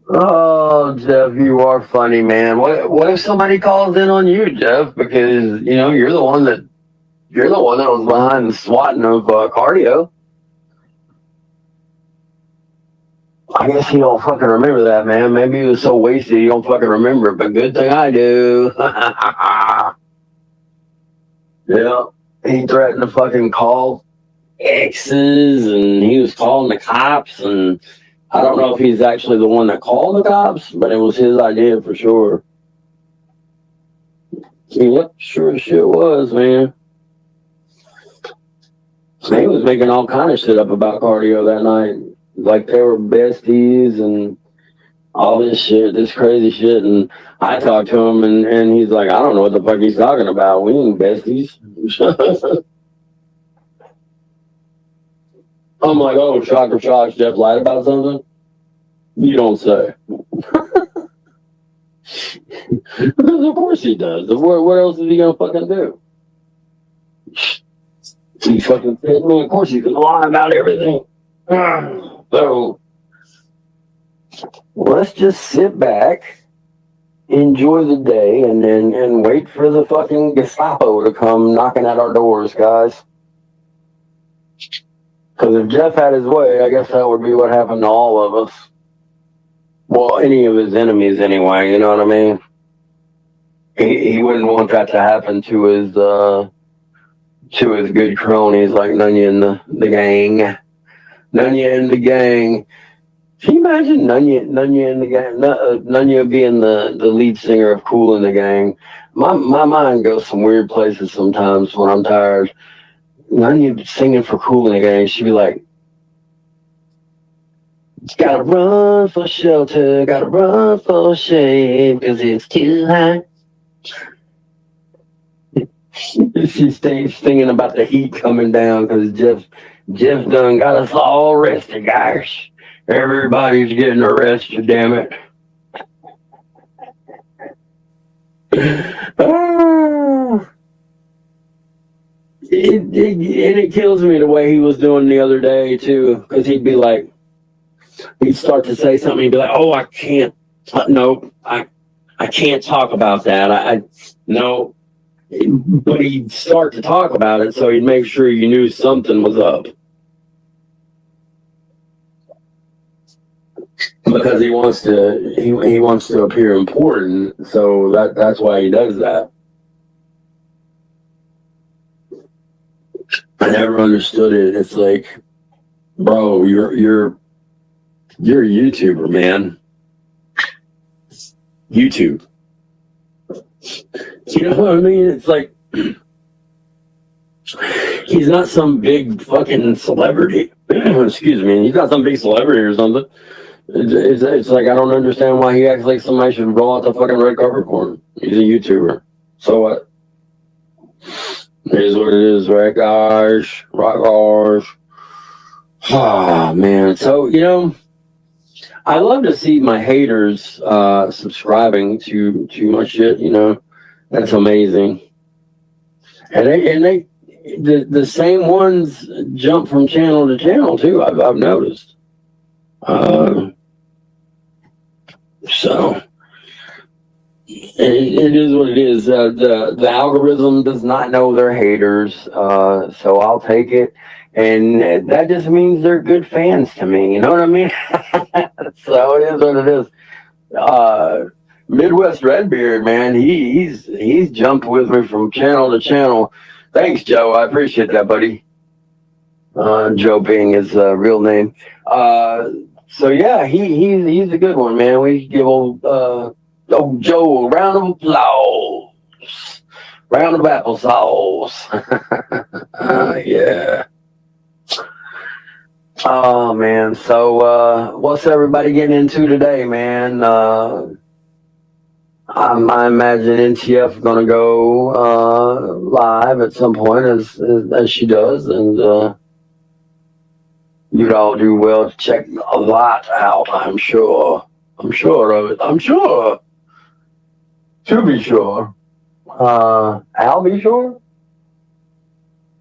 Oh, Jeff, you are funny, man. What if somebody calls in on you, Jeff? Because you know you're the one that was behind the swatting of cardio. I guess he don't fucking remember that, man. Maybe he was so wasted he don't fucking remember it. But good thing I do. Yeah, he threatened to fucking call exes, and he was calling the cops, and I don't know if he's actually the one that called the cops, but it was his idea for sure. Yep, sure as shit was, man. He was making all kind of shit up about cardio that night. Like they were besties and all this shit, this crazy shit. And I talked to him and he's like, I don't know what the fuck he's talking about. We ain't besties. I'm like, oh, shocker, Jeff lied about something? You don't say. Because of course he does. What else is he gonna fucking do? He fucking said, man, of course he's gonna lie about everything. So let's just sit back, enjoy the day, and wait for the fucking Gestapo to come knocking at our doors, guys. Because if Jeff had his way, I guess that would be what happened to all of us. Well, any of his enemies, anyway. You know what I mean? He wouldn't want that to happen to his good cronies like Nunya and the gang. Nunya and the gang. Can you imagine Nunya and the gang? Nunya being the lead singer of Kool and the Gang. My mind goes some weird places sometimes when I'm tired. Nunya singing for Kool and the Gang. She'd be like, gotta run for shelter, gotta run for shade, cause it's too hot. She stays thinking about the heat coming down because Jeff done got us all arrested, guys. Everybody's getting arrested, damn it. It kills me the way he was doing the other day, too, because he'd be like, he'd start to say something, he'd be like, oh, I can't, no, I can't talk about that. No. But he'd start to talk about it, so he'd make sure you knew something was up. Because he wants to appear important, so that's why he does that. I never understood it. It's like, bro, you're a YouTuber, man. YouTube. You know what I mean? It's like he's not some big fucking celebrity. Excuse me. He's not some big celebrity or something. It's like I don't understand why he acts like somebody should roll out the fucking red carpet for him. He's a YouTuber. So what? It is what it is, right, guys? Right, guys. Ah, man. So, you know, I love to see my haters subscribing to my shit, you know. That's amazing. And they the same ones jump from channel to channel too, I've noticed. So it is what it is. The algorithm does not know they're haters, so I'll take it. And that just means they're good fans to me. You know what I mean? So it is what it is. Midwest Redbeard, man, he's jumped with me from channel to channel. Thanks, Joe. I appreciate that, buddy. Joe being his real name. So yeah, he's a good one, man. We give old Joe a round of applause. Round of applesauce. Yeah. Oh man. So what's everybody getting into today, man? I imagine NTF gonna go live at some point as she does, and you'd all do well to check a lot out. I'm sure. I'm sure of it. I'm sure. To be sure. Al be sure.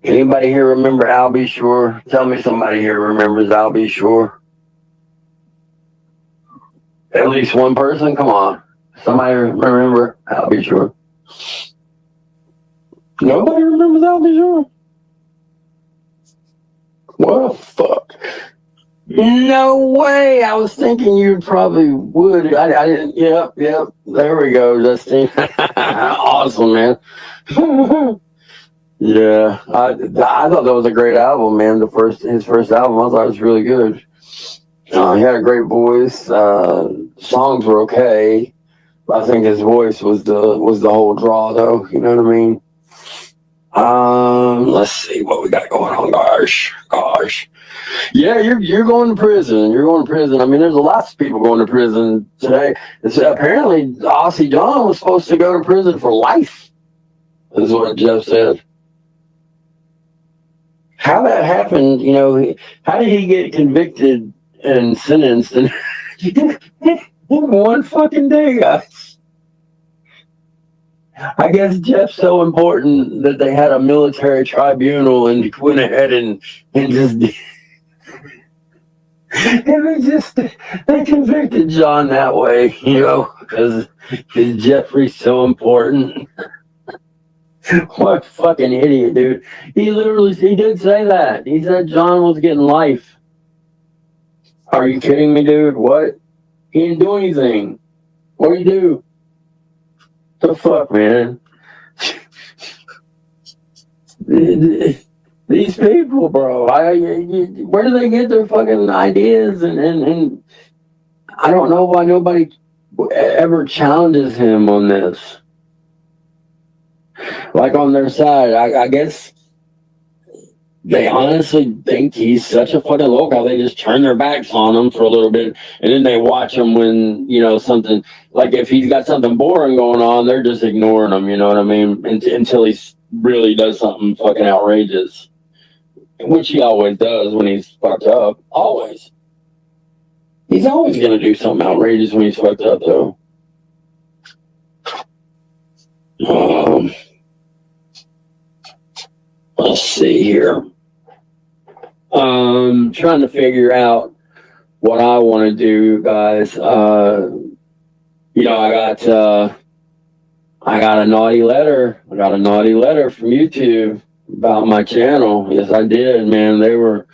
Anybody here remember Al be sure? Tell me somebody here remembers Al be sure. At least one person. Come on. Somebody remember Al be sure. Nobody remembers Al be sure. What the fuck? No way. I was thinking you probably would. I didn't. Yep. There we go, Justine. Awesome, man. Yeah, I thought that was a great album, man. His first album, I thought it was really good. He had a great voice. Songs were okay. I think his voice was the whole draw, though. You know what I mean? Let's see what we got going on. Gosh. Yeah, you're going to prison. You're going to prison. I mean, there's lots of people going to prison today. It's, apparently, Aussie John was supposed to go to prison for life, is what Jeff said. How that happened, you know, how did he get convicted and sentenced in one fucking day, guys? I guess Jeff's so important that they had a military tribunal and went ahead and just they convicted John that way, you know, because Jeffrey's so important. What a fucking idiot, dude. He did say that. He said John was getting life. Are you kidding me, dude? What? He didn't do anything. What do you do? The fuck, man? These people, bro. Where do they get their fucking ideas? And I don't know why nobody ever challenges him on this. Like on their side, I guess they honestly think he's such a fucking loco. They just turn their backs on him for a little bit, and then they watch him when, you know, something, like if he's got something boring going on, they're just ignoring him, you know what I mean? Until he really does something fucking outrageous, which he always does when he's fucked up. Always. He's always going to do something outrageous when he's fucked up, though. Let's see here. Trying to figure out what I want to do, guys. You know, I got a naughty letter. I got a naughty letter from YouTube about my channel. Yes, I did, man. They were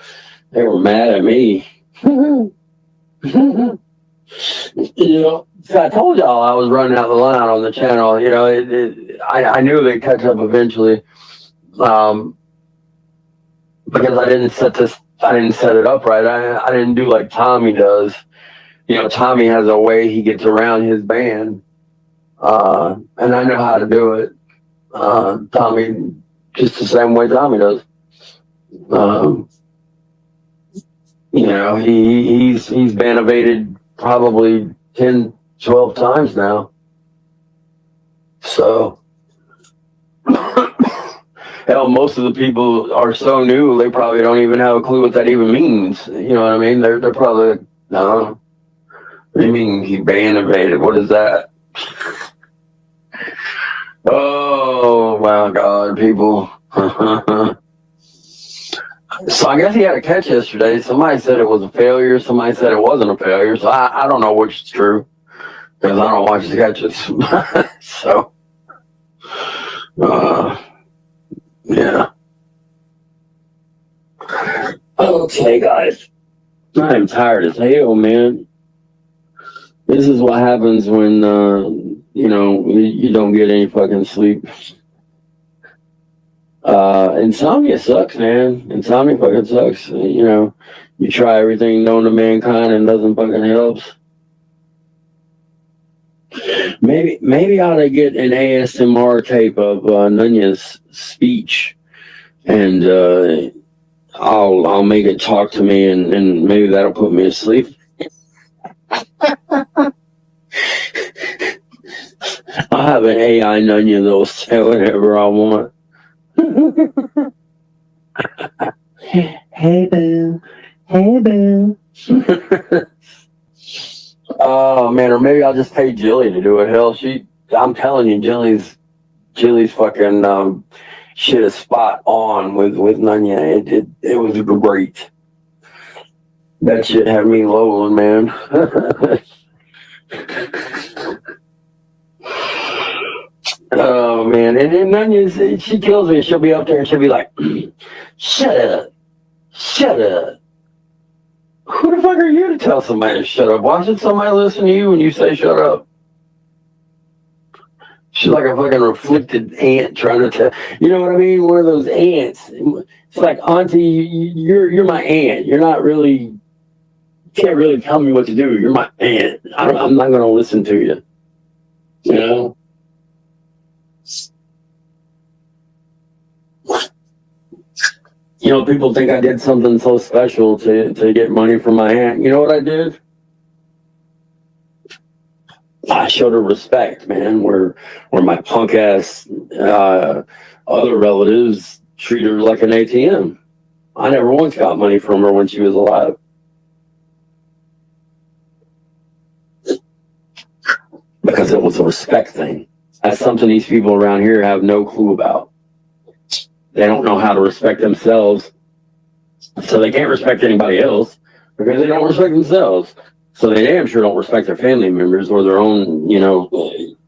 mad at me. You know, I told y'all I was running out the line on the channel. You know, I knew they'd catch up eventually. Because I didn't set it up right. I didn't do like Tommy does. You know, Tommy has a way he gets around his ban. And I know how to do it. Tommy, just the same way Tommy does. You know, he's been evaded probably 10, 12 times now. So, hell, most of the people are so new, they probably don't even have a clue what that even means. You know what I mean? They're probably, no. What do you mean he banned evaded? What is that? Oh my God, people. So I guess he had a catch yesterday. Somebody said it was a failure. Somebody said it wasn't a failure. So I don't know which is true, because I don't watch the catches. So, yeah. Okay, guys. I'm tired as hell, man. This is what happens when you don't get any fucking sleep. Insomnia sucks, man. Insomnia fucking sucks. You try everything known to mankind and nothing fucking helps. Maybe I ought to get an ASMR tape of Nunya's speech, and I'll make it talk to me, and maybe that'll put me to sleep. I'll have an AI Nunya that'll say whatever I want. Hey boo, hey boo. Oh man, or maybe I'll just pay Jilly to do it. Hell, I'm telling you, Jilly's fucking shit is spot on with Nunya. It was great. That shit had me lolling, man. Oh man, and then Nunya, she kills me. She'll be up there and she'll be like, "Shut up, shut up." Who the fuck are you to tell somebody to shut up? Why should somebody listen to you when you say shut up? She's like a fucking reflected ant trying to tell. You know what I mean? One of those ants. It's like, Auntie, you're my aunt. You're not really. You can't really tell me what to do. You're my aunt. I'm not going to listen to you. You know? People think I did something so special to get money from my aunt. You know what I did? I showed her respect, man. Where my punk ass other relatives treat her like an ATM. I never once got money from her when she was alive. Because it was a respect thing. That's something these people around here have no clue about. They don't know how to respect themselves, so they can't respect anybody else because they don't respect themselves. So they damn sure don't respect their family members or their own,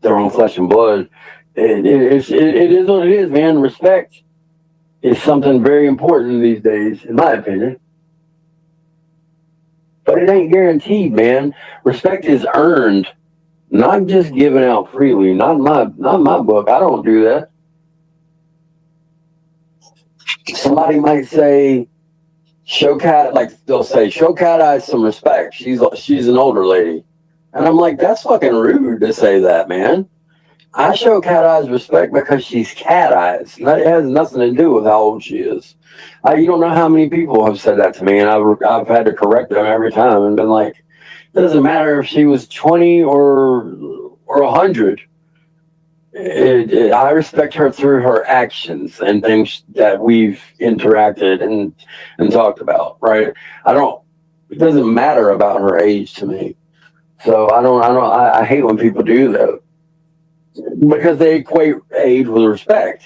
their own flesh and blood. It is what it is, man. Respect is something very important these days, in my opinion. But it ain't guaranteed, man. Respect is earned, not just given out freely. Not my book. I don't do that. Somebody might say, they'll say, show Cat Eyes some respect. She's an older lady. And I'm like, that's fucking rude to say that, man. I show Cat Eyes respect because she's Cat Eyes. It has nothing to do with how old she is. You don't know how many people have said that to me, and I've had to correct them every time and been like, it doesn't matter if she was 20 or 100. I respect her through her actions and things that we've interacted and talked about, right? It doesn't matter about her age to me. So I hate when people do that because they equate age with respect.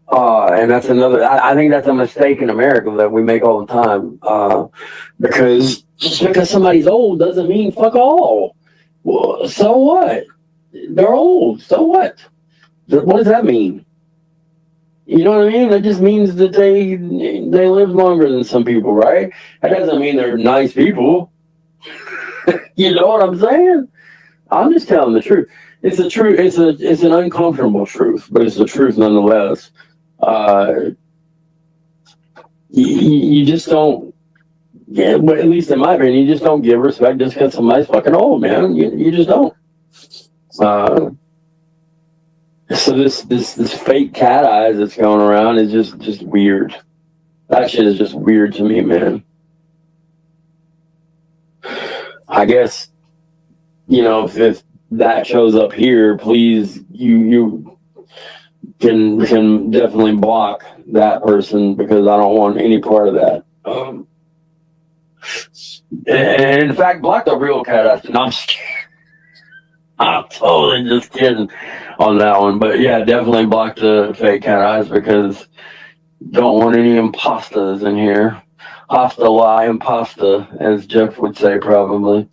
And that's I think that's a mistake in America that we make all the time. Because just because somebody's old doesn't mean fuck all. Well, so what? They're old. So what? What does that mean? You know what I mean? That just means that they live longer than some people, right? That doesn't mean they're nice people. You know what I'm saying? I'm just telling the truth. It's the truth. It's an uncomfortable truth, but it's the truth nonetheless. You just don't. Yeah, but at least in my opinion, you just don't give respect just because somebody's fucking old, man. You just don't. So this fake cat eyes that's going around is just weird. That shit is just weird to me, man. I guess, if that shows up here, please, you can definitely block that person because I don't want any part of that. And in fact, block the real cat eyes. No, I'm just kidding. I'm totally just kidding on that one. But yeah, definitely block the fake cat eyes because don't want any imposters in here. Hasta la impasta, as Jeff would say probably.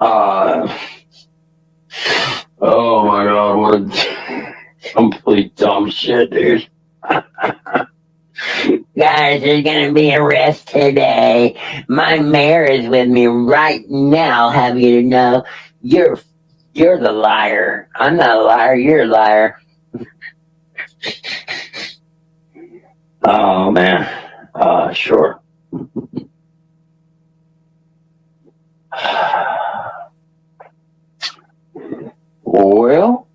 Oh my god, what a complete dumb shit, dude. Guys, there's gonna be a arrest today. My mayor is with me right now, have you to know. You're the liar. I'm not a liar. You're a liar. Oh man. Sure. Well,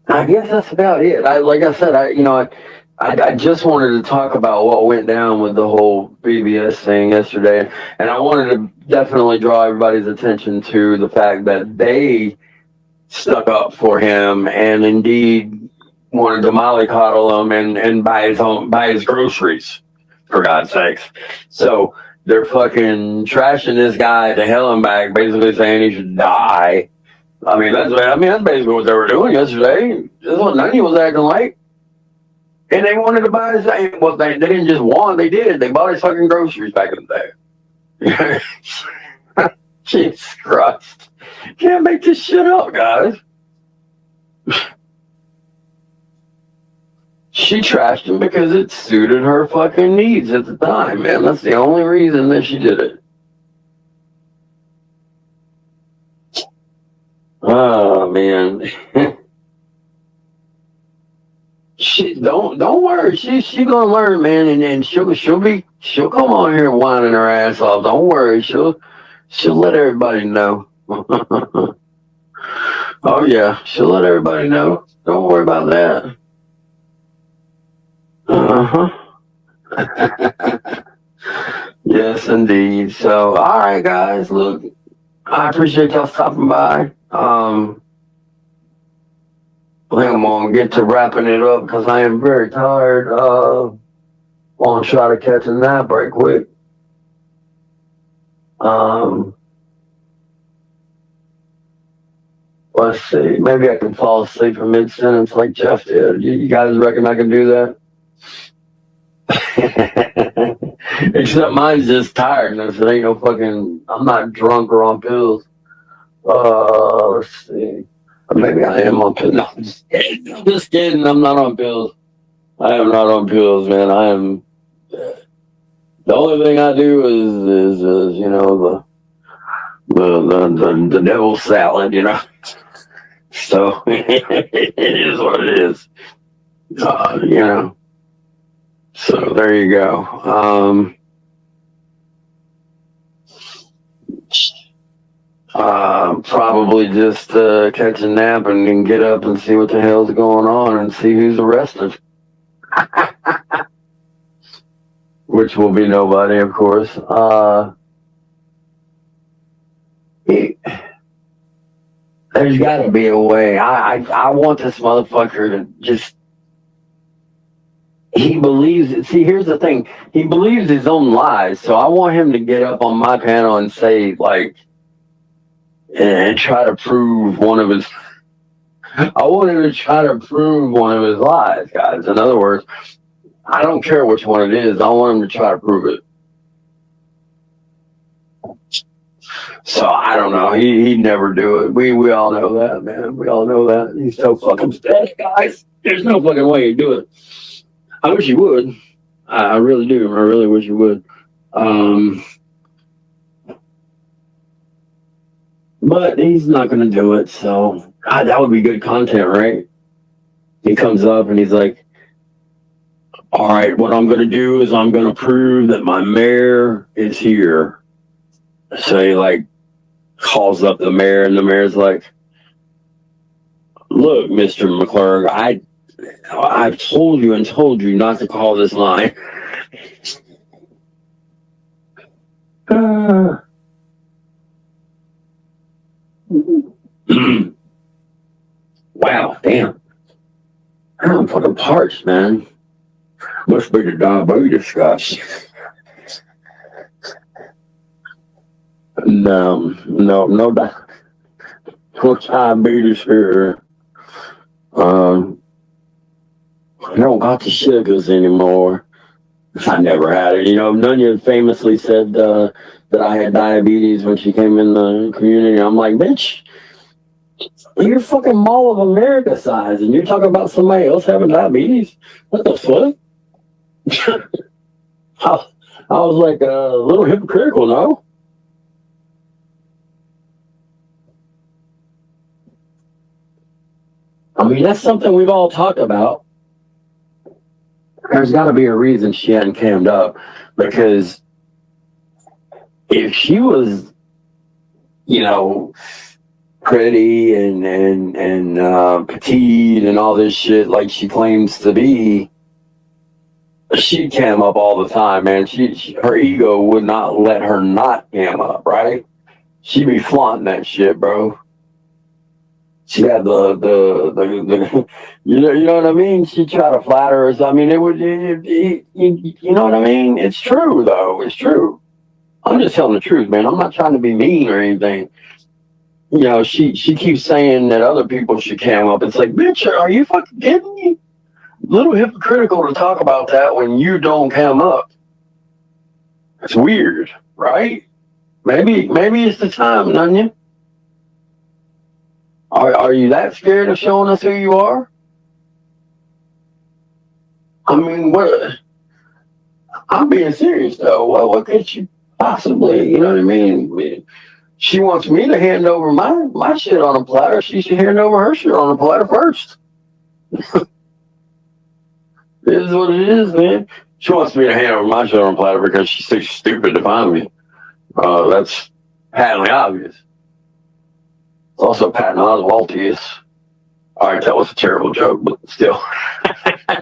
I guess that's about it. Like I said, I just wanted to talk about what went down with the whole BBS thing yesterday, and I wanted to definitely draw everybody's attention to the fact that they stuck up for him and indeed wanted to mollycoddle him and buy his groceries, for God's sakes. So they're fucking trashing this guy to hell and back, basically saying he should die. I mean, that's basically what they were doing yesterday. This is what Nunny was acting like. And they wanted to buy his, well, they didn't just want, they did. They bought his fucking groceries back in the day. Jesus Christ. Can't make this shit up, guys. She trashed him because it suited her fucking needs at the time, man. That's the only reason that she did it. Oh man. She don't worry. She gonna learn, man, and she'll come on here whining her ass off. Don't worry. She'll let everybody know. Oh yeah, she'll let everybody know. Don't worry about that. Yes, indeed. So, all right, guys. Look, I appreciate y'all stopping by. I think I'm gonna get to wrapping it up because I am very tired. Want to try to catch a nap right quick. Let's see. Maybe I can fall asleep in mid-sentence like Jeff did. You guys reckon I can do that? Except mine's just tiredness. It ain't no fucking. I'm not drunk or on pills. Let's see. Or maybe I am on pills. No, I'm just kidding. I'm just kidding. I'm not on pills. I am not on pills, man. I am. The only thing I do is you know the devil's salad, you know. So it is what it is. You know. So there you go. Probably just catch a nap and then get up and see what the hell's going on and see who's arrested. Which will be nobody, of course. There's got to be a way. I want this motherfucker to just. He believes it. See, here's the thing. He believes his own lies. So I want him to get up on my panel and say, like, and try to prove one of his. I want him to try to prove one of his lies, guys. In other words, I don't care which one it is. I want him to try to prove it. So I don't know. He'd never do it. We all know that, man. We all know that. He's so fucking pathetic, guys. There's no fucking way he'd do it. I wish he would. I really do. I really wish he would. But he's not going to do it. So God, that would be good content, right? He comes up and he's like, all right, what I'm going to do is I'm going to prove that my mayor is here. So he like calls up the mayor and the mayor's like, look, Mr. McClurg, I've told you and told you not to call this line. Wow, damn. I'm fucking parched, man. Must be the diabetes, guys. No diabetes here. I don't got the sugars anymore. I never had it. You know, Nunya famously said that I had diabetes when she came in the community. I'm like, bitch, you're fucking Mall of America size, and you're talking about somebody else having diabetes? What the fuck? I was like a little hypocritical, no? I mean, that's something we've all talked about. There's got to be a reason she hadn't cammed up, because if she was, you know, pretty and petite and all this shit like she claims to be, she'd cam up all the time, man. Her ego would not let her not cam up, right? She'd be flaunting that shit, bro. She had the you know what I mean? She'd try to flatter us. I mean, you know what I mean? It's true though. It's true. I'm just telling the truth, man. I'm not trying to be mean or anything. You know, she keeps saying that other people should cam up. It's like, bitch, are you fucking kidding me? A little hypocritical to talk about that when you don't cam up. It's weird, right? Maybe it's the time, Nunya. Are you that scared of showing us who you are? I mean, what? I'm being serious though. What could you possibly? You know what I mean? She wants me to hand over my shit on a platter. She should hand over her shit on a platter first. It is what it is, man. She wants me to hand over my shit on a platter because she's too stupid to find me. That's patently obvious. It's also patently obvious. All right, that was a terrible joke, but still.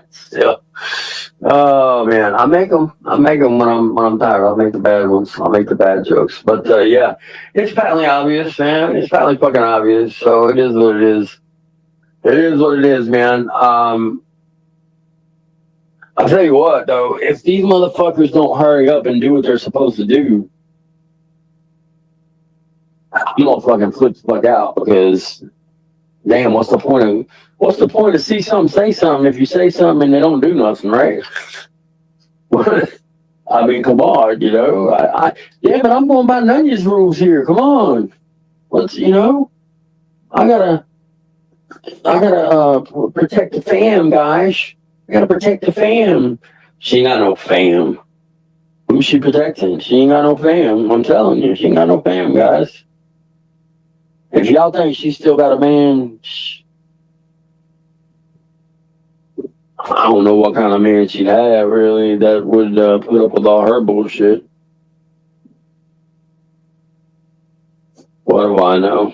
Still. Oh man, I make them when I'm tired. I'll make the bad ones. I'll make the bad jokes. But yeah, it's patently obvious, man. It's patently fucking obvious. So it is what it is. It is what it is, man. I'll tell you what, though, if these motherfuckers don't hurry up and do what they're supposed to do, I'm gonna fucking flip the fuck out, because damn, what's the point of see something, say something if you say something and they don't do nothing, right? I mean, come on, you know. Yeah, but I'm going by Nunya's rules here. Come on, let's, you know, I gotta protect the fam, guys. I gotta protect the fam. She ain't got no fam. Who's she protecting? She ain't got no fam. I'm telling you, she ain't got no fam, guys. If y'all think she's still got a man, I don't know what kind of man she'd have, really, that would put up with all her bullshit. What do I know?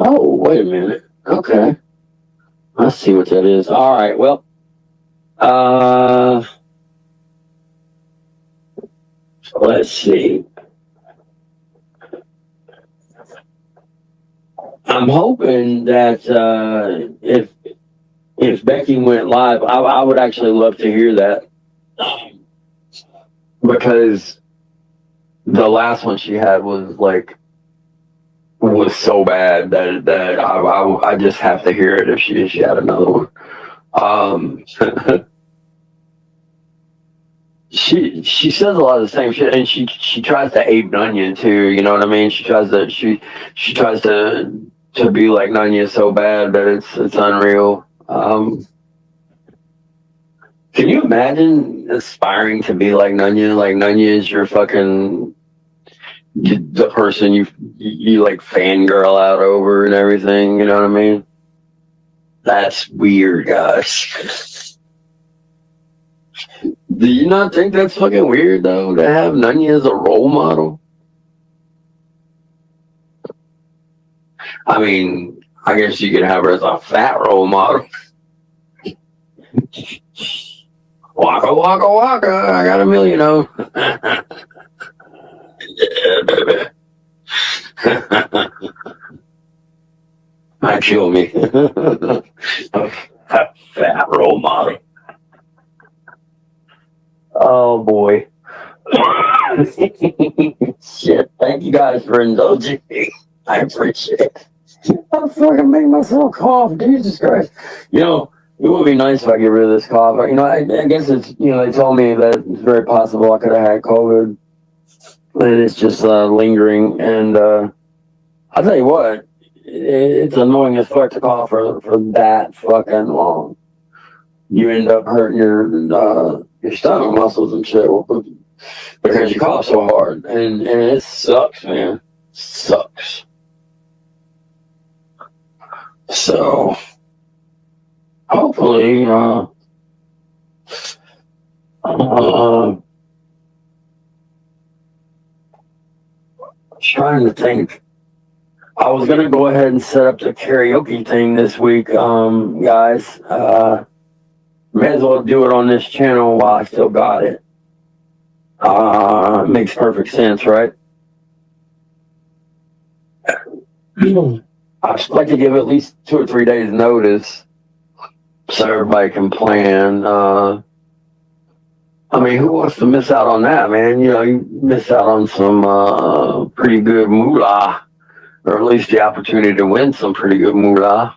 Oh, wait a minute. Okay. I see what that is. All right, well, let's see. I'm hoping that if Becky went live, I would actually love to hear that, because the last one she had was so bad that I just have to hear it if she had another one. She says a lot of the same shit, and she tries to ape Nunya too. You know what I mean? She tries to be like Nunya so bad that it's unreal. Can you imagine aspiring to be like Nunya? Like Nunya is your fucking the person you like fangirl out over and everything. You know what I mean? That's weird, guys. Do you not think that's fucking weird, though, to have Nunya as a role model? I mean, I guess you could have her as a fat role model. Waka, waka, waka. I got a million of them. Yeah, baby. Might kill me. A fat role model. Oh boy. Shit. Thank you guys for indulging me. I appreciate it. I'm fucking making myself cough. Jesus Christ. You know, it would be nice if I get rid of this cough. You know, I guess it's, you know, they told me that it's very possible I could have had COVID. And it's just lingering. And I'll tell you what, it's annoying as fuck to cough for that fucking long. You end up hurting your stomach muscles and shit because you cough so hard, and it sucks, man. sucks. So hopefully, trying to think. I was gonna go ahead and set up the karaoke thing this week, guys. May as well do it on this channel while I still got it. Makes perfect sense, right? I just like to give at least 2 or 3 days notice so everybody can plan. I mean, who wants to miss out on that, man? You know, you miss out on some pretty good moolah, or at least the opportunity to win some pretty good moolah.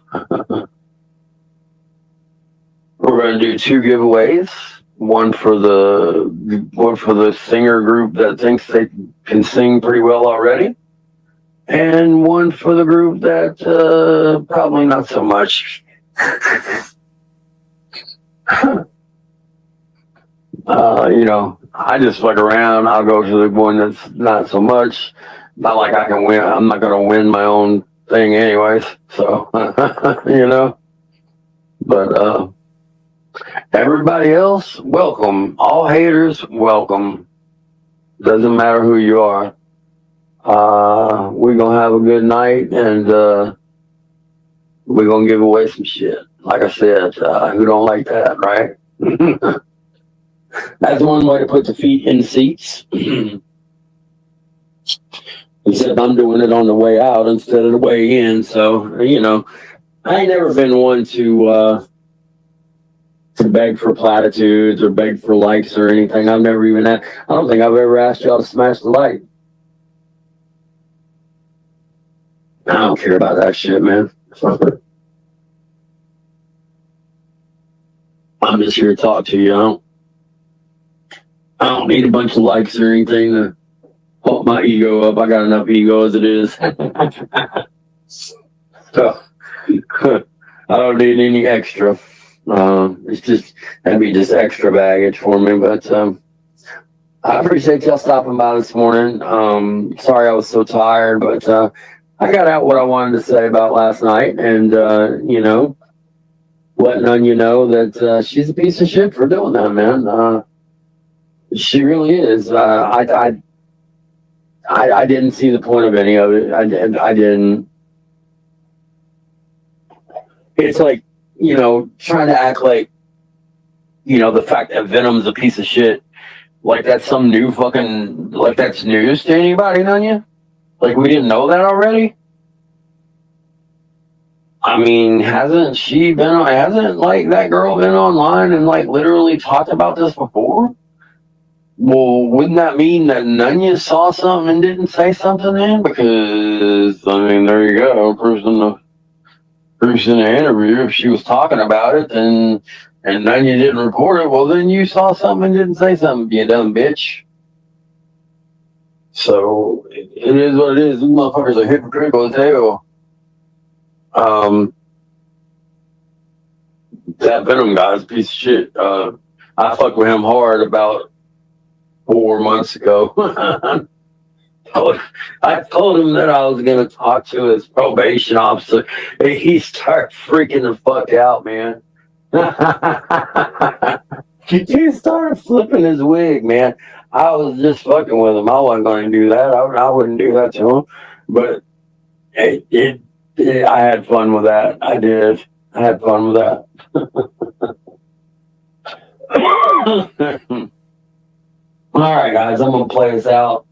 We're going to do 2 giveaways. One for the singer group that thinks they can sing pretty well already, and one for the group that probably not so much. You know, I just fuck around. I'll go to the one that's not so much. Not like I can win. I'm not going to win my own thing anyways. So, you know, but everybody else, welcome. All haters, welcome. Doesn't matter who you are. We're going to have a good night, and we're going to give away some shit. Like I said, who don't like that, right? That's one way to put the feet in the seats. Except I'm doing it on the way out instead of the way in. So, you know, I ain't never been one to beg for platitudes or beg for likes or anything. I've never even I don't think I've ever asked y'all to smash the like. I don't care about that shit, man. I'm just here to talk to you. I don't need a bunch of likes or anything to pump my ego up. I got enough ego as it is. So I don't need any extra. It's just that'd be just extra baggage for me. But I appreciate y'all stopping by this morning. Sorry I was so tired, but I got out what I wanted to say about last night, and you know, letting Onion know that she's a piece of shit for doing that, man. She really is. I didn't see the point of any of it. I didn't. It's like, you know, trying to act like, you know, the fact that Venom's a piece of shit, like that's some new fucking, like that's news to anybody, Onion? Like we didn't know that already? I mean, hasn't like that girl been online and like literally talked about this before? Well, wouldn't that mean that none of you saw something and didn't say something then? Because, I mean, there you go. Proof's in the interview. If she was talking about it and none of you didn't report it, well, then you saw something and didn't say something, you dumb bitch. So, it is what it is. These motherfuckers are hypocritical as hell. That Venom guy's a piece of shit. I fucked with him hard about 4 months ago. I told him that I was going to talk to his probation officer, and he started freaking the fuck out, man. He started flipping his wig, man. I was just fucking with him. I wasn't going to do that. I wouldn't do that to him. But I had fun with that. I did. I had fun with that. All right, guys, I'm going to play this out.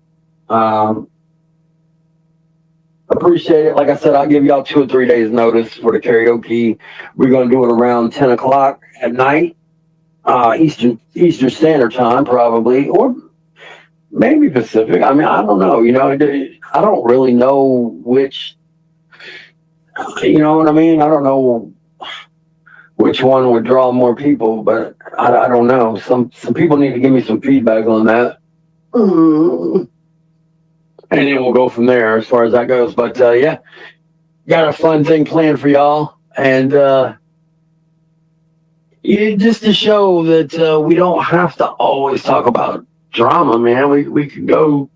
Appreciate it. Like I said, I'll give y'all 2 or 3 days notice for the karaoke. We're going to do it around 10 o'clock at night, Eastern Standard Time, probably, or maybe Pacific. I mean, I don't know. You know, I don't really know which, you know what I mean? I don't know which one would draw more people, but I don't know. Some people need to give me some feedback on that. And then we'll go from there as far as that goes. But yeah, got a fun thing planned for y'all. And just to show that we don't have to always talk about drama, man. We could go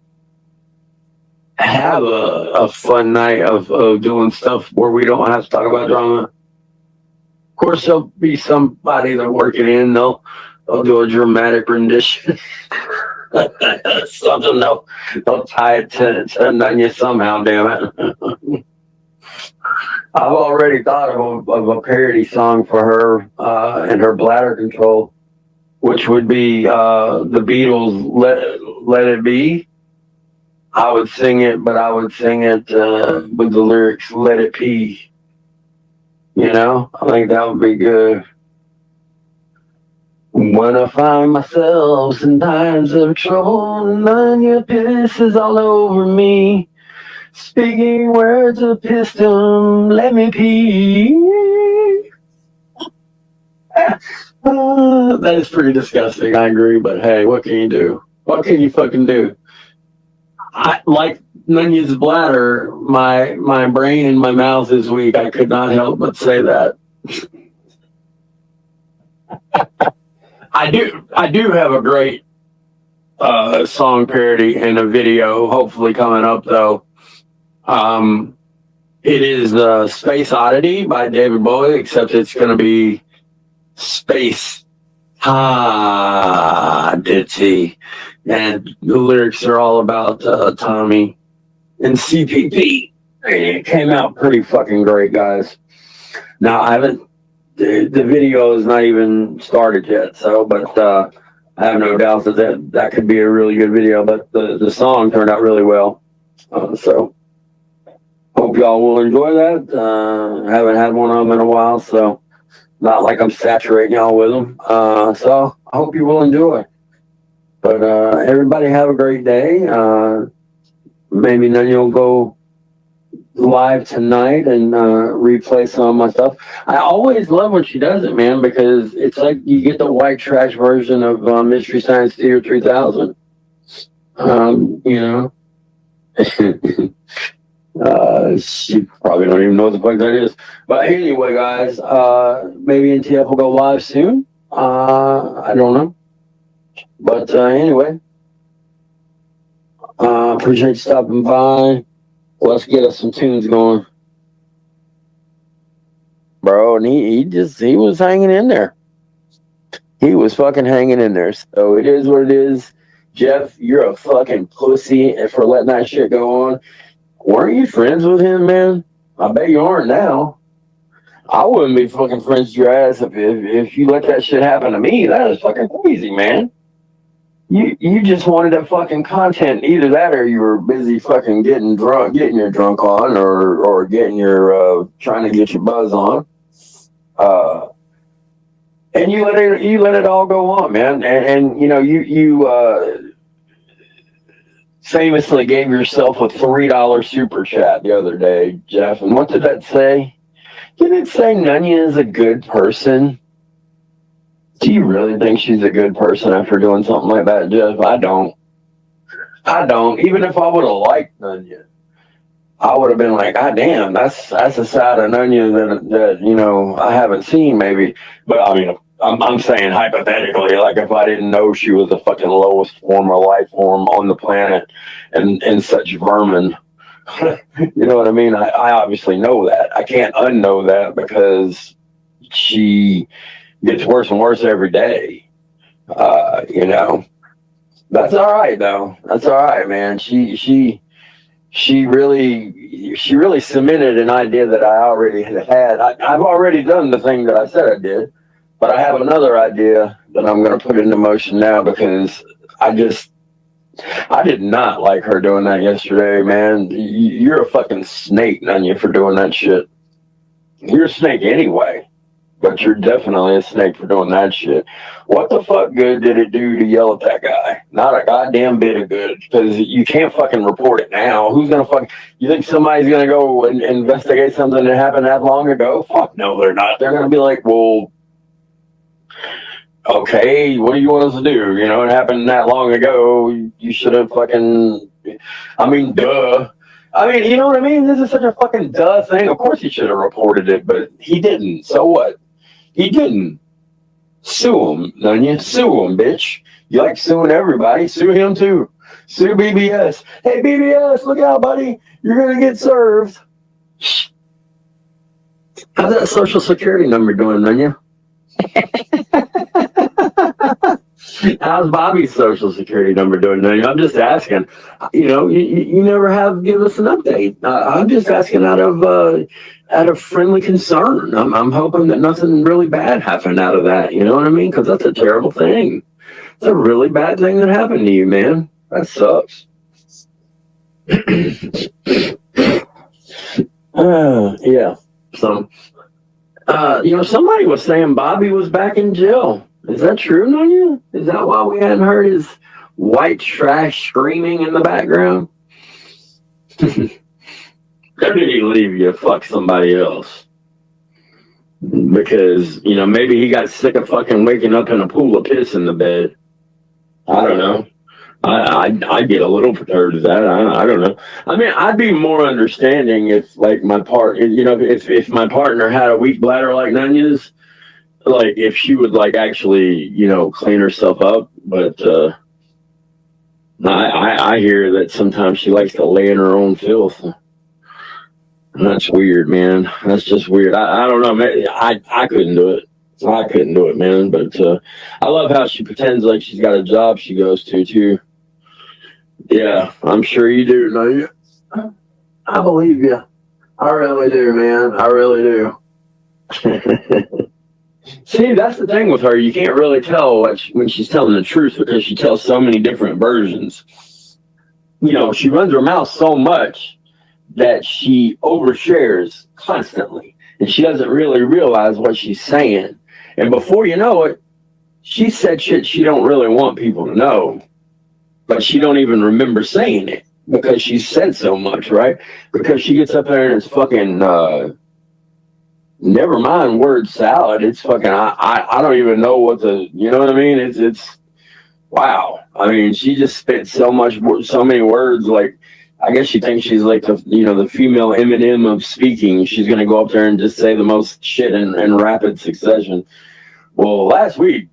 have a fun night of doing stuff where we don't have to talk about drama. Of course, there'll be somebody that work it in. They'll do a dramatic rendition. Something they'll tie it to Nanya somehow. Damn it! I've already thought of a parody song for her and her bladder control, which would be the Beatles' "Let It Be." I would sing it, but I would sing it with the lyrics "Let It Pee." You know, I think that would be good. When I find myself in times of trouble, and your piss is all over me, speaking words of piston, let me pee. That is pretty disgusting, I agree, but hey, what can you do? What can you fucking do? I like Nunya's bladder, my brain and my mouth is weak. I could not help but say that. I do have a great song parody and a video hopefully coming up though. It is Space Oddity by David Bowie, except it's gonna be Space Oddity. And the lyrics are all about Tommy and CPP. And it came out pretty fucking great, guys. Now I haven't the video is not even started yet, so but I have no doubt that could be a really good video. But the song turned out really well, so hope y'all will enjoy that. Haven't had one of them in a while, so not like I'm saturating y'all with them. So I hope you will enjoy. But everybody have a great day. Maybe then you'll go live tonight and replay some of my stuff. I always love when she does it, man, because it's like you get the white trash version of Mystery Science Theater 3000. You know, she probably don't even know what the fuck that is. But anyway, guys, maybe NTF will go live soon. I don't know. But anyway, appreciate you stopping by. Let's get us some tunes going. Bro, and he was hanging in there. He was fucking hanging in there. So it is what it is. Jeff, you're a fucking pussy for letting that shit go on. Weren't you friends with him, man? I bet you aren't now. I wouldn't be fucking friends with your ass if you let that shit happen to me. That is fucking crazy, man. You just wanted that fucking content. Either that or you were busy fucking getting your drunk on or getting your trying to get your buzz on. And you let it all go on, man. And you know, you famously gave yourself a $3 super chat the other day, Jeff. And what did that say? Did it say Nunya is a good person? Do you really think she's a good person after doing something like that, Jeff? I don't. Even if I would have liked Nunya, I would have been like, God damn, that's a side of Nunya that you know I haven't seen maybe. But I mean, I'm saying hypothetically, like if I didn't know she was the fucking lowest form of life form on the planet and such vermin. You know what I mean? I obviously know that. I can't unknow that because she gets worse and worse every day. You know, that's all right though. That's all right, man. She really cemented an idea that I already had. I've already done the thing that I said I did, but I have another idea that I'm going to put into motion now because I did not like her doing that yesterday, man. You're a fucking snake, Nunya, for doing that shit. You're a snake anyway. But you're definitely a snake for doing that shit. What the fuck good did it do to yell at that guy? Not a goddamn bit of good. Because you can't fucking report it now. Who's gonna fuck? You think somebody's gonna go and investigate something that happened that long ago? Fuck no, they're not. They're gonna be like, well, okay, what do you want us to do? You know, it happened that long ago. You should have fucking. I mean, duh. I mean, you know what I mean? This is such a fucking duh thing. Of course he should have reported it, but he didn't. So what? He didn't. Sue him, Nunya. Sue him, bitch. You like suing everybody. Sue him too. Sue BBS. Hey, BBS, look out, buddy. You're going to get served. How's that social security number doing, Nunya? How's Bobby's social security number doing, Nunya? I'm just asking. You know, you never have give us an update. I'm just asking out of friendly concern. I'm hoping that nothing really bad happened out of that. You know what I mean? Because that's a terrible thing. It's a really bad thing that happened to you, man. That sucks. Yeah. So, you know, somebody was saying Bobby was back in jail. Is that true, Nunya? Is that why we hadn't heard his white trash screaming in the background? Or did he leave you to fuck somebody else? Because, you know, maybe he got sick of fucking waking up in a pool of piss in the bed. I don't know. I'd get a little perturbed at that. I don't know. I mean, I'd be more understanding if, like, my partner, you know, if my partner had a weak bladder like Nunya's, like, if she would, like, actually, you know, clean herself up. But I hear that sometimes she likes to lay in her own filth. And that's weird, man. That's just weird. I don't know. Man. I couldn't do it. I couldn't do it, man. But I love how she pretends like she's got a job she goes to, too. Yeah, I'm sure you do. No, I believe you. I really do, man. I really do. See, that's the thing with her. You can't really tell when she's telling the truth because she tells so many different versions. You know, she runs her mouth so much that she overshares constantly. And she doesn't really realize what she's saying. And before you know it, she said shit she don't really want people to know. But she don't even remember saying it because she said so much, right? Because she gets up there and it's fucking, never mind word salad. It's fucking, I don't even know what the, you know what I mean? It's, wow. I mean, she just spit so many words. Like, I guess she thinks she's like the, you know, the female Eminem of speaking. She's going to go up there and just say the most shit in rapid succession. Well, last week,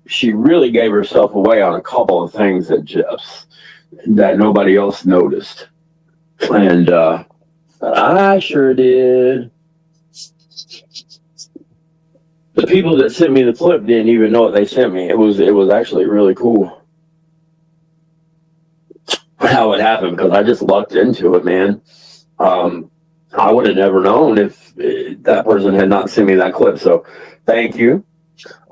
she really gave herself away on a couple of things that nobody else noticed. And I sure did. The people that sent me the clip didn't even know what they sent me. It was actually really cool how it happened because I just lucked into it, man. I would have never known if that person had not sent me that clip. So thank you.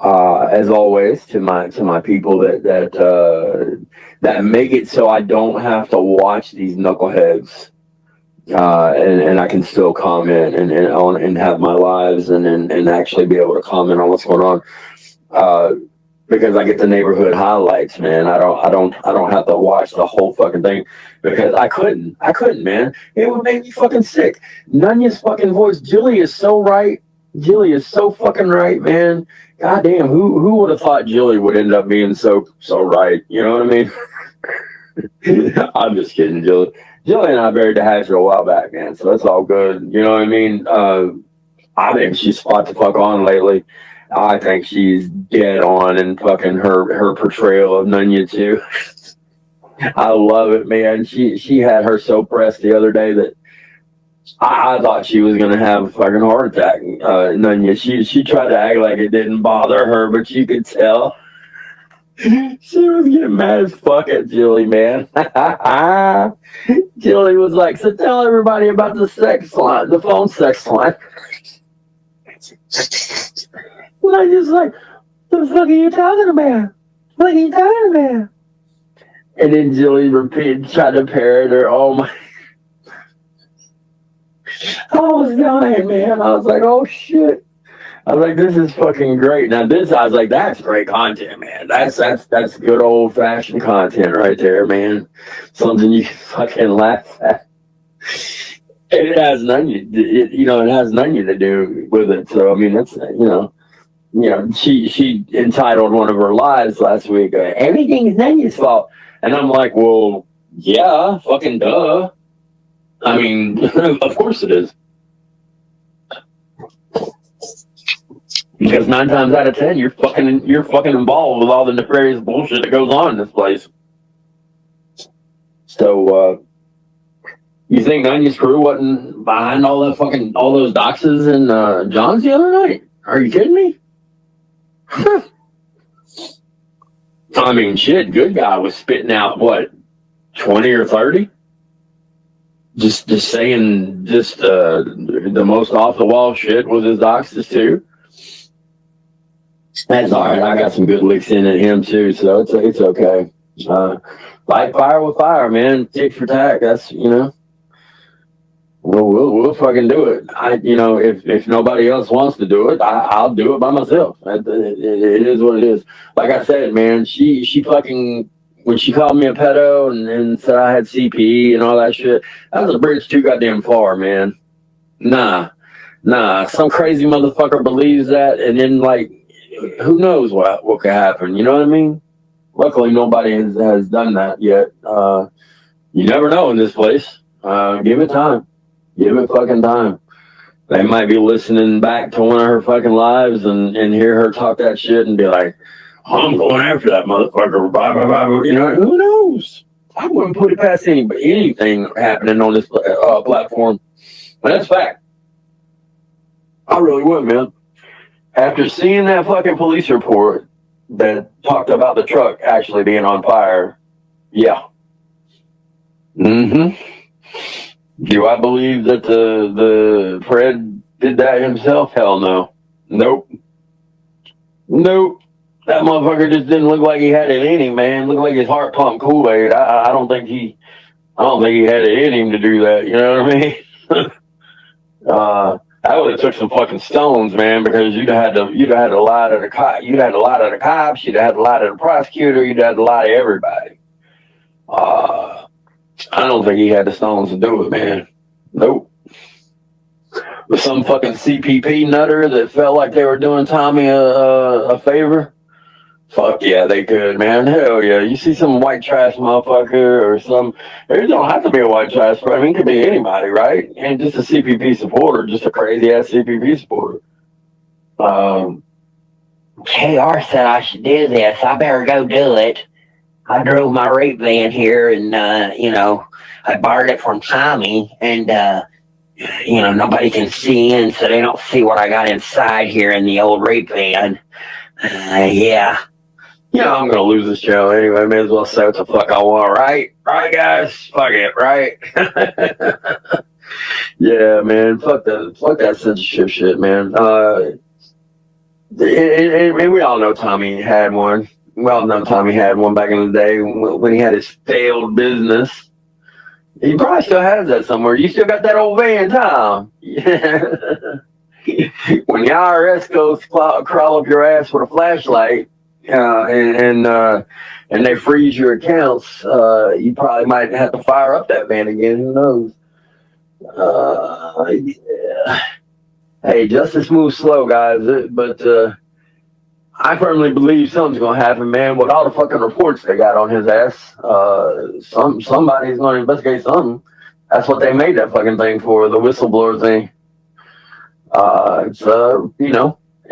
As always, to my people that make it so I don't have to watch these knuckleheads, and I can still comment and have my lives and actually be able to comment on what's going on, because I get the neighborhood highlights, man. I don't have to watch the whole fucking thing because I couldn't, man. It would make me fucking sick. Nunya's fucking voice, Jilly is so right. Jilly is so fucking right, man. God damn, who would have thought Jilly would end up being so right? You know what I mean? I'm just kidding, Jilly. Jilly and I buried the hatchet a while back, man. So that's all good. You know what I mean? I think she's spot the fuck on lately. I think she's dead on in fucking her portrayal of Nunya too. I love it, man. She had her so pressed the other day that I thought she was gonna have a fucking heart attack. Nunya, she tried to act like it didn't bother her, but you could tell she was getting mad as fuck at Jilly, man. Jilly was like, "So tell everybody about the sex line, the phone sex line." And I just like, "What the fuck are you talking about? What are you talking about?" And then Jilly tried to parrot her. Oh my. I was dying, man. I was like, oh shit. I was like, this is fucking great. Now this, I was like, that's great content, man. That's good old fashioned content right there, man. Something you can fucking laugh at. And it has nothing, it has nothing to do with it. So I mean, that's she entitled one of her lives last week, "Everything's Nanya's fault," and I'm like, well, yeah, fucking duh. I mean, of course it is. Because 9 times out of 10, you're fucking involved with all the nefarious bullshit that goes on in this place. So, you think Nunya's crew wasn't behind all those doxes and John's the other night? Are you kidding me? I mean, shit, good guy was spitting out what, 20 or 30? Just saying the most off the wall shit with his doxes too. That's all right. I got some good licks in at him too, so it's okay. Fight fire with fire, man. Tick for tack. That's We'll fucking do it. If nobody else wants to do it, I'll do it by myself. It is what it is. Like I said, man, she fucking, when she called me a pedo and said I had CP and all that shit, that was a bridge too goddamn far, man. Nah. Some crazy motherfucker believes that, and then like, who knows what could happen? You know what I mean? Luckily, nobody has done that yet. You never know in this place. Give it time. Give it fucking time. They might be listening back to one of her fucking lives and hear her talk that shit and be like, I'm going after that motherfucker. Blah, blah, blah. Who knows? I wouldn't put it past anything happening on this platform. But that's fact. I really would, man. After seeing that fucking police report that talked about the truck actually being on fire, yeah. Mm-hmm. Do I believe that the Fred did that himself? Hell no. Nope. That motherfucker just didn't look like he had it in him, man. Looked like his heart pumped Kool-Aid. I don't think he had it in him to do that. You know what I mean? I would have took some fucking stones, man, because you'd have had to lie to the cops. You'd have had to lie to the cops. You'd have had to lie to the prosecutor. You'd have had to lie to everybody. I don't think he had the stones to do it, man. Nope. With some fucking CPP nutter that felt like they were doing Tommy a favor. Fuck yeah, they could, man. Hell yeah. You see some white trash motherfucker or some, it don't have to be a white trash, but I mean, it could be anybody, right? And just a CPP supporter, just a crazy ass CPP supporter. KR said I should do this. I better go do it. I drove my rape van here and, I borrowed it from Tommy and, nobody can see in, so they don't see what I got inside here in the old rape van. Yeah. I'm going to lose this channel anyway. May as well say what the fuck I want, right? Right, guys? Fuck it, right? Yeah, man. Fuck that censorship shit, man. And we all know Tommy had one. We all know Tommy had one back in the day when he had his failed business. He probably still has that somewhere. You still got that old van, Tom? Yeah. When the IRS goes crawl up your ass with a flashlight, and they freeze your accounts, you probably might have to fire up that van again. Who knows? Yeah. Hey, justice moves slow, guys, but I firmly believe something's gonna happen, man. With all the fucking reports they got on his ass, somebody's gonna investigate something. That's what they made that fucking thing for, the whistleblower thing.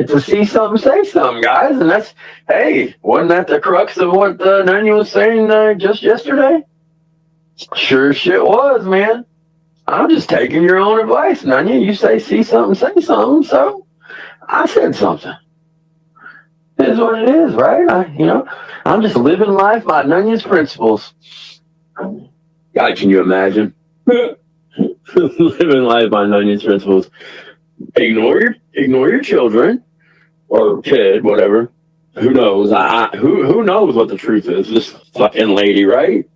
It's a see something, say something, guys, and that's, hey, wasn't that the crux of what Nunya was saying just yesterday? Sure shit was, man. I'm just taking your own advice, Nunya. You say see something, say something, so I said something. It is what it is, right? I'm just living life by Nunya's principles. God, can you imagine? Living life by Nunya's principles. Ignore your children or kid, whatever. Who knows? Who knows what the truth is? This fucking lady, right?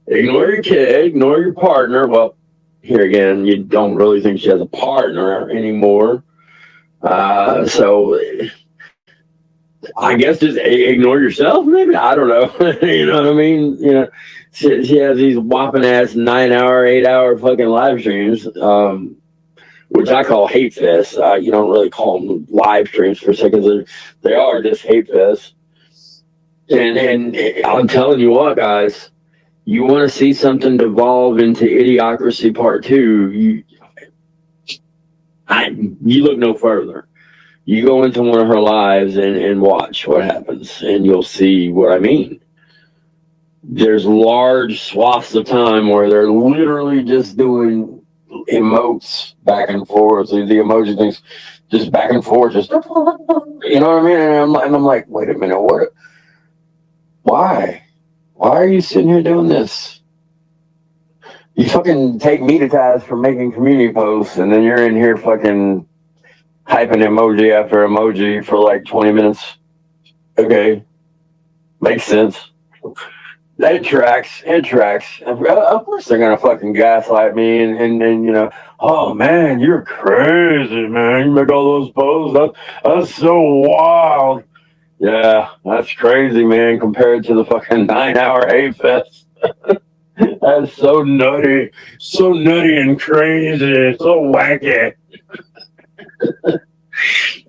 Ignore your kid, ignore your partner. Well, here again, you don't really think she has a partner anymore. So I guess just ignore yourself, maybe. I don't know. You know what I mean? She has these whopping ass 9-hour, 8-hour fucking live streams, which I call hate fest. You don't really call them live streams per se, because they are just hate fest. And I'm telling you what, guys, you want to see something devolve into Idiocracy Part 2, you look no further. You go into one of her lives and watch what happens, and you'll see what I mean. there's large swaths of time where they're literally just doing emotes back and forth. The emoji things just back and forth, just, you know what I mean? And I'm like, wait a minute, what? Why? Why are you sitting here doing this? You fucking take me to task for making community posts, and then you're in here fucking hyping emoji after emoji for like 20 minutes. Okay. Makes sense. It tracks. It tracks. Of course they're gonna fucking gaslight me and you know, oh man, you're crazy, man. You make all those posts. That's so wild. Yeah, that's crazy, man, compared to the fucking 9-hour hate fest. That's so nutty. So nutty and crazy. So wacky.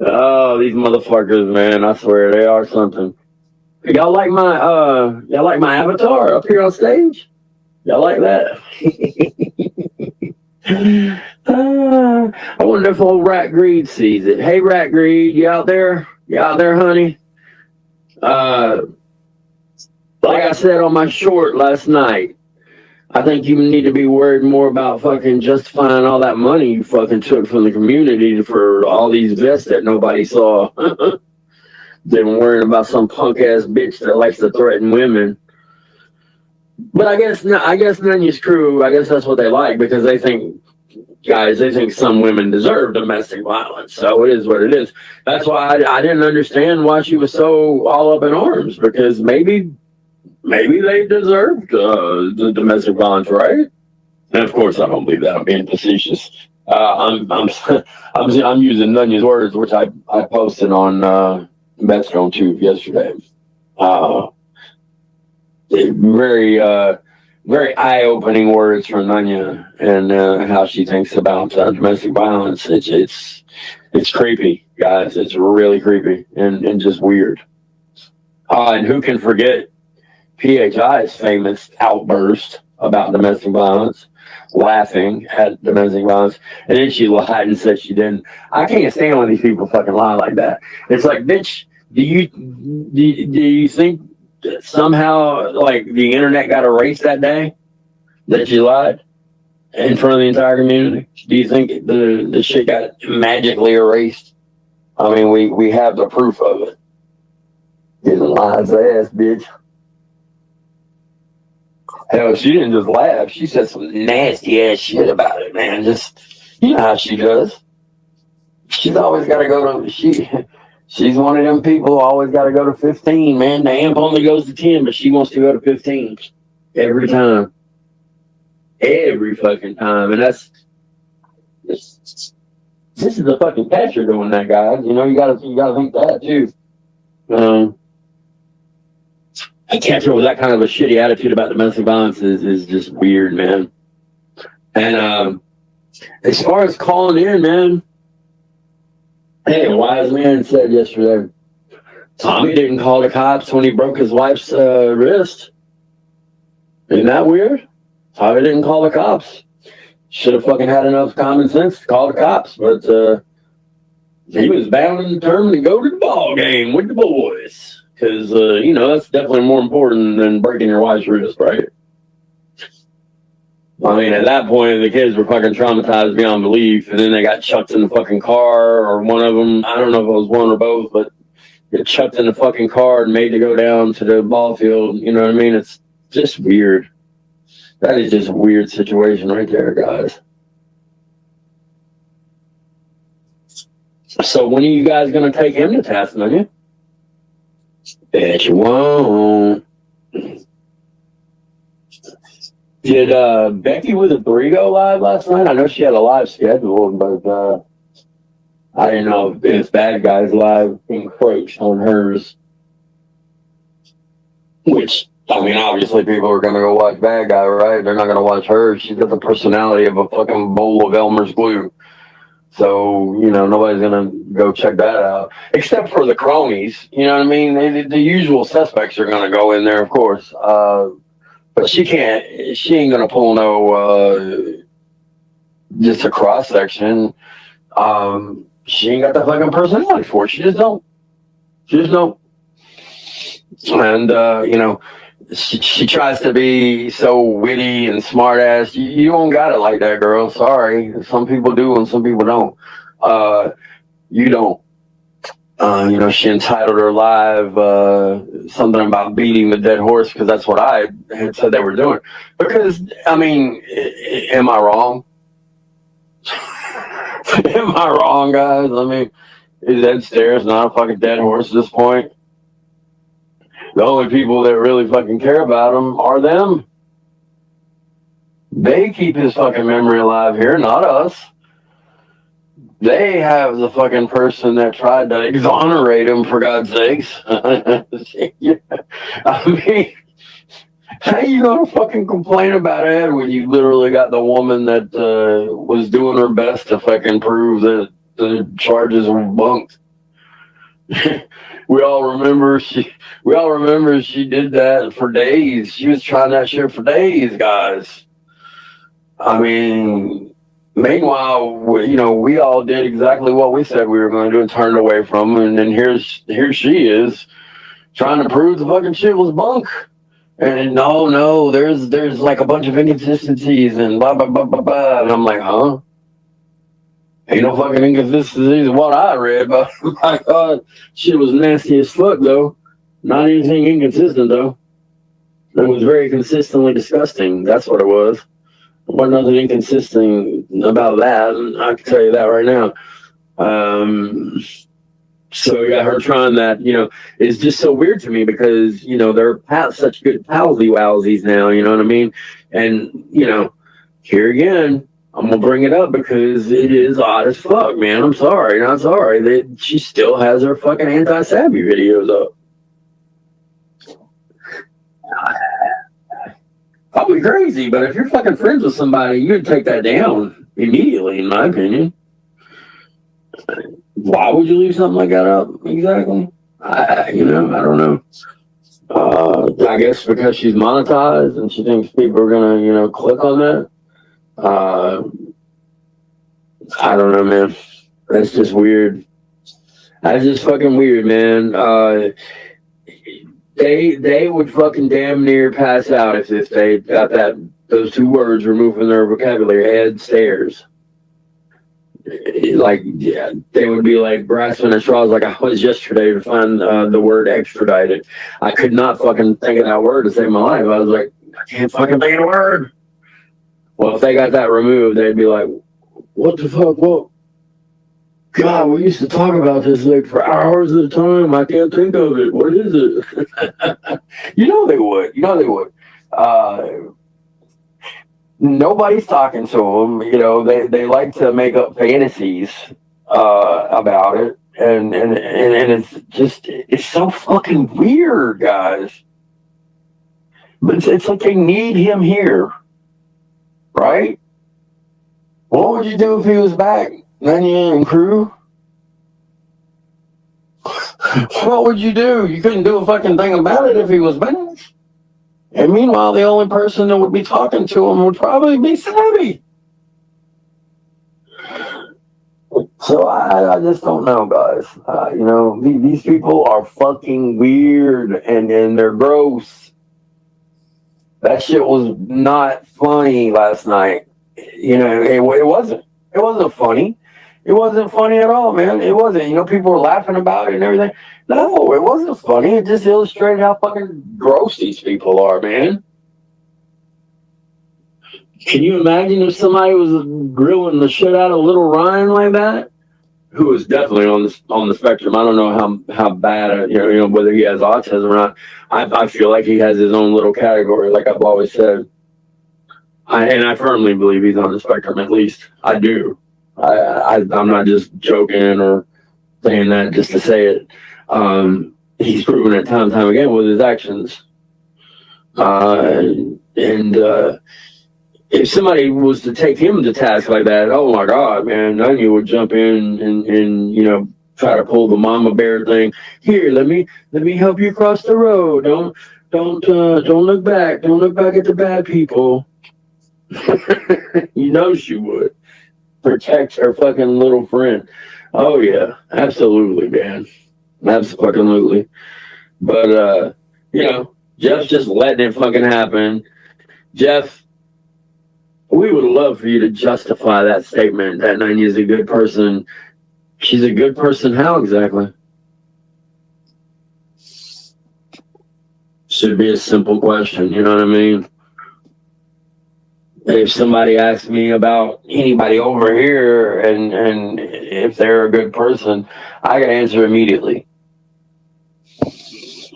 Oh, these motherfuckers, man. I swear they are something. Y'all like my avatar up here on stage? Y'all like that? I wonder if old Rat Greed sees it. Hey, Rat Greed, you out there? You out there, honey? Like I said on my short last night, I think you need to be worried more about fucking justifying all that money you fucking took from the community for all these vests that nobody saw than worrying about some punk ass bitch that likes to threaten women. But I guess Nunya's crew, I guess that's what they like, because they think some women deserve domestic violence. So it is what it is. That's why I didn't understand why she was so all up in arms, because maybe they deserved the domestic violence, right? And of course, I don't believe that. I'm being facetious. I'm using Nunya's words, which I posted on Metro Tube yesterday. Very eye-opening words from Nunya and how she thinks about domestic violence. It's creepy, guys. It's really creepy and just weird. And who can forget PHI's famous outburst about domestic violence, laughing at domestic violence, and then she lied and said she didn't. I can't stand when these people fucking lie like that. It's like, bitch, do you think that somehow like the internet got erased that day that you lied in front of the entire community? Do you think the shit got magically erased? I mean, we have the proof of it. Getting lies ass, bitch. Hell, she didn't just laugh. She said some nasty ass shit about it, man. Just, you know how she does. She's always got to go to, she's one of them people who always got to go to 15, man. The amp only goes to 10, but she wants to go to 15 every time. Every fucking time. And this is the fucking catcher doing that, guys. You know, you gotta think that too. A catcher with that kind of a shitty attitude about domestic violence is just weird, man. And as far as calling in, man, hey, a wise man said yesterday, Tommy didn't call the cops when he broke his wife's wrist. Isn't that weird? Tommy didn't call the cops. Should have fucking had enough common sense to call the cops, but he was bound and determined to go to the ball game with the boys. Because, you know, that's definitely more important than breaking your wife's wrist, right? I mean, at that point, the kids were fucking traumatized beyond belief, and then they got chucked in the fucking car, or one of them, I don't know if it was one or both, but get chucked in the fucking car and made to go down to the ball field. You know what I mean? It's just weird. That is just a weird situation right there, guys. So when are you guys going to take him to task, Nugget? Bet you won't. Did Becky with a 3 go live last night? I know she had a live scheduled, but I didn't know if Bad Guys Live encroached on hers. Which, I mean, obviously people are going to go watch Bad Guy, right? They're not going to watch her. She's got the personality of a fucking bowl of Elmer's glue. So, you know, nobody's going to go check that out. Except for the cronies. You know what I mean? The usual suspects are going to go in there, of course. But she ain't going to pull no, just a cross section. She ain't got the fucking personality for it. She just don't. And, you know, she tries to be so witty and smart ass. You don't got it like that, girl. Sorry. Some people do and some people don't. You don't. She entitled her live something about beating the dead horse because that's what I had said they were doing. Because, I mean, am I wrong? Am I wrong, guys? I mean, is Ed Stairs not a fucking dead horse at this point? The only people that really fucking care about him are them. They keep his fucking memory alive here, not us. They have the fucking person that tried to exonerate him, for God's sakes. Yeah. I mean, how you gonna fucking complain about Ed when you literally got the woman that was doing her best to fucking prove that the charges were bunked? We all remember she did that for days. She was trying that shit for days, guys. I mean, meanwhile, we all did exactly what we said we were going to do and turned away from her. And then here she is trying to prove the fucking shit was bunk. And no, there's like a bunch of inconsistencies and blah, blah, blah, blah, blah. And I'm like, huh? Ain't no fucking inconsistencies in what I read, but my God, shit was nasty as fuck, though. Not anything inconsistent, though. It was very consistently disgusting. That's what it was. There wasn't nothing inconsistent about that. I can tell you that right now. So yeah, her trying that, is just so weird to me because, they're such good palsy-wowsies now, you know what I mean? And, here again, I'm going to bring it up because it is odd as fuck, man. I'm sorry, not sorry. She still has her fucking anti-savvy videos up. Probably crazy, but if you're fucking friends with somebody, you'd take that down immediately, in my opinion. Why would you leave something like that up? Exactly. I don't know. I guess because she's monetized and she thinks people are gonna, click on that. I don't know, man. That's just weird. That's just fucking weird, man. They would fucking damn near pass out if they got those two words removed from their vocabulary. Ed Stairs. Like, yeah, they would be like grasping at straws like I was yesterday to find the word extradited. I could not fucking think of that word to save my life. I was like, I can't fucking think of the word. Well, if they got that removed, they'd be like, what the fuck? Well, God, we used to talk about this like for hours at a time. I can't think of it. What is it? They would. Nobody's talking to them. They like to make up fantasies about it, and it's so fucking weird, guys. But it's like they need him here, right? What would you do if he was back, Nanya and crew? What would you do? You couldn't do a fucking thing about it if he was back. And meanwhile, the only person that would be talking to him would probably be Savvy. So I just don't know, guys. These people are fucking weird and they're gross. That shit was not funny last night. It wasn't. It wasn't funny. It wasn't funny at all, man. It wasn't. People were laughing about it and everything. No, it wasn't funny. It just illustrated how fucking gross these people are, man. Can you imagine if somebody was grilling the shit out of little Ryan like that? Who is definitely on the spectrum. I don't know how bad, whether he has autism or not. I feel like he has his own little category, like I've always said. I firmly believe he's on the spectrum, at least. I do. I'm not just joking or saying that just to say it. He's proven it time and time again with his actions. If somebody was to take him to task like that, oh my God, man, Anya would jump in and try to pull the mama bear thing. Here, let me help you cross the road. Don't look back. Don't look back at the bad people. She would protect her fucking little friend. Oh yeah, absolutely, man. Absolutely. But Jeff's just letting it fucking happen. Jeff, we would love for you to justify that statement that Nanya is a good person. She's a good person. How exactly? Should be a simple question. You know what I mean? If somebody asks me about anybody over here and if they're a good person, I can answer immediately.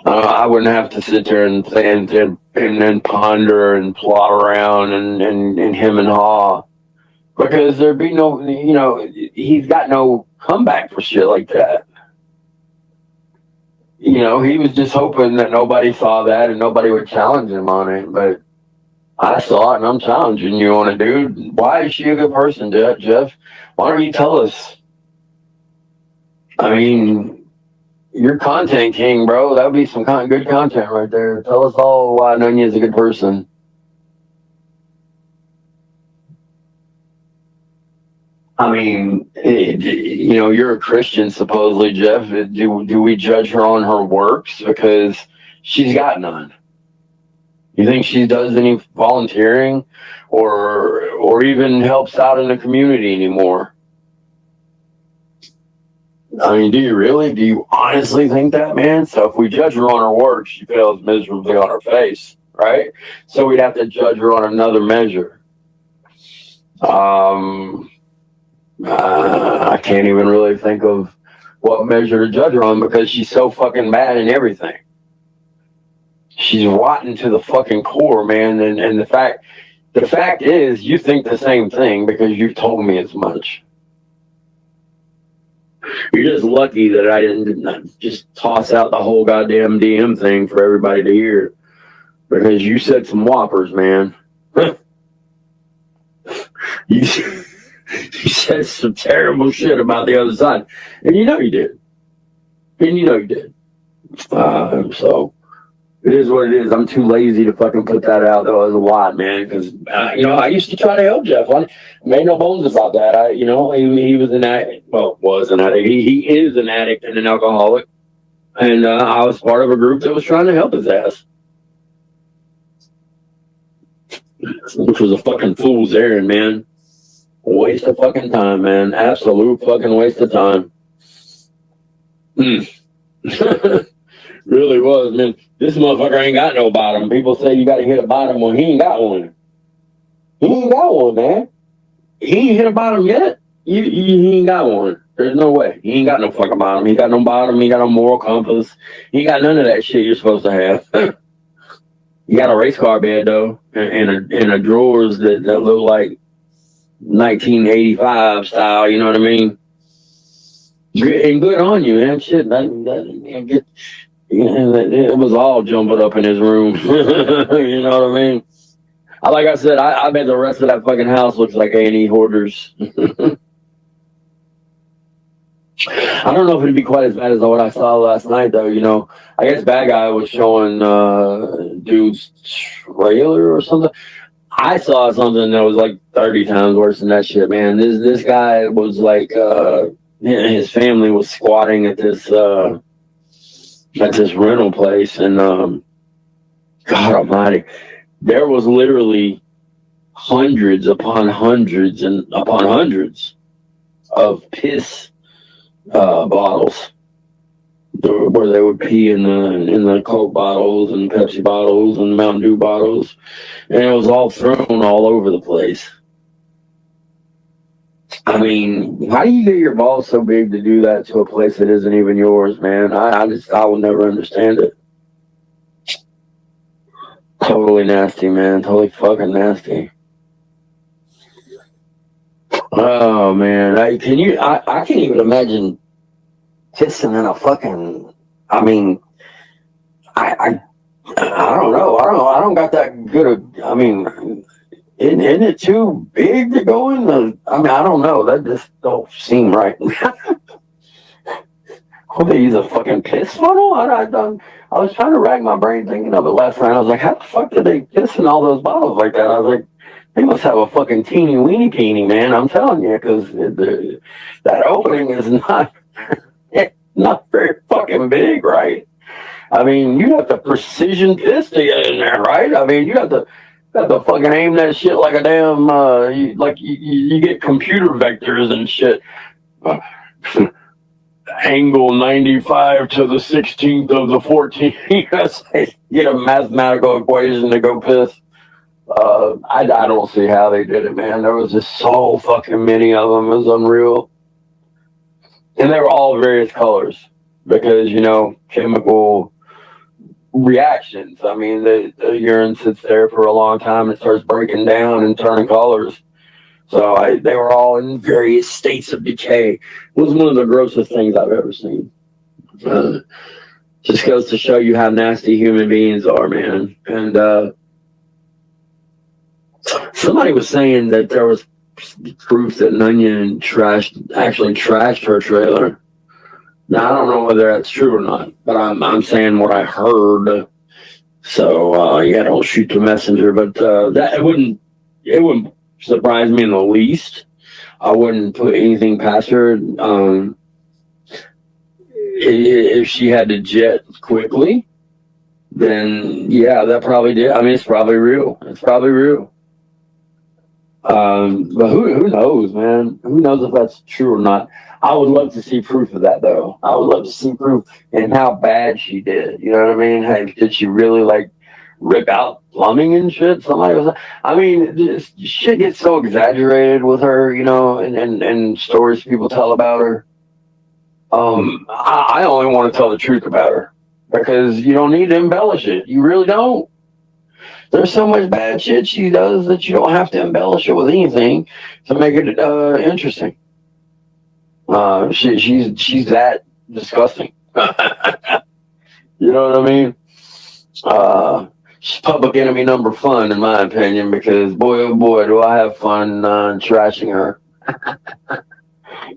I wouldn't have to sit there and then ponder and plot around and hem and haw, because there'd be no, you know, he's got no comeback for shit like that. You know, he was just hoping that nobody saw that and nobody would challenge him on it, but I saw it and I'm challenging you on it, dude. Why is she a good person, Jeff? Why don't you tell us? I mean, you're content king, bro. That would be some good content right there. Tell us all why Nanya is a good person. I mean, you know, you're a Christian, supposedly, Jeff. Do we judge her on her works? Because she's got none. You think she does any volunteering or even helps out in the community anymore? I mean, do you really? Do you honestly think that, man? So if we judge her on her work, she fails miserably on her face, right? So we'd have to judge her on another measure. I can't even really think of what measure to judge her on, because she's so fucking bad in everything. She's rotten to the fucking core, man. And the fact is, you think the same thing because you've told me as much. You're just lucky that I didn't just toss out the whole goddamn DM thing for everybody to hear, because you said some whoppers, man. You said some terrible shit about the other side, and you know you did. So it is what it is. I'm too lazy to fucking put that out though as a lot, man, because you know, I used to try to help Jeff. I made no bones about that. You know, he was an addict. Well, was an addict. He is an addict and an alcoholic, and I was part of a group that was trying to help his ass, which was a fucking fool's errand, man. Waste of fucking time, man. Absolute fucking waste of time. Really was, man. This motherfucker ain't got no bottom. People say you gotta hit a bottom. Well, he ain't got one. He ain't got one, man. He ain't hit a bottom yet. He ain't got one. There's no way. He ain't got no fucking bottom. He got no bottom. He got no moral compass. He got none of that shit you're supposed to have. You got a race car bed though, and a drawers that look like 1985 style. You know what I mean? And good on you, man. Shit, it was all jumbled up in his room. You know what I mean? Like I said, I bet the rest of that fucking house looks like A&E Hoarders. I don't know if it'd be quite as bad as what I saw last night, though. You know, I guess Bad Guy was showing dude's trailer or something. I saw something that was like 30 times worse than that shit, man. This guy was like, his family was squatting at this rental place, and God Almighty, there was literally hundreds upon hundreds and upon hundreds of piss bottles where they would pee in the Coke bottles and Pepsi bottles and Mountain Dew bottles, and it was all thrown all over the place. I mean, how do you get your balls so big to do that to a place that isn't even yours, man? I will never understand it. Totally nasty, man. Totally fucking nasty. Oh man, I can't even imagine pissing in a fucking. I mean, I don't know. I don't got that good. I mean, isn't it too big to go in the? I mean, I don't know. That just don't seem right. What, they use a fucking piss funnel? I was trying to rack my brain thinking of it last night. I was like, how the fuck did they piss in all those bottles like that? I was like, they must have a fucking teeny weeny peeny, man. I'm telling you, because that opening is not very fucking big, right? I mean, you have to precision piss to get in there, right? I mean, you have to fucking aim that shit like a damn, you get computer vectors and shit. Angle 95 to the 16th of the 14th. Get a mathematical equation to go piss. I don't see how they did it, man. There was just so fucking many of them. It was unreal. And they were all various colors because, chemical reactions. I mean, the urine sits there for a long time and starts breaking down and turning colors. So they were all in various states of decay. It was one of the grossest things I've ever seen. Just goes to show you how nasty human beings are, man. And somebody was saying that there was proof that Nunyan actually trashed her trailer. Now, I don't know whether that's true or not, but I'm saying what I heard. So, don't shoot the messenger. But that it wouldn't surprise me in the least. I wouldn't put anything past her. If she had to jet quickly, then yeah, that probably did. I mean, it's probably real. It's probably real. But who knows, man? Who knows if that's true or not? I would love to see proof of that, though. I would love to see proof and how bad she did. You know what I mean? Hey, did she really rip out plumbing and shit? I mean, this shit gets so exaggerated with her, and stories people tell about her. I only want to tell the truth about her because you don't need to embellish it. You really don't. There's so much bad shit she does that you don't have to embellish it with anything to make it interesting. She's that disgusting. You know what I mean? She's public enemy number fun, in my opinion, because boy, oh boy, do I have fun trashing her.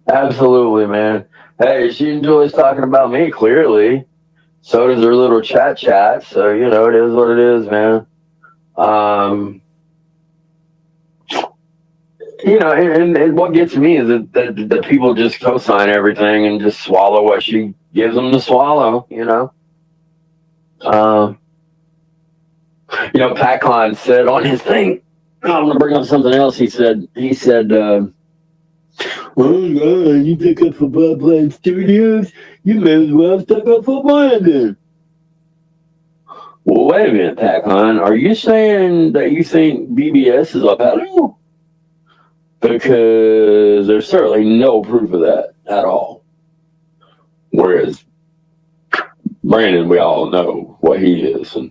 Absolutely, man. Hey, she enjoys talking about me, clearly. So does her little chat. So, it is what it is, man. And what gets me is that people just co-sign everything and just swallow what she gives them to swallow, Pat Klein said on his thing, I'm going to bring up something else. He said, oh God, you took up for Bob Playing Studios? You may as well have stuck up for mine then. Well, wait a minute, Pat Klein. Are you saying that you think BBS is a pedal? Because there's certainly no proof of that at all. Whereas Brandon, we all know what he is. And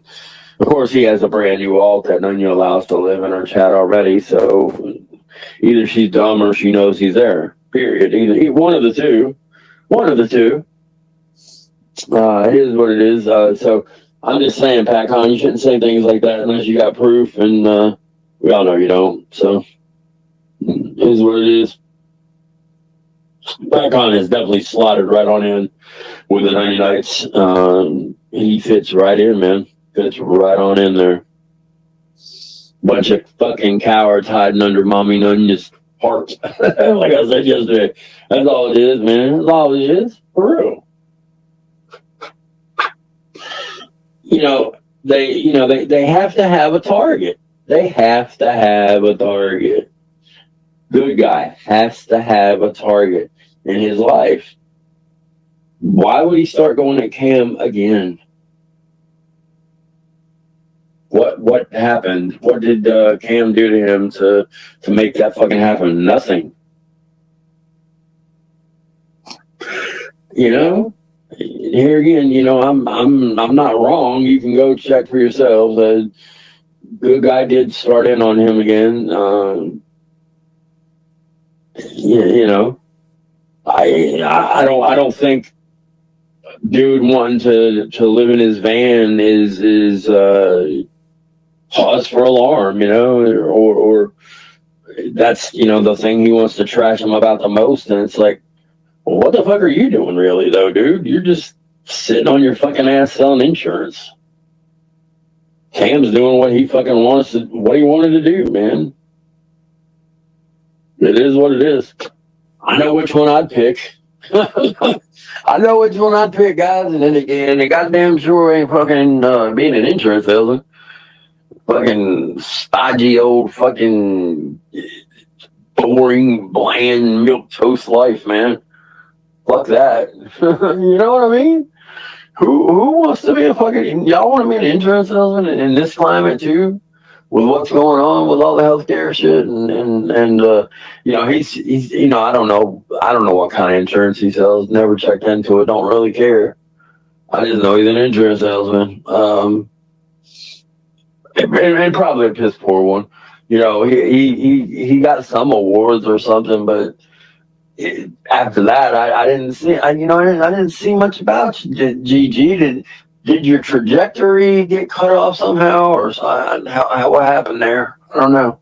of course, he has a brand new alt that none of you allows to live in our chat already. So either she's dumb or she knows he's there. Period. Either one of the two. One of the two. It is what it is. So I'm just saying, Pat Con, you shouldn't say things like that unless you got proof, and we all know you don't. So it is what it is. Pat Con is definitely slotted right on in with the 90 Nights. He fits right in, man. Fits right on in there. Bunch of fucking cowards hiding under Mommy Nunya's heart. Like I said yesterday. That's all it is, man. That's all it is. For real. They have to have a target. They have to have a target. Good guy has to have a target in his life. Why would he start going at Cam again? What happened? What did Cam do to him to make that fucking happen? Nothing. Here again, I'm not wrong. You can go check for yourselves. Good guy did start in on him again. I don't think dude wanting to live in his van is cause for alarm, or that's the thing he wants to trash him about the most. And it's like, well, what the fuck are you doing, really, though, dude? You're just sitting on your fucking ass selling insurance. Cam's doing what he fucking what he wanted to do, man. It is what it is. I know which one I'd pick. I know which one I'd pick, guys, and then again, the goddamn sure ain't fucking being an insurance salesman. Fucking stodgy old fucking boring, bland milk toast life, man. Fuck that. You know what I mean? Who wants to be a fucking y'all want to be an insurance salesman in this climate too? With what's going on with all the healthcare shit and you know he's you know I don't know what kind of insurance he sells. Never checked into it. Don't really care. I just know he's an insurance salesman. And probably a piss poor one. You know he got some awards or something, but after that I didn't see I didn't see much about you. GG did your trajectory get cut off somehow or what happened there? I don't know.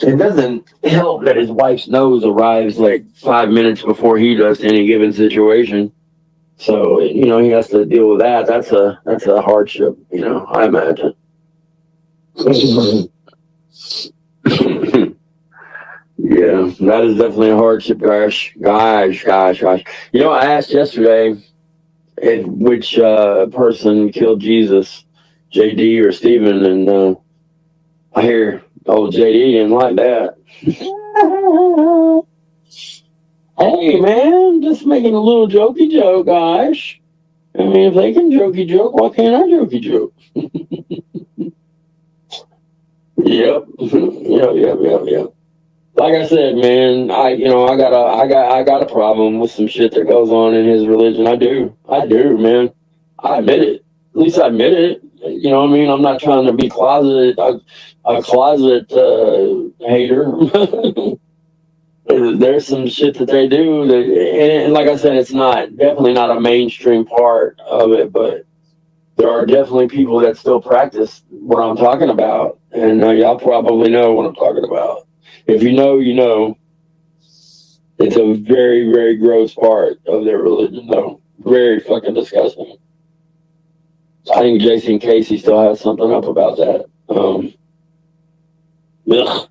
It doesn't help that his wife's nose arrives like 5 minutes before he does to any given situation. So, you know, he has to deal with that. That's a hardship, you know, I imagine. Yeah, that is definitely a hardship, gosh. You know, I asked yesterday which person killed Jesus, JD or Stephen, and I hear old JD didn't like that. Hey, man, just making a little jokey joke, gosh. I mean, if they can jokey joke, why can't I jokey joke? Yep. Yep. Like I said, man, I got a problem with some shit that goes on in his religion. I do, man. I admit it. At least I admit it. You know what I mean? I'm not trying to be a closet hater. There's some shit that they do that, and like I said, it's definitely not a mainstream part of it, but there are definitely people that still practice what I'm talking about, and y'all probably know what I'm talking about. If you know, you know. It's a very, very gross part of their religion, though. Very fucking disgusting. I think Jason Casey still has something up about that. Ugh.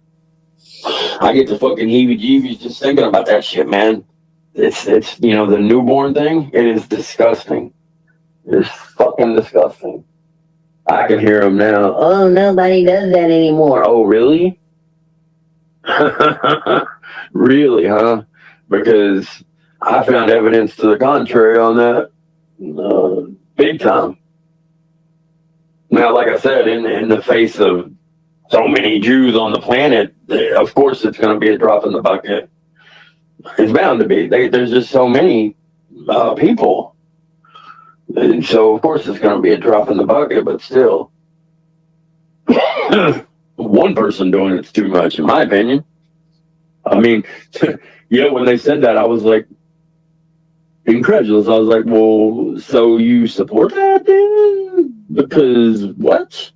I get the fucking heebie-jeebies just thinking about that shit, man. It's the newborn thing. It is disgusting. It's fucking disgusting. I can hear him now. Oh, nobody does that anymore. Oh, really? Really, huh? Because I found evidence to the contrary on that. Big time. Now, like I said, in the face of so many Jews on the planet, of course it's going to be a drop in the bucket. It's bound to be. There's just so many people. And so, of course, it's going to be a drop in the bucket, but still. One person doing it's too much, in my opinion. I mean, when they said that, I was like incredulous. I was like, well, so you support that then? Because what?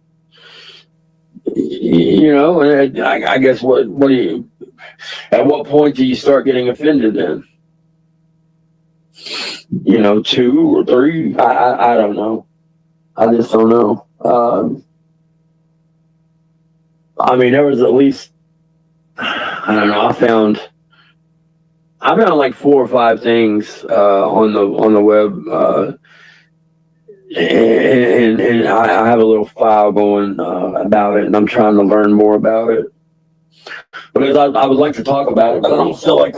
I guess what do you, at what point do you start getting offended then? 2 or 3? I don't know. I just don't know. I mean, there was at least, I don't know, I found like 4 or 5 things on the web, and I have a little file going about it, and I'm trying to learn more about it because I would like to talk about it, but I don't feel like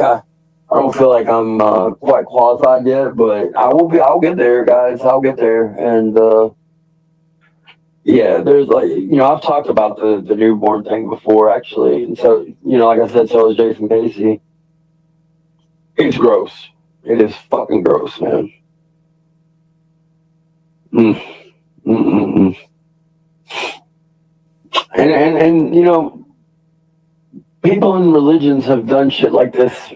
I'm quite qualified yet. But I'll get there, guys. I'll get there, and yeah, there's I've talked about the newborn thing before, actually, and so like I said, so is Jason Casey. It's gross. It is fucking gross, man. And people in religions have done shit like this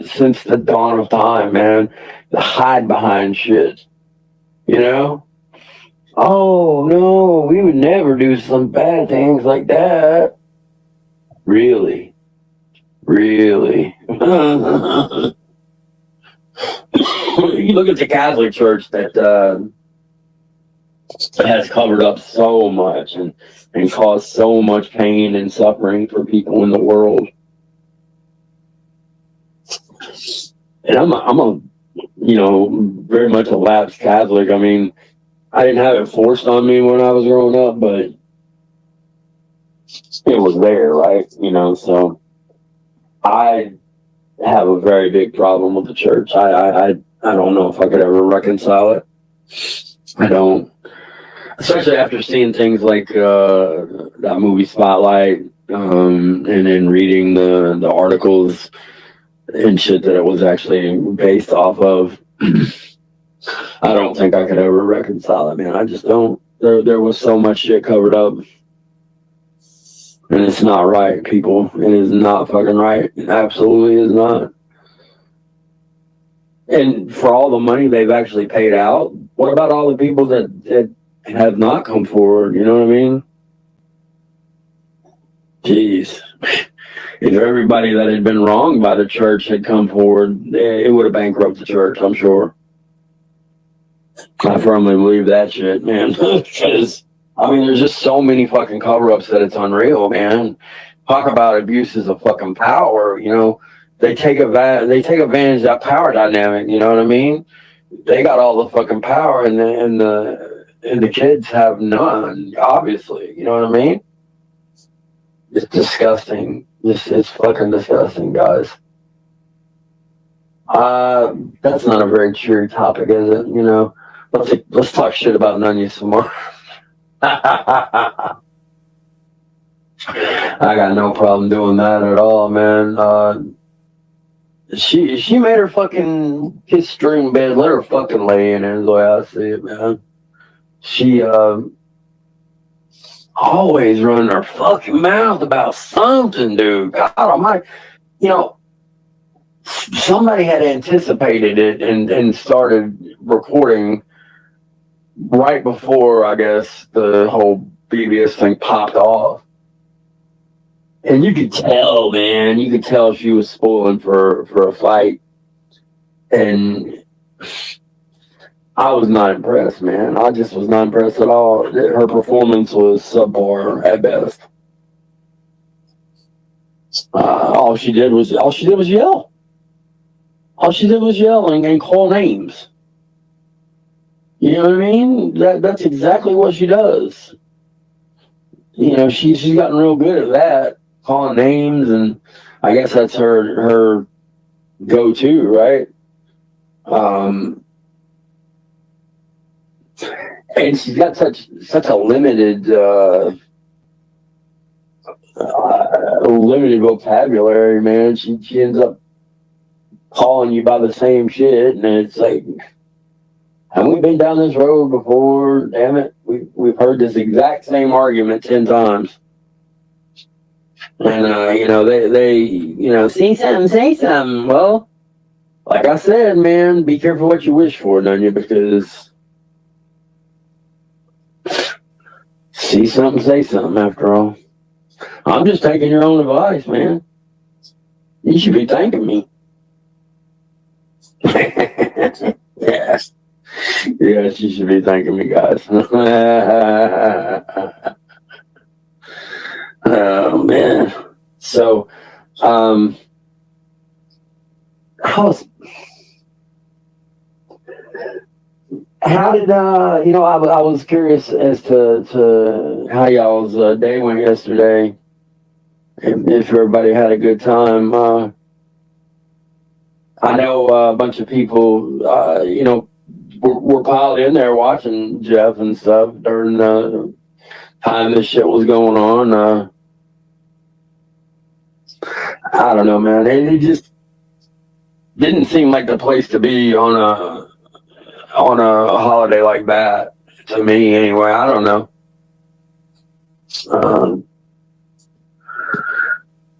since the dawn of time, man. To hide behind shit, Oh no, we would never do some bad things like that. Really? You look at the Catholic Church that has covered up so much and caused so much pain and suffering for people in the world. And I'm a, very much a lapsed Catholic. I mean, I didn't have it forced on me when I was growing up, but it was there, right? So I have a very big problem with the church. I don't know if I could ever reconcile it. I don't, especially after seeing things like that movie Spotlight, and then reading the articles and shit that it was actually based off of. I don't think I could ever reconcile it, man. I just don't. There was so much shit covered up, and it's not right, people. It is not fucking right. It absolutely is not. And for all the money they've actually paid out, what about all the people that have not come forward? You know what I mean? Jeez. If everybody that had been wronged by the church had come forward, it would have bankrupted the church, I'm sure. I firmly believe that shit, man. Because, I mean, there's just so many fucking cover-ups that it's unreal, man. Talk about abuses of fucking power, They take advantage of that power dynamic, you know what I mean? They got all the fucking power, and the kids have none, obviously, you know what I mean? It's disgusting. It's fucking disgusting, guys. That's not a very cheery topic, is it? Let's talk shit about Nunya some more. I got no problem doing that at all, man. She made her fucking kiss string bed. Let her fucking lay in it, is the way I see it, man. She always running her fucking mouth about something, dude. God almighty. Somebody had anticipated it and started recording right before, I guess, the whole BBS thing popped off. And you could tell, man. You could tell she was spoiling for a fight. And I was not impressed, man. I just was not impressed at all. Her performance was subpar at best. All she did was yell. All she did was yell and call names. You know what I mean? That's exactly what she does. She's gotten real good at that, calling names, and I guess that's her go-to, right? And she's got such a limited vocabulary, man. She ends up calling you by the same shit, and it's like, have we been down this road before? Damn it, we've heard this exact same argument 10 times. And they say something. Well, like I said, man, be careful what you wish for, don't you? Because see something, say something. After all, I'm just taking your own advice, man. You should be thanking me. Yes. Yes, you should be thanking me, guys. Oh, man. So, how did, I was curious as to how y'all's day went yesterday. If everybody had a good time. I know a bunch of people, were piled in there watching Jeff and stuff during the time this shit was going on. I don't know, man. It just didn't seem like the place to be on a holiday like that, to me anyway. I don't know.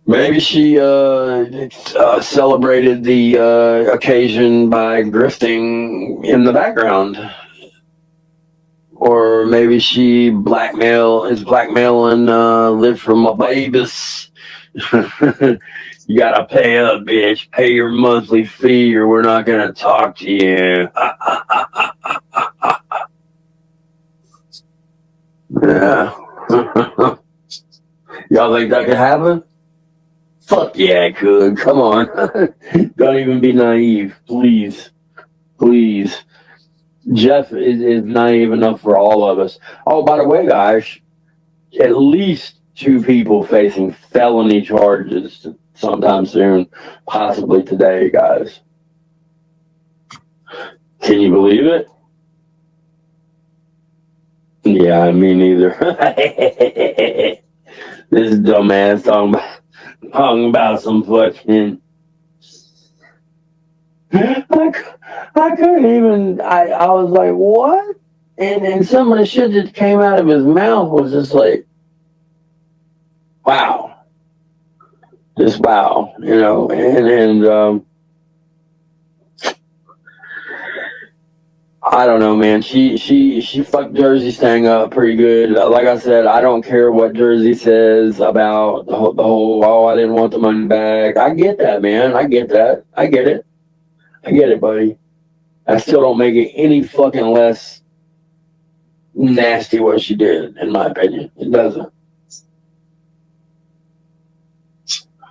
Maybe she celebrated the occasion by grifting in the background. Or maybe she is blackmailing live from my babies. You gotta pay up, bitch. Pay your monthly fee or we're not gonna talk to you. Yeah. Y'all think that could happen? Fuck yeah, I could. Come on. Don't even be naive. Please. Please. Jeff is naive enough for all of us. Oh, by the way, guys, at least 2 people facing felony charges sometime soon, possibly today, guys. Can you believe it? Yeah, me neither. This dumbass talking about some fucking. I couldn't even. I was like, what? And some of the shit that came out of his mouth was just like, wow, just wow, you know. And I don't know, man. She fucked Jersey Stang up pretty good. Like I said, I don't care what Jersey says about the whole. Oh, I didn't want the money back. I get that, man. I get that. I get it. I get it, buddy. I still don't make it any fucking less nasty what she did, in my opinion. It doesn't.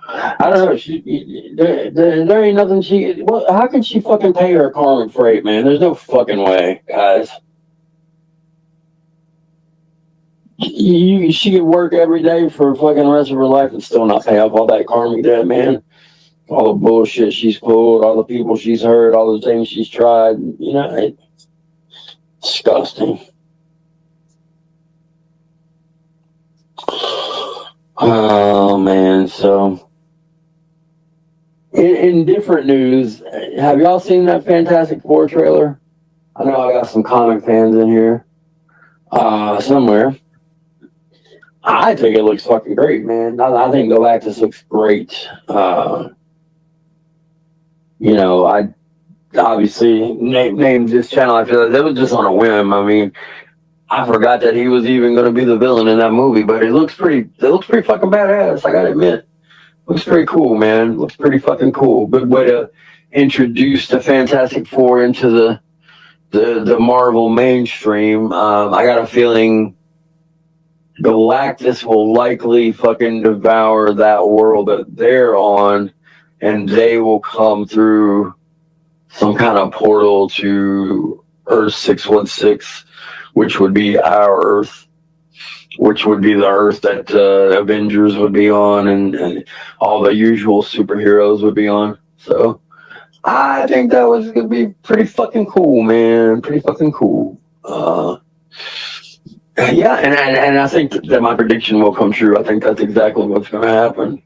I don't know. There ain't nothing she. Well, how can she fucking pay her karmic freight, man? There's no fucking way, guys. She could work every day for fucking rest of her life and still not pay off all that karmic debt, man. All the bullshit she's pulled, all the people she's hurt, all the things she's tried. You know, it's disgusting. Oh man, so in different news, have y'all seen that Fantastic Four trailer? I know I got some comic fans in here somewhere. I think it looks fucking great, man. I think Galactus looks great. You know, I obviously named this channel after that. That was just on a whim. I mean, I forgot that he was even going to be the villain in that movie, but it looks pretty fucking badass. I gotta admit, looks pretty cool, man. Looks pretty fucking cool. Good way to introduce the Fantastic Four into the Marvel mainstream. I got a feeling Galactus will likely fucking devour that world that they're on, and they will come through some kind of portal to Earth 616, which would be our Earth, which would be the Earth that Avengers would be on, and all the usual superheroes would be on. So I think that was gonna be pretty fucking cool, man. Pretty fucking cool. Yeah, and I think that my prediction will come true. I think that's exactly what's gonna happen.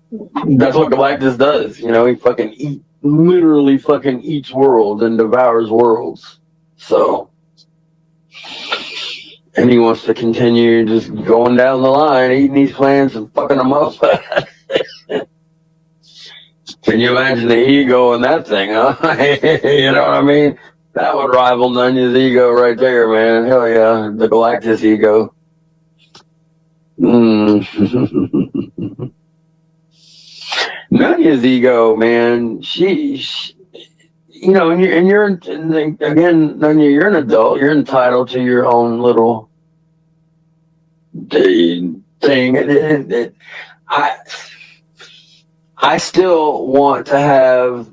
That's what Galactus does. You know, he fucking literally fucking eats worlds and devours worlds. So, and he wants to continue just going down the line, eating these planets and fucking them up. Can you imagine the ego in that thing, huh? You know what I mean? That would rival Nunya's ego right there, man. Hell yeah, the Galactus ego. Nunya's ego, man. She you know, and you're again, Nunya, you're an adult. You're entitled to your own little thing. I still want to have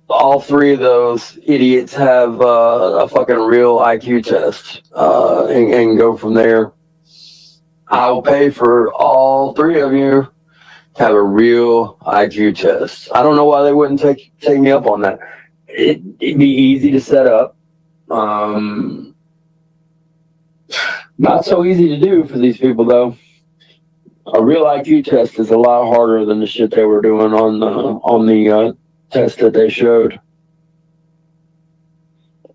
all 3 of those idiots have a fucking real IQ test and go from there. I will pay for all 3 of you to have a real IQ test. I don't know why they wouldn't take me up on that. It'd be easy to set up. Not so easy to do for these people, though. A real IQ test is a lot harder than the shit they were doing on the test that they showed.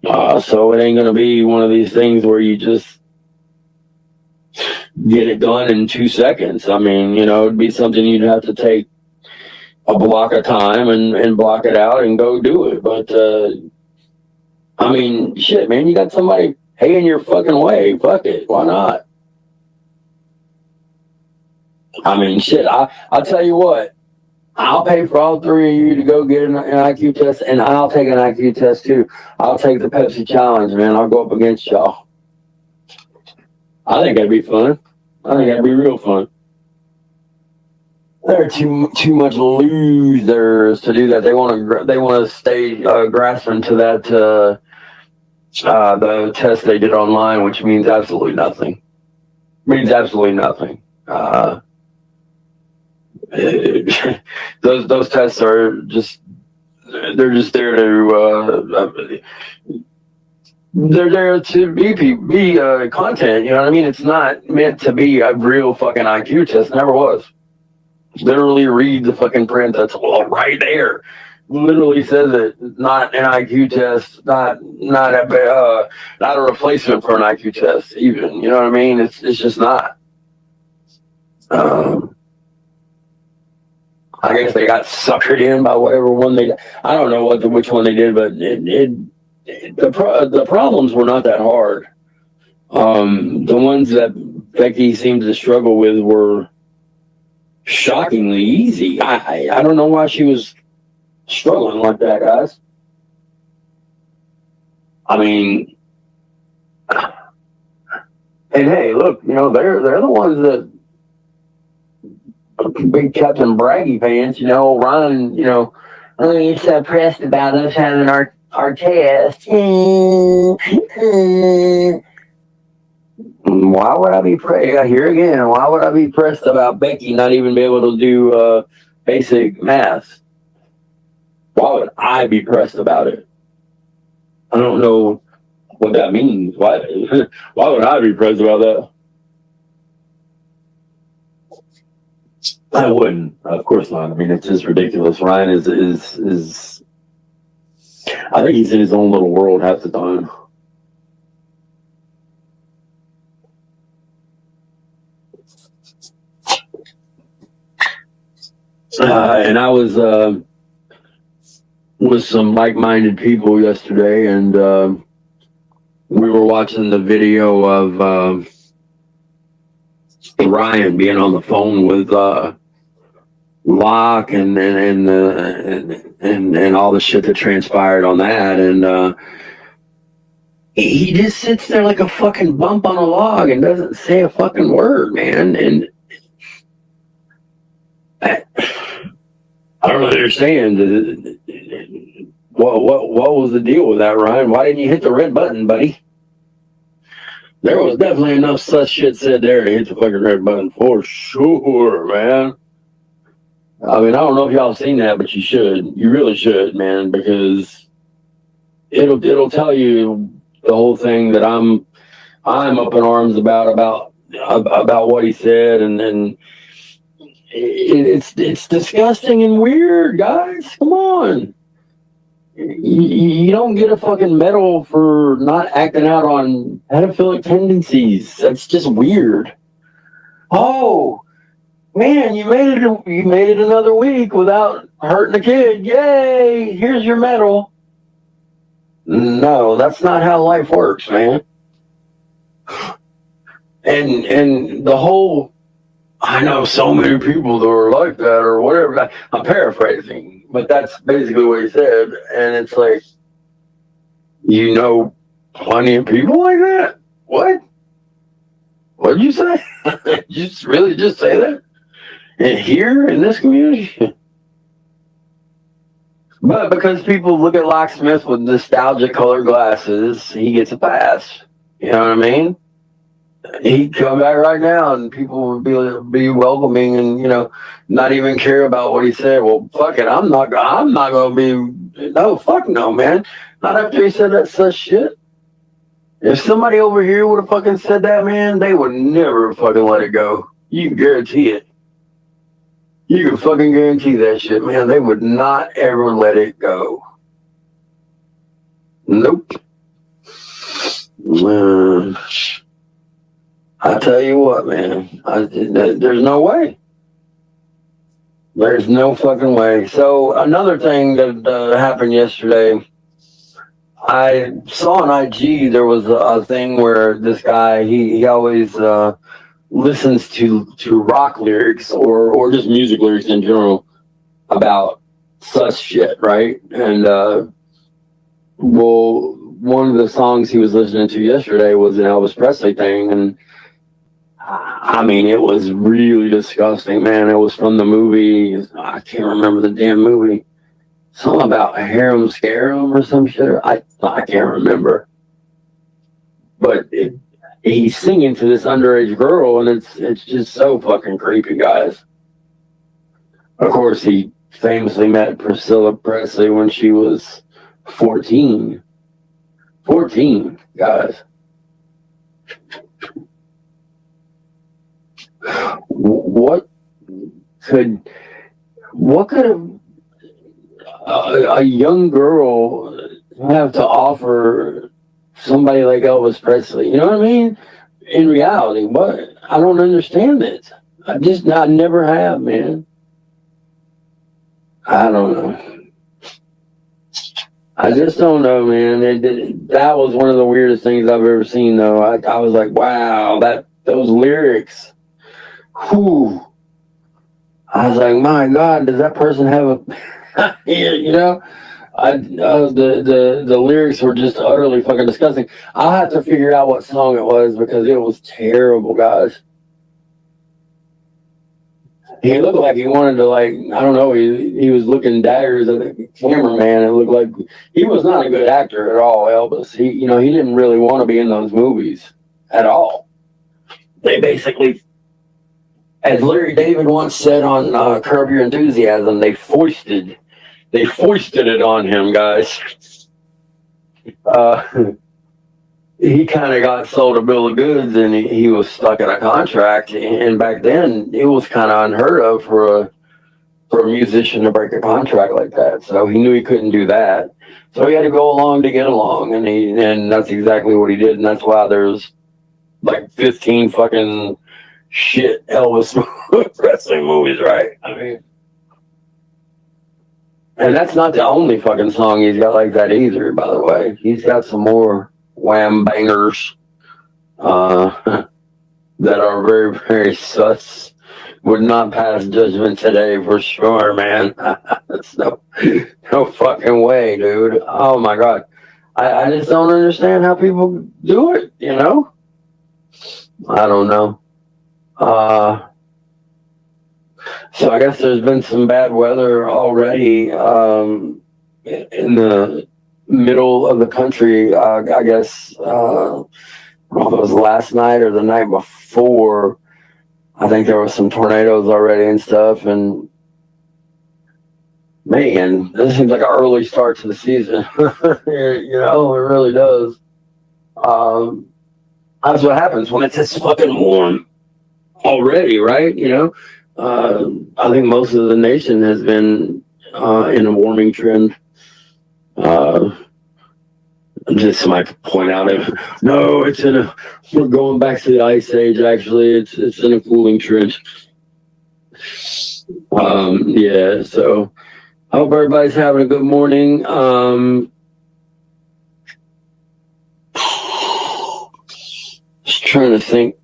So it ain't gonna be one of these things where you just get it done in 2 seconds. I mean, you know, it'd be something you'd have to take a block of time and block it out and go do it. But I mean, shit, man, you got somebody paying your fucking way. Fuck it, why not? I mean, shit, I'll tell you what, I'll pay for all 3 of you to go get an IQ test, and I'll take an IQ test too. I'll take the Pepsi challenge, man. I'll go up against y'all. I think that'd be fun. I think that'd be real fun. They're too much losers to do that. They want to stay grasping to that the test they did online, which means absolutely nothing. Means absolutely nothing. Those tests are just they're just there to they're there to be content. You know what I mean? It's not meant to be a real fucking IQ test. Never was. Literally read the fucking print. That's all right there. Literally says it. Not an IQ test. Not a replacement for an IQ test. Even, you know what I mean? It's just not. I guess they got suckered in by whatever one they. I don't know which one they did, but the problems were not that hard. The ones that Becky seemed to struggle with were shockingly easy. I don't know why she was struggling like that, guys. I mean, and hey, look, you know, they're the ones that big Captain Braggy fans, you know, Ryan, you know, oh, you're so pressed about us having our test. Why would I be here again? Why would I be pressed about Becky not even be able to do basic math? Why would I be pressed about it? I don't know what that means. Why would I be pressed about that? I wouldn't. Of course not. I mean, it's just ridiculous. Ryan is I think he's in his own little world half the time. And I was with some like-minded people yesterday, and we were watching the video of Ryan being on the phone with Locke and all the shit that transpired on that, and he just sits there like a fucking bump on a log and doesn't say a fucking word, man. And I don't understand. What was the deal with that, Ryan? Why didn't you hit the red button, buddy? There was definitely enough such shit said there to hit the fucking red button for sure, man. I mean, I don't know if y'all seen that, but you should. You really should, man, because it'll tell you the whole thing that I'm up in arms about what he said, and it's disgusting and weird, guys. Come on. You don't get a fucking medal for not acting out on pedophilic tendencies. That's just weird. Oh, man, you made it another week without hurting a kid. Yay! Here's your medal. No, that's not how life works, man. And the whole, I know so many people that are like that or whatever. I'm paraphrasing, but that's basically what he said. And it's like, you know, plenty of people like that. What? What did you say? You really just say that? And here in this community? But because people look at Locksmith with nostalgic colored glasses, he gets a pass. You know what I mean? He'd come back right now and people would be welcoming and, you know, not even care about what he said. Well, fuck it. I'm not going to be, no, fuck no, man. Not after he said that such shit. If somebody over here would have fucking said that, man, they would never fucking let it go. You can guarantee it. You can fucking guarantee that shit, man. They would not ever let it go. Nope. I tell you what, man. There's no way. There's no fucking way. So another thing that happened yesterday, I saw on IG there was a thing where this guy he always listens to rock lyrics or just music lyrics in general about such shit, right? And well, one of the songs he was listening to yesterday was an Elvis Presley thing, and I mean, it was really disgusting, man. It was from the movie. I can't remember the damn movie. Something about Harem Scarum or some shit. I can't remember. But he's singing to this underage girl, and it's just so fucking creepy, guys. Of course, he famously met Priscilla Presley when she was 14. 14, guys. What could a young girl have to offer somebody like Elvis Presley? You know what I mean? In reality, what? I don't understand it. I never have, man. I don't know. I just don't know, man. That was one of the weirdest things I've ever seen, though. I was like, wow, those lyrics. Whew. I was like, my God, does that person have a, you know? The lyrics were just utterly fucking disgusting. I'll have to figure out what song it was because it was terrible, guys. He looked like he wanted to, like, I don't know, he was looking daggers at the cameraman. It looked like he was not a good actor at all, Elvis. He didn't really want to be in those movies at all. They basically, as Larry David once said on Curb Your Enthusiasm, they foisted it on him, guys. He kind of got sold a bill of goods, and he was stuck in a contract. And back then, it was kind of unheard of for a musician to break a contract like that. So he knew he couldn't do that. So he had to go along to get along, and that's exactly what he did. And that's why there's like 15 fucking shit Elvis Presley movies, right? I mean, and that's not the only fucking song he's got like that either, by the way. He's got some more wham bangers that are very, very sus. Would not pass judgment today for sure, man. That's no fucking way, dude. Oh my God. I just don't understand how people do it, you know? I don't know. So I guess there's been some bad weather already in the middle of the country. I guess I don't know if it was last night or the night before. I think there were some tornadoes already and stuff. And man, this seems like an early start to the season. You know, it really does. That's what happens when it's this fucking warm already, right? You know, I think most of the nation has been in a warming trend. Just might point out if no, we're going back to the ice age. Actually, it's in a cooling trend. Yeah. So I hope everybody's having a good morning. Just trying to think.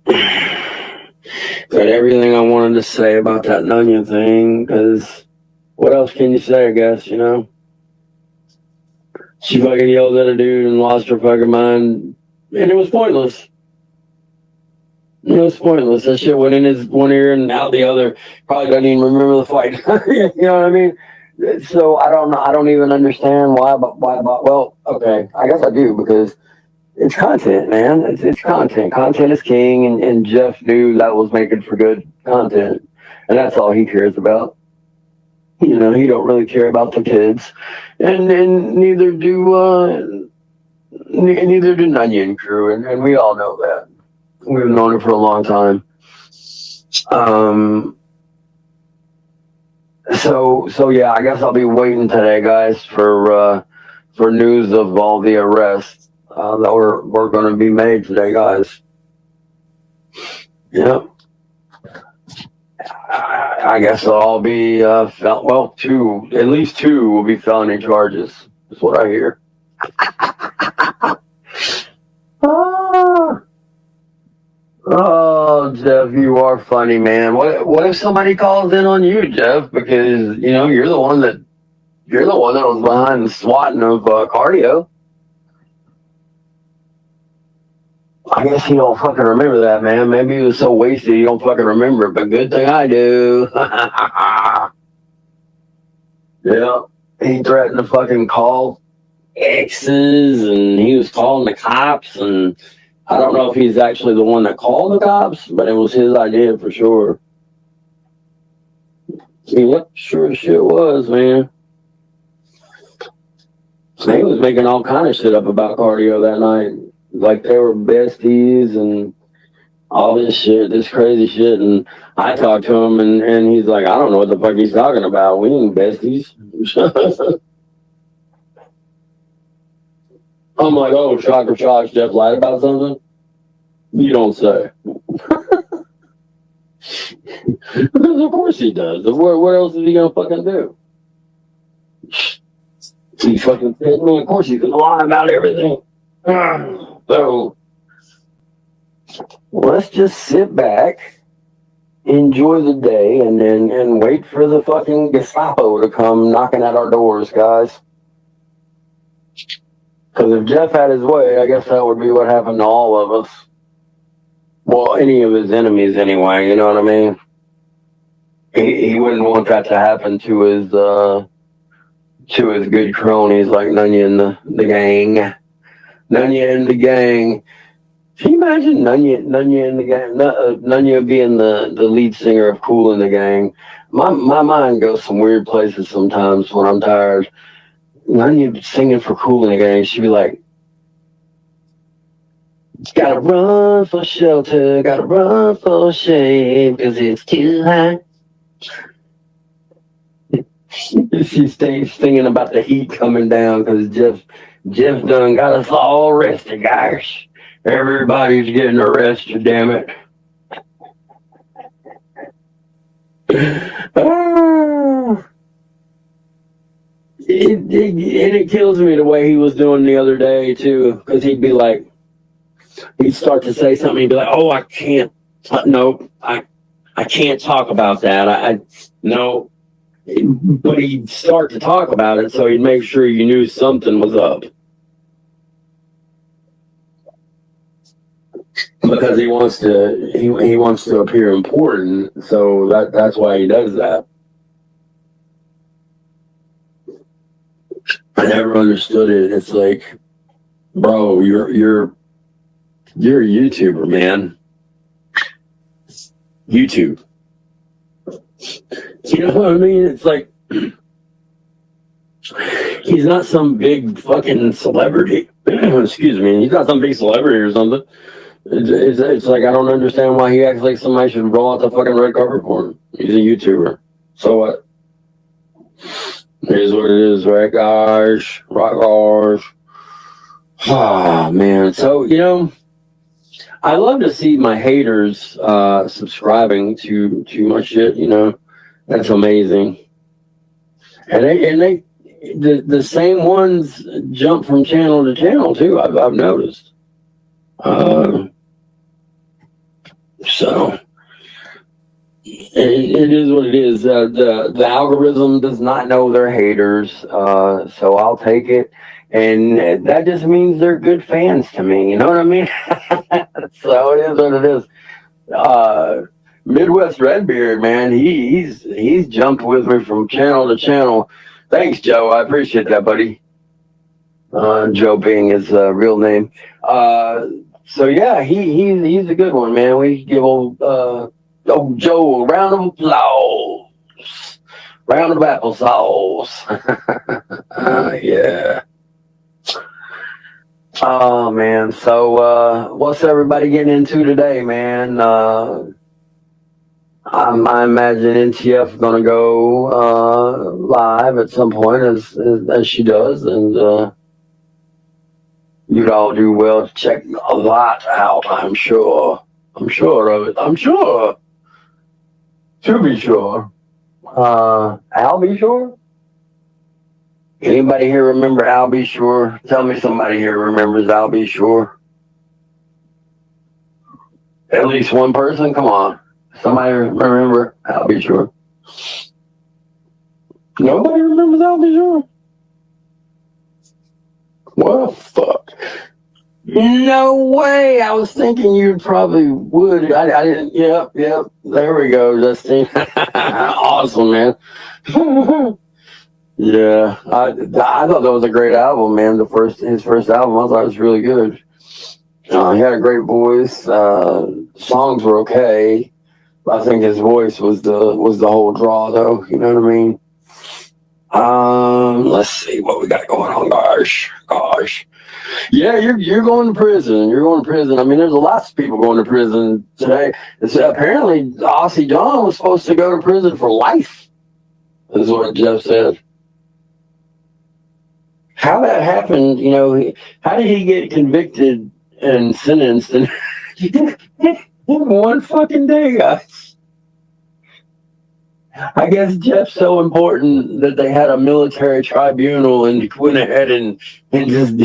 Got everything I wanted to say about that Nunya thing, because what else can you say, I guess, you know? She fucking yelled at a dude and lost her fucking mind, and it was pointless. It was pointless. That shit went in his one ear and out the other. Probably doesn't even remember the fight. You know what I mean? So I don't know. I don't even understand why, well, okay. I guess I do, because it's content, man. It's content. Content is king, and Jeff knew that was making for good content, and that's all he cares about. You know, he don't really care about the kids, and neither do Nunya and crew, and we all know that. We've known it for a long time. So yeah, I guess I'll be waiting today, guys, for news of all the arrests that were going to be made today, guys. Yeah. I guess they'll all be, at least two will be felony charges, is what I hear. Oh, Jeff, you are funny, man. What if somebody calls in on you, Jeff? Because, you know, you're the one that was behind the swatting of Cardio. I guess he don't fucking remember that, man. Maybe he was so wasted he don't fucking remember it, but good thing I do. Yeah. He threatened to fucking call exes, and he was calling the cops, and I don't know if he's actually the one that called the cops, but it was his idea for sure. Yep, sure as shit was, man. He was making all kind of shit up about cardio that night. Like they were besties and all this shit, this crazy shit. And I talked to him and he's like, I don't know what the fuck he's talking about. We ain't besties. I'm like, oh, shocker, shock, Jeff lied about something? You don't say. Because of course he does. What else is he gonna fucking do? He fucking said, man, of course he's gonna lie about everything. So let's just sit back, enjoy the day, and wait for the fucking Gestapo to come knocking at our doors, guys. Because if Jeff had his way, I guess that would be what happened to all of us. Well, any of his enemies anyway, you know what I mean? He wouldn't want that to happen to his good cronies like Nunya and the gang. Nunya and the gang. Can you imagine Nunya and the gang? Nunya being the lead singer of Kool and the Gang. My mind goes some weird places sometimes when I'm tired. Nunya singing for Kool and the Gang, she'd be like, gotta run for shelter, gotta run for shade, cause it's too hot. She's thinking about the heat coming down because Jeff done got us all arrested, guys. Everybody's getting arrested, damn it. It kills me the way he was doing the other day, too, because he'd be like, he'd start to say something, he'd be like, oh, I can't, no, I can't talk about that. No. But he'd start to talk about it, so he'd make sure you knew something was up. Because he wants to appear important, so that's why he does that. I never understood it. It's like, bro, you're a YouTuber, man. YouTube. You know what I mean? It's like he's not some big fucking celebrity. Excuse me. He's not some big celebrity or something. It's like I don't understand why he acts like somebody should roll out the fucking red carpet for him. He's a YouTuber. So what? It is what it is, right, guys? Right, guys. Ah, man. So, you know, I love to see my haters subscribing to my shit, you know. That's amazing. And they the same ones jump from channel to channel too, I've noticed. So it is what it is. The algorithm does not know they're haters, so I'll take it, and that just means they're good fans to me. You know what I mean? So it is what it is. Midwest Redbeard, man, he's jumped with me from channel to channel. Thanks, Joe. I appreciate that, buddy. Joe being his real name. So yeah, he's a good one, man. We give old Joe a round of applause. Round of applesauce. Yeah. Oh man. So what's everybody getting into today, man? I imagine NTF is gonna go live at some point as she does, and you'd all do well to check a lot out. I'm sure. I'm sure of it. I'm sure. To be sure. Al Be Sure? Anybody here remember Al Be Sure? Tell me somebody here remembers Al Be Sure. At least one person? Come on. Somebody remember Al Be Sure? Nobody remembers Al Be Sure? Well, fuck. No way. I was thinking you probably would. I didn't. Yep. There we go, Justine. Awesome, man. Yeah, I thought that was a great album, man. His first album, I thought it was really good. He had a great voice. Songs were okay. I think his voice was the whole draw, though. You know what I mean? Let's see what we got going on. Gosh. Yeah, you're going to prison. You're going to prison. I mean, there's lots of people going to prison today. Apparently, Aussie John was supposed to go to prison for life. Is what Jeff said. How that happened, you know? How did he get convicted and sentenced in one fucking day, guys? I guess Jeff's so important that they had a military tribunal and went ahead and just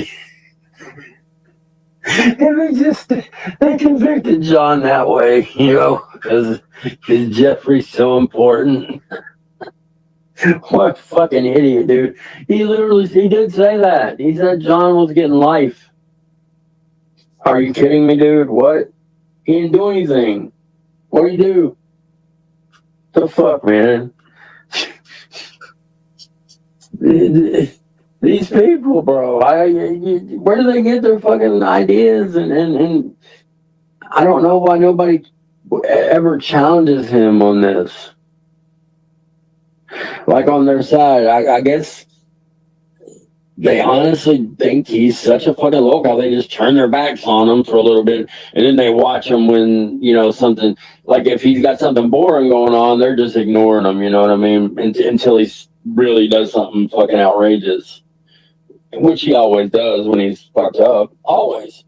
they convicted John that way, you know, because Jeffrey's so important. What a fucking idiot, dude. He did say that. He said John was getting life. Are you kidding me, dude? What? He didn't do anything. What did he do? The fuck, man? These people, bro. Where do they get their fucking ideas? And I don't know why nobody ever challenges him on this. Like on their side, I guess they honestly think he's such a fucking loco. They just turn their backs on him for a little bit, and then they watch him when, you know, something, like if he's got something boring going on, they're just ignoring him, you know what I mean? Until he really does something fucking outrageous, which he always does when he's fucked up. Always.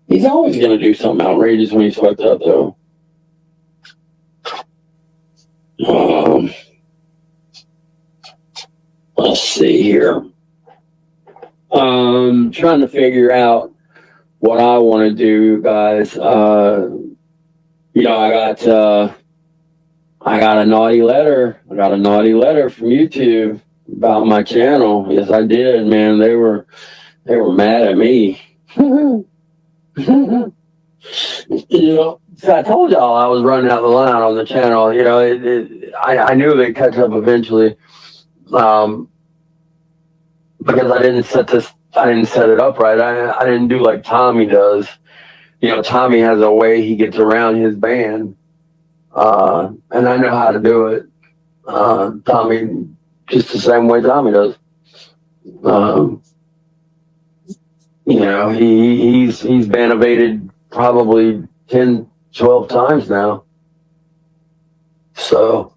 He's always going to do something outrageous when he's fucked up, though. Let's see here. Trying to figure out what I want to do, guys. You know, I got a naughty letter. I got a naughty letter from YouTube about my channel. Yes, I did, man. They were mad at me. You know, so I told y'all I was running out the line on the channel. You know, I knew they'd catch up eventually. Because I didn't set it up right. I didn't do like Tommy does. You know, Tommy has a way he gets around his ban. And I know how to do it. Tommy, just the same way Tommy does. You know, he's ban evaded probably 10, 12 times now. So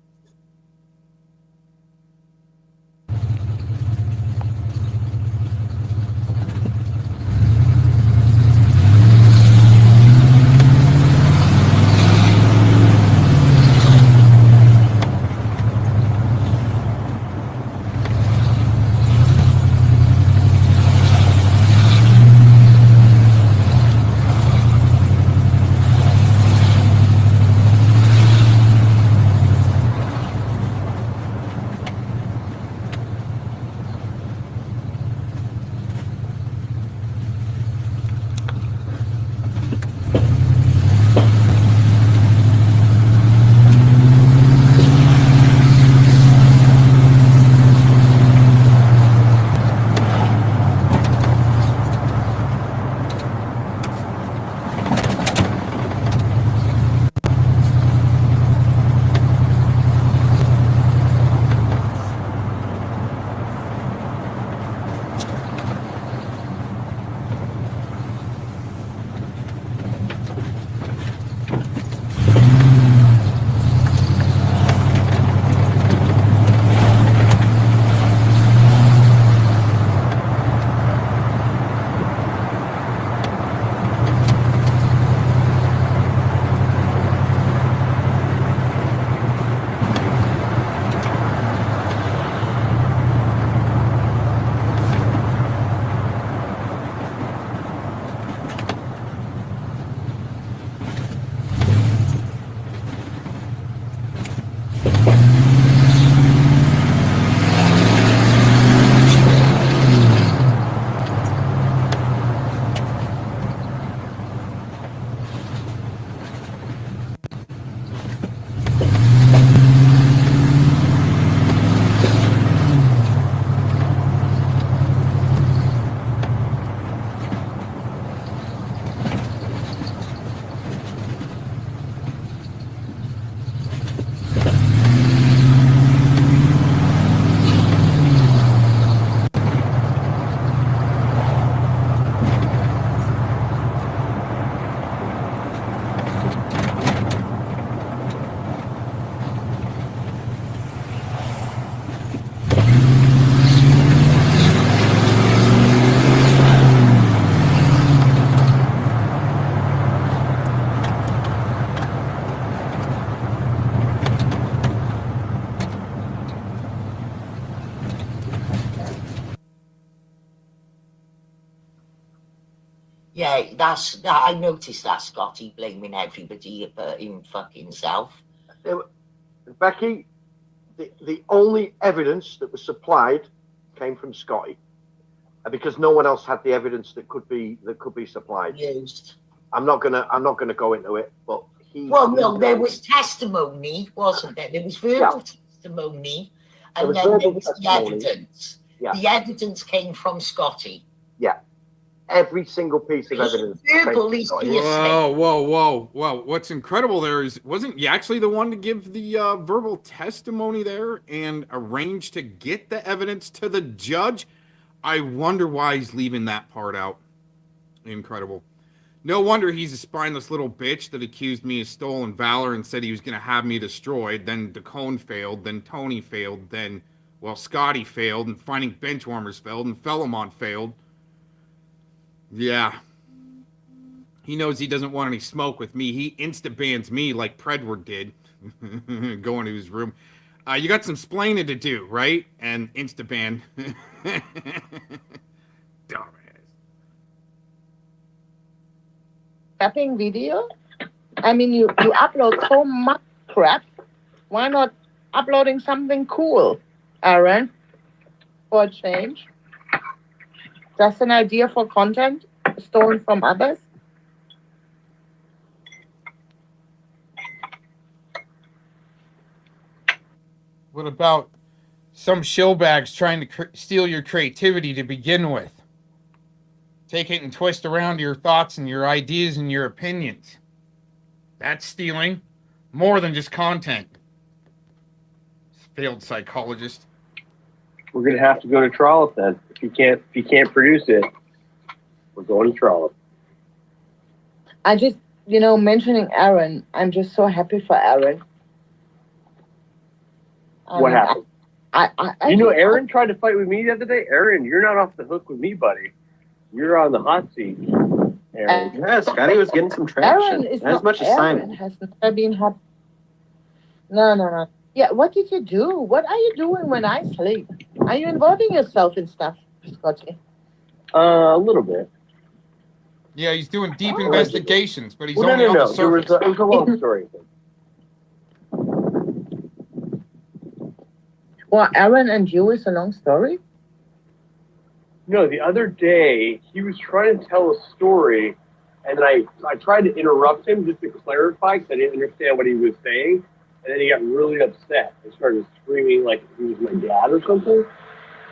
Yeah, I noticed that, Scotty, blaming everybody but him fucking self. Becky, the only evidence that was supplied came from Scotty, because no one else had the evidence that could be supplied. Used. I'm not gonna go into it, but there was testimony, wasn't there? There was verbal testimony, and then there was the evidence. Yeah. The evidence came from Scotty. Yeah. Every single piece of evidence. Whoa. What's incredible there is, wasn't you actually the one to give the verbal testimony there and arrange to get the evidence to the judge? I wonder why he's leaving that part out. Incredible. No wonder he's a spineless little bitch that accused me of stolen valor and said he was going to have me destroyed. Then DeCone failed. Then Tony failed. Then, Scotty failed. And finding benchwarmers failed. And Fellamont failed. Yeah. He knows he doesn't want any smoke with me. He insta-bans me like Predward did. Go into his room. You got some splaining to do, right? And insta-ban. Dumbass. Tapping video? I mean, you upload so much crap. Why not uploading something cool, Aaron? For a change? Just an idea for content stolen from others? What about some showbags trying to steal your creativity to begin with? Take it and twist around your thoughts and your ideas and your opinions. That's stealing more than just content. Failed psychologist. We're gonna have to go to Trollope then. If you can't produce it, we're going to Trollope. I just, mentioning Aaron, I'm just so happy for Aaron. What happened? Aaron tried to fight with me the other day. Aaron, you're not off the hook with me, buddy. You're on the hot seat. Aaron. Yeah, Scotty was getting some traction. As much as Simon. Has never been hot. No. Yeah, what did you do? What are you doing when I sleep? Are you involving yourself in stuff, Scotty? A little bit. Yeah, he's doing deep investigations, but he's Well, only on the no. surface. It was a long story. Well, Aaron and you is a long story? No, the other day, he was trying to tell a story, and then I tried to interrupt him just to clarify because I didn't understand what he was saying, and then he got really upset and started screaming like he was my dad or something.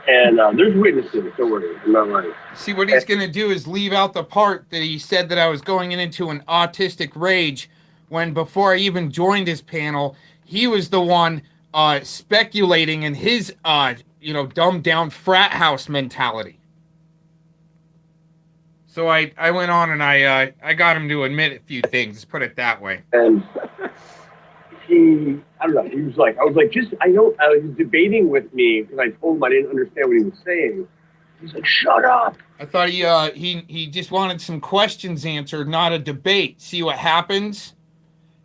And there's witnesses, don't worry, I'm not lying. See, what he's going to do is leave out the part that he said that I was going into an autistic rage when before I even joined his panel, he was the one speculating in his, dumbed down frat house mentality. So I went on and I got him to admit a few things, let's put it that way. And he was like, I was debating with me because I told him I didn't understand what he was saying. He's like, shut up. I thought he just wanted some questions answered, not a debate. See what happens?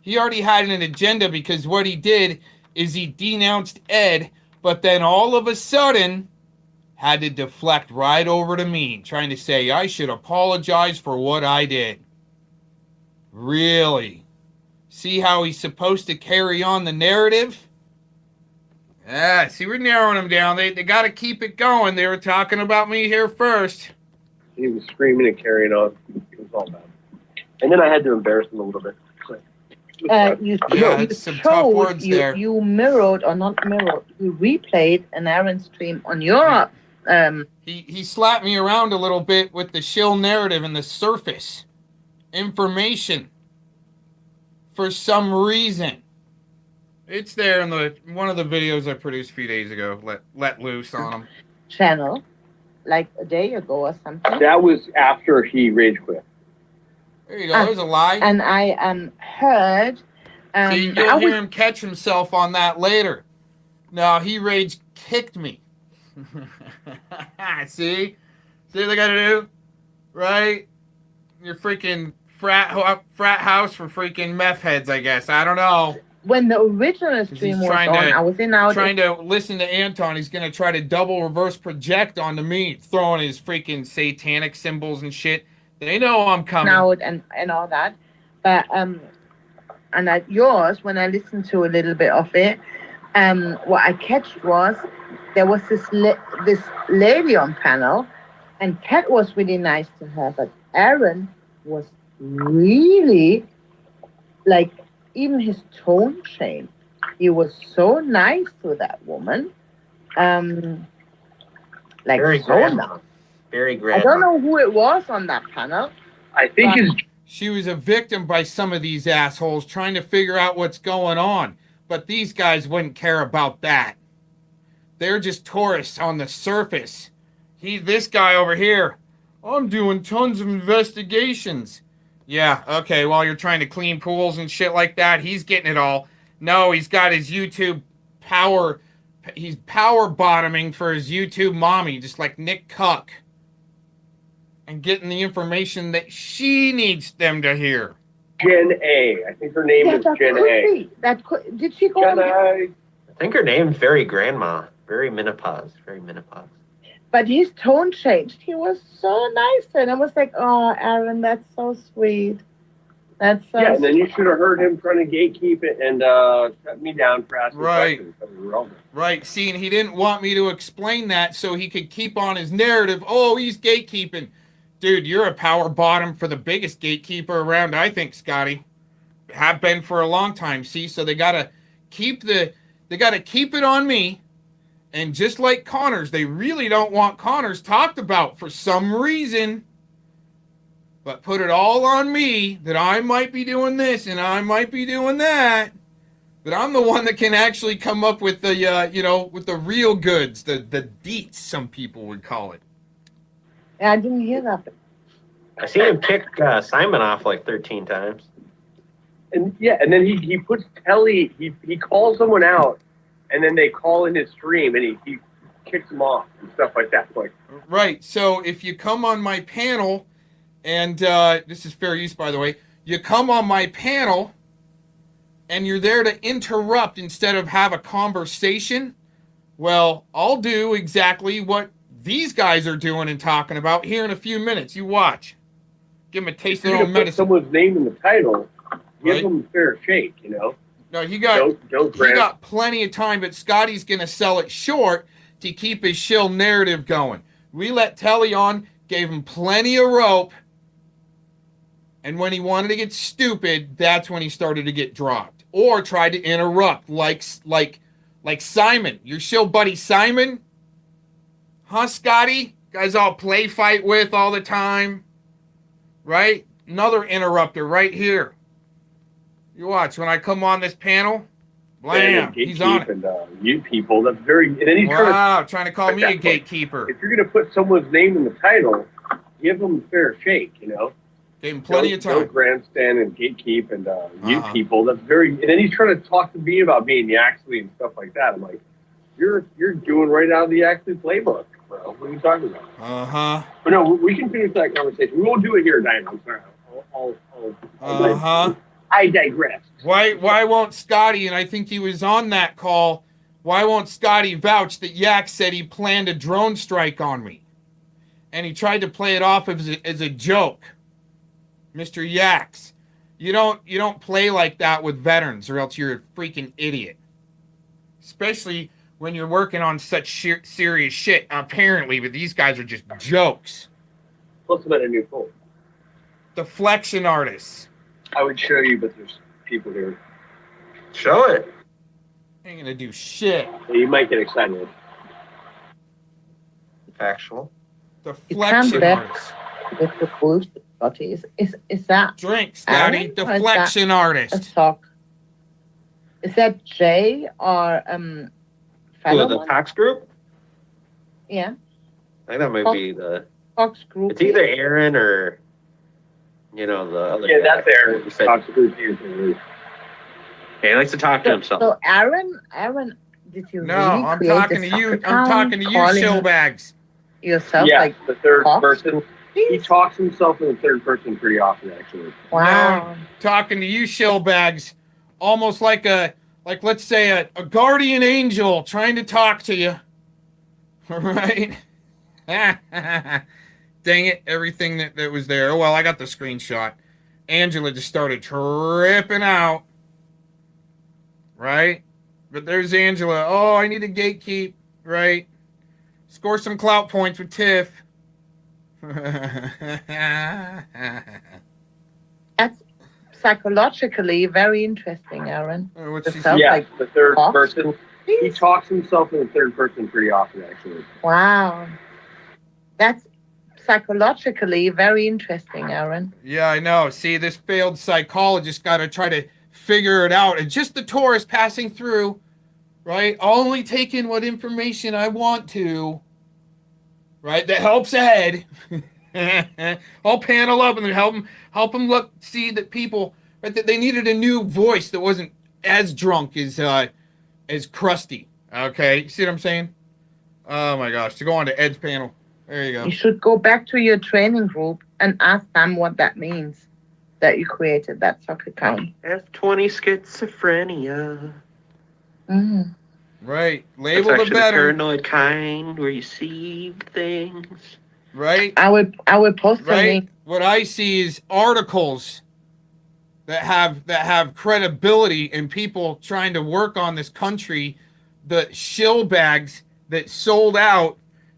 He already had an agenda because what he did is he denounced Ed, but then all of a sudden had to deflect right over to me, trying to say I should apologize for what I did. Really? See how he's supposed to carry on the narrative? Yeah, see, we're narrowing him down. They got to keep it going. They were talking about me here first. He was screaming and carrying on. It was all bad. And then I had to embarrass him a little bit. You tough words there. You mirrored or not mirrored. You replayed an Aaron stream on your. He slapped me around a little bit with the shill narrative and the surface information. For some reason, it's there in one of the videos I produced a few days ago. Let loose on him. Channel, like a day ago or something. That was after he rage quit. There you go. There's a lie. And I heard. See, you'll hear him catch himself on that later. No, he rage kicked me. See what they gotta do, right? Your freaking frat house for freaking meth heads, I guess. I don't know. When the original stream was on, I was trying to listen to Anton. He's gonna try to double reverse project onto me, throwing his freaking satanic symbols and shit. They know I'm coming. Out and all that. But and at yours, when I listened to a little bit of it, what I catched was there was this lady on panel, and Kat was really nice to her, but Aaron was really like, even his tone changed. He was so nice to that woman. Like Very so grandma. nice. Very I grandma. don't know who it was on that panel. I think she was a victim by some of these assholes trying to figure out what's going on. But these guys wouldn't care about that. They're just tourists on the surface. This guy over here, I'm doing tons of investigations. Yeah, okay, while you're trying to clean pools and shit like that, he's getting it all. No, he's got his YouTube power. He's power bottoming for his YouTube mommy, just like Nick Cuck. And getting the information that she needs them to hear. Jen A. I think her name is Jen A. Did she go Jen on? A. I think her name's very grandma. Very menopause. Very menopause. But his tone changed. He was so nice, and I was like, "Oh, Aaron, that's so sweet. That's so." Yeah, and then you should have heard him trying to gatekeep it and shut me down for asking questions. Right. See, and he didn't want me to explain that so he could keep on his narrative. Oh, he's gatekeeping. Dude, you're a power bottom for the biggest gatekeeper around, I think, Scotty. Have been for a long time. See, so they gotta keep it on me. And just like Connors, they really don't want Connors talked about for some reason. But put it all on me that I might be doing this and I might be doing that. But I'm the one that can actually come up with the, with the real goods, the deets, some people would call it. Yeah, I didn't hear that. I seen him kick Simon off like 13 times. And and then he puts Telly, he calls someone out, and then they call in his stream, and he kicks them off and stuff like that. Like, right. So if you come on my panel, and this is fair use, by the way, you come on my panel, and you're there to interrupt instead of have a conversation, well, I'll do exactly what these guys are doing and talking about here in a few minutes. You watch. Give them a taste of their own medicine. Put someone's name in the title, give them a fair shake, No, he got plenty of time, but Scotty's going to sell it short to keep his shill narrative going. We let Telly on, gave him plenty of rope, and when he wanted to get stupid, that's when he started to get dropped. Or tried to interrupt, like Simon. Your shill buddy Simon? Huh, Scotty? Guys all play fight with all the time. Right? Another interrupter right here. You watch. When I come on this panel, blam, he's on it. And you people, that's very... And then he's trying to call me a gatekeeper. If you're going to put someone's name in the title, give them a fair shake, Gave him plenty of time. Don't grandstand and gatekeep and you people, that's very... And then he's trying to talk to me about being the Yaxley and stuff like that. I'm like, you're doing right out of the Yaxley playbook, bro. What are you talking about? But no, we can finish that conversation. We won't do it here, Diana. I'm sorry. I digress. Why won't Scotty, and I think he was on that call, why won't Scotty vouch that Yak said he planned a drone strike on me? And he tried to play it off as a joke. Mr. Yaks, you don't play like that with veterans or else you're a freaking idiot. Especially when you're working on such serious shit, apparently, but these guys are just jokes. Plus about a new phone. Deflection artists. I would show you, but there's people here. Show it. Ain't gonna do shit. You might get excited. Factual. Deflection artists. With the boost, is that drink, Scotty? Deflection artist. A talk. Is that Jay or the Cox group? Yeah. I think that might be the Cox group. It's either Aaron or the other. Yeah, that's Aaron. Cox group. He likes to talk to himself. So Aaron, did you? No, really I'm create talking this to you. account, I'm talking to you, calling showbags. Yourself, Yeah, like the third Cox? person. He talks himself in the third person pretty often, actually. Wow. No, I'm talking to you, shellbags. Almost like let's say a guardian angel trying to talk to you. All right? dang it, everything that was there. Oh, well, I got the screenshot. Angela just started tripping out. Right? But there's Angela. Oh, I need a gatekeep. Right? Score some clout points with Tiff. That's psychologically very interesting, Aaron. What's she Yeah, like the third talks person. He talks himself in the third person pretty often, actually. Wow. That's psychologically very interesting, Aaron. Yeah, I know. See, this failed psychologist got to try to figure it out. And just the tourist passing through, right? Only taking what information I want to, right? That helps ahead. I'll panel up and then help them look, see that people, right? That they needed a new voice that wasn't as drunk as Krusty. Okay, you see what I'm saying? Oh my gosh! To go on to Ed's panel. There you go. You should go back to your training group and ask them what that means, that you created that soccer account. F20 schizophrenia. Mm. Right. That's Label the actually the better. paranoid kind where you see things. Right. I would post right. What I see is articles that have credibility and people trying to work on this country. The shill bags that sold out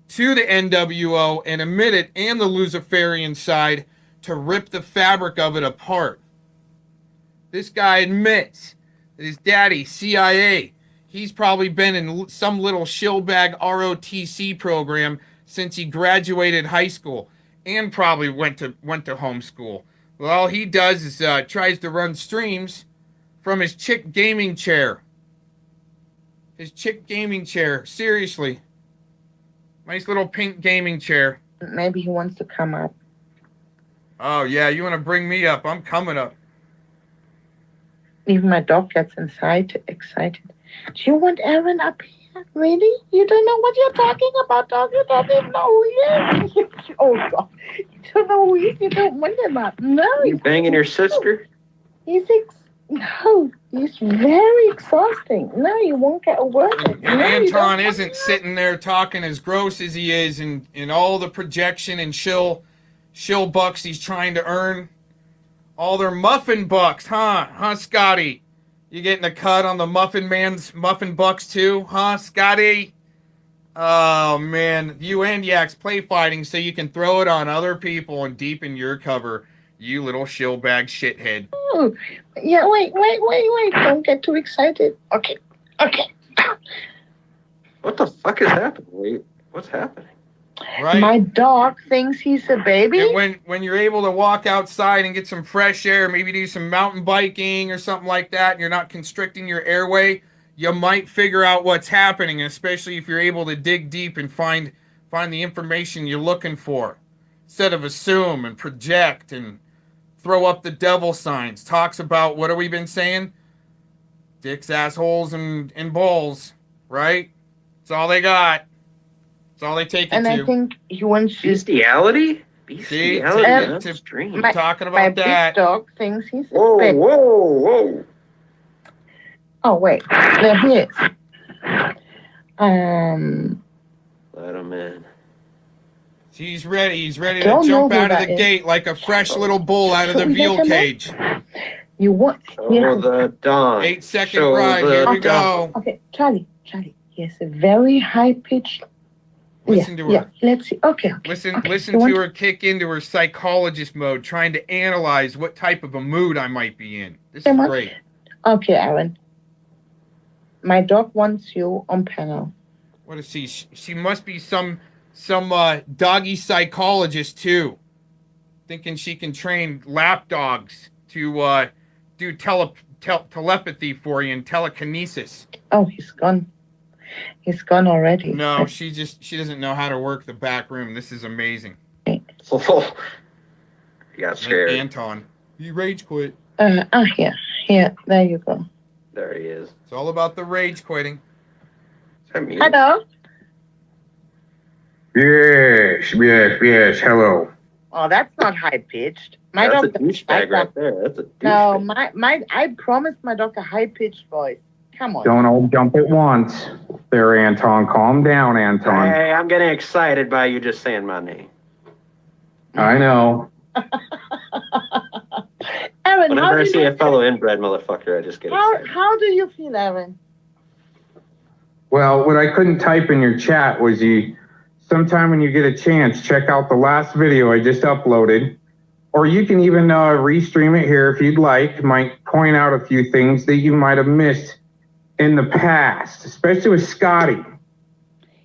to the NWO and admitted, and the Luciferian side, to rip the fabric of it apart. This guy admits that his daddy, CIA, he's probably been in some little shillbag ROTC program since he graduated high school, and probably went to homeschool. Well, all he does is tries to run streams from his chick gaming chair. His chick gaming chair. Seriously. Nice little pink gaming chair. Maybe he wants to come up. Oh, yeah, you want to bring me up. I'm coming up. Even my dog gets excited. Do you want Aaron up here? Really? You don't know what you're talking about, dog? You don't even know who he is. Oh, God. You don't know who he is? You don't want him up. No. You banging your sister? No, he's very exhausting. No, you won't get a word. And Anton isn't sitting there talking as gross as he is, and all the projection and shill bucks he's trying to earn. All their muffin bucks, huh, Scotty? You getting a cut on the Muffin Man's muffin bucks too, huh, Scotty? Oh man, you and Yaks play fighting so you can throw it on other people and deepen your cover. You little shillbag shithead. Oh, yeah, wait. Don't get too excited. Okay. What the fuck is happening? Wait, what's happening? Right? My dog thinks he's a baby. And when you're able to walk outside and get some fresh air, maybe do some mountain biking or something like that, and you're not constricting your airway, you might figure out what's happening, especially if you're able to dig deep and find the information you're looking for. Instead of assume and project and throw up the devil signs. Talks about, what have we been saying? Dicks, assholes, and balls, right? That's all they got. That's all they take it and to. I think he wants Bestiality? See, That's extreme. Talking about that. Big dog thinks he's Whoa, a baby. whoa. Oh, wait. There he is. Let him in. He's ready. He's ready to Don't know jump who out of that the is. gate like a fresh little bull out of the Should we veal get him in? cage. You want? Show the dawn. 8-second Show ride. the Here we dawn. go. Okay, Charlie. He has a very high pitched. Listen to her. Yeah, let's see. Okay. Listen You to want- her kick into her psychologist mode, trying to analyze what type of a mood I might be in. This is Come on. great. Okay, Aaron. My dog wants you on panel. What is she? She must be some doggy psychologist too, thinking she can train lap dogs to do telepathy for you and telekinesis. Oh, he's gone. He's gone already. No, she doesn't know how to work the back room. This is amazing. Oh, you got scared. Anton, you rage quit. Here. There you go. There he is. It's all about the rage quitting. Hello. Yes, hello. Oh, that's not high pitched. My That's dog. a douchebag right there. That's a douchebag. No, I promised my dog a high pitched voice. Come on. Don't all jump at once. There, Anton. Calm down, Anton. Hey, I'm getting excited by you just saying my name. I know. Aaron, how Whenever I do see you a fellow inbred motherfucker, I just get how excited. how do you feel, Aaron? Well, what I couldn't type in your chat was sometime when you get a chance, check out the last video I just uploaded. Or you can even restream it here if you'd like. Might point out a few things that you might have missed in the past, especially with Scotty.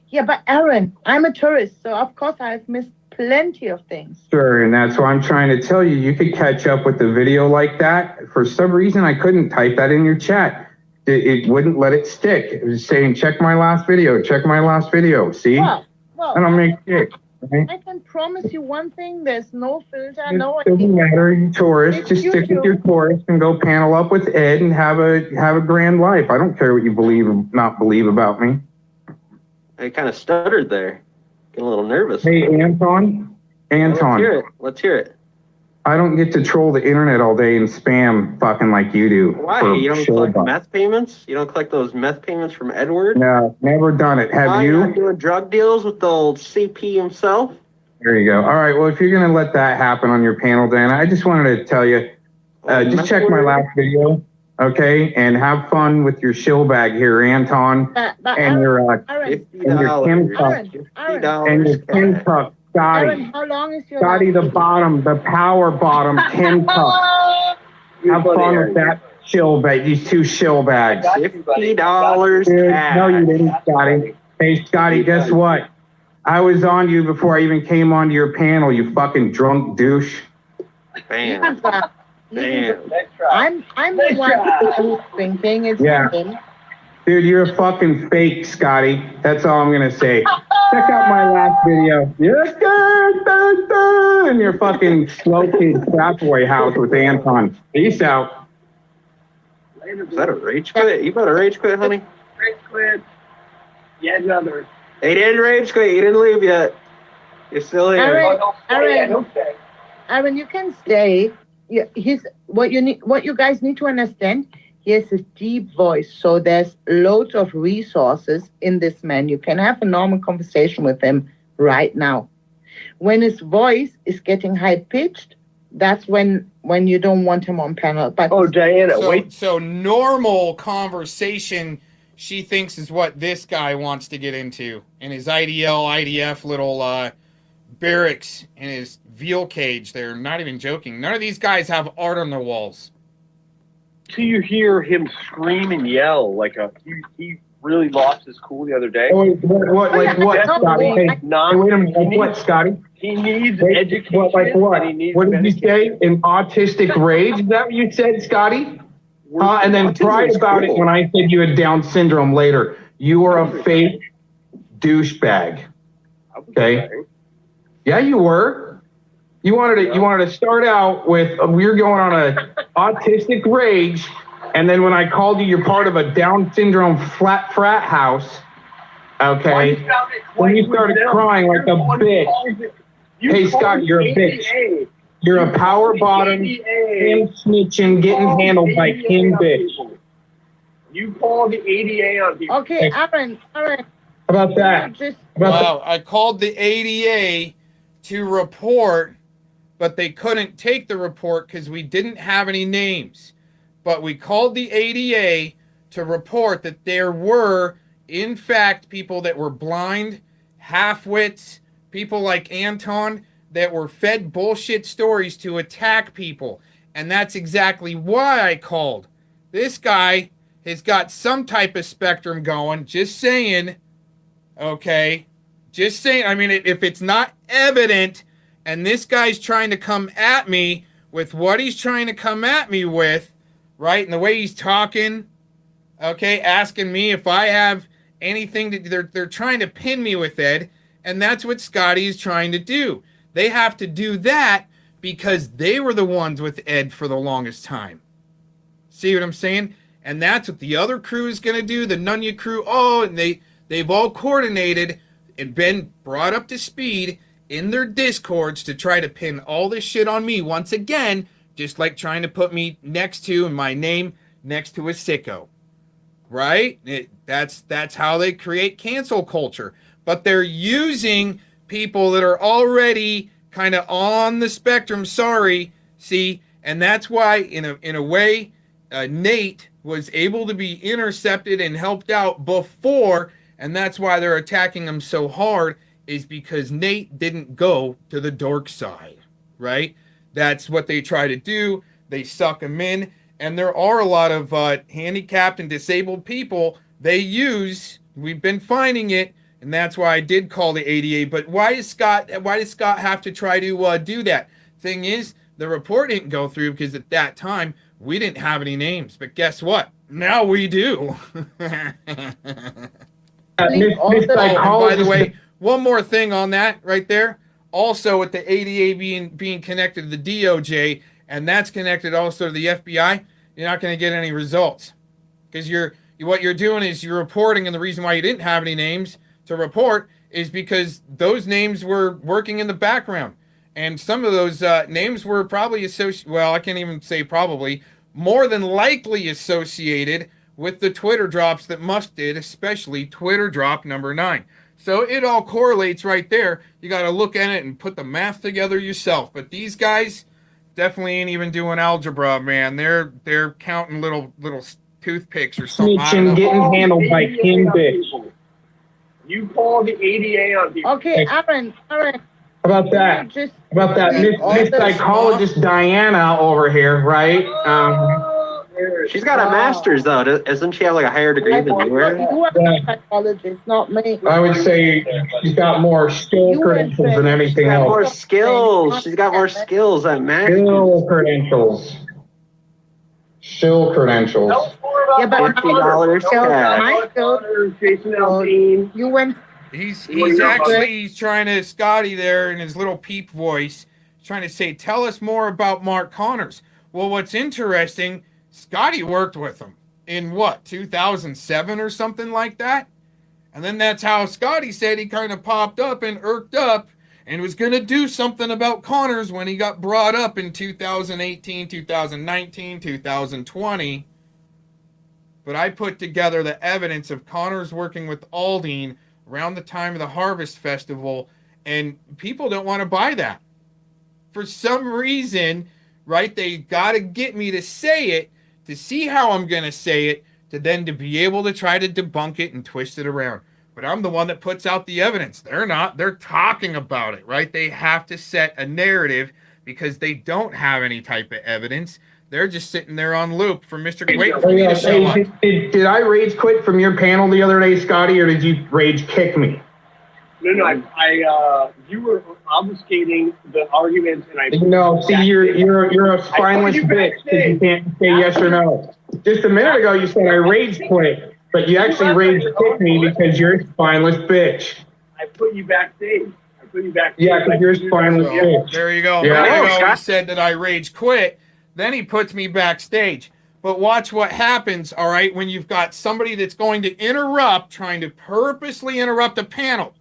Yeah, but Aaron, I'm a tourist, so of course I've missed plenty of things. Sure, and that's why I'm trying to tell you, you could catch up with the video like that. For some reason, I couldn't type that in your chat. It wouldn't let it stick. It was saying, check my last video, check my last video. See? Well, I don't make shit. Okay? I can promise you one thing, there's no filter, It no doesn't matter, you tourist. It's Just stick with your tourist and go panel up with Ed and have a grand life. I don't care what you believe or not believe about me. I kind of stuttered there. Getting a little nervous. Hey, Anton. Let's hear it. Let's hear it. I don't get to troll the internet all day and spam fucking like you do. Why? for You don't show collect bucks. meth payments? You don't collect those meth payments from Edward? No, never done it. Have Why, you? you're not doing drug deals with the old CP himself? There you go. All right. Well, if you're going to let that happen on your panel, Dan, I just wanted to tell you, just check my last video, okay? And have fun with your shill bag here, Anton, and your Kim Tuck, and your Kim Tuck, Scotty. Aaron, how long is your Scotty the last bottom, the power bottom, Kim Tuck. Have fun with that shill bag, these two shill bags. $50 Dude, cash. no, you didn't, Scotty. Hey, Scotty, guess what? I was on you before I even came onto your panel, you fucking drunk douche. Bam. Bam. I'm the one who's thinking it's Yeah. him. Dude, you're a fucking fake, Scotty. That's all I'm gonna say. Check out my last video. Yes, in your fucking slow kid crap boy house with Anton. Peace out. Is that a rage quit? You about to rage quit, honey? Rage quit. Yet another. He didn't rage quit. He didn't leave yet. You're still here. Aaron, you can stay. What you guys need to understand. He has a deep voice, so there's loads of resources in this man. You can have a normal conversation with him right now. When his voice is getting high pitched, that's when you don't want him on panel. But Diana, So normal conversation, she thinks, is what this guy wants to get into in his IDL, IDF little barracks in his veal cage. They're not even joking. None of these guys have art on their walls. Till you hear him scream and yell like he really lost his cool the other day. What, Scotty? Hey, wait a minute, like what, Scotty? He needs Wait, education. What, like what? And he needs What did you medication. say? An autistic rage? Is that what you said, Scotty? And then cried about it when I said you had Down syndrome later. You are a fake douchebag. Okay? Yeah, you were. You wanted to start out with we were going on a autistic rage, and then when I called you, you're part of a Down syndrome frat house. Okay. When you started crying like a bitch. Hey, Scott, you're a bitch. You're a power bottom, Kim snitching, getting handled by Kim bitch. You call the ADA on people. Okay, Aaron. How about that? Wow, I called the ADA to report, but they couldn't take the report because we didn't have any names. But we called the ADA to report that there were, in fact, people that were blind, half-wits, people like Anton that were fed bullshit stories to attack people. And that's exactly why I called. This guy has got some type of spectrum going, just saying, okay? Just saying, I mean, if it's not evident, and this guy's trying to come at me with what he's trying to come at me with, right? And the way he's talking, okay, asking me if I have anything that they're trying to pin me with, Ed, and that's what Scotty is trying to do. They have to do that because they were the ones with Ed for the longest time. See what I'm saying? And that's what the other crew is going to do, the Nunya crew. Oh, and they've all coordinated and been brought up to speed in their discords to try to pin all this shit on me once again, just like trying to put me next to, and my name next to a sicko, right? That's how they create cancel culture. But they're using people that are already kind of on the spectrum. Sorry, see, and that's why in a way, Nate was able to be intercepted and helped out before, and that's why they're attacking him so hard, is because Nate didn't go to the dork side, right? That's what they try to do. They suck him in, and there are a lot of handicapped and disabled people they use. We've been finding it, and that's why I did call the ADA. But why does Scott have to try to do that? Thing is, the report didn't go through because at that time we didn't have any names. But guess what? Now we do. Miss By the way, one more thing on that right there. Also, with the ADA being connected to the DOJ, and that's connected also to the FBI, you're not going to get any results, because what you're doing is you're reporting, and the reason why you didn't have any names to report is because those names were working in the background, and some of those names were probably associated. Well, I can't even say probably, more than likely associated with the Twitter drops that Musk did, especially Twitter drop number 9. So it all correlates right there. You got to look at it and put the math together yourself. But these guys definitely ain't even doing algebra, man. They're counting little toothpicks or something. Snitching, getting handled by Kim bitch. You call the ADA on people. Okay, Aaron. How about that? Miss Psychologist Diana over here, right? She's got a master's though. Doesn't she have like a higher degree than you are? You are a psychologist, not me. I would say she's got more skill credentials than anything else. More skills. She's got more skills than master's. Skill credentials. Skill credentials. Yeah, but $50 cash. You went. He's actually trying to, Scotty there in his little peep voice, trying to say, tell us more about Mark Connors. Well, what's interesting, Scotty worked with him in 2007 or something like that? And then that's how Scotty said he kind of popped up and irked up and was going to do something about Connors when he got brought up in 2018, 2019, 2020. But I put together the evidence of Connors working with Aldine around the time of the Harvest Festival, and people don't want to buy that. For some reason, right, they got to get me to say it, to see how I'm going to say it, to then to be able to try to debunk it and twist it around. But I'm the one that puts out the evidence. They're not. They're talking about it, right? They have to set a narrative because they don't have any type of evidence. They're just sitting there on loop for Mr. Waiting for me to show up. Did I rage quit from your panel the other day, Scotty, or did you rage kick me? No, you were obfuscating the arguments, and I. No, see, you're a spineless bitch because you can't say yes or no. Just a minute ago, you said I rage quit, but you actually rage kick me because you're a spineless bitch. I put you backstage. Yeah, because you're a spineless bitch. There you go. Yeah. There you go. He said that I rage quit. Then he puts me backstage. But watch what happens, all right, when you've got somebody that's going to interrupt, trying to purposely interrupt a panel.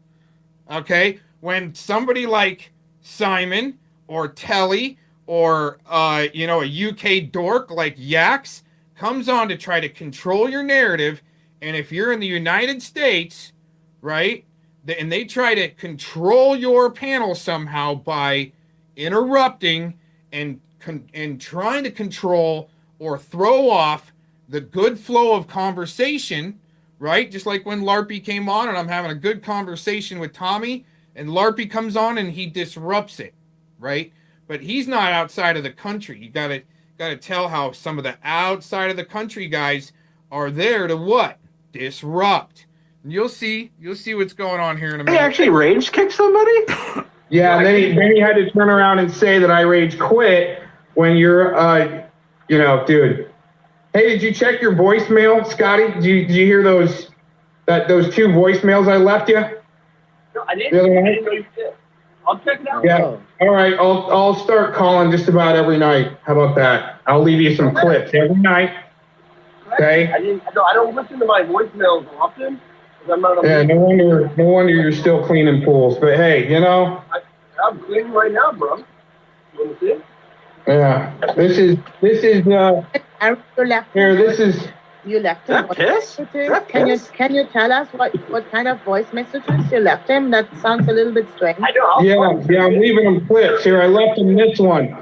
Okay? When somebody like Simon or Telly or, a UK dork like Yax comes on to try to control your narrative, and if you're in the United States, right, and they try to control your panel somehow by interrupting and trying to control or throw off the good flow of conversation, right? Just like when Larpy came on and I'm having a good conversation with Tommy and Larpy comes on and he disrupts it, right? But he's not outside of the country. You gotta tell how some of the outside of the country guys are there to what? Disrupt. And you'll see what's going on here in a minute. They actually rage kick somebody? Yeah, and then he had to turn around and say that I rage quit when you're, dude. Hey, did you check your voicemail, Scotty? Did you hear those 2 voicemails I left you? No, I didn't. I didn't know you did. I'll check it out. Yeah. All right. I'll start calling just about every night. How about that? I'll leave you some clips every night. Okay. I don't listen to my voicemails often. I'm not no wonder you're still cleaning pools. But hey, I'm cleaning right now, bro. You want to see? Yeah. This is You left him. That piss? That Can piss? you tell us what kind of voice messages you left him? That sounds a little bit strange. Yeah, I'm leaving him clips here. I left him this one.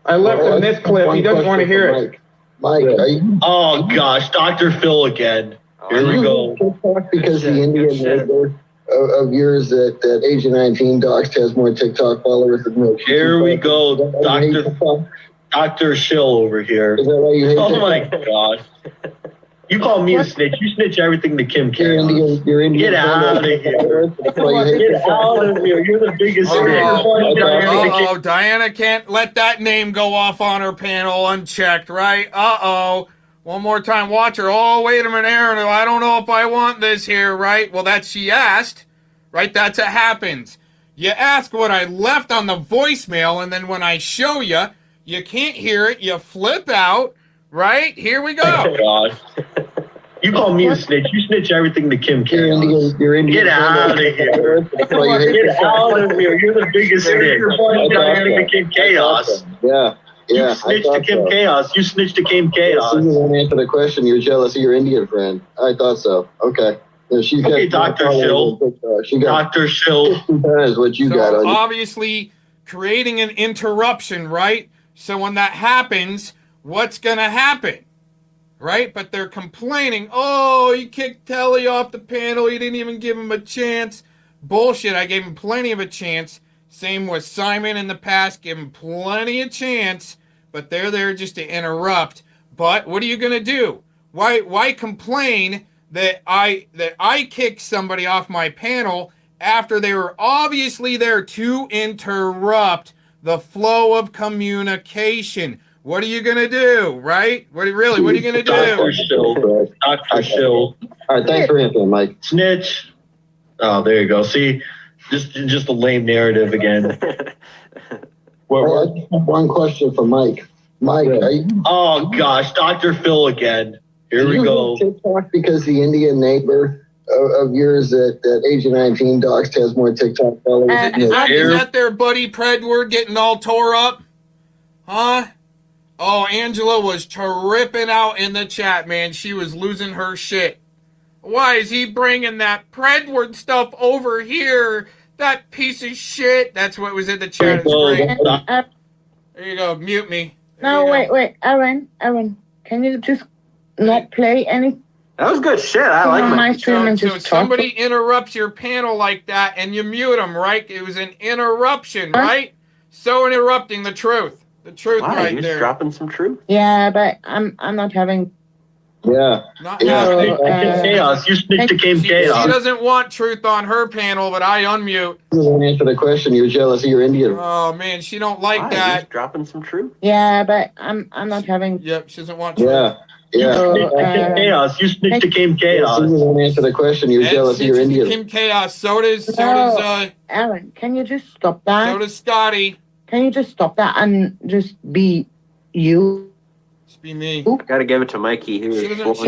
I left him this clip. He doesn't want to hear it. Mike, are you? Oh gosh, Dr. Phil again. Here we go. Because the Indian neighbor of yours that Agent 19 doxed has more TikTok followers than Milk. Here we go, Dr. Shill over here. Is that why you hate Oh that? my gosh. You call me a snitch. You snitch everything to Kim K. You're Indian. Get out of here. That's why you hate Get that. out of here. You're the biggest Uh-oh, Diana can't let that name go off on her panel unchecked, right? Uh-oh. One more time, watch her. Oh, wait a minute, Aaron. I don't know if I want this here, right? Well, that's she asked, right? That's what happens. You ask what I left on the voicemail, and then when I show you, you can't hear it. You flip out, right? Here we go. Oh gosh. You call me a snitch. You snitch everything to Kim K. You're Indian. Get out of here. That's why you hate Get that. out of here. You're the biggest snitch. Diana to Kim Chaos. Yeah. You snitched to Kim Chaos. You snitched to Kim Chaos. You didn't answer the question. You're jealous of your Indian friend. I thought so. Okay. Yeah, she's got Okay, Dr. Shill. She got Dr. Shill. 50 times what you got So on you. obviously creating an interruption, right? So when that happens, what's going to happen? Right? But they're complaining, oh, you kicked Telly off the panel. You didn't even give him a chance. Bullshit. I gave him plenty of a chance. Same with Simon in the past. Give him plenty of chance. But they're there just to interrupt. But what are you going to do? Why complain that I kicked somebody off my panel after they were obviously there to interrupt the flow of communication? What are you gonna do, right? What are you gonna do? Dr. Shill. Dr. Shill. All right, thanks for answering, Mike. Snitch. Oh, there you go. See, just a lame narrative again. One question for Mike. Mike, are you? Oh gosh, Dr. Phil again. Here we go. TikTok because the Indian neighbor of yours that Agent 19 doxed has more TikTok followers. Is that their buddy Predward getting all tore up? Huh? Oh, Angela was tripping out in the chat, man. She was losing her shit. Why is he bringing that Predward stuff over here? That piece of shit. That's what was in the chat. There you go. Mute me. No, wait, Aaron, can you just not play any? That was good shit. I like my stream and So just somebody interrupts your panel like that and you mute them, right? It was an interruption, right? So interrupting the truth. The truth Wow, right you're there. dropping some truth. Yeah, but I'm not having. Yeah. Not Yeah. happening. Chaos. You snitched to Kim She Chaos. doesn't want truth on her panel, but I unmute. You didn't answer the question. You're jealous of your Indian. Oh man, she don't like Wow, that. you're dropping some truth. Yeah, but I'm not having. Yep, she doesn't want truth. Yeah. You snitched to Kim Chaos. You snitched to Kim Chaos. You didn't answer the question. You're And jealous of your snitches to Indian. Kim Chaos. So does Aaron, can you just stop that? so does Scotty. Can you just stop that and just be you? Just be me. Gotta give it to Mikey. She doesn't want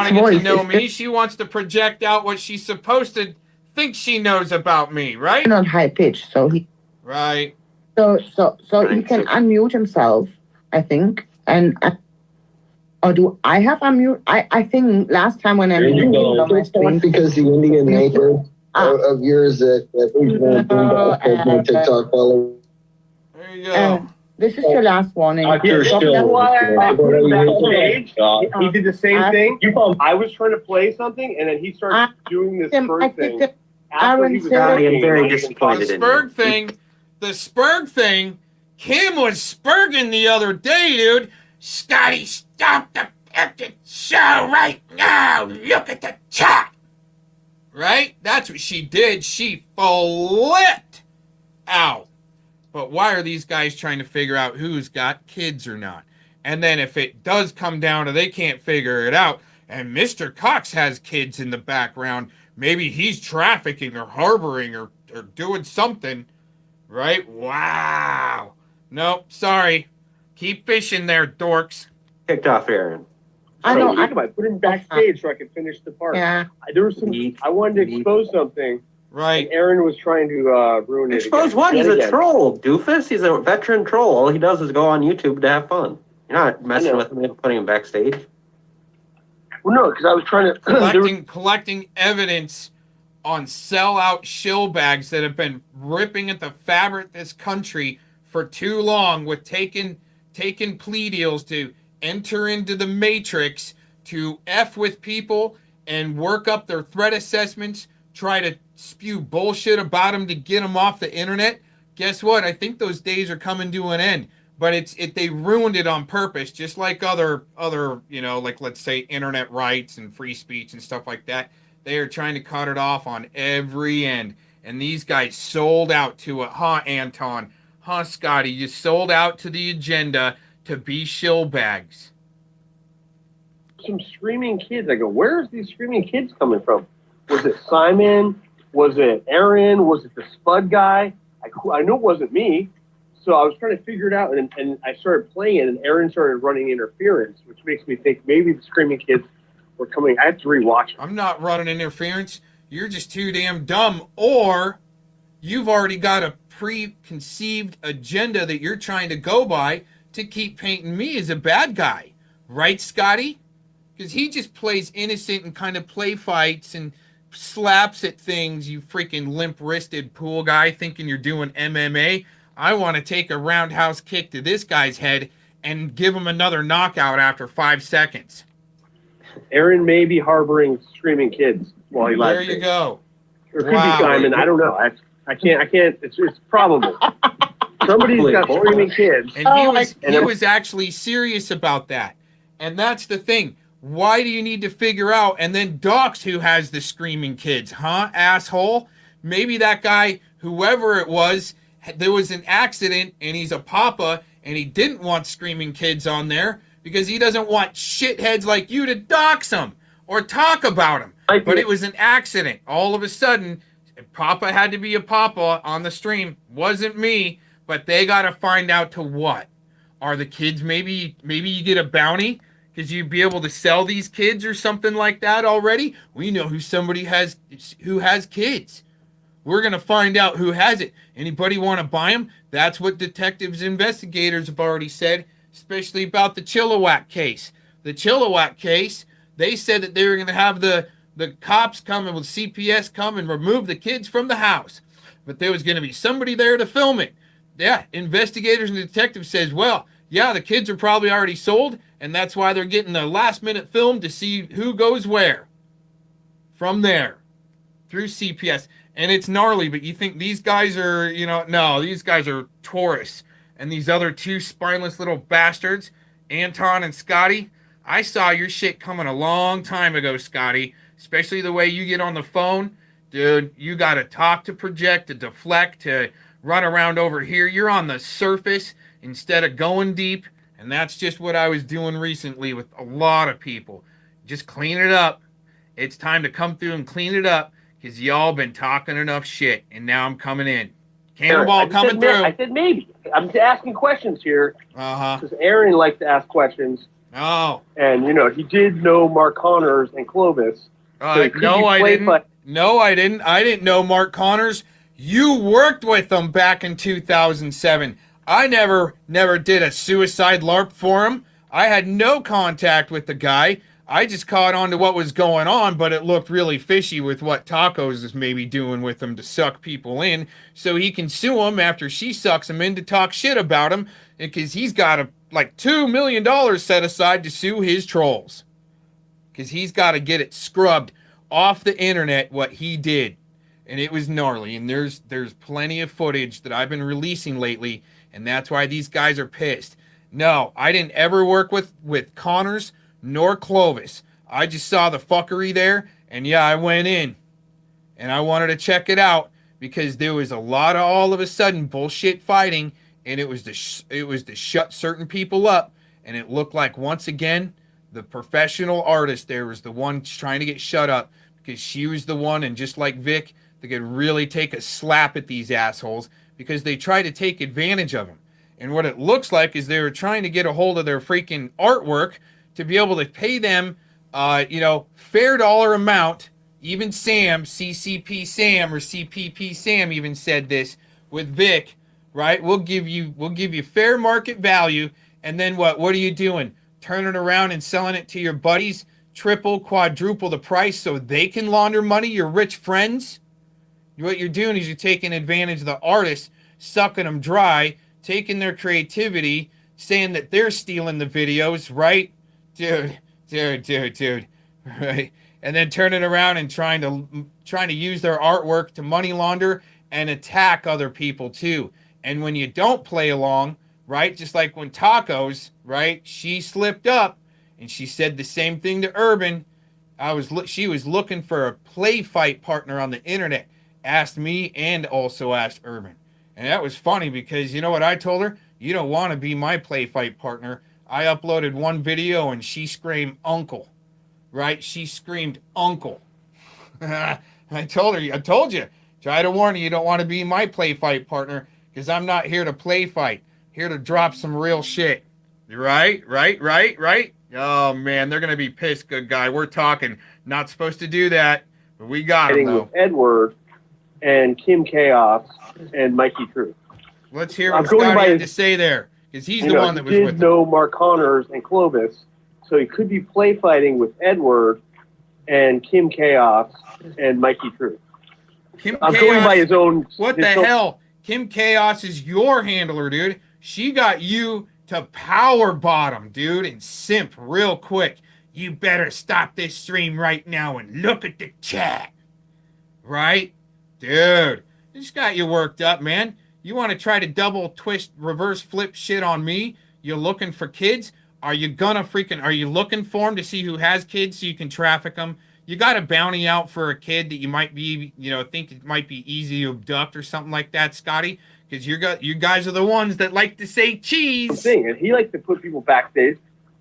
to get to know me. She wants to project out what she's supposed to think she knows about me, right? Not high pitched, so he. Right. So he can unmute himself, I think, and. Or do I have unmute? I think last time when I muted on my screen. Because the Indian neighbor of yours that Agent 19 doxed has more TikTok followers. There you go. This is your last warning. Backstage, he did the same thing. I was trying to play something, and then he started doing this Spurg thing. After he was I'm very disappointed in you. The Spurg thing, Kim was Spurging the other day, dude. Scotty, stop the fucking show right now. Look at the chat. Right? That's what she did. She flipped out. But why are these guys trying to figure out who's got kids or not? And then if it does come down to they can't figure it out, and Mr. Cox has kids in the background, maybe he's trafficking or harboring or doing something, right? Wow. Nope, sorry. Keep fishing there, dorks. Kicked off Aaron. I put him backstage so I could finish the part. Yeah. There was some. I wanted to expose something. Right. And Aaron was trying to ruin it. Expose what? He's a troll, doofus. He's a veteran troll. All he does is go on YouTube to have fun. You're not messing with him and putting him backstage. Well, no, because I was trying to collecting evidence on sellout shill bags that have been ripping at the fabric of this country for too long, with taking plea deals to enter into the matrix, to F with people and work up their threat assessments, try to spew bullshit about them to get them off the internet. Guess what? I think those days are coming to an end. But they ruined it on purpose, just like other like, let's say, internet rights and free speech and stuff like that. They are trying to cut it off on every end. And these guys sold out to it. Huh, Anton? Huh, Scotty? You sold out to the agenda to be shill bags. Some screaming kids. I go, where's these screaming kids coming from? Was it Simon? Was it Aaron? Was it the Spud guy? I know it wasn't me. So I was trying to figure it out, and I started playing it, and Aaron started running interference, which makes me think maybe the screaming kids were coming. I have to rewatch it. I'm not running interference. You're just too damn dumb, or you've already got a preconceived agenda that you're trying to go by to keep painting me as a bad guy. Right, Scotty? Because he just plays innocent and kind of play fights and slaps at things, you freaking limp-wristed pool guy thinking you're doing MMA. I want to take a roundhouse kick to this guy's head and give him another knockout after 5 seconds. Aaron may be harboring screaming kids while he lives. There you go. Or could be Simon. I don't know. I can't. It's probable. Somebody's got screaming kids. And he was actually serious about that. And that's the thing. Why do you need to figure out and then dox who has the screaming kids, huh, asshole? Maybe that guy, whoever it was, there was an accident and he's a papa and he didn't want screaming kids on there because he doesn't want shitheads like you to dox them or talk about them. But it was an accident. All of a sudden, Papa had to be a papa on the stream. Wasn't me, but they got to find out to what. Are the kids, maybe you get a bounty because you'd be able to sell these kids or something like that already? We know who has kids. We're going to find out who has it. Anybody want to buy them? That's what detectives, investigators have already said, especially about the Chilliwack case. The Chilliwack case, they said that they were going to have the cops come and with CPS come and remove the kids from the house. But there was going to be somebody there to film it. Yeah, investigators and detectives says, well, yeah, the kids are probably already sold, and that's why they're getting the last-minute film to see who goes where. From there, through CPS. And it's gnarly, but you think these guys are, no, these guys are tourists. And these other two spineless little bastards, Anton and Scotty, I saw your shit coming a long time ago, Scotty. Especially the way you get on the phone. Dude, you got to talk, to project, to deflect, to run around over here. You're on the surface instead of going deep. And that's just what I was doing recently with a lot of people. Just clean it up. It's time to come through and clean it up. Because y'all been talking enough shit, and now I'm coming in. Cannonball coming through. I said maybe. I'm just asking questions here. Because Aaron likes to ask questions. Oh. And, he did know Mark Connors and Clovis. No, I didn't. No, I didn't. I didn't know Mark Connors. You worked with him back in 2007. I never did a suicide LARP for him. I had no contact with the guy. I just caught on to what was going on, but it looked really fishy with what Tacos is maybe doing with him to suck people in, so he can sue him after she sucks him in to talk shit about him, because he's got $2 million set aside to sue his trolls. Because he's got to get it scrubbed off the internet what he did. And it was gnarly, and there's plenty of footage that I've been releasing lately, and that's why these guys are pissed. No, I didn't ever work with Connors nor Clovis. I just saw the fuckery there, and yeah, I went in. And I wanted to check it out, because there was a lot of all of a sudden bullshit fighting, and it was to shut certain people up, and it looked like, once again, the professional artist there was the one trying to get shut up, because she was the one, and just like Vic, they could really take a slap at these assholes, because they try to take advantage of them. And what it looks like is they were trying to get a hold of their freaking artwork to be able to pay them, fair dollar amount. Even Sam, CCP Sam or CPP Sam even said this with Vic, right? We'll give you fair market value, and then what? What are you doing? Turning around and selling it to your buddies triple, quadruple the price so they can launder money, your rich friends. What you're doing is you're taking advantage of the artists, sucking them dry, taking their creativity, saying that they're stealing the videos, right? Dude. Right? And then turning around and trying to use their artwork to money launder and attack other people too. And when you don't play along, right? Just like when Tacos, right? She slipped up and she said the same thing to Urban. She was looking for a play fight partner on the internet. Asked me and also asked Urban. And that was funny because you know what I told her? You don't want to be my play fight partner. I uploaded one video and she screamed uncle. Right? She screamed uncle. I told you. Try to warn you don't want to be my play fight partner because I'm not here to play fight. Here to drop some real shit. Right? Oh man, they're gonna be pissed, good guy. We're talking. Not supposed to do that, but we got him though. With Edward and Kim Chaos and Mikey Truth. Let's hear what Scotty had to say there, because he's the one that was with with him. Know Mark Connors and Clovis, so he could be play fighting with Edward and Kim Chaos and Mikey Truth. I'm going by his own. What the hell? Kim Chaos is your handler, dude. She got you to power bottom, dude, and simp real quick. You better stop this stream right now and look at the chat. Right? Dude, this got you worked up, man. You want to try to double twist, reverse flip shit on me? You're looking for kids? Are you looking for them to see who has kids so you can traffic them? You got a bounty out for a kid that you might be, think it might be easy to abduct or something like that, Scotty? Because you guys are the ones that like to say cheese. And he likes to put people backstage,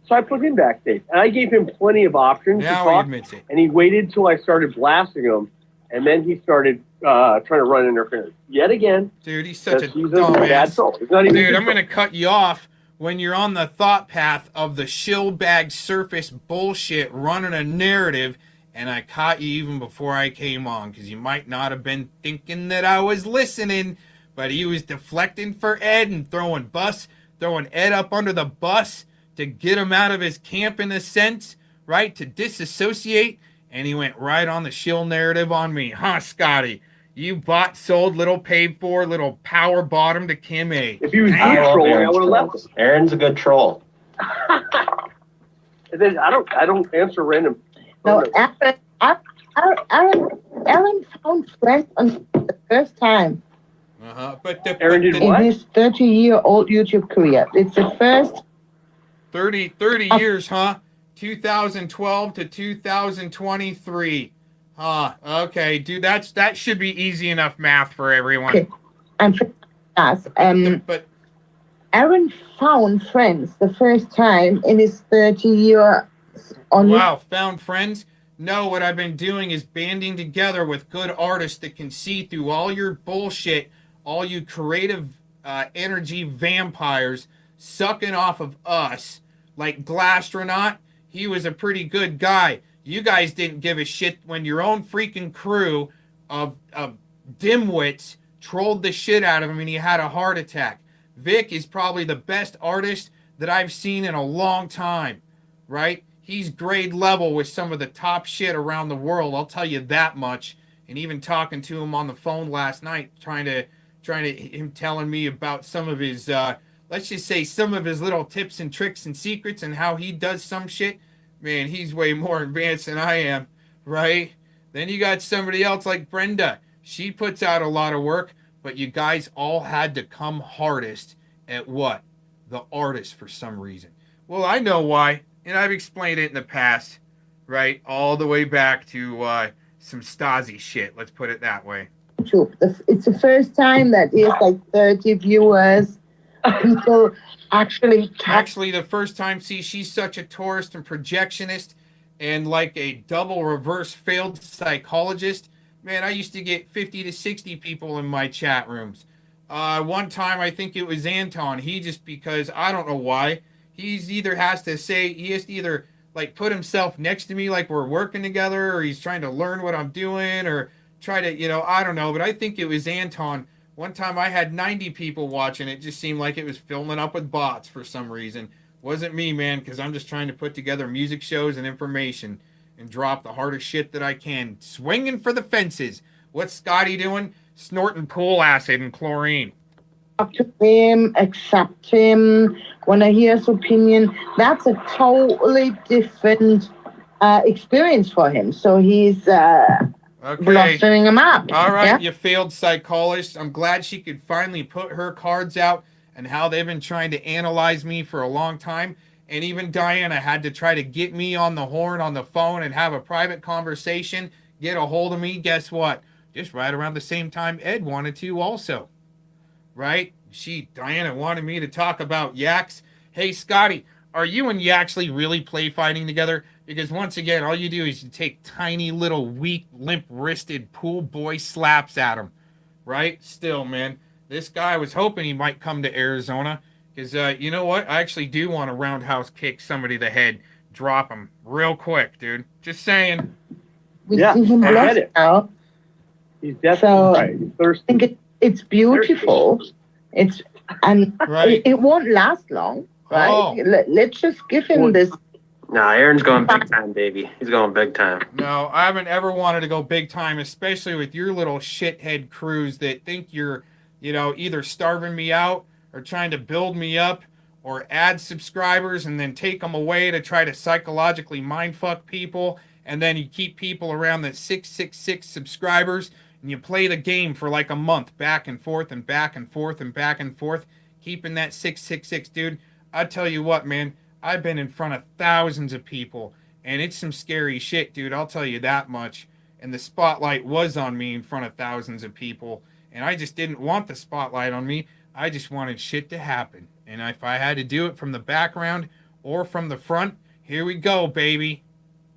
so I put him backstage, and I gave him plenty of options to Now talk. he admits it. And he waited till I started blasting him, and then he started trying to run interference yet again. Dude, he's such a He's a bad dumbass. soul. He's not even Dude, a I'm good going to cut you off when you're on the thought path of the shill bag surface bullshit running a narrative, and I caught you even before I came on because you might not have been thinking that I was listening, but he was deflecting for Ed and throwing Ed up under the bus to get him out of his camp in a sense, right? To disassociate, and he went right on the shill narrative on me. Huh, Scotty? You bought, sold, little paid for, little power bottom to Kim A. If he was trolling, I would have left him. Aaron's a good troll. And then I don't answer random. No, Aaron found friends on the first time But Aaron did in what? his 30-year-old YouTube career. It's the first 30 years, huh? 2012 to 2023. Huh. Okay, dude, that should be easy enough math for everyone. Okay. But Aaron found friends the first time in his 30 year on wow, found friends? No, what I've been doing is banding together with good artists that can see through all your bullshit, all you creative energy vampires sucking off of us. Like Glastronaut, he was a pretty good guy. You guys didn't give a shit when your own freaking crew of dimwits trolled the shit out of him and he had a heart attack. Vic is probably the best artist that I've seen in a long time, right? He's grade level with some of the top shit around the world, I'll tell you that much. And even talking to him on the phone last night, him telling me about some of his, let's just say some of his little tips and tricks and secrets and how he does some shit. Man, he's way more advanced than I am, right? Then you got somebody else like Brenda. She puts out a lot of work, but you guys all had to come hardest at what? The artist for some reason. Well, I know why, and I've explained it in the past, right? All the way back to some Stasi shit, let's put it that way. YouTube. It's the first time that he has like 30 viewers. People actually the first time, see, she's such a tourist and projectionist and like a double reverse failed psychologist. Man, I used to get 50 to 60 people in my chat rooms. One time, I think it was Anton. He just, because I don't know why, he has to either like put himself next to me like we're working together, or he's trying to learn what I'm doing, or try to, I don't know. But I think it was Anton. One time I had 90 people watching. It just seemed like it was filling up with bots for some reason. Wasn't me, man, because I'm just trying to put together music shows and information and drop the hardest shit that I can. Swinging for the fences. What's Scotty doing? Snorting pool acid and chlorine. Talk to him, accept him, want to hear his opinion. That's a totally different experience for him. So he's blustering him up. All right, yeah? you failed psychologist. I'm glad she could finally put her cards out and how they've been trying to analyze me for a long time. And even Diana had to try to get me on the horn on the phone and have a private conversation, get a hold of me. Guess what? Just right around the same time Ed wanted to also. Right? Diana wanted me to talk about Yaks. Hey, Scotty, are you and Yaxley really play fighting together? Because once again, all you do is you take tiny little weak, limp-wristed pool boy slaps at him. Right? Still, man, this guy was hoping he might come to Arizona. Because, you know what? I actually do want to roundhouse kick somebody the head. Drop him real quick, dude. Just saying. We see him blessed now. He's definitely right. He's thirsty. I think it's beautiful. It's right. it won't last long, right? Oh. Let's just give him this. Nah, Aaron's going big time, baby. He's going big time. No, I haven't ever wanted to go big time, especially with your little shithead crews that think you're, either starving me out or trying to build me up or add subscribers and then take them away to try to psychologically mindfuck people. And then you keep people around the 666 subscribers and you play the game for like a month, back and forth and back and forth and back and forth, keeping that 666, dude. I tell you what, man, I've been in front of thousands of people and it's some scary shit, dude. I'll tell you that much. And the spotlight was on me in front of thousands of people. And I just didn't want the spotlight on me. I just wanted shit to happen. And if I had to do it from the background or from the front, here we go, baby.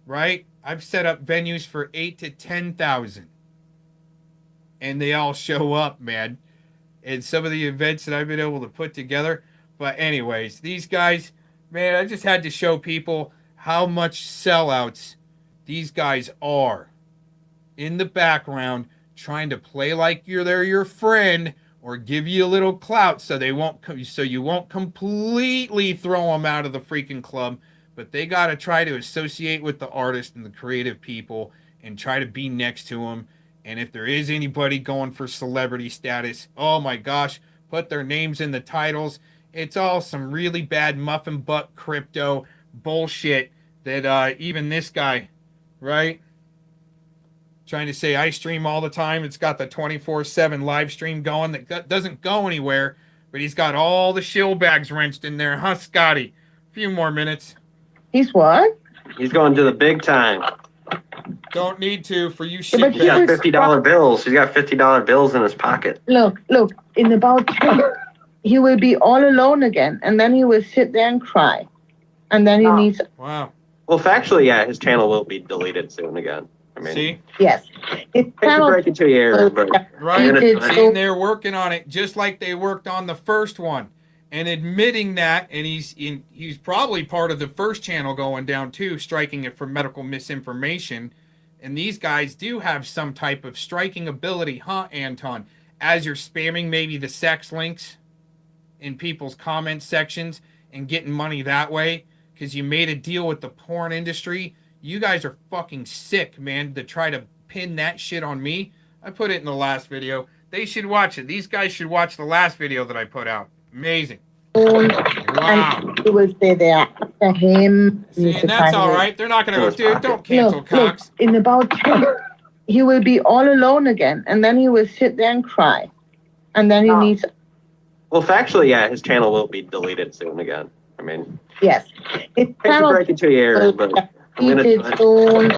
Right? I've set up venues for 8 to 10,000. And they all show up, man. And some of the events that I've been able to put together. But anyways, these guys, man, I just had to show people how much sellouts these guys are in the background, trying to play like they're your friend or give you a little clout so you won't completely throw them out of the freaking club. But they got to try to associate with the artist and the creative people and try to be next to them. And if there is anybody going for celebrity status, oh my gosh, put their names in the titles. It's all some really bad muffin butt crypto bullshit that even this guy, right? Trying to say I stream all the time. It's got the 24/7 live stream going that doesn't go anywhere. But he's got all the shill bags wrenched in there, huh, Scotty? A few more minutes. He's what? He's going to the big time. Don't need to for you shit. But He's got $50 bills. He's got $50 bills in his pocket. Look, in about 10, he will be all alone again. And then he will sit there and cry. And then he needs... Wow. Well, factually, yeah, his channel will be deleted soon again. I mean, see? Yes. It's break it to you, Aaron, but right. And they're working on it just like they worked on the first one. And admitting that, and he's probably part of the first channel going down too, striking it for medical misinformation. And these guys do have some type of striking ability, huh, Anton? As you're spamming maybe the sex links in people's comment sections and getting money that way because you made a deal with the porn industry. You guys are fucking sick, man, to try to pin that shit on me. I put it in the last video. They should watch it. These guys should watch the last video that I put out. Amazing. Wow. And he will stay there after him. See, and that's all right. They're not going to go, dude, don't cancel Cox. In about 10, he will be all alone again. And then he will sit there and cry. And then he needs... Well, factually, yeah, his channel will be deleted soon again. I mean... Yes. It's break it to you, Aaron, but... He did soon,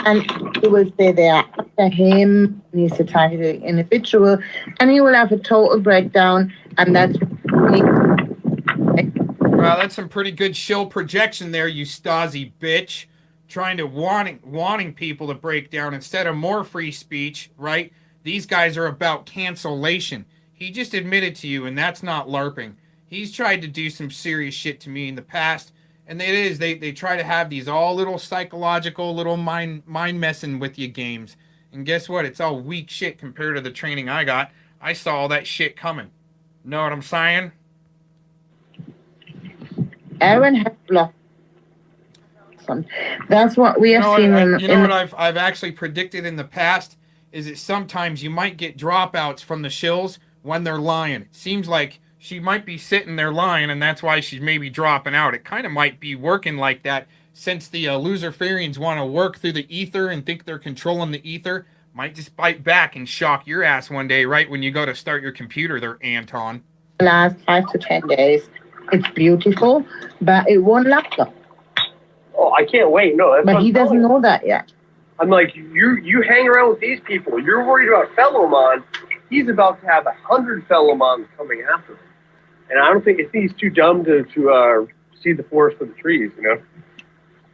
and he will stay there after him. He's a targeted individual, and he will have a total breakdown, and that's... Wow, that's some pretty good shill projection there, you Stasi bitch. Trying to wanting people to break down instead of more free speech, right? These guys are about cancellation. He just admitted to you, and that's not LARPing. He's tried to do some serious shit to me in the past, and they try to have these all little psychological, little mind messing with you games. And guess what? It's all weak shit compared to the training I got. I saw all that shit coming. Know what I'm saying? Aaron has lost some. That's what we have seen in what I've actually predicted in the past is that sometimes you might get dropouts from the shills when they're lying. It seems like she might be sitting there lying, and that's why she's maybe dropping out. It kind of might be working like that since the Luciferians want to work through the ether and think they're controlling the ether. Might just bite back and shock your ass one day, right when you go to start your computer there, Anton. Last 5 to 10 days. It's beautiful, but it won't last long. Oh, I can't wait. No, that's but what he I'm doesn't telling you. know that yet. I'm like, you hang around with these people. You're worried about Fellowmon. He's about to have 100 Fellowmons coming after him. And I don't think he's too dumb to see the forest for the trees, you know?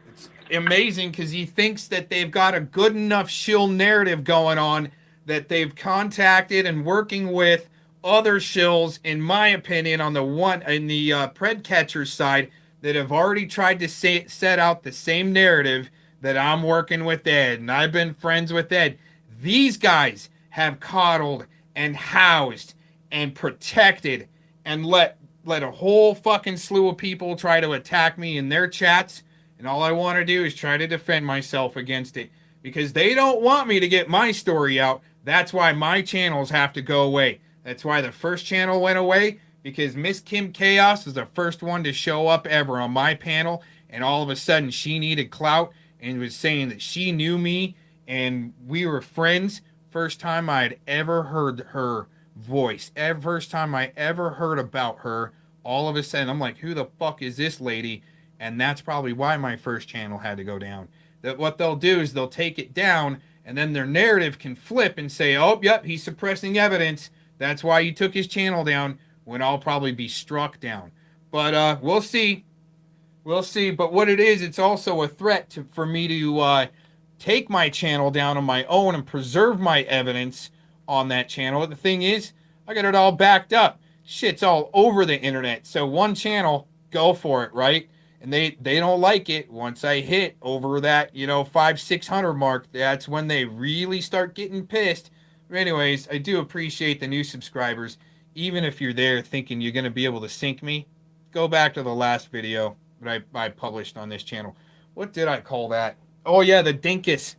It's amazing because he thinks that they've got a good enough shill narrative going on that they've contacted and working with other shills, in my opinion, on the pred catcher side that have already tried to set out the same narrative that I'm working with Ed, and I've been friends with Ed. These guys have coddled and housed and protected and let a whole fucking slew of people try to attack me in their chats, and all I want to do is try to defend myself against it because they don't want me to get my story out. That's why my channels have to go away. That's why the first channel went away, because Miss Kim Chaos was the first one to show up ever on my panel, and all of a sudden she needed clout and was saying that she knew me and we were friends. First time I'd ever heard her voice. First time I ever heard about her. All of a sudden I'm like, who the fuck is this lady? And that's probably why my first channel had to go down. That what they'll do is they'll take it down and then their narrative can flip and say, oh, yep, he's suppressing evidence. That's why you took his channel down, when I'll probably be struck down. But we'll see. We'll see. But what it is, it's also a threat for me to take my channel down on my own and preserve my evidence on that channel. The thing is, I got it all backed up. Shit's all over the internet. So one channel, go for it, right? And they don't like it. Once I hit over that, 500-600 mark, that's when they really start getting pissed. But anyways, I do appreciate the new subscribers. Even if you're there thinking you're going to be able to sink me, go back to the last video that I published on this channel. What did I call that? Oh, yeah, the Dinkus.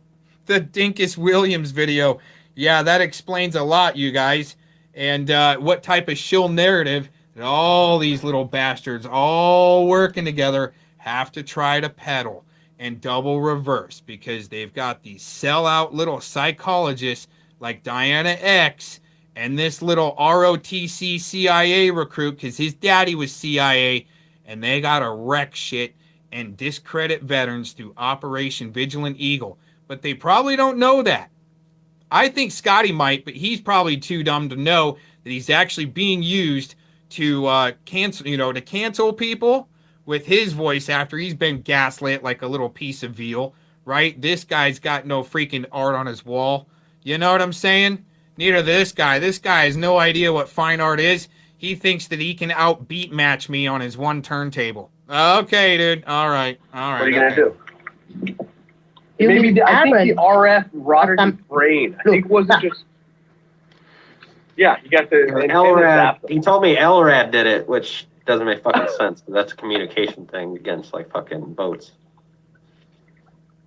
The Dinkus Williams video. Yeah, that explains a lot, you guys. And what type of shill narrative that all these little bastards all working together have to try to peddle and double reverse, because they've got these sellout little psychologists like Diana X and this little ROTC CIA recruit, because his daddy was CIA, and they got to wreck shit and discredit veterans through Operation Vigilant Eagle. But they probably don't know that. I think Scotty might, but he's probably too dumb to know that he's actually being used to cancel people with his voice after he's been gaslit like a little piece of veal, right? This guy's got no freaking art on his wall. You know what I'm saying? Neither this guy. This guy has no idea what fine art is. He thinks that he can outbeat match me on his one turntable. Okay, dude. All right. What are you gonna do? Maybe I think the RF rotted his brain. I think it wasn't just. Yeah, you got the LRAD. He told me LRAD did it, which doesn't make fucking sense. That's a communication thing against like fucking boats.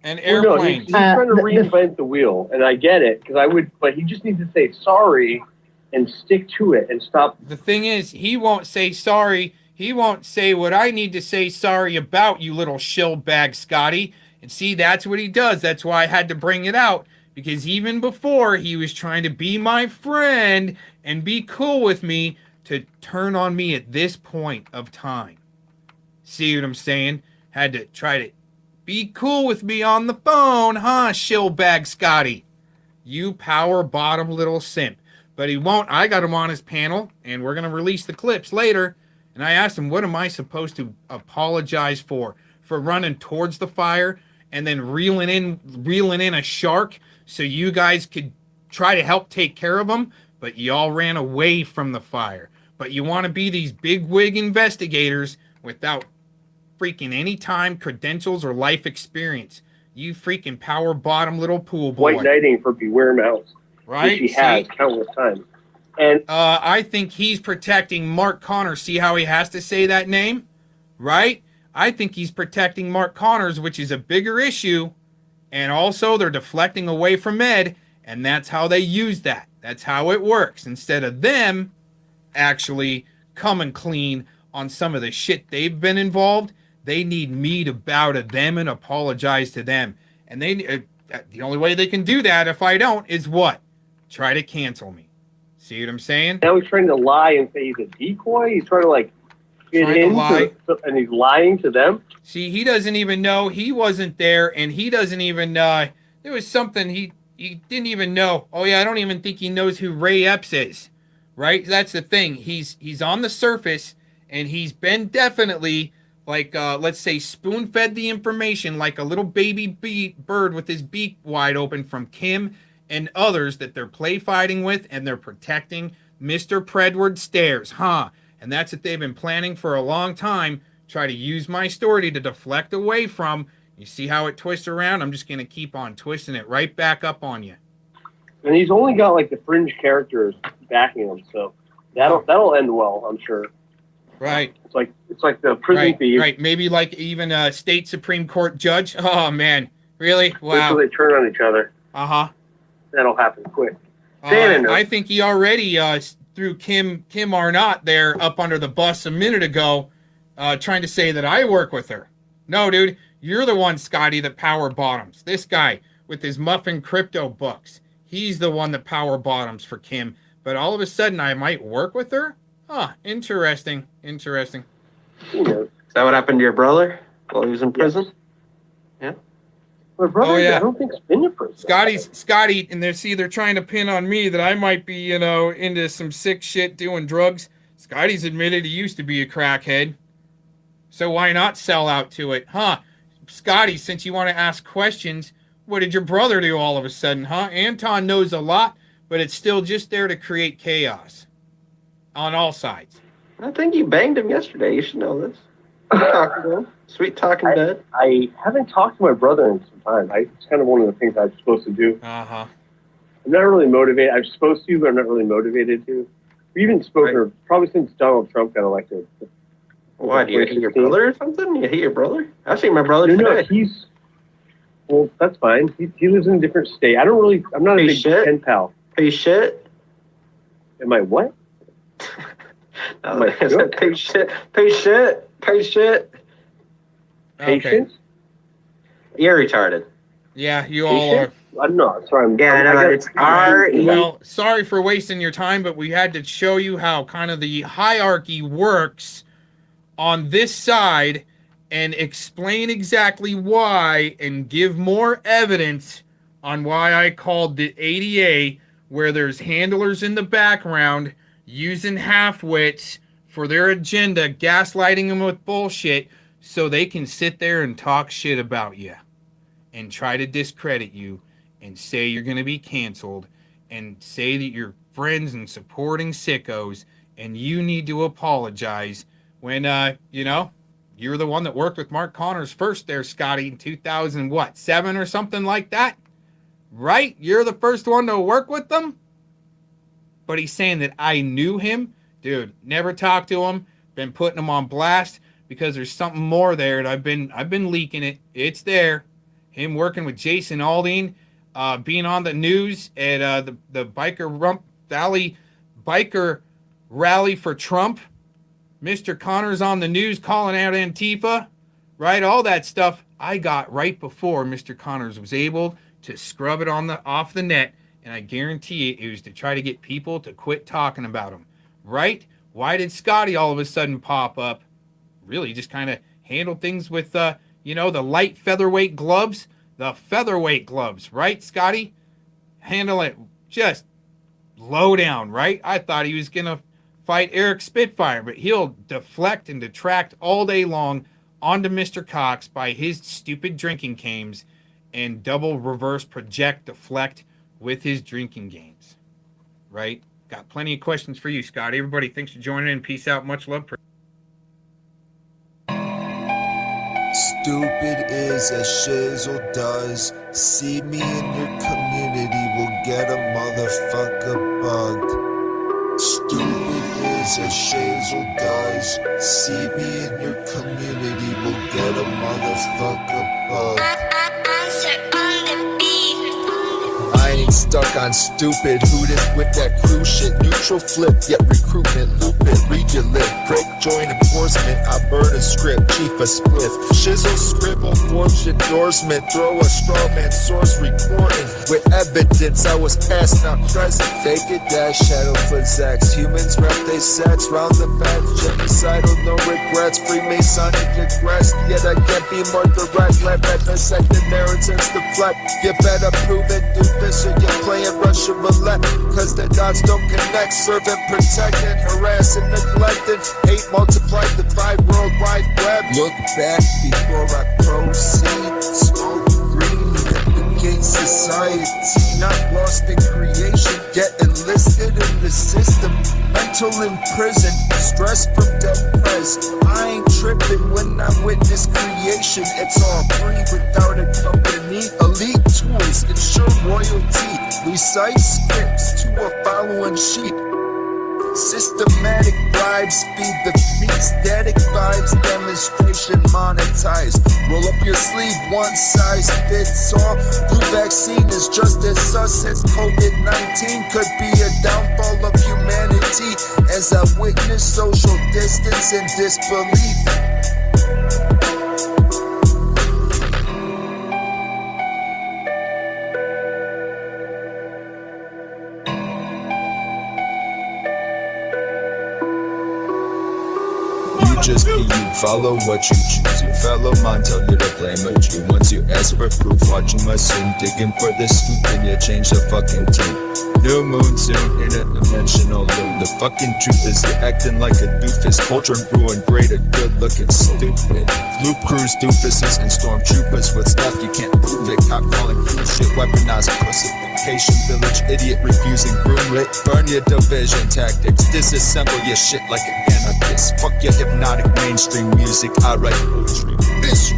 And Well, airplanes. no, he's trying to reinvent the wheel, and I get it, because but he just needs to say sorry and stick to it and stop. The thing is, he won't say sorry. He won't say what I need to say sorry about, you little shill bag, Scotty. And see, that's what he does. That's why I had to bring it out. Because even before, he was trying to be my friend and be cool with me, to turn on me at this point of time. See what I'm saying? Had to try to be cool with me on the phone, huh, shillbag Scotty? You power bottom little simp. But he won't. I got him on his panel, and we're going to release the clips later. And I asked him, what am I supposed to apologize for? For running towards the fire and then reeling in a shark so you guys could try to help take care of him, but y'all ran away from the fire. But you want to be these big wig investigators without freaking any time, credentials, or life experience. You freaking power bottom little pool boy. White knighting for Beware Mouse. Right? Which he has countless times. And I think he's protecting Mark Connor. See how he has to say that name? Right? I think he's protecting Mark Connors, which is a bigger issue. And also, they're deflecting away from Ed, and that's how they use that. That's how it works. Instead of them actually coming clean on some of the shit they've been involved, they need me to bow to them and apologize to them. And they the only way they can do that, if I don't, is what? Try to cancel me. See what I'm saying? Now he's trying to lie and say he's a decoy. He's trying to like get in, and he's lying to them. See, he doesn't even know he wasn't there, and he doesn't even there was something he didn't even know. Oh yeah, I don't even think he knows who Ray Epps is. Right? That's the thing. He's on the surface, and he's been definitely like let's say spoon-fed the information like a little baby bird with his beak wide open from Kim and others that they're play fighting with, and they're protecting Mr. Predward Stairs, huh? And that's what they've been planning for a long time. Try to use my story to deflect away from. You see how it twists around? I'm just going to keep on twisting it right back up on you. And he's only got like the fringe characters backing him, so that'll end well, I'm sure. Right. It's like the prison thief. Right. Maybe like even a state Supreme Court judge. Oh man, really? Wow. So they turn on each other. Uh-huh. That'll happen quick. I think he already threw Kim Arnott there up under the bus a minute ago, trying to say that I work with her. No, dude, you're the one, Scotty, that power bottoms. This guy with his muffin crypto books. He's the one that power bottoms for Kim. But all of a sudden, I might work with her? Huh, interesting. Is that what happened to your brother while he was in prison? Yeah. My brother, Oh, yeah. I don't think he's been in prison. Scotty, and they're trying to pin on me that I might be, into some sick shit doing drugs. Scotty's admitted he used to be a crackhead. So why not sell out to it, huh? Scotty, since you want to ask questions, what did your brother do all of a sudden, huh? Anton knows a lot, but it's still just there to create chaos on all sides. I think you banged him yesterday. You should know this. Talking to him. Sweet talking dad. I haven't talked to my brother in some time. It's kind of one of the things I'm supposed to do. Uh-huh. I'm not really motivated. I'm supposed to, but I'm not really motivated to. We even spoke probably since Donald Trump got elected. Why, do you hate your brother or something? You hate your brother? I've seen my brother today. Well, that's fine. He lives in a different state. I'm not a big pen pal. Pay shit? Am I what? No, I said pay shit. Pay shit. Pay shit. Patience? You're retarded. Yeah, you all are. I'm not. Sorry. It's R-E. Well, sorry for wasting your time, but we had to show you how kind of the hierarchy works on this side and explain exactly why and give more evidence on why I called the ADA, where there's handlers in the background using half-wits for their agenda, gaslighting them with bullshit so they can sit there and talk shit about you and try to discredit you and say you're going to be canceled and say that you're friends and supporting sickos and you need to apologize when, you're the one that worked with Mark Connors first there, Scotty, in 2007 or something like that? Right? You're the first one to work with them? But he's saying that I knew him? Dude, never talked to him. Been putting him on blast because there's something more there, and I've been leaking it. It's there. Him working with Jason Aldean, being on the news at the Biker Valley Biker Rally for Trump. Mr. Connors on the news calling out Antifa, right? All that stuff I got right before Mr. Connors was able to scrub it off the net, and I guarantee it was to try to get people to quit talking about him, right? Why did Scotty all of a sudden pop up? Really just kind of handle things with, the light featherweight gloves, right, Scotty? Handle it just low down, right? I thought he was going to fight Eric Spitfire, but he'll deflect and detract all day long onto Mr. Cox by his stupid drinking games and double reverse project deflect with his drinking games, right? Got plenty of questions for you, Scotty. Everybody, thanks for joining in. Peace out. Much love. Stupid is as shizzle does. See me in your community, will get a motherfucker bugged. Stupid is dies as Shazel dies. See me in your community, we'll get a motherfucker bug. I ain't stuck on stupid hooters with that crew shit. Neutral flip, yet recruitment loop it. Read your lip, break joint enforcement. I burn a script, chief a spliff. Shizzle scribble, forge endorsement. Throw a straw man source recording. With evidence I was past, not present. Fake it, dash shadow for Zacks. Humans rep they sets, round the back. Genocidal, no regrets. Freemasonic regrets. Yet I can't be more direct. Let second narratives deflect. You better prove it, doofus, or you're playing Russian roulette. Cause the dots don't connect. Serving, protecting, harassing, neglecting. Hate multiplied, divide, world wide web. Look back before I proceed. Smoke green, navigate society. Not lost in creation, get enlisted in the system. Mental in prison, stress from depressed. I ain't tripping when I witness creation. It's all free without a company. Elite tools ensure royalty. Recite scripts to a following sheet. Systematic bribes feed the beast. Static vibes, demonstration monetized. Roll up your sleeve, one size fits all. Flu vaccine is just as sus as COVID-19. Could be a downfall of humanity. As I witness social distance and disbelief. Just be you, follow what you choose. Your fellow mind tell you to blame a Jew. Once you ask for proof, watching my sin, digging for the scoop, and you change the fucking tune. New moon soon, interdimensional loom. The fucking truth is you're acting like a doofus. Culture brewing greater, good looking stupid. Loop crews, doofuses, and stormtroopers. What's left, you can't prove it. Cop calling cruise shit, weaponized pussification. Village idiot refusing broomlit. Burn your division tactics. Disassemble your shit like an anarchist. Fuck your hypnotic mainstream music. I write poetry. This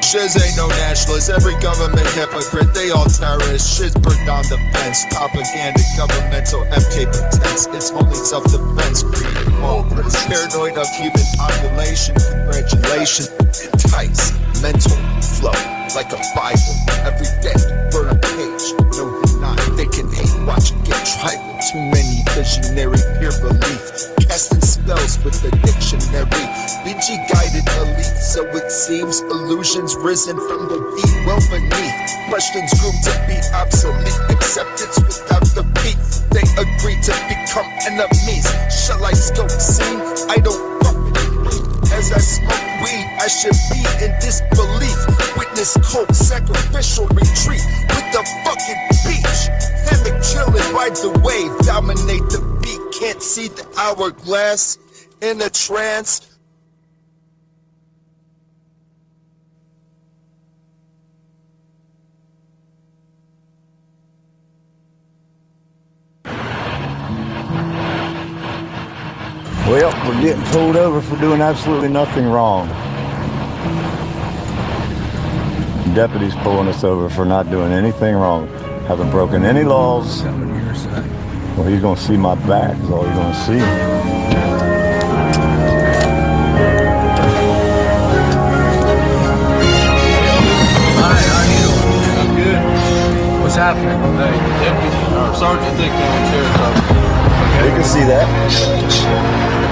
Shiz ain't no nationalist, every government hypocrite, they all terrorists. Shiz burned down the fence, propaganda, governmental MK pretense. It's only self-defense, created morals. Paranoid of human population, congratulations. Entice, mental flow, like a Bible. Every day, burn a page, no deny. They can hate, watch and get tribal. Too many visionary peer belief. Casting spells with the dictionary. BG guided elite, so it seems illusions risen from the deep well beneath. Questions groomed to be obsolete. Acceptance without defeat. They agree to become enemies. Shall I scope scene? I don't fucking agree. As I smoke weed, I should be in disbelief. Witness cold sacrificial retreat with the fucking beach. Hammock chillin', ride the wave, dominate the beat. Can't see the hourglass in a trance. Well, we're getting pulled over for doing absolutely nothing wrong. Deputies pulling us over for not doing anything wrong. Haven't broken any laws. Well, he's gonna see my back is all he's gonna see. Hi, how are you? I'm good. What's happening? Hey, Deputy or Sergeant Dick down here. We can see that.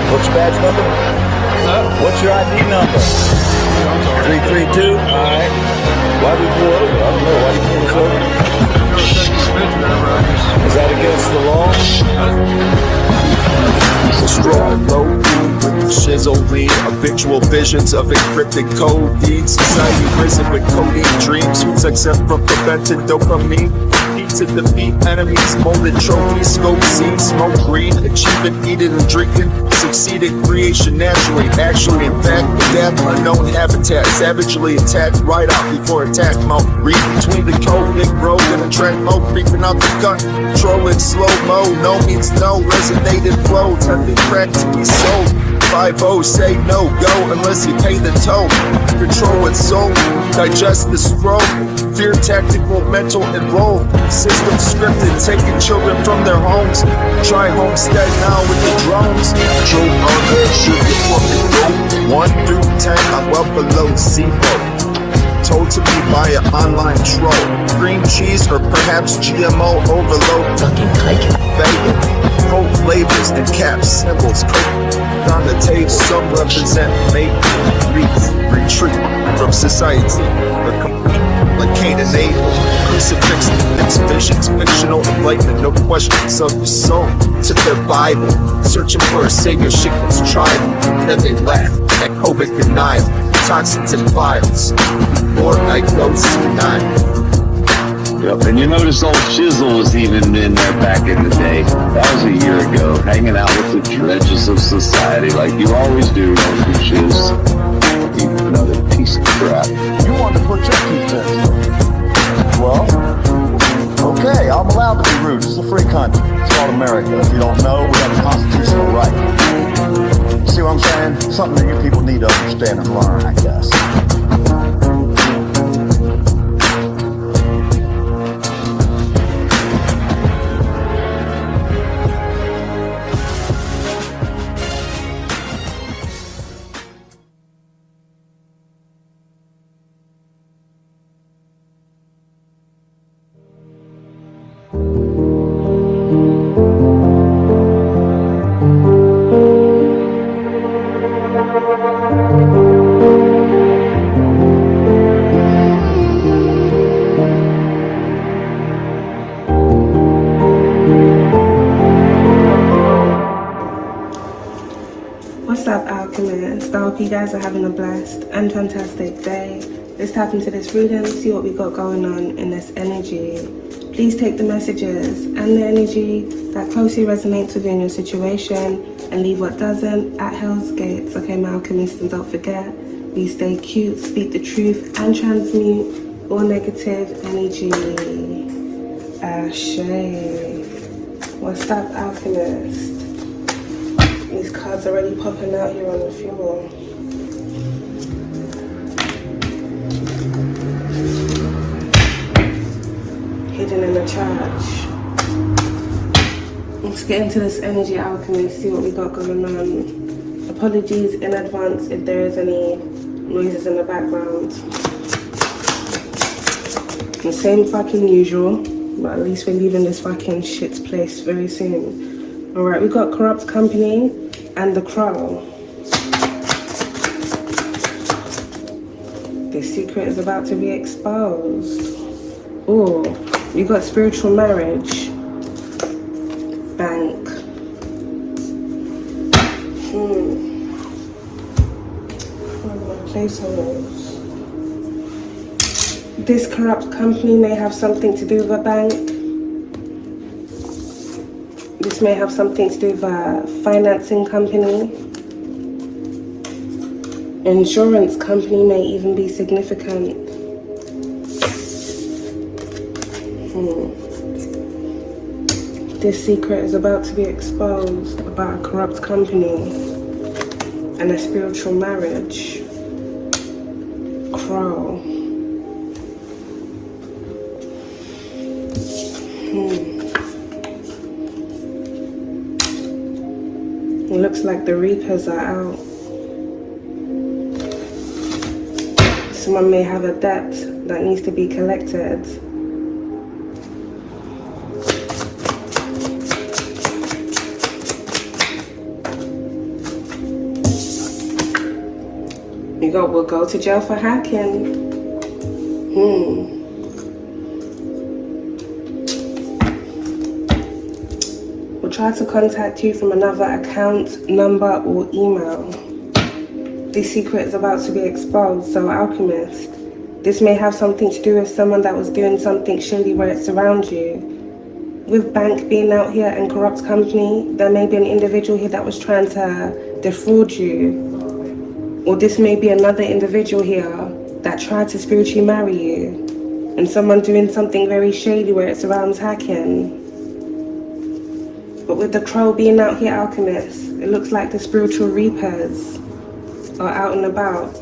What's your badge number? What's your ID number? 332. All right. Why did you pull over? I don't know. Why did you pull us over? Is that against the law? Strong low with shizzle lean. Habitual visions of encrypted code deeds. Society risen with codeine dreams. Who's exempt from prevented dopamine? To defeat enemies, molded trophies, scope seeds, smoke green, achievement, eating and drinking, succeeded creation naturally, actually, in fact, adapt unknown habitat, savagely attacked right out before attack mode, read between the code, big road in a trend mode, creeping out the gun, controlling slow mo, no means no, resonated flow, tempting crack to be sold. 5-0, say no, go unless you pay the toll. Control its soul, digest the scroll. Fear tactical, mental enroll. System scripted, taking children from their homes. Try homestead now with the drones. is seafood. Told to me by an online troll. Cream cheese or perhaps GMO overload. Bagel, cold flavors and cap symbols. On the taste, some represent make, retreat from society. Or complete like Cain and Abel. Crucifix depicts visions, fictional enlightenment, no questions of your soul. Took their Bible, searching for a savior, shit gets tribal. Then they laugh at COVID denial. Toxins and vials, Fortnite ghosts tonight. Yep, and you notice old Chisel was even in there back in the day. That was a year ago, hanging out with the dredges of society like you always do, don't you, Chiz? You another piece of crap. You want to put your 2 cents. Well, okay, I'm allowed to be rude. This is a free country. It's called America. If you don't know, we have a constitutional right. See what I'm saying? Something that you people need to understand and learn, I guess. What's up, Alchemist? I hope you guys are having a blessed and fantastic day. Let's tap into this reading, see what we got going on in this energy. Please take the messages and the energy that closely resonates with you in your situation and leave what doesn't at Hell's Gates. Okay, my alchemists, and don't forget, we stay cute, speak the truth, and transmute all negative energy. Ashe. What's up, Alchemist? These cards already popping out here on the floor. Hidden in the church. Let's get into this energy, Alchemist, see what we got going on. Apologies in advance if there is any noises in the background. The same fucking usual, but at least we're leaving this fucking shit's place very soon. Alright, we got Corrupt Company and the Crow. This secret is about to be exposed. Oh, we got Spiritual Marriage. Bank. Where are my placeholders? This corrupt company may have something to do with a bank. This may have something to do with a financing company. Insurance company may even be significant. This secret is about to be exposed about a corrupt company and a spiritual marriage. Crow. It looks like the Reapers are out. Someone may have a debt that needs to be collected. We'll go to jail for hacking. We'll try to contact you from another account, number, or email. This secret is about to be exposed, so Alchemist, this may have something to do with someone that was doing something shady where it's around you. With bank being out here and corrupt company, there may be an individual here that was trying to defraud you. Or this may be another individual here that tried to spiritually marry you. And someone doing something very shady where it surrounds hacking. But with the Crow being out here, Alchemist, it looks like the spiritual Reapers are out and about.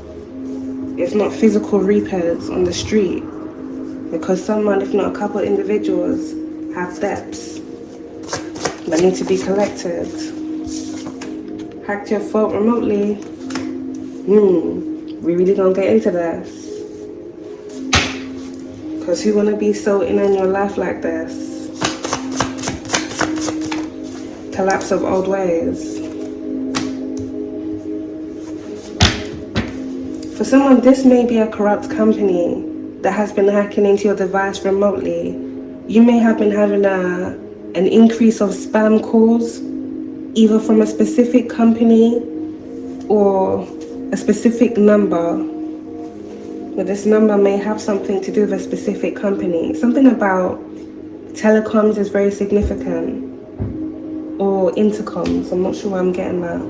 It's not physical Reapers on the street. Because someone, if not a couple individuals, have debts that need to be collected. Hacked your phone remotely. We really gonna get into this? Because who wanna be so in on your life like this? Collapse of old ways. For someone, this may be a corrupt company that has been hacking into your device remotely. You may have been having an increase of spam calls, either from a specific company or a specific number. But this number may have something to do with a specific company. Something about telecoms is very significant. Or intercoms, I'm not sure where I'm getting that.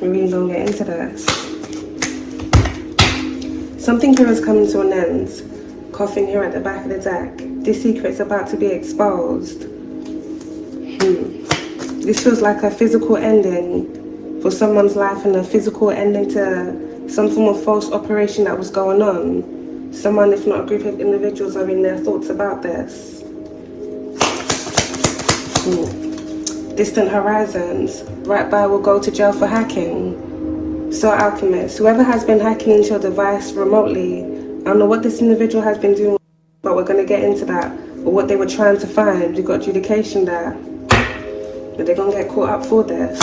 We really don't get into this. Something here is coming to an end. Coughing here at the back of the deck. This secret's about to be exposed. This feels like a physical ending for someone's life and a physical ending to some form of false operation that was going on. Someone, if not a group of individuals, are in their thoughts about this. Distant horizons. Right by will go to jail for hacking. So Alchemist, whoever has been hacking into your device remotely, I don't know what this individual has been doing, but we're going to get into that. Or what they were trying to find. You've got adjudication there. But they're going to get caught up for this.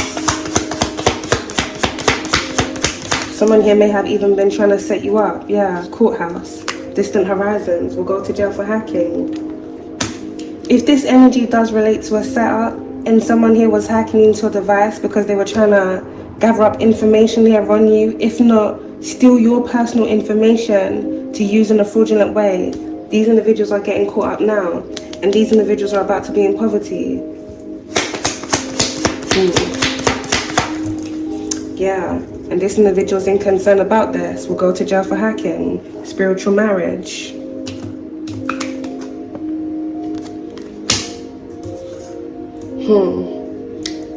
Someone here may have even been trying to set you up. Yeah, courthouse. Distant horizons will go to jail for hacking. If this energy does relate to a setup, and someone here was hacking into a device because they were trying to gather up information here on you, if not, steal your personal information to use in a fraudulent way, these individuals are getting caught up now. And these individuals are about to be in poverty. Yeah, and this individual's in concern about this will go to jail for hacking. Spiritual marriage.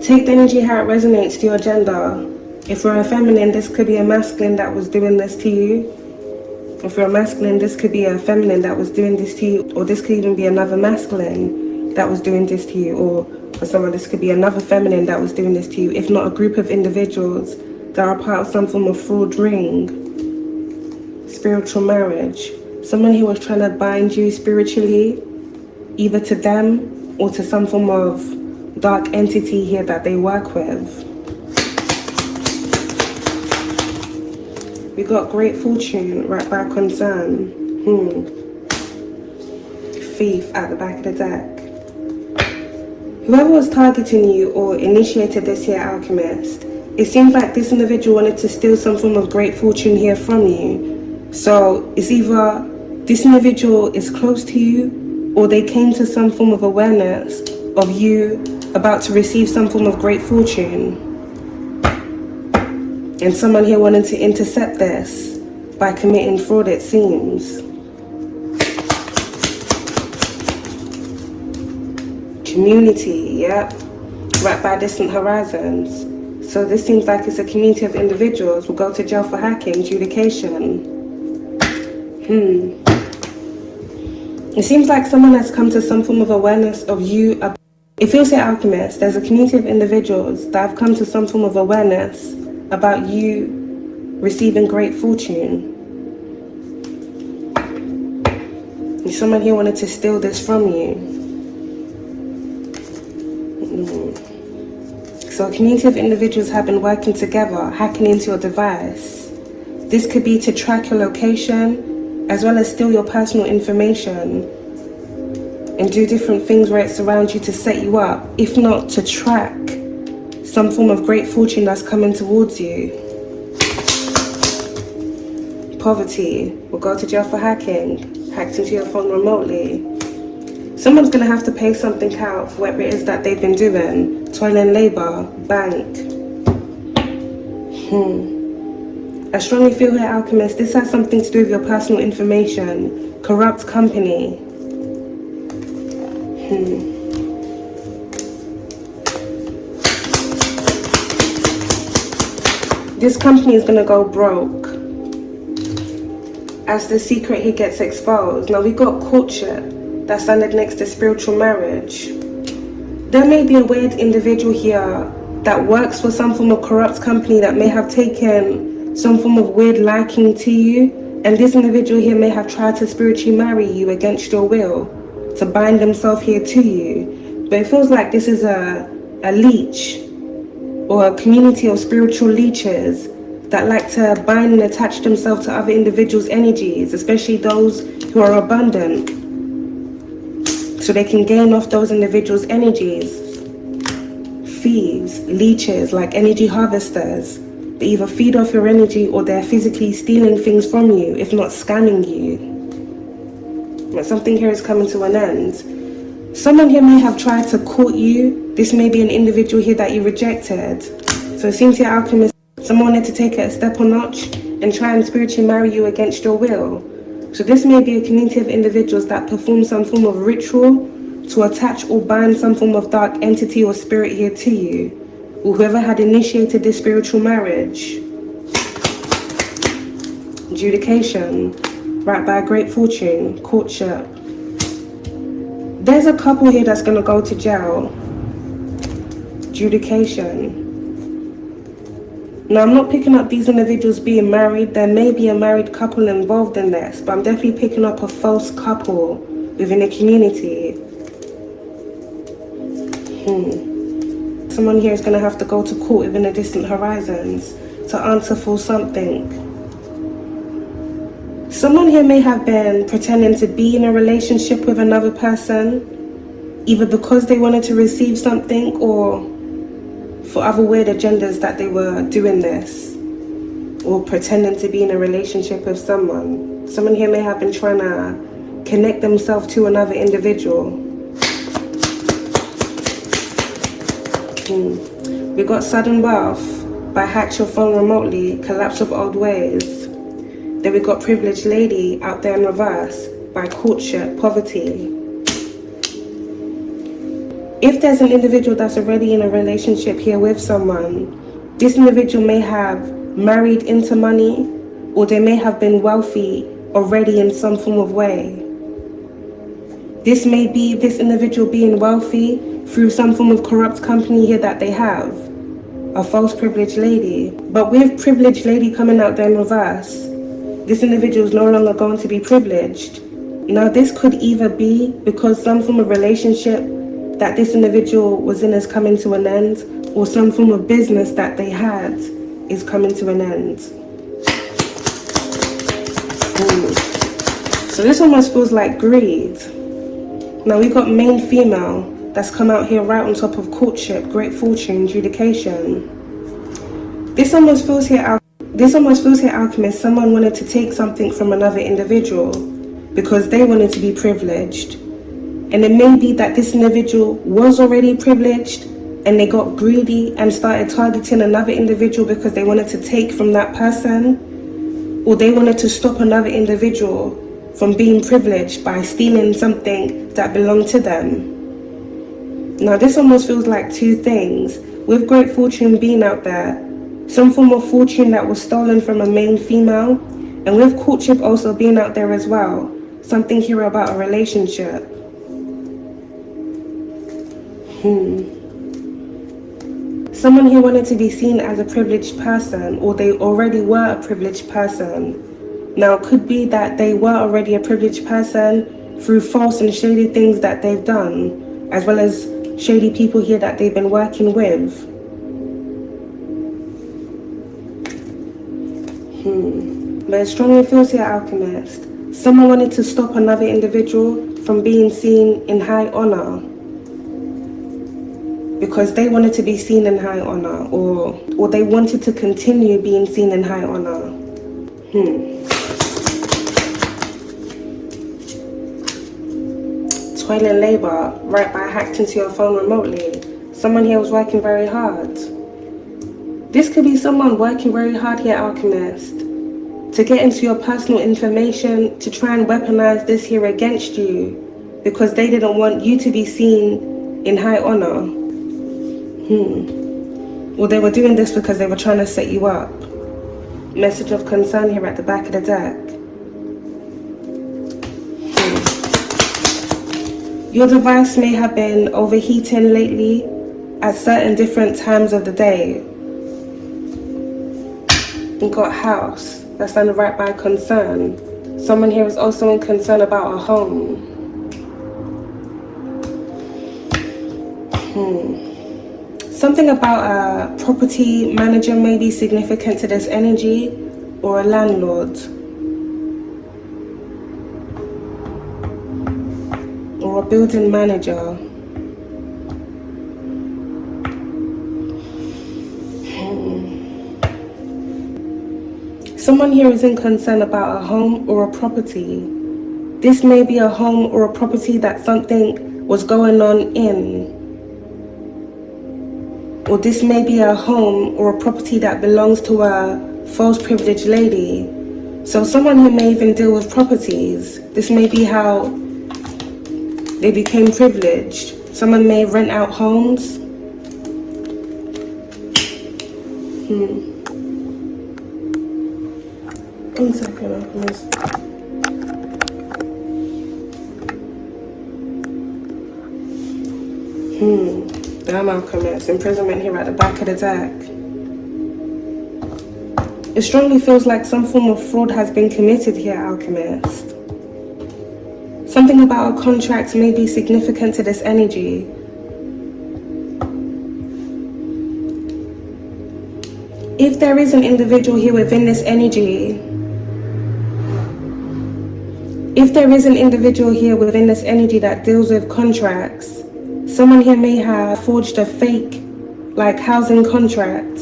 Take the energy how it resonates to your gender. If you're a feminine, this could be a masculine that was doing this to you. If you're a masculine, this could be a feminine that was doing this to you. Or this could even be another masculine that was doing this to you. Or for someone, this could be another feminine that was doing this to you. If not a group of individuals that are part of some form of fraud ring. Spiritual marriage. Someone who was trying to bind you spiritually, either to them or to some form of dark entity here that they work with. We got great fortune right by concern. Thief at the back of the deck. Whoever was targeting you or initiated this here, Alchemist, it seems like this individual wanted to steal some form of great fortune here from you. So it's either this individual is close to you or they came to some form of awareness of you about to receive some form of great fortune. And someone here wanted to intercept this by committing fraud, it seems. Community, yep. Right by distant horizons. So this seems like it's a community of individuals will go to jail for hacking, adjudication. It seems like someone has come to some form of awareness of you. If you'll say Alchemist, there's a community of individuals that have come to some form of awareness about you receiving great fortune. And someone here wanted to steal this from you. So a community of individuals have been working together, hacking into your device. This could be to track your location, as well as steal your personal information, and do different things where it surrounds you to set you up, if not to track some form of great fortune that's coming towards you. Poverty will go to jail for hacking, hacked into your phone remotely. Someone's gonna have to pay something out for whatever it is that they've been doing. Toil and labor, bank. I strongly feel here, Alchemist, this has something to do with your personal information. Corrupt company. This company is gonna go broke as the secret here gets exposed. Now we got courtship that's standing next to spiritual marriage. there may be a weird individual here that works for some form of corrupt company that may have taken some form of weird liking to you, and this individual here may have tried to spiritually marry you against your will, to bind themselves here to you. But it feels like this is a leech, or a community of spiritual leeches that like to bind and attach themselves to other individuals' energies, especially those who are abundant, so they can gain off those individuals' energies. Thieves, leeches, like energy harvesters, they either feed off your energy or they're physically stealing things from you, if not scamming you. But something here is coming to an end. Someone here may have tried to court you. This may be an individual here that you rejected. So it seems here, alchemist, someone wanted to take it a step or notch and try and spiritually marry you against your will. So this may be a community of individuals that perform some form of ritual to attach or bind some form of dark entity or spirit here to you, or whoever had initiated this spiritual marriage. Adjudication, right by great fortune, courtship. There's a couple here that's going to go to jail. Adjudication. Now, I'm not picking up these individuals being married. There may be a married couple involved in this, but I'm definitely picking up a false couple within a community. Someone here is going to have to go to court within the distant horizons to answer for something. Someone here may have been pretending to be in a relationship with another person, either because they wanted to receive something or for other weird agendas that they were doing this, or pretending to be in a relationship with someone. Someone here may have been trying to connect themselves to another individual. We got sudden wealth by hack your phone remotely, collapse of old ways. Then we got privileged lady out there in reverse by courtship, poverty. If there's an individual that's already in a relationship here with someone, this individual may have married into money, or they may have been wealthy already in some form of way. This may be this individual being wealthy through some form of corrupt company here that they have, a false privileged lady. But with privileged lady coming out there in reverse, this individual is no longer going to be privileged. Now, this could either be because some form of relationship that this individual was in is coming to an end, or some form of business that they had is coming to an end. So this almost feels like greed. Now we got main female that's come out here right on top of courtship, great fortune, adjudication. This almost feels here, alchemist, someone wanted to take something from another individual because they wanted to be privileged. And it may be that this individual was already privileged and they got greedy and started targeting another individual because they wanted to take from that person, or they wanted to stop another individual from being privileged by stealing something that belonged to them. Now this almost feels like two things. With great fortune being out there, some form of fortune that was stolen from a main female, and with courtship also being out there as well, something here about a relationship. Someone here wanted to be seen as a privileged person, or they already were a privileged person. Now it could be that they were already a privileged person through false and shady things that they've done, as well as shady people here that they've been working with. But it strongly feels here, alchemist, someone wanted to stop another individual from being seen in high honor because they wanted to be seen in high honor, or they wanted to continue being seen in high honor. Toil and labor, right by hacked into your phone remotely. Someone here was working very hard. This could be someone working very hard here, alchemist, to get into your personal information, to try and weaponize this here against you because they didn't want you to be seen in high honor. Well, they were doing this because they were trying to set you up. Message of concern here at the back of the deck. Your device may have been overheating lately at certain different times of the day. You got house. That's under right by concern. Someone here is also in concern about a home. Something about a property manager may be significant to this energy, or a landlord, or a building manager. Someone here is in concern about a home or a property. This may be a home or a property that something was going on in. Or this may be a home or a property that belongs to a false privileged lady. So someone who may even deal with properties. This may be how they became privileged. Someone may rent out homes. One second, Alchemist. Damn, Alchemist. Imprisonment here at the back of the deck. It strongly feels like some form of fraud has been committed here, Alchemist. Something about a contract may be significant to this energy. If there is an individual here within this energy, that deals with contracts, someone here may have forged a fake, like, housing contract.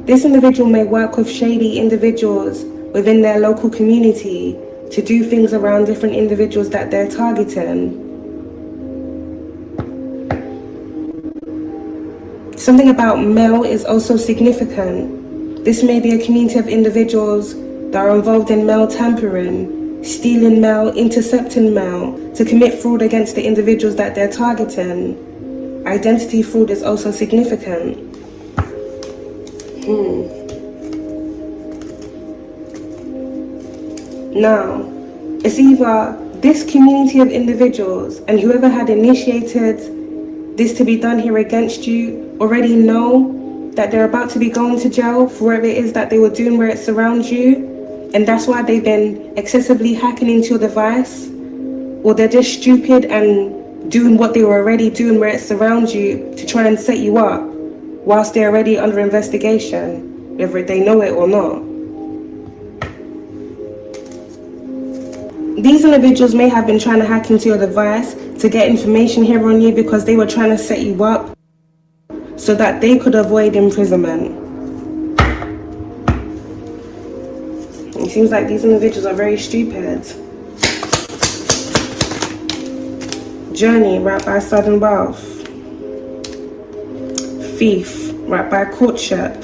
This individual may work with shady individuals within their local community to do things around different individuals that they're targeting. Something about mail is also significant. This may be a community of individuals that are involved in mail tampering, stealing mail, intercepting mail, to commit fraud against the individuals that they're targeting. Identity fraud is also significant. Now, it's either this community of individuals and whoever had initiated this to be done here against you already know that they're about to be going to jail for whatever it is that they were doing where it surrounds you, and that's why they've been excessively hacking into your device, or they're just stupid and doing what they were already doing where it surrounds you to try and set you up whilst they're already under investigation, whether they know it or not. These individuals may have been trying to hack into your device to get information here on you because they were trying to set you up so that they could avoid imprisonment. It seems like these individuals are very stupid. Journey, right by sudden wealth. Thief, right by courtship.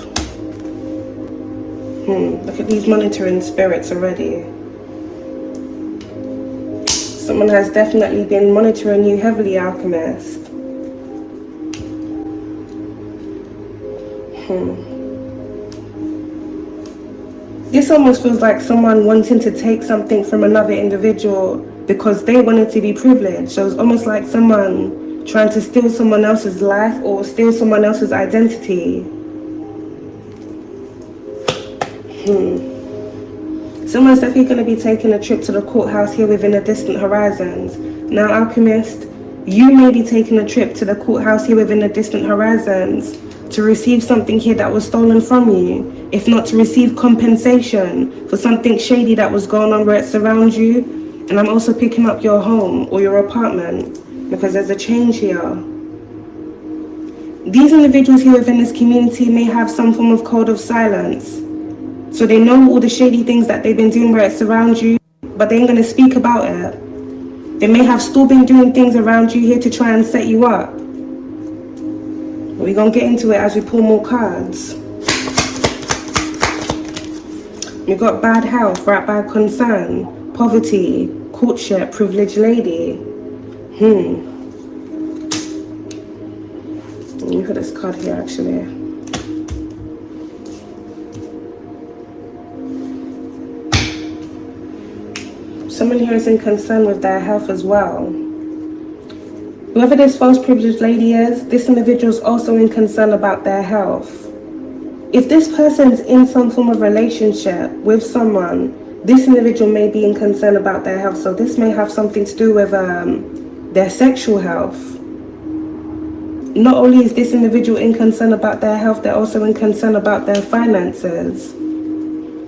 Look at these monitoring spirits already. Someone has definitely been monitoring you heavily, Alchemist. This almost feels like someone wanting to take something from another individual because they wanted to be privileged. So it's almost like someone trying to steal someone else's life or steal someone else's identity. Someone's definitely going to be taking a trip to the courthouse here within the distant horizons. Now, Alchemist, you may be taking a trip to the courthouse here within the distant horizons to receive something here that was stolen from you, if not to receive compensation for something shady that was going on where it surrounds you. And I'm also picking up your home or your apartment because there's a change here. These individuals here within this community may have some form of code of silence. So they know all the shady things that they've been doing where it surrounds you, but they ain't gonna speak about it. They may have still been doing things around you here to try and set you up. But we're gonna get into it as we pull more cards. We got bad health, right by concern, poverty, courtship, privileged lady. Look at this card here actually. Someone here is in concern with their health as well. Whoever this false privileged lady is, this individual is also in concern about their health. If this person's in some form of relationship with someone, this individual may be in concern about their health. So this may have something to do with their sexual health. Not only is this individual in concern about their health, they're also in concern about their finances.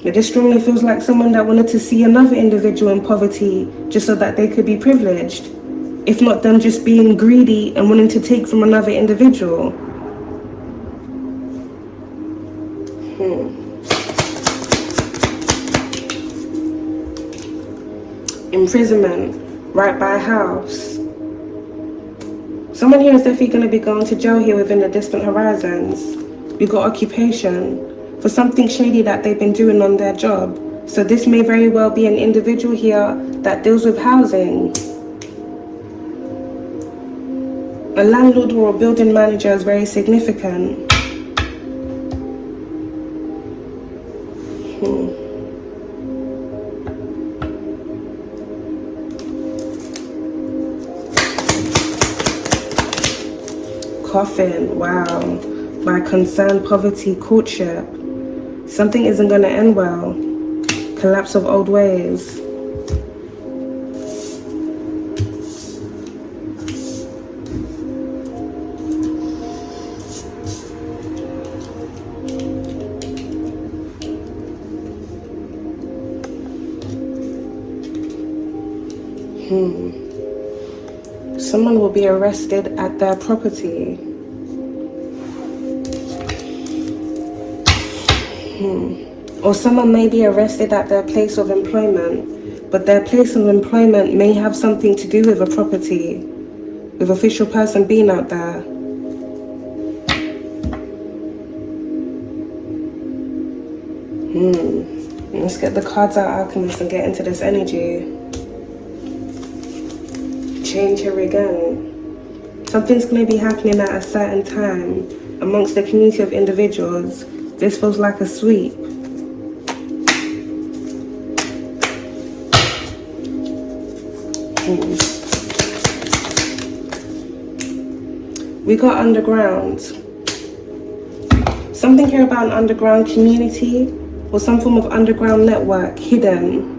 This strongly feels like someone that wanted to see another individual in poverty just so that they could be privileged. If not them just being greedy and wanting to take from another individual. Imprisonment, right by a house. Someone here is definitely going to be going to jail here within the distant horizons. We got occupation for something shady that they've been doing on their job. So this may very well be an individual here that deals with housing. A landlord or a building manager is very significant. Coffin, wow. By concern, poverty, courtship. Something isn't going to end well. Collapse of old ways. Someone will be arrested at their property. Or someone may be arrested at their place of employment, but their place of employment may have something to do with a property, with official person being out there. Let's get the cards out, Alchemist, and get into this energy. Change here again. Something's going to be happening at a certain time amongst the community of individuals. This feels like a sweep. We got underground. Something here about an underground community or some form of underground network hidden.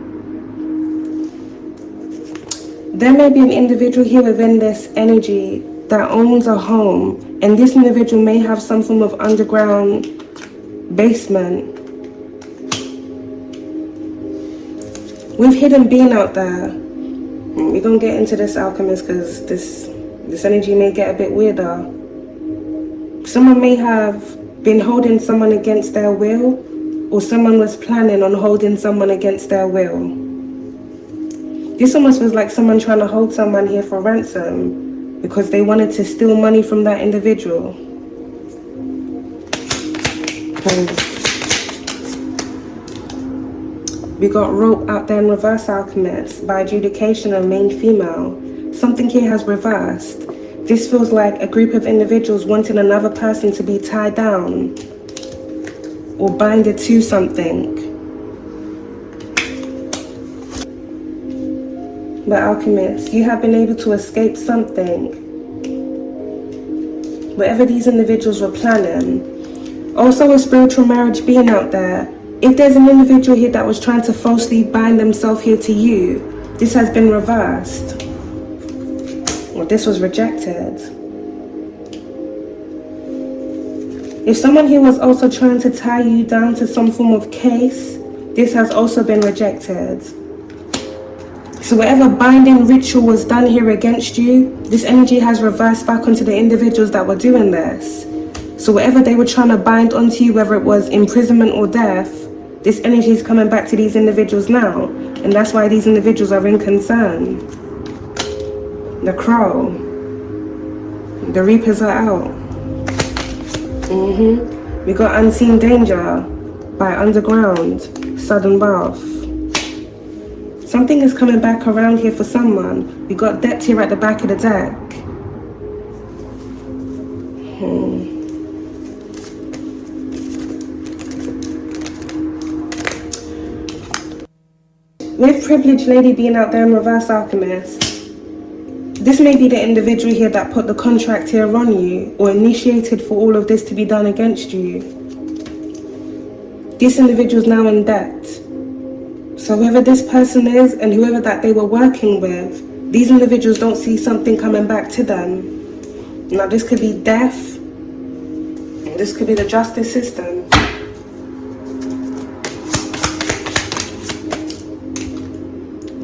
There may be an individual here within this energy that owns a home, and this individual may have some form of underground basement. With hidden being out there. We're gonna get into this, Alchemist, because this energy may get a bit weirder. Someone may have been holding someone against their will, or someone was planning on holding someone against their will. This almost feels like someone trying to hold someone here for ransom because they wanted to steal money from that individual. We got rope out there in reverse, Alchemist, by adjudication of main female. Something here has reversed. This feels like a group of individuals wanting another person to be tied down or binded to something. But Alchemist, you have been able to escape something. Whatever these individuals were planning. Also a spiritual marriage being out there. If there's an individual here that was trying to falsely bind themselves here to you, this has been reversed. Well, this was rejected. If someone here was also trying to tie you down to some form of case, this has also been rejected. So whatever binding ritual was done here against you, this energy has reversed back onto the individuals that were doing this. So whatever they were trying to bind onto you, whether it was imprisonment or death, this energy is coming back to these individuals now. And that's why these individuals are in concern. The crow. The reapers are out. We got unseen danger by underground, sudden birth. Something is coming back around here for someone. We got depth here at the back of the deck. With privileged lady being out there in reverse alchemist, this may be the individual here that put the contract here on you or initiated for all of this to be done against you. This individual is now in debt. So whoever this person is and whoever that they were working with, these individuals don't see something coming back to them. Now this could be death, this could be the justice system.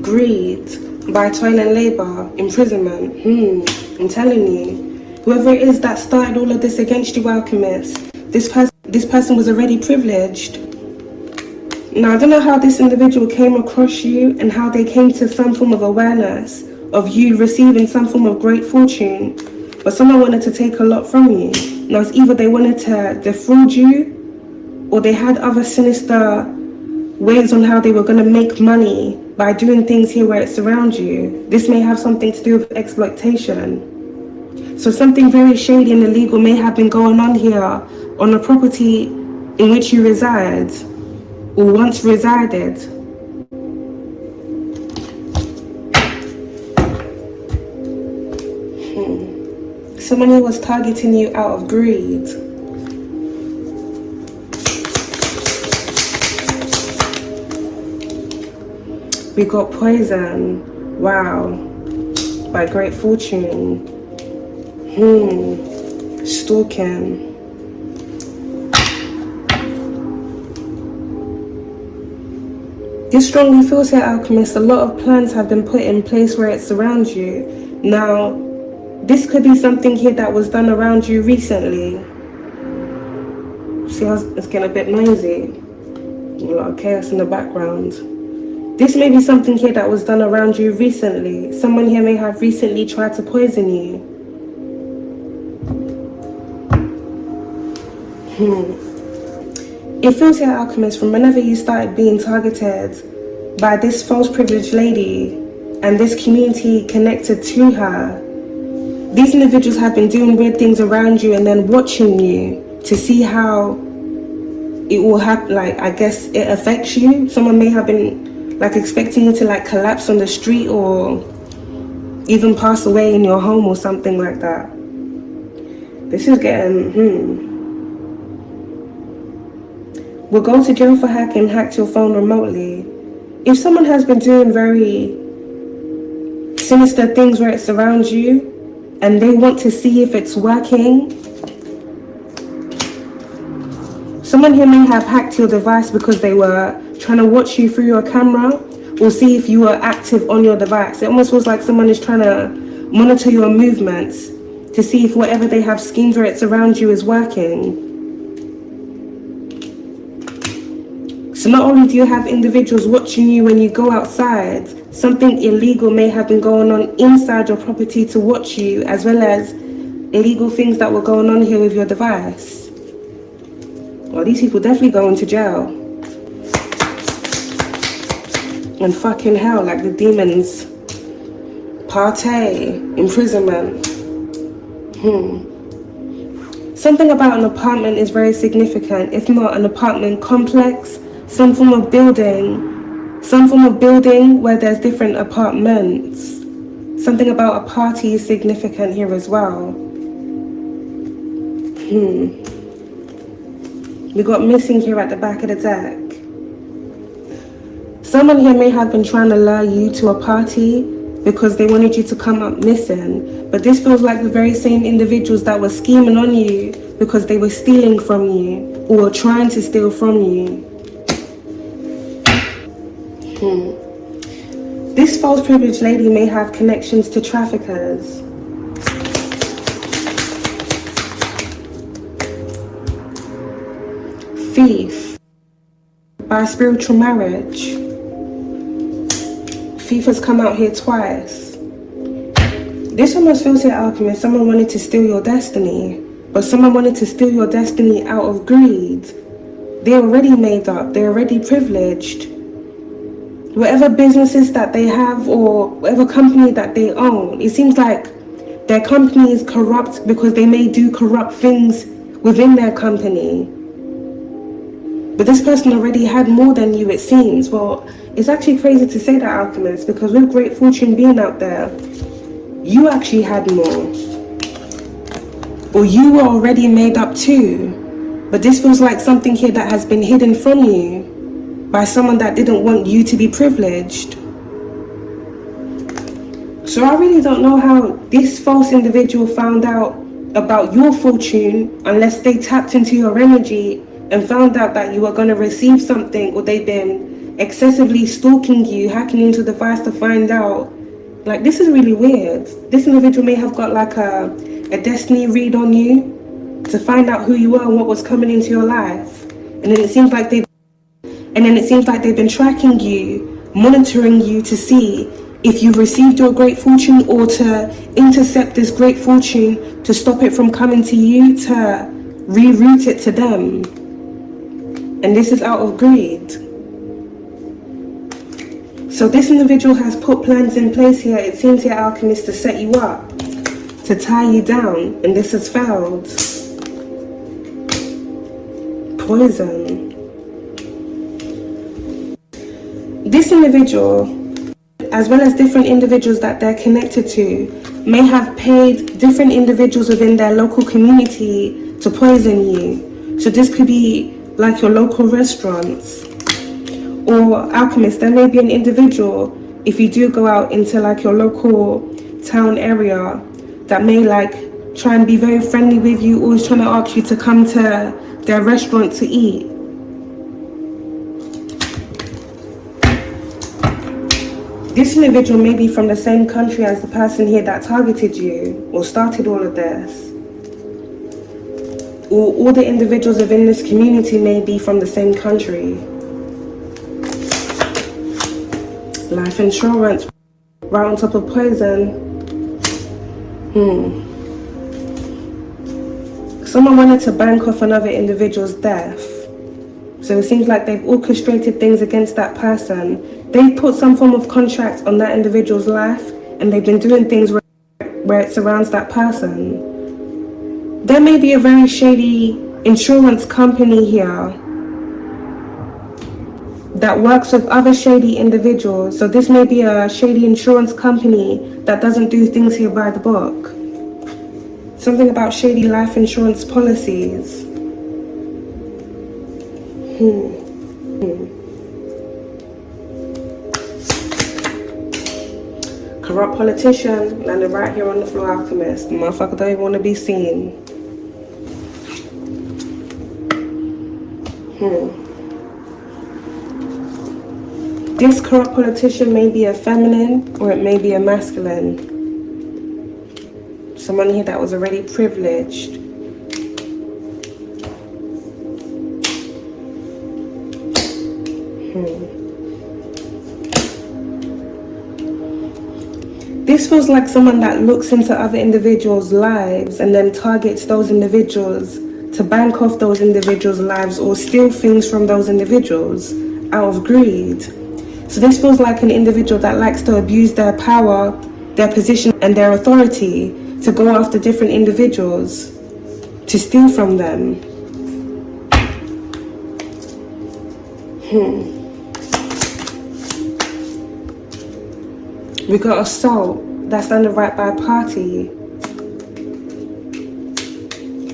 Greed by toil and labor, imprisonment. I'm telling you, whoever it is that started all of this against you, alchemist, this person was already privileged. Now I don't know how this individual came across you and how they came to some form of awareness of you receiving some form of great fortune, but someone wanted to take a lot from you. Now it's either they wanted to defraud you or they had other sinister ways on how they were going to make money by doing things here where it surrounds you. This may have something to do with exploitation. So something very shady and illegal may have been going on here on the property in which you reside or once resided. Someone who was targeting you out of greed. We got poison. Wow. By great fortune. Stalking. This strongly feels here, alchemist, a lot of plans have been put in place where it surrounds you. Now, this could be something here that was done around you recently. See how it's getting a bit noisy? A lot of chaos in the background. This may be something here that was done around you recently. Someone here may have recently tried to poison you. It feels here, alchemist, from whenever you started being targeted by this false privileged lady and this community connected to her, these individuals have been doing weird things around you and then watching you to see how it will happen. Like, I guess it affects you. Someone may have been like expecting you to like collapse on the street or even pass away in your home or something like that. This is getting, We'll go to jail for hacking, hacked your phone remotely. If someone has been doing very sinister things where it surrounds you and they want to see if it's working, someone here may have hacked your device because they were trying to watch you through your camera or see if you were active on your device. It almost feels like someone is trying to monitor your movements to see if whatever they have schemed where it surrounds you is working. So not only do you have individuals watching you when you go outside, something illegal may have been going on inside your property to watch you, as well as illegal things that were going on here with your device. Well, these people definitely going to jail. And fucking hell, like the demons. Partay, imprisonment. Something about an apartment is very significant. If not an apartment complex, some form of building where there's different apartments. Something about a party is significant here as well. We got missing here at the back of the deck. Someone here may have been trying to lure you to a party because they wanted you to come up missing. But this feels like the very same individuals that were scheming on you because they were stealing from you or trying to steal from you. This false privileged lady may have connections to traffickers. Thief by spiritual marriage. Thief has come out here twice. This almost feels here, alchemist. Someone wanted to steal your destiny, but someone wanted to steal your destiny out of greed. They're already made up. They're already privileged. Whatever businesses that they have or whatever company that they own, it seems like their company is corrupt because they may do corrupt things within their company. But this person already had more than you, it seems. Well, it's actually crazy to say that, Alchemist, because with great fortune being out there, you actually had more. Or you were already made up too. But this feels like something here that has been hidden from you by someone that didn't want you to be privileged. So I really don't know how this false individual found out about your fortune unless they tapped into your energy and found out that you were going to receive something, or they've been excessively stalking you, hacking into the device to find out. Like, this is really weird. This individual may have got like a destiny read on you to find out who you were and what was coming into your life. And then it seems like they've been tracking you, monitoring you to see if you received your great fortune, or to intercept this great fortune to stop it from coming to you, to reroute it to them. And this is out of greed. So this individual has put plans in place here, it seems here, Alchemist, to set you up, to tie you down, and this has failed. Poison. This individual, as well as different individuals that they're connected to, may have paid different individuals within their local community to poison you. So this could be like your local restaurants. Or Alchemist, there may be an individual, if you do go out into like your local town area, that may like try and be very friendly with you, always trying to ask you to come to their restaurant to eat. This individual may be from the same country as the person here that targeted you or started all of this. Or all the individuals within this community may be from the same country. Life insurance, right on top of poison. Someone wanted to bank off another individual's death. So it seems like they've orchestrated things against that person. They've put some form of contract on that individual's life, and they've been doing things where it surrounds that person. There may be a very shady insurance company here that works with other shady individuals. So this may be a shady insurance company that doesn't do things here by the book. Something about shady life insurance policies. Corrupt politician landed right here on the floor, Alchemist. The motherfucker don't even want to be seen. This corrupt politician may be a feminine, or it may be a masculine. Someone here that was already privileged. This feels like someone that looks into other individuals' lives and then targets those individuals to bank off those individuals' lives or steal things from those individuals out of greed. So this feels like an individual that likes to abuse their power, their position, and their authority to go after different individuals to steal from them. We got assault. That's under right by party.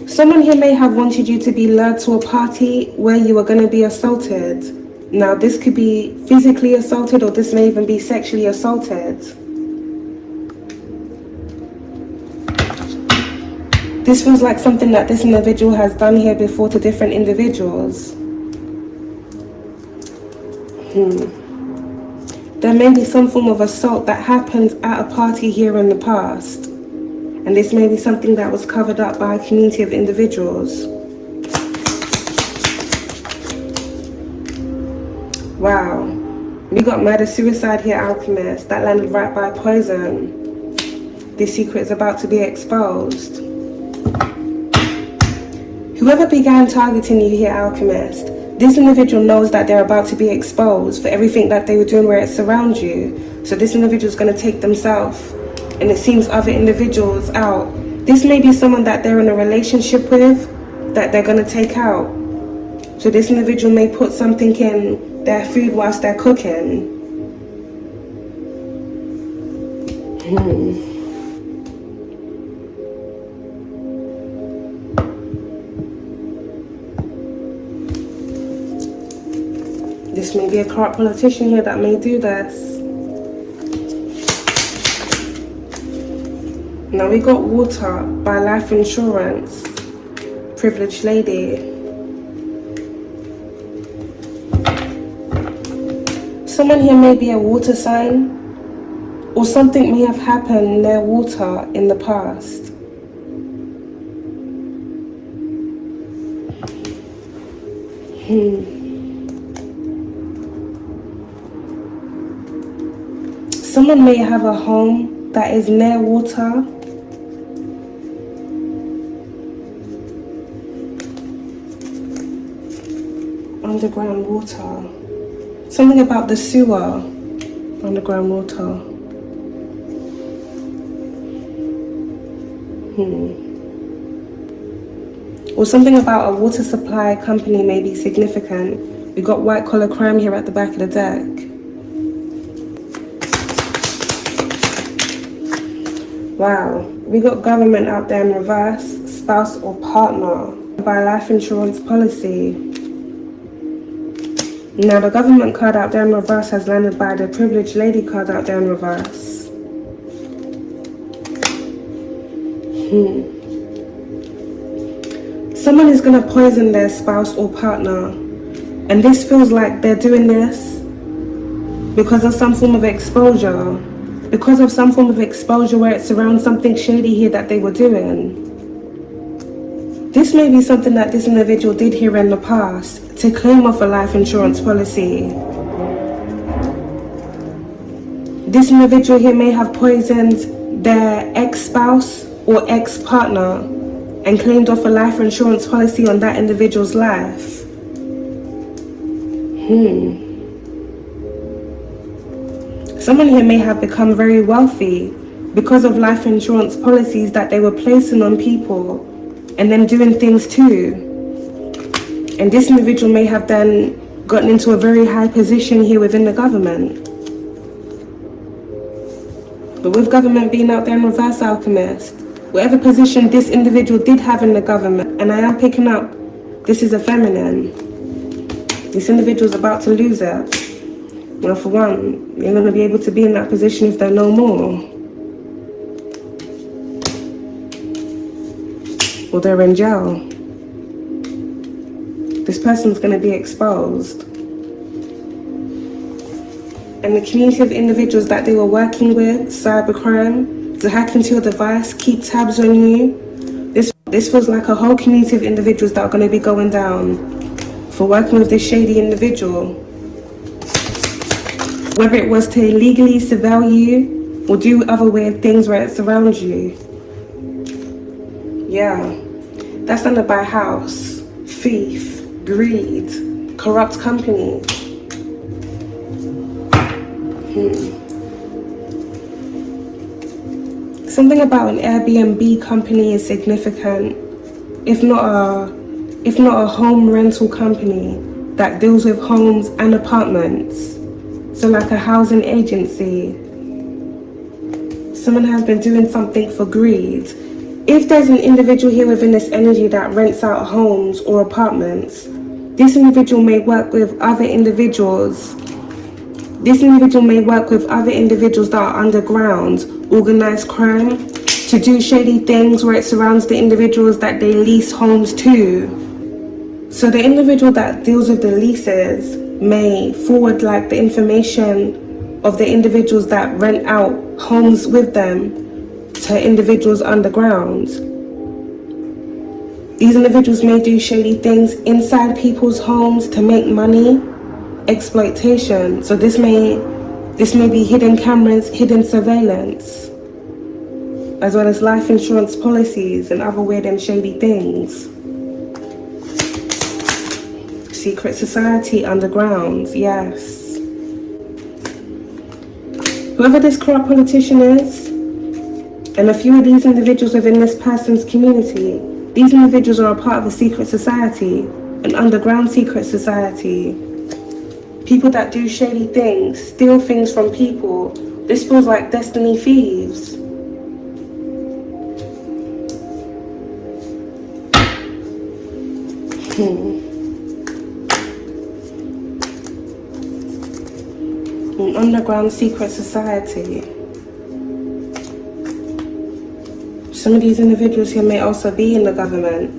Someone here may have wanted you to be lured to a party where you were going to be assaulted. Now, this could be physically assaulted, or this may even be sexually assaulted. This feels like something that this individual has done here before to different individuals. There may be some form of assault that happened at a party here in the past. And this may be something that was covered up by a community of individuals. Wow. We got murder-suicide here, Alchemist. That landed right by poison. This secret is about to be exposed. Whoever began targeting you here, Alchemist, this individual knows that they're about to be exposed for everything that they were doing where it surrounds you. So this individual is going to take themselves, and it seems other individuals out. This may be someone that they're in a relationship with that they're going to take out. So this individual may put something in their food whilst they're cooking. This may be a corrupt politician here that may do this. Now we got water by life insurance. Privileged lady. Someone here may be a water sign, or something may have happened near water in the past. Someone may have a home that is near water. Underground water. Something about the sewer. Underground water. Or something about a water supply company may be significant. We got white collar crime here at the back of the deck. Wow, we got government out there in reverse, spouse or partner, by life insurance policy. Now the government card out there in reverse has landed by the privileged lady card out there in reverse. Someone is going to poison their spouse or partner, and this feels like they're doing this because of some form of exposure. Because of some form of exposure where it's around something shady here that they were doing. This may be something that this individual did here in the past to claim off a life insurance policy. This individual here may have poisoned their ex-spouse or ex-partner and claimed off a life insurance policy on that individual's life. Someone here may have become very wealthy because of life insurance policies that they were placing on people and then doing things too. And this individual may have then gotten into a very high position here within the government. But with government being out there in reverse, alchemist, whatever position this individual did have in the government, and I am picking up, this is a feminine. This individual's about to lose it. Well, for one, you're going to be able to be in that position if they're no more. Or they're in jail. This person's going to be exposed. And the community of individuals that they were working with, cybercrime, to hack into your device, keep tabs on you. This feels like a whole community of individuals that are going to be going down for working with this shady individual. Whether it was to illegally surveil you or do other weird things where it surrounds you. Yeah, that's under by house, thief, greed, corrupt company. Something about an Airbnb company is significant, if not a home rental company that deals with homes and apartments. So like a housing agency. Someone has been doing something for greed. If there's an individual here within this energy that rents out homes or apartments, this individual may work with other individuals. This individual may work with other individuals that are underground, organized crime, to do shady things where it surrounds the individuals that they lease homes to. So the individual that deals with the leases may forward like the information of the individuals that rent out homes with them to individuals underground. These individuals may do shady things inside people's homes to make money, exploitation. So this may be hidden cameras, hidden surveillance, as well as life insurance policies and other weird and shady things. Secret society, underground, yes. Whoever this corrupt politician is, and a few of these individuals within this person's community, these individuals are a part of a secret society an underground secret society. People that do shady things, steal things from people. This feels like Destiny Thieves. An underground secret society. Some of these individuals here may also be in the government.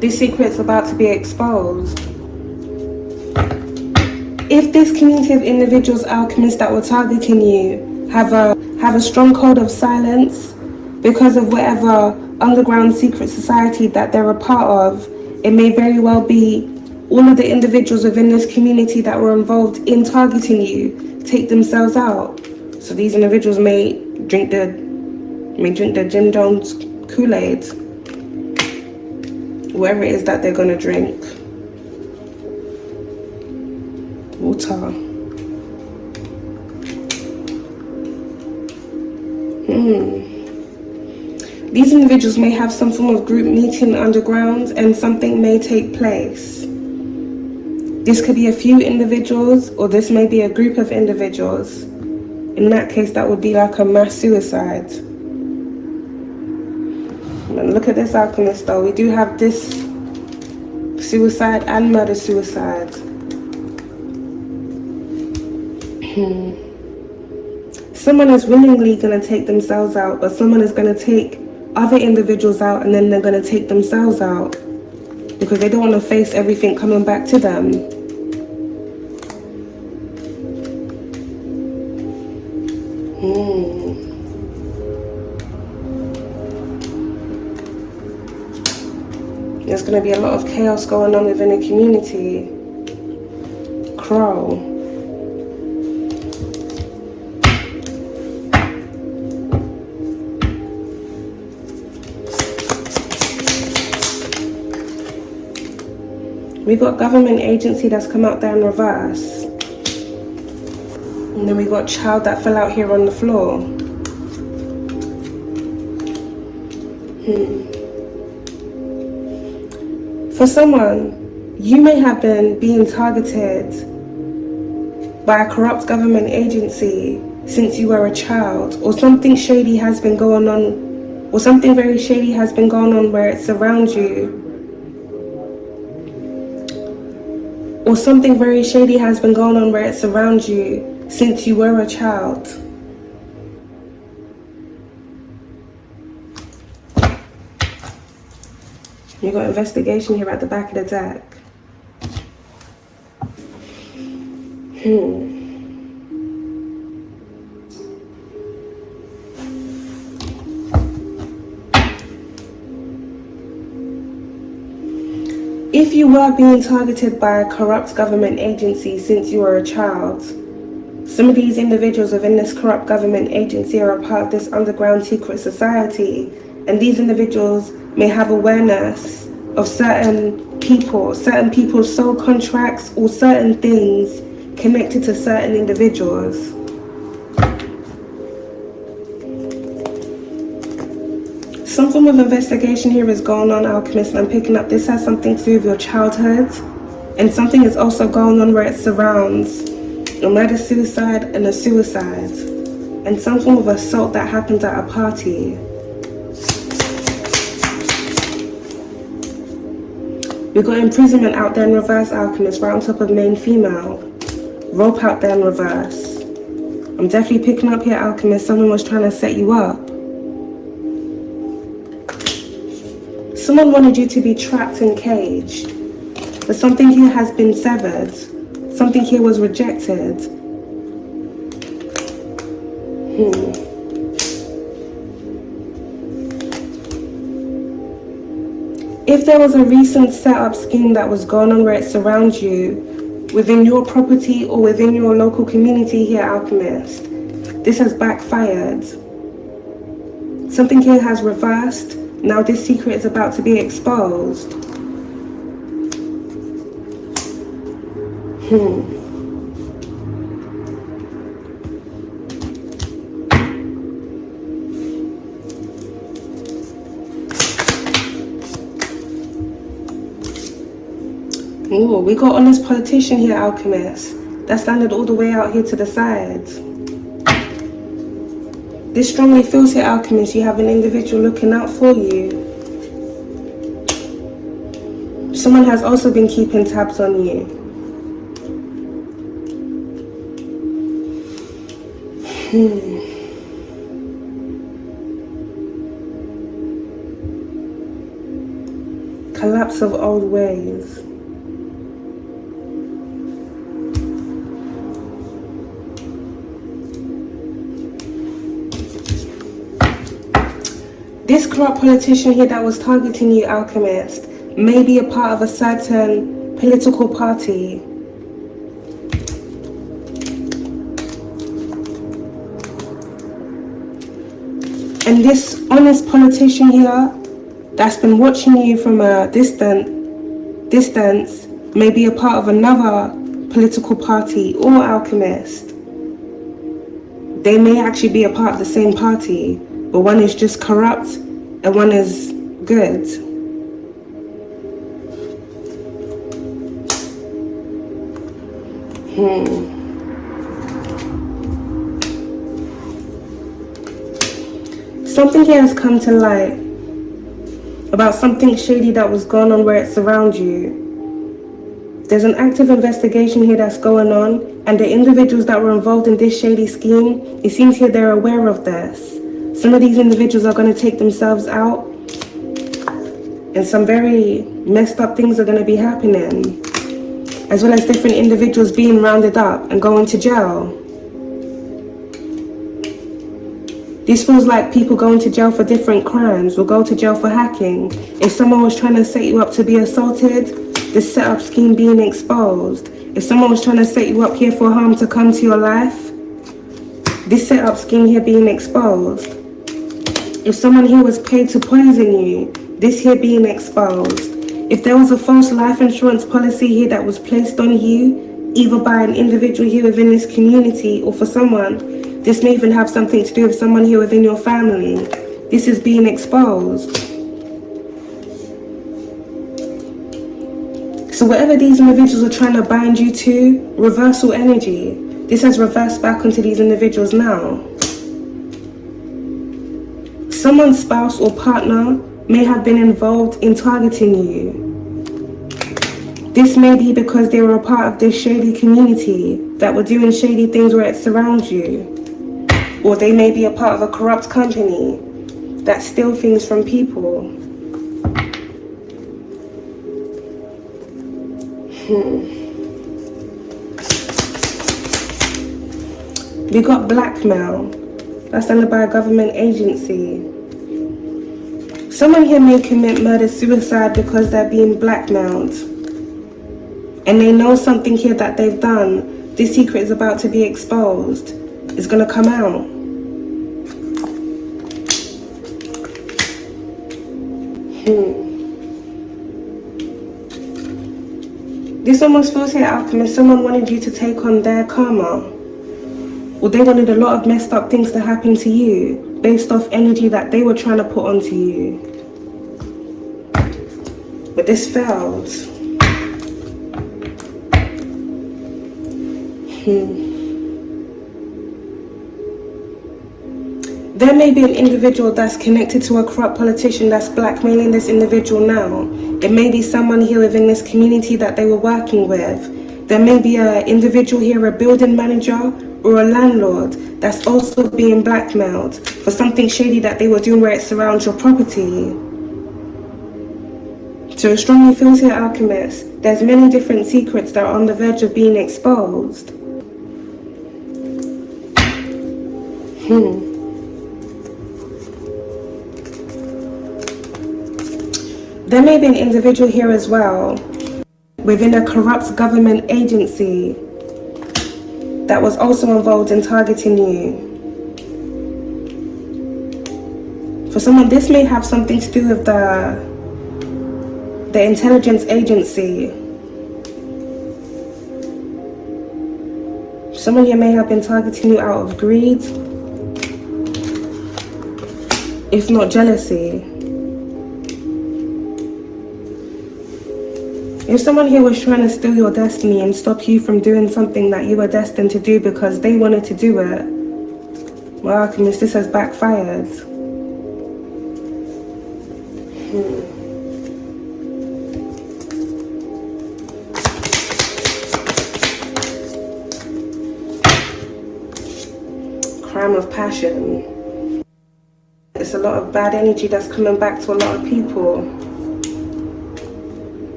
This secret's about to be exposed. If this community of individuals, alchemists that were targeting you, have a strong code of silence because of whatever underground secret society that they're a part of, it may very well be all of the individuals within this community that were involved in targeting you take themselves out. So these individuals may drink the Jim Jones Kool-Aid, whatever it is that they're gonna drink. Water. These individuals may have some form of group meeting underground and something may take place. This could be a few individuals or this may be a group of individuals. In that case, that would be like a mass suicide. And look at this alchemist though. We do have this suicide and murder suicide. Someone is willingly going to take themselves out, but someone is going to take other individuals out and then they're going to take themselves out because they don't want to face everything coming back to them. There's going to be a lot of chaos going on within the community. Crow. We got government agency that's come out there in reverse. And then we got child that fell out here on the floor. For someone, you may have been being targeted by a corrupt government agency since you were a child, or something shady has been going on, or something very shady has been going on where it surrounds you. Or something very shady has been going on where it surrounds you since you were a child. You got investigation here at the back of the deck. If you were being targeted by a corrupt government agency since you were a child, some of these individuals within this corrupt government agency are a part of this underground secret society, and these individuals may have awareness of certain people's soul contracts, or certain things connected to certain individuals. Some form of investigation here is going on, alchemist, and I'm picking up this has something to do with your childhood, and something is also going on where it surrounds a murder suicide and a suicide, and some form of assault that happened at a party. We got imprisonment out there in reverse, alchemist, right on top of main female. Rope out there in reverse. I'm definitely picking up here, alchemist, someone was trying to set you up. Someone wanted you to be trapped and caged, but something here has been severed. Something here was rejected. If there was a recent setup scheme that was going on where it surrounds you, within your property or within your local community here, alchemist, this has backfired. Something here has reversed. Now this secret is about to be exposed. Ooh, we got honest politician here, Alchemist. That standard all the way out here to the sides. This strongly feels here, Alchemist, you have an individual looking out for you. Someone has also been keeping tabs on you. Collapse of old ways. This corrupt politician here that was targeting you, Alchemist, may be a part of a certain political party. And this honest politician here that's been watching you from a distance may be a part of another political party or Alchemist. They may actually be a part of the same party, but one is just corrupt and one is good. Something here has come to light about something shady that was going on where it surrounds you. There's an active investigation here that's going on, and the individuals that were involved in this shady scheme, it seems here they're aware of this. Some of these individuals are going to take themselves out, and some very messed up things are going to be happening, as well as different individuals being rounded up and going to jail. This feels like people going to jail for different crimes will go to jail for hacking. If someone was trying to set you up to be assaulted, this setup scheme being exposed. If someone was trying to set you up here for harm to come to your life, this setup scheme here being exposed. If someone here was paid to poison you, this here being exposed. If there was a false life insurance policy here that was placed on you, either by an individual here within this community or for someone, this may even have something to do with someone here within your family. This is being exposed. So whatever these individuals are trying to bind you to, reversal energy, this has reversed back onto these individuals now. Someone's spouse or partner may have been involved in targeting you. This may be because they were a part of this shady community that were doing shady things where it surrounds you. Or they may be a part of a corrupt company that steal things from people. We got blackmail. That's under by a government agency. Someone here may commit murder-suicide because they're being blackmailed. And they know something here that they've done. This secret is about to be exposed. It's gonna come out. This almost feels here, Alchemist, someone wanted you to take on their karma. Or they wanted a lot of messed up things to happen to you based off energy that they were trying to put onto you. But this failed. There may be an individual that's connected to a corrupt politician that's blackmailing this individual now. It may be someone here within this community that they were working with. There may be an individual here, a building manager or a landlord, that's also being blackmailed for something shady that they were doing where it surrounds your property. So it strongly feels here, Alchemist, there's many different secrets that are on the verge of being exposed. There may be an individual here as well, within a corrupt government agency, that was also involved in targeting you. For someone, this may have something to do with the intelligence agency. Someone here may have been targeting you out of greed, if not jealousy. If someone here was trying to steal your destiny and stop you from doing something that you were destined to do because they wanted to do it, well, Alchemist, this has backfired. Crime of passion. It's a lot of bad energy that's coming back to a lot of people.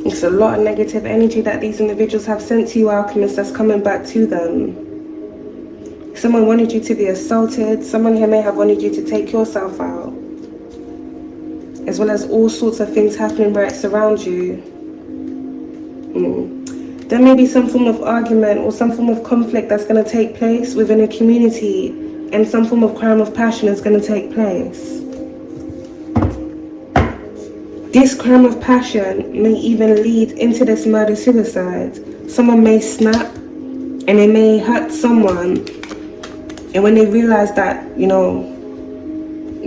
It's a lot of negative energy that these individuals have sent to you, Alchemist, that's coming back to them. Someone wanted you to be assaulted. Someone here may have wanted you to take yourself out. As well as all sorts of things happening where it surrounds you. There may be some form of argument or some form of conflict that's going to take place within a community, and some form of crime of passion is going to take place. This crime of passion may even lead into this murder-suicide. Someone may snap and they may hurt someone, and when they realize that, you know,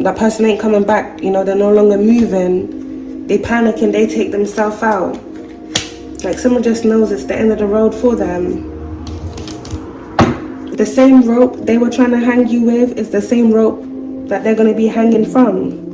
that person ain't coming back, you know, they're no longer moving, they panic and they take themselves out. Like someone just knows it's the end of the road for them. The same rope they were trying to hang you with is the same rope that they're going to be hanging from.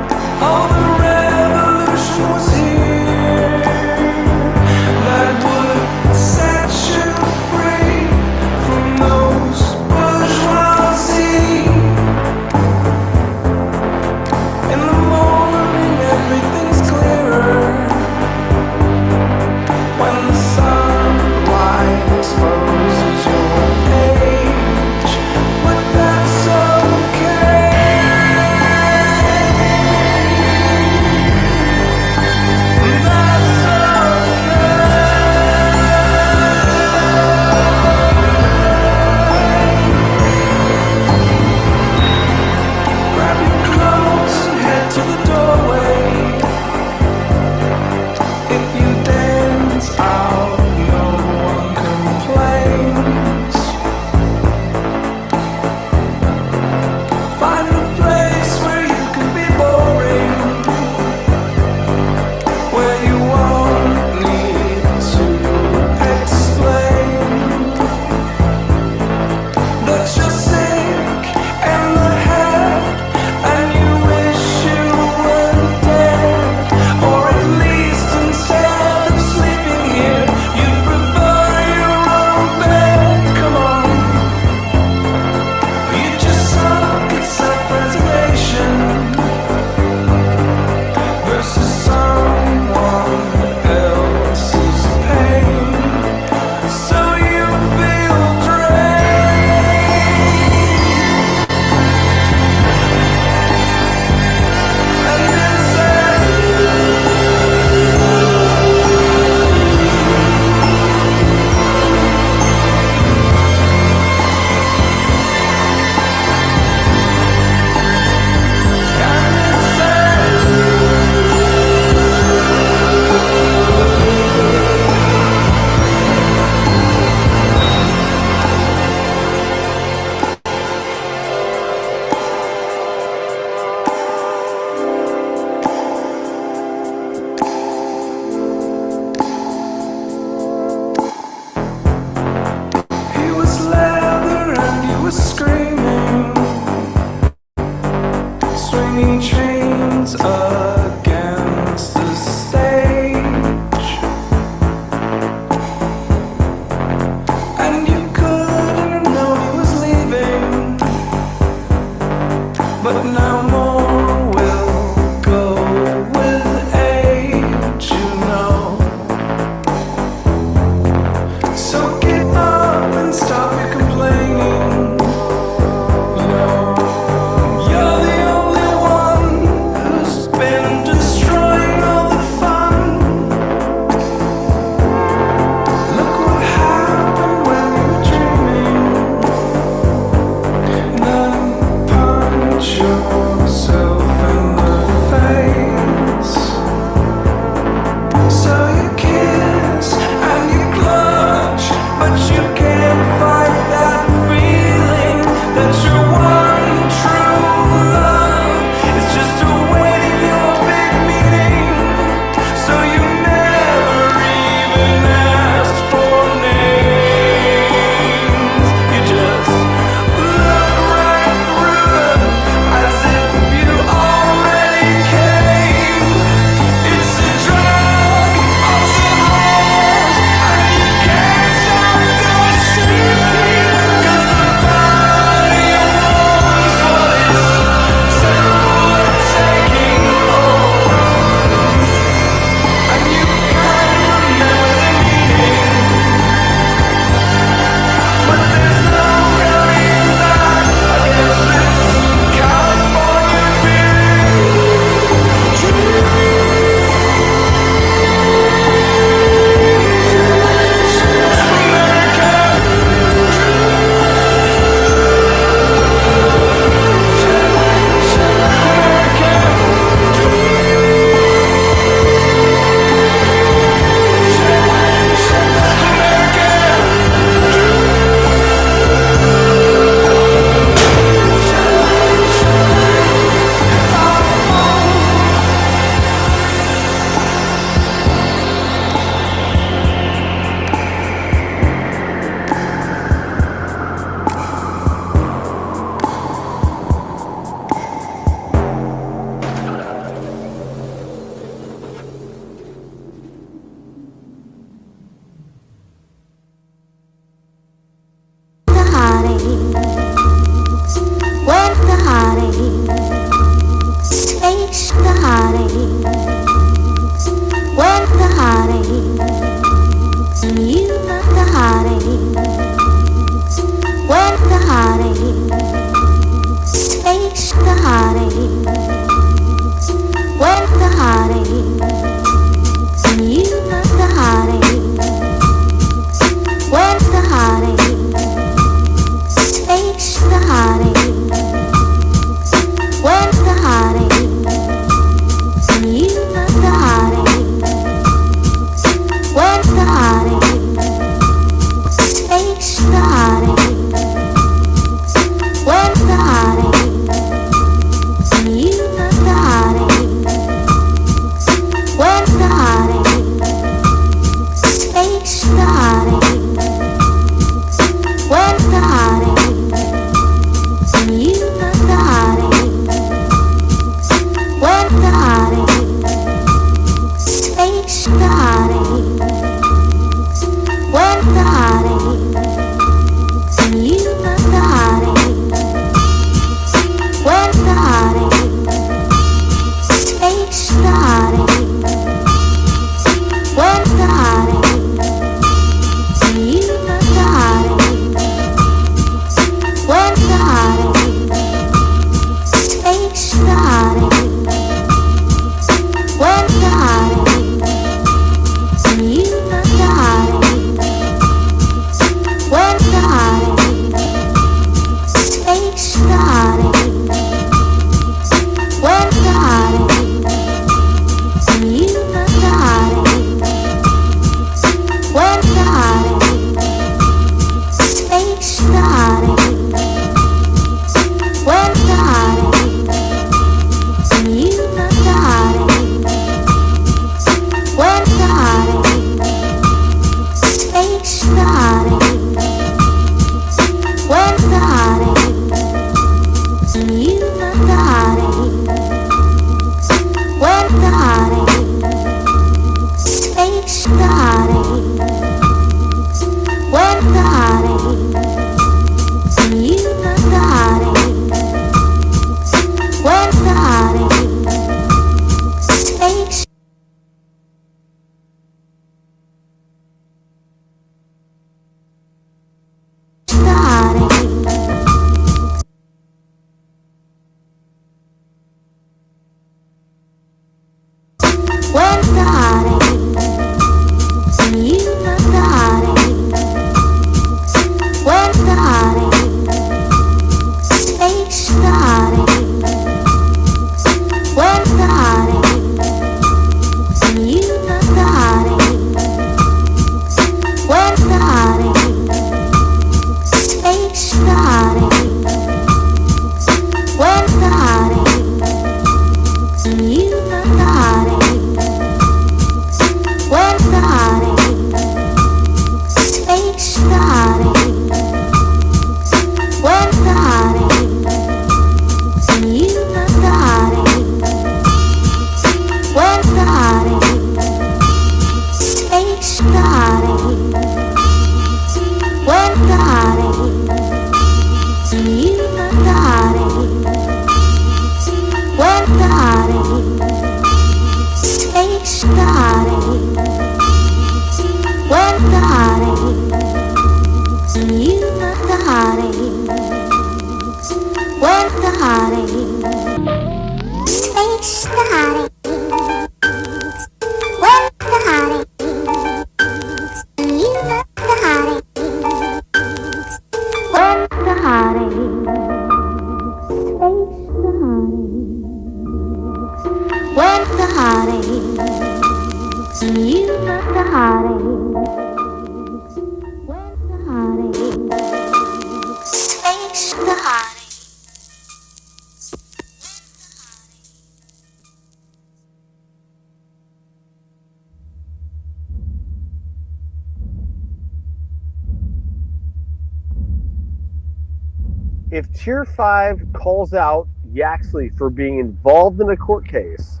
If Tier 5 calls out Yaxley for being involved in a court case,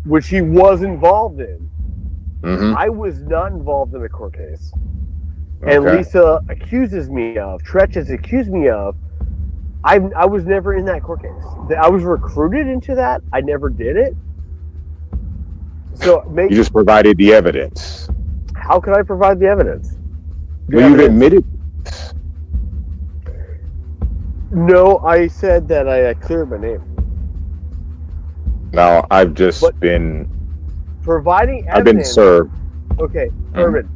which he was involved in, I was not involved in a court case. And Okay. Lisa accuses me of, Tretch has accused me of, I was never in that court case. I was recruited into that. I never did it. So You just provided the evidence. how could I provide the evidence? Well, you've admitted. No, I said that I cleared my name. Now I've just been. Providing evidence. I've been served. Okay, Urban.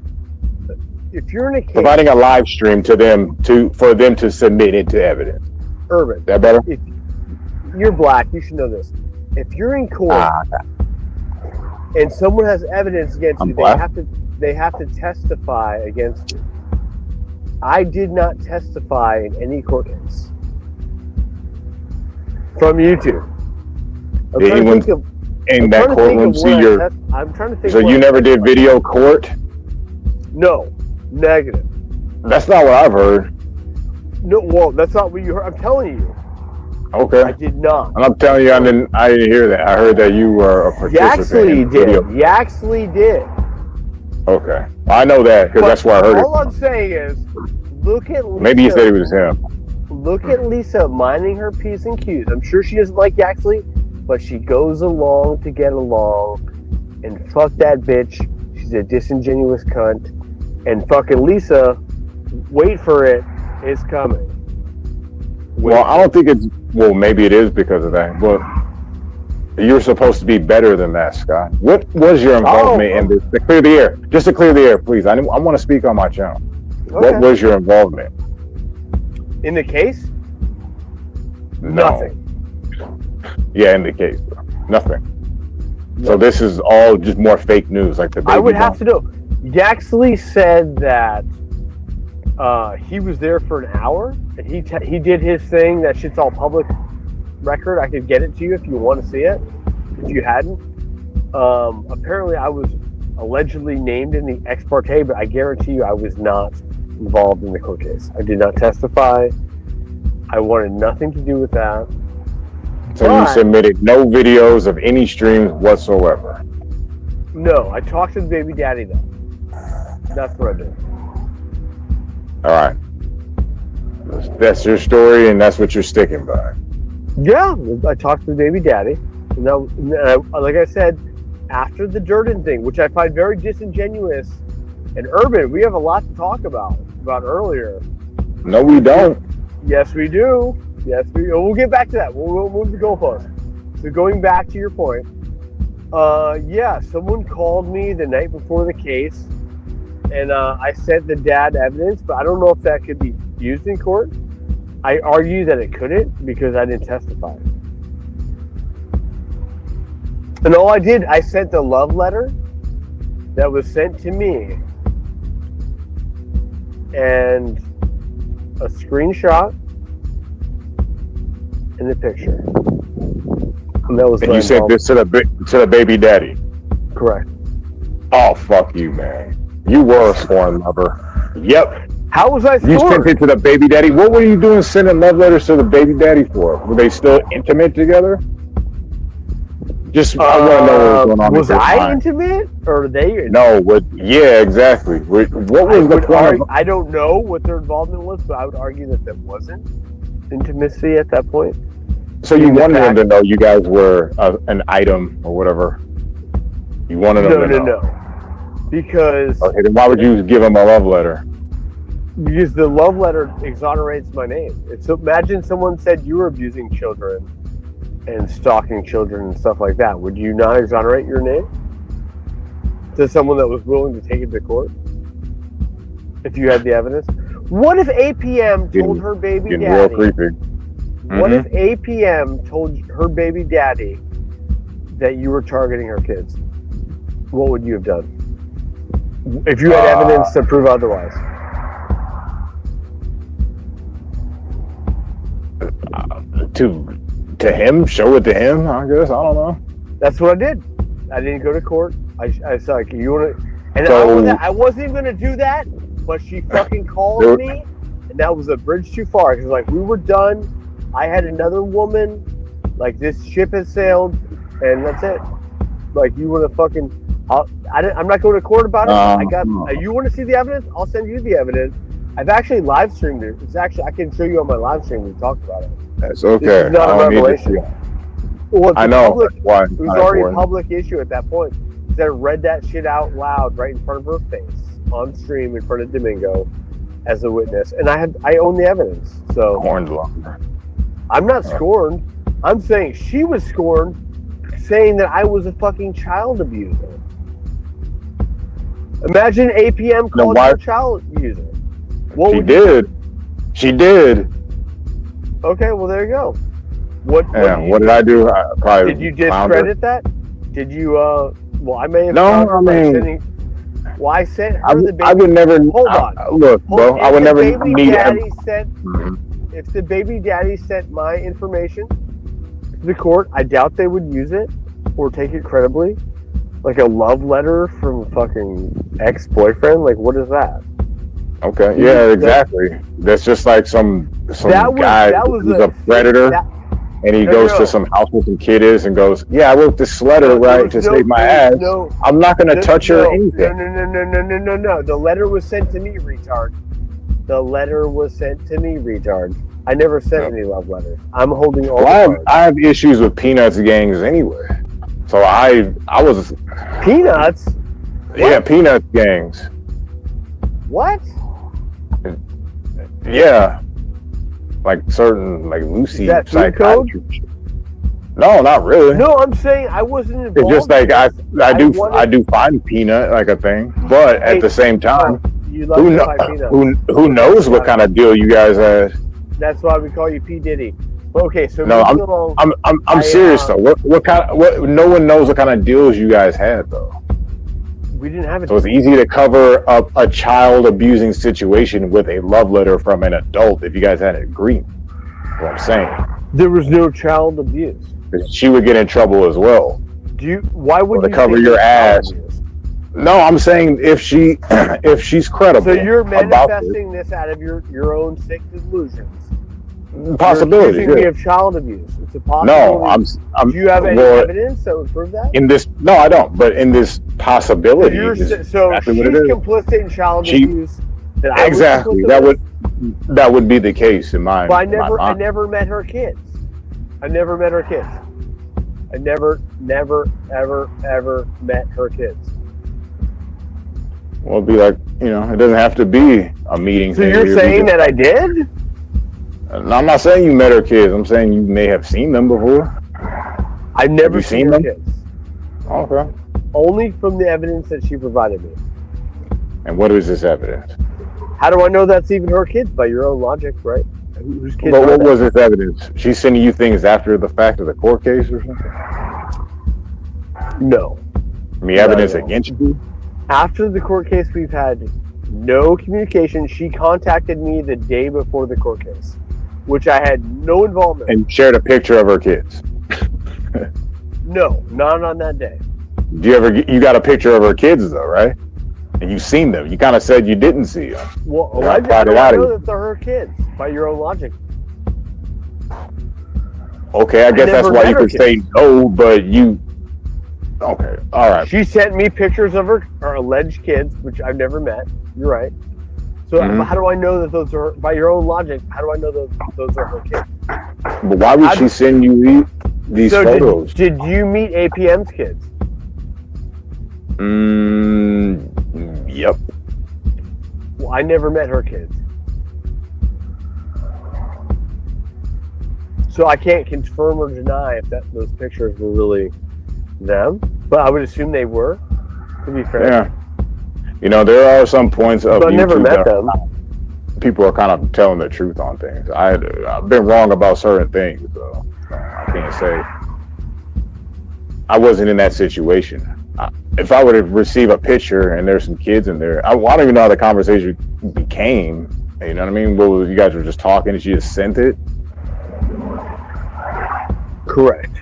If you're in a case, Providing a live stream to them for them to submit it to evidence. Urban. Is that better? If you're black, you should know this. If you're in court and someone has evidence against I'm you, black? they have to testify against you. I did not testify in any court case. From YouTube. Did anyone in that courtroom see your? I'm trying to think. So you never did video court? No, negative. That's not what I've heard. No, well, that's not what you heard. I'm telling you. Okay. I did not. And I'm telling you, I didn't hear that. I heard that you were a participant in Yaxley did. video. Yaxley did. Okay, I know that because that's where I heard All it. I'm saying is, look at Lisa. Maybe you said it was him. Look at Lisa minding her P's and Q's. I'm sure she doesn't like Yaxley, but she goes along to get along. And fuck that bitch. She's a disingenuous cunt. And fucking Lisa, wait for it, it's coming. Well, I don't think it's. Well, maybe it is because of that. But you're supposed to be better than that, Scott. What was your involvement in this? To clear the air, just to clear the air, please. I want to speak on my channel. What was your involvement? In the case? No. Nothing. Yeah, in the case, bro. Nothing. So this is all just more fake news, like the baby I would bomb. have to know. Yaxley said that he was there for an hour and he did his thing. That shit's all public record. I could get it to you if you want to see it. If you hadn't, apparently I was allegedly named in the ex parte, but I guarantee you I was not involved in the court case. I did not testify. I wanted nothing to do with that. So you submitted no videos of any streams whatsoever. No, I talked to the baby daddy though. That's what I did. All right. That's your story, and that's what you're sticking by. Yeah, I talked to the baby daddy. And like I said, after the Durden thing, which I find very disingenuous, and Urban, we have a lot to talk about earlier. No, we don't. Yes, we do. Yes, we'll get back to that. We'll move the goalpost. So going back to your point, yeah, someone called me the night before the case, and I sent the dad evidence, but I don't know if that could be used in court. I argue that it couldn't because I didn't testify. And all I did, I sent the love letter that was sent to me and a screenshot and a picture. And that was And you sent this to the baby daddy. Correct. Oh, fuck you, man. You were a sworn lover. Yep. How was I You sent it to the baby daddy. What were you doing sending love letters to the baby daddy for? Were they still intimate together? Just, I want to know what was going on. Was in your I mind. intimate or they? No, yeah, exactly. What was the point of... I don't know what their involvement was, but I would argue that there wasn't intimacy at that point. So you wanted them to know you guys were an item or whatever? You wanted them to know? No. Because... Okay, then why would you give them a love letter? Because the love letter exonerates my name. It's imagine someone said you were abusing children and stalking children and stuff like that. Would you not exonerate your name to someone that was willing to take it to court if you had the evidence? What if APM told her baby Getting real daddy? creepy. What if APM told her baby daddy that you were targeting her kids? What would you have done if you had evidence to prove otherwise? To him, show it to him. I guess I don't know. That's what I did. I didn't go to court. I was like, you want to? And So- I wasn't even gonna do that, but she fucking called me, and that was a bridge too far. Because like we were done. I had another woman. Like this ship has sailed, and that's it. Like you want to fucking? I'm not going to court about it. I got. You want to see the evidence? I'll send you the evidence. I've actually live streamed it. It's actually I can show you on my live stream. We talked about it. That's okay. This is not I a don't need to revelation. see it. Well, it's I a know. public- That's why it was not already a important. public issue at that point. That read that shit out loud right in front of her face on stream in front of Domingo as a witness, and I own the evidence. So Horned lumber. I'm not scorned. I'm saying she was scorned, saying that I was a fucking child abuser. Imagine APM called you a child abuser. What She would you did. She did. Okay, well there you go. What What did I do? I probably did you clowned her. discredit that? Did you well I may have No, found her I by mean- sending, well I sent her I, the baby. I would never. Hold I- on. Look, bro. I would If the never baby need. daddy sent if the baby daddy sent my information to the court, I doubt they would use it or take it credibly. Like a love letter from a fucking ex-boyfriend? Like what is that? Okay. Yeah. Exactly. That's just like some guy that was who's a predator. And he goes No. to some house with some kiddies and goes, "Yeah, I wrote this letter right to save my ass. I'm not gonna touch her or anything." No. The letter was sent to me, retard. The letter was sent to me, retard. I never sent any love letters. I'm holding all. Well, I have issues with Peanuts gangs anyway. So I was Peanuts. Yeah, Peanuts gangs. What? Yeah, like certain like Lucy Is that food psychiatry. No, not really. No, I'm saying I wasn't involved. It's just like I wanted- do find Peanut like a thing, but at the same time, You love who to know, buy Peanuts. who knows what kind of deal you guys had? That's why we call you P Diddy. Okay, so No, moving along, I'm serious though. What kind of what? No one knows what kind of deals you guys had though. we didn't have it. So it's easy to cover up a child abusing situation with a love letter from an adult if you guys had an agreement. That's what I'm saying. There was no child abuse. She would get in trouble as well. Why would to you cover think your it's ass? child abuse? No, I'm saying if she's credible. So you're about manifesting this out of your own sick delusions. Possibility, You're accusing me yeah. of child abuse. It's a possibility. No, I'm. Do you have any well, evidence that would prove that? in this? No, I don't. But in this possibility, So, is so exactly she's what it is. complicit in child She- abuse. That I was Exactly. complicit That with? would be the case in my. But I in my never mind. met her kids. I never met her kids. I never, ever met her kids. Well, it'd be like it doesn't have to be a meeting. So thing. you're It'd be saying just- that I did? And I'm not saying you met her kids. I'm saying you may have seen them before. I've never you seen seen her them? kids. Okay. Only from the evidence that she provided me. And what is this evidence? How do I know that's even her kids? By your own logic, right? Whose kids But are what they? was this evidence? She's sending you things after the fact of the court case or something? No. I mean, evidence against you? After the court case, we've had no communication. She contacted me the day before the court case, which I had no involvement in. And shared a picture of her kids. No, not on that day. You got a picture of her kids though, right? And you've seen them. You kind of said you didn't see them. Well, Yeah, allegedly, find it I out of know you. that they're her kids, by your own logic. Okay, I guess that's never why met you her could say no, but you. Okay, all right. She sent me pictures of her alleged kids, which I've never met. You're right. So Mhm. how do I know that those are, by your own logic, how do I know those are her kids? But why would she send you these So photos? Did you meet APM's kids? Yep. Well, I never met her kids. So I can't confirm or deny if those pictures were really them, but I would assume they were, to be fair. Yeah. You know, there are some points of But I never YouTube met that them. people are kind of telling the truth on things. I've been wrong about certain things, though. So I can't say I wasn't in that situation. If I would have received a picture and there's some kids in there, I don't even know how the conversation became. You know what I mean? Well, you guys were just talking and she just sent it? Correct.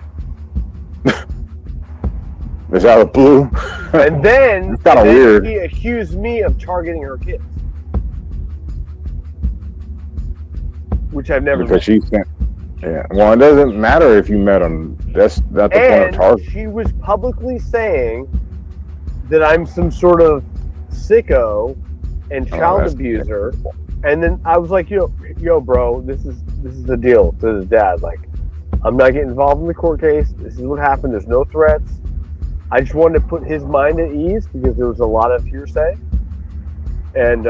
It's out of the blue. And then, it's kind of weird. He accused me of targeting her kids, which I've never. Because she sent. Yeah. Well, it doesn't matter if you met them. That's not the point of target. She was publicly saying that I'm some sort of sicko and child abuser, and then I was like, yo, bro, this is the deal to his dad. Like, I'm not getting involved in the court case. This is what happened. There's no threats. I just wanted to put his mind at ease because there was a lot of hearsay. And,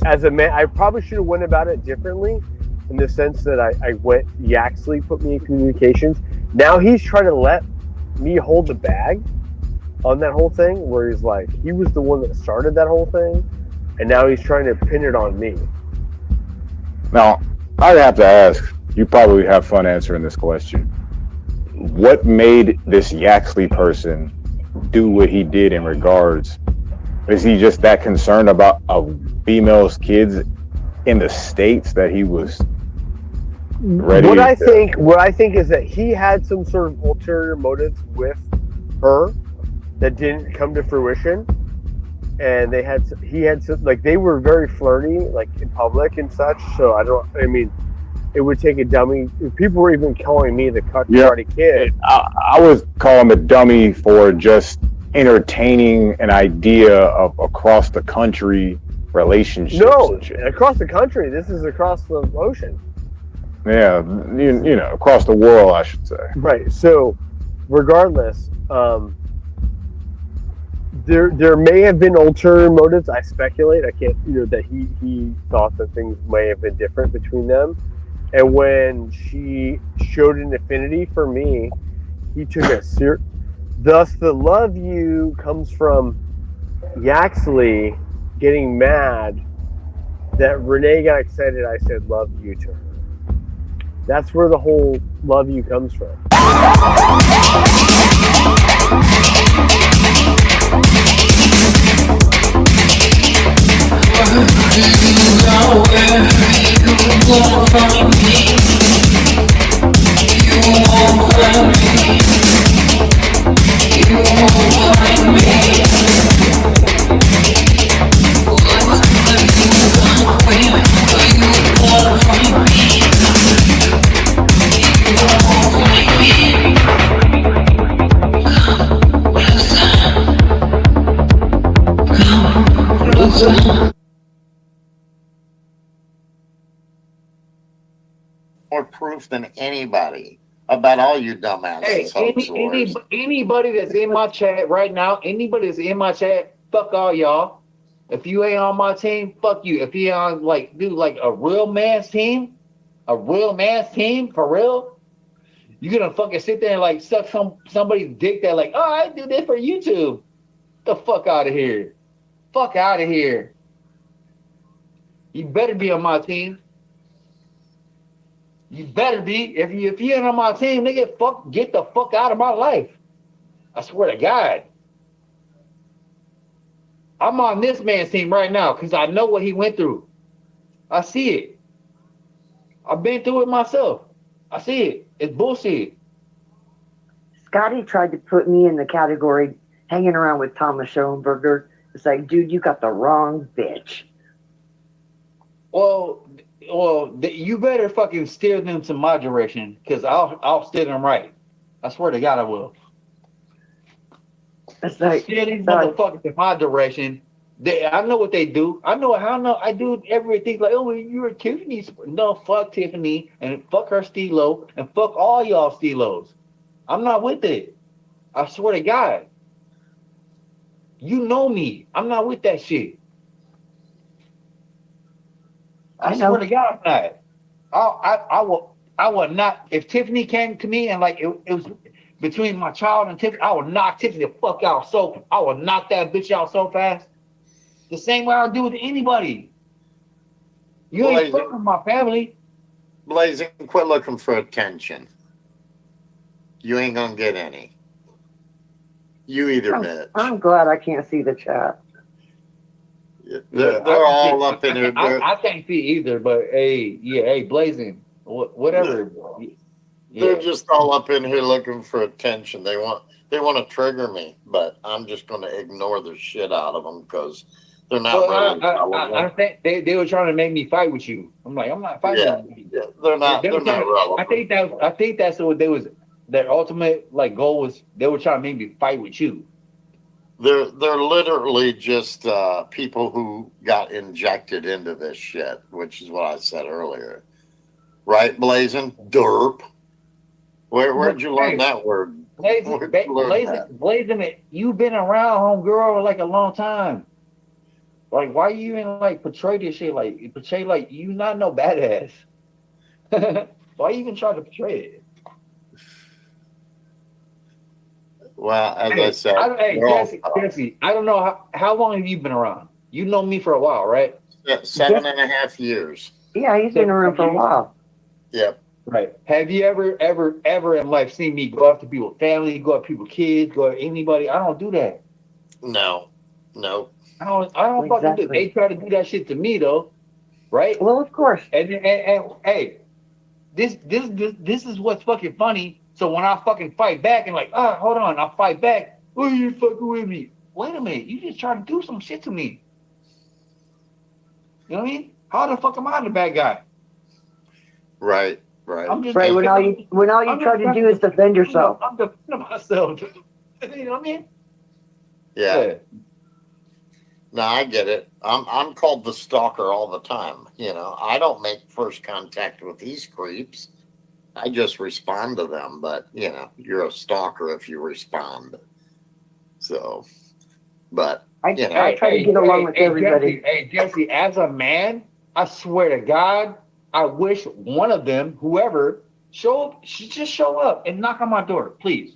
as a man, I probably should have went about it differently in the sense that Yaxley put me in communications. Now he's trying to let me hold the bag on that whole thing, where he's like, he was the one that started that whole thing. And now he's trying to pin it on me. Now, I'd have to ask, you probably have fun answering this question. What made this Yaxley person do what he did in regards? Is he just that concerned about a female's kids in the States that he was ready? What I think is that he had some sort of ulterior motives with her that didn't come to fruition, and he had some, like, they were very flirty, like, in public and such. So it would take a dummy. People were even calling me the Karate Kid. I would call him a dummy for just entertaining an idea of across the country relationships. No, across the country. This is across the ocean. Yeah, you know, across the world, I should say. Right. So, regardless, there may have been ulterior motives. I speculate. I can't, that he thought that things may have been different between them. And when she showed an affinity for me, he took a Thus, the love you comes from Yaxley getting mad that Renee got excited. I said love you to her. That's where the whole love you comes from. More proof than anybody about all you dumbasses. Hey, anybody that's in my chat right now, anybody that's in my chat, fuck all y'all. If you ain't on my team, fuck you. If you on a real man's team, for real, you're gonna fucking sit there and suck somebody's dick that oh, I do this for YouTube. The fuck out of here. Fuck out of here. You better be on my team. You better be. If you ain't on my team, nigga, get the fuck out of my life. I swear to God. I'm on this man's team right now because I know what he went through. I see it. I've been through it myself. I see it. It's bullshit. Scotty tried to put me in the category hanging around with Thomas Schoenberger. It's like, dude, you got the wrong bitch. Well, you better fucking steer them to my direction because I'll steer them right. I swear to God, I will. It's like, steer these motherfuckers in my direction. I know what they do. I do everything like, oh, you're Tiffany's. No, fuck Tiffany and fuck her Stilo and fuck all y'all Stilos. I'm not with it. I swear to God. You know me. I'm not with that shit. I swear to God, I'm not. I will not. If Tiffany came to me and like it was between my child and Tiffany, I would knock Tiffany the fuck out. So I would knock that bitch out so fast. The same way I do with anybody. You ain't fucking my family. Blazing, quit looking for attention. You ain't gonna get any. You either, Mitch. I'm glad I can't see the chat. They're all up in there. I can't see either, but hey, Blazing, whatever. They're just all up in here looking for attention. They want to trigger me, but I'm just going to ignore the shit out of them because they're not really. I think they were trying to make me fight with you. I'm like, I'm not fighting with you. Yeah, they're not. They're not relevant. I think that's what they was. Their ultimate like goal was they were trying to make me fight with you. They're literally just people who got injected into this shit, which is what I said earlier. Right, Blazing? Derp. Where'd you learn that word? Blazing, you've been around homegirl like a long time. Like, why you even like portray this shit? Like, portray like you not no badass. Why you even try to portray it? Well, as I said, Jesse, I don't know how long have you been around? You know me for a while, right? 7.5 years. Yeah, he's been around for a while. Yep. Right. Have you ever in life seen me go after people's family, go after people's kids, go after anybody? I don't do that. No. I don't fucking do. They try to do that shit to me though, right? Well, of course. And hey, this is what's fucking funny. So when I fucking fight back and like, hold on, I fight back. Oh, you fucking with me? Wait a minute, you just trying to do some shit to me. You know what I mean? How the fuck am I the bad guy? Right. I'm just when all you try to do is defend yourself. I'm defending myself. You know what I mean? Yeah. No, I get it. I'm called the stalker all the time. You know, I don't make first contact with these creeps. I just respond to them, but you know, you're a stalker if you respond. So, but I try to get along with everybody. Jesse, as a man, I swear to God, I wish one of them, whoever, just show up and knock on my door, please.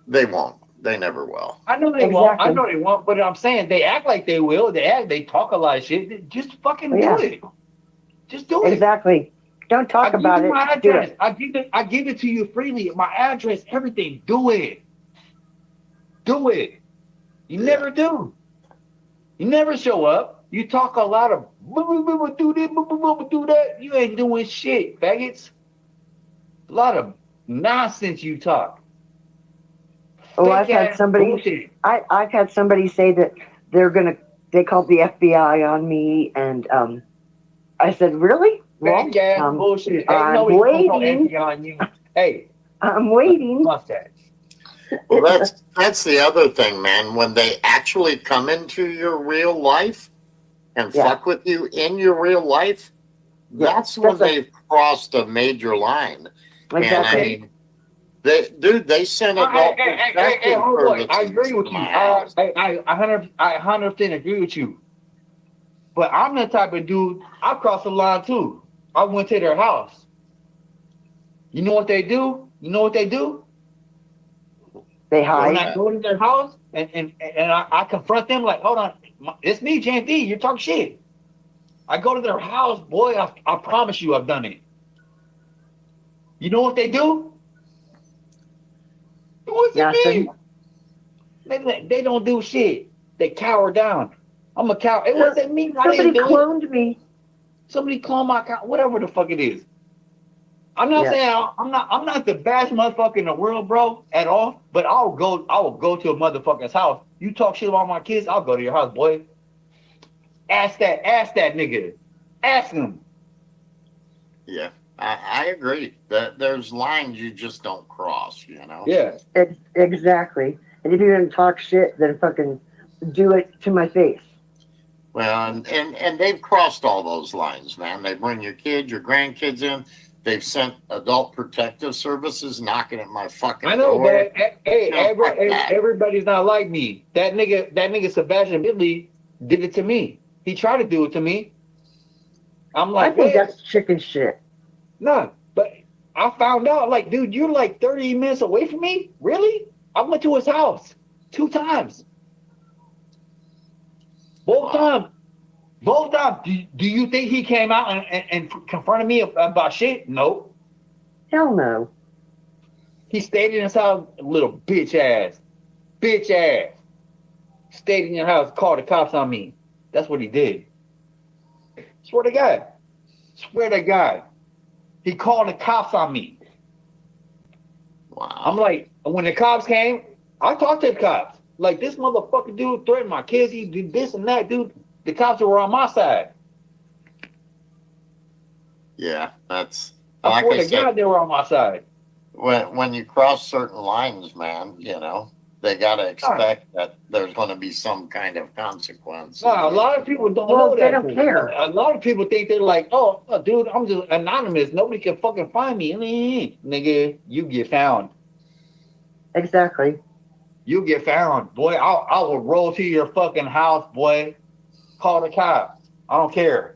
They won't. They never will. I know they won't. I know they won't, but I'm saying they act like they will. They talk a lot of shit. Just fucking do it. Just do it. Exactly. Don't talk about it. My Do address. it. I give it to you freely. My address, everything. Do it. Do it. You never do. You never show up. You talk a lot of do this, do that. You ain't doing shit, faggots. A lot of nonsense you talk. Oh, I've had somebody. I've had somebody say that they called the FBI on me, and I said, really? Well, bullshit. I'm waiting. On you. Hey, I'm waiting. Well, that's the other thing, man. When they actually come into your real life and fuck with you in your real life, that's when they've crossed a major line. Exactly. And I mean, they sent it all. I agree with you. I 100% agree with you. But I'm the type of dude, I crossed the line too. I went to their house. You know what they do? They hide. When I go to their house and I confront them like, hold on, it's me, James D. You're talking shit. I go to their house, boy, I promise you I've done it. You know what they do? It wasn't me. They don't do shit. They cower down. I'm a cow. It wasn't me. Somebody cloned me. Somebody cloned my account. Whatever the fuck it is. I'm not saying I'm not the best motherfucker in the world, bro, at all. But I will go to a motherfucker's house. You talk shit about my kids, I'll go to your house, boy. Ask that nigga. Ask him. Yeah, I agree. That there's lines you just don't cross, you know? Yeah. Exactly. And if you're gonna talk shit, then fucking do it to my face. Well, and they've crossed all those lines, man. They bring your kids, your grandkids in. they've sent adult protective services knocking at my fucking I know, door. but hey, No, fuck that. everybody's not like me. That nigga Sebastian Billy did it to me. He tried to do it to me. I'm I like, think wait, that's chicken shit. no, but I found out, like, dude, you're like 30 minutes away from me? Really? I went to his house 2 times. Both times. Both times. Do you think he came out and confronted me about shit? No. Hell no. He stayed in his house, little bitch ass. Bitch ass. Stayed in your house, called the cops on me. That's what he did. Swear to God. Swear to God. He called the cops on me. Wow. I'm like, when the cops came, I talked to the cops. Like, this motherfucking dude threatened my kids. He did this and that, dude. The cops were on my side. Yeah, that's I like swear I to God, said. they were on my side. When you cross certain lines, man, you know they gotta expect that there's going to be some kind of consequence. No, a lot of people don't Well, know they that. don't care. A lot of people think they're like, oh, dude, I'm just anonymous. Nobody can fucking find me. Nigga, you get found. Exactly. You get found. Boy, I will roll to your fucking house, boy. Call the cops. I don't care.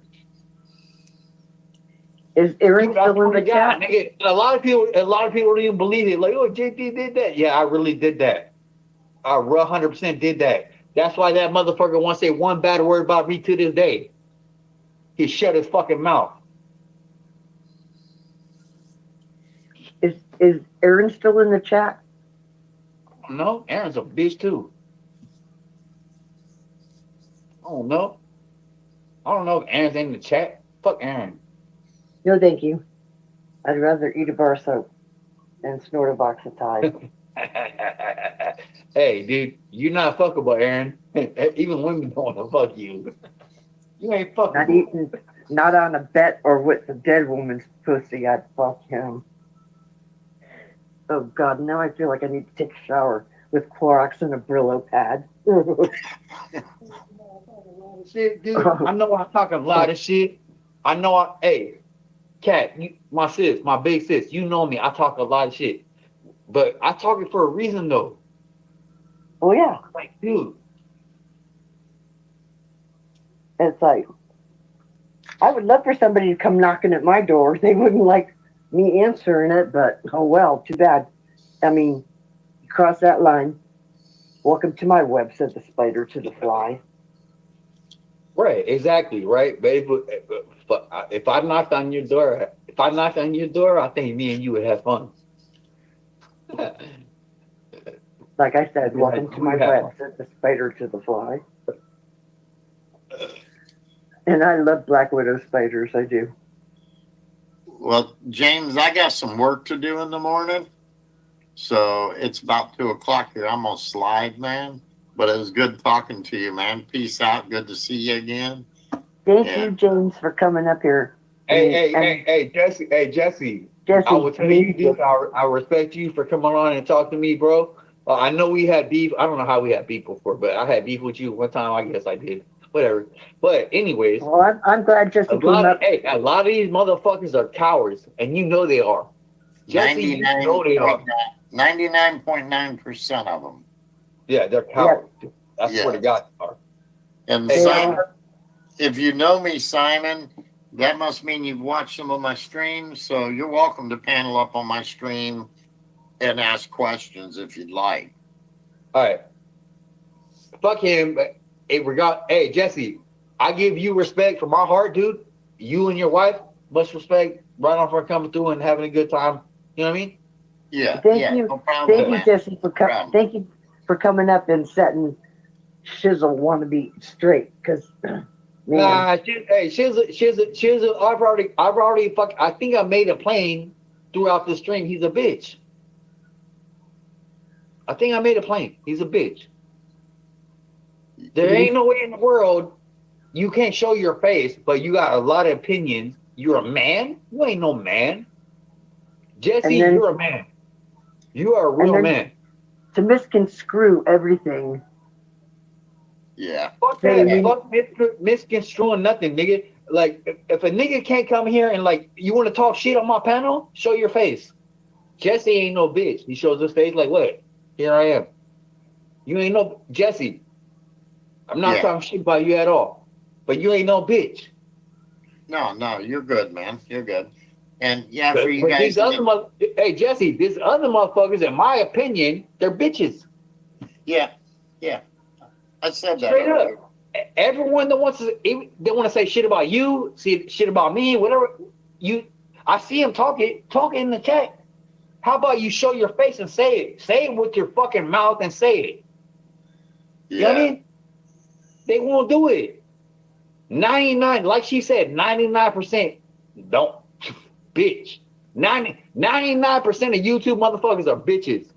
Is Aaron Dude, I still in swear the to God, chat? nigga, a lot of people don't even believe it. Like, oh, JT did that. Yeah, I really did that. I 100% did that. That's why that motherfucker won't say one bad word about me to this day. He shut his fucking mouth. Is Aaron still in the chat? No, Aaron's a bitch too. I don't know. I don't know if Aaron's in the chat. Fuck Aaron. No, thank you. I'd rather eat a bar of soap than snort a box of Tide. Hey, dude, you're not fuckable, Aaron. Even women don't want to fuck you. You ain't fuckable. Not eating, not on a bet or with the dead woman's pussy. I'd fuck him. Oh God, now I feel like I need to take a shower with Clorox and a Brillo pad. Shit, dude. I know I talk a lot of shit. I know hey, Kat, my sis, my big sis, you know me. I talk a lot of shit. But I talk it for a reason though. Oh yeah. Like, dude. It's like, I would love for somebody to come knocking at my door. They wouldn't like me answering it, but oh well, too bad. I mean, you cross that line. Welcome to my web, said the spider to the fly. Right, exactly, right. But if I knocked on your door, I think me and you would have fun. Like I said, welcome to my Yeah. web, said the spider to the fly. And I love Black Widow spiders, I do. Well, James, I got some work to do in the morning, so it's about 2:00 here. I'm gonna slide, man. But it was good talking to you, man. Peace out. Good to see you again. Thank you, James, for coming up here. Hey, Jesse. Jesse, I will tell you, dude. I respect you for coming on and talk to me, bro. I know we had beef. I don't know how we had beef before, but I had beef with you one time. I guess I did. Whatever. But anyways, well, I'm glad Jesse came up. Hey, a lot of these motherfuckers are cowards, and you know they are. Jesse, you know they are. 99.9% of them. Yeah, they're cowards. I swear to God, they are. And Hey, Simon, if you know me, Simon, that must mean you've watched some of my streams. So you're welcome to panel up on my stream and ask questions if you'd like. All right. Fuck him. Hey, Jesse, I give you respect from my heart, dude. You and your wife, much respect. Right on for coming through and having a good time. You know what I mean? Yeah. Thank you, no problem, thank you, man. Jesse, for thank you for coming up and setting Shizzle want to be straight, because Nah, she's I've already I think I made it plain throughout the stream. He's a bitch. I think I made it plain. He's a bitch. There ain't no way in the world you can't show your face, but you got a lot of opinions. You're a man? You ain't no man. Jesse, you're a man. You are a real man. To misconstrue everything. Yeah. Fuck that. Fuck misconstruing nothing, nigga. like if a nigga can't come here and like you want to talk shit on my panel, show your face. Jesse ain't no bitch. He shows his face like, what? Here I am. You ain't no Jesse. I'm not talking shit about you at all, but you ain't no bitch. No, you're good, man. You're good. And yeah, for you But guys. these other hey Jesse, these other motherfuckers, in my opinion, they're bitches. Yeah. I said that. Straight up. Everyone that wants to, they want to say shit about you, see shit about me, whatever. I see them talking in the chat. How about you show your face and say it? Say it with your fucking mouth and say it. Yeah. You know what I mean? They won't do it. 99, like she said, 99% don't. Bitch. 99% of YouTube motherfuckers are bitches.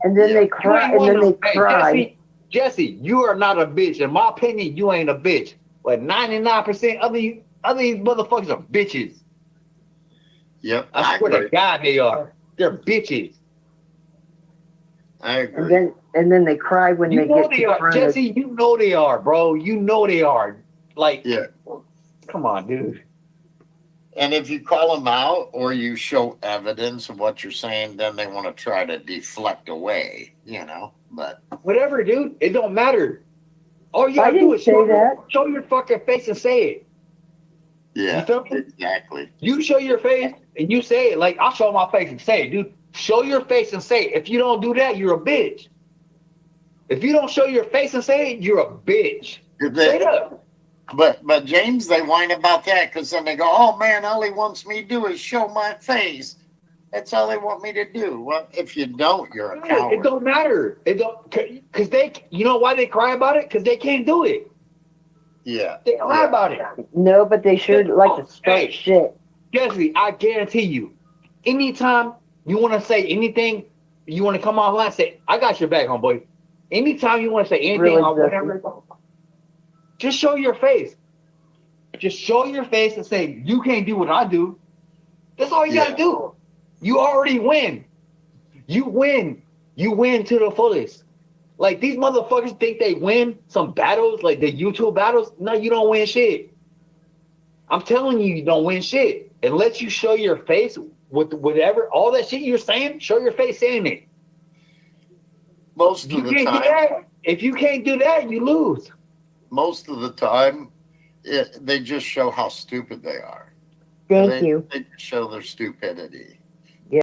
And then they cry. And then they cry. Jesse, you are not a bitch. In my opinion, you ain't a bitch. But 99% of these motherfuckers are bitches. Yep. I swear to God they are. They're bitches. I agree. And then they cry when You they know get they are, confronted. Jesse. You know they are, bro. You know they are. Like, yeah. Come on, dude. And if you call them out or you show evidence of what you're saying, then they want to try to deflect away, you know. But whatever, dude. It don't matter. All you gotta do is show your fucking face and say it. Yeah, you feel me? Exactly. You show your face and you say it. Like, I'll show my face and say it, dude. Show your face and say it. If you don't do that, you're a bitch. If you don't show your face and say it, you're a bitch. Straight up. But James, they whine about that because then they go, "Oh man, all he wants me to do is show my face. That's all they want me to do." Well, if you don't, you're a coward. It don't matter. It don't, because you know why they cry about it? Because they can't do it. Yeah. They cry about it. No, but they sure like to start shit. Jesse, I guarantee you, anytime you want to say anything, you want to come online and say, "I got your back, homeboy." Anytime you want to say anything Really, or whatever, just show your face. Just show your face and say, "You can't do what I do." That's all you gotta do. You already win. You win. You win to the fullest. Like, these motherfuckers think they win some battles, like the YouTube battles. No, you don't win shit. I'm telling you, you don't win shit. Unless you show your face with whatever, all that shit you're saying, show your face saying it. Most of the time. If you can't do that, you lose. Most of the time, they just show how stupid they are. Thank you. They show their stupidity.